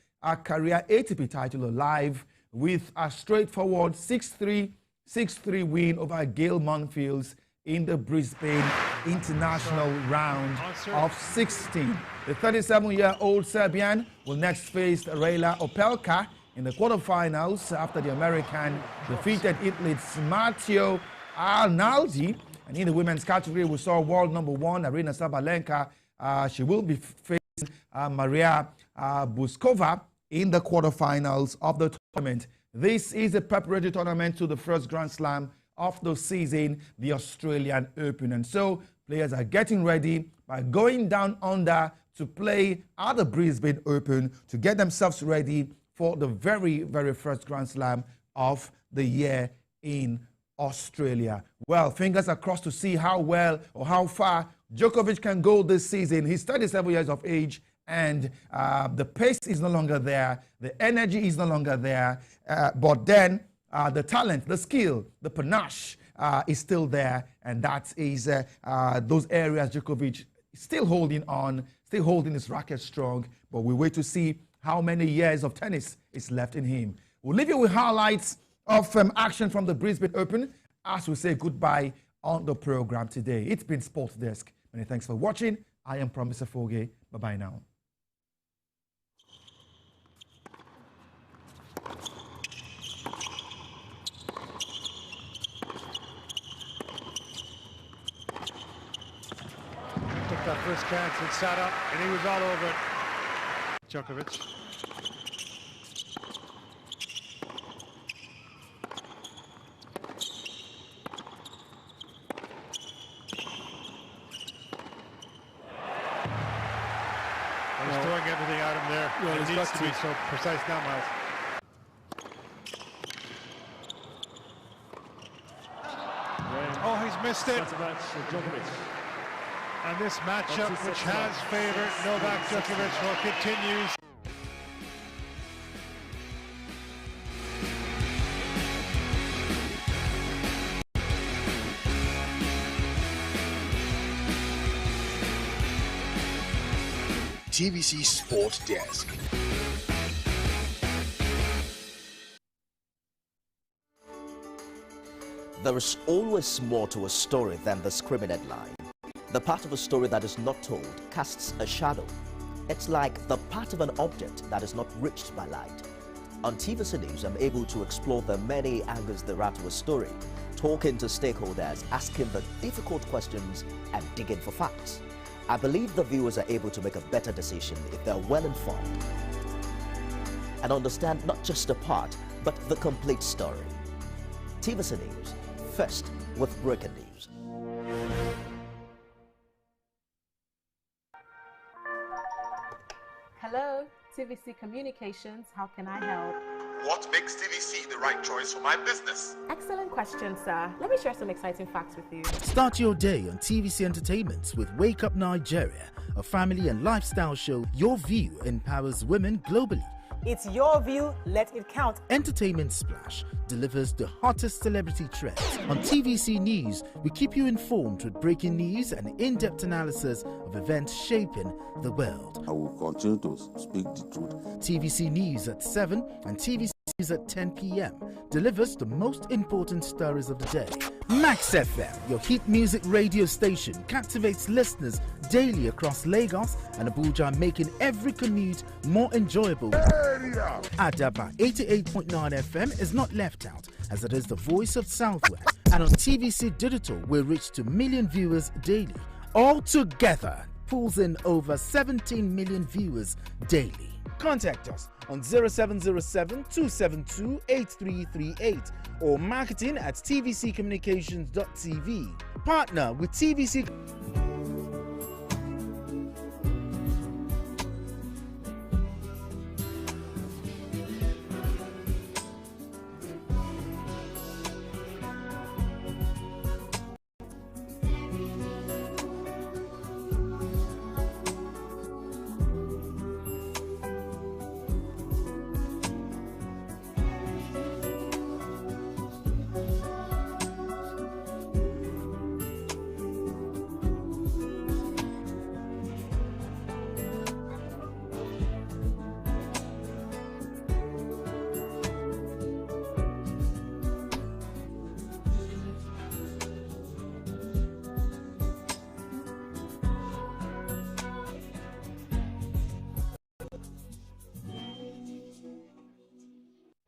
career ATP title alive with a straightforward 6-3, 6-3 win over Gail Monfils in the Brisbane International Round of 16. The 37-year-old Serbian will next face Rayla Opelka in the quarterfinals after the American defeated Italy's Matteo Arnaldi. And in the women's category, we saw world number 1, Arina Sabalenka. She will be facing Maria Buskova in the quarterfinals of the tournament. This is a preparatory tournament to the first Grand Slam of the season, the Australian Open. And so players are getting ready by going down under to play at the Brisbane Open to get themselves ready for the very, very first Grand Slam of the year in Australia. Well, fingers are crossed to see how well or how far Djokovic can go this season. He's 37 years of age, and the pace is no longer there. The energy is no longer there. But then the talent, the skill, the panache is still there, and that is those areas Djokovic still holding on, still holding his racket strong, but we wait to see how many years of tennis is left in him. We'll leave you with highlights of action from the Brisbane Open as we say goodbye on the program today. It's been Sports Desk. Many thanks for watching. I am Promise Foge. Bye-bye now. Took that first chance and sat up, and he was all over it. Djokovic. He's throwing everything at him there. Well, it needs to be so precise now, Miles. Oh, he's missed it. And this matchup, which has favored Novak Djokovic, will continue. TVC Sport Desk. There is always more to a story than the scrimmaged line. The part of a story that is not told casts a shadow. It's like the part of an object that is not reached by light. On TVC News, I'm able to explore the many angles there are to a story, talking to stakeholders, asking the difficult questions, and digging for facts. I believe the viewers are able to make a better decision if they're well informed and understand not just a part, but the complete story. TVC News, first with breaking news. Hello, TVC Communications, how can I help? What makes TVC the right choice for my business? Excellent question, sir. Let me share some exciting facts with you. Start your day on TVC Entertainment with Wake Up Nigeria, a family and lifestyle show. Your view empowers women globally. It's your view, let it count. Entertainment Splash delivers the hottest celebrity trends. On TVC News, we keep you informed with breaking news and in-depth analysis of events shaping the world. I will continue to speak the truth. TVC News at 7 and TVC News at 10 p.m. delivers the most important stories of the day. Max FM, your hit music radio station, captivates listeners daily across Lagos and Abuja, making every commute more enjoyable. Adaba 88.9 FM is not left out, as it is the voice of Southwest. And on TVC Digital, we reach 2 million viewers daily. All together, pulls in over 17 million viewers daily. Contact us on 0707 272 8338 or marketing at tvccommunications.tv. Partner with TVC.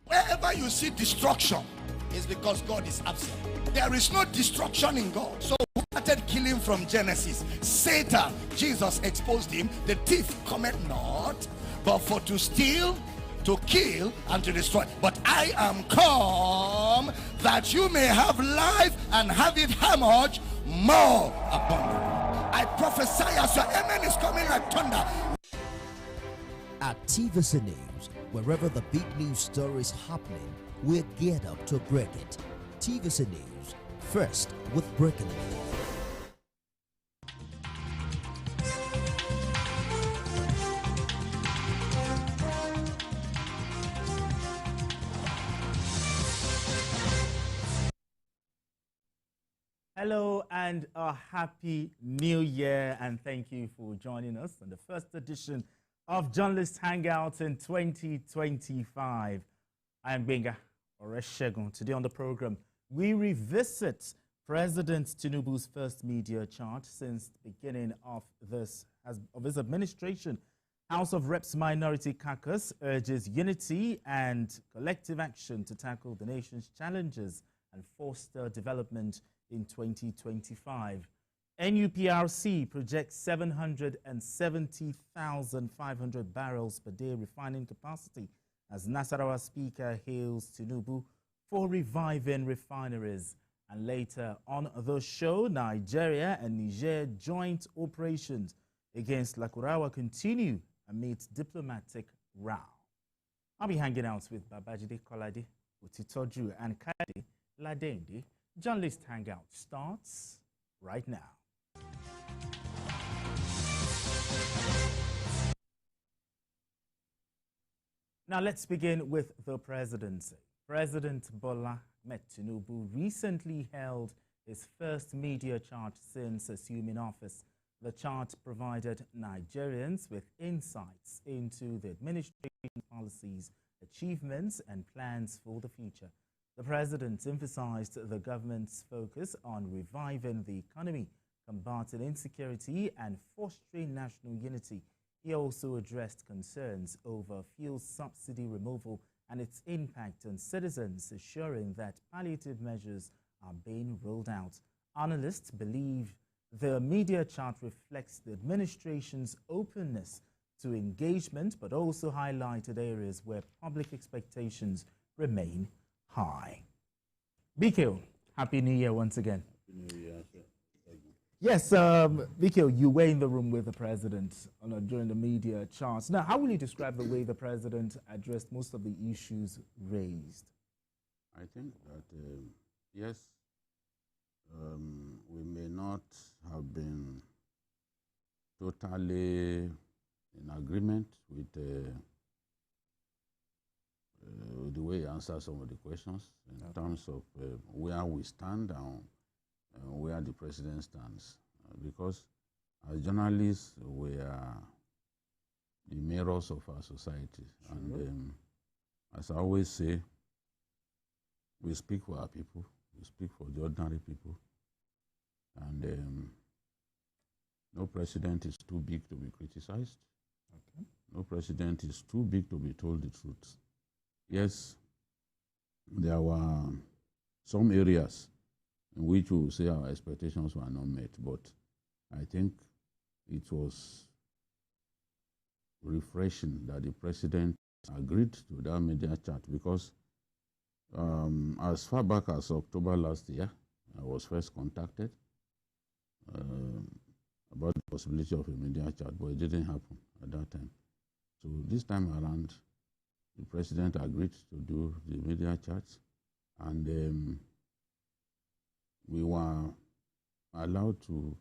Wherever you see destruction, it's because God is absent. There is no destruction in God. So who started killing from Genesis? Satan. Jesus exposed him. The thief cometh not, but for to steal, to kill, and to destroy. But I am come that you may have life and have it how much? More abundant. I prophesy as your amen is coming like thunder. At TVC News, wherever the big news story is happening, we're geared up to break it. TVC News, first with breaking news. Hello and a happy new year, and thank you for joining us on the first edition of Journalist Hangout in 2025. I am Benga Oreshegun. Today on the program, we revisit President Tinubu's first media charge since the beginning of his administration. House of Reps Minority Caucus urges unity and collective action to tackle the nation's challenges and foster development in 2025. NUPRC projects 770,500 barrels per day refining capacity as Nasarawa Speaker hails Tinubu for reviving refineries. And later on the show, Nigeria and Niger joint operations against Lakurawa continue amidst diplomatic row. I'll be hanging out with Babajide Kolade, Utitoju, and Kade Ladende. Journalist Hangout starts right now. Now let's begin with the presidency. President Bola Ahmed Tinubu recently held his first media charge since assuming office. The chart provided Nigerians with insights into the administration policies, achievements, and plans for the future. The president emphasized the government's focus on reviving the economy, combating insecurity, and fostering national unity. He also addressed concerns over fuel subsidy removal and its impact on citizens, assuring that palliative measures are being rolled out. Analysts believe the media chart reflects the administration's openness to engagement, but also highlighted areas where public expectations remain high. BKO, Happy New Year once again. Happy New Year. Yes, BKO, you were in the room with the president during the media charts. Now, how will you describe the way the president addressed most of the issues raised? I think that, yes, we may not have been totally in agreement with the way he answers some of the questions in terms of where we stand and where the president stands. Because as journalists, we are the mirrors of our society. Sure. And as I always say, we speak for our people, we speak for the ordinary people. And no president is too big to be criticized. Okay. No president is too big to be told the truth. Yes, there were some areas in which we will say our expectations were not met, but I think it was refreshing that the president agreed to that media chat, because as far back as October last year, I was first contacted about the possibility of a media chat, but it didn't happen at that time. So this time around, the president agreed to do the media chats, and we were allowed to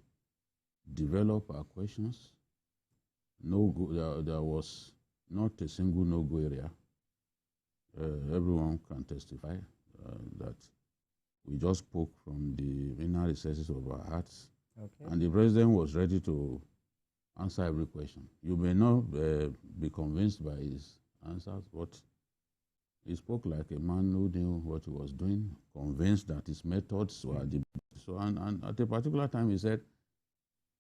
develop our questions. There was not a single no-go area. Everyone can testify that we just spoke from the inner recesses of our hearts. Okay. And the president was ready to answer every question. You may not be convinced by his answers, but he spoke like a man who knew what he was doing, convinced that his methods were the best. So, and at a particular time, he said,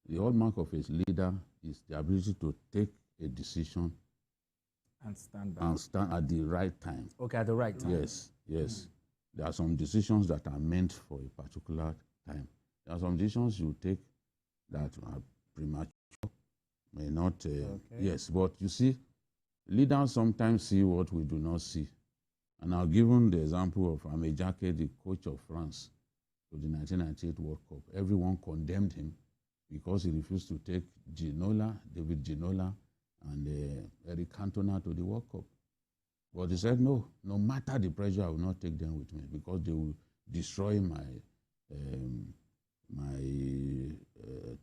the hallmark of his leader is the ability to take a decision and stand at the right time. Okay, at the right time. Yes, yes. There are some decisions that are meant for a particular time. There are some decisions you take that are premature, may not. Yes, but you see, leaders sometimes see what we do not see. And I've given the example of Aimé Jacquet, the coach of France, to the 1998 World Cup. Everyone condemned him because he refused to take David Ginola, and Eric Cantona to the World Cup. But he said, no matter the pressure, I will not take them with me because they will destroy my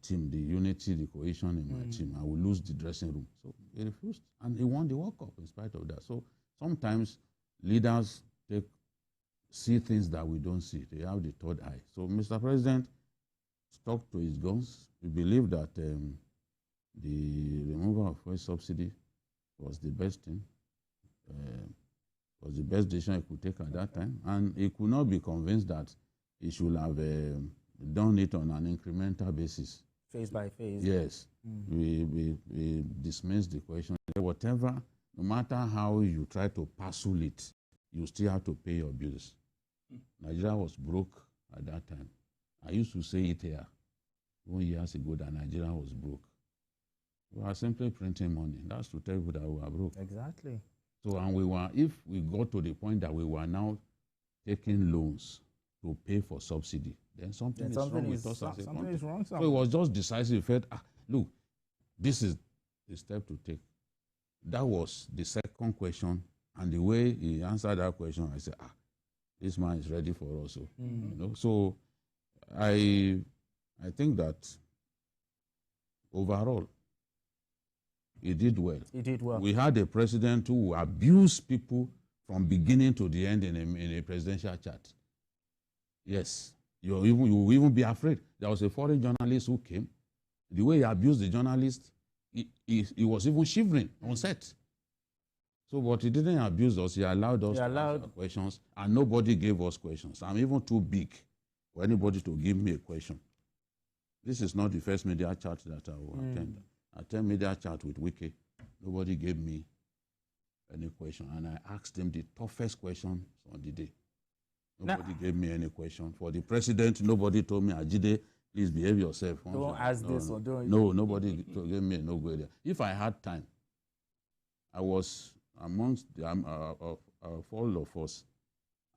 team, the unity, the cohesion in my team. I will lose the dressing room. So he refused, and he won the World Cup in spite of that. So sometimes leaders see things that we don't see. They have the third eye. So Mr. President stuck to his guns. He believed that the removal of fuel subsidy was the best thing, was the best decision he could take at that time. And he could not be convinced that he should have done it on an incremental basis. Phase by phase. Yes. We dismissed the question. Whatever, no matter how you try to pursue it, you still have to pay your bills. Nigeria was broke at that time. I used to say it here 1 year ago that Nigeria was broke. We are simply printing money. That's to tell you that we are broke. Exactly. So, and if we got to the point that we were now taking loans to pay for subsidy, then something is wrong with us as a country. So it was just decisive. Felt, look, this is the step to take. That was the second question, and the way he answered that question, I said, this man is ready for us. You know? So I think that overall, he did well. He did well. We had a president who abused people from beginning to the end in a presidential chat. Yes, you will even be afraid. There was a foreign journalist who came. The way he abused the journalist, he was even shivering on set. So, but he didn't abuse us. He allowed us to ask questions, and nobody gave us questions. I'm even too big for anybody to give me a question. This is not the first media chat that I will attend. I attend media chat with Wiki. Nobody gave me any question, and I asked him the toughest question on the day. Nobody gave me any question. For the president, nobody told me, Ajide, please behave yourself. Don't ask this or don't. No, nobody gave me no go there. If I had time, I was amongst of all of us,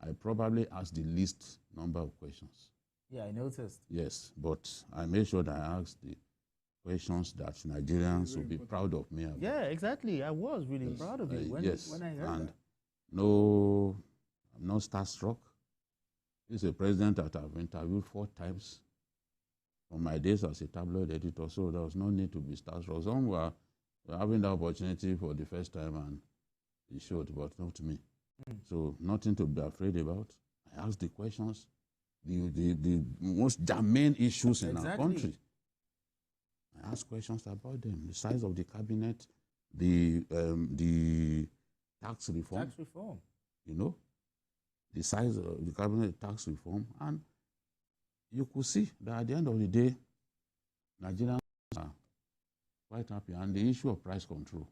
I probably asked the least number of questions. Yeah, I noticed. Yes, but I made sure that I asked the questions that Nigerians will be proud of me about. Yeah, exactly. I was really proud of you when I heard that. No, I'm not starstruck. He's a president that I've interviewed 4 times from my days as a tabloid editor, so there was no need to be starstruck. Some were having the opportunity for the first time and he showed, but not me. So nothing to be afraid about. I asked the questions, the most germane issues in our country. I asked questions about them, the size of the cabinet, the tax reform. Tax reform. You know, the size of the cabinet, tax reform, and you could see that at the end of the day, Nigerians are quite happy. And the issue of price control.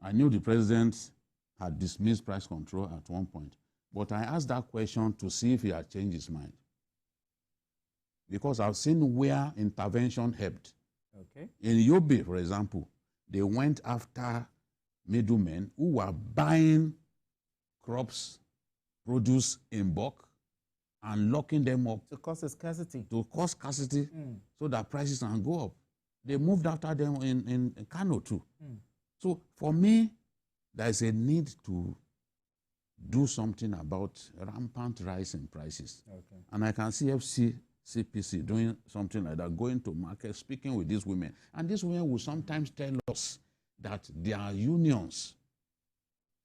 I knew the president had dismissed price control at one point, but I asked that question to see if he had changed his mind. Because I've seen where intervention helped. Okay. In Yobe, for example, they went after middlemen who were buying crops, produce in bulk, and locking them up. To cause scarcity. To cause scarcity, so that prices can go up. They moved after them in Kano too. So for me, there is a need to do something about rampant rise in prices. Okay. And I can see CPC doing something like that, going to market, speaking with these women. And these women will sometimes tell us that their unions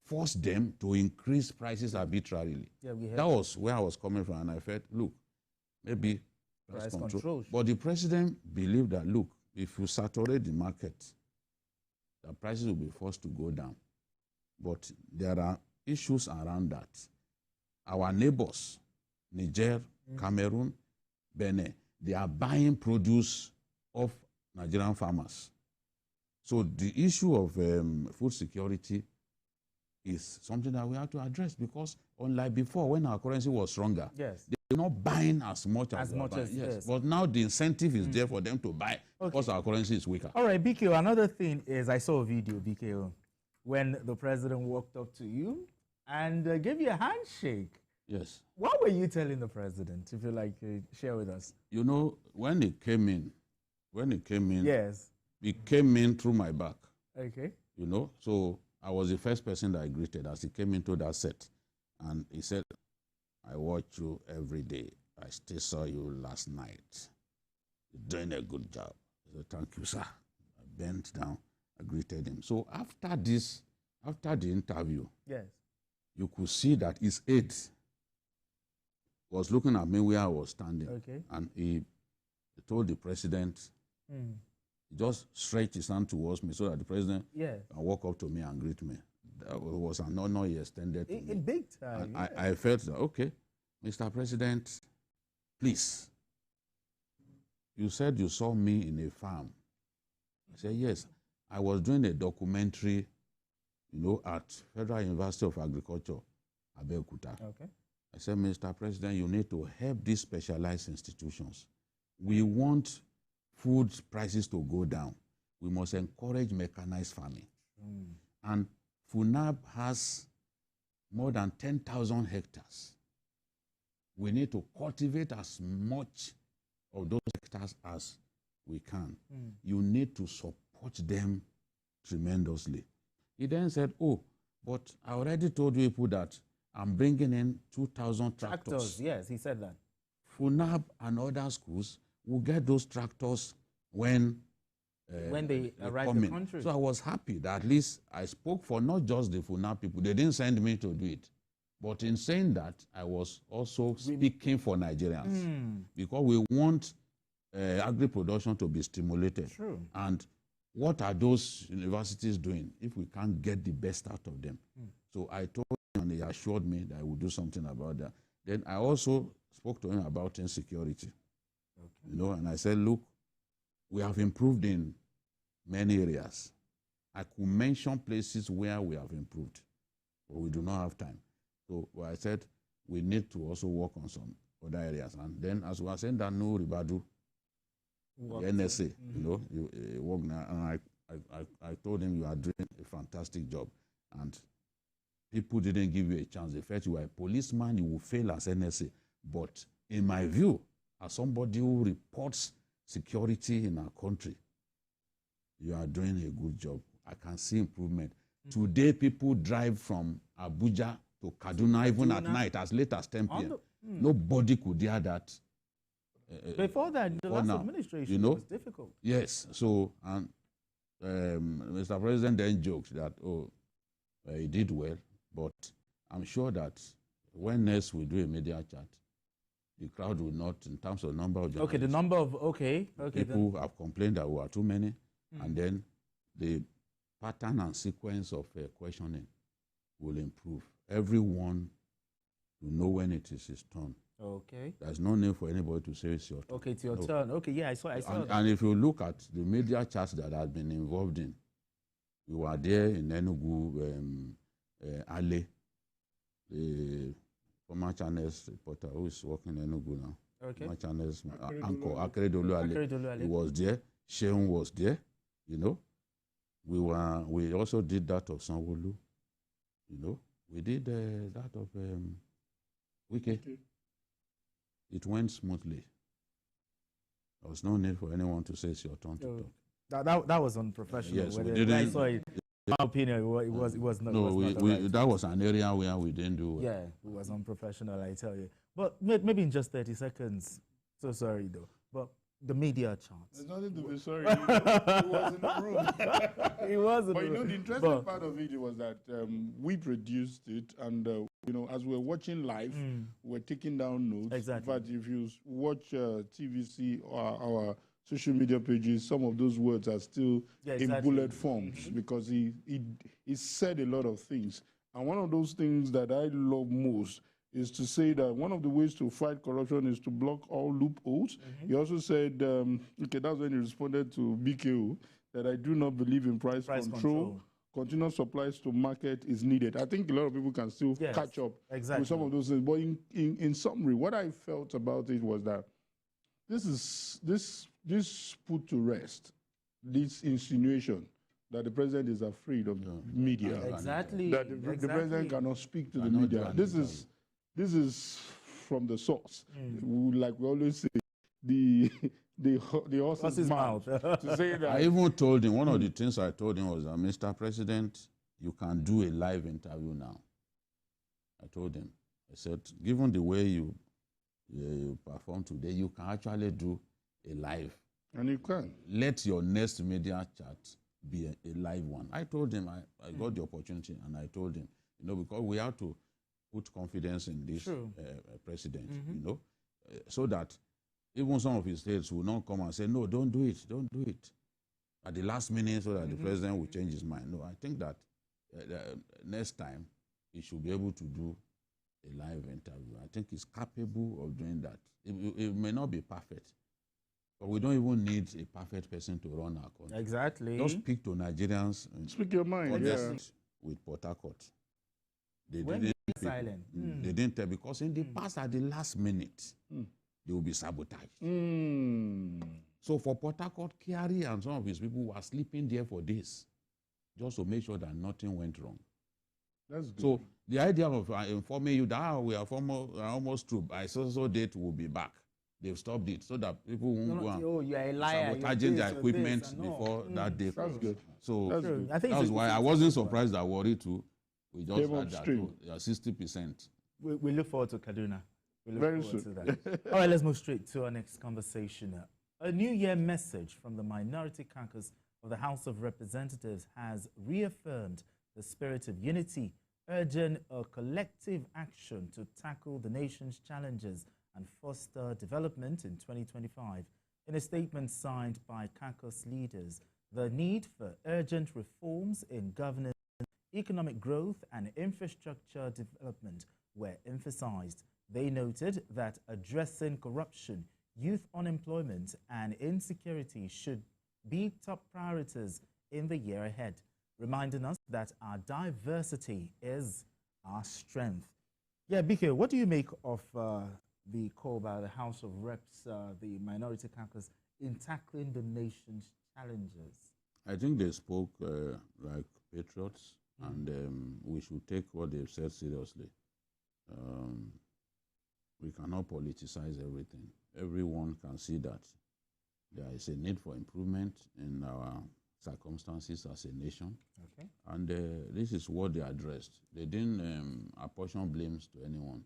force them to increase prices arbitrarily. Yeah, that was where I was coming from, and I felt, look, maybe price control. But the president believed that, look, if you saturate the market, the prices will be forced to go down. But there are issues around that. Our neighbors, Niger, Cameroon, Benin, they are buying produce of Nigerian farmers. So the issue of food security is something that we have to address, because unlike before, when our currency was stronger, they were not buying as much as yes. But now the incentive is there for them to buy because our currency is weaker. All right, BKO, another thing is I saw a video, BKO, when the president walked up to you and gave you a handshake. Yes. What were you telling the president, if you like share with us? You know, when he came in, yes, he came in through my back. Okay. You know, so I was the first person that I greeted as he came into that set. And he said, I watch you every day. I still saw you last night. You're doing a good job. I said, thank you, sir. I bent down. I greeted him. So after the interview, yes, you could see that his aide was looking at me where I was standing. Okay. And he told the president, he just stretched his hand towards me so that the president can walk up to me and greet me. That was an honor he extended to me. In big time. And I felt that, okay, Mr. President, please, you said you saw me in a farm. I said, yes. I was doing a documentary, at Federal University of Agriculture, Abeokuta. Okay. I said, Mr. President, you need to help these specialized institutions. We want food prices to go down. We must encourage mechanized farming. And FUNAB has more than 10,000 hectares. We need to cultivate as much of those hectares as we can. You need to support them tremendously. He then said, oh, but I already told you people that I'm bringing in 2,000 tractors. Yes, he said that. FUNAB and other schools will get those tractors when they arrive in the country. So I was happy that at least I spoke for not just the FUNAB people. They didn't send me to do it. But in saying that, I was also speaking for Nigerians. Because we want agri-production to be stimulated. True. And what are those universities doing if we can't get the best out of them? So I told him, and he assured me that I would do something about that. Then I also spoke to him about insecurity. And I said, look, we have improved in many areas. I could mention places where we have improved, but we do not have time. So I said, we need to also work on some other areas. And then as we were saying that no Ribadu, the NSA, you work now, and I told him you are doing a fantastic job. And people didn't give you a chance. They felt you were a policeman, you will fail as NSA. But in my view, as somebody who reports security in our country, you are doing a good job. I can see improvement. Today, people drive from Abuja to Kaduna, even at night, as late as 10 p.m. Nobody could hear that. Before that, the last administration was difficult. Yes. So, and Mr. President then joked that, he did well, but I'm sure that when next we do a media chat, the crowd will not, in terms of number of journalists. Okay, the number of, people have complained that we are too many, and then the pattern and sequence of questioning will improve. Everyone will know when it is his turn. Okay. There's no need for anybody to say it's your turn. Okay, it's your turn. Okay, yeah, I saw that. And if you look at the media chats that I've been involved in, we were there in Enugu, Ale, the former Channels reporter who is working in Enugu now. Okay. Former Channels anchor, Akeredolu Ale. He was there. Sheun was there, We also did that of Sanwo-Olu, We did that of Wike. It went smoothly. There was no need for anyone to say it's your turn to talk. That was unprofessional. Yes, we didn't. I saw it. In my opinion, it was not. No, right. That was an area where we didn't do well. Yeah, it was unprofessional, I tell you. But maybe in just 30 seconds. So sorry, though. But the media chance. There's nothing to be sorry. He was in the room. He was in but the room. The interesting part of it was that we produced it, and as we're watching live, we're taking down notes. Exactly. In fact, if you watch TVC or our social media pages, some of those words are still in bullet forms because he said a lot of things. And one of those things that I love most is to say that one of the ways to fight corruption is to block all loopholes. He also said, that's when he responded to BKO, that I do not believe in price control. Continuous supplies to market is needed. I think a lot of people can still catch up with some of those things. But in summary, what I felt about it was that this put to rest this insinuation that the president is afraid of the media. Exactly. That the president cannot speak to the media. This is from the source. Like we always say, the horse's mouth. To say that. I even told him, one of the things I told him was that, Mr. President, you can do a live interview now. I told him, I said, given the way you perform today, you can actually do a live. And you can. Let your next media chat be a live one. I told him, I got the opportunity, and I told him, because we have to put confidence in this president, so that even some of his states will not come and say, no, don't do it, don't do it at the last minute so that the president will change his mind. No, I think that next time he should be able to do a live interview. I think he's capable of doing that. It may not be perfect, but we don't even need a perfect person to run our country. Exactly. Just speak to Nigerians. Speak your mind. Yeah. With Port Harcourt. They when didn't silent. They didn't tell, because in the past, at the last minute, they will be sabotaged. So for Port Harcourt, Kiari and some of his people were sleeping there for days, just to make sure that nothing went wrong. That's good. So the idea of informing you that we are almost through, by so date will be back. They've stopped it so that people won't go and you are a liar, sabotaging their equipment before that day. That's good. So that's that's why I wasn't surprised that Warri too. We just Came had that. upstream. 60%. We look forward to Kaduna. We look Very forward soon. to that. All right, let's move straight to our next conversation. A New Year message from the minority caucus of the House of Representatives has reaffirmed the spirit of unity, urging a collective action to tackle the nation's challenges and foster development in 2025. In a statement signed by caucus leaders, the need for urgent reforms in governance, economic growth and infrastructure development were emphasized. They noted that addressing corruption, youth unemployment and insecurity should be top priorities in the year ahead, reminding us that our diversity is our strength. Yeah, BK, what do you make of the call by the House of Reps, the minority caucus, in tackling the nation's challenges? I think they spoke like patriots, and we should take what they've said seriously. We cannot politicize everything. Everyone can see that there is a need for improvement in our circumstances as a nation. Okay. And this is what they addressed. They didn't apportion blames to anyone.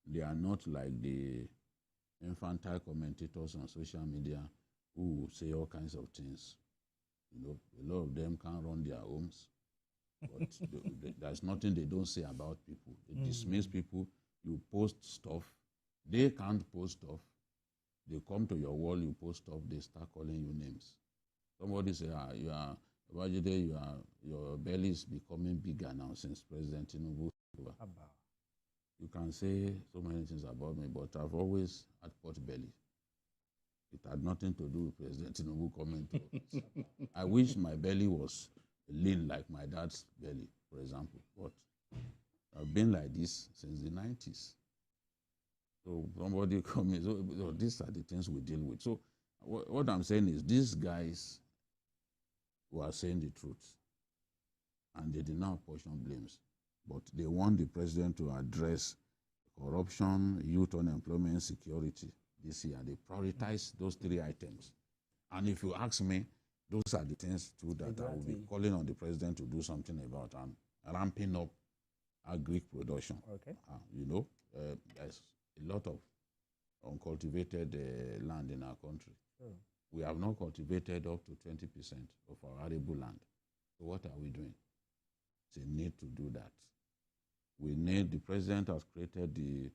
They are not like the infantile commentators on social media who say all kinds of things. You know, a lot of them can't run their homes, but there's nothing they don't say about people. They dismiss people. You post stuff. They can't post stuff. They come to your wall, you post stuff, they start calling you names. Somebody say, your belly is becoming bigger now since President Tinubu. You can say so many things about me, but I've always had pot belly. It had nothing to do with President Tinubu coming to office. I wish my belly was lean like my dad's belly, for example, but I've been like this since the 90s. So somebody comes, so these are the things we deal with. So what I'm saying is these guys were saying the truth, and they did not apportion blames, but they want the president to address corruption, youth unemployment, security this year. They prioritize those three items. And if you ask me, those are the things too that I will be calling on the president to do something about, and ramping up agri production. Okay. You know, there's a lot of uncultivated land in our country. Sure. We have not cultivated up to 20% of our arable land. So what are we doing? It's a need to do that. We need, the president has created the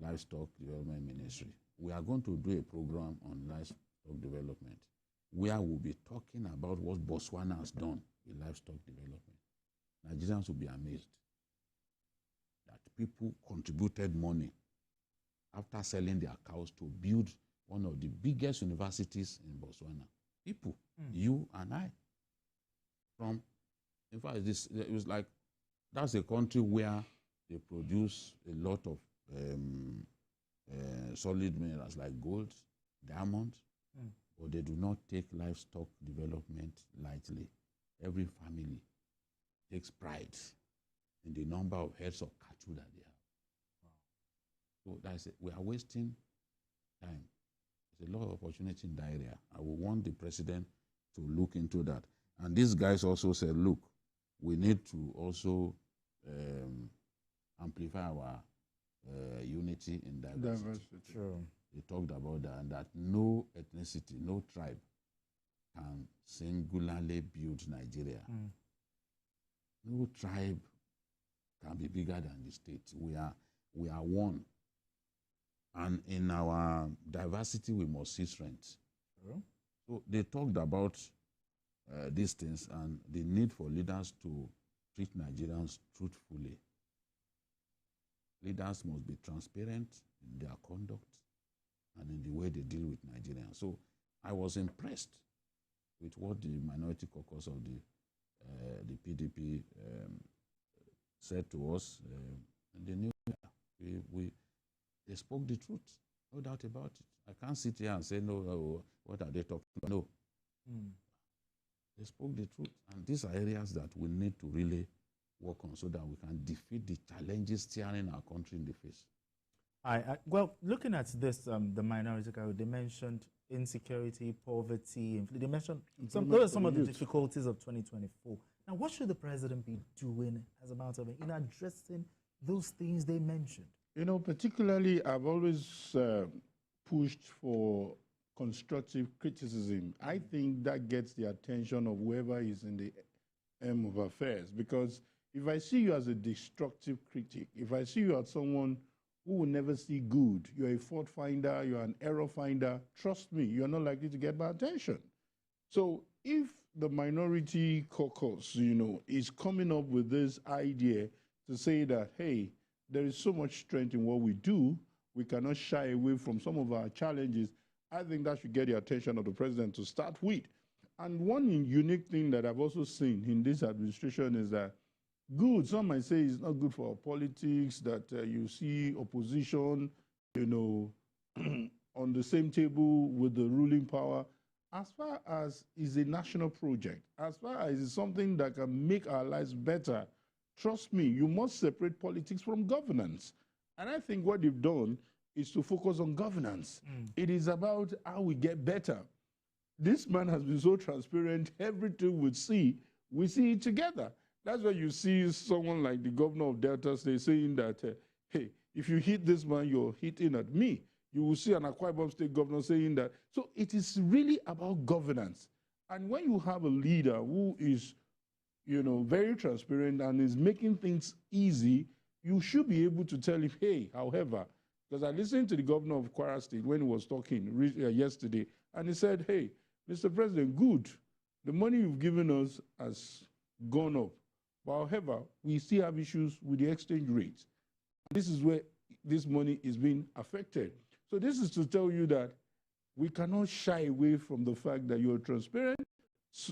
Livestock Development Ministry. We are going to do a program on livestock development where we'll be talking about what Botswana has done in livestock development. Nigerians will be amazed that people contributed money after selling their cows to build one of the biggest universities in Botswana. People, you and I. In fact, it was like, that's a country where they produce a lot of solid minerals like gold, diamonds, but they do not take livestock development lightly. Every family takes pride in the number of heads of cattle that they have. So that's it. We are wasting time. There's a lot of opportunity in that area. I will want the president to look into that. And these guys also said, look, we need to also amplify our unity in diversity. Sure. They talked about that, and that no ethnicity, no tribe can singularly build Nigeria. No tribe can be bigger than the state. We are one. And in our diversity, we must see strength. So they talked about these things and the need for leaders to treat Nigerians truthfully. Leaders must be transparent in their conduct and in the way they deal with Nigerians. So I was impressed with what the minority caucus of the PDP said to us. And they knew they spoke the truth, no doubt about it. I can't sit here and say, no, what are they talking about? No. They spoke the truth. And these are areas that we need to really work on so that we can defeat the challenges staring our country in the face. Well, looking at this, the minority crowd, they mentioned insecurity, poverty, they mentioned some of the difficulties of 2024. Now, what should the president be doing as a matter of in addressing those things they mentioned? You know, particularly, I've always pushed for constructive criticism. I think that gets the attention of whoever is in the aim of affairs. Because if I see you as a destructive critic, if I see you as someone who will never see good, you're a fault finder, you're an error finder, trust me, you're not likely to get my attention. So if the minority caucus, you know, is coming up with this idea to say that, hey, there is so much strength in what we do, we cannot shy away from some of our challenges, I think that should get the attention of the president to start with. And one unique thing that I've also seen in this administration is that good, some might say it's not good for our politics, that you see opposition, you know, on the same table with the ruling power. As far as it's a national project, as far as it's something that can make our lives better, trust me, you must separate politics from governance. And I think what they've done is to focus on governance. It is about how we get better. This man has been so transparent, everything we see it together. That's why you see someone like the governor of Delta State saying that, hey, if you hit this man, you're hitting at me. You will see an Akwa Ibom State governor saying that. So it is really about governance. And when you have a leader who is, you know, very transparent and is making things easy, you should be able to tell him, hey, however, because I listened to the governor of Kwara State when he was talking yesterday, and he said, hey, Mr. President, good. The money you've given us has gone up. But however, we still have issues with the exchange rate. This is where this money is being affected. So this is to tell you that we cannot shy away from the fact that you're transparent.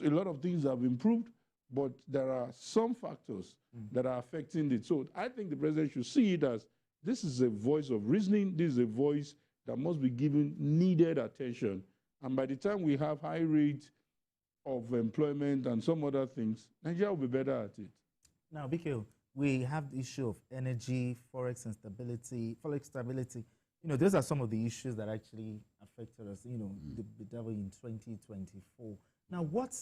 A lot of things have improved, but there are some factors that are affecting it. So I think the president should see it as this is a voice of reasoning. This is a voice that must be given needed attention. And by the time we have high rate of employment and some other things, Nigeria will be better at it. Now, Bikio, we have the issue of energy, forex instability, forex stability. You know, those are some of the issues that actually affected us, you know, the devil in 2024. Now, what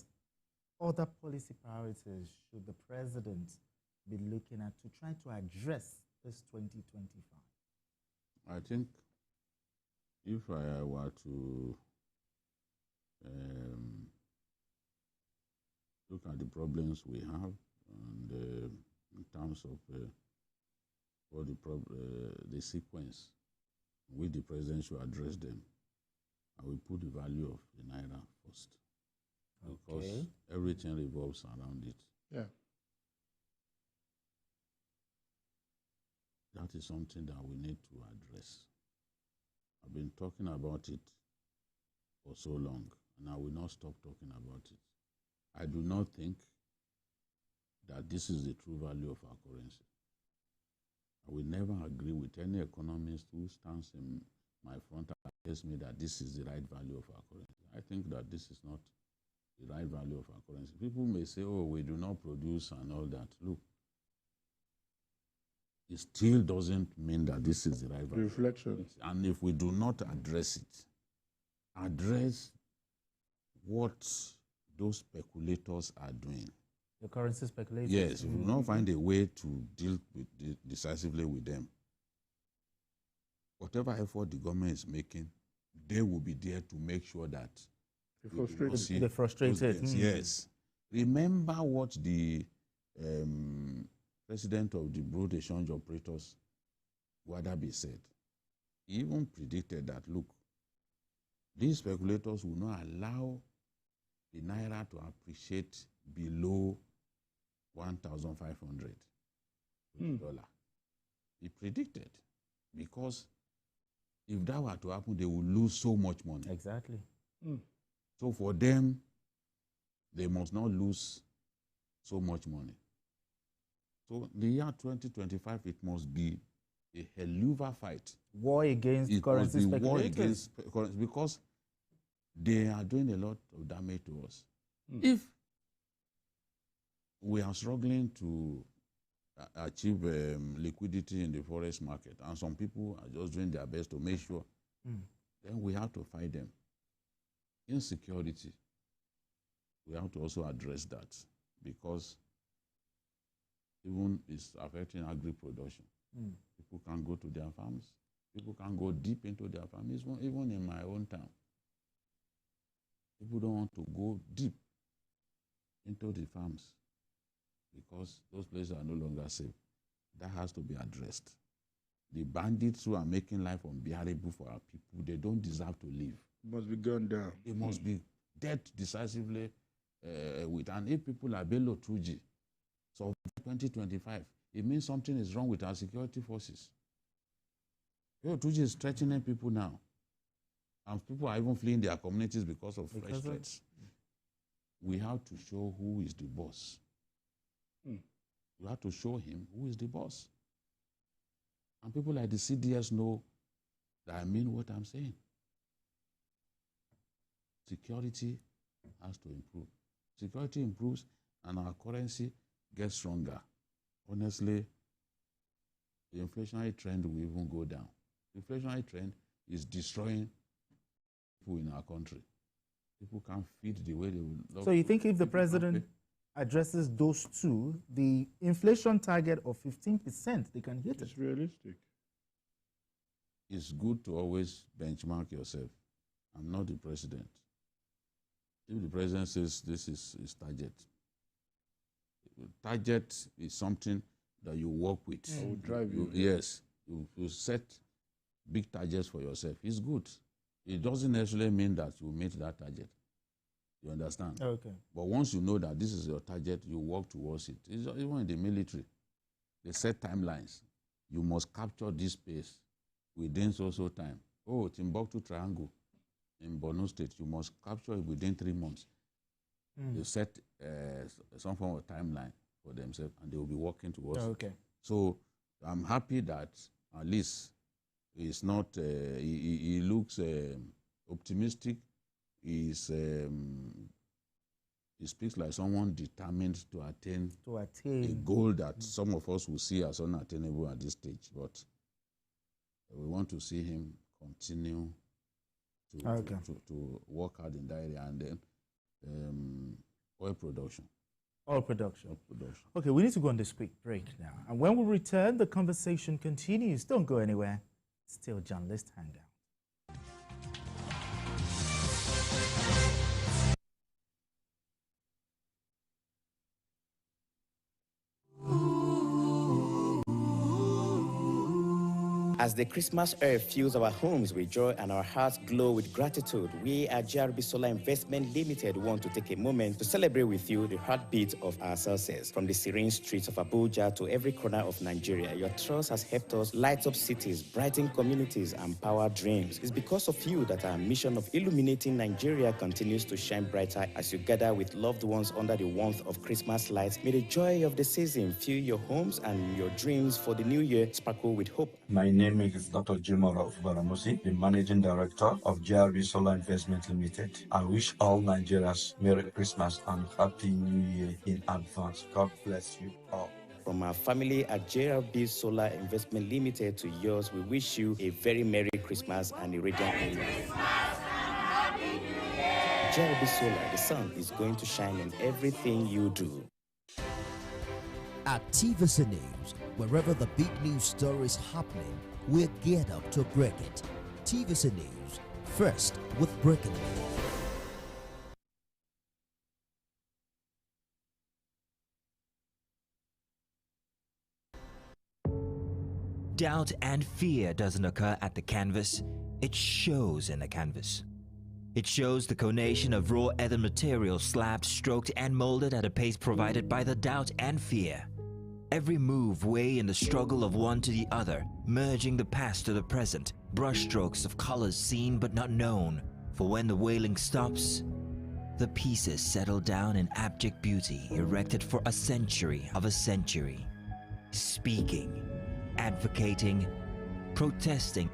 other policy priorities should the president be looking at to try to address this 2025? I think if I were to look at the problems we have and in terms of what the sequence in which the president should address them, I will put the value of the Naira first. Because everything revolves around it. Yeah. That is something that we need to address. I've been talking about it for so long, and I will not stop talking about it. I do not think that this is the true value of our currency. I will never agree with any economist who stands in my front and tells me that this is the right value of our currency. I think that this is not the right value of our currency. People may say, oh, we do not produce and all that. Look, it still doesn't mean that this is the right value. Reflection. And if we do not address it, address what those speculators are doing. The currency speculators? Yes, if we do not find a way to deal decisively with them, whatever effort the government is making, they will be there to make sure that they're frustrated. Yes. Remember what the president of the Broad Exchange Operators, Wadabi, said. he even predicted that, look, these speculators will not allow the naira to appreciate below 1,500 dollar. He predicted, because if that were to happen, they will lose so much money. Exactly. So for them, they must not lose so much money. So the year 2025, it must be a hell fight. War against currency speculators. War against currency, because they are doing a lot of damage to us. If we are struggling to achieve liquidity in the forex market, and some people are just doing their best to make sure, then we have to fight them. Insecurity, we have to also address that, because even it's affecting agri-production. People can't go to their farms. People can't go deep into their farms, even in my own town. People don't want to go deep into the farms because those places are no longer safe. That has to be addressed. The bandits who are making life unbearable for our people, they don't deserve to live. It must be gone down. It must be dealt decisively with. And if people are below 2G, so 2025, it means something is wrong with our security forces. 2G is threatening people now. And people are even fleeing their communities because of fresh threats. We have to show who is the boss. We have to show him who is the boss. And people like the CDS know that I mean what I'm saying. Security has to improve. Security improves and our currency gets stronger. Honestly, the inflationary trend will even go down. The inflationary trend is destroying people in our country. People can't feed the way they would love. So you think if the president addresses those two, the inflation target of 15%, they can hit it? It's realistic. It's good to always benchmark yourself. I'm not the president. If the president says this is his target, target is something that you work with. I will drive you. Yes, you set big targets for yourself. It's good. It doesn't necessarily mean that you meet that target. You understand? Okay. But once you know that this is your target, you work towards it. It's even in the military, they set timelines. You must capture this space within so time. Oh, Timbuktu Triangle in Borno State, you must capture it within 3 months. They set some form of timeline for themselves, and they will be working towards it. So I'm happy that at least it's not, he looks optimistic. He speaks like someone determined to attain a goal that some of us will see as unattainable at this stage. But we want to see him continue to work hard in that area. And then oil production. Oil production. Okay, we need to go on this quick break now. And when we return, the conversation continues. Don't go anywhere. Still Journalist Hangout. As the Christmas air fills our homes with joy and our hearts glow with gratitude, we at GRB Solar Investment Limited want to take a moment to celebrate with you the heartbeat of our success. From the serene streets of Abuja to every corner of Nigeria, your trust has helped us light up cities, brighten communities, and power dreams. It's because of you that our mission of illuminating Nigeria continues to shine brighter as you gather with loved ones under the warmth of Christmas lights. May the joy of the season fill your homes and your dreams for the new year sparkle with hope. My name is Dr. Jimora Baramusi, the Managing Director of GRB Solar Investment Limited. I wish all Nigerians Merry Christmas and Happy New Year in advance. God bless you all. From our family at JRB Solar Investment Limited to yours, we wish you a very Merry Christmas and a radiant New Year. JRB Solar, the sun is going to shine in everything you do. At TVC News, wherever the big news story is happening, we're geared up to break it. TVC News, first with breaking news. doubt and fear doesn't occur at the canvas, it shows in the canvas. It shows the conation of raw earthen material slabbed, stroked, and molded at a pace provided by the doubt and fear. Every move way in the struggle of one to the other, merging the past to the present, brushstrokes of colors seen but not known. For when the wailing stops, the pieces settle down in abject beauty erected for a century of a century. Speaking, advocating, protesting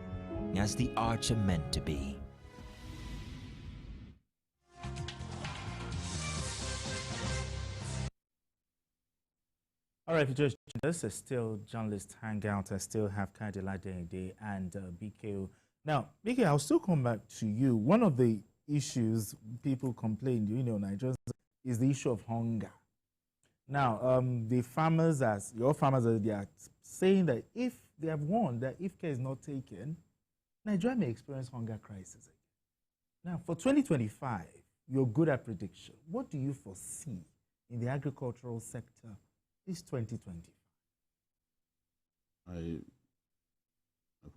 as the arts are meant to be. All right, if you just this is still Journalist Hangout. I still have Kadila Dende and BKO. Now, BKO, I'll still come back to you. One of the issues people complain, Nigerians, is the issue of hunger. Now, the farmers, your farmers, they are saying that if they have won, that if care is not taken, Nigeria may experience hunger crisis again. Now, for 2025, you're good at prediction. What do you foresee in the agricultural sector this 2020? I've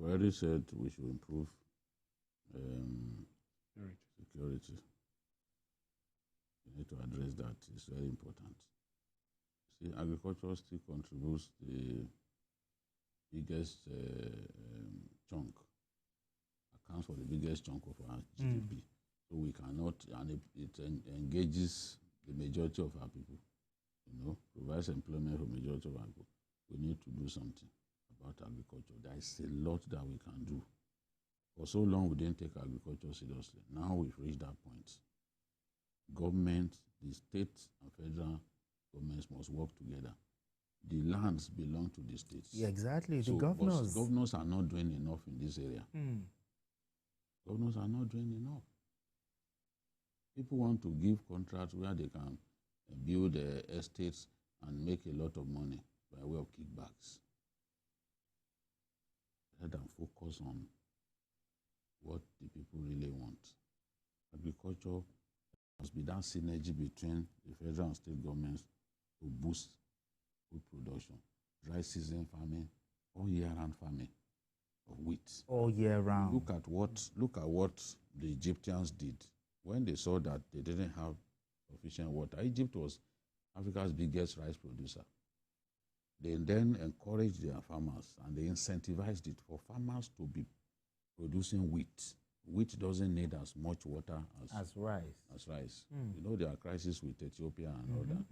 already said we should improve security. We need to address that. It's very important. See, agriculture still contributes the biggest chunk, accounts for the biggest chunk of our GDP. So we cannot, and it engages the majority of our people, provides employment for the majority of our people. We need to do something about agriculture. There is a lot that we can do. For so long, we didn't take agriculture seriously. Now we've reached that point. Government, the state and federal governments must work together. The lands belong to the states. Yeah, exactly. The governors. Governors are not doing enough in this area. Governors are not doing enough. People want to give contracts where they can build estates and make a lot of money by way of kickbacks, rather than focus on what the people really want. Agriculture must be that synergy between the federal and state governments to boost food production, dry season farming, all year round farming of wheat. All year round. Look at what the Egyptians did when they saw that they didn't have sufficient water. Egypt was Africa's biggest rice producer. They then encouraged their farmers and they incentivized it for farmers to be producing wheat. Wheat doesn't need as much water as rice. There are crises with Ethiopia and all that.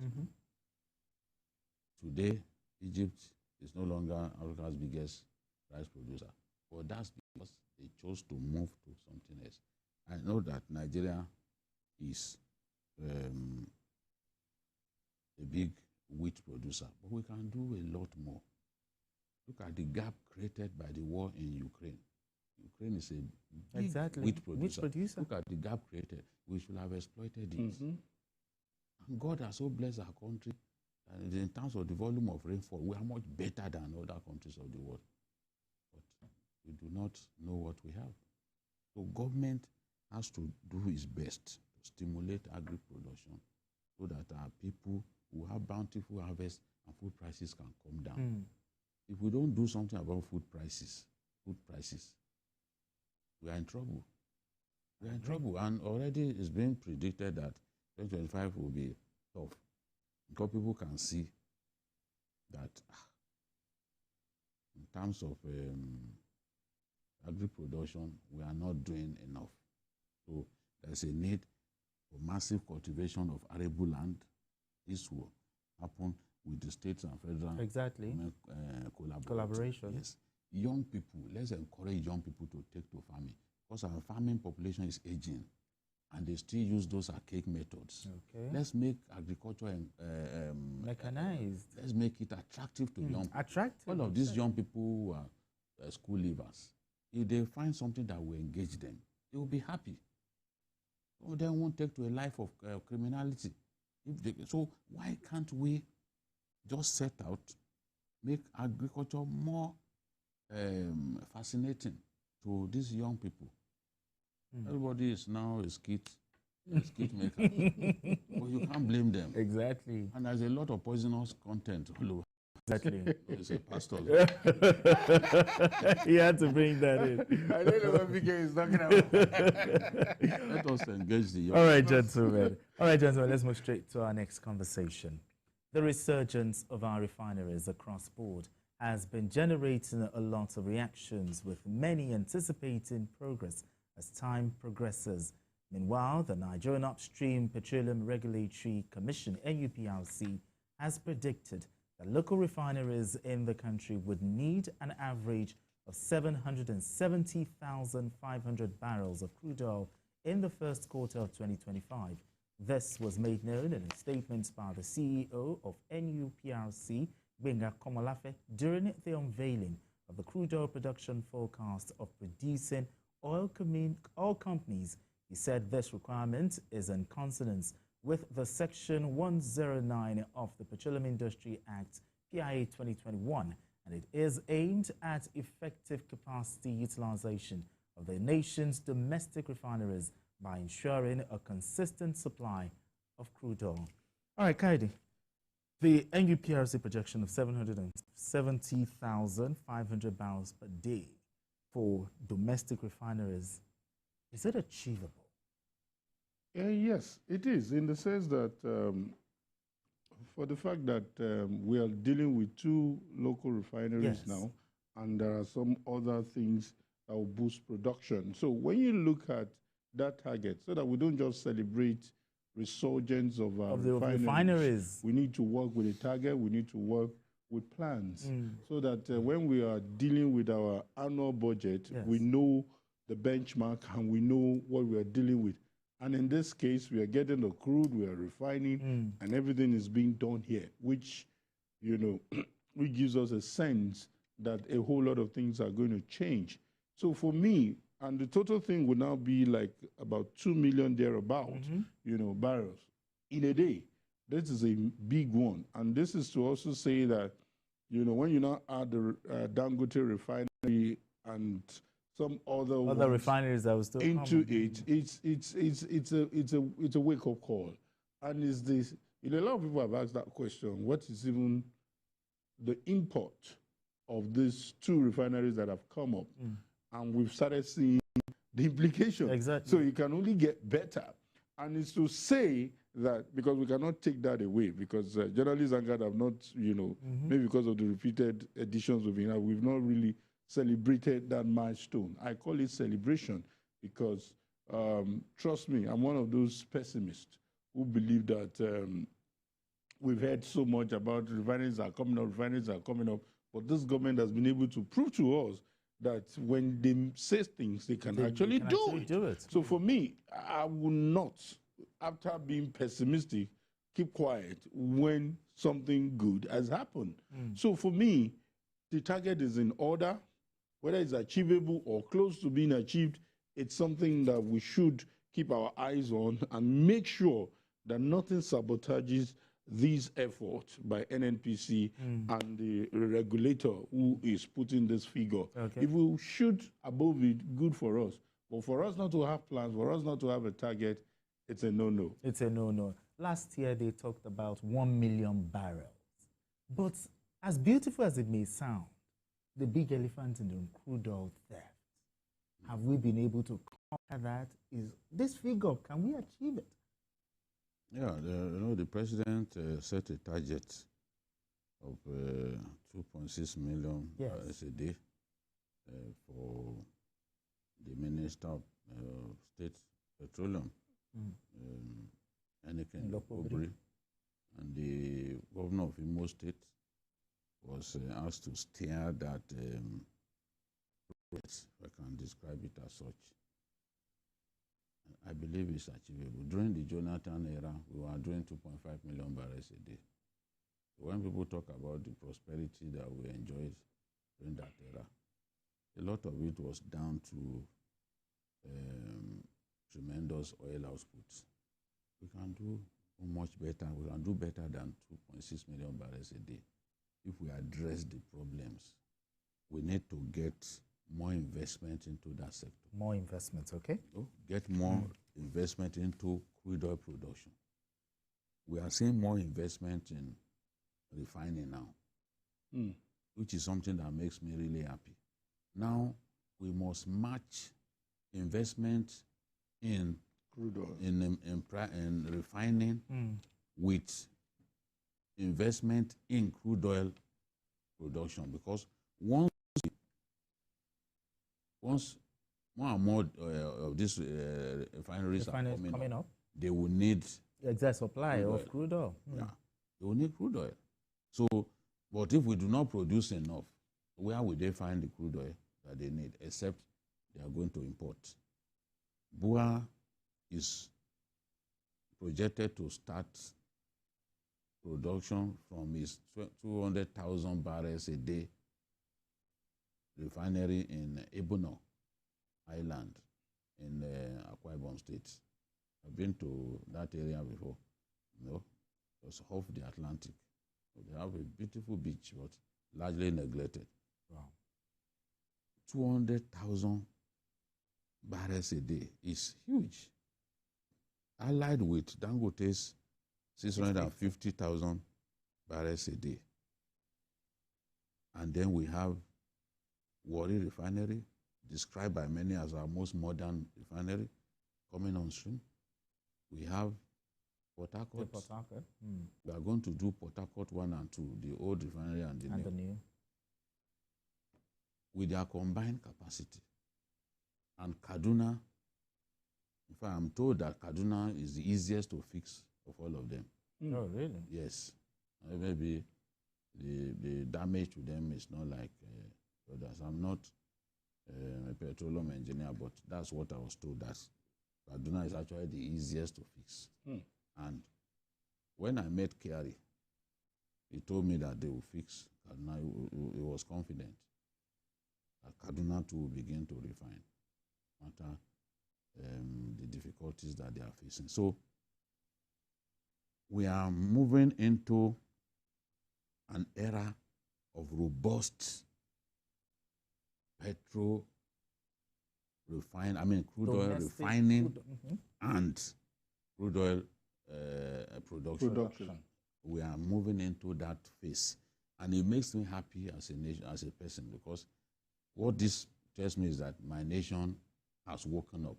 Today, Egypt is no longer Africa's biggest rice producer. But that's because they chose to move to something else. I know that Nigeria is a big wheat producer, but we can do a lot more. Look at the gap created by the war in Ukraine. Ukraine is a big wheat producer. Look at the gap created. We should have exploited it. And God has so blessed our country that in terms of the volume of rainfall, we are much better than other countries of the world. But we do not know what we have. So government has to do its best to stimulate agri-production so that our people who have bountiful harvest and food prices can come down. If we don't do something about food prices, we are in trouble. We are in trouble, and already it's been predicted that 2025 will be tough because people can see that in terms of agri-production, we are not doing enough. So there's a need for massive cultivation of arable land. This will happen with the states and federal collaboration. Yes. Young people, let's encourage young people to take to farming because our farming population is aging and they still use those archaic methods. Let's make agriculture mechanized. Let's make it attractive to young people. All of these young people who are school leavers, if they find something that will engage them, they will be happy. So they won't take to a life of criminality. So why can't we just set out, make agriculture more fascinating to these young people? Everybody is now a skit maker. But you can't blame them. Exactly. And there's a lot of poisonous content all over Exactly. He's a pastor. He had to bring that in. I don't know what BK is talking about. Let us engage the young. All right, gentlemen. Let's move straight to our next conversation. The resurgence of our refineries across board has been generating a lot of reactions, with many anticipating progress as time progresses. Meanwhile, the Nigerian Upstream Petroleum Regulatory Commission, NUPRC, has predicted that local refineries in the country would need an average of 770,500 barrels of crude oil in the first quarter of 2025. This was made known in a statement by the CEO of NUPRC, Benga Komolafe, during the unveiling of the crude oil production forecast of producing oil companies. He said this requirement is in consonance with the Section 109 of the Petroleum Industry Act, PIA 2021, and it is aimed at effective capacity utilization of the nation's domestic refineries by ensuring a consistent supply of crude oil. All right, Kaidi, the NUPRC projection of 770,500 barrels per day for domestic refineries, is it achievable? Yes, it is, in the sense that for the fact that we are dealing with 2 local refineries now, and there are some other things that will boost production. So when you look at that target, so that we don't just celebrate resurgence of the refineries, we need to work with a target, we need to work with plans, so that when we are dealing with our annual budget, we know the benchmark and we know what we are dealing with. And in this case, we are getting the crude, we are refining, and everything is being done here, which, which gives us a sense that a whole lot of things are going to change. So for me, and the total thing would now be like about 2 million thereabout, barrels in a day. This is a big one. And this is to also say that, when you now add the Dangote refinery and some other refineries that was still into it, it's a wake-up call. And is this, a lot of people have asked that question, what is even the import of these 2 refineries that have come up? And we've started seeing the implications. Exactly. So it can only get better. And it's to say that, because we cannot take that away, because journalists and God have not, maybe because of the repeated editions we've not really celebrated that milestone. I call it celebration because, trust me, I'm one of those pessimists who believe that we've heard so much about refineries are coming up, but this government has been able to prove to us that when they say things, they can actually do it. So for me, I will not, after being pessimistic, keep quiet when something good has happened. So for me, the target is in order. Whether it's achievable or close to being achieved, it's something that we should keep our eyes on and make sure that nothing sabotages this effort by NNPC and the regulator who is putting this figure. If we shoot above it, good for us. But for us not to have plans, for us not to have a target, it's a no-no. It's a no-no. Last year, they talked about 1 million barrels. But as beautiful as it may sound, the big elephant in the room, crude oil theft. Have we been able to conquer that? Is this figure, can we achieve it? Yeah, the president set a target of 2.6 million barrels a day for the Minister of State Petroleum, Obri, and the governor of Imo State was asked to steer that, if I can describe it as such. I believe it's achievable. During the Jonathan era, we were doing 2.5 million barrels a day. When people talk about the prosperity that we enjoyed during that era, a lot of it was down to tremendous oil outputs. We can do much better. We can do better than 2.6 million barrels a day if we address the problems. We need to get more investment into that sector. More investment, okay? Get more investment into crude oil production. We are seeing more investment in refining now. which is something that makes me really happy. Now, we must match investment in crude oil, in refining with investment in crude oil production, because once more and more of these refineries are coming up, they will need exact supply of crude oil. Yeah, they will need crude oil. So, but if we do not produce enough, where will they find the crude oil that they need, except they are going to import? BUA is projected to start production from its 200,000 barrels a day refinery in Ebono Island in Akwa Ibom State. I've been to that area before. No, it was off the Atlantic. They have a beautiful beach, but largely neglected. Wow. 200,000 barrels a day is huge. Allied with Dangote's 650,000 barrels a day. And then we have Warri Refinery, described by many as our most modern refinery, coming on stream. We have Port Harcourt. We are going to do Port Harcourt 1 and 2, the old refinery and the new. With their combined capacity. And Kaduna, in fact, I'm told that Kaduna is the easiest to fix of all of them. Oh, really? Yes. Maybe the damage to them is not like others. I'm not a petroleum engineer, but that's what I was told. That Kaduna is actually the easiest to fix. And when I met Kerry, he told me that they will fix Kaduna. He was confident that Kaduna too will begin to refine, no matter the difficulties that they are facing. So we are moving into an era of robust crude oil refining and crude oil production. We are moving into that phase. And it makes me happy as a nation, as a person, because what this tells me is that my nation has woken up.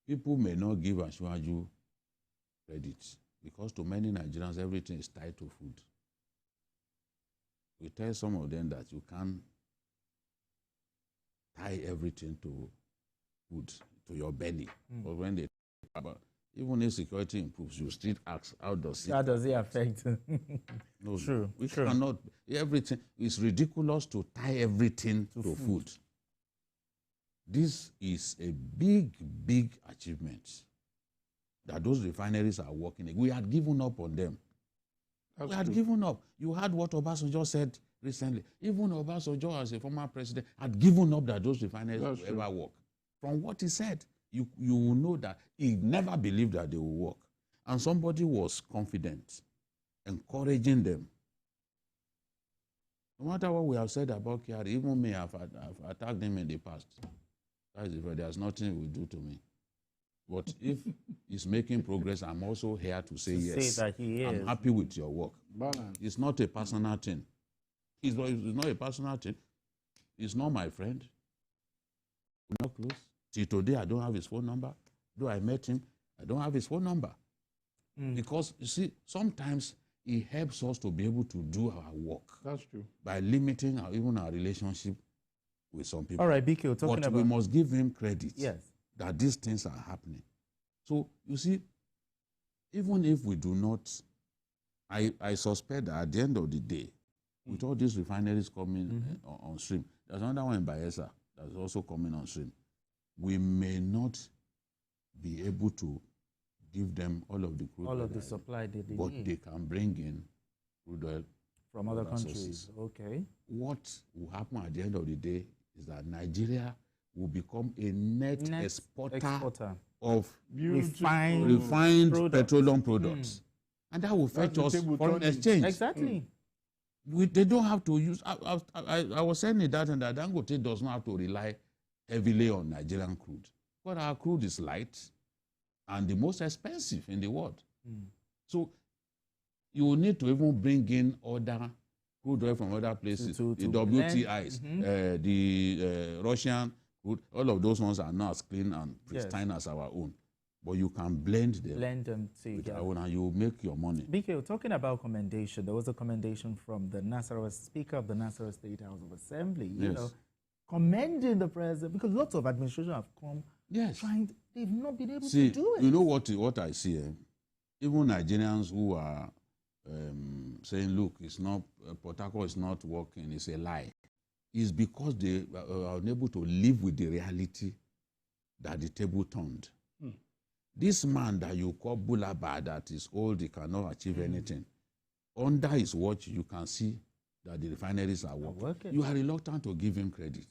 People may not give Ashwaju credit, because to many Nigerians, everything is tied to food. We tell some of them that you can't tie everything to food, to your belly. But when they talk about, even if security improves, you still ask, how does it affect? No, True. We cannot. Everything. It's ridiculous to tie everything to food. This is a big, big achievement that those refineries are working. We had given up on them. We had given up. You heard what Obasanjo said recently. Even Obasanjo, as a former president, had given up that those refineries will ever work. From what he said, you will know that he never believed that they will work. And somebody was confident, encouraging them. No matter what we have said about Kyari, even me, I've attacked him in the past. There's nothing he will do to me. But if he's making progress, I'm also here to say yes. Say that he is. I'm happy with your work. Balance. It's not a personal thing. It's not a personal thing. He's not my friend. We're not close. Till today, I don't have his phone number. Though I met him, I don't have his phone number. Because, you see, sometimes it helps us to be able to do our work. That's true. By limiting even our relationship with some people. All right, BK, but we must give him credit. Yes. That these things are happening. So, you see, even if we do not, I suspect that at the end of the day, with all these refineries coming on stream, there's another one in Bayelsa that's also coming on stream. We may not be able to give them all of the crude oil. All of the supply they need. But they can bring in crude oil from other countries. Sources. Okay. What will happen at the end of the day is that Nigeria will become a net exporter of refined petroleum products. And that will fetch us foreign exchange. Exactly. They don't have to use... I was saying that Dangote does not have to rely heavily on Nigerian crude. But our crude is light and the most expensive in the world. So you will need to even bring in other crude oil from other places, the WTIs, the Russian crude, all of those ones are not as clean and pristine as our own. But you can blend them together and you make your money. BK, talking about commendation, there was a commendation from the Nasarawa Speaker of the Nasarawa State House of Assembly, you know, commending the president, because lots of administration have come trying, they've not been able to do it. You know what I see? Even Nigerians who are saying, look, it's not, Port Harcourt is not working, it's a lie. It's because they are unable to live with the reality that the table turned. This man that you call Bulaba, that is old, he cannot achieve anything. Under his watch, you can see that the refineries are working. You are reluctant to give him credit.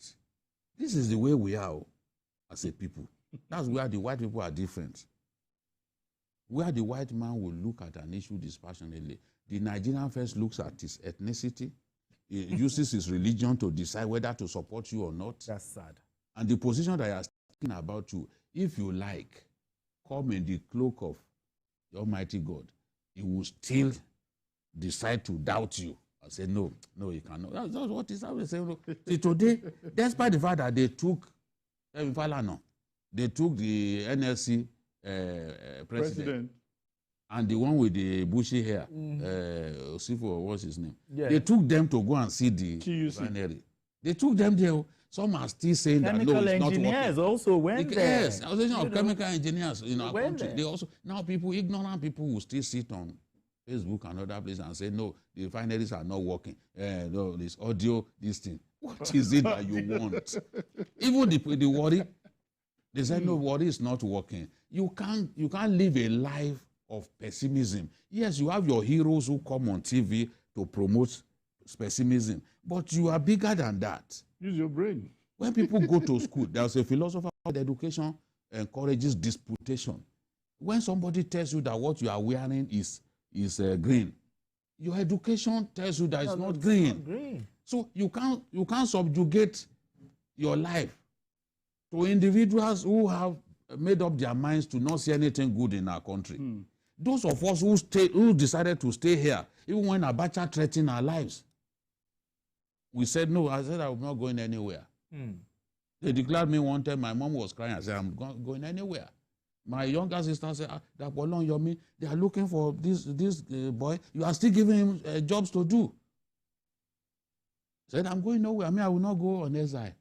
This is the way we are as a people. That's where the white people are different. Where the white man will look at an issue dispassionately, the Nigerian first looks at his ethnicity, he uses his religion to decide whether to support you or not. That's sad. And the position that I am speaking about you, if you like, come in the cloak of the Almighty God, he will still decide to doubt you and say, no, he cannot. That's what is always saying. See, today, despite the fact that they took the NLC president and the one with the bushy hair, Osifo, what's his name? Yeah. They took them to go and see the refinery. They took them there. Some are still saying that no, it's not working. Chemical engineers also went there. Yes, Association of Chemical Engineers in our country. They also, now ignorant people will still sit on Facebook and other places and say, no, the refineries are not working. No, this audio, this thing. What is it that you want? Even the worry, they said, no, worry is not working. You can't live a life of pessimism. Yes, you have your heroes who come on TV to promote pessimism, but you are bigger than that. Use your brain. When people go to school, there's a philosopher that education encourages disputation. When somebody tells you that what you are wearing is green, your education tells you that it's not green. So you can't subjugate your life to individuals who have made up their minds to not see anything good in our country. Those of us who decided to stay here, even when Abacha threatened our lives, we said, no, I said I'm not going anywhere. They declared me one time, my mom was crying, I said, I'm not going anywhere. My younger sister said, they are looking for this boy, you are still giving him jobs to do. I said, I'm going nowhere, I will not go on exile.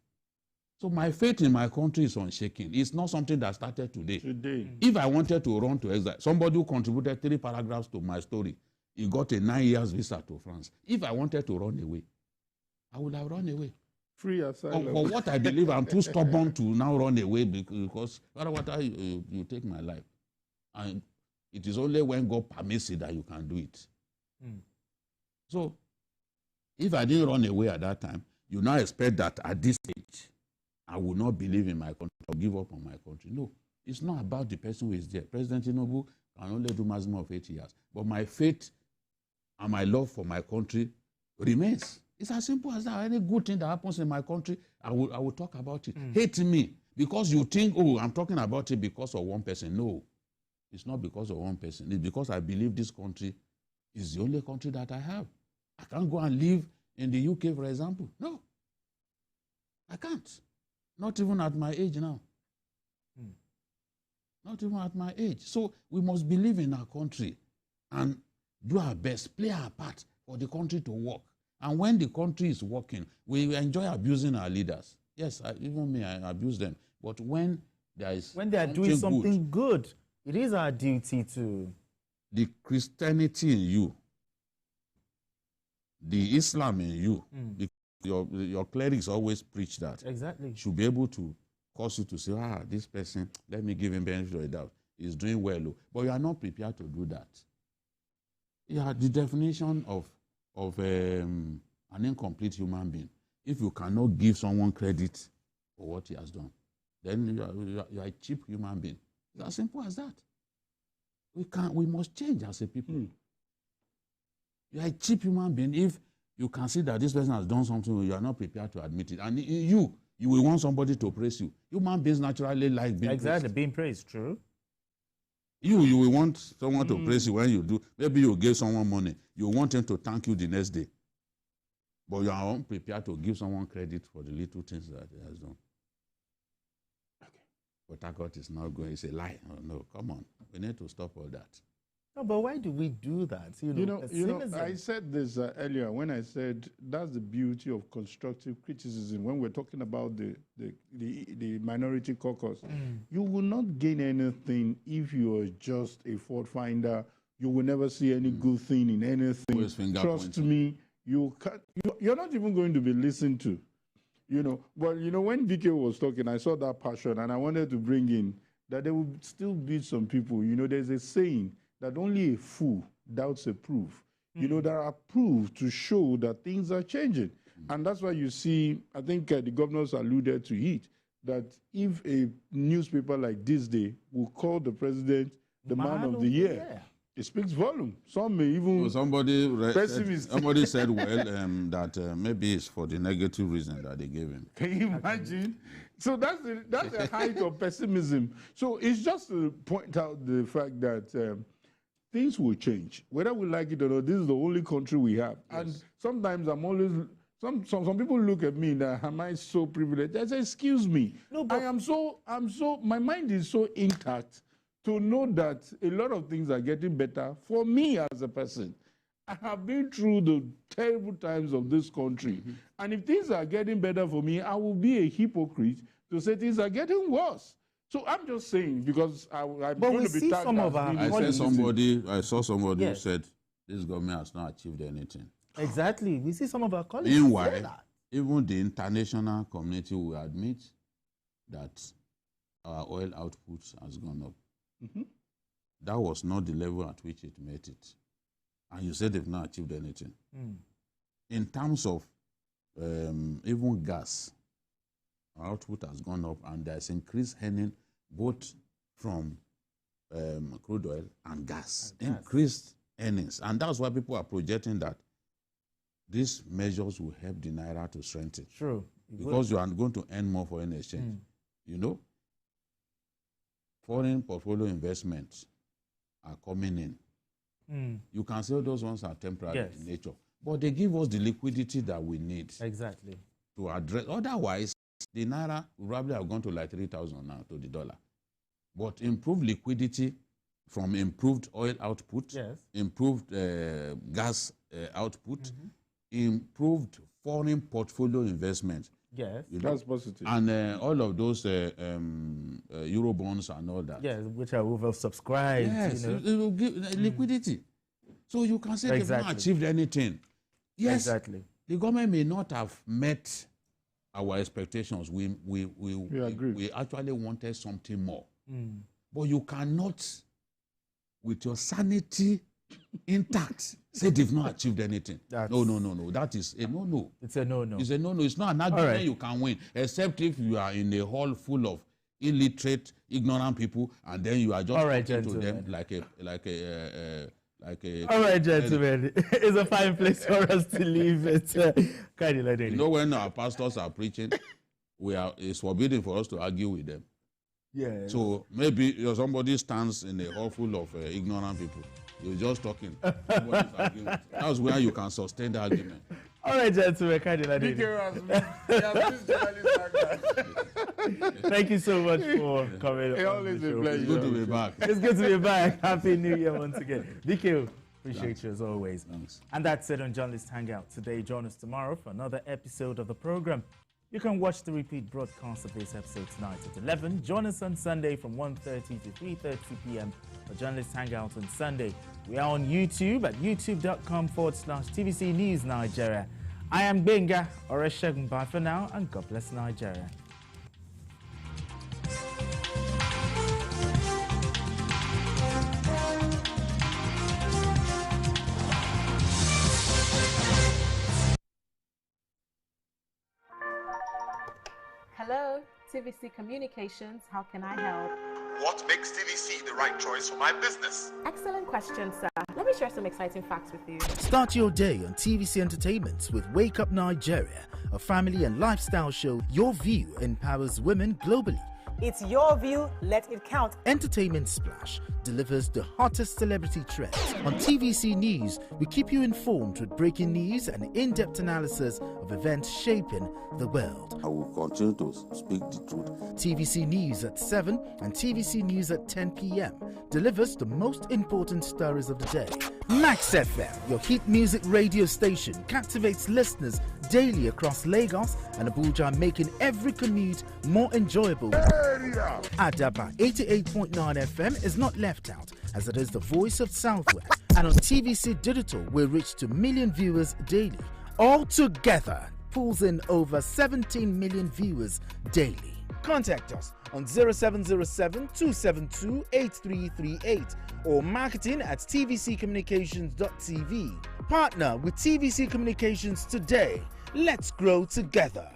So my faith in my country is unshaken. It's not something that started today. If I wanted to run to exile, somebody who contributed 3 paragraphs to my story, he got a 9 years visa to France. If I wanted to run away, I would have run away. Free asylum. For what I believe, I'm too stubborn to now run away because you take my life. And it is only when God permits it that you can do it. So, if I didn't run away at that time, you now expect that at this age, I will not believe in my country or give up on my country. No, it's not about the person who is there. President Tinubu can only do maximum of 8 years. But my faith and my love for my country remains. It's as simple as that. Any good thing that happens in my country, I will talk about it. Hate me because you think, oh, I'm talking about it because of one person. No, it's not because of one person. It's because I believe this country is the only country that I have. I can't go and live in the UK, for example. No, I can't. Not even at my age now. Not even at my age. So we must believe in our country and do our best, play our part for the country to work. And when the country is working, we enjoy abusing our leaders. Yes, even me, I abuse them. But when they are doing something good, it is our duty to... The Christianity in you, the Islam in you, your clerics always preach that. Exactly. Should be able to cause you to say, this person, let me give him benefit of the doubt. He's doing well. But you are not prepared to do that. Yeah, the definition of an incomplete human being, if you cannot give someone credit for what he has done, then you are a cheap human being. It's as simple as that. We must change as a people. You are a cheap human being if you can see that this person has done something, you are not prepared to admit it. And you will want somebody to praise you. Human beings naturally like being praised. Being praised, true. You will want someone to praise you when you do. Maybe you gave someone money. You want him to thank you the next day. But you are unprepared to give someone credit for the little things that he has done. Okay. But Harcourt is not going, it's a lie. Oh, no, come on. We need to stop all that. No, but why do we do that? I said this earlier when I said that's the beauty of constructive criticism. When we're talking about the minority caucus, you will not gain anything if you are just a fault finder. You will never see any good thing in anything. Trust me, you're not even going to be listened to. But when VK was talking, I saw that passion, and I wanted to bring in that there will still be some people. There's a saying that only a fool doubts a proof. There are proofs to show that things are changing. And that's why you see, I think the governors alluded to it, that if a newspaper like This Day will call the president the man of the year, it speaks volume. Some may even... Somebody said, that maybe it's for the negative reason that they gave him. Can you imagine? So that's the height of pessimism. So it's just to point out the fact that things will change. Whether we like it or not, this is the only country we have. Yes. And sometimes I'm always... Some people look at me that am I so privileged? I say, excuse me. No, but my mind is so intact to know that a lot of things are getting better for me as a person. I have been through the terrible times of this country. And if things are getting better for me, I will be a hypocrite to say things are getting worse. So I'm just saying, because I'm going to be tagged I saw somebody who said, this government has not achieved anything. Exactly. We see some of our colleagues say that. Even the international community will admit that our oil output has gone up. That was not the level at which it met it. And you said they've not achieved anything. In terms of even gas, our output has gone up, and there's increased earning both from crude oil and gas. Increased earnings. And that's why people are projecting that these measures will help the Naira to strengthen. True. Because you are going to earn more for any exchange. Foreign portfolio investments are coming in. You can say those ones are temporary in nature, but they give us the liquidity that we need. Exactly. To address. Otherwise, the Naira will probably have gone to like 3,000 now to the dollar. But improved liquidity from improved oil output, improved gas output, improved foreign portfolio investment. Yes, that's positive. And all of those Euro bonds and all that. Yes, which are oversubscribed. Yes, it will give liquidity. So you can say they've not achieved anything. Yes, exactly. The government may not have met our expectations. We actually wanted something more. But you cannot, with your sanity intact, say they've not achieved anything. No. That is a no-no. It's a no-no. It's a no-no. It's not an argument you can win, except if you are in a hall full of illiterate, ignorant people, and then you are just talking to them like a. All right, gentlemen. It's a fine place for us to leave it. When our pastors are preaching, it's forbidden for us to argue with them. Yeah. So maybe somebody stands in a hall full of ignorant people. You're just talking. That's where you can sustain the argument. All right, gentlemen. Thank you so much for coming. It's always a pleasure. It's good to be back. It's good to be back. Happy New Year once again. DK, appreciate you as always. Thanks. And that's it on Journalist Hangout today. Join us tomorrow for another episode of the program. You can watch the repeat broadcast of this episode tonight at 11. Join us on Sunday from 1:30 to 3:30 p.m. for Journalist Hangout on Sunday. We are on YouTube at youtube.com/TVC News Nigeria. I am Benga Oreshegun. Bye for now, and God bless Nigeria. Hello, TVC Communications. How can I help? What makes TVC the right choice for my business? Excellent question, sir. Let me share some exciting facts with you. Start your day on TVC Entertainment with Wake Up Nigeria, a family and lifestyle show. Your view empowers women globally. It's your view, let it count. Entertainment Splash delivers the hottest celebrity trends. On TVC News, we keep you informed with breaking news and in-depth analysis of events shaping the world. I will continue to speak the truth. TVC News at 7 and TVC News at 10 p.m. delivers the most important stories of the day. Max FM, your hit music radio station, captivates listeners daily across Lagos and Abuja, making every commute more enjoyable. Adaba 88.9 FM is not left out, as it is the voice of Southwest. And on TVC Digital, we reach to million viewers daily. All together, pulls in over 17 million viewers daily. Contact us on 0707-272-8338 or marketing at tvccommunications.tv. Partner with TVC Communications today. Let's grow together.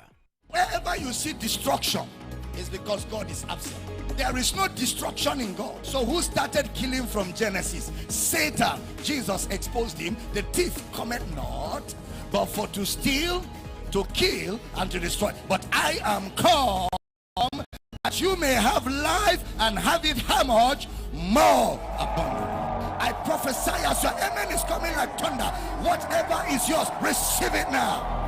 Wherever you see destruction, it's because God is absent. There is no destruction in God. So who started killing from Genesis? Satan. Jesus exposed him. The thief cometh not, but for to steal, to kill, and to destroy. But I am come that you may have life and have it how much? More abundant. I prophesy as your amen is coming like thunder. Whatever is yours, receive it now.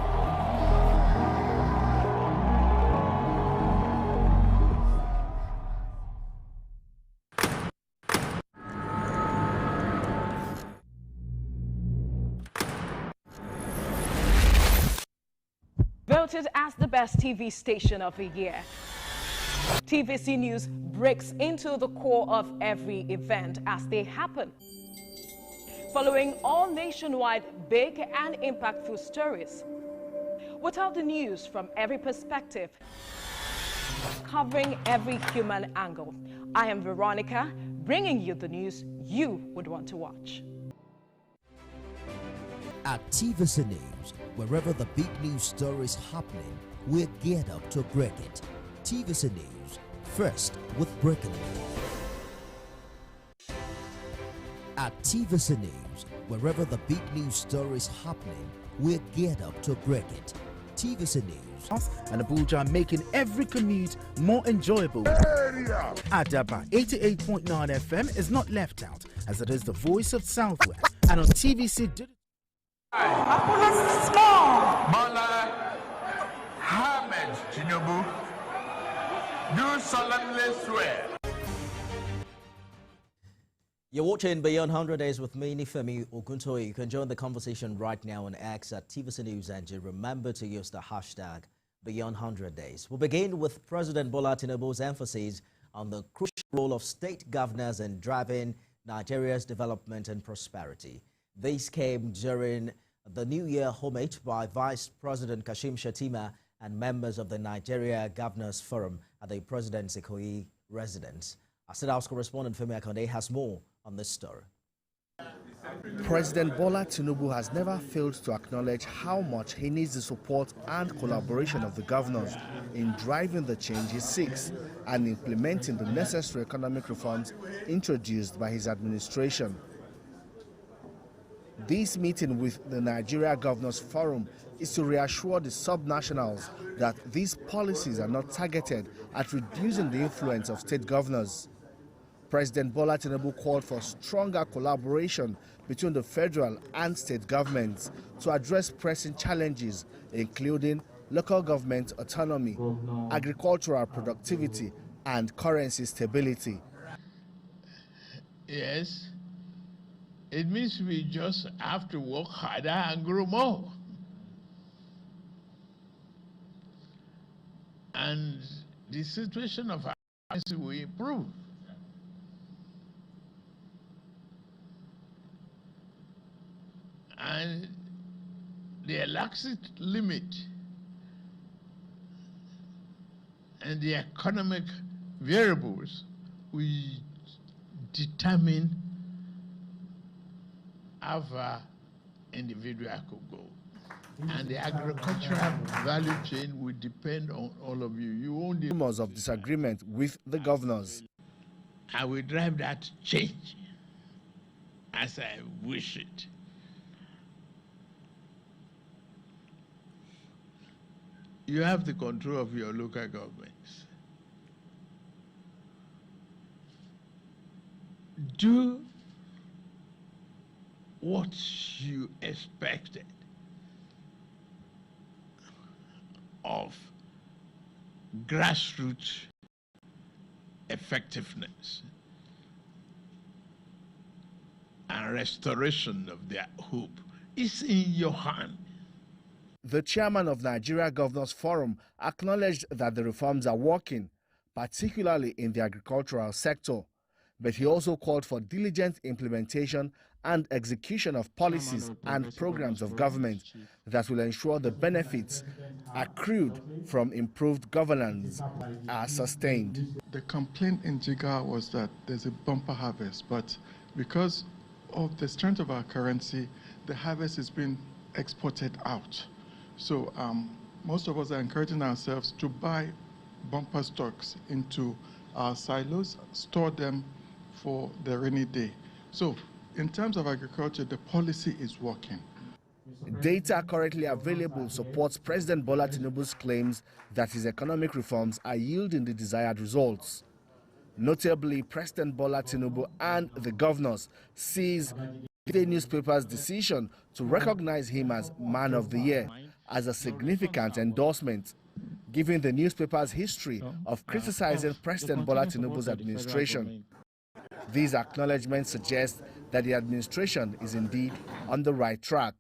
Voted as the best TV station of the year. TVC News breaks into the core of every event as they happen. Following all nationwide big and impactful stories. Without the news from every perspective. Covering every human angle. I am Veronica, bringing you the news you would want to watch. At TVC News, wherever the big news story is happening, we're geared up to break it. TVC News, first with breaking news. At TVC News, wherever the big news story is happening, we're geared up to break it. TVC News. And Abuja, making every commute more enjoyable. Adaba 88.9 FM is not left out, as it is the voice of Southwest. And on TVC Digital. Bola Ahmed Tinubu, do solemnly swear. You're watching Beyond 100 Days with me, Nifemi Oguntoye. You can join the conversation right now on X at TVC News and remember to use the hashtag Beyond 100 Days. We'll begin with President Bola Tinubu's emphasis on the crucial role of state governors in driving Nigeria's development and prosperity. This came during the New Year homage by Vice President Kashim Shettima and members of the Nigeria Governors Forum at the President's Ikoyi residence. Our State House correspondent Femi Akande has more on this story. President Bola Tinubu has never failed to acknowledge how much he needs the support and collaboration of the governors in driving the change he seeks and implementing the necessary economic reforms introduced by his administration. This meeting with the Nigeria Governors Forum is to reassure the subnationals that these policies are not targeted at reducing the influence of state governors. President Bola Tinubu called for stronger collaboration between the federal and state governments to address pressing challenges, including local government autonomy, agricultural productivity, and currency stability. Yes. It means we just have to work harder and grow more. And the situation of our currency will improve. And the elastic limit and the economic variables will determine how far individual could go. And the agricultural value chain will depend on all of you. You won't. Rumors of disagreement with the governors. I will drive that change as I wish it. You have the control of your local governments. do what you expected of grassroots effectiveness and restoration of their hope is in your hand. The chairman of Nigeria Governors Forum acknowledged that the reforms are working, particularly in the agricultural sector, but he also called for diligent implementation and execution of policies and programs of government that will ensure the benefits accrued from improved governance are sustained. The complaint in Jigar was that there's a bumper harvest, but because of the strength of our currency, the harvest is being exported out. So most of us are encouraging ourselves to buy bumper stocks into our silos, store them for the rainy day. So in terms of agriculture, the policy is working. Data currently available supports President Bola Tinubu's claims that his economic reforms are yielding the desired results. Notably, President Bola Tinubu and the governors seize the newspaper's decision to recognize him as Man of the Year as a significant endorsement, given the newspaper's history of criticizing President Bola Tinubu's administration. These acknowledgements suggest that the administration is indeed on the right track.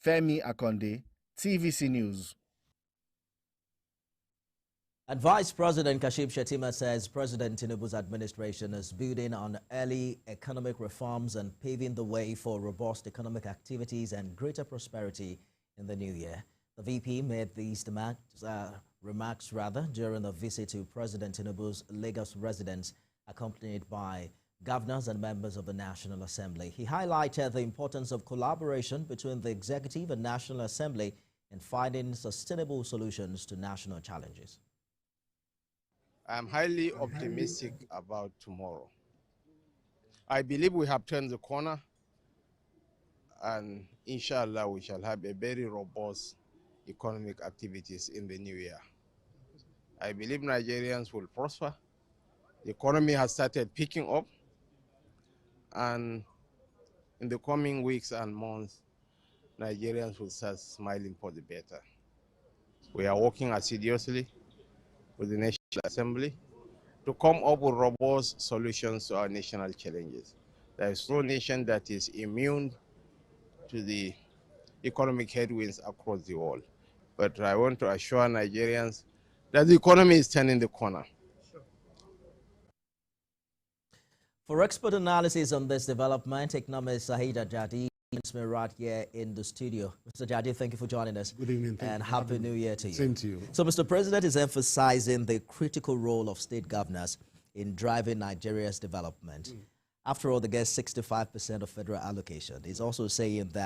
Femi Akonde, TVC News. And Vice President Kashim Shettima says President Tinubu's administration is building on early economic reforms and paving the way for robust economic activities and greater prosperity in the new year. The VP made these remarks during a visit to President Tinubu's Lagos residence, accompanied by governors and members of the National Assembly. He highlighted the importance of collaboration between the Executive and National Assembly in finding sustainable solutions to national challenges. I'm highly optimistic about tomorrow. I believe we have turned the corner, and inshallah we shall have a very robust economic activities in the new year. I believe Nigerians will prosper. The economy has started picking up, and in the coming weeks and months, Nigerians will start smiling for the better. We are working assiduously with the National Assembly to come up with robust solutions to our national challenges. There is no nation that is immune to the economic headwinds across the world. But I want to assure Nigerians that the economy is turning the corner. For expert analysis on this development, economist Zahida Jadi joins me right here in the studio. Mr. Jadi, thank you for joining us. Good evening. And Happy New Year to you. Same to you. So, Mr. President is emphasizing the critical role of state governors in driving Nigeria's development. After all, they get 65% of federal allocation. He's also saying that